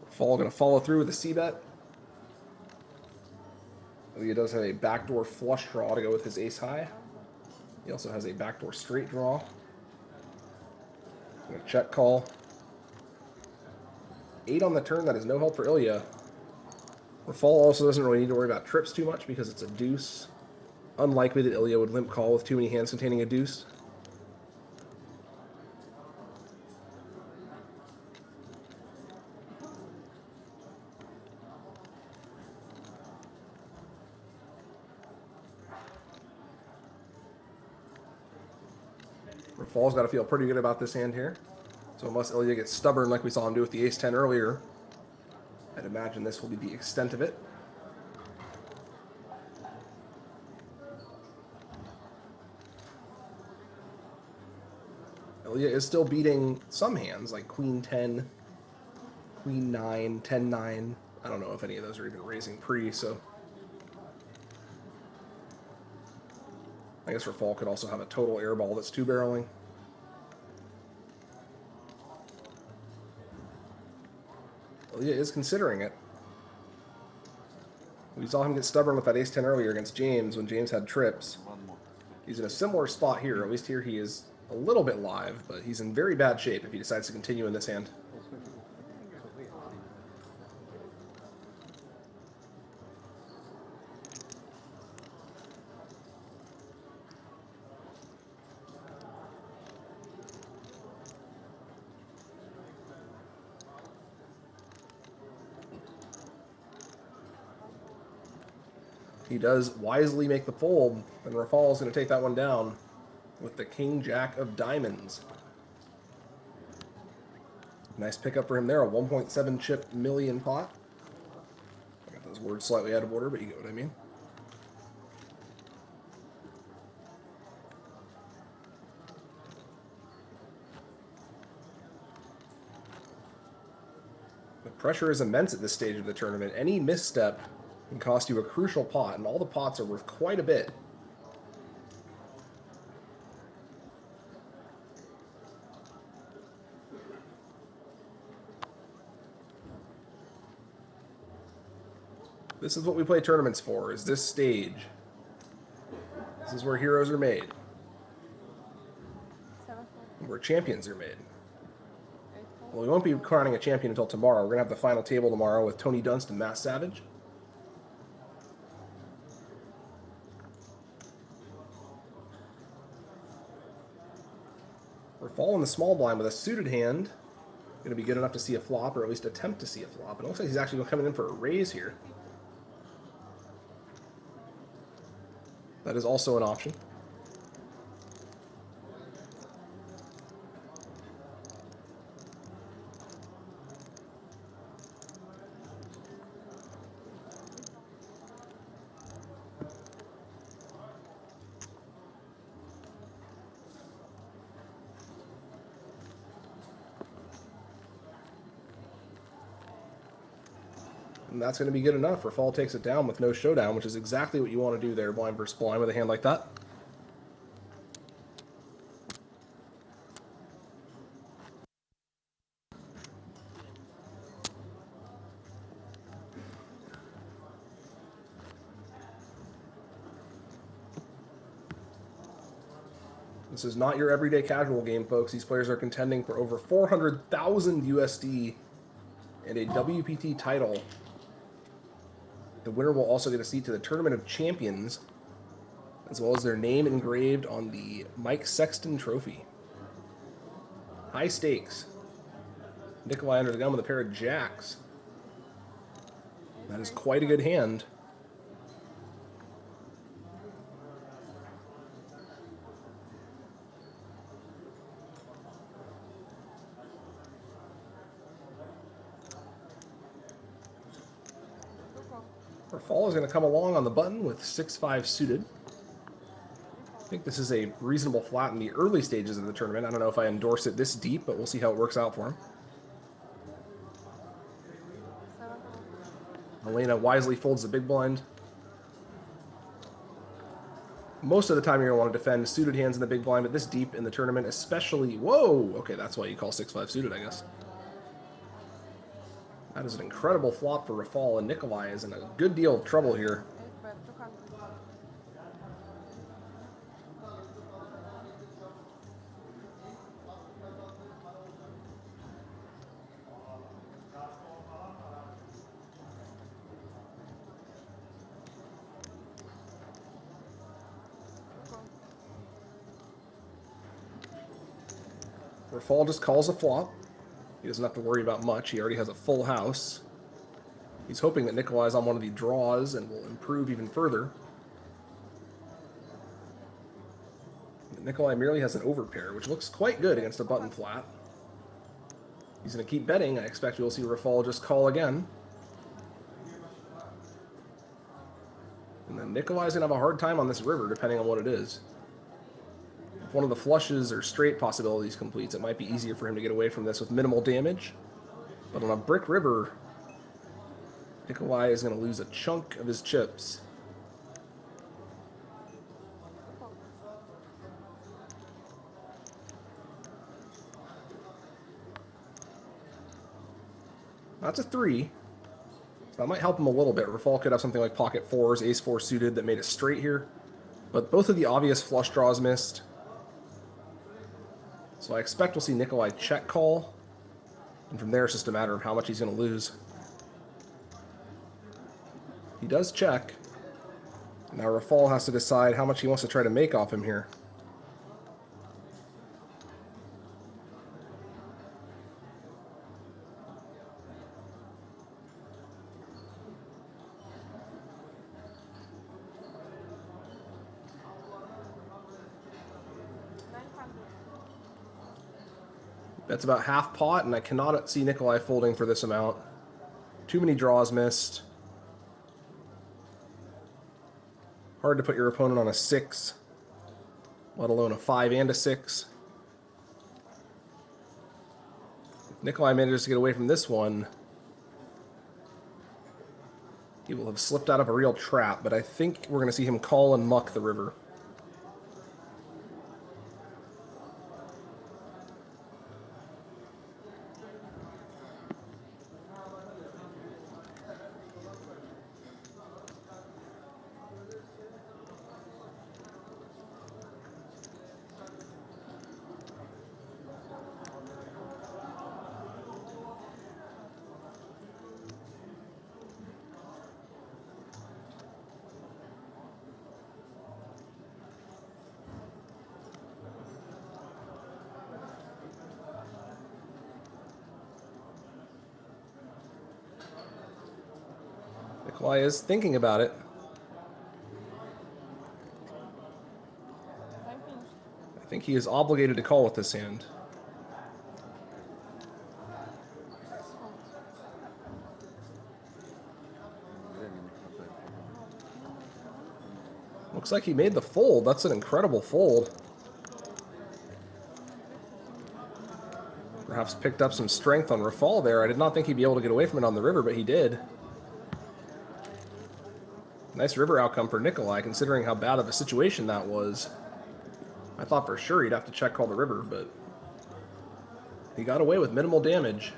Fall going to follow through with a c-bet. He does have a backdoor flush draw to go with his ace high. He also has a backdoor straight draw. Check call. 8 on the turn. That is no help for Ilya. Rafal also doesn't really need to worry about trips too much because it's a deuce. Unlikely that Ilya would limp call with too many hands containing a deuce. Rafal's got to feel pretty good about this hand here. So unless Ilya gets stubborn like we saw him do with the ace-10 earlier, I'd imagine this will be the extent of it. Ilya is still beating some hands like queen 10, queen 9, 10 9. I don't know if any of those are even raising pre, so I guess Rafal could also have a total airball that's 2-barreling. Ilya is considering it. We saw him get stubborn with that ace-10 earlier against James when James had trips. He's in a similar spot here. At least here he is a little bit live, but he's in very bad shape if he decides to continue in this hand. He does wisely make the fold, and Rafal is going to take that one down with the king jack of diamonds. Nice pickup for him there, a 1.7 chip million pot. I got those words slightly out of order, but you get what I mean. The pressure is immense at this stage of the tournament. Any misstep can cost you a crucial pot, and all the pots are worth quite a bit. This is what we play tournaments for, is this stage. This is where heroes are made. Where champions are made. Well, we won't be crowning a champion until tomorrow. We're going to have the final table tomorrow with Tony Dunst and Matt Savage. We're following the small blind with a suited hand. Going to be good enough to see a flop, or at least attempt to see a flop. It looks like he's actually coming in for a raise here. That is also an option. And that's going to be good enough. Rafal takes it down with no showdown, which is exactly what you want to do there, blind versus blind, with a hand like that. This is not your everyday casual game, folks. These players are contending for over 400,000 USD and a WPT title. The winner will also get a seat to the Tournament of Champions, as well as their name engraved on the Mike Sexton trophy. High stakes. Nikolai under the gun with a pair of jacks. That is quite a good hand. Rafal is going to come along on the button with 6-5 suited. I think this is a reasonable flat in the early stages of the tournament. I don't know if I endorse it this deep, but we'll see how it works out for him. Elena wisely folds the big blind. Most of the time you're going to want to defend suited hands in the big blind, but this deep in the tournament especially... Whoa! Okay, that's why you call 6-5 suited, I guess. That is an incredible flop for Rafal, and Nikolai is in a good deal of trouble here. Rafal just calls a flop. He doesn't have to worry about much. He already has a full house. He's hoping that Nikolai's on one of the draws and will improve even further. Nikolai merely has an overpair, which looks quite good against a button flat. He's going to keep betting. I expect we'll see Rafal just call again. And then Nikolai's going to have a hard time on this river, depending on what it is. If one of the flushes or straight possibilities completes, it might be easier for him to get away from this with minimal damage. But on a brick river, Nikolai is going to lose a chunk of his chips. That's a 3. So that might help him a little bit. Rafal could have something like pocket 4s, ace-4 suited that made a straight here. But both of the obvious flush draws missed. So I expect we'll see Nikolai check call. And from there, it's just a matter of how much he's going to lose. He does check. Now Rafal has to decide how much he wants to try to make off him here. That's about half pot, and I cannot see Nikolai folding for this amount. Too many draws missed. Hard to put your opponent on a 6, let alone a 5 and a 6. If Nikolai manages to get away from this one, he will have slipped out of a real trap, but I think we're going to see him call and muck the river. Nikolai is thinking about it. I think he is obligated to call with this hand. Looks like he made the fold. That's an incredible fold. Perhaps picked up some strength on Rafal there. I did not think he'd be able to get away from it on the river, but he did. Nice river outcome for Nikolai, considering how bad of a situation that was. I thought for sure he'd have to check call the river, but he got away with minimal damage.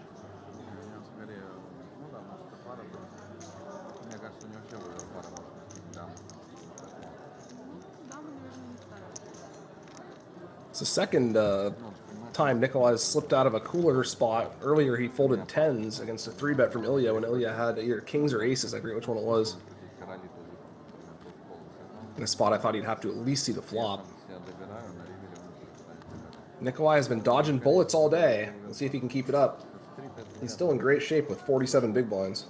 It's the second time Nikolai's slipped out of a cooler spot. Earlier he folded 10s against a 3-bet from Ilya when Ilya had either kings or aces. I forget which one it was. In a spot I thought he'd have to at least see the flop. Nikolai has been dodging bullets all day. Let's see if he can keep it up. He's still in great shape with 47 big blinds.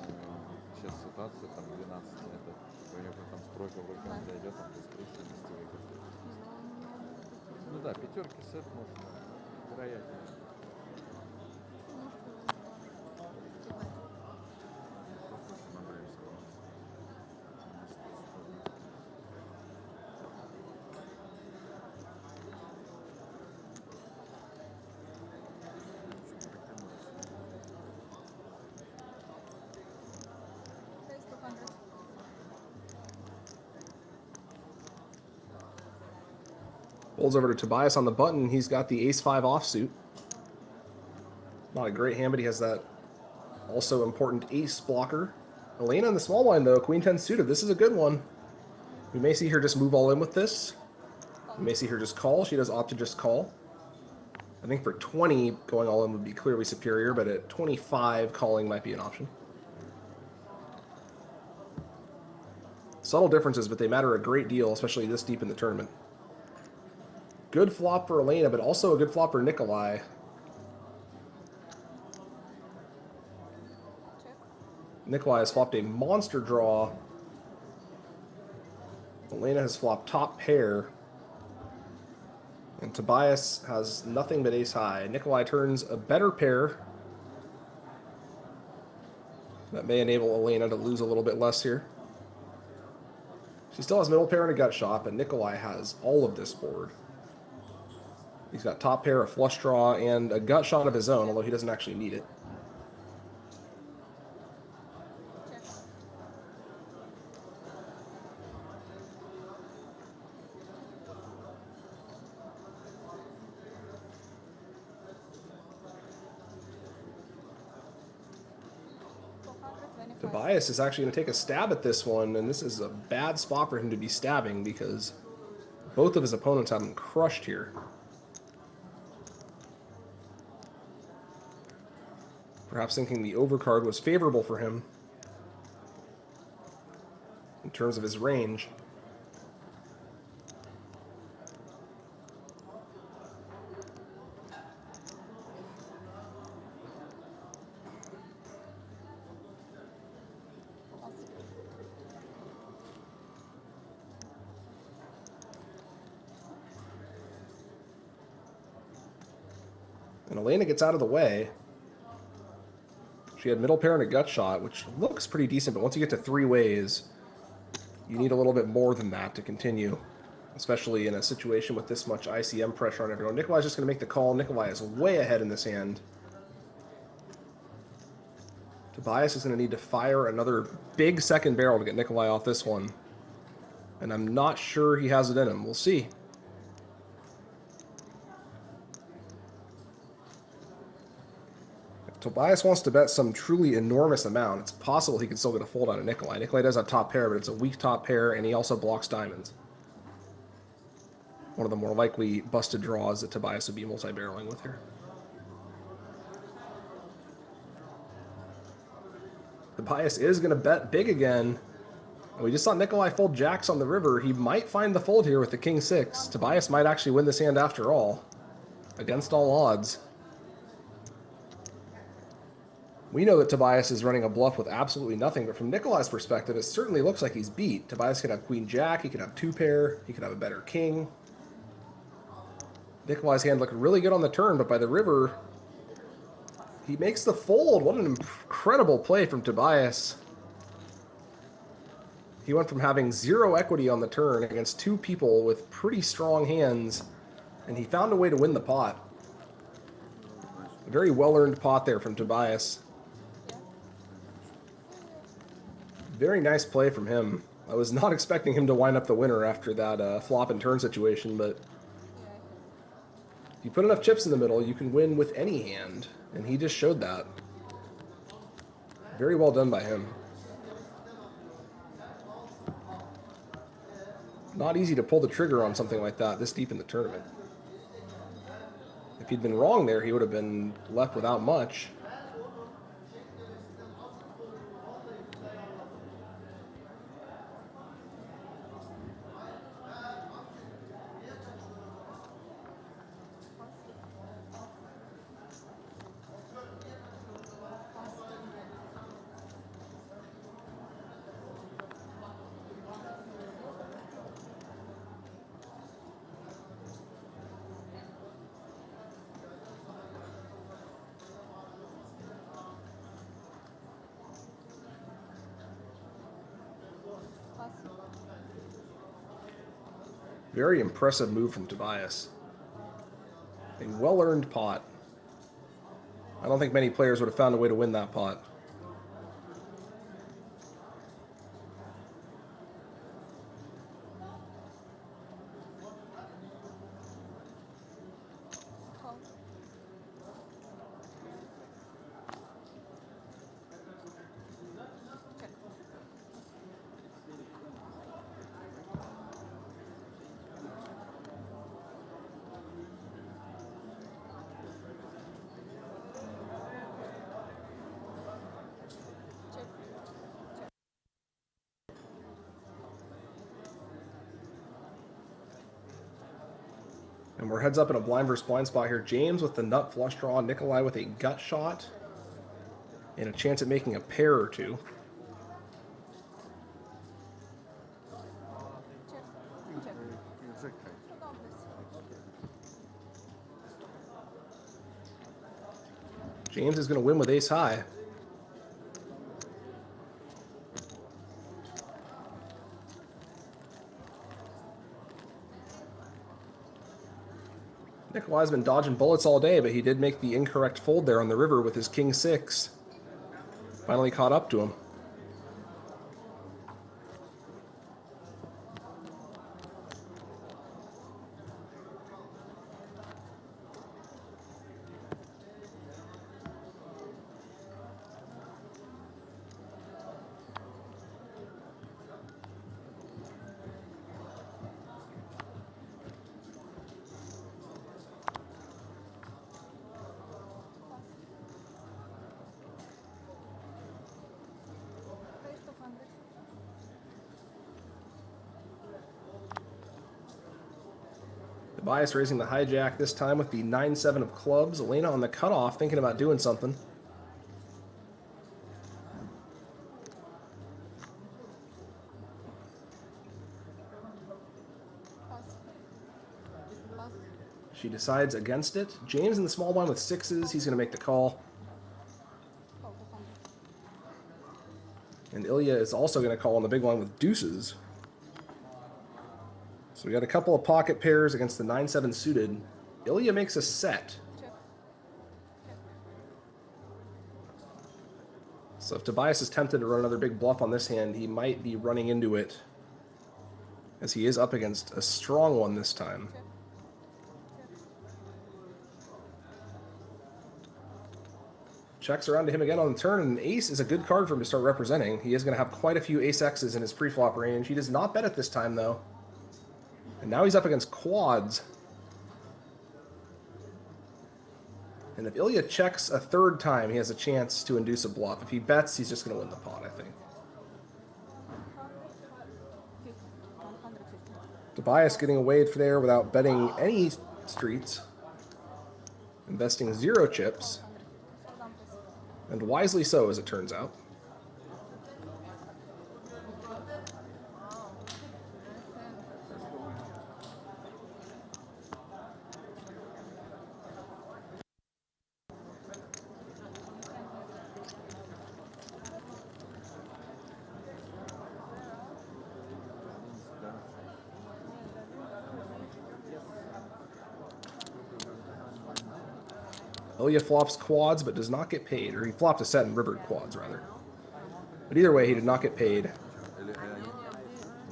Folds over to Tobias on the button. He's got the ace-5 offsuit. Not a great hand, but he has that also important ace blocker. Elena in the small blind, though. Queen-10 suited. This is a good one. We may see her just move all in with this. We may see her just call. She does opt to just call. I think for 20, going all in would be clearly superior, but at 25, calling might be an option. Subtle differences, but they matter a great deal, especially this deep in the tournament. Good flop for Elena, but also a good flop for Nikolai. Nikolai has flopped a monster draw. Elena has flopped top pair. And Tobias has nothing but ace high. Nikolai turns a better pair. That may enable Elena to lose a little bit less here. She still has middle pair and a gut shot, but Nikolai has all of this board. He's got top pair, a flush draw, and a gut shot of his own, although he doesn't actually need it. Tobias is actually going to take a stab at this one, and this is a bad spot for him to be stabbing because both of his opponents have him crushed here. Perhaps thinking the overcard was favorable for him in terms of his range. And Elena gets out of the way. She had middle pair and a gut shot, which looks pretty decent, but once you get to 3 ways, you need a little bit more than that to continue, especially in a situation with this much ICM pressure on everyone. Nikolai's just going to make the call. Nikolai is way ahead in this hand. Tobias is going to need to fire another big second barrel to get Nikolai off this one, and I'm not sure he has it in him. We'll see. Tobias wants to bet some truly enormous amount. It's possible he can still get a fold out of Nikolai. Nikolai does have top pair, but it's a weak top pair, and he also blocks diamonds. One of the more likely busted draws that Tobias would be multi-barreling with here. Tobias is going to bet big again. And we just saw Nikolai fold jacks on the river. He might find the fold here with the king-6. Tobias might actually win this hand after all, against all odds. We know that Tobias is running a bluff with absolutely nothing, but from Nikolai's perspective, it certainly looks like he's beat. Tobias could have queen-jack, he could have 2 pair, he could have a better king. Nikolai's hand looked really good on the turn, but by the river, he makes the fold. What an incredible play from Tobias. He went from having 0 equity on the turn against 2 people with pretty strong hands, and he found a way to win the pot. A very well-earned pot there from Tobias. Very nice play from him. I was not expecting him to wind up the winner after that flop and turn situation, but if you put enough chips in the middle, you can win with any hand, and he just showed that. Very well done by him. Not easy to pull the trigger on something like that this deep in the tournament. If he'd been wrong there, he would have been left without much. Very impressive move from Tobias. A well-earned pot. I don't think many players would have found a way to win that pot. And we're heads up in a blind versus blind spot here. James with the nut flush draw, Nikolai with a gut shot, and a chance at making a pair or two. James is going to win with ace high. Nikolai's been dodging bullets all day, but he did make the incorrect fold there on the river with his king six. Finally caught up to him. Tobias raising the hijack this time with the 9-7 of clubs. Elena on the cutoff, thinking about doing something. She decides against it. James in the small blind with sixes. He's going to make the call. And Ilya is also going to call on the big one with deuces. So we got a couple of pocket pairs against the 9-7 suited. Ilya makes a set. So if Tobias is tempted to run another big bluff on this hand, he might be running into it, as he is up against a strong one this time. Checks around to him again on the turn, and an ace is a good card for him to start representing. He is going to have quite a few ace-X's in his pre-flop range. He does not bet it this time, though. And now he's up against quads. And if Ilya checks a third time, he has a chance to induce a bluff. If he bets, he's just going to win the pot, I think. Tobias getting away there without betting any streets. Investing 0 chips. And wisely so, as it turns out. Ilya flops quads, but does not get paid. Or he flopped a set and rivered quads, rather. But either way, he did not get paid.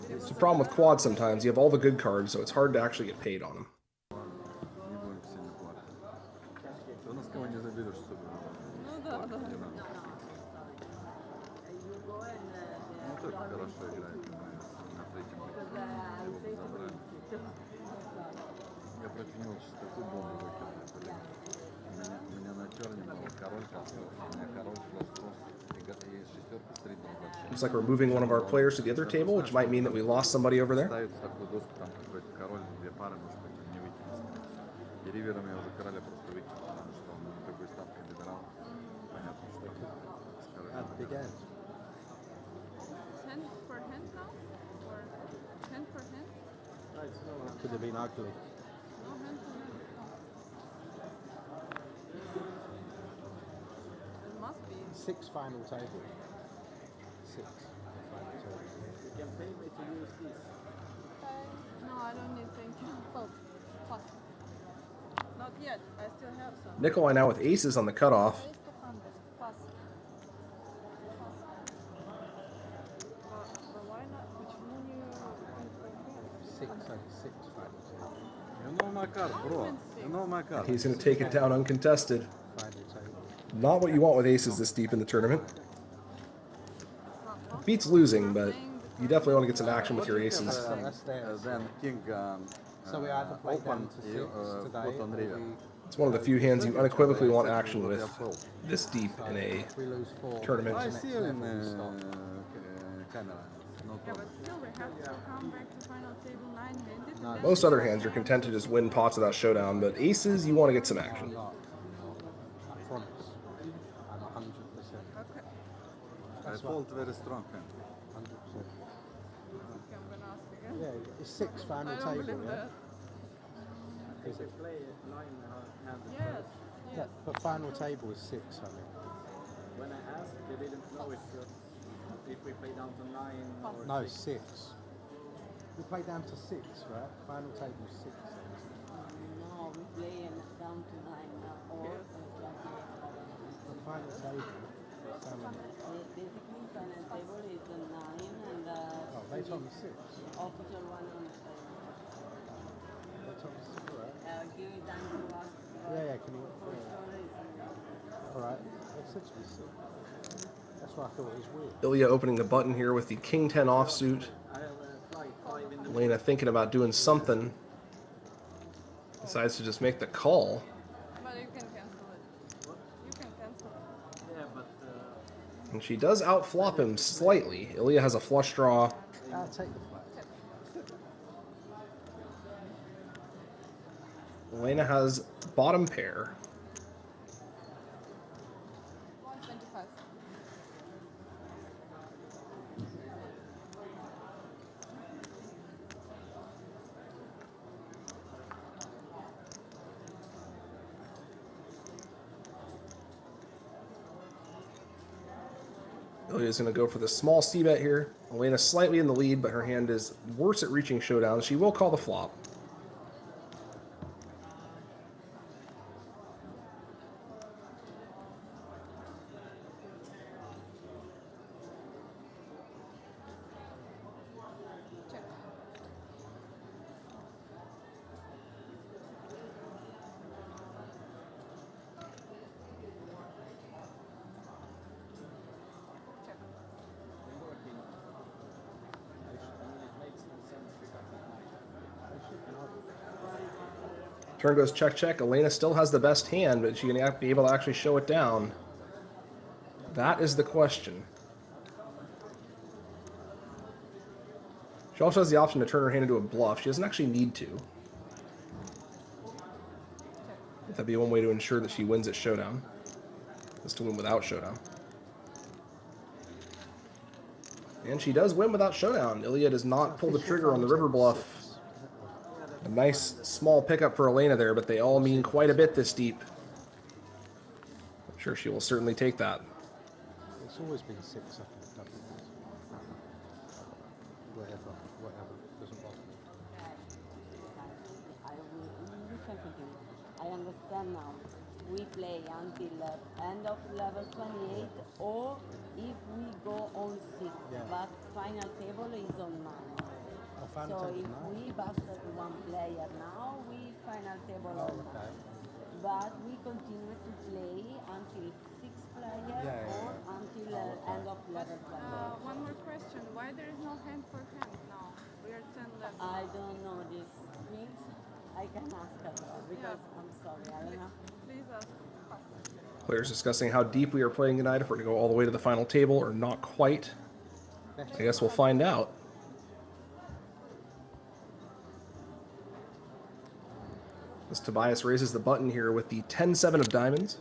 It's a problem with quads sometimes. You have all the good cards, so it's hard to actually get paid on them. против него чисто футбол не выкинул. У меня на черне был король косой, у меня король флост и шестерка стрит на большой. Looks like we're moving one of our players to the other table, which might mean that we lost somebody over there. Ставится такую доску, там какой-то король, две пары, может быть, не выкинется. И ривером я уже короля просто выкинул, потому что он такой ставкой добирал. Понятно, что That's big end. Hand for hand now? Or hand for hand? Could have been ugly. No hand for hand. It must be. 6 final table. 6 final table. You can pay me to use this. No, I don't need, thank you. Fold. Pass. Not yet. I still have some. Nikolai now with aces on the cutoff. Raise 200. Pass. But why not? Почему не Six final table. You know my card, bro. You know my card. He's going to take it down uncontested. Final table. Not what you want with aces this deep in the tournament. Beats losing, but you definitely want to get some action with your aces. That's theirs. Then king So we either play down to 6 today, on or river. It's one of the few hands you unequivocally want action with this deep in a we lose 4. tournament. I see you in camera. No Yeah, problem. but still we have to come back to final table 9-handed. Most other hands you're content to just win pots without showdown, but aces you want to get some action. I promise. I'm 100%. Okay. I fold very strong hand. 100%. Okay, I'm gonna ask again. Yeah, it's 6 final I don't table, believe yeah? that. I think we play 9 hand. Yes, Yeah, yes. but final table is 6, I think. When I asked, they didn't know if we play down to 9 or No, 6. 6. We play down to 6, right? Final table is 6. No, we play down to 9 or The final table. basically final table is a 9 and Oh, they told me 6. official one on They told me 6, right? give it time to us. Yeah, can you... Alright, they said to be 6. That's why I thought it was weird. Ilya opening the button here with the king 10 offsuit. I have flight 5 in the Elena thinking about doing something. Decides to just make the call. But you can cancel it. You can cancel it. Yeah, but And she does outflop him slightly. Ilya has a flush draw. I'll take the flag. Elena has bottom pair. 125. Ilya's going to go for the small c-bet here. Elena's slightly in the lead, but her hand is worse at reaching showdown. She will call the flop. Turn goes check, check. Elena still has the best hand, but is she going to be able to actually show it down? That is the question. She also has the option to turn her hand into a bluff. She doesn't actually need to. That'd be one way to ensure that she wins at showdown. Is to win without showdown. And she does win without showdown. Ilya does not pull the trigger on the river bluff. A nice small pickup for Elena there, but they all mean quite a bit this deep. I'm sure she will certainly take that. It's always been 6, I think. Whatever, doesn't bother me. I understand now. We play until end of level 28, or if we go on 6, but final table is on 9. Final So table if 9? we busted one player now, we final table on 9. But we continue to play until 6 players or until end of level 28. One more question. Why there is no hand for hand now? We are 10 left. I don't know these things. I can ask her because I'm sorry, I don't know. Please ask. Players discussing how deep we are playing tonight, if we're going to go all the way to the final table or not quite. I guess we'll find out. As Tobias raises the button here with the 10-7 of diamonds.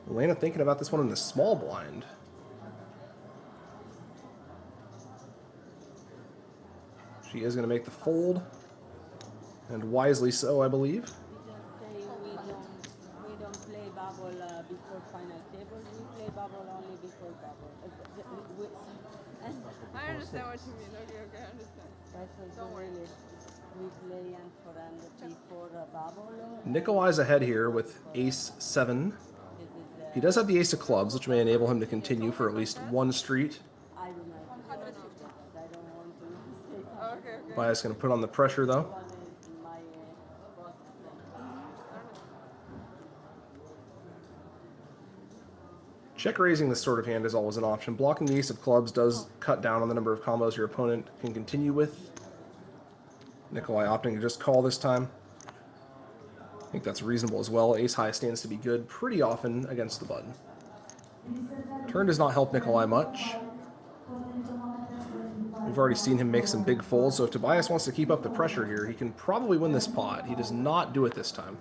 Elena thinking about this one in the small blind. She is going to make the fold, and wisely so, I believe. We just say we don't play bubble before final table. We play bubble only before bubble. I understand what you mean. Okay, I understand. Don't worry. We play and for before bubble. Nikolai's ahead here with ace-7. He does have the ace of clubs, which may enable him to continue for at least one street. I don't know. 150. I don't want to say something. Okay. Tobias going to put on the pressure, though. Check raising this sort of hand is always an option. Blocking the ace of clubs does cut down on the number of combos your opponent can continue with. Nikolai opting to just call this time. I think that's reasonable as well. Ace high stands to be good pretty often against the button. Turn does not help Nikolai much. We've already seen him make some big folds, so if Tobias wants to keep up the pressure here, he can probably win this pot. He does not do it this time.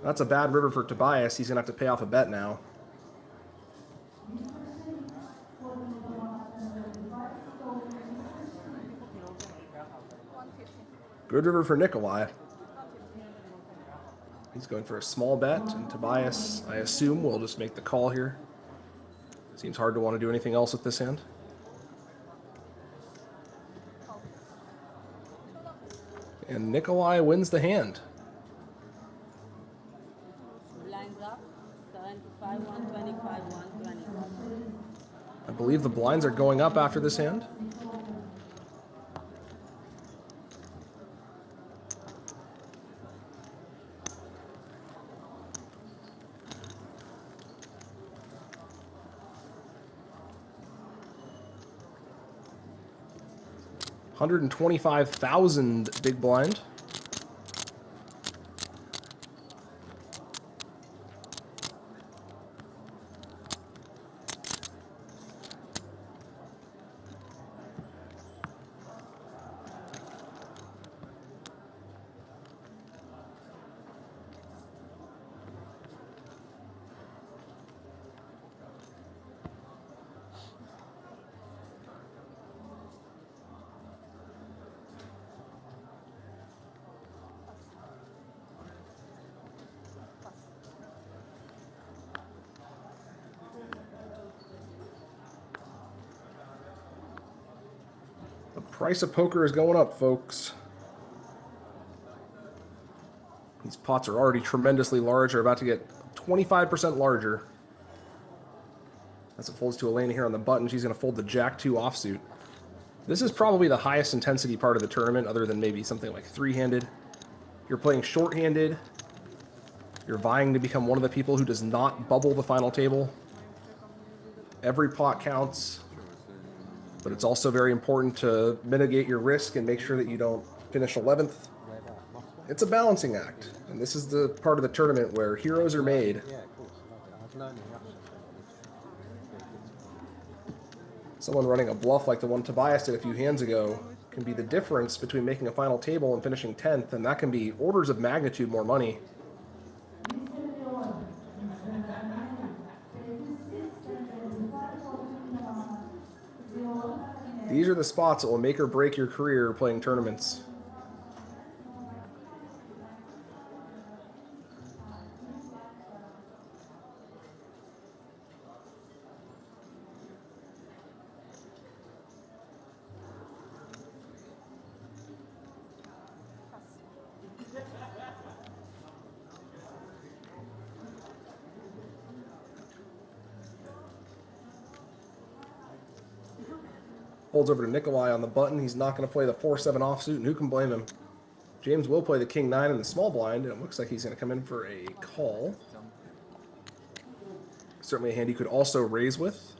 That's a bad river for Tobias. He's going to have to pay off a bet now. Good river for Nikolai. He's going for a small bet, and Tobias, I assume, will just make the call here. Seems hard to want to do anything else with this hand. And Nikolai wins the hand. Blinds up, 75, 125, 125. I believe the blinds are going up after this hand. $125,000 big blind. The price of poker is going up, folks. These pots are already tremendously large. They're about to get 25% larger. As it folds to Elena here on the button, she's going to fold the Jack-2 offsuit. This is probably the highest intensity part of the tournament, other than maybe something like three-handed. You're playing short-handed. You're vying to become one of the people who does not bubble the final table. Every pot counts. But it's also very important to mitigate your risk and make sure that you don't finish 11th. It's a balancing act, and this is the part of the tournament where heroes are made. Someone running a bluff like the one Tobias did a few hands ago can be the difference between making a final table and finishing 10th, and that can be orders of magnitude more money. These are the spots that will make or break your career playing tournaments. Folds over to Nikolai on the button. He's not going to play the 4-7 offsuit, and who can blame him? James will play the king nine in the small blind, and it looks like he's going to come in for a call. Certainly a hand he could also raise with.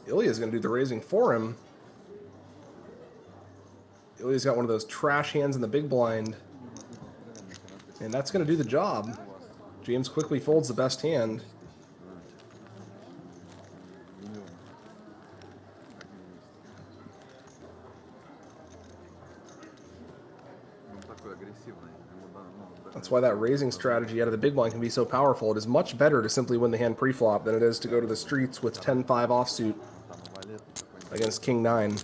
Ilya's going to do the raising for him. Ilya's got one of those trash hands in the big blind. And that's going to do the job. James quickly folds the best hand. That's why that raising strategy out of the big blind can be so powerful. It is much better to simply win the hand pre-flop than it is to go to the streets with 10-5 offsuit against king 9.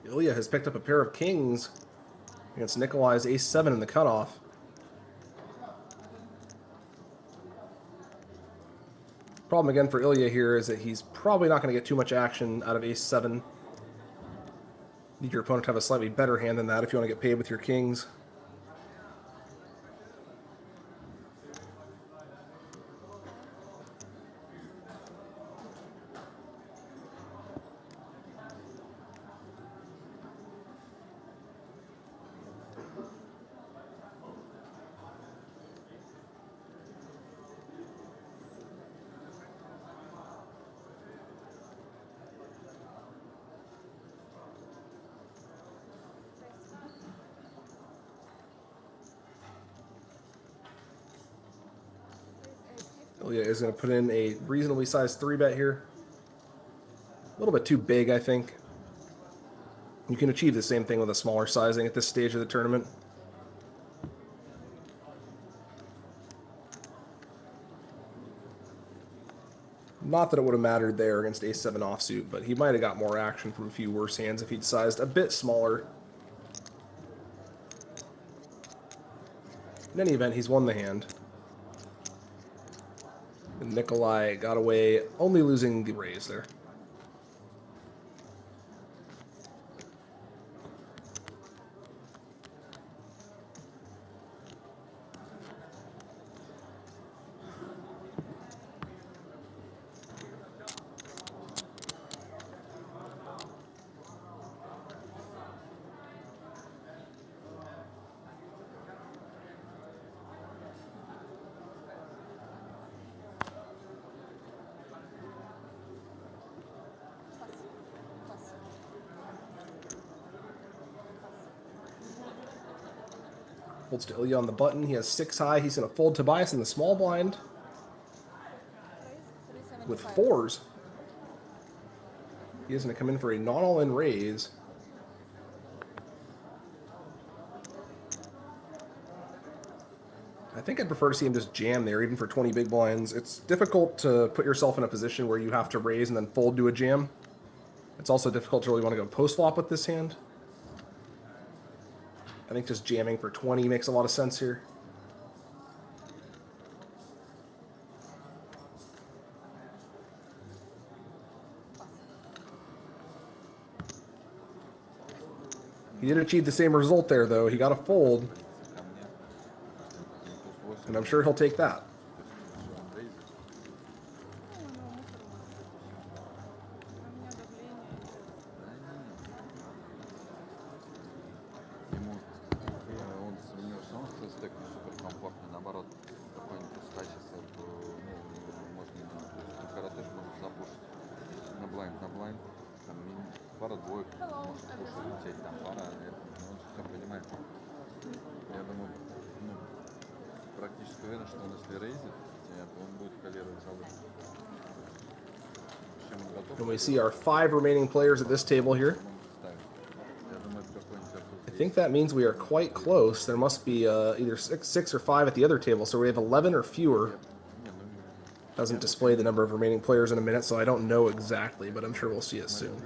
Ilya has picked up a pair of kings against Nikolai's ace-7 in the cutoff. Problem again for Ilya here is that he's probably not going to get too much action out of ace-7. Need your opponent to have a slightly better hand than that if you want to get paid with your kings. Ilya is going to put in a reasonably sized 3-bet here. A little bit too big, I think. You can achieve the same thing with a smaller sizing at this stage of the tournament. Not that it would have mattered there against ace-7 offsuit, but he might have got more action from a few worse hands if he'd sized a bit smaller. In any event, he's won the hand. And Nikolai got away, only losing the raise there. Folds to Ilya on the button. He has 6 high. He's going to fold Tobias in the small blind with 4s. He is going to come in for a non-all-in raise. I think I'd prefer to see him just jam there, even for 20 big blinds. It's difficult to put yourself in a position where you have to raise and then fold to a jam. It's also difficult to really want to go post-flop with this hand. I think just jamming for 20 makes a lot of sense here. He did achieve the same result there, though. He got a fold. And I'm sure he'll take that. таблайн, там пара двоек, может, кушать лететь, там пара, он все понимает. Я думаю, практически уверен, что он если рейзит, он будет калировать залог. And we see our 5 remaining players at this table here. I think that means we are quite close. There must be either 6 or 5 at the other table, so we have 11 or fewer. Doesn't display the number of remaining players in a minute, so I don't know exactly, but I'm sure we'll see it soon.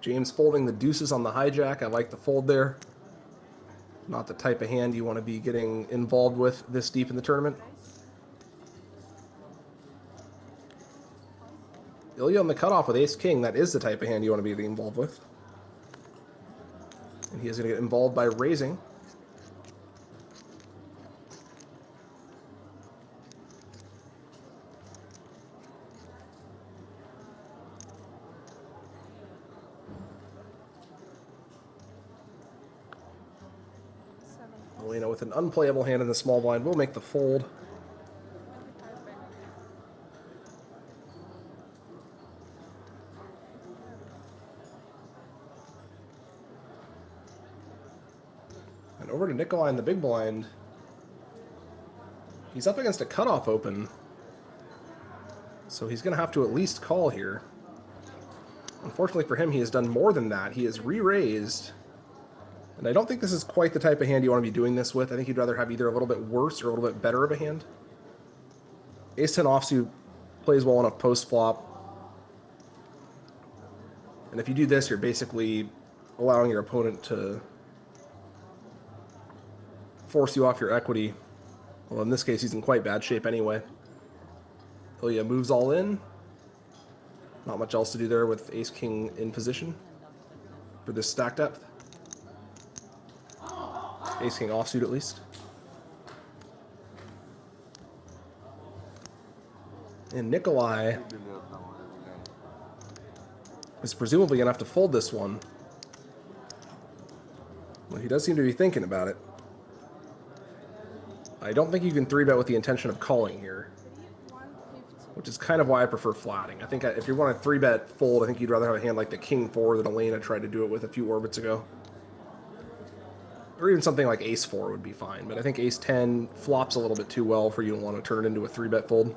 James folding the deuces on the hijack. I like the fold there. Not the type of hand you want to be getting involved with this deep in the tournament. Ilya on the cutoff with ace-king. That is the type of hand you want to be getting involved with. And he is going to get involved by raising. Elena with an unplayable hand in the small blind will make the fold. And over to Nikolai in the big blind. He's up against a cutoff open, so he's going to have to at least call here. Unfortunately for him, he has done more than that. He has re-raised. And I don't think this is quite the type of hand you want to be doing this with. I think you'd rather have either a little bit worse or a little bit better of a hand. Ace-10 offsuit plays well enough post-flop. And if you do this, you're basically allowing your opponent to force you off your equity. Well, in this case, he's in quite bad shape anyway. Ilya moves all in. Not much else to do there with ace-king in position for this stack depth. Ace-king offsuit at least. And Nikolai is presumably going to have to fold this one. Well, he does seem to be thinking about it. I don't think you can 3-bet with the intention of calling here, which is kind of why I prefer flatting. I think if you want to 3-bet fold, I think you'd rather have a hand like the king-4 that Elena tried to do it with a few orbits ago. Or even something like ace-4 would be fine, but I think ace-10 flops a little bit too well for you to want to turn it into a 3-bet fold.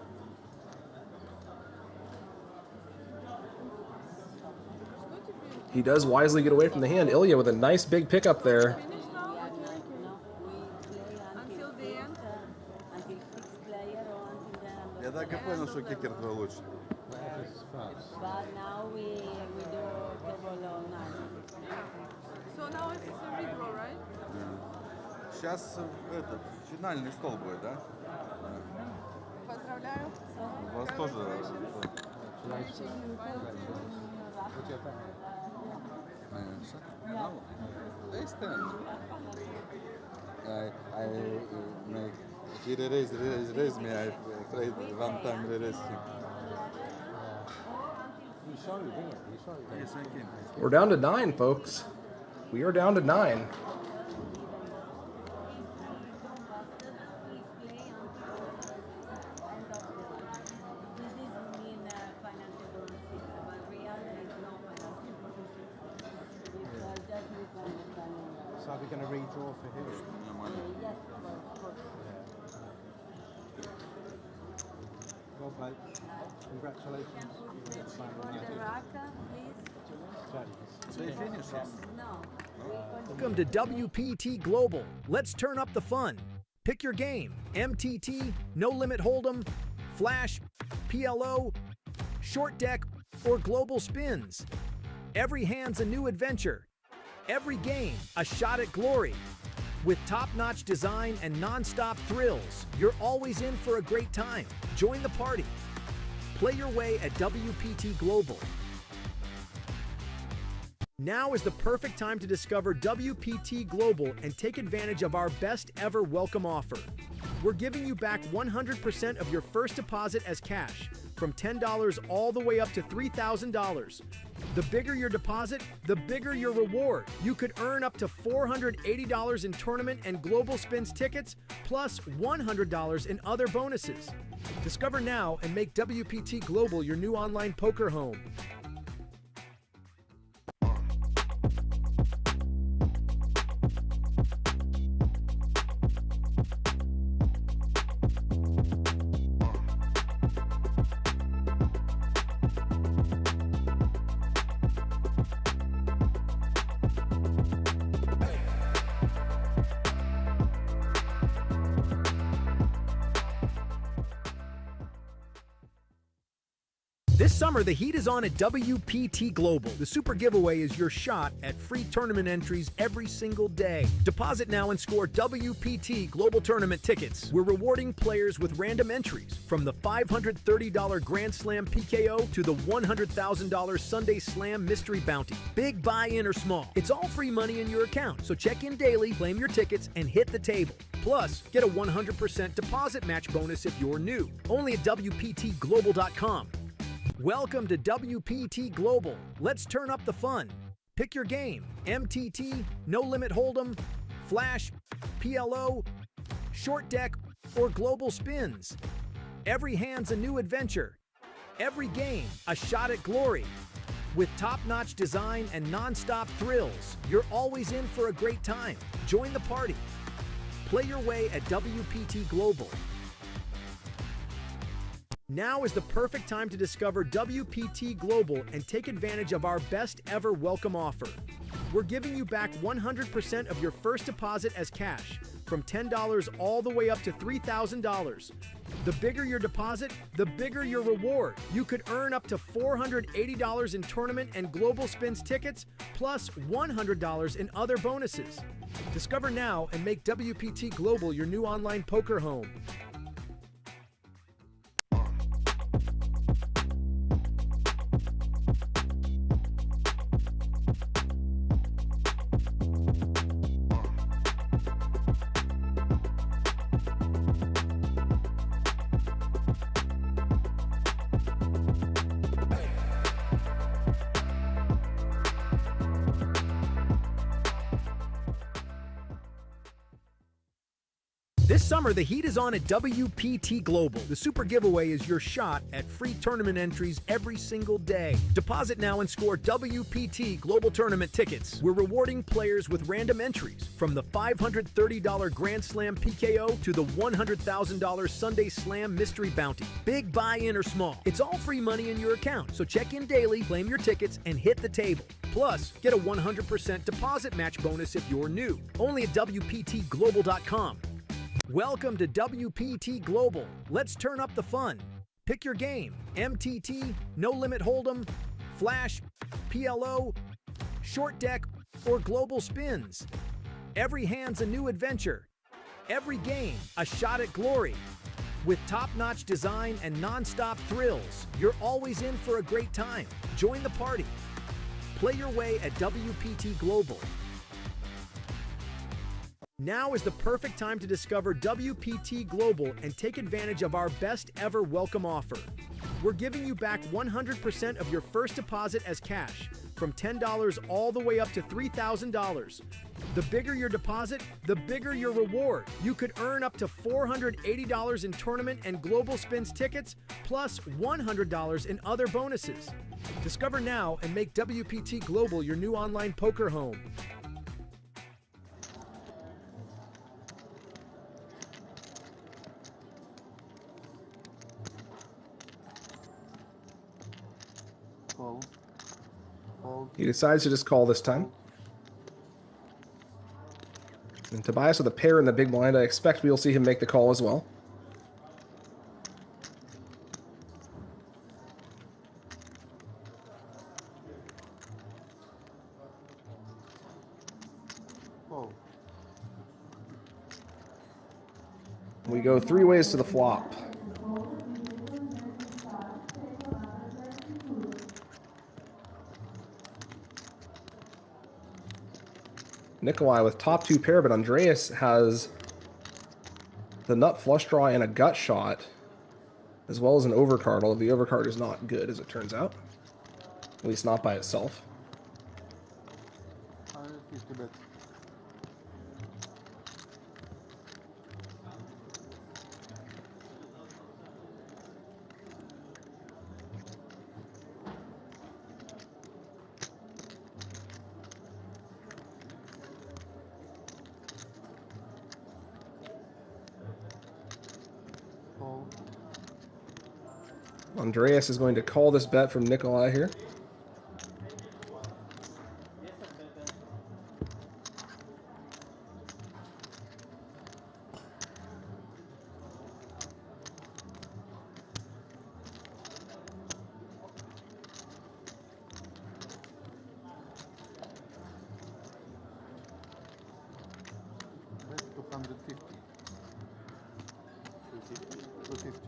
He does wisely get away from the hand. Ilya with a nice big pickup there. Я так и понял, что кикер твой лучше. But now we do table all night. So now it's a redraw, right? Сейчас этот финальный стол будет, да? Поздравляю. У вас тоже. Ace-10. I make. He raise me. I played one time raise him. We're down to 9, folks. We are down to 9. So are we going to redraw for him? Yes, of course. Well played. Congratulations. Welcome to WPT Global. Let's turn up the fun. Pick your game. MTT, No Limit Hold'em, Flash, PLO, Short Deck, or Global Spins. Every hand's a new adventure. Every game, a shot at glory. With top-notch design and non-stop thrills, you're always in for a great time. Join the party. Play your way at WPT Global. Now is the perfect time to discover WPT Global and take advantage of our best ever welcome offer. We're giving you back 100% of your first deposit as cash, from $10 all the way up to $3,000. The bigger your deposit, the bigger your reward. You could earn up to $480 in tournament and global spins tickets, plus $100 in other bonuses. Discover now and make WPT Global your new online poker home. This summer, the heat is on at WPT Global. The Super Giveaway is your shot at free tournament entries every single day. Deposit now and score WPT Global Tournament tickets. We're rewarding players with random entries, from the $530 Grand Slam PKO to the $100,000 Sunday Slam Mystery Bounty. Big buy-in or small, it's all free money in your account. So check in daily, claim your tickets, and hit the table. Plus, get a 100% deposit match bonus if you're new. Only at WPTglobal.com. Welcome to WPT Global. Let's turn up the fun. Pick your game: MTT, No Limit Hold'em, Flash, PLO, Short Deck, or Global Spins. Every hand's a new adventure. Every game, a shot at glory. With top-notch design and non-stop thrills, you're always in for a great time. Join the party. Play your way at WPT Global. Now is the perfect time to discover WPT Global and take advantage of our best ever welcome offer. We're giving you back 100% of your first deposit as cash, from $10 all the way up to $3,000. The bigger your deposit, the bigger your reward. You could earn up to $480 in tournament and global spins tickets, plus $100 in other bonuses. Discover now and make WPT Global your new online poker home. This summer, the heat is on at WPT Global. The Super Giveaway is your shot at free tournament entries every single day. Deposit now and score WPT Global Tournament tickets. We're rewarding players with random entries, from the $530 Grand Slam PKO to the $100,000 Sunday Slam Mystery Bounty. Big buy-in or small, it's all free money in your account. So check in daily, claim your tickets, and hit the table. Plus, get a 100% deposit match bonus if you're new. Only at WPTglobal.com. Welcome to WPT Global. Let's turn up the fun. Pick your game: MTT, No Limit Hold'em, Flash, PLO, Short Deck, or Global Spins. Every hand's a new adventure. Every game, a shot at glory. With top-notch design and non-stop thrills, you're always in for a great time. Join the party. Play your way at WPT Global. Now is the perfect time to discover WPT Global and take advantage of our best ever welcome offer. We're giving you back 100% of your first deposit as cash, from $10 all the way up to $3,000. The bigger your deposit, the bigger your reward. You could earn up to $480 in tournament and global spins tickets, plus $100 in other bonuses. Discover now and make WPT Global your new online poker home. He decides to just call this time. And Tobias with a pair in the big blind. I expect we'll see him make the call as well. We go three ways to the flop. Nikolai with top 2 pair, but Andreas has the nut flush draw and a gut shot, as well as an overcard, although the overcard is not good, as it turns out. At least not by itself. 150 bet. Andreas is going to call this bet from Nikolai here. Bet 250. 250.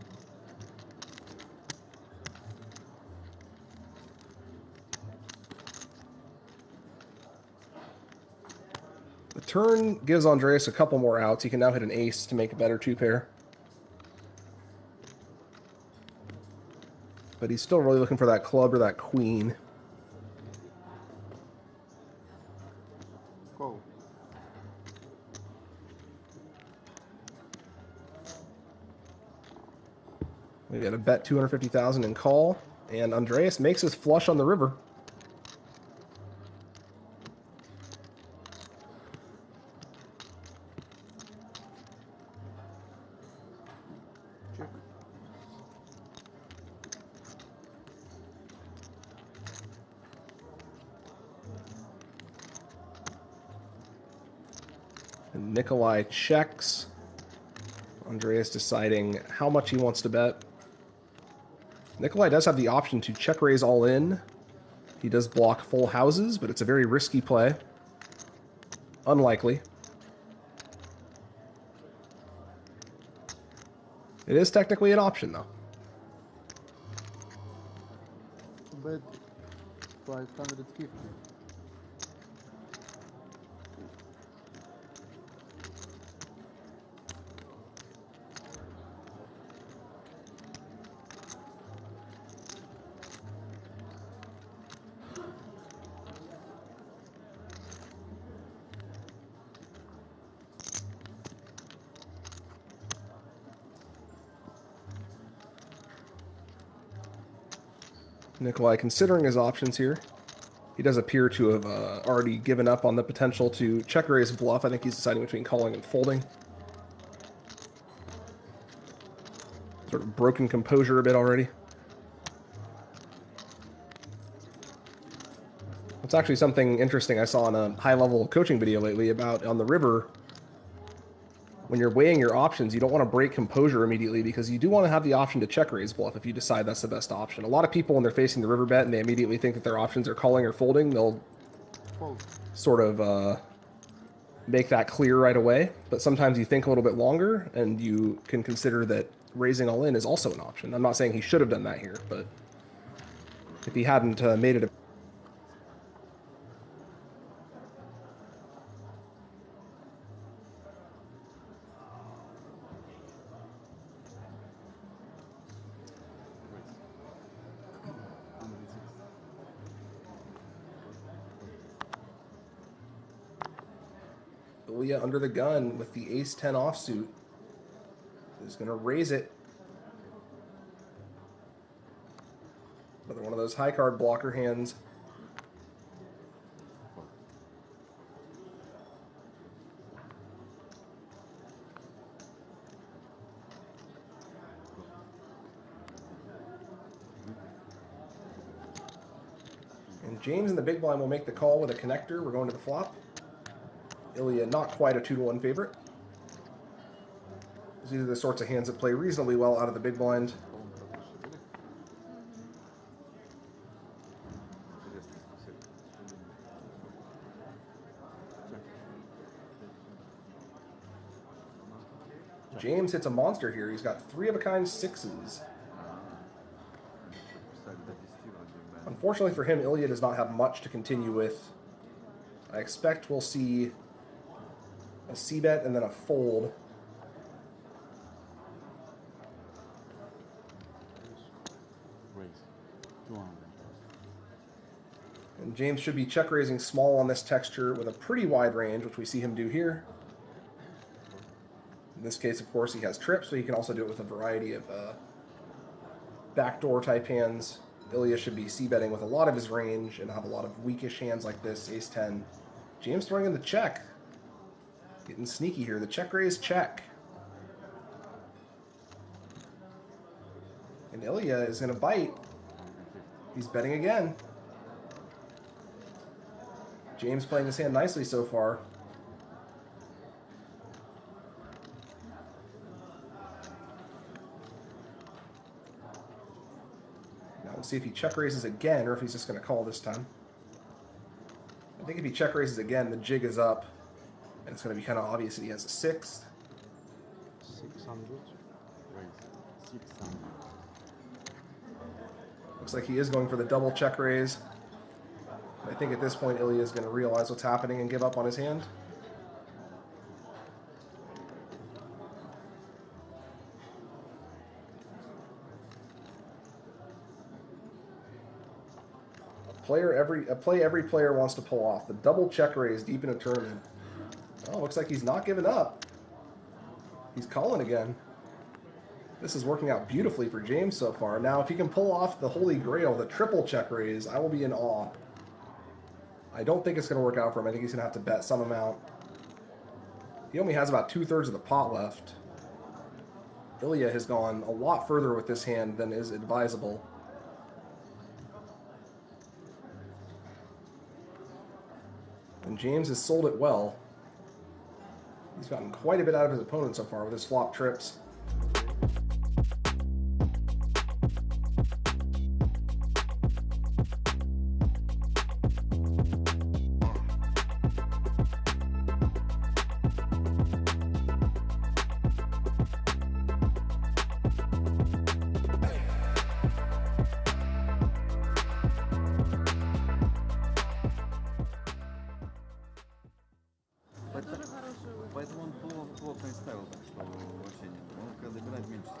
The turn gives Andreas a couple more outs. He can now hit an ace to make a better 2 pair. But he's still really looking for that club or that queen. Go. We got a bet 250,000 in call, and Andreas makes his flush on the river. Check. And Nikolai checks. Andreas deciding how much he wants to bet. Nikolai does have the option to check raise all in. He does block full houses, but it's a very risky play. Unlikely. It is technically an option, though. Bet 550. Nikolai considering his options here. He does appear to have already given up on the potential to check raise bluff. I think he's deciding between calling and folding. Sort of broken composure a bit already. It's actually something interesting I saw in a high-level coaching video lately about on the river. When you're weighing your options, you don't want to break composure immediately because you do want to have the option to check raise bluff if you decide that's the best option. A lot of people, when they're facing the river bet and they immediately think that their options are calling or folding, they'll sort of make that clear right away. But sometimes you think a little bit longer and you can consider that raising all in is also an option. I'm not saying he should have done that here, but if he hadn't made it a Ilya under the gun with the ace-10 offsuit is going to raise it. Another one of those high card blocker hands. And James in the big blind will make the call with a connector. We're going to the flop. Ilya not quite a 2-1 favorite. These are the sorts of hands that play reasonably well out of the big blind. James hits a monster here. He's got 3-of-a-kind sixes. Unfortunately for him, Ilya does not have much to continue with. I expect we'll see a c-bet, and then a fold. Raise. 200. And James should be check raising small on this texture with a pretty wide range, which we see him do here. In this case, of course, he has trips, so he can also do it with a variety of backdoor type hands. Ilya should be c-betting with a lot of his range and have a lot of weakish hands like this, ace-10. James throwing in the check. Getting sneaky here. The check raise check. And Ilya is going to bite. He's betting again. James playing his hand nicely so far. Now we'll see if he check raises again or if he's just going to call this time. I think if he check raises again, the jig is up. And it's going to be kind of obvious that he has a sixth. 600. Raise. 600. Looks like he is going for the double check raise. I think at this point, Ilya is going to realize what's happening and give up on his hand. A play every player wants to pull off. The double check raise deep in a tournament. Oh, looks like he's not giving up. He's calling again. This is working out beautifully for James so far. Now, if he can pull off the holy grail, the triple check raise, I will be in awe. I don't think it's going to work out for him. I think he's going to have to bet some amount. He only has about 2/3 of the pot left. Ilya has gone a lot further with this hand than is advisable. And James has sold it well. He's gotten quite a bit out of his opponent so far with his flop trips. Поэтому он плотно и ставил, так что вообще нет. Он когда добирает меньше.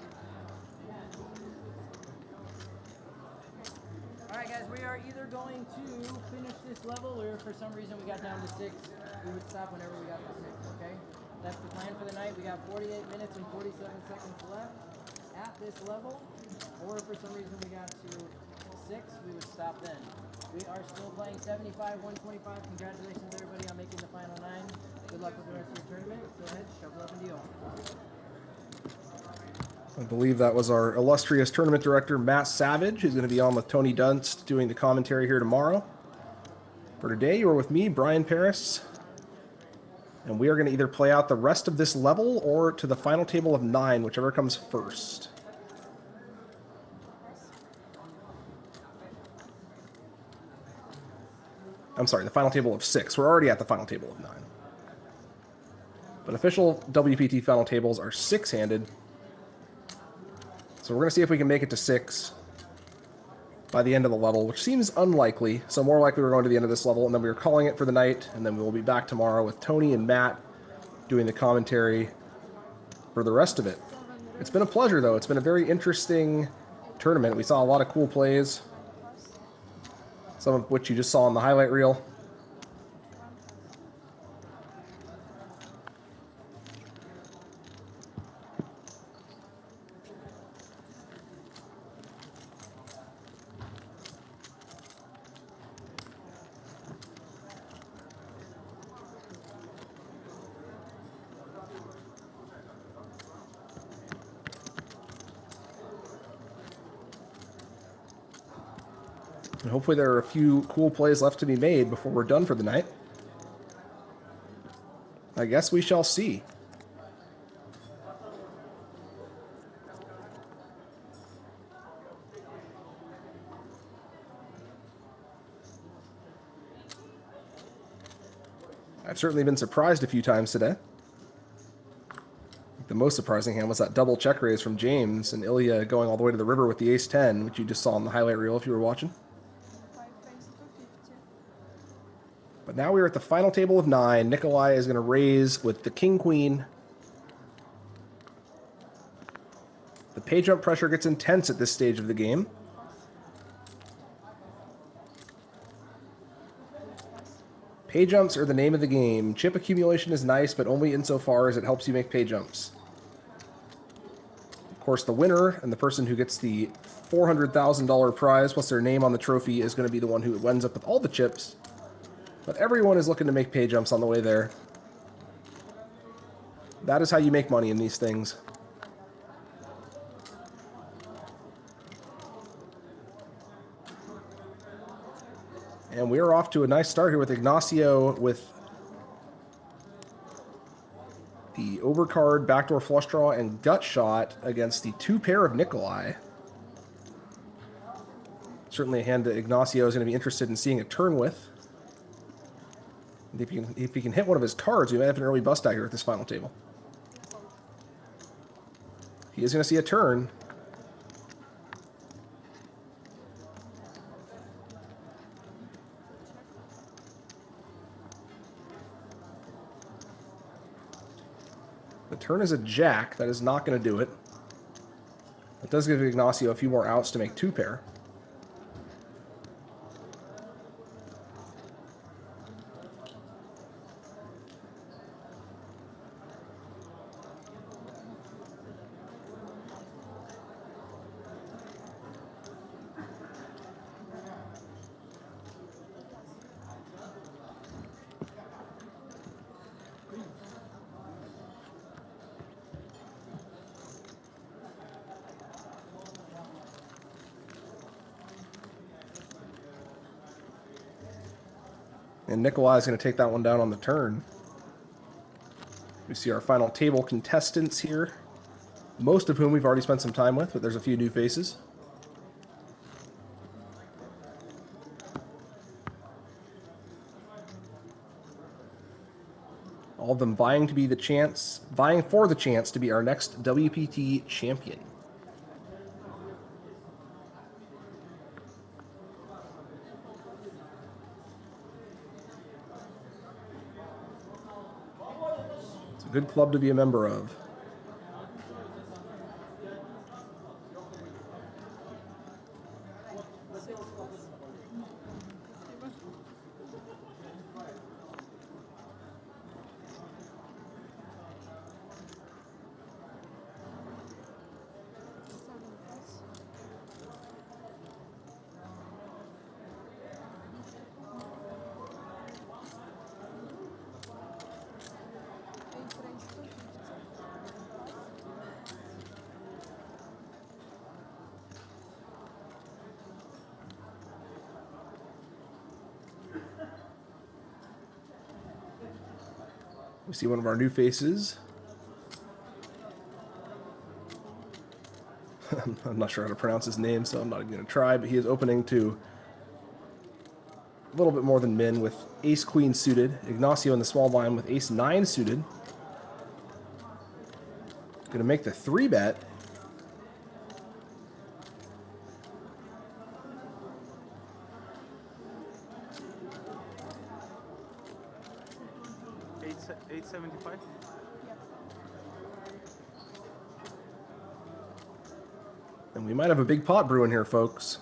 Alright guys, we are either going to finish this level or if for some reason we got down to 6, we would stop whenever we got to 6, okay? That's the plan for the night. We got 48 minutes and 47 seconds left at this level. Or if for some reason we got to 6, we would stop then. We are still playing 75, 125. Congratulations everybody on making the final 9. Good luck with the rest of your tournament. Go ahead, shovel up and deal. I believe that was our illustrious tournament director, Matt Savage, who's going to be on with Tony Dunst doing the commentary here tomorrow. For today, you are with me, Brian Paris, and we are going to either play out the rest of this level or to the final table of 9, whichever comes first. I'm sorry, the final table of 6. We're already at the final table of 9. But official WPT final tables are 6-handed. So we're going to see if we can make it to 6 by the end of the level, which seems unlikely. So more likely we're going to the end of this level, and then we're calling it for the night, and then we will be back tomorrow with Tony and Matt doing the commentary for the rest of it. It's been a pleasure, though. It's been a very interesting tournament. We saw a lot of cool plays, some of which you just saw on the highlight reel. And hopefully there are a few cool plays left to be made before we're done for the night. I guess we shall see. I've certainly been surprised a few times today. The most surprising hand was that double check raise from James and Ilya going all the way to the river with the ace-10, which you just saw on the highlight reel if you were watching. But now we're at the final table of 9. Nikolai is going to raise with the king-queen. The pay jump pressure gets intense at this stage of the game. Pay jumps are the name of the game. Chip accumulation is nice, but only insofar as it helps you make pay jumps. Of course, the winner and the person who gets the $400,000 prize plus their name on the trophy is going to be the one who ends up with all the chips. But everyone is looking to make pay jumps on the way there. That is how you make money in these things. And we are off to a nice start here with Ignacio with the overcard, backdoor flush draw, and gut shot against the 2 pair of Nikolai. Certainly a hand that Ignacio is going to be interested in seeing a turn with. If he can hit one of his cards, we might have an early bust dagger at this final table. He is going to see a turn. The turn is a jack. That is not going to do it. It does give Ignacio a few more outs to make 2 pair. And Nikolai is going to take that one down on the turn. We see our final table contestants here, most of whom we've already spent some time with, but there's a few new faces. All of them vying for the chance to be our next WPT champion. Good club to be a member of. We see one of our new faces. I'm not sure how to pronounce his name, so I'm not even going to try, but he is opening to a little bit more than min with ace-queen suited. Ignacio in the small blind with ace-9 suited. Going to make the 3-bet. $8.75. And we might have a big pot brewing here, folks.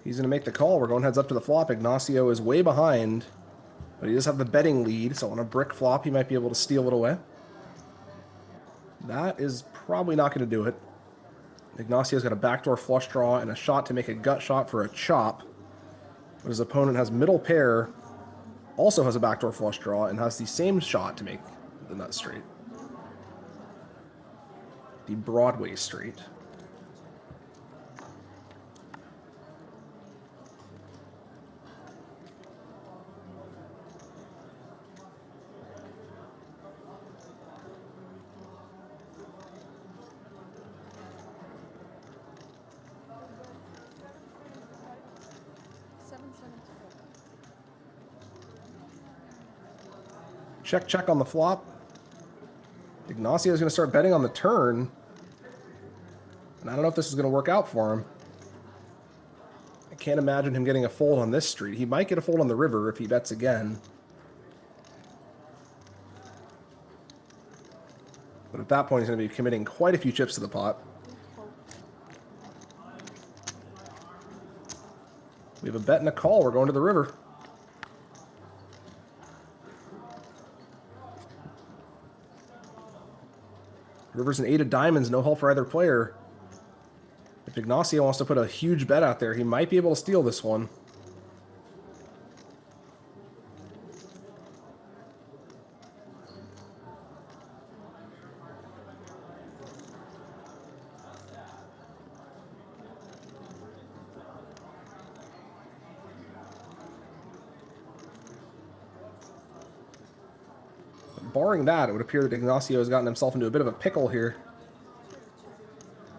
He's going to make the call. We're going heads up to the flop. Ignacio is way behind, but he does have the betting lead, so on a brick flop, he might be able to steal it away. That is probably not going to do it. Ignacio's got a backdoor flush draw and a shot to make a gut shot for a chop. But his opponent has middle pair, also has a backdoor flush draw, and has the same shot to make the nut straight. The Broadway straight. Check, check on the flop. Ignacio is going to start betting on the turn. And I don't know if this is going to work out for him. I can't imagine him getting a fold on this street. He might get a fold on the river if he bets again. But at that point, he's going to be committing quite a few chips to the pot. We have a bet and a call. We're going to the river. River's an 8 of diamonds, no hull for either player. If Ignacio wants to put a huge bet out there, he might be able to steal this one. Barring that, it would appear that Ignacio has gotten himself into a bit of a pickle here.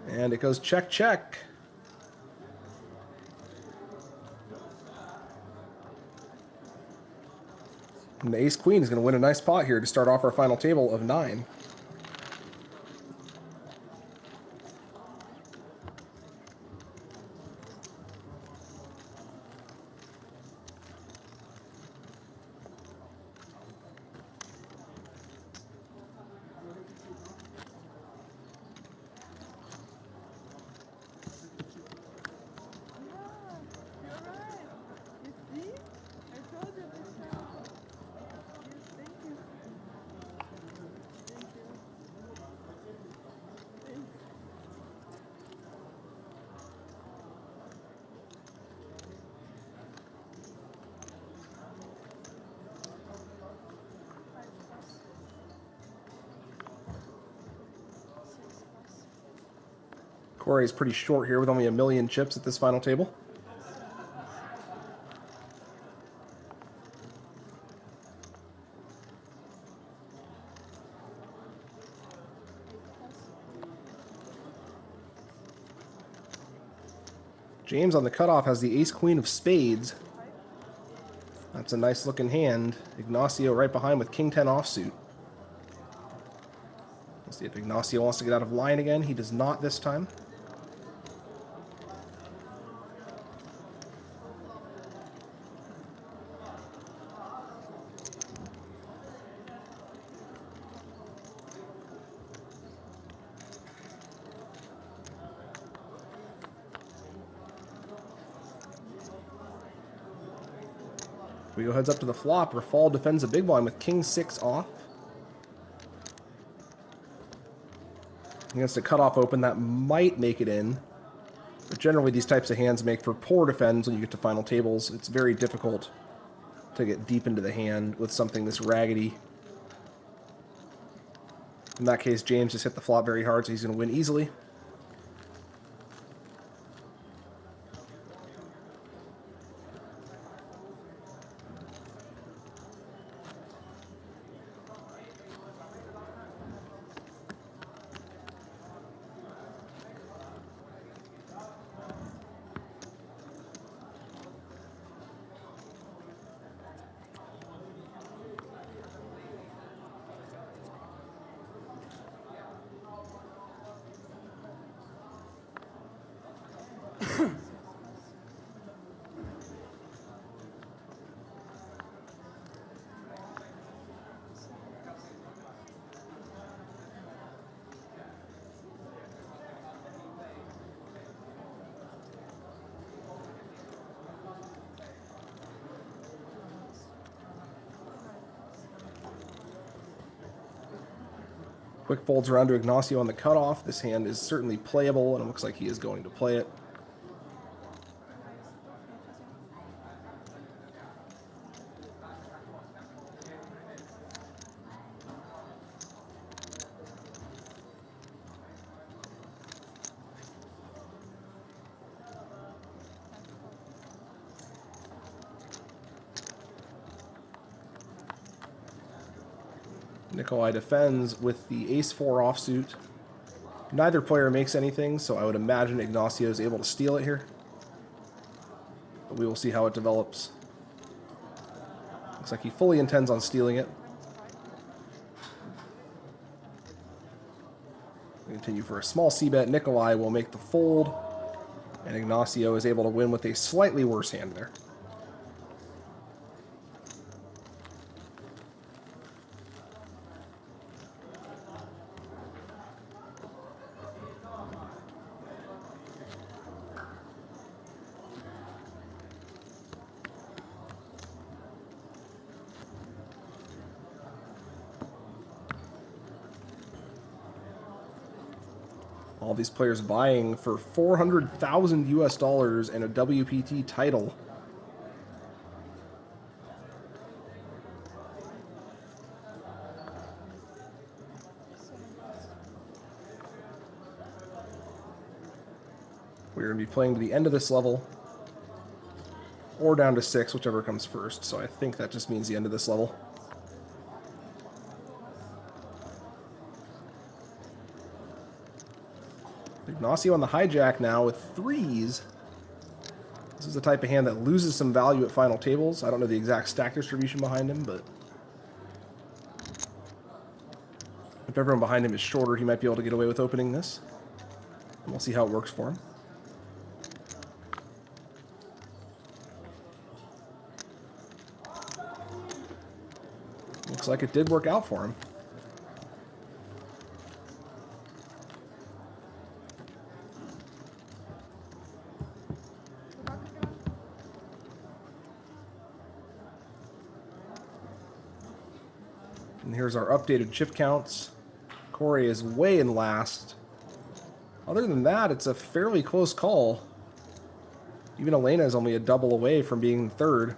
And it goes check, check. And the ace-queen is going to win a nice pot here to start off our final table of 9. Corey is pretty short here with only 1,000,000 chips at this final table. James on the cutoff has the ace-queen of spades. That's a nice looking hand. Ignacio right behind with king-10 offsuit. Let's see if Ignacio wants to get out of line again. He does not this time. We go heads up to the flop. Rafal defends a big blind with king-6 off. Against a cutoff open, that might make it in. But generally, these types of hands make for poor defends when you get to final tables. It's very difficult to get deep into the hand with something this raggedy. In that case, James just hit the flop very hard, so he's going to win easily. Quick folds around to Ignacio on the cutoff. This hand is certainly playable, and it looks like he is going to play it. Nikolai defends with the ace-4 offsuit. Neither player makes anything, so I would imagine Ignacio is able to steal it here. But we will see how it develops. Looks like he fully intends on stealing it. We can continue for a small c-bet. Nikolai will make the fold, and Ignacio is able to win with a slightly worse hand there. All these players vying for 400,000 US dollars and a WPT title. We're going to be playing to the end of this level, or down to 6, whichever comes first. So I think that just means the end of this level. Ignacio on the hijack now with 3s. This is the type of hand that loses some value at final tables. I don't know the exact stack distribution behind him, but if everyone behind him is shorter, he might be able to get away with opening this. And we'll see how it works for him. Looks like it did work out for him. And here's our updated chip counts. Corey is way in last. Other than that, it's a fairly close call. Even Elena is only a double away from being third.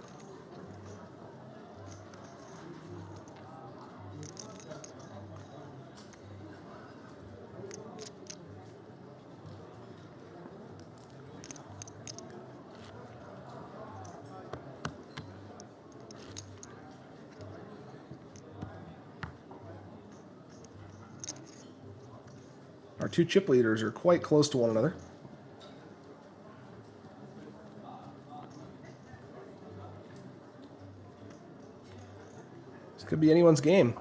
Our two chip leaders are quite close to one another. This could be anyone's game.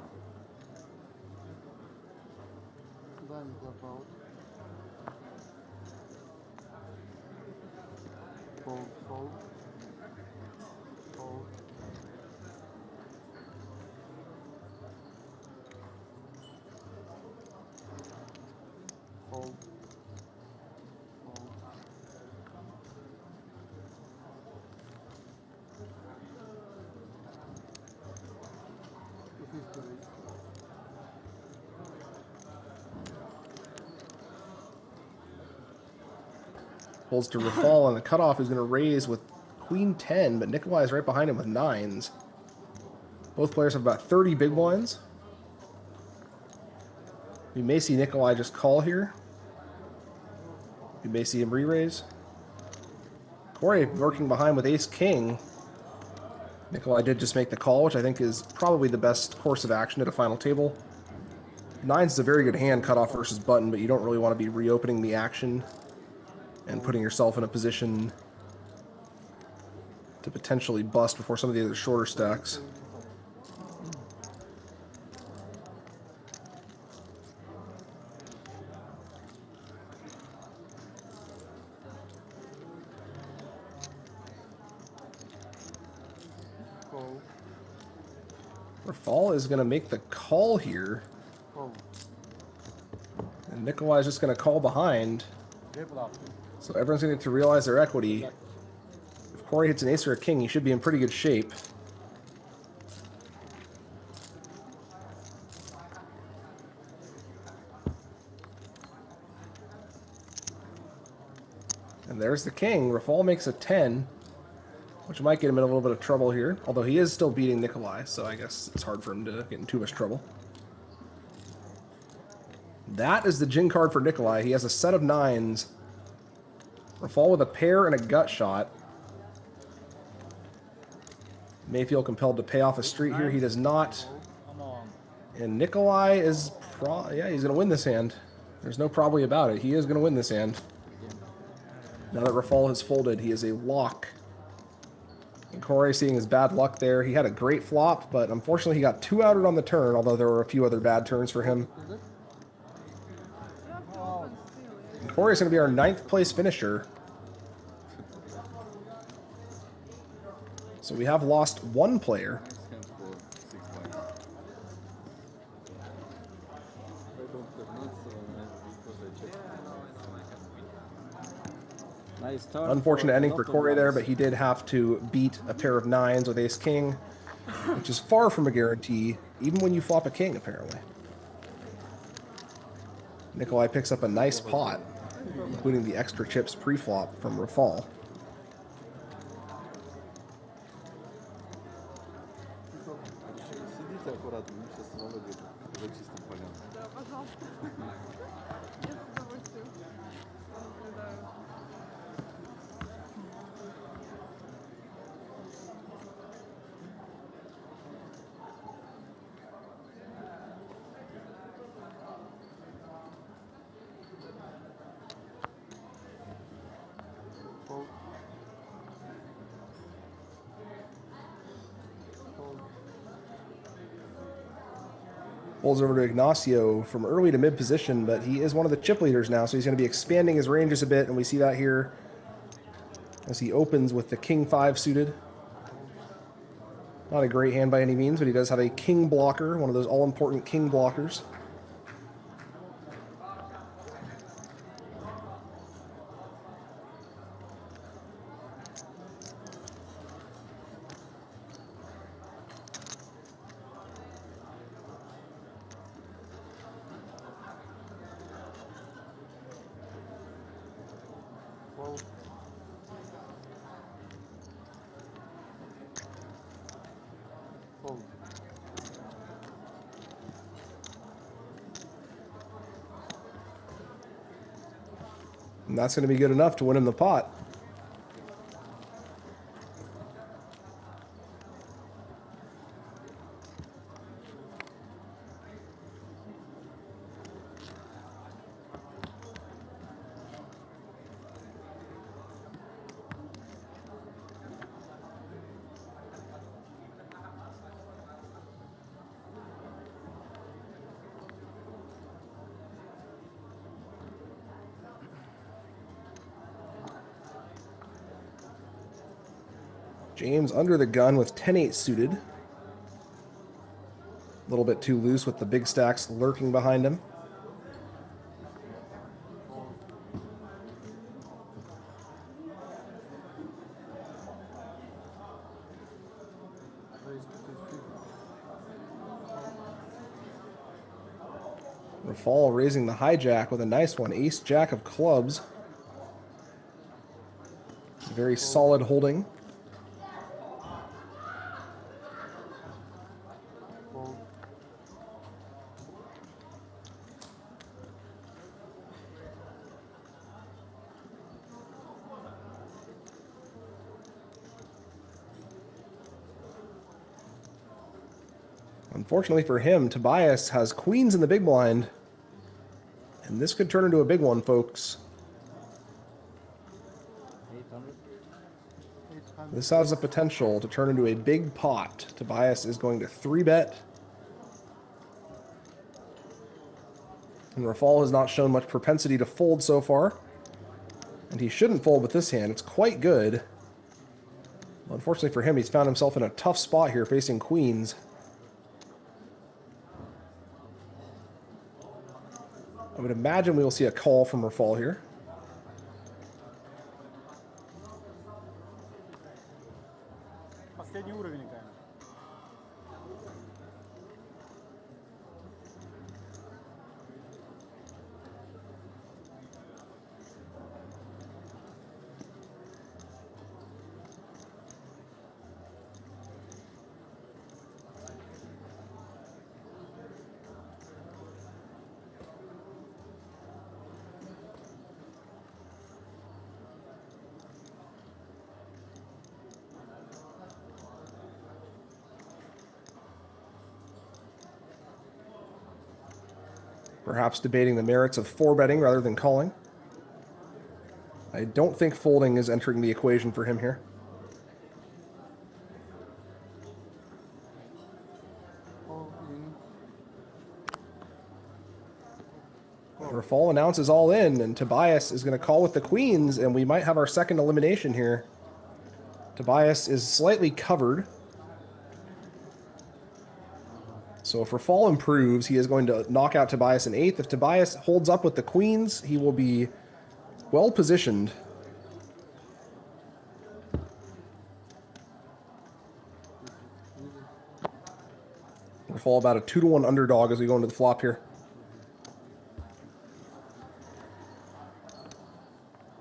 Folds to Rafal, and the cutoff is going to raise with Queen 10, but Nikolai is right behind him with 9s. Both players have about 30 big blinds. We may see Nikolai just call here. We may see him re-raise. Corey working behind with Ace-King. Nikolai did just make the call, which I think is probably the best course of action at a final table. 9s is a very good hand, cutoff versus button, but you don't really want to be reopening the action and putting yourself in a position to potentially bust before some of the other shorter stacks. Rafal is going to make the call here. And Nikolai is just going to call behind. So everyone's going to get to realize their equity. If Corey hits an ace or a king, he should be in pretty good shape. And there's the king. Rafal makes a 10, which might get him in a little bit of trouble here. Although he is still beating Nikolai, so I guess it's hard for him to get in too much trouble. That is the gin card for Nikolai. He has a set of 9s. Rafal with a pair and a gut shot. May feel compelled to pay off a street here. He does not. And Nikolai is yeah, he's going to win this hand. There's no probably about it. He is going to win this hand. Now that Rafal has folded, he is a lock. And Corey seeing his bad luck there. He had a great flop, but unfortunately he got 2-outed on the turn, although there were a few other bad turns for him. Precoria is going to be our 9th place finisher. So we have lost one player. Nice start. Unfortunate ending for Corey there, but he did have to beat a pair of 9s with ace king, which is far from a guarantee, even when you flop a king, apparently. Nikolai picks up a nice pot, including the extra chips pre-flop from Rafal. Pulls over to Ignacio from early to mid position, but he is one of the chip leaders now, so he's going to be expanding his ranges a bit, and we see that here as he opens with the king 5 suited. Not a great hand by any means, but he does have a king blocker, one of those all-important king blockers. And that's going to be good enough to win him the pot. James under the gun with 10-8 suited. A little bit too loose with the big stacks lurking behind him. Rafal raising the hijack with a nice one. Ace jack of clubs. Very solid holding. Unfortunately for him, Tobias has queens in the big blind. And this could turn into a big one, folks. This has the potential to turn into a big pot. Tobias is going to 3-bet. And Rafal has not shown much propensity to fold so far. And he shouldn't fold with this hand. It's quite good. Unfortunately for him, he's found himself in a tough spot here facing queens. I would imagine we will see a call from Rafal here. Последний уровень играем. Perhaps debating the merits of 4-betting rather than calling. I don't think folding is entering the equation for him here. Rafal announces all in, and Tobias is going to call with the queens, and we might have our second elimination here. Tobias is slightly covered. So if Rafal improves, he is going to knock out Tobias in 8th. If Tobias holds up with the queens, he will be well positioned. Rafal about a 2-to-1 underdog as we go into the flop here.